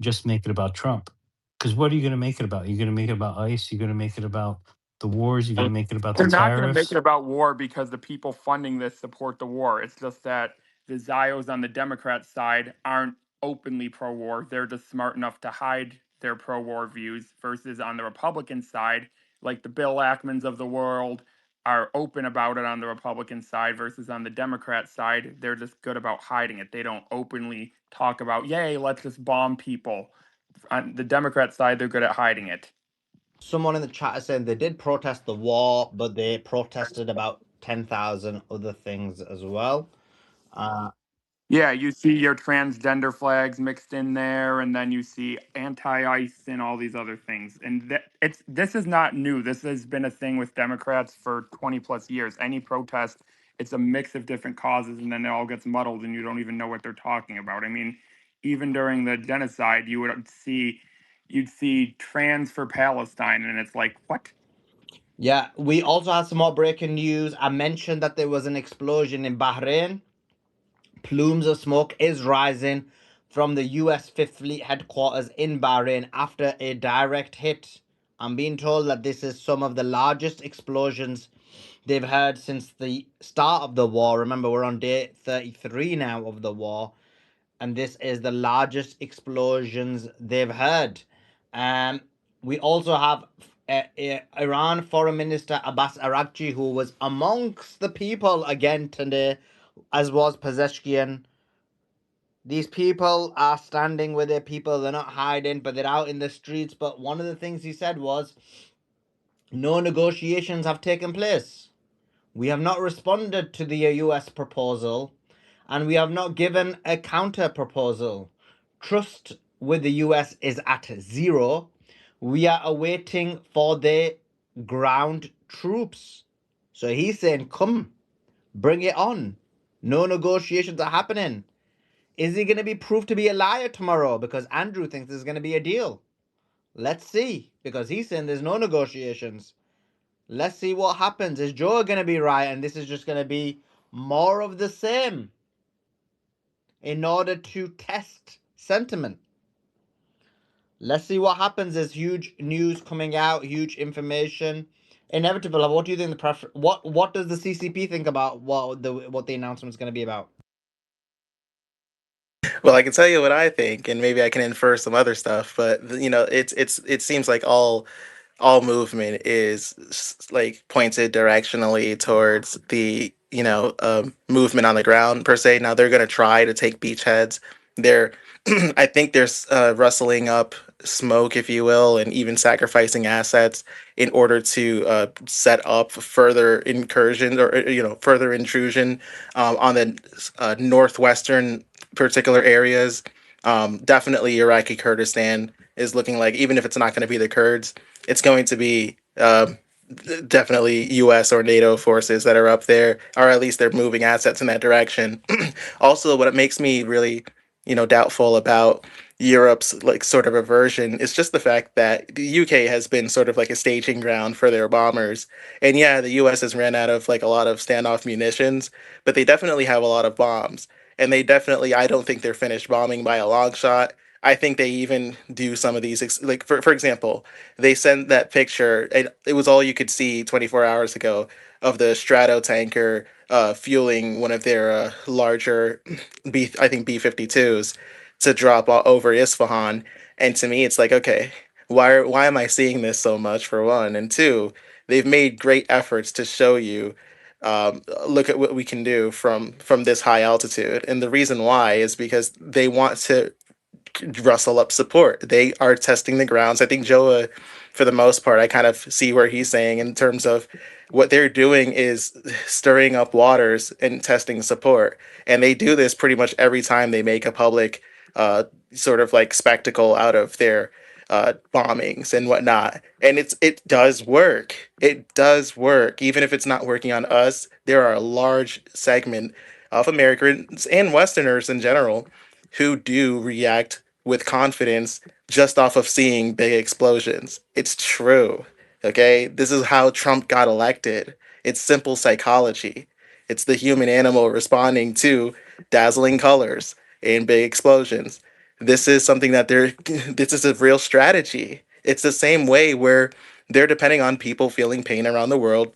just make it about Trump. Because what are you going to make it about? You're going to make it about ICE. You're going to make it about the wars. You're going to make it about the They're not going to make tariffs. it about war because the people funding this support the war. It's just that the Zios on the Democrat side aren't openly pro-war. They're just smart enough to hide their pro-war views versus on the Republican side, like the Bill Ackmans of the world are open about it on the Republican side versus on the Democrat side, they're just good about hiding it. They don't openly talk about, yay, let's just bomb people. On the Democrat side, they're good at hiding it. Someone in the chat is saying they did protest the war, but they protested about 10,000 other things as well. Yeah, you see your transgender flags mixed in there, and then you see anti-ICE and all these other things. And this is not new. This has been a thing with Democrats for 20 plus years. Any protest, it's a mix of different causes, and then it all gets muddled, and you don't even know what they're talking about. I mean, even during the genocide, you'd see trans for Palestine, and it's like, what? Yeah, we also had some more breaking news. I mentioned that there was an explosion in Bahrain. Plumes of smoke is rising from the US 5th Fleet headquarters in Bahrain after a direct hit. I'm being told that this is some of the largest explosions they've heard since the start of the war. Remember, we're on day 33 now of the war, and this is the largest explosions they've heard. We also have Iran Foreign Minister Abbas Araghchi, who was amongst the people again today, as was Pezeshkian. These people are standing with their people. They're not hiding, but they're out in the streets. But one of the things he said was, no negotiations have taken place. We have not responded to the US proposal, and we have not given a counter proposal. Trust with the US is at zero. We are awaiting for the ground troops. So he's saying, come, bring it on. No negotiations are happening. Is he going to be proved to be a liar tomorrow? Because Andrew thinks there's going to be a deal. Let's see. Because he's saying there's no negotiations. Let's see what happens. Is Joe going to be right? And this is just going to be more of the same in order to test sentiment. Let's see what happens. There's huge news coming out, huge information. Inevitable. What do you think what does the CCP think about what the announcement is going to be about? Well, I can tell you what I think, and maybe I can infer some other stuff. But it seems like all movement is like pointed directionally towards the movement on the ground per se. Now they're going to try to take beachheads. They're I think there's rustling up smoke, if you will, and even sacrificing assets in order to set up further incursions or further intrusion on the northwestern particular areas. Definitely Iraqi Kurdistan is looking like, even if it's not going to be the Kurds, it's going to be definitely U.S. or NATO forces that are up there, or at least they're moving assets in that direction. Also, what it makes me really, doubtful about Europe's like sort of aversion is just the fact that the UK has been sort of like a staging ground for their bombers. And yeah, the US has ran out of like a lot of standoff munitions, but they definitely have a lot of bombs. And they definitely, I don't think they're finished bombing by a long shot. I think they even do some of these, like for example, they sent that picture. It was all you could see 24 hours ago of the Strato tanker fueling one of their larger I think B-52s to drop over Isfahan. And to me, it's like, okay, why am I seeing this so much, for one? And two, they've made great efforts to show you, look at what we can do from this high altitude. And the reason why is because they want to rustle up support. They are testing the grounds. I think Joa, for the most part, I kind of see where he's saying in terms of what they're doing is stirring up waters and testing support. And they do this pretty much every time they make a public sort of like spectacle out of their bombings and whatnot. And it does work. It does work. Even if it's not working on us, there are a large segment of Americans and Westerners in general who do react with confidence just off of seeing big explosions. It's true. Okay? This is how Trump got elected. It's simple psychology. It's the human animal responding to dazzling colors and big explosions. This is something that this is a real strategy. It's the same way where they're depending on people feeling pain around the world,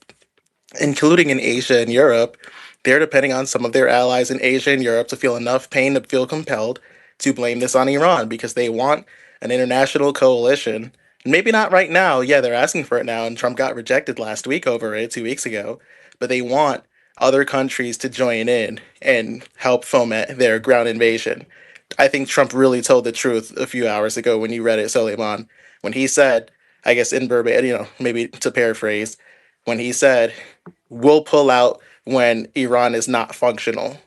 including in Asia and Europe. They're depending on some of their allies in Asia and Europe to feel enough pain to feel compelled to blame this on Iran because they want an international coalition. Maybe not right now. Yeah, they're asking for it now, and Trump got rejected last week over it 2 weeks ago. But they want other countries to join in and help foment their ground invasion. I think Trump really told the truth a few hours ago when you read it, Sulaiman, when he said, I guess in verbatim, maybe to paraphrase, when he said, we'll pull out when Iran is not functional.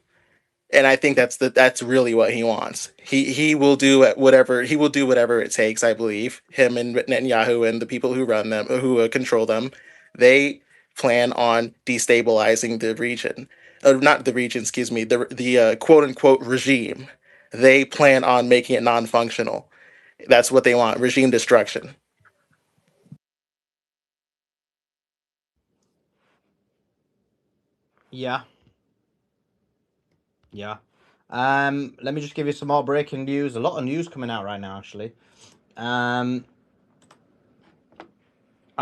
And I think that's really what he wants. He will do whatever it takes. I believe him and Netanyahu and the people who run them, who control them, they plan on destabilizing the region, not the region, excuse me, the quote unquote regime. They plan on making it non-functional. That's what they want: regime destruction. Yeah, yeah. Let me just give you some more breaking news. A lot of news coming out right now, actually. I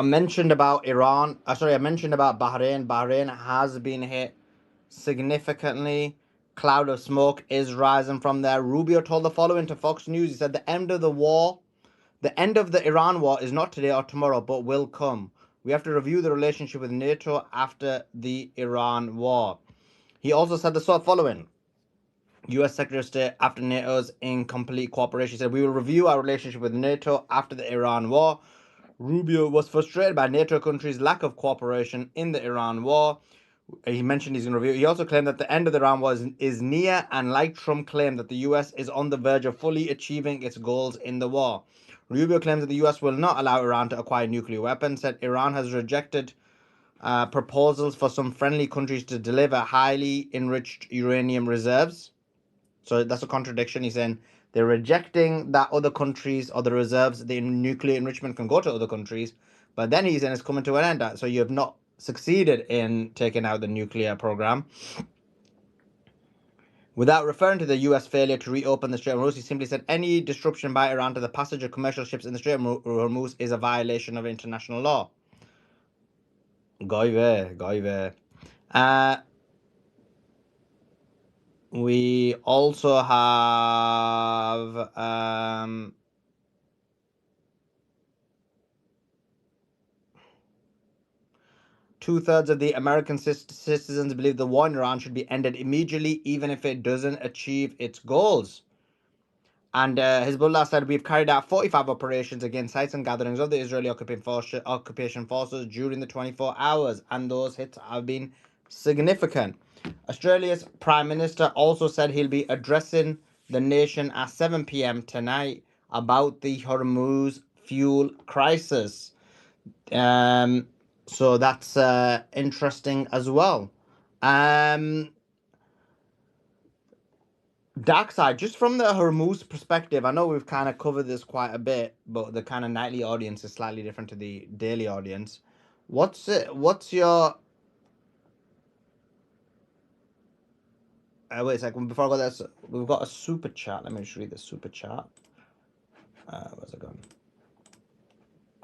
mentioned about Iran. Sorry, I mentioned about Bahrain. Bahrain has been hit significantly. Cloud of smoke is rising from there. Rubio told the following to Fox News. He said, the end of the Iran war is not today or tomorrow, but will come. We have to review the relationship with NATO after the Iran war. He also said the following. U.S. Secretary of State, after NATO's incomplete cooperation, said, we will review our relationship with NATO after the Iran war. Rubio was frustrated by NATO countries' lack of cooperation in the Iran war. He mentioned he's going to review. He also claimed that the end of the Iran war is near, and like Trump claimed that the U.S. is on the verge of fully achieving its goals in the war. Rubio claims that the U.S. will not allow Iran to acquire nuclear weapons, said Iran has rejected proposals for some friendly countries to deliver highly enriched uranium reserves. So that's a contradiction. He's saying they're rejecting that other countries or the reserves, the nuclear enrichment can go to other countries. But then he's saying it's coming to an end. So you have not succeeded in taking out the nuclear program. Without referring to the US failure to reopen the Strait of Hormuz, he simply said any disruption by Iran to the passage of commercial ships in the Strait of Hormuz is a violation of international law. Goive. We also have 2/3 of the American citizens believe the war in Iran should be ended immediately, even if it doesn't achieve its goals. And Hezbollah said, we've carried out 45 operations against sites and gatherings of the Israeli occupation forces during the 24 hours, and those hits have been significant. Australia's Prime Minister also said he'll be addressing the nation at 7 p.m. tonight about the Hormuz fuel crisis. So that's interesting as well. Dark side, just from the Hormuz perspective, I know we've kind of covered this quite a bit, but the kind of nightly audience is slightly different to the daily audience. What's your wait a second, before I go there, we've got a super chat. Let me just read the super chat. Where's it gone?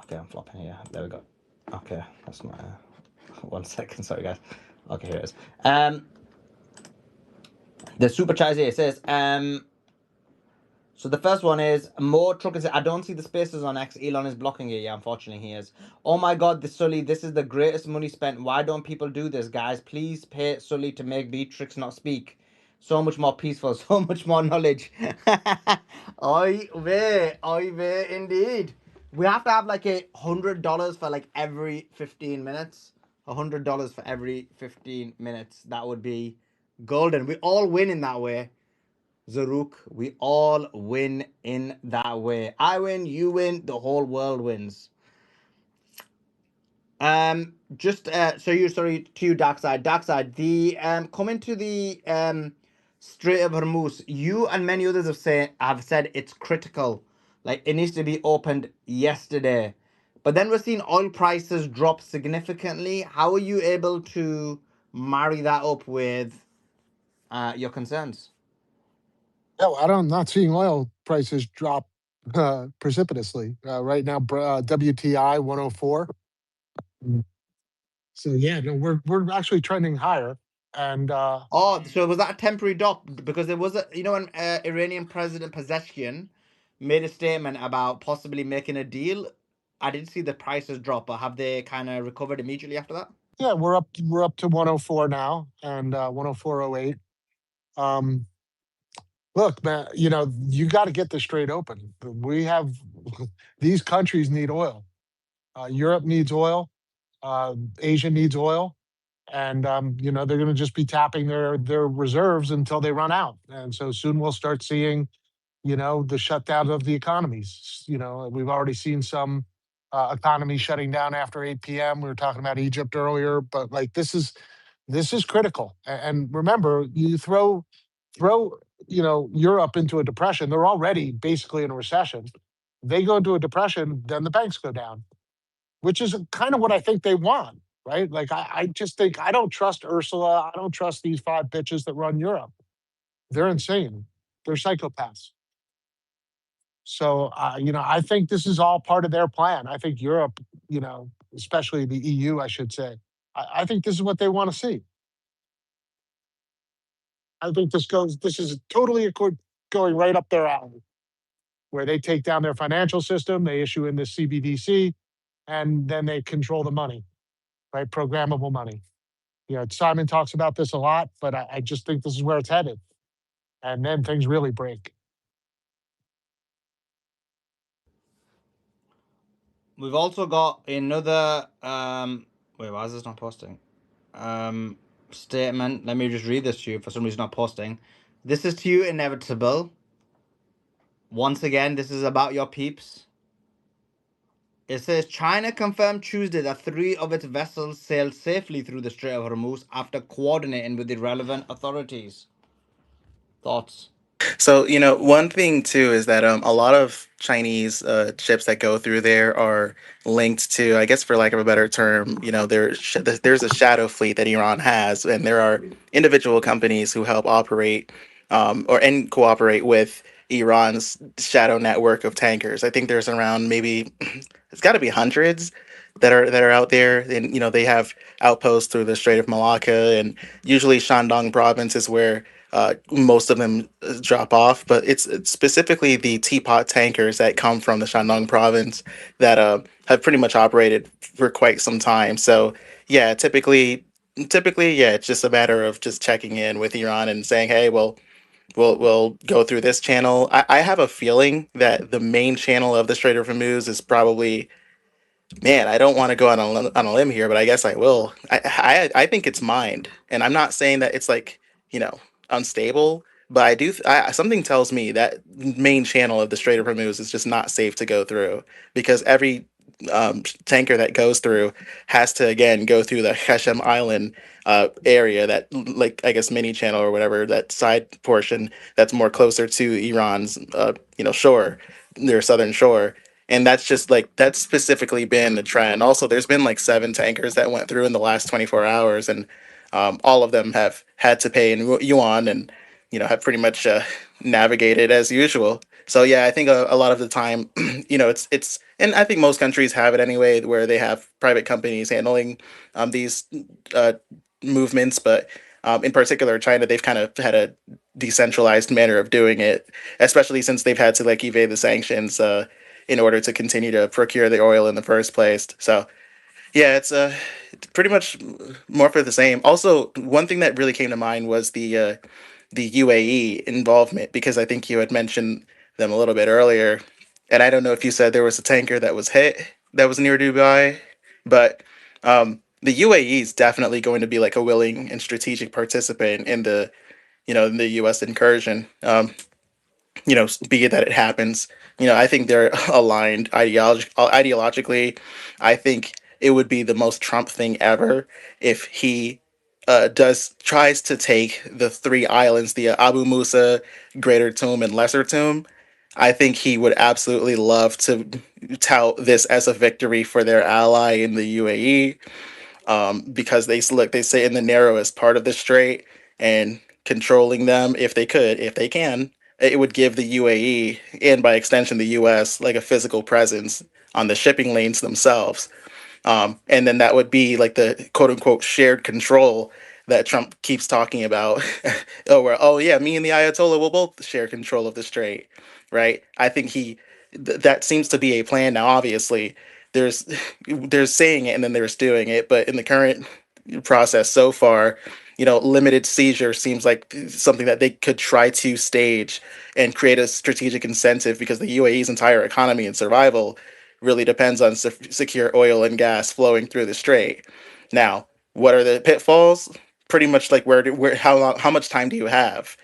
Okay, I'm flopping here. There we go. Okay, that's not 1 second, sorry guys. Okay, here it is. The super chat here says, so the first one is more truckers. I don't see the spaces on X. Elon is blocking it. Yeah, unfortunately he is. Oh my God, this Sully, this is the greatest money spent. Why don't people do this, guys? Please pay Sully to make Beatrix not speak. So much more peaceful, so much more knowledge. Oi way, indeed. We have to have like $100 for like every 15 minutes. $100 for every 15 minutes. That would be golden. We all win in that way. Zaruk, we all win in that way. I win, you win, the whole world wins. Just so you sorry to you, Darkside. Darkside, the coming to the Strait of Hormuz, you and many others have said it's critical. Like it needs to be opened yesterday. But then we're seeing oil prices drop significantly. How are you able to marry that up with your concerns? No, I'm not seeing oil prices drop precipitously. Right now, WTI 104. So yeah, no, we're actually trending higher. And Oh, so was that a temporary drop? Because there was a, when Iranian President Pezeshkian made a statement about possibly making a deal. I did see the prices drop, but have they kind of recovered immediately after that? yeah, we're up to 104 now, and 104.08. Look, man, you got to get the Strait open. We have these countries need oil. Europe needs oil. Asia needs oil. And they're going to just be tapping their reserves until they run out. And so soon we'll start seeing, the shutdown of the economies. We've already seen some economies shutting down after 8 p.m. We were talking about Egypt earlier, but like this is critical. And remember, you throw Europe into a depression. They're already basically in a recession. They go into a depression, then the banks go down, which is kind of what I think they want, right? Like I just think I don't trust Ursula. I don't trust these five bitches that run Europe. They're insane. They're psychopaths. So I think this is all part of their plan. I think Europe, especially the EU, I should say, I think this is what they want to see. I think this is totally going right up their alley, where they take down their financial system, they issue in the CBDC, and then they control the money, right? Programmable money. Simon talks about this a lot, but I just think this is where it's headed. And then things really break. We've also got another wait, why is this not posting? Statement. Let me just read this to you. For some reason not posting. This is to you, Inevitable. Once again, this is about your peeps. It says China confirmed Tuesday that 3 of its vessels sailed safely through the Strait of Hormuz after coordinating with the relevant authorities. Thoughts? So, one thing too is that a lot of Chinese ships that go through there are linked to, I guess, for lack of a better term, there's a shadow fleet that Iran has, and there are individual companies who help operate and cooperate with Iran's shadow network of tankers. I think there's around maybe it's got to be hundreds that are out there, and they have outposts through the Strait of Malacca, and usually Shandong province is where most of them drop off, but it's specifically the teapot tankers that come from the Shandong province that have pretty much operated for quite some time. So yeah, typically, yeah, it's just a matter of just checking in with Iran and saying, hey, well, we'll go through this channel. I have a feeling that the main channel of the Strait of Hormuz is probably, man, I don't want to go on a limb here, but I guess I will. I think it's mined, and I'm not saying that it's like unstable, but something tells me that main channel of the Strait of Hormuz is just not safe to go through because every tanker that goes through has to again go through the Heshem Island area, that like I guess mini channel or whatever, that side portion that's more closer to Iran's shore, their southern shore. And that's just like that's specifically been the trend. Also, there's been like 7 tankers that went through in the last 24 hours, and all of them have had to pay in yuan, and have pretty much navigated as usual. So yeah, I think a lot of the time, it's, and I think most countries have it anyway, where they have private companies handling these uh, movements, but in particular, China, they've kind of had a decentralized manner of doing it, especially since they've had to like evade the sanctions in order to continue to procure the oil in the first place. So yeah, it's pretty much more for the same. Also, one thing that really came to mind was the UAE involvement, because I think you had mentioned them a little bit earlier, and I don't know if you said there was a tanker that was hit that was near Dubai, but the UAE is definitely going to be like a willing and strategic participant in the U.S. incursion. Be it that it happens. I think they're aligned ideologically. I think it would be the most Trump thing ever if he does tries to take the 3 islands, the Abu Musa, Greater Tomb, and Lesser Tomb. I think he would absolutely love to tout this as a victory for their ally in the UAE, because they say in the narrowest part of the strait, and controlling them, if they can, it would give the UAE, and by extension the US, like a physical presence on the shipping lanes themselves. And then that would be like the quote unquote shared control that Trump keeps talking about. Oh yeah, me and the Ayatollah will both share control of the strait, right? I think that seems to be a plan now. Obviously, there's there's saying it and then there's doing it, but in the current process so far, limited seizure seems like something that they could try to stage and create a strategic incentive, because the UAE's entire economy and survival really depends on secure oil and gas flowing through the strait. Now, What are the pitfalls? Pretty much like how much time do you have?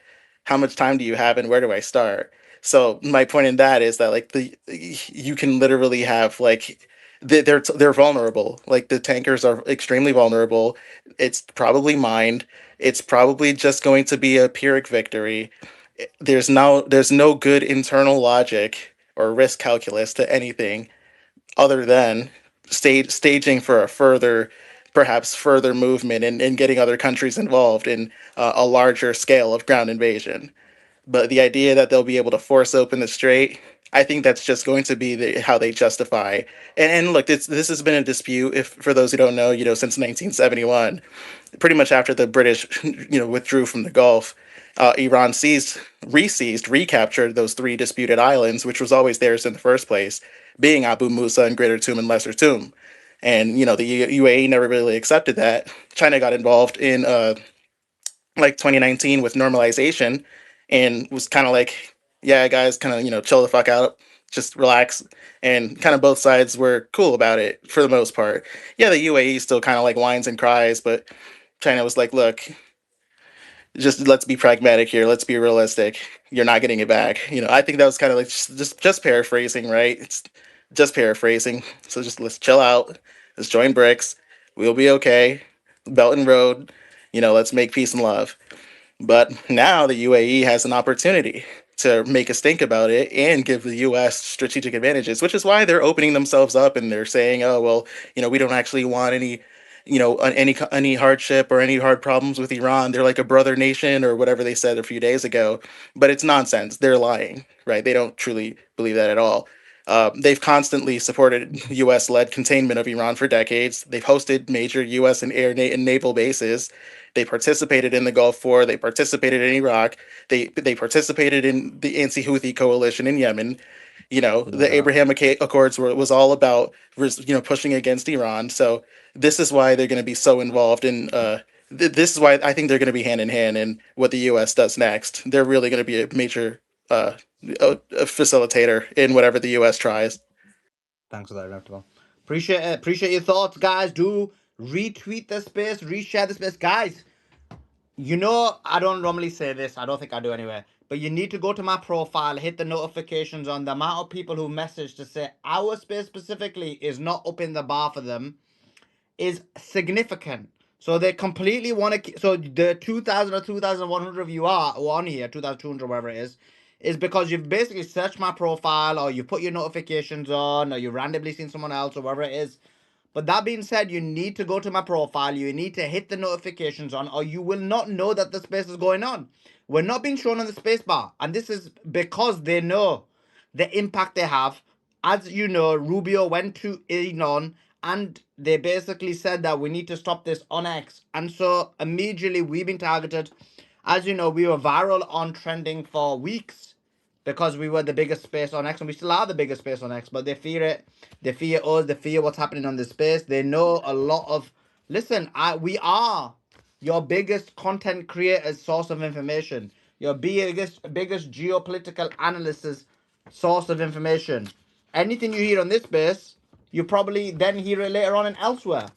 How much time do you have, and where do I start? So my point in that is that like you can literally have like they're vulnerable. Like the tankers are extremely vulnerable. It's probably mined. It's probably just going to be a Pyrrhic victory. There's no good internal logic or risk calculus to anything other than staging for a perhaps further movement and getting other countries involved in a larger scale of ground invasion. But the idea that they'll be able to force open the strait, I think that's just going to be how they justify. And look, this has been a dispute. If for those who don't know, since 1971, pretty much after the British, withdrew from the Gulf, Iran recaptured those three disputed islands, which was always theirs in the first place, being Abu Musa and Greater Toom and Lesser Toom. And the UAE never really accepted that. China got involved in like 2019 with normalization, and was kind of like, yeah, guys, kind of chill the fuck out, just relax, and kind of both sides were cool about it for the most part. Yeah, the UAE still kind of like whines and cries, but China was like, look, just let's be pragmatic here. Let's be realistic. You're not getting it back. I think that was kind of like just paraphrasing, right? It's just paraphrasing. So just let's chill out. Let's join BRICS. We'll be okay. Belt and Road. Let's make peace and love. But now the UAE has an opportunity to make us think about it and give the US strategic advantages, which is why they're opening themselves up and they're saying, oh, well, we don't actually want any hardship or any hard problems with Iran. They're like a brother nation or whatever they said a few days ago. But it's nonsense. They're lying, right? They don't truly believe that at all. They've constantly supported U.S.-led containment of Iran for decades. They've hosted major U.S. and and naval bases. They participated in the Gulf War. They participated in Iraq. They participated in the anti-Houthi coalition in Yemen. The Abraham Accords was all about pushing against Iran. So this is why they're going to be so involved in. This is why I think they're going to be hand in hand in what the U.S. does next. They're really going to be a major a facilitator in whatever the U.S. tries. Thanks for that, Reptile. Appreciate it. Appreciate your thoughts, guys. Do retweet the space, reshare the space, guys. I don't normally say this. I don't think I do anyway. But you need to go to my profile, hit the notifications on. The amount of people who message to say our space specifically is not up in the bar for them is significant. So they completely want to. So the 2,000 or 2,100 of you are on here, 2,200, whatever it is because you've basically searched my profile or you put your notifications on or you randomly seen someone else or whatever it is. But that being said, you need to go to my profile. You need to hit the notifications on, or you will not know that the space is going on. We're not being shown on the space bar. And this is because they know the impact they have. As you know, Rubio went to Elon and they basically said that we need to stop this on X. And so immediately we've been targeted. As you know, we were viral on trending for weeks because we were the biggest space on X, and we still are the biggest space on X, but they fear it. They fear us. They fear what's happening on the space. They know a lot of. Listen, we are your biggest content creators source of information. Your biggest geopolitical analysis source of information. Anything you hear on this space, you probably then hear it later on and elsewhere,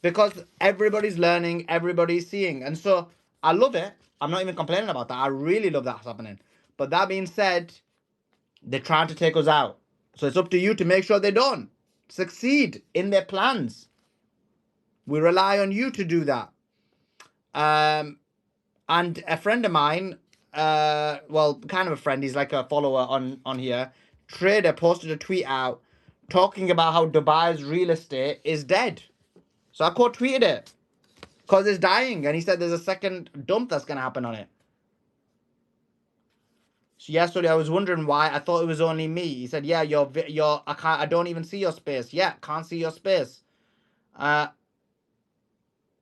because everybody's learning, everybody's seeing, and so I love it. I'm not even complaining about that. I really love that's happening. But that being said, they're trying to take us out. So it's up to you to make sure they don't succeed in their plans. We rely on you to do that. And a friend of mine, well, kind of a friend, he's like a follower on here, Trader, posted a tweet out talking about how Dubai's real estate is dead. So I quote tweeted it because it's dying, and he said there's a second dump that's going to happen on it. So yesterday I was wondering why. I thought it was only me. He said, "Yeah, I don't even see your space. Yeah, can't see your space.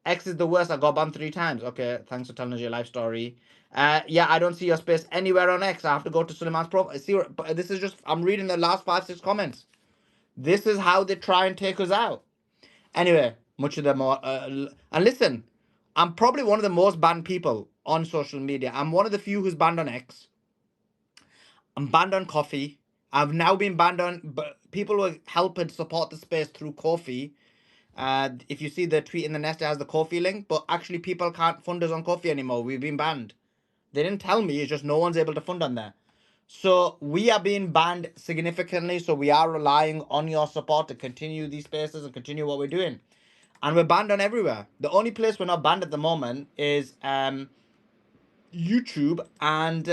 X is the worst. I got banned 3 times. Okay, thanks for telling us your life story. Yeah, I don't see your space anywhere on X. I have to go to Sulaiman's profile. See, but this is just, I'm reading the last 5-6 comments. This is how they try and take us out. Anyway, much of them are. And listen, I'm probably one of the most banned people on social media. I'm one of the few who's banned on X. I'm banned on Coffee. I've now been banned on, but people will help and support the space through Coffee. If you see the tweet in the nest, it has the Ko-fi link, but actually people can't fund us on Ko-fi anymore. We've been banned. They didn't tell me, it's just no one's able to fund on there. So we are being banned significantly, so we are relying on your support to continue these spaces and continue what we're doing. And we're banned on everywhere. The only place we're not banned at the moment is YouTube, and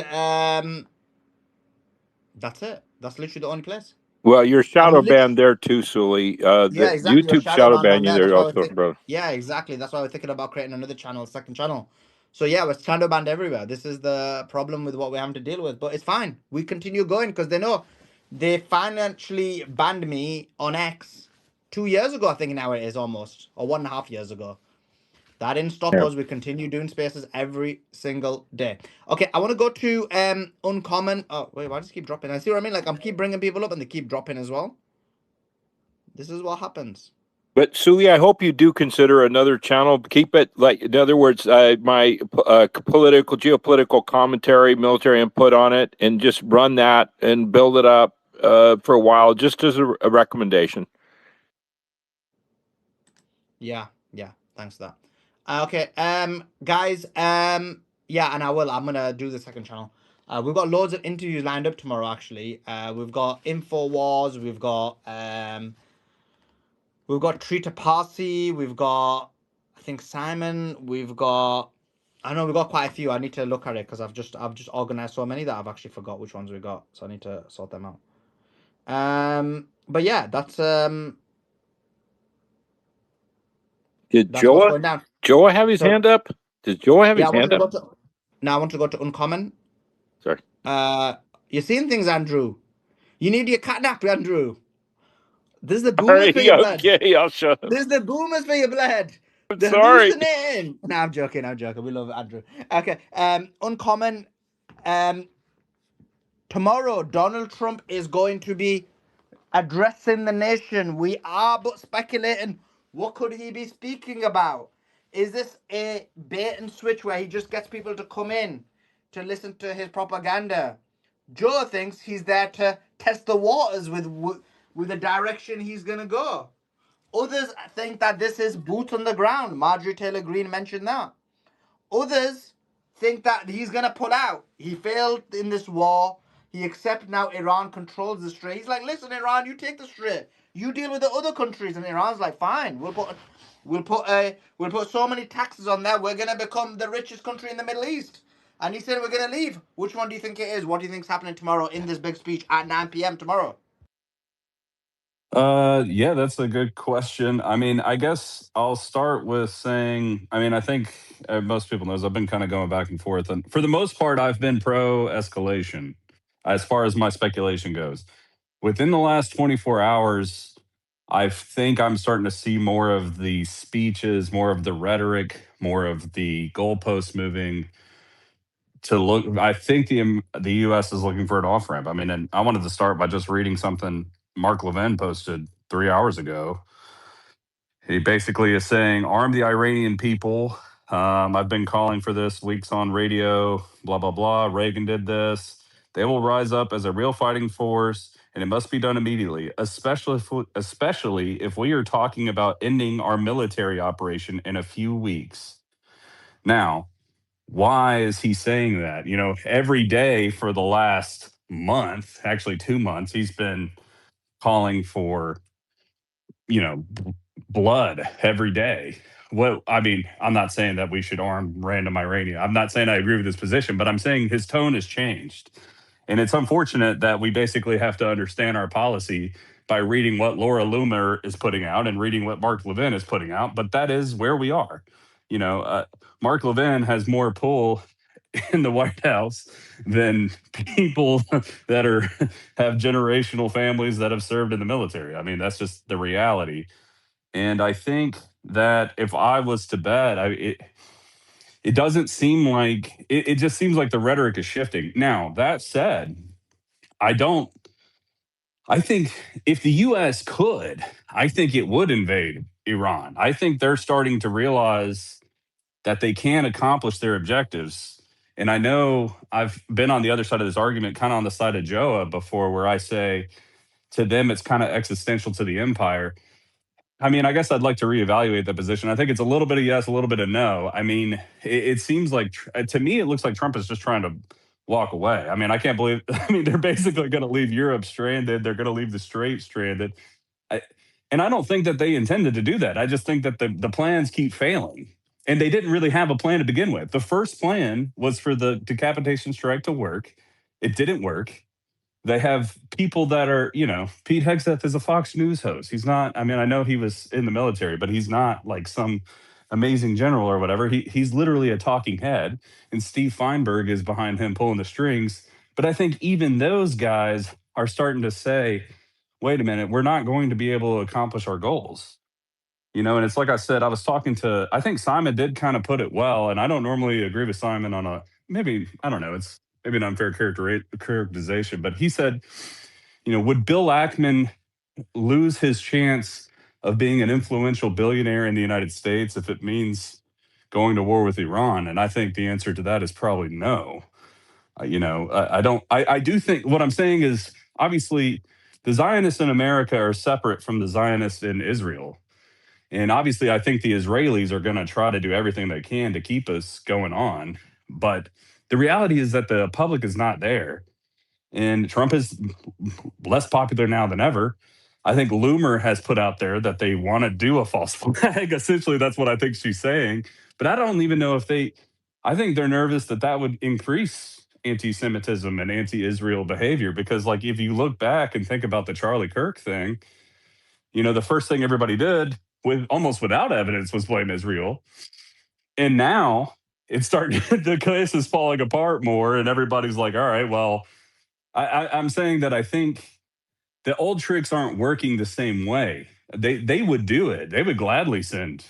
that's it. That's literally the only place. Well, you're And shadow we literally, banned there too, Sully. yeah, The exactly. Your YouTube shadow shadow banned on banned you there. there That's why also, bro. yeah, exactly. That's why we're thinking about creating another channel, second channel. So yeah, we're shadow banned everywhere. This is the problem with what we're having to deal with. But it's fine. We continue going because they know they financially banned me on X 2 years ago. I think now it is almost, or 1.5 years ago. That didn't stop Yeah. us. We continue doing spaces every single day. Okay, I want to go to uncommon. Oh wait, why does it keep dropping? I see what I mean. Like I'm keep bringing people up and they keep dropping as well. This is what happens. But Sully, I hope you do consider another channel. Keep it like, in other words, my political, geopolitical commentary, military input on it, and just run that and build it up for a while, just as a recommendation. Yeah, yeah. Thanks for that. Okay, guys, yeah, and I'm gonna do the second channel. We've got loads of interviews lined up tomorrow. Actually, we've got Infowars, we've got Trita Parsi, we've got I think Simon, we've got I know we've got quite a few. I need to look at it because I've just organized so many that I've actually forgot which ones we got. So I need to sort them out. But yeah, that's Did what's going down. Joa have his So hand up? Does Joa have yeah, his hand up? Now I want to go to uncommon. Sorry. You're seeing things, Andrew. You need your catnap, Andrew. This is the All boomers right, for your blood. okay, I'll shut up. This is the boomers for your blood. I'm The sorry. hallucinating. No, I'm joking. We love Andrew. Okay. Uncommon. Tomorrow, Donald Trump is going to be addressing the nation. We are but speculating. What could he be speaking about? Is this a bait and switch where he just gets people to come in to listen to his propaganda? Joe thinks he's there to test the waters with the direction he's gonna go. Others think that this is boots on the ground. Marjorie Taylor Greene mentioned that. Others think that he's gonna pull out. He failed in this war. He accepts now Iran controls the Strait. He's like, listen, Iran, you take the Strait. You deal with the other countries, and Iran's like, fine. We'll put so many taxes on there. We're gonna become the richest country in the Middle East. And he said we're gonna leave. Which one do you think it is? What do you think's happening tomorrow in this big speech at 9 p.m. tomorrow? Yeah, that's a good question. I mean, I guess I'll start with saying, I mean, I think most people knows I've been kind of going back and forth, and for the most part, I've been pro escalation as far as my speculation goes. Within the last 24 hours, I think I'm starting to see more of the speeches, more of the rhetoric, more of the goalposts moving to look. I think the U.S. is looking for an off ramp. I mean, and I wanted to start by just reading something Mark Levin posted 3 hours ago. He basically is saying, "Arm the Iranian people." I've been calling for this weeks on radio. Blah blah blah. Reagan did this. They will rise up as a real fighting force, and it must be done immediately, especially if we are talking about ending our military operation in a few weeks. Now, why is he saying that? You know, every day for the last month, actually 2 months, he's been calling for, you know, blood every day. Well, I mean, I'm not saying that we should arm random Iranian. I'm not saying I agree with his position, but I'm saying his tone has changed. And it's unfortunate that we basically have to understand our policy by reading what Laura Loomer is putting out and reading what Mark Levin is putting out. But that is where we are. You know, Mark Levin has more pull in the White House than people that are have generational families that have served in the military. I mean, that's just the reality. And I think that if I was to bet, it doesn't seem like it just seems like the rhetoric is shifting. Now, that said, I don't I think if the US could, I think it would invade Iran. I think they're starting to realize that they can accomplish their objectives. And I know I've been on the other side of this argument, kind of on the side of Joa before, where I say to them it's kind of existential to the empire. I mean, I guess I'd like to reevaluate the position. I think it's a little bit of yes, a little bit of no. I mean, it seems like to me, it looks like Trump is just trying to walk away. I mean, I can't believe. I mean, they're basically going to leave Europe stranded. They're going to leave the Strait stranded. I, and I don't think that they intended to do that. I just think that the plans keep failing. And they didn't really have a plan to begin with. The first plan was for the decapitation strike to work. It didn't work. They have people that are, Pete Hegseth is a Fox News host. He's not, I mean, I know he was in the military, but he's not like some amazing general or whatever. He's literally a talking head. And Steve Feinberg is behind him pulling the strings. But I think even those guys are starting to say, wait a minute, we're not going to be able to accomplish our goals. And it's like I said, I think Simon did kind of put it well, and I don't normally agree with Simon on maybe, I don't know, it's maybe an unfair characterization, but he said, would Bill Ackman lose his chance of being an influential billionaire in the United States if it means going to war with Iran? And I think the answer to that is probably no. I do think what I'm saying is obviously the Zionists in America are separate from the Zionists in Israel. And obviously, I think the Israelis are going to try to do everything they can to keep us going on. But the reality is that the public is not there. And Trump is less popular now than ever. I think Loomer has put out there that they want to do a false flag. Essentially, that's what I think she's saying. But I don't even know if I think they're nervous that would increase anti-Semitism and anti-Israel behavior. Because, like, if you look back and think about the Charlie Kirk thing, the first thing everybody did with almost without evidence was blame Israel. And now it's starting, the case is falling apart more, and everybody's like, all right, well, I'm saying that I think the old tricks aren't working the same way. They would do it. They would gladly send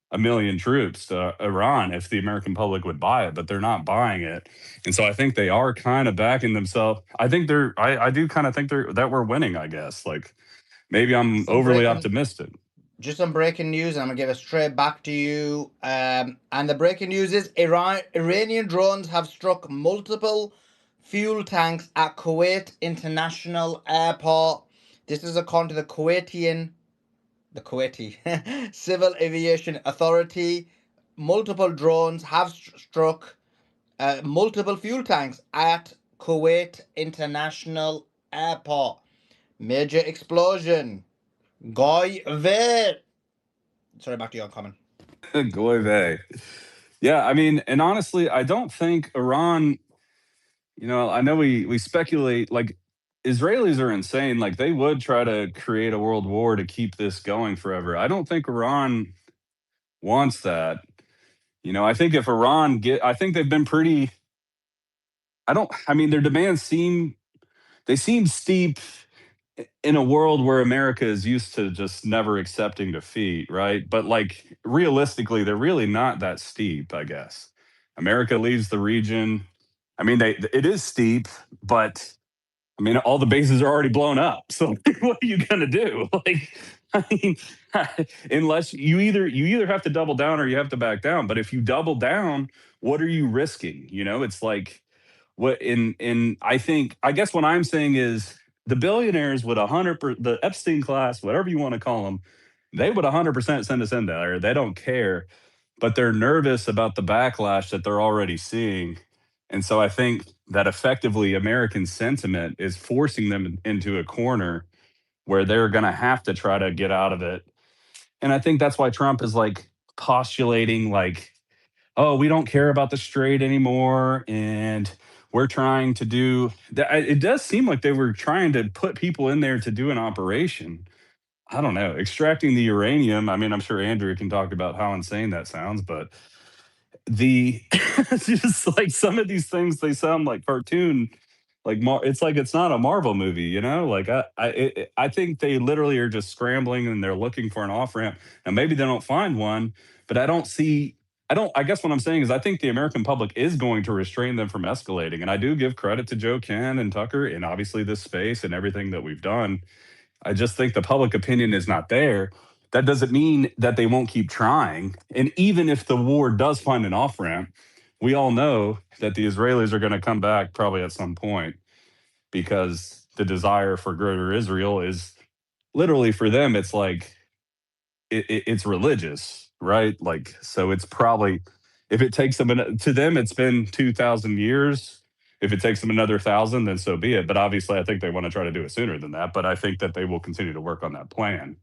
1 million troops to Iran if the American public would buy it, but they're not buying it. And so I think they are kind of backing themselves. I think I do kind of think that we're winning, I guess. Like, maybe I'm overly optimistic. Just some breaking news, and I'm gonna give it straight back to you. And the breaking news is Iranian drones have struck multiple fuel tanks at Kuwait International Airport. This is according to the Kuwaiti Civil Aviation Authority. Multiple drones have struck multiple fuel tanks at Kuwait International Airport. Major explosion. Goy ve. Sorry, back to you on comment. Goy vey. Yeah, I mean, and honestly, I don't think Iran, I know we speculate, like, Israelis are insane. Like, they would try to create a world war to keep this going forever. I don't think Iran wants that. I think if Iran I think they've been pretty, their demands seem steep in a world where America is used to just never accepting defeat, right? But, like, realistically, they're really not that steep, I guess. America leaves the region. It is steep, but all the bases are already blown up. So what are you gonna do? Like, unless you either have to double down or you have to back down. But if you double down, what are you risking? It's like I guess what I'm saying is the billionaires would the Epstein class, whatever you want to call them, they would 100% send us in there. They don't care, but they're nervous about the backlash that they're already seeing. And so I think that effectively American sentiment is forcing them into a corner where they're going to have to try to get out of it. And I think that's why Trump is like postulating, like, oh, we don't care about the Strait anymore. And we're trying to do that. It does seem like they were trying to put people in there to do an operation. I don't know, extracting the uranium. I'm sure Andrew can talk about how insane that sounds, but it's just like some of these things, they sound like cartoon, like it's like it's not a Marvel movie, Like I think they literally are just scrambling and they're looking for an off ramp, and maybe they don't find one, but I guess what I'm saying is I think the American public is going to restrain them from escalating, and I do give credit to Joe Ken and Tucker and obviously this space and everything that we've done. I just think the public opinion is not there. That doesn't mean that they won't keep trying. And even if the war does find an off ramp, we all know that the Israelis are going to come back probably at some point, because the desire for greater Israel is literally, for them, it's like it's religious, right? Like, so it's probably, if it takes them to them, it's been 2,000 years. If it takes them another 1,000, then so be it. But obviously, I think they want to try to do it sooner than that. But I think that they will continue to work on that plan.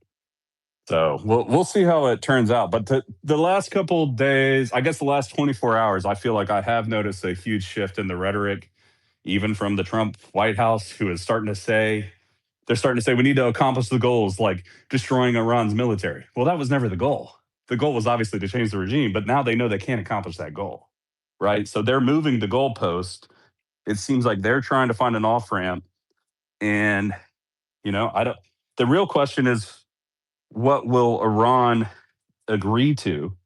So we'll see how it turns out. But the last couple days, I guess the last 24 hours, I feel like I have noticed a huge shift in the rhetoric, even from the Trump White House, who is starting to say, they're starting to say we need to accomplish the goals like destroying Iran's military. Well, that was never the goal. The goal was obviously to change the regime, but now they know they can't accomplish that goal, right? So they're moving the goalpost. It seems like they're trying to find an off ramp, and I don't. The real question is, what will Iran agree to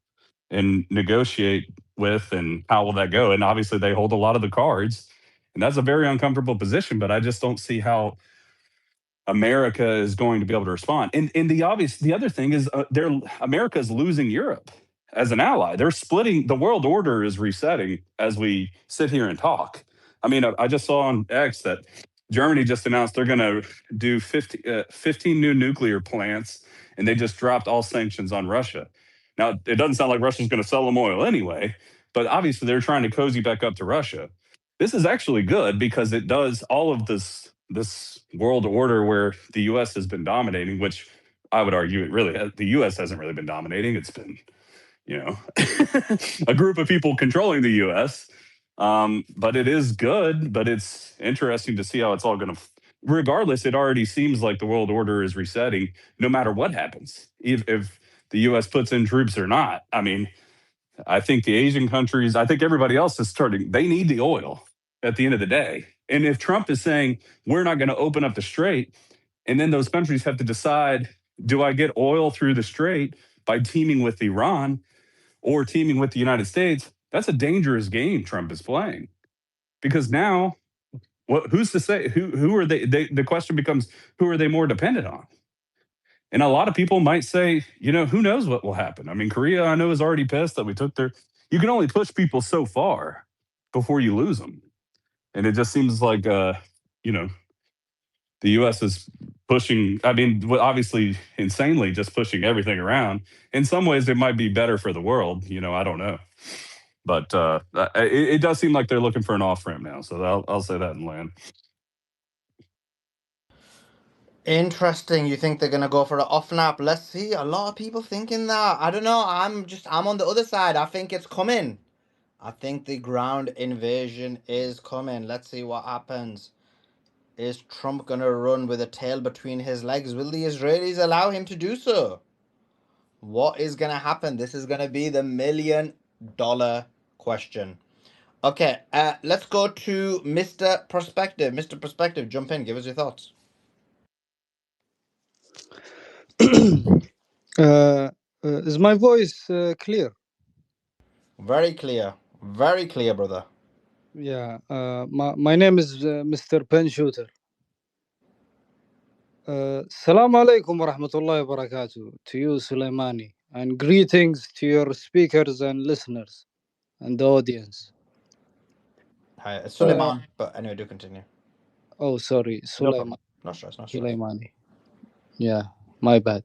and negotiate with, and how will that go? And obviously, they hold a lot of the cards, and that's a very uncomfortable position. But I just don't see how America is going to be able to respond. And the other thing is, America is losing Europe as an ally. They're splitting. The world order is resetting as we sit here and talk. I mean, I just saw on X that Germany just announced they're going to do 15 new nuclear plants, and they just dropped all sanctions on Russia. Now, it doesn't sound like Russia's going to sell them oil anyway, but obviously they're trying to cozy back up to Russia. This is actually good because it does all of this world order where the U.S. has been dominating, which I would argue the U.S. hasn't really been dominating. It's been, a group of people controlling the U.S. But it is good. But it's interesting to see how it's all going to. Regardless, it already seems like the world order is resetting, no matter what happens. If the U.S. puts in troops or not, I mean, I think the Asian countries, I think everybody else is starting, they need the oil at the end of the day. And if Trump is saying, we're not going to open up the strait, and then those countries have to decide, do I get oil through the strait by teaming with Iran or teaming with the United States? That's a dangerous game Trump is playing. Because now, who's to say, who are the question becomes, who are they more dependent on? And a lot of people might say, who knows what will happen? I mean, Korea, I know, is already pissed that we took their. You can only push people so far before you lose them. And it just seems like, the U.S. is pushing, I mean, obviously insanely just pushing everything around. In some ways, it might be better for the world. I don't know. But it does seem like they're looking for an off ramp now. So I'll say that in land. Interesting. You think they're gonna go for an off nap? Let's see. A lot of people thinking that. I don't know. I'm on the other side. I think it's coming. I think the ground invasion is coming. Let's see what happens. Is Trump gonna run with a tail between his legs? Will the Israelis allow him to do so? What is gonna happen? This is gonna be the $1,000,000 question. Okay, let's go to Mr. Perspective. Mr. Perspective, jump in. Give us your thoughts. Is my voice clear? Very clear. Very clear, brother. Yeah. My name is Mr. Pen Shooter. Assalamu alaikum wa rahmatullahi wa barakatuh to you, Sulaimani, and greetings to your speakers and listeners and the audience. Hi, it's Sulaiman, but anyway, do continue. Oh, sorry, Sulaiman. No stress, no stress. Sulaimani. Yeah, my bad.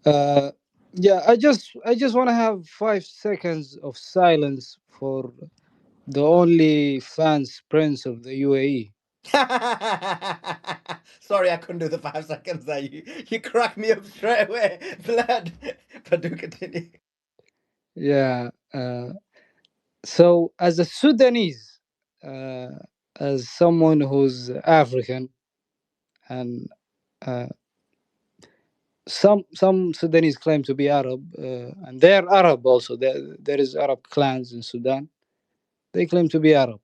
Yeah, I just want to have 5 seconds of silence for the only fans prince of the UAE. Sorry, I couldn't do the 5 seconds there. You cracked me up straight away, blood. But do continue. Yeah. So, as a Sudanese, as someone who's African, and some Sudanese claim to be Arab, and they're Arab also. There is Arab clans in Sudan. They claim to be Arab.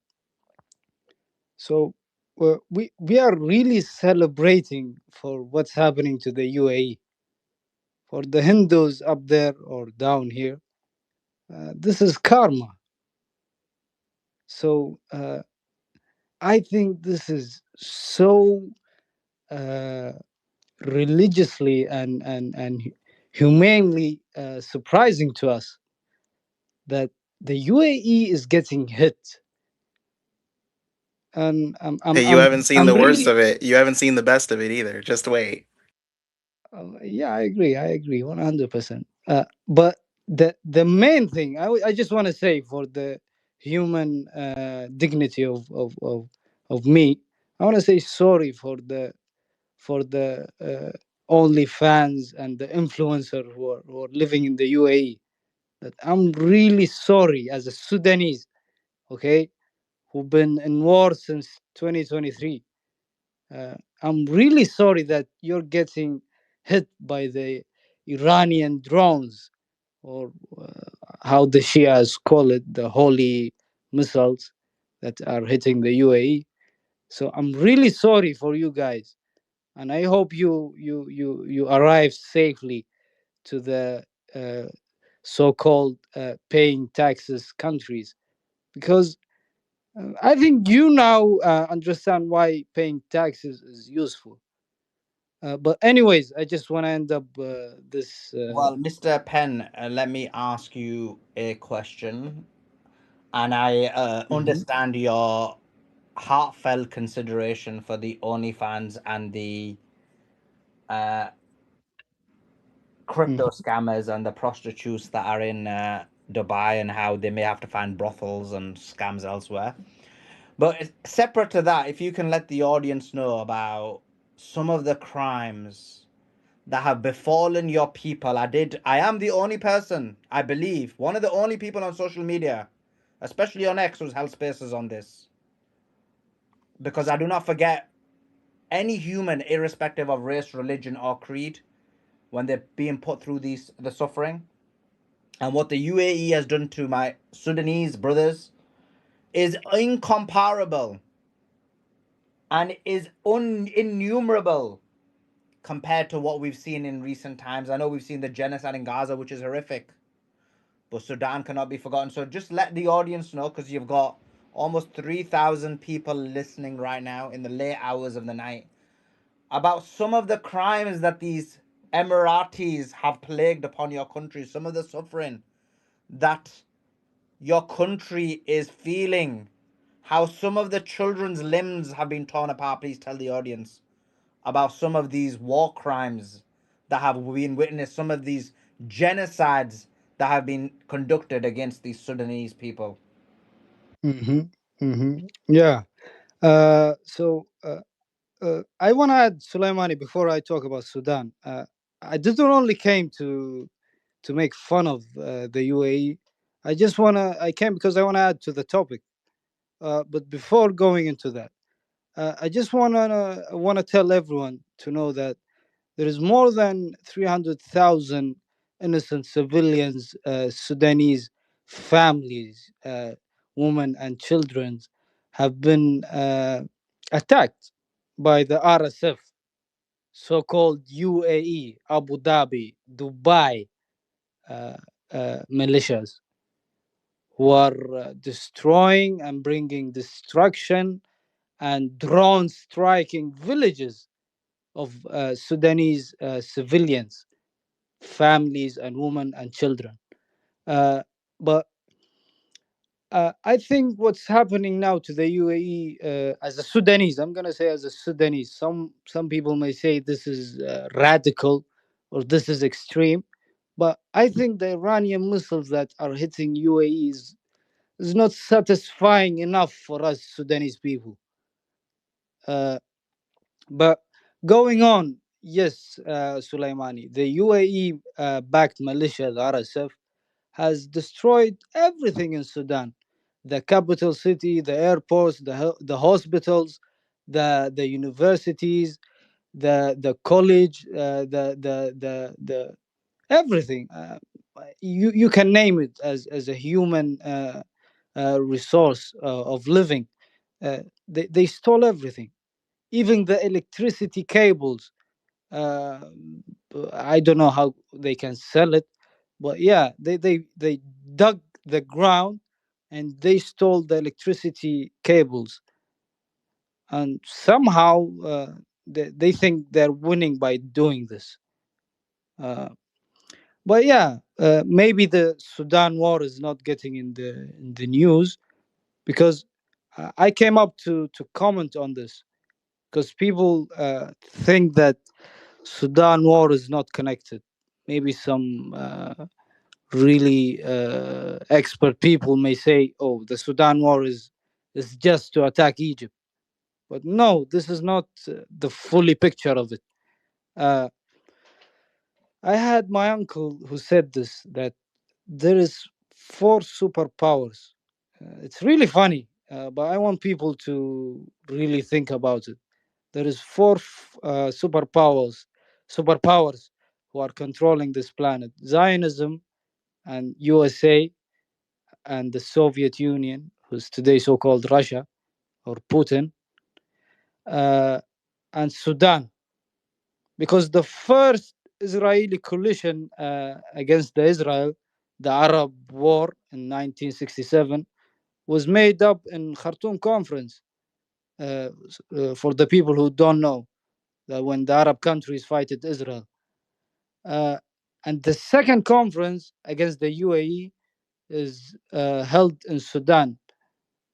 So we are really celebrating for what's happening to the UAE. For the Hindus up there or down here, this is karma. So I think this is so religiously and humanely surprising to us that the UAE is getting hit. And Hey, you haven't seen the worst of it. You haven't seen the best of it either. Just wait. Yeah, I agree. I agree 100%. But the main thing I just want to say for the human dignity of me, I want to say sorry for the only fans and the influencer who are living in the UAE. That I'm really sorry as a Sudanese, okay, who've been in war since 2023. I'm really sorry that you're getting hit by the Iranian drones, or how the Shias call it, the holy missiles that are hitting the UAE. So I'm really sorry for you guys, and I hope you arrive safely to the so-called paying taxes countries, because I think you now understand why paying taxes is useful. But anyways, I just want to end up this. Well, Mr. Penn, let me ask you a question. And I Mhm. understand your heartfelt consideration for the OnlyFans and the uh, crypto Mhm. scammers and the prostitutes that are in Dubai, and how they may have to find brothels and scams elsewhere. But separate to that, if you can let the audience know about some of the crimes that have befallen your people. I am the only person, I believe, one of the only people on social media, especially on X, who's held spaces on this. Because I do not forget any human, irrespective of race, religion, or creed, when they're being put through the suffering. And what the UAE has done to my Sudanese brothers is incomparable and is innumerable compared to what we've seen in recent times. I know we've seen the genocide in Gaza, which is horrific, but Sudan cannot be forgotten. So just let the audience know, because you've got almost 3,000 people listening right now in the late hours of the night, about some of the crimes that these Emiratis have plagued upon your country, some of the suffering that your country is feeling, how some of the children's limbs have been torn apart. Please tell the audience about some of these war crimes that have been witnessed, some of these genocides that have been conducted against these Sudanese people. Mhm. Mhm. Yeah. So I want to add, Sulaimani, before I talk about Sudan. I didn't only came to make fun of the UAE. I came because I want to add to the topic. But before going into that, I just want to tell everyone to know that there is more than 300,000 innocent civilians, Sudanese families, women and children, have been attacked by the RSF, so-called UAE, Abu Dhabi, Dubai uh, militias, who are destroying and bringing destruction and drone striking villages of Sudanese civilians, families, and women and children. But I think what's happening now to the UAE, as a Sudanese, I'm gonna say as a Sudanese, some people may say this is radical or this is extreme, but I think the Iranian missiles that are hitting UAE is not satisfying enough for us Sudanese people. But going on, yes, Sulaimani, the UAE backed militia, the RSF, has destroyed everything in Sudan: the capital city, the airports, the hospitals, the universities, the college, the everything. You can name it as a human resource of living. They stole everything, even the electricity cables. uh, I don't know how they can sell it, but yeah, they dug the ground and they stole the electricity cables, and somehow they think they're winning by doing this. uh, but yeah, maybe the Sudan war is not getting in the news because I came up to comment on this because people think that Sudan war is not connected. Maybe some really expert people may say, "Oh, the Sudan war is just to attack Egypt," but no, this is not the fully picture of it. I had my uncle who said this, that there is 4 superpowers. It's really funny, but I want people to really think about it. There is 4 superpowers who are controlling this planet: Zionism and USA and the Soviet Union, who's today so-called Russia or Putin, and Sudan. Because the first Israeli coalition against the Israel, the Arab War in 1967, was made up in Khartoum Conference. For the people who don't know, that when the Arab countries fight Israel. And the second conference against the UAE is held in Sudan,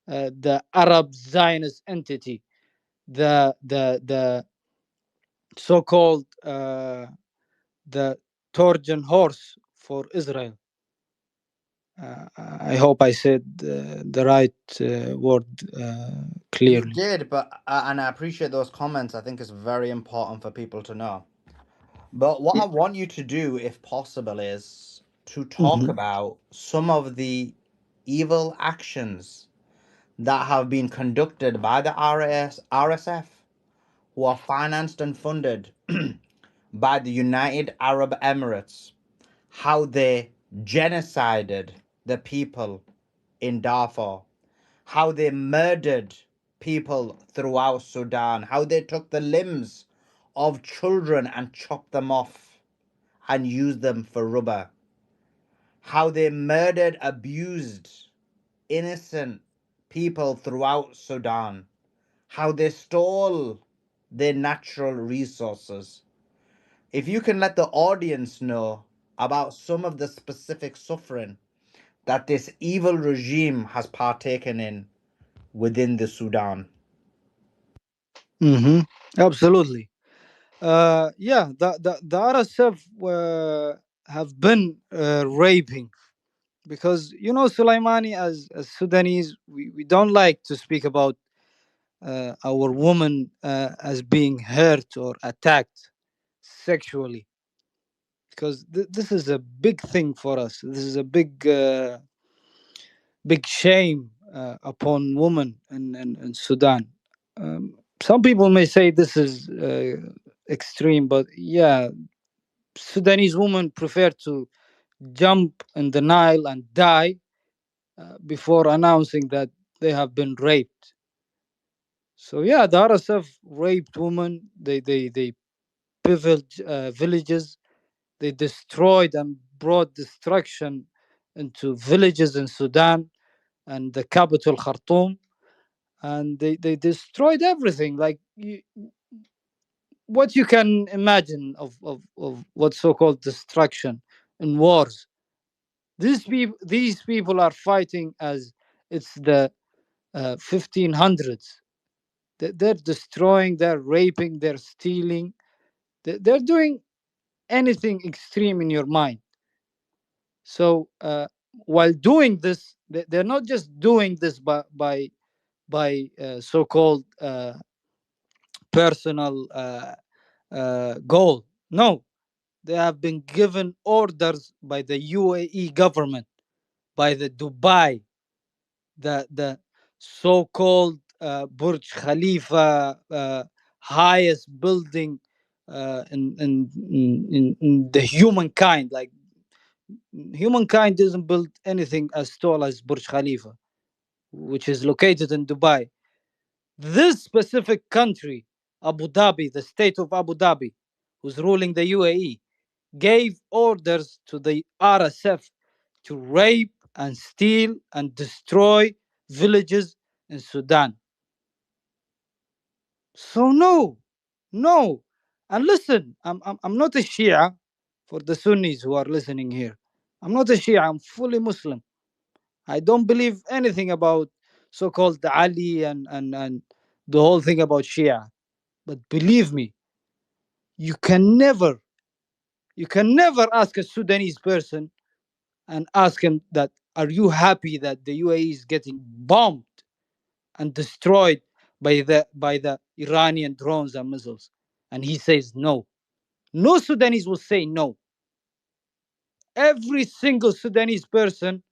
the Arab Zionist entity, the so-called the Trojan horse for Israel. I hope I said the right word You clearly. did, but and I appreciate those comments. I think it's very important for people to know. But what I want you to do, if possible, is to talk Mhm. about some of the evil actions that have been conducted by the RSF, who are financed and funded by the United Arab Emirates, how they genocided the people in Darfur, how they murdered people throughout Sudan, how they took the limbs of children and chopped them off and used them for rubber, how they murdered, abused innocent people throughout Sudan, how they stole their natural resources. If you can let the audience know about some of the specific suffering that this evil regime has partaken in within the Sudan. Mm-hmm. Absolutely. Yeah, the RSF have been raping, because Sulaimani, as Sudanese, we don't like to speak about our woman as being hurt or attacked sexually, because this is a big thing for us. This is a big shame upon women in Sudan. Some people may say this is extreme, but yeah, Sudanese women prefer to jump in the Nile and die before announcing that they have been raped. So yeah, the RSF raped women. They pillaged villages. They destroyed and brought destruction into villages in Sudan and the capital Khartoum, and they destroyed everything. Like what you can imagine of what so-called destruction in wars. These people are fighting as it's the 1500s. They're destroying, they're raping, they're stealing, they're doing anything extreme in your mind. So while doing this, they're not just doing this by so-called personal goal. No, they have been given orders by the UAE government, by the Dubai, the so-called Burj Khalifa, highest building in the humankind. Like humankind doesn't build anything as tall as Burj Khalifa, which is located in Dubai. This specific country, Abu Dhabi, the state of Abu Dhabi, who's ruling the UAE, gave orders to the RSF to rape and steal and destroy villages in Sudan. So no. And listen, I'm not a Shia, for the Sunnis who are listening here. I'm not a Shia, I'm fully Muslim. I don't believe anything about so-called Ali and the whole thing about Shia. But believe me, You can never ask a Sudanese person and ask him that, are you happy that the UAE is getting bombed and destroyed by the Iranian drones and missiles? And he says no. No Sudanese will say no. Every single Sudanese person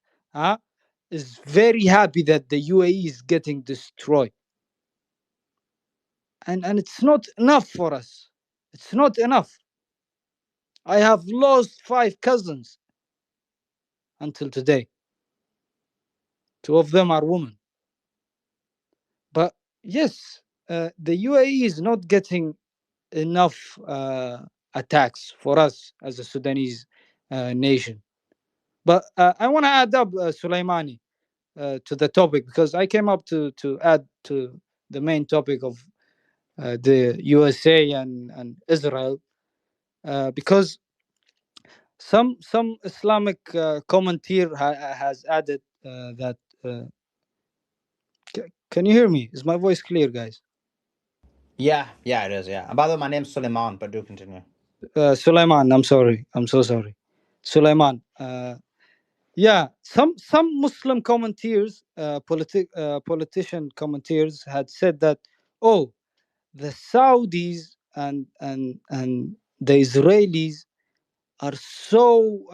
is very happy that the UAE is getting destroyed. And it's not enough for us. It's not enough. I have lost 5 cousins until today. 2 of them are women. But yes, the UAE is not getting enough attacks for us as a Sudanese nation. But I want to add up Sulaimani to the topic, because I came up to add to the main topic of the USA and Israel, because some Islamic commentator has added that. Can you hear me? Is my voice clear, guys? Yeah, it is. Yeah. And by the way, my name's Suleiman, but do continue. Sulaiman, I'm sorry. I'm so sorry. Sulaiman. Yeah, some Muslim commentators, politician commentators had said that, oh, the Saudis and the Israelis are so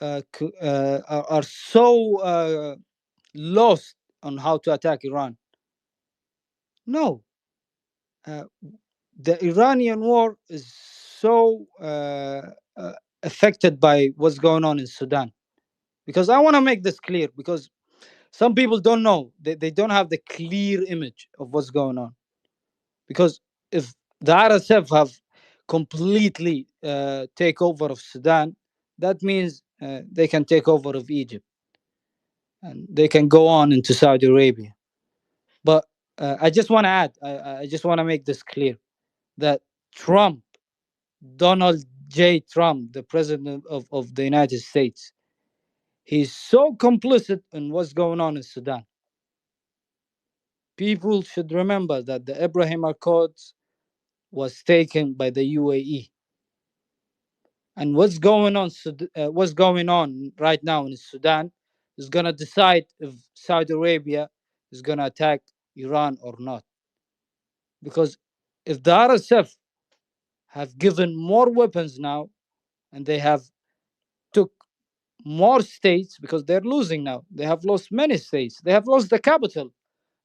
are so lost on how to attack Iran. No, the Iranian war is so affected by what's going on in Sudan. Because I want to make this clear, because some people don't know, they don't have the clear image of what's going on. Because if the RSF have completely take over of Sudan, that means they can take over of Egypt and they can go on into Saudi Arabia. But I just want to add, I just want to make this clear, that Trump, Donald J. Trump, the president of the United States, he's so complicit in what's going on in Sudan. People should remember that the Abraham Accords was taken by the UAE. And what's going on right now in Sudan is going to decide if Saudi Arabia is going to attack Iran or not. Because if the RSF have given more weapons now, and they have took more states, because they're losing now. They have lost many states. They have lost the capital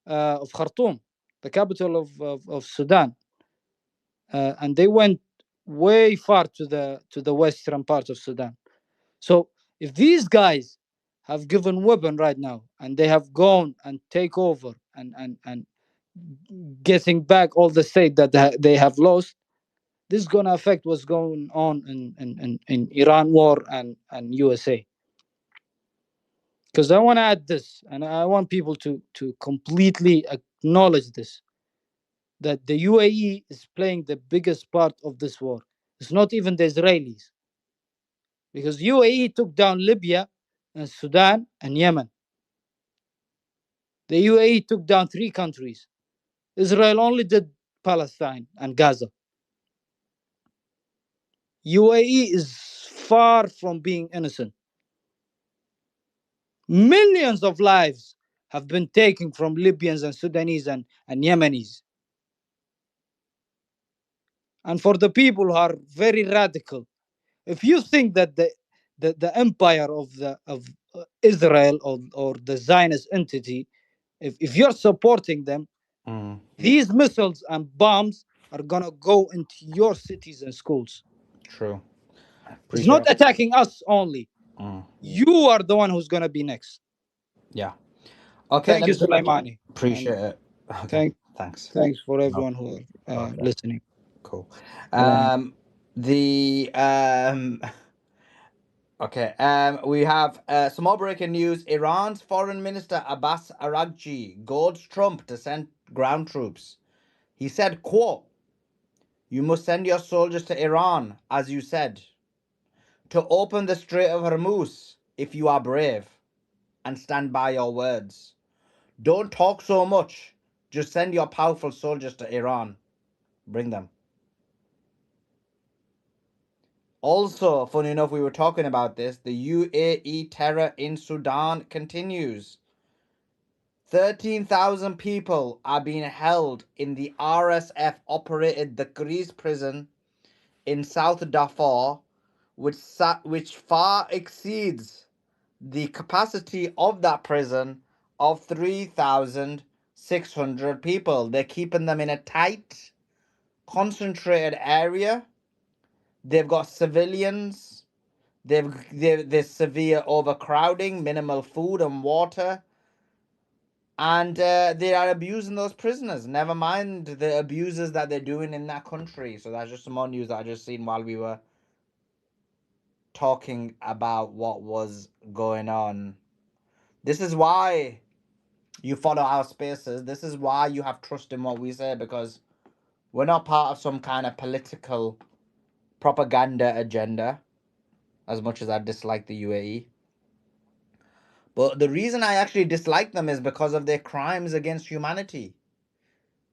of Khartoum, the capital of Sudan. And they went way far to the western part of Sudan. So if these guys have given weapon right now, and they have gone and take over and getting back all the state that they have lost, this is gonna affect what's going on in Iran war and USA. Because I want to add this, and I want people to completely acknowledge this, that the UAE is playing the biggest part of this war. It's not even the Israelis, because UAE took down Libya and Sudan and Yemen. The UAE took down 3 countries. Israel only did Palestine and Gaza. UAE is far from being innocent. Millions of lives have been taken from Libyans and Sudanese and Yemenis. And for the people who are very radical, if you think that the empire of Israel or the Zionist entity, if you're supporting them, these missiles and bombs are gonna go into your cities and schools. True. It's not attacking us only. You are the one who's gonna be next. Yeah. Okay. Thank you, Sulaimani. Appreciate it. Okay. Thanks Thanks. for everyone who are listening. Cool. Salam. The Okay. We have some more breaking news. Iran's Foreign Minister Abbas Araghchi goads Trump to send ground troops. He said, quote, "You must send your soldiers to Iran, as you said, to open the Strait of Hormuz if you are brave and stand by your words. Don't talk so much. Just send your powerful soldiers to Iran. Bring them." Also, funny enough, we were talking about this. The UAE terror in Sudan continues. 13,000 people are being held in the RSF operated the Greece prison in South Darfur, which far exceeds the capacity of that prison of 3,600 people. They're keeping them in a tight, concentrated area. They've got civilians. There's severe overcrowding, minimal food and water. And they are abusing those prisoners. Never mind the abuses that they're doing in that country. So that's just some more news that I just seen while we were talking about what was going on. This is why you follow our spaces. This is why you have trust in what we say, because we're not part of some kind of political propaganda agenda, as much as I dislike the UAE. But the reason I actually dislike them is because of their crimes against humanity.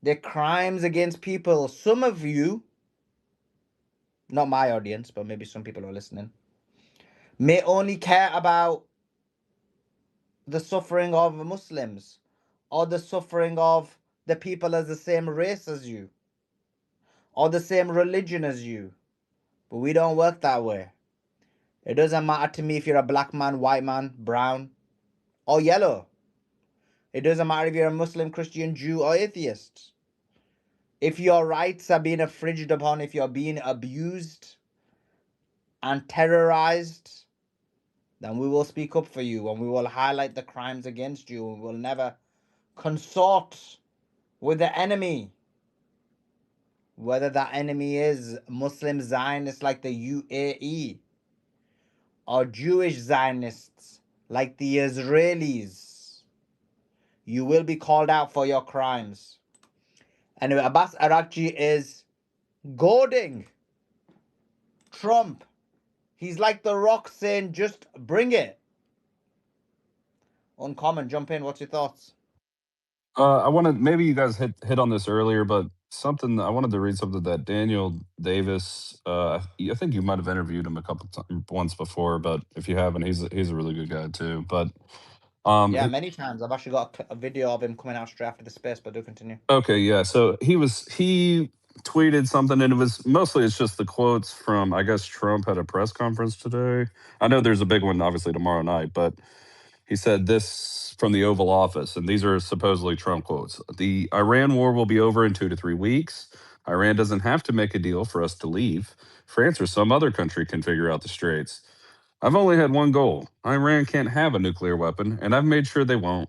Their crimes against people. Some of you, not my audience, but maybe some people who are listening, may only care about the suffering of Muslims or the suffering of the people as the same race as you or the same religion as you. But we don't work that way. It doesn't matter to me if you're a black man, white man, brown, or yellow. It doesn't matter if you're a Muslim, Christian, Jew, or atheist. If your rights are being infringed upon, if you're being abused and terrorized, then we will speak up for you and we will highlight the crimes against you. We will never consort with the enemy, whether that enemy is Muslim Zionists like the UAE or Jewish Zionists like the Israelis. You will be called out for your crimes. Anyway, Abbas Arakchi is goading Trump. He's like the Rock saying, just bring it. Uncommon, jump in. What's your thoughts? I wanted, maybe you guys hit on this earlier, but something I wanted to read something that Daniel Davis. I think you might have interviewed him a couple times once before, but if you haven't, he's a really good guy too. But Yeah, many times. I've actually got a video of him coming out straight after the space, but do continue. okay, yeah. So he tweeted something, and it was mostly it's just the quotes from, I guess, Trump had a press conference today. I know there's a big one obviously tomorrow night, but he said this from the Oval Office, and these are supposedly Trump quotes. The Iran war will be over in 2 to 3 weeks. Iran doesn't have to make a deal for us to leave. France or some other country can figure out the straits. I've only had one goal. Iran can't have a nuclear weapon, and I've made sure they won't.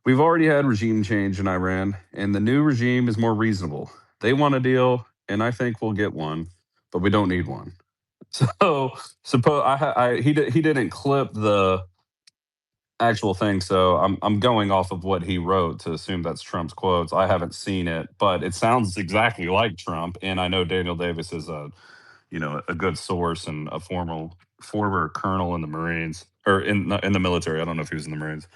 We've already had regime change in Iran, and the new regime is more reasonable. They want a deal, and I think we'll get one, but we don't need one. So, suppose he didn't clip the actual thing, so I'm going off of what he wrote to assume that's Trump's quotes. I haven't seen it, but it sounds exactly like Trump, and I know Daniel Davis is a good source and a former colonel in the Marines or in the military. I don't know if he was in the Marines.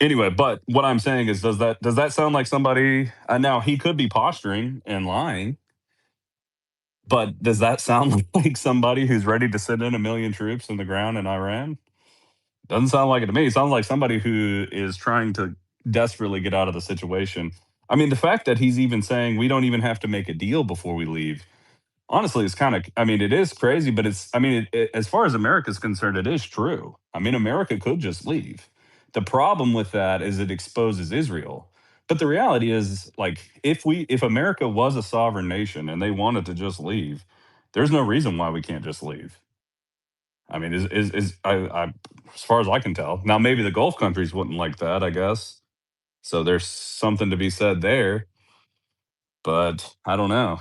Anyway, but what I'm saying is, does that sound like somebody? Now he could be posturing and lying, but does that sound like somebody who's ready to send in 1 million troops in the ground in Iran? Doesn't sound like it to me. It sounds like somebody who is trying to desperately get out of the situation. I mean, the fact that he's even saying we don't even have to make a deal before we leave, honestly, it's kind of, I mean, it is crazy, but I mean, as far as America's concerned, it is true. I mean, America could just leave. The problem with that is it exposes Israel. But the reality is, like, if America was a sovereign nation and they wanted to just leave, there's no reason why we can't just leave. I mean, as far as I can tell. Now, maybe the Gulf countries wouldn't like that, I guess. So there's something to be said there, but I don't know.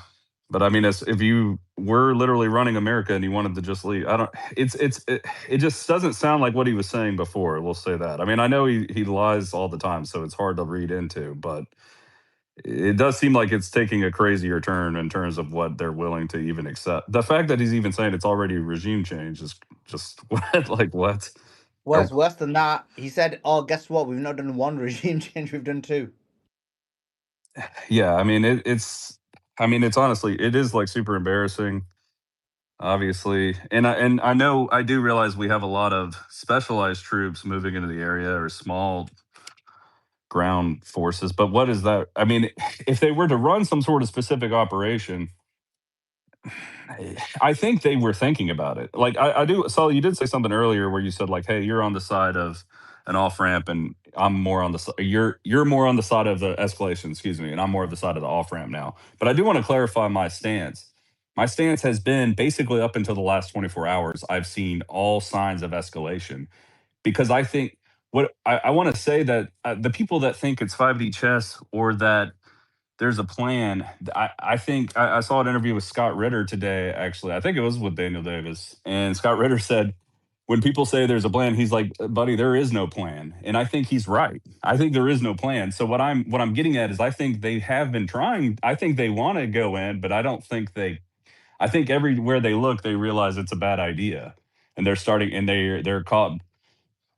But I mean, if you were literally running America and you wanted to just leave, I don't. It just doesn't sound like what he was saying before. We'll say that. I mean, I know he lies all the time, so it's hard to read into, but it does seem like it's taking a crazier turn in terms of what they're willing to even accept. The fact that he's even saying it's already regime change is just what, like what? Well, it's worse than that. He said, "Oh, guess what? We've not done one regime change. We've done two." Yeah, I mean it's honestly it is like super embarrassing. obviously, and I know I do realize we have a lot of specialized troops moving into the area or small ground forces. But what is that? I mean, if they were to run some sort of specific operation, I think they were thinking about it. Like I do. Sully, you did say something earlier where you said like, "Hey, you're on the side of an off ramp, and I'm more on the you're more on the side of the escalation, excuse me, and I'm more of the side of the off ramp now." But I do want to clarify my stance. My stance has been basically up until the last 24 hours. I've seen all signs of escalation because I think what I want to say that the people that think it's 5D chess or that there's a plan. I think I saw an interview with Scott Ritter today. Actually, I think it was with Daniel Davis, and Scott Ritter said, "When people say there's a plan, he's like, buddy, there is no plan." And I think he's right. I think there is no plan. So what I'm getting at is, I think they have been trying. I think they want to go in, but I don't think they. I think everywhere they look, they realize it's a bad idea, and they're starting, and they're caught.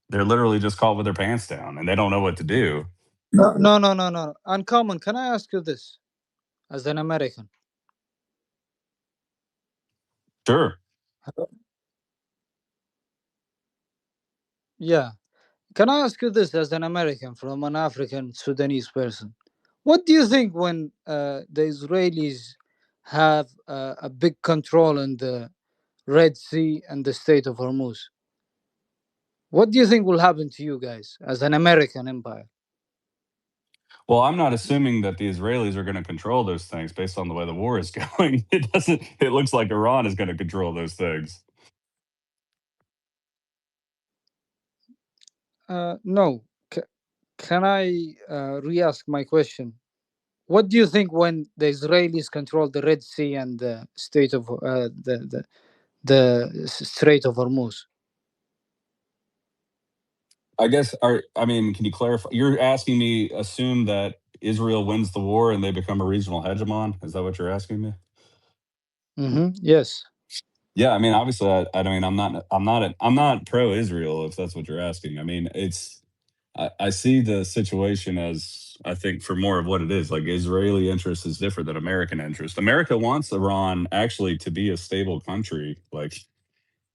They're literally just caught with their pants down, and they don't know what to do. No. Uncommon, can I ask you this as an American? Sure. Yeah. Can I ask you this as an American from an African Sudanese person? What do you think when the Israelis have a big control in the Red Sea and the Strait of Hormuz? What do you think will happen to you guys as an American empire? Well, I'm not assuming that the Israelis are going to control those things based on the way the war is going. It doesn't. It looks like Iran is going to control those things. No. Can I re-ask my question? What do you think when the Israelis control the Red Sea and the Strait of the Strait of Hormuz? I guess. I mean, can you clarify? You're asking me assume that Israel wins the war and they become a regional hegemon. Is that what you're asking me? Yes. Yeah, I mean, obviously, I mean, I'm not pro-Israel if that's what you're asking. I mean, I see the situation as, I think, for more of what it is. Like, Israeli interest is different than American interest. America wants Iran actually to be a stable country. Like,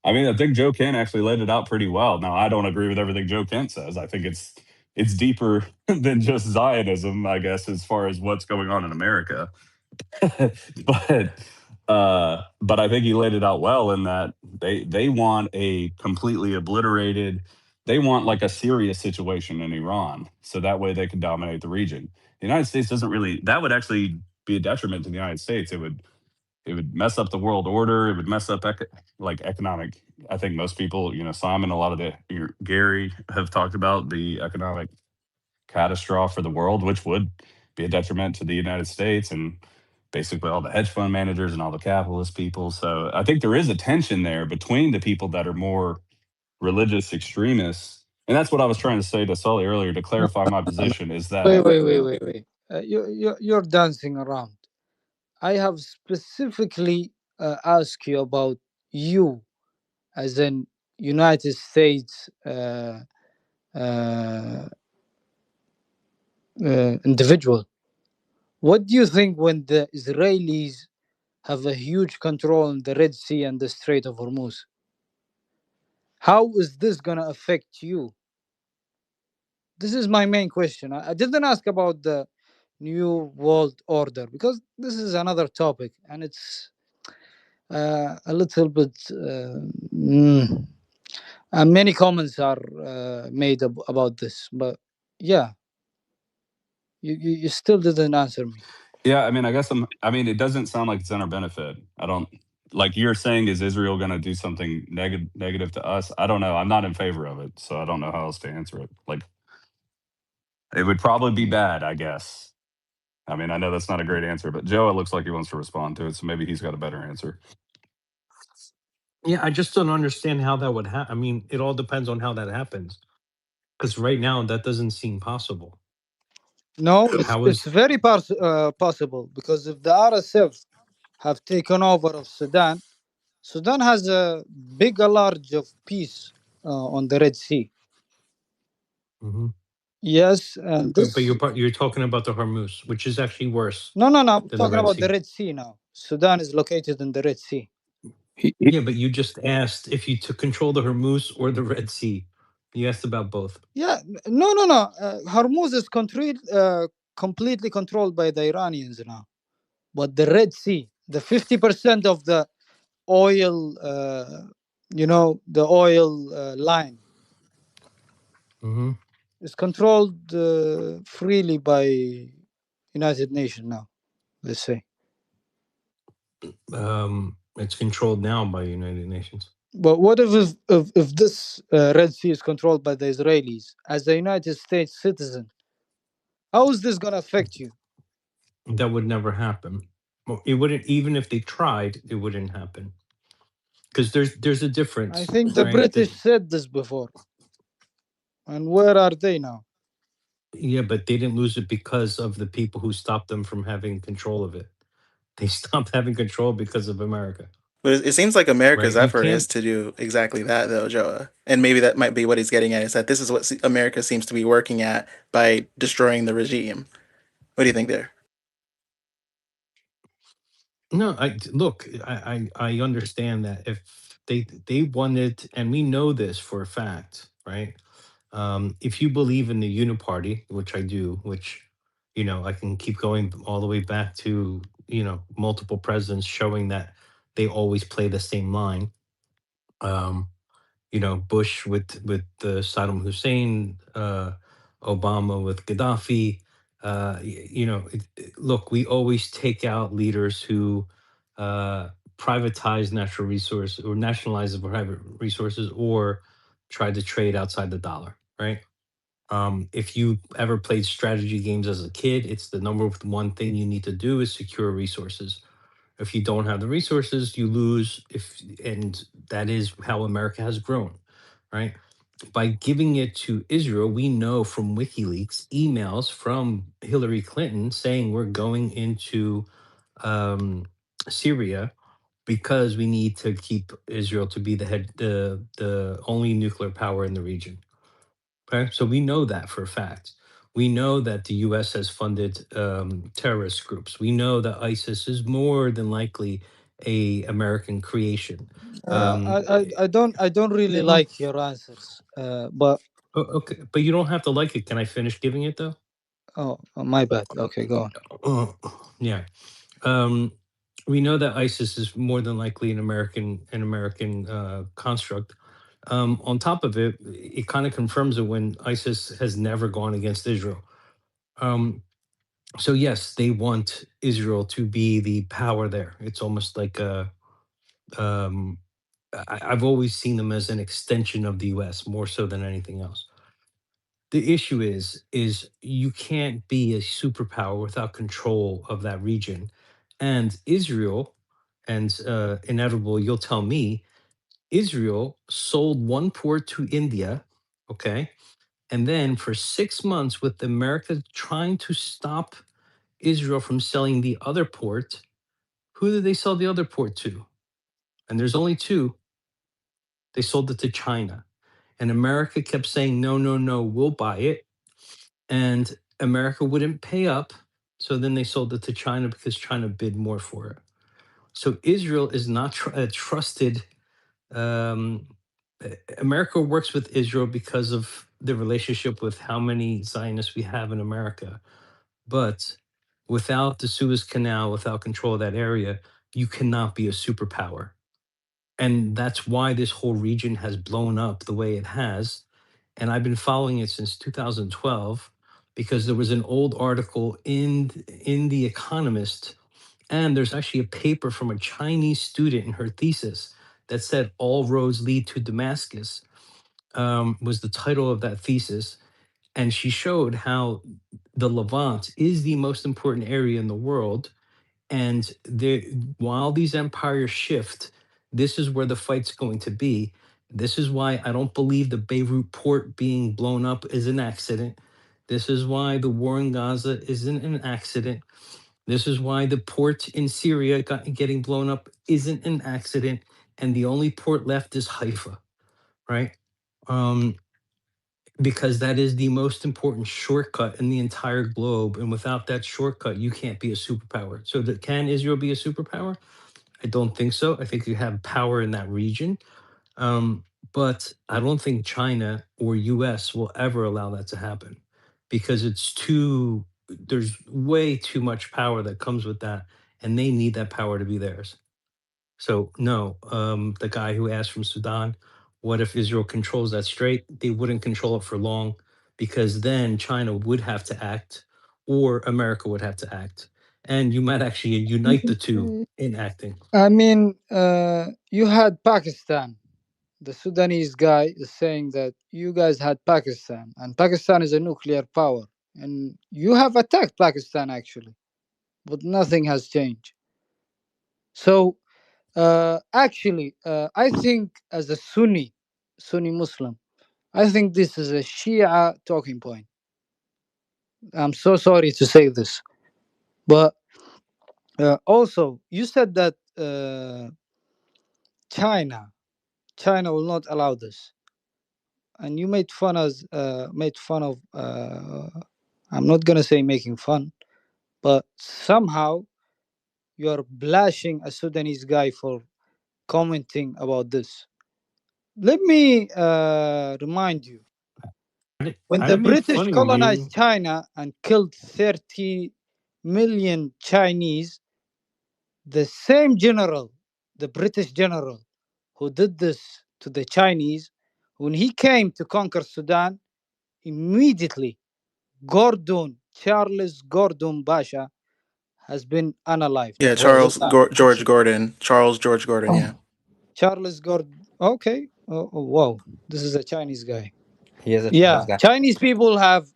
I mean, I think Joe Kent actually laid it out pretty well. Now, I don't agree with everything Joe Kent says. I think it's deeper than just Zionism, I guess, as far as what's going on in America. but but I think he laid it out well in that they want a completely obliterated. They want like a serious situation in Iran, so that way they can dominate the region. The United States doesn't really. That would actually be a detriment to the United States. It would mess up the world order. It would mess up like economic. I think most people, Simon, a lot of Gary have talked about the economic catastrophe for the world, which would be a detriment to the United States and basically all the hedge fund managers and all the capitalist people. So I think there is a tension there between the people that are more religious extremists. And that's what I was trying to say to Sully earlier to clarify my position is that. Wait. You're dancing around. I have specifically asked you about you as an United States individual. What do you think when the Israelis have a huge control in the Red Sea and the Strait of Hormuz? How is this going to affect you? This is my main question. I didn't ask about the New World Order because this is another topic and it's a little bit. Many comments are made about this, but yeah, you still didn't answer me. Yeah, I mean, I mean, it doesn't sound like it's in our benefit. I don't like you're saying, is Israel going to do something negative to us? I don't know. I'm not in favor of it, so I don't know how else to answer it. Like, it would probably be bad, I guess. I mean, I know that's not a great answer, but Joe, it looks like he wants to respond to it, so maybe he's got a better answer. Yeah, I just don't understand how that would happen. I mean, it all depends on how that happens. Because right now, that doesn't seem possible. No, it's very possible because if the RSF have taken over of Sudan, Sudan has a bigger large of peace on the Red Sea. Mm-hmm. Yes, and this. But you're talking about the Hormuz, which is actually worse. No. I'm talking about the Red Sea now. Sudan is located in the Red Sea. Yeah, but you just asked if you took control of the Hormuz or the Red Sea. You asked about both. Yeah, no. Hormuz is completely controlled by the Iranians now. But the Red Sea, the 50% of the oil, the oil line Hmm. is controlled freely by United Nations now. Let's say. It's controlled now by United Nations. But what if this Red Sea is controlled by the Israelis as a United States citizen? How is this gonna affect you? That would never happen. Well, it wouldn't, even if they tried, it wouldn't happen. Because there's a I difference, think the right? British said this before. And where are they now? Yeah, but they didn't lose it because of the people who stopped them from having control of it. They stopped having control because of America, But it seems like America's right? You effort is can't. to do exactly that, though, Joa. And maybe that might be what he's getting at, is that this is what America seems to be working at by destroying the regime. What do you think there? No, I look. I understand that if they wanted, and we know this for a fact, right? If you believe in the uniparty, which I do, which I can keep going all the way back to multiple presidents showing that they always play the same line. Um, Bush with Saddam Hussein, Obama with Gaddafi. Look, we always take out leaders who privatize natural resource or nationalize the private resources or try to trade outside the dollar, right? If you ever played strategy games as a kid, it's the number one thing you need to do is secure resources. If you don't have the resources, you lose. And that is how America has grown, right? By giving it to Israel, we know from WikiLeaks emails from Hillary Clinton saying we're going into um, Syria because we need to keep Israel to be the only nuclear power in the region. Okay, so we know that for a fact. We know that the U.S. has funded terrorist groups. We know that ISIS is more than likely a American creation. Um, I don't really no, like your answers. But okay, but you don't have to like it. Can I finish giving it though? my bad. Okay, go on. Yeah. Um, we know that ISIS is more than likely an American construct. On top of it, it kind of confirms it when ISIS has never gone against Israel. Um, so yes, they want Israel to be the power there. It's almost like um, I've always seen them as an extension of the U.S. more so than anything else. The issue is you can't be a superpower without control of that region, and Israel, and inevitable. You'll tell me, Israel sold one port to India, okay, and then for 6 months, with America trying to stop Israel from selling the other port, who did they sell the other port to? And there's only two. They sold it to China. And America kept saying, no, no, no, we'll buy it. And America wouldn't pay up. So then they sold it to China because China bid more for it. So Israel is not a trusted. Um, America works with Israel because of the relationship with how many Zionists we have in America. But without the Suez Canal, without control of that area, you cannot be a superpower. And that's why this whole region has blown up the way it has. And I've been following it since 2012 because there was an old article in The Economist, and there's actually a paper from a Chinese student in her thesis that said all roads lead to Damascus, was the title of that thesis. And she showed how the Levant is the most important area in the world. And while these empires shift, this is where the fight's going to be. This is why I don't believe the Beirut port being blown up is an accident. This is why the war in Gaza isn't an accident. This is why the port in Syria getting blown up isn't an accident. And the only port left is Haifa, right? Um, because that is the most important shortcut in the entire globe. And without that shortcut, you can't be a superpower. So can Israel be a superpower? I don't think so. I think you have power in that region. Um, but I don't think China or US will ever allow that to happen because there's way too much power that comes with that, and they need that power to be theirs. So, no, the guy who asked from Sudan, what if Israel controls that strait? They wouldn't control it for long because then China would have to act or America would have to act. And you might actually unite the two in acting. I mean, you had Pakistan. The Sudanese guy is saying that you guys had Pakistan, and Pakistan is a nuclear power, and you have attacked Pakistan actually, but nothing has changed. So, actually, I think as a Sunni Muslim, I think this is a Shia talking point. I'm so sorry to say this, but also you said that China will not allow this, and you made fun of. I'm not gonna say making fun, but somehow you're bashing a Sudanese guy for commenting about this. Let me remind you, when I the didn't make British fun of you. colonized China and killed 30 million Chinese, the same general, the British general who did this to the Chinese, when he came to conquer Sudan, immediately Charles Gordon Basha has been unalived. Yeah, Wait, who's that? George Gordon. Charles George Gordon, yeah. Charles Gordon. Okay. Oh, wow. This is a Chinese guy. He is a Chinese Yeah. guy. Chinese people have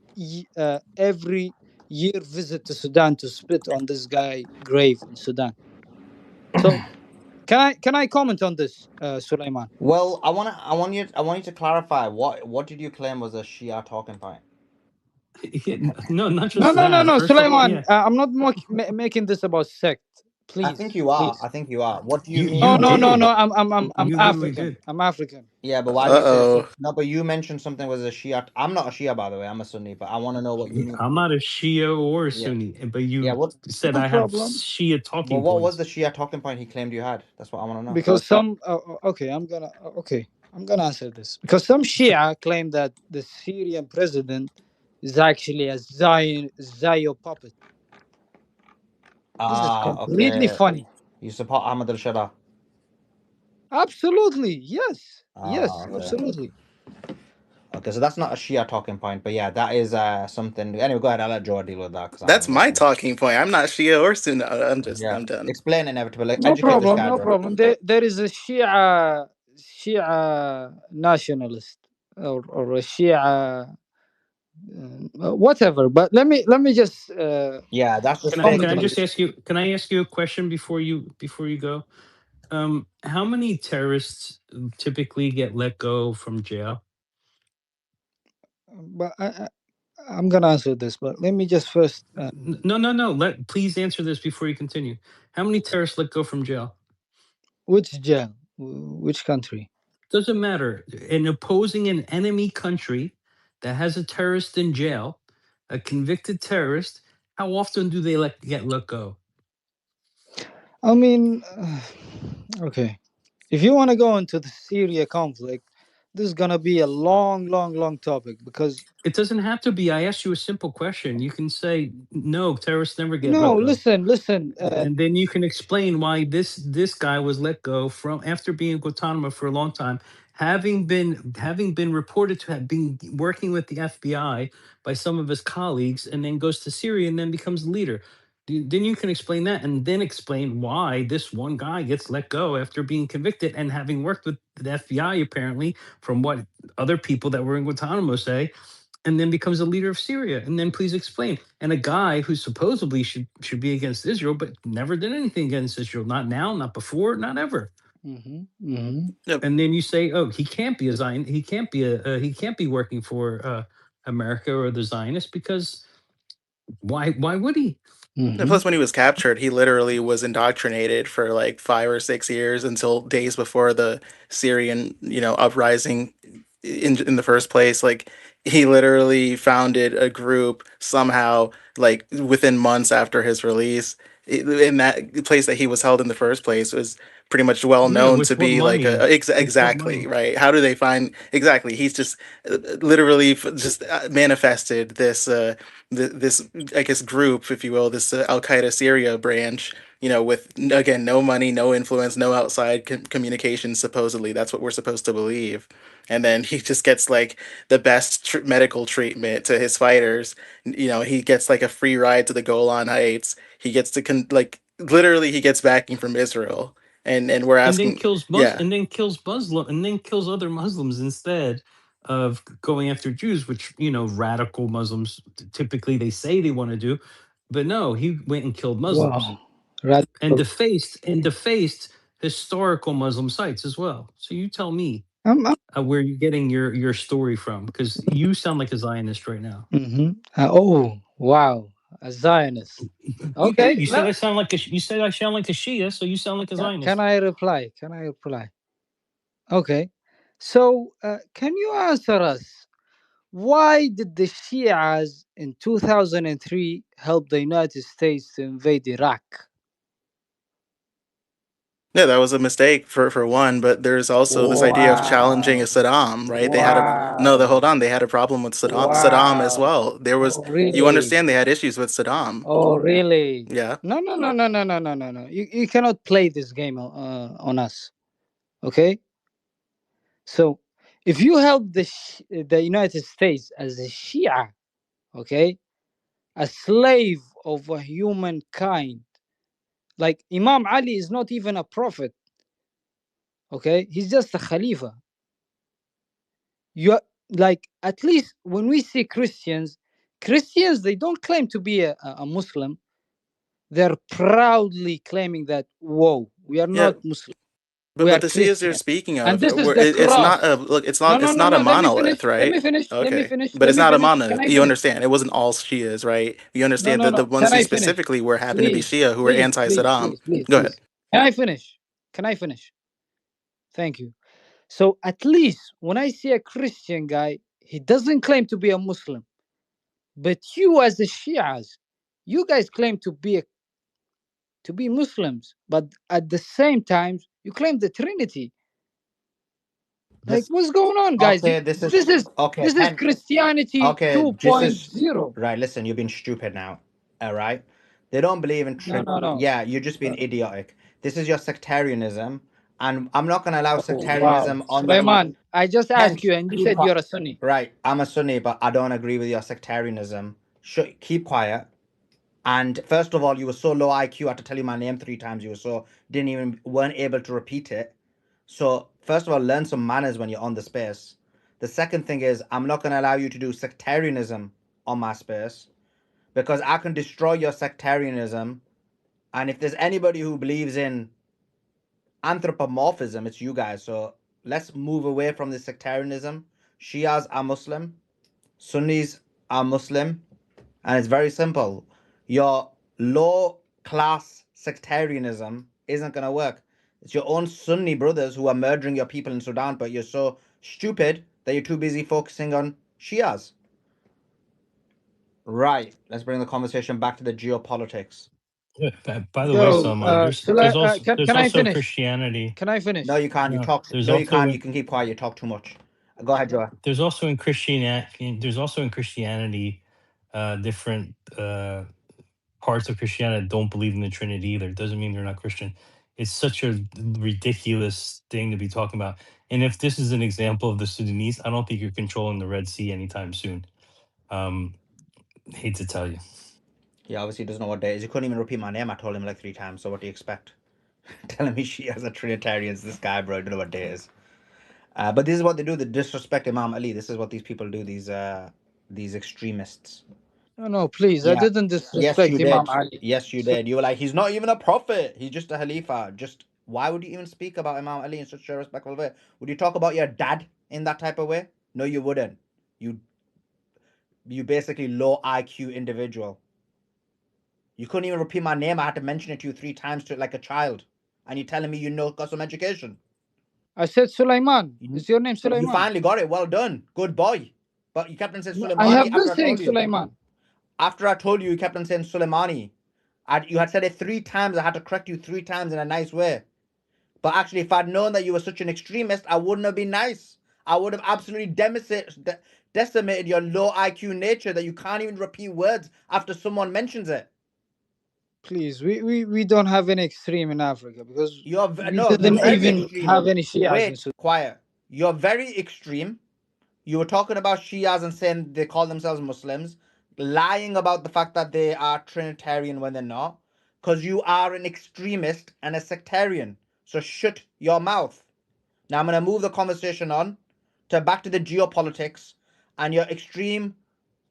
every year visit to Sudan to spit on this guy grave in Sudan. So can I comment on this, Sulaiman? Well, I want you to clarify what did you claim was a Shia talking point? No, not No, just that. no, First of all, Sulaiman. yeah, I'm not making this about sect. I think Please, you are. please. I think you are. What do you mean you No, by no, no, did. no. I'm You literally African. did. I'm African. Yeah, but why do you say Uh-oh. no? But you mentioned something was a Shia. I'm not a Shia, by the way. I'm a Sunni, but I want to know what you mean. I'm not a Shia or a Yeah, Sunni, but yeah. you What? said No I have problem. Shia But talking what was the points. Shia talking point he claimed you had? That's what I want to know. Because some okay, I'm gonna answer this. Because some Shia claim that the Syrian president is actually a Zio puppet. This is Ah, completely okay. funny. You support Ahmad al-Shara? Absolutely, yes, Ah, okay. absolutely. Okay, so that's not a Shia talking point, but yeah, that is something. Anyway, go ahead. I'll let Joe deal with that because I That's don't my know. talking point. I'm not Shia or Sunni. Yeah, I'm done. explain inevitable. Like, No educate this problem, guy, no bro. problem. There is a Shia nationalist or a Shia whatever. But let me just Yeah, that's just comment Can I fake on just news. this. ask you? Can I ask you a question before you go? How many terrorists typically get let go from jail? But I'm gonna answer this. But let me just first. No. Please answer this before you continue. How many terrorists let go from jail? Which jail? Which country? Doesn't matter. In opposing an enemy country that has a terrorist in jail, a convicted terrorist, how often do they get let go? I mean, okay. If you want to go into the Syria conflict, this is gonna be a long topic because It doesn't have to be. I asked you a simple question. You can say no, terrorists never get no. let go. Listen. And then you can explain why this guy was let go from after being in Guantanamo for a long time, having been reported to have been working with the FBI by some of his colleagues, and then goes to Syria and then becomes the leader. Then you can explain that, and then explain why this one guy gets let go after being convicted and having worked with the FBI, apparently, from what other people that were in Guantanamo say, and then becomes a leader of Syria. And then please explain. And a guy who supposedly should be against Israel, but never did anything against Israel. Not now, not before, not ever. Yep. And then you say, oh, he can't be a Zion. He can't be working for America or the Zionists because why would he? And plus, when he was captured, he literally was indoctrinated for like 5 or 6 years until days before the Syrian, uprising in the first place. Like he literally founded a group somehow, like within months after his release, in that place that he was held in the first place was pretty much well Yeah, known with to what be like money? With what exactly money? right. How do they find exactly? He's just literally just manifested this this I guess group, if you will, this Al Qaeda Syria branch. You know, with again no money, no influence, no outside communication. Supposedly, that's what we're supposed to believe. And then he just gets like the best medical treatment to his fighters. You know, he gets like a free ride to the Golan Heights. He gets to like literally he gets backing from Israel, and we're And then asking, kills yeah, Muslim, and then kills other Muslims instead of going after Jews, which radical Muslims typically they say they want to do, but no, he went and killed Muslims Wow. Right. and defaced historical Muslim sites as well. So you tell me I'm, where you're getting your story from, because you sound like a Zionist right now. oh, wow. A Zionist. You do. Okay. You said I sound like you said I sound like a Shia, so you sound like a Can Zionist. I reply? Okay. So, can you answer us? Why did the Shias in 2003 help the United States to invade Iraq? yeah, that was a mistake for one. But there's also this idea of challenging a Wow. Saddam, right? They had a no, Wow. hold on, they had a problem with Saddam as Wow. well. There was Oh, you really? understand they had issues with Saddam, Oh, really? yeah. No, no, no, no, no, no, no, no, no. You cannot play this game on us. Okay? So, if you help the United States as a Shia, okay, a slave of a humankind, like Imam Ali is not even a prophet, okay, he's just a Khalifa. You like, at least when we see Christians, they don't claim to be a Muslim. They're proudly claiming that, whoa, we are Yeah, not Muslim, we but are the Shias you're Christian, speaking and of, this is the it's not cross. a look. No, no, It's no, not a no. Let me monolith, finish. Let me right? finish. Let me Okay, finish. but Let it's me not a finish. Can monolith. I You finish? understand? It wasn't all Shias, right? You No, understand no, that the no. ones Can who I finish? specifically were happened to be Please, Shia who were please, please, anti-Saddam. please, please, Go ahead. please. Can I finish? Can I finish? Thank you. So at least when I see a Christian guy, he doesn't claim to be a Muslim, but you as the Shias, you guys claim to be Muslims, but at the same time you claim the Trinity. Like, This what's going on, guys? okay. This is okay. This is Christianity Okay, this is 2.0. right. Listen, you've been stupid now. All right. They don't believe in No, no, no. Yeah, you're just being idiotic. This is your sectarianism, and I'm not gonna allow Oh, wow. sectarianism on the. Sulaiman, I just asked Hence, you and you said you're a Sunni. right. I'm a Sunni, but I don't agree with your sectarianism. Keep quiet. And first of all, you were so low IQ. I had to tell you my name 3 times. You were so weren't able to repeat it. So first of all, learn some manners when you're on the space. The second thing is I'm not going to allow you to do sectarianism on my space because I can destroy your sectarianism. And if there's anybody who believes in anthropomorphism, it's you guys. So let's move away from the sectarianism. Shias are Muslim, Sunnis are Muslim, and it's very simple. Your low class sectarianism isn't going to work. It's your own Sunni brothers who are murdering your people in Sudan, but you're so stupid that you're too busy focusing on Shias. Right. Let's bring the conversation back to the geopolitics. Yeah, by the way, Yo, Salman, there's can I also finish? Christianity. Can I finish? No, you can't. You No, talk. there's No, you also can't. You can keep quiet. You talk too much. Go ahead, Joe. there's also in Christianity different parts of Christianity that don't believe in the Trinity either. It doesn't mean they're not Christian. It's such a ridiculous thing to be talking about. And if this is an example of the Sudanese, I don't think you're controlling the Red Sea anytime soon. Hate to tell you. He obviously doesn't know what day it is. He couldn't even repeat my name. I told him like 3 times. So what do you expect? Telling me she has a Trinitarians. This guy, bro, I don't know what day it is. But this is what they do. They disrespect Imam Ali. This is what these people do. These extremists. No, no, please. I Yeah. didn't Yes, disrespect you Imam did. Ali. Yes, you So, did. You were like, he's not even a prophet. He's just a Khalifa. Just why would you even speak about Imam Ali in such a respectful way? Would you talk about your dad in that type of way? No, you wouldn't. You basically low IQ individual. You couldn't even repeat my name. I had to mention it to you 3 times to like a child, and you're telling me you know got some education. I said Sulaiman. You Is your name you Sulaiman? finally got it. Well done. Good boy. But you kept on saying No, I Soleimani have been after I saying told you. Sulaiman. After I told you, you kept on saying Soleimani. You had said it 3 times. I had to correct you 3 times in a nice way. But actually, if I'd known that you were such an extremist, I wouldn't have been nice. I would have absolutely decimated your low IQ nature that you can't even repeat words after someone mentions it. Please, we don't have any extreme in Africa because You're we no, you're didn't very even extreme. have any Shias in Wait, Sudan. quiet. You're very extreme. You were talking about Shias and saying they call themselves Muslims, lying about the fact that they are Trinitarian when they're not, because you are an extremist and a sectarian. So shut your mouth. Now I'm going to move the conversation on to back to the geopolitics, and your extreme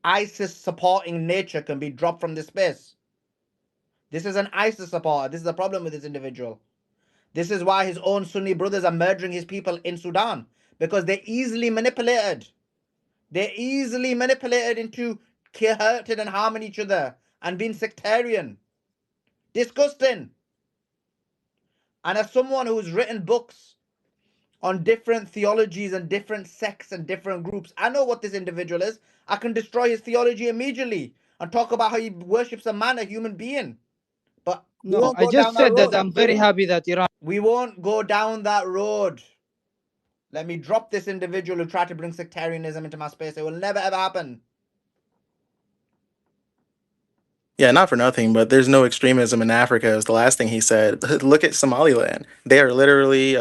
ISIS supporting nature can be dropped from this space. This is an ISIS supporter. This is the problem with this individual. This is why his own Sunni brothers are murdering his people in Sudan, because they're easily manipulated. They're easily manipulated into hurting and harming each other and being sectarian. Disgusting. And as someone who's written books on different theologies and different sects and different groups, I know what this individual is. I can destroy his theology immediately and talk about how he worships a man, a human being. But we No, won't I go down just that said that road. I'm very happy that Iran. We won't go down that road. Let me drop this individual who tried to bring sectarianism into my space. It will never ever happen. Yeah, not for nothing, but there's no extremism in Africa. Is the last thing he said. Look at Somaliland. They are literally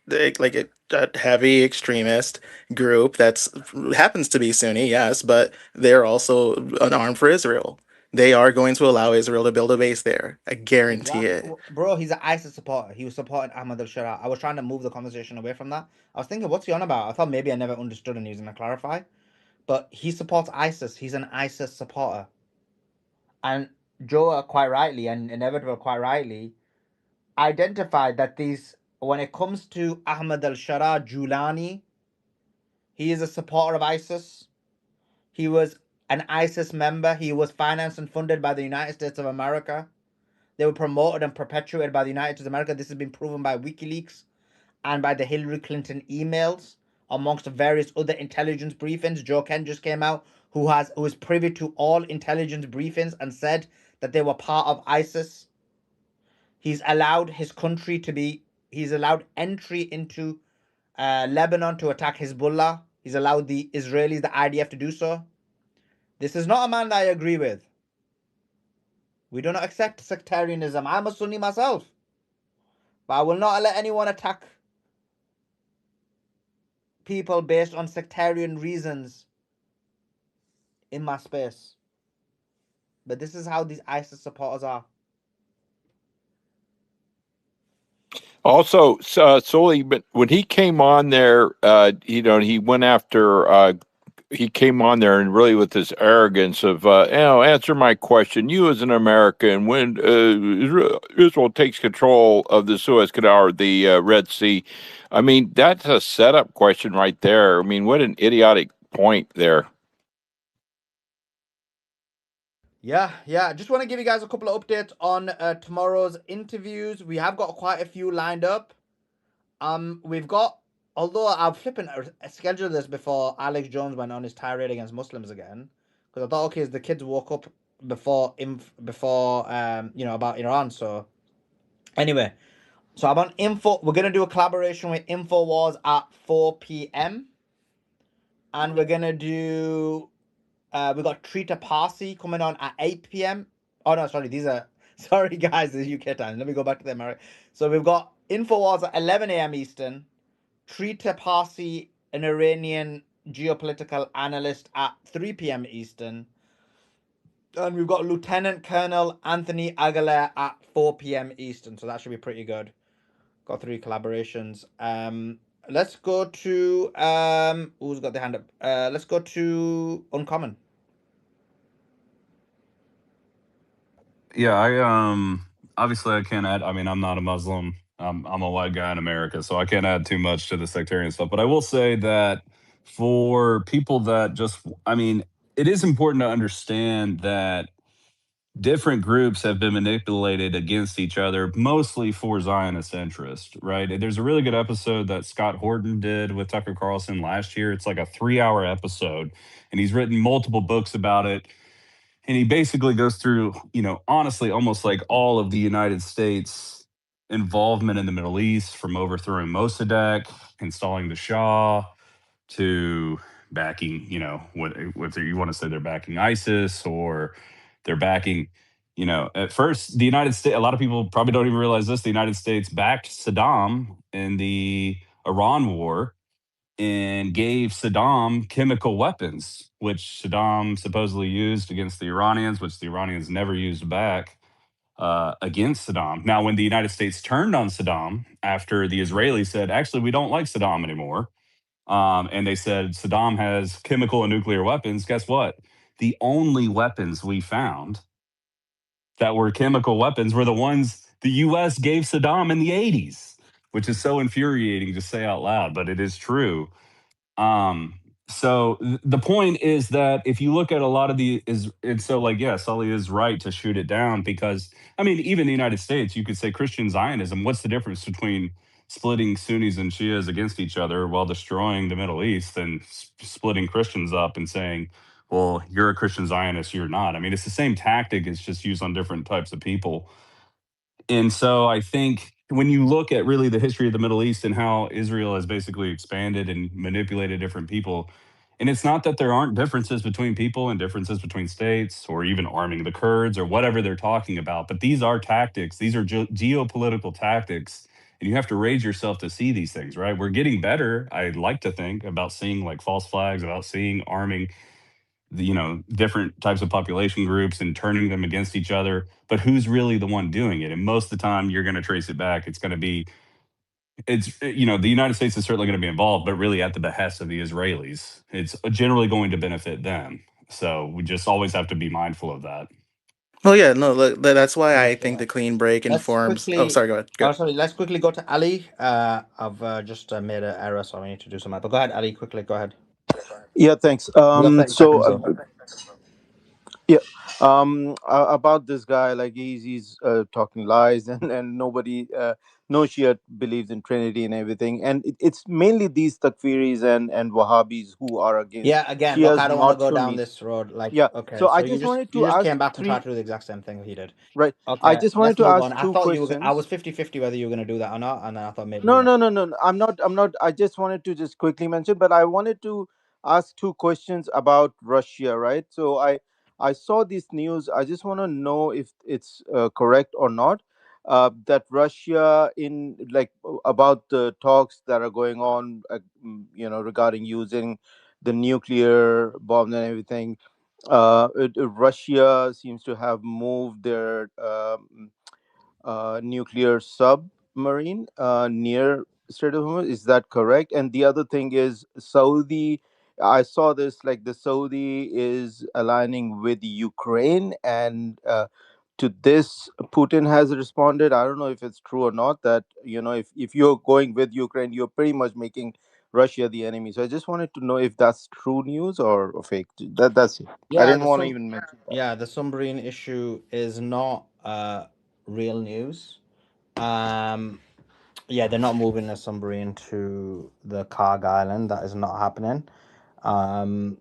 like a heavy extremist group that's happens to be Sunni, yes, but they're also an arm for Israel. They are going to allow Israel to build a base there. I guarantee Exactly. it. Bro, he's an ISIS supporter. He was supporting Ahmad al-Sharaa. I was trying to move the conversation away from that. I was thinking, what's he on about? I thought maybe I never understood and he was going to clarify. But he supports ISIS. He's an ISIS supporter. And Joe, quite rightly, and Inevitable, quite rightly, identified that these, when it comes to Ahmad al-Sharaa Julani, he is a supporter of ISIS. He was an ISIS member. He was financed and funded by the United States of America. They were promoted and perpetuated by the United States of America. This has been proven by WikiLeaks and by the Hillary Clinton emails, amongst various other intelligence briefings. Joe Ken just came out, who is privy to all intelligence briefings and said that they were part of ISIS. He's allowed his country to be. He's allowed entry into Lebanon to attack Hezbollah. He's allowed the Israelis, the IDF, to do so. This is not a man that I agree with. We do not accept sectarianism. I'm a Sunni myself. But I will not let anyone attack people based on sectarian reasons in my space. But this is how these ISIS supporters are. Also, Sully, but when he came on there, he went after. He came on there and really with this arrogance of, answer my question. You as an American, when Israel takes control of the Suez Canal or the Red Sea, I mean, that's a setup question right there. I mean, what an idiotic point there. Yeah. I just want to give you guys a couple of updates on tomorrow's interviews. We have got quite a few lined up. We've got, although I've flipping scheduled this before Alex Jones went on his tirade against Muslims again, because I thought, okay, the kids woke up before about Iran. So anyway, so I'm on info. We're gonna do a collaboration with InfoWars at 4 p.m. and we're gonna do. We got Trita Parsi coming on at 8 p.m. Oh no, sorry, these are sorry guys, the UK time. Let me go back to the American. So we've got InfoWars at 11 a.m. Eastern. Trita Parsi, an Iranian geopolitical analyst, at 3 p.m. Eastern. And we've got Lieutenant Colonel Anthony Aguilar at 4 p.m. Eastern. So that should be pretty good. Got 3 collaborations. Let's go to who's got the hand up? Let's go to Uncommon. Yeah, I obviously I can't add. I mean, I'm not a Muslim. I'm a white guy in America, so I can't add too much to the sectarian stuff. But I will say that for people that just, I mean, it is important to understand that different groups have been manipulated against each other, mostly for Zionist interest, right? There's a really good episode that Scott Horton did with Tucker Carlson last year. It's like a 3-hour episode, and he's written multiple books about it. and he basically goes through, honestly, almost like all of the United States involvement in the Middle East, from overthrowing Mossadegh, installing the Shah, to backing, whether you want to say they're backing ISIS or they're backing, at first the United States. A lot of people probably don't even realize this. The United States backed Saddam in the Iran war and gave Saddam chemical weapons, which Saddam supposedly used against the Iranians, which the Iranians never used back against Saddam. Now, when the United States turned on Saddam after the Israelis said, actually, we don't like Saddam anymore, and they said Saddam has chemical and nuclear weapons, guess what? The only weapons we found that were chemical weapons were the ones the US gave Saddam in the 80s, which is so infuriating to say out loud, but it is true. The point is that if you look at a lot of the is and so like yeah, Sully is right to shoot it down because I mean even the United States, you could say Christian Zionism. What's the difference between splitting Sunnis and Shias against each other while destroying the Middle East and splitting Christians up and saying, well, you're a Christian Zionist, you're not. I mean, it's the same tactic. It's just used on different types of people. And so I think when you look at really the history of the Middle East and how Israel has basically expanded and manipulated different people, and it's not that there aren't differences between people and differences between states or even arming the Kurds or whatever they're talking about, but these are tactics. These are geopolitical tactics. And you have to raise yourself to see these things, right? We're getting better, I'd like to think, about seeing like false flags, about seeing arming different types of population groups and turning them against each other, but who's really the one doing it? And most of the time you're going to trace it back, it's going to be the United States is certainly going to be involved, but really at the behest of the Israelis. It's generally going to benefit them, so we just always have to be mindful of that. Well, yeah, no, look, that's why Thanks I for think that. the clean break Let's informs. Oh, quickly. sorry, go ahead. Oh, Good. sorry. Let's quickly go to Ali. I've just made an error, so I need to do something. But go ahead, Ali. Quickly, go ahead. Yeah, thanks. You got 30 So seconds though. yeah, about this guy, like he's talking lies, and nobody, no Shia believes in Trinity and everything, and it's mainly these Takfiris and Wahhabis who are against Yeah. Again, look, Shias, I don't want to not go down Sunnis. this road. Like, Yeah. okay, So so I you just just wanted you to just ask came back and tried three. to do the exact same thing he did. Right. I Okay, just wanted let's to move on. ask I two thought you were. I was questions. 50-50 whether you were going to do that or not, and then I thought maybe No, you're not. no, no, no, no. I'm not. I just wanted to just quickly mention, but I wanted to ask two questions about Russia, right? So I saw this news. I just want to know if it's correct or not. That Russia in like about the talks that are going on, regarding using the nuclear bomb and everything. Russia seems to have moved their nuclear submarine near Strait of Hormuz. Is that correct? And the other thing is Saudi. I saw this like the Saudi is aligning with Ukraine, and to this Putin has responded. I don't know if it's true or not. That if you're going with Ukraine, you're pretty much making Russia the enemy. So I just wanted to know if that's true news or fake. That's it. I Yeah, didn't the want to sub. even mention that. Yeah, the submarine issue is not real news. Um, yeah, they're not moving a submarine to the Karg Island. That is not happening. Um,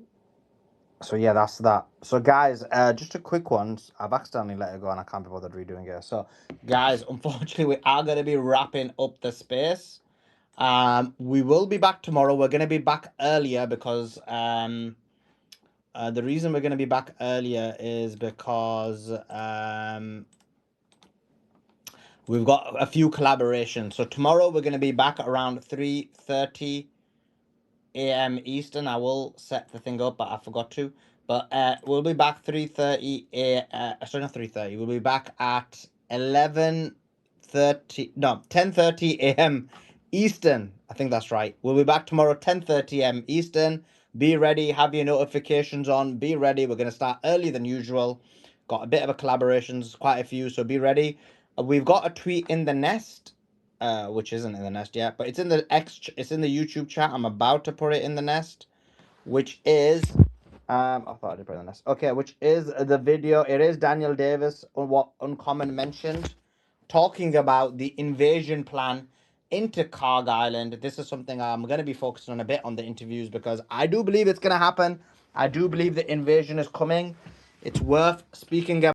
so yeah, that's that. So guys, just a quick one. I've accidentally let it go and I can't be bothered redoing it. So guys, unfortunately, we are going to be wrapping up the space. We will be back tomorrow. We're going to be back earlier because the reason we're going to be back earlier is because we've got a few collaborations. So tomorrow we're going to be back around 3:30 a.m. Eastern. I will set the thing up, but I forgot to. But we'll be back 3:30 sorry, not 3:30. We'll be back at 11:30. No, 10:30 a.m. Eastern. I think that's right. We'll be back tomorrow 10:30 a.m. Eastern. Be ready. Have your notifications on. Be ready. We're going to start earlier than usual. Got a bit of a collaborations, quite a few. So be ready. We've got a tweet in the nest, which isn't in the nest yet, but it's in the it's in the YouTube chat. I'm about to put it in the nest, which is I thought I did put it in the nest. Okay, which is the video. It is Daniel Davis on what Uncommon mentioned, talking about the invasion plan into Karg Island. This is something I'm going to be focusing on a bit on the interviews because I do believe it's going to happen. I do believe the invasion is coming. It's worth speaking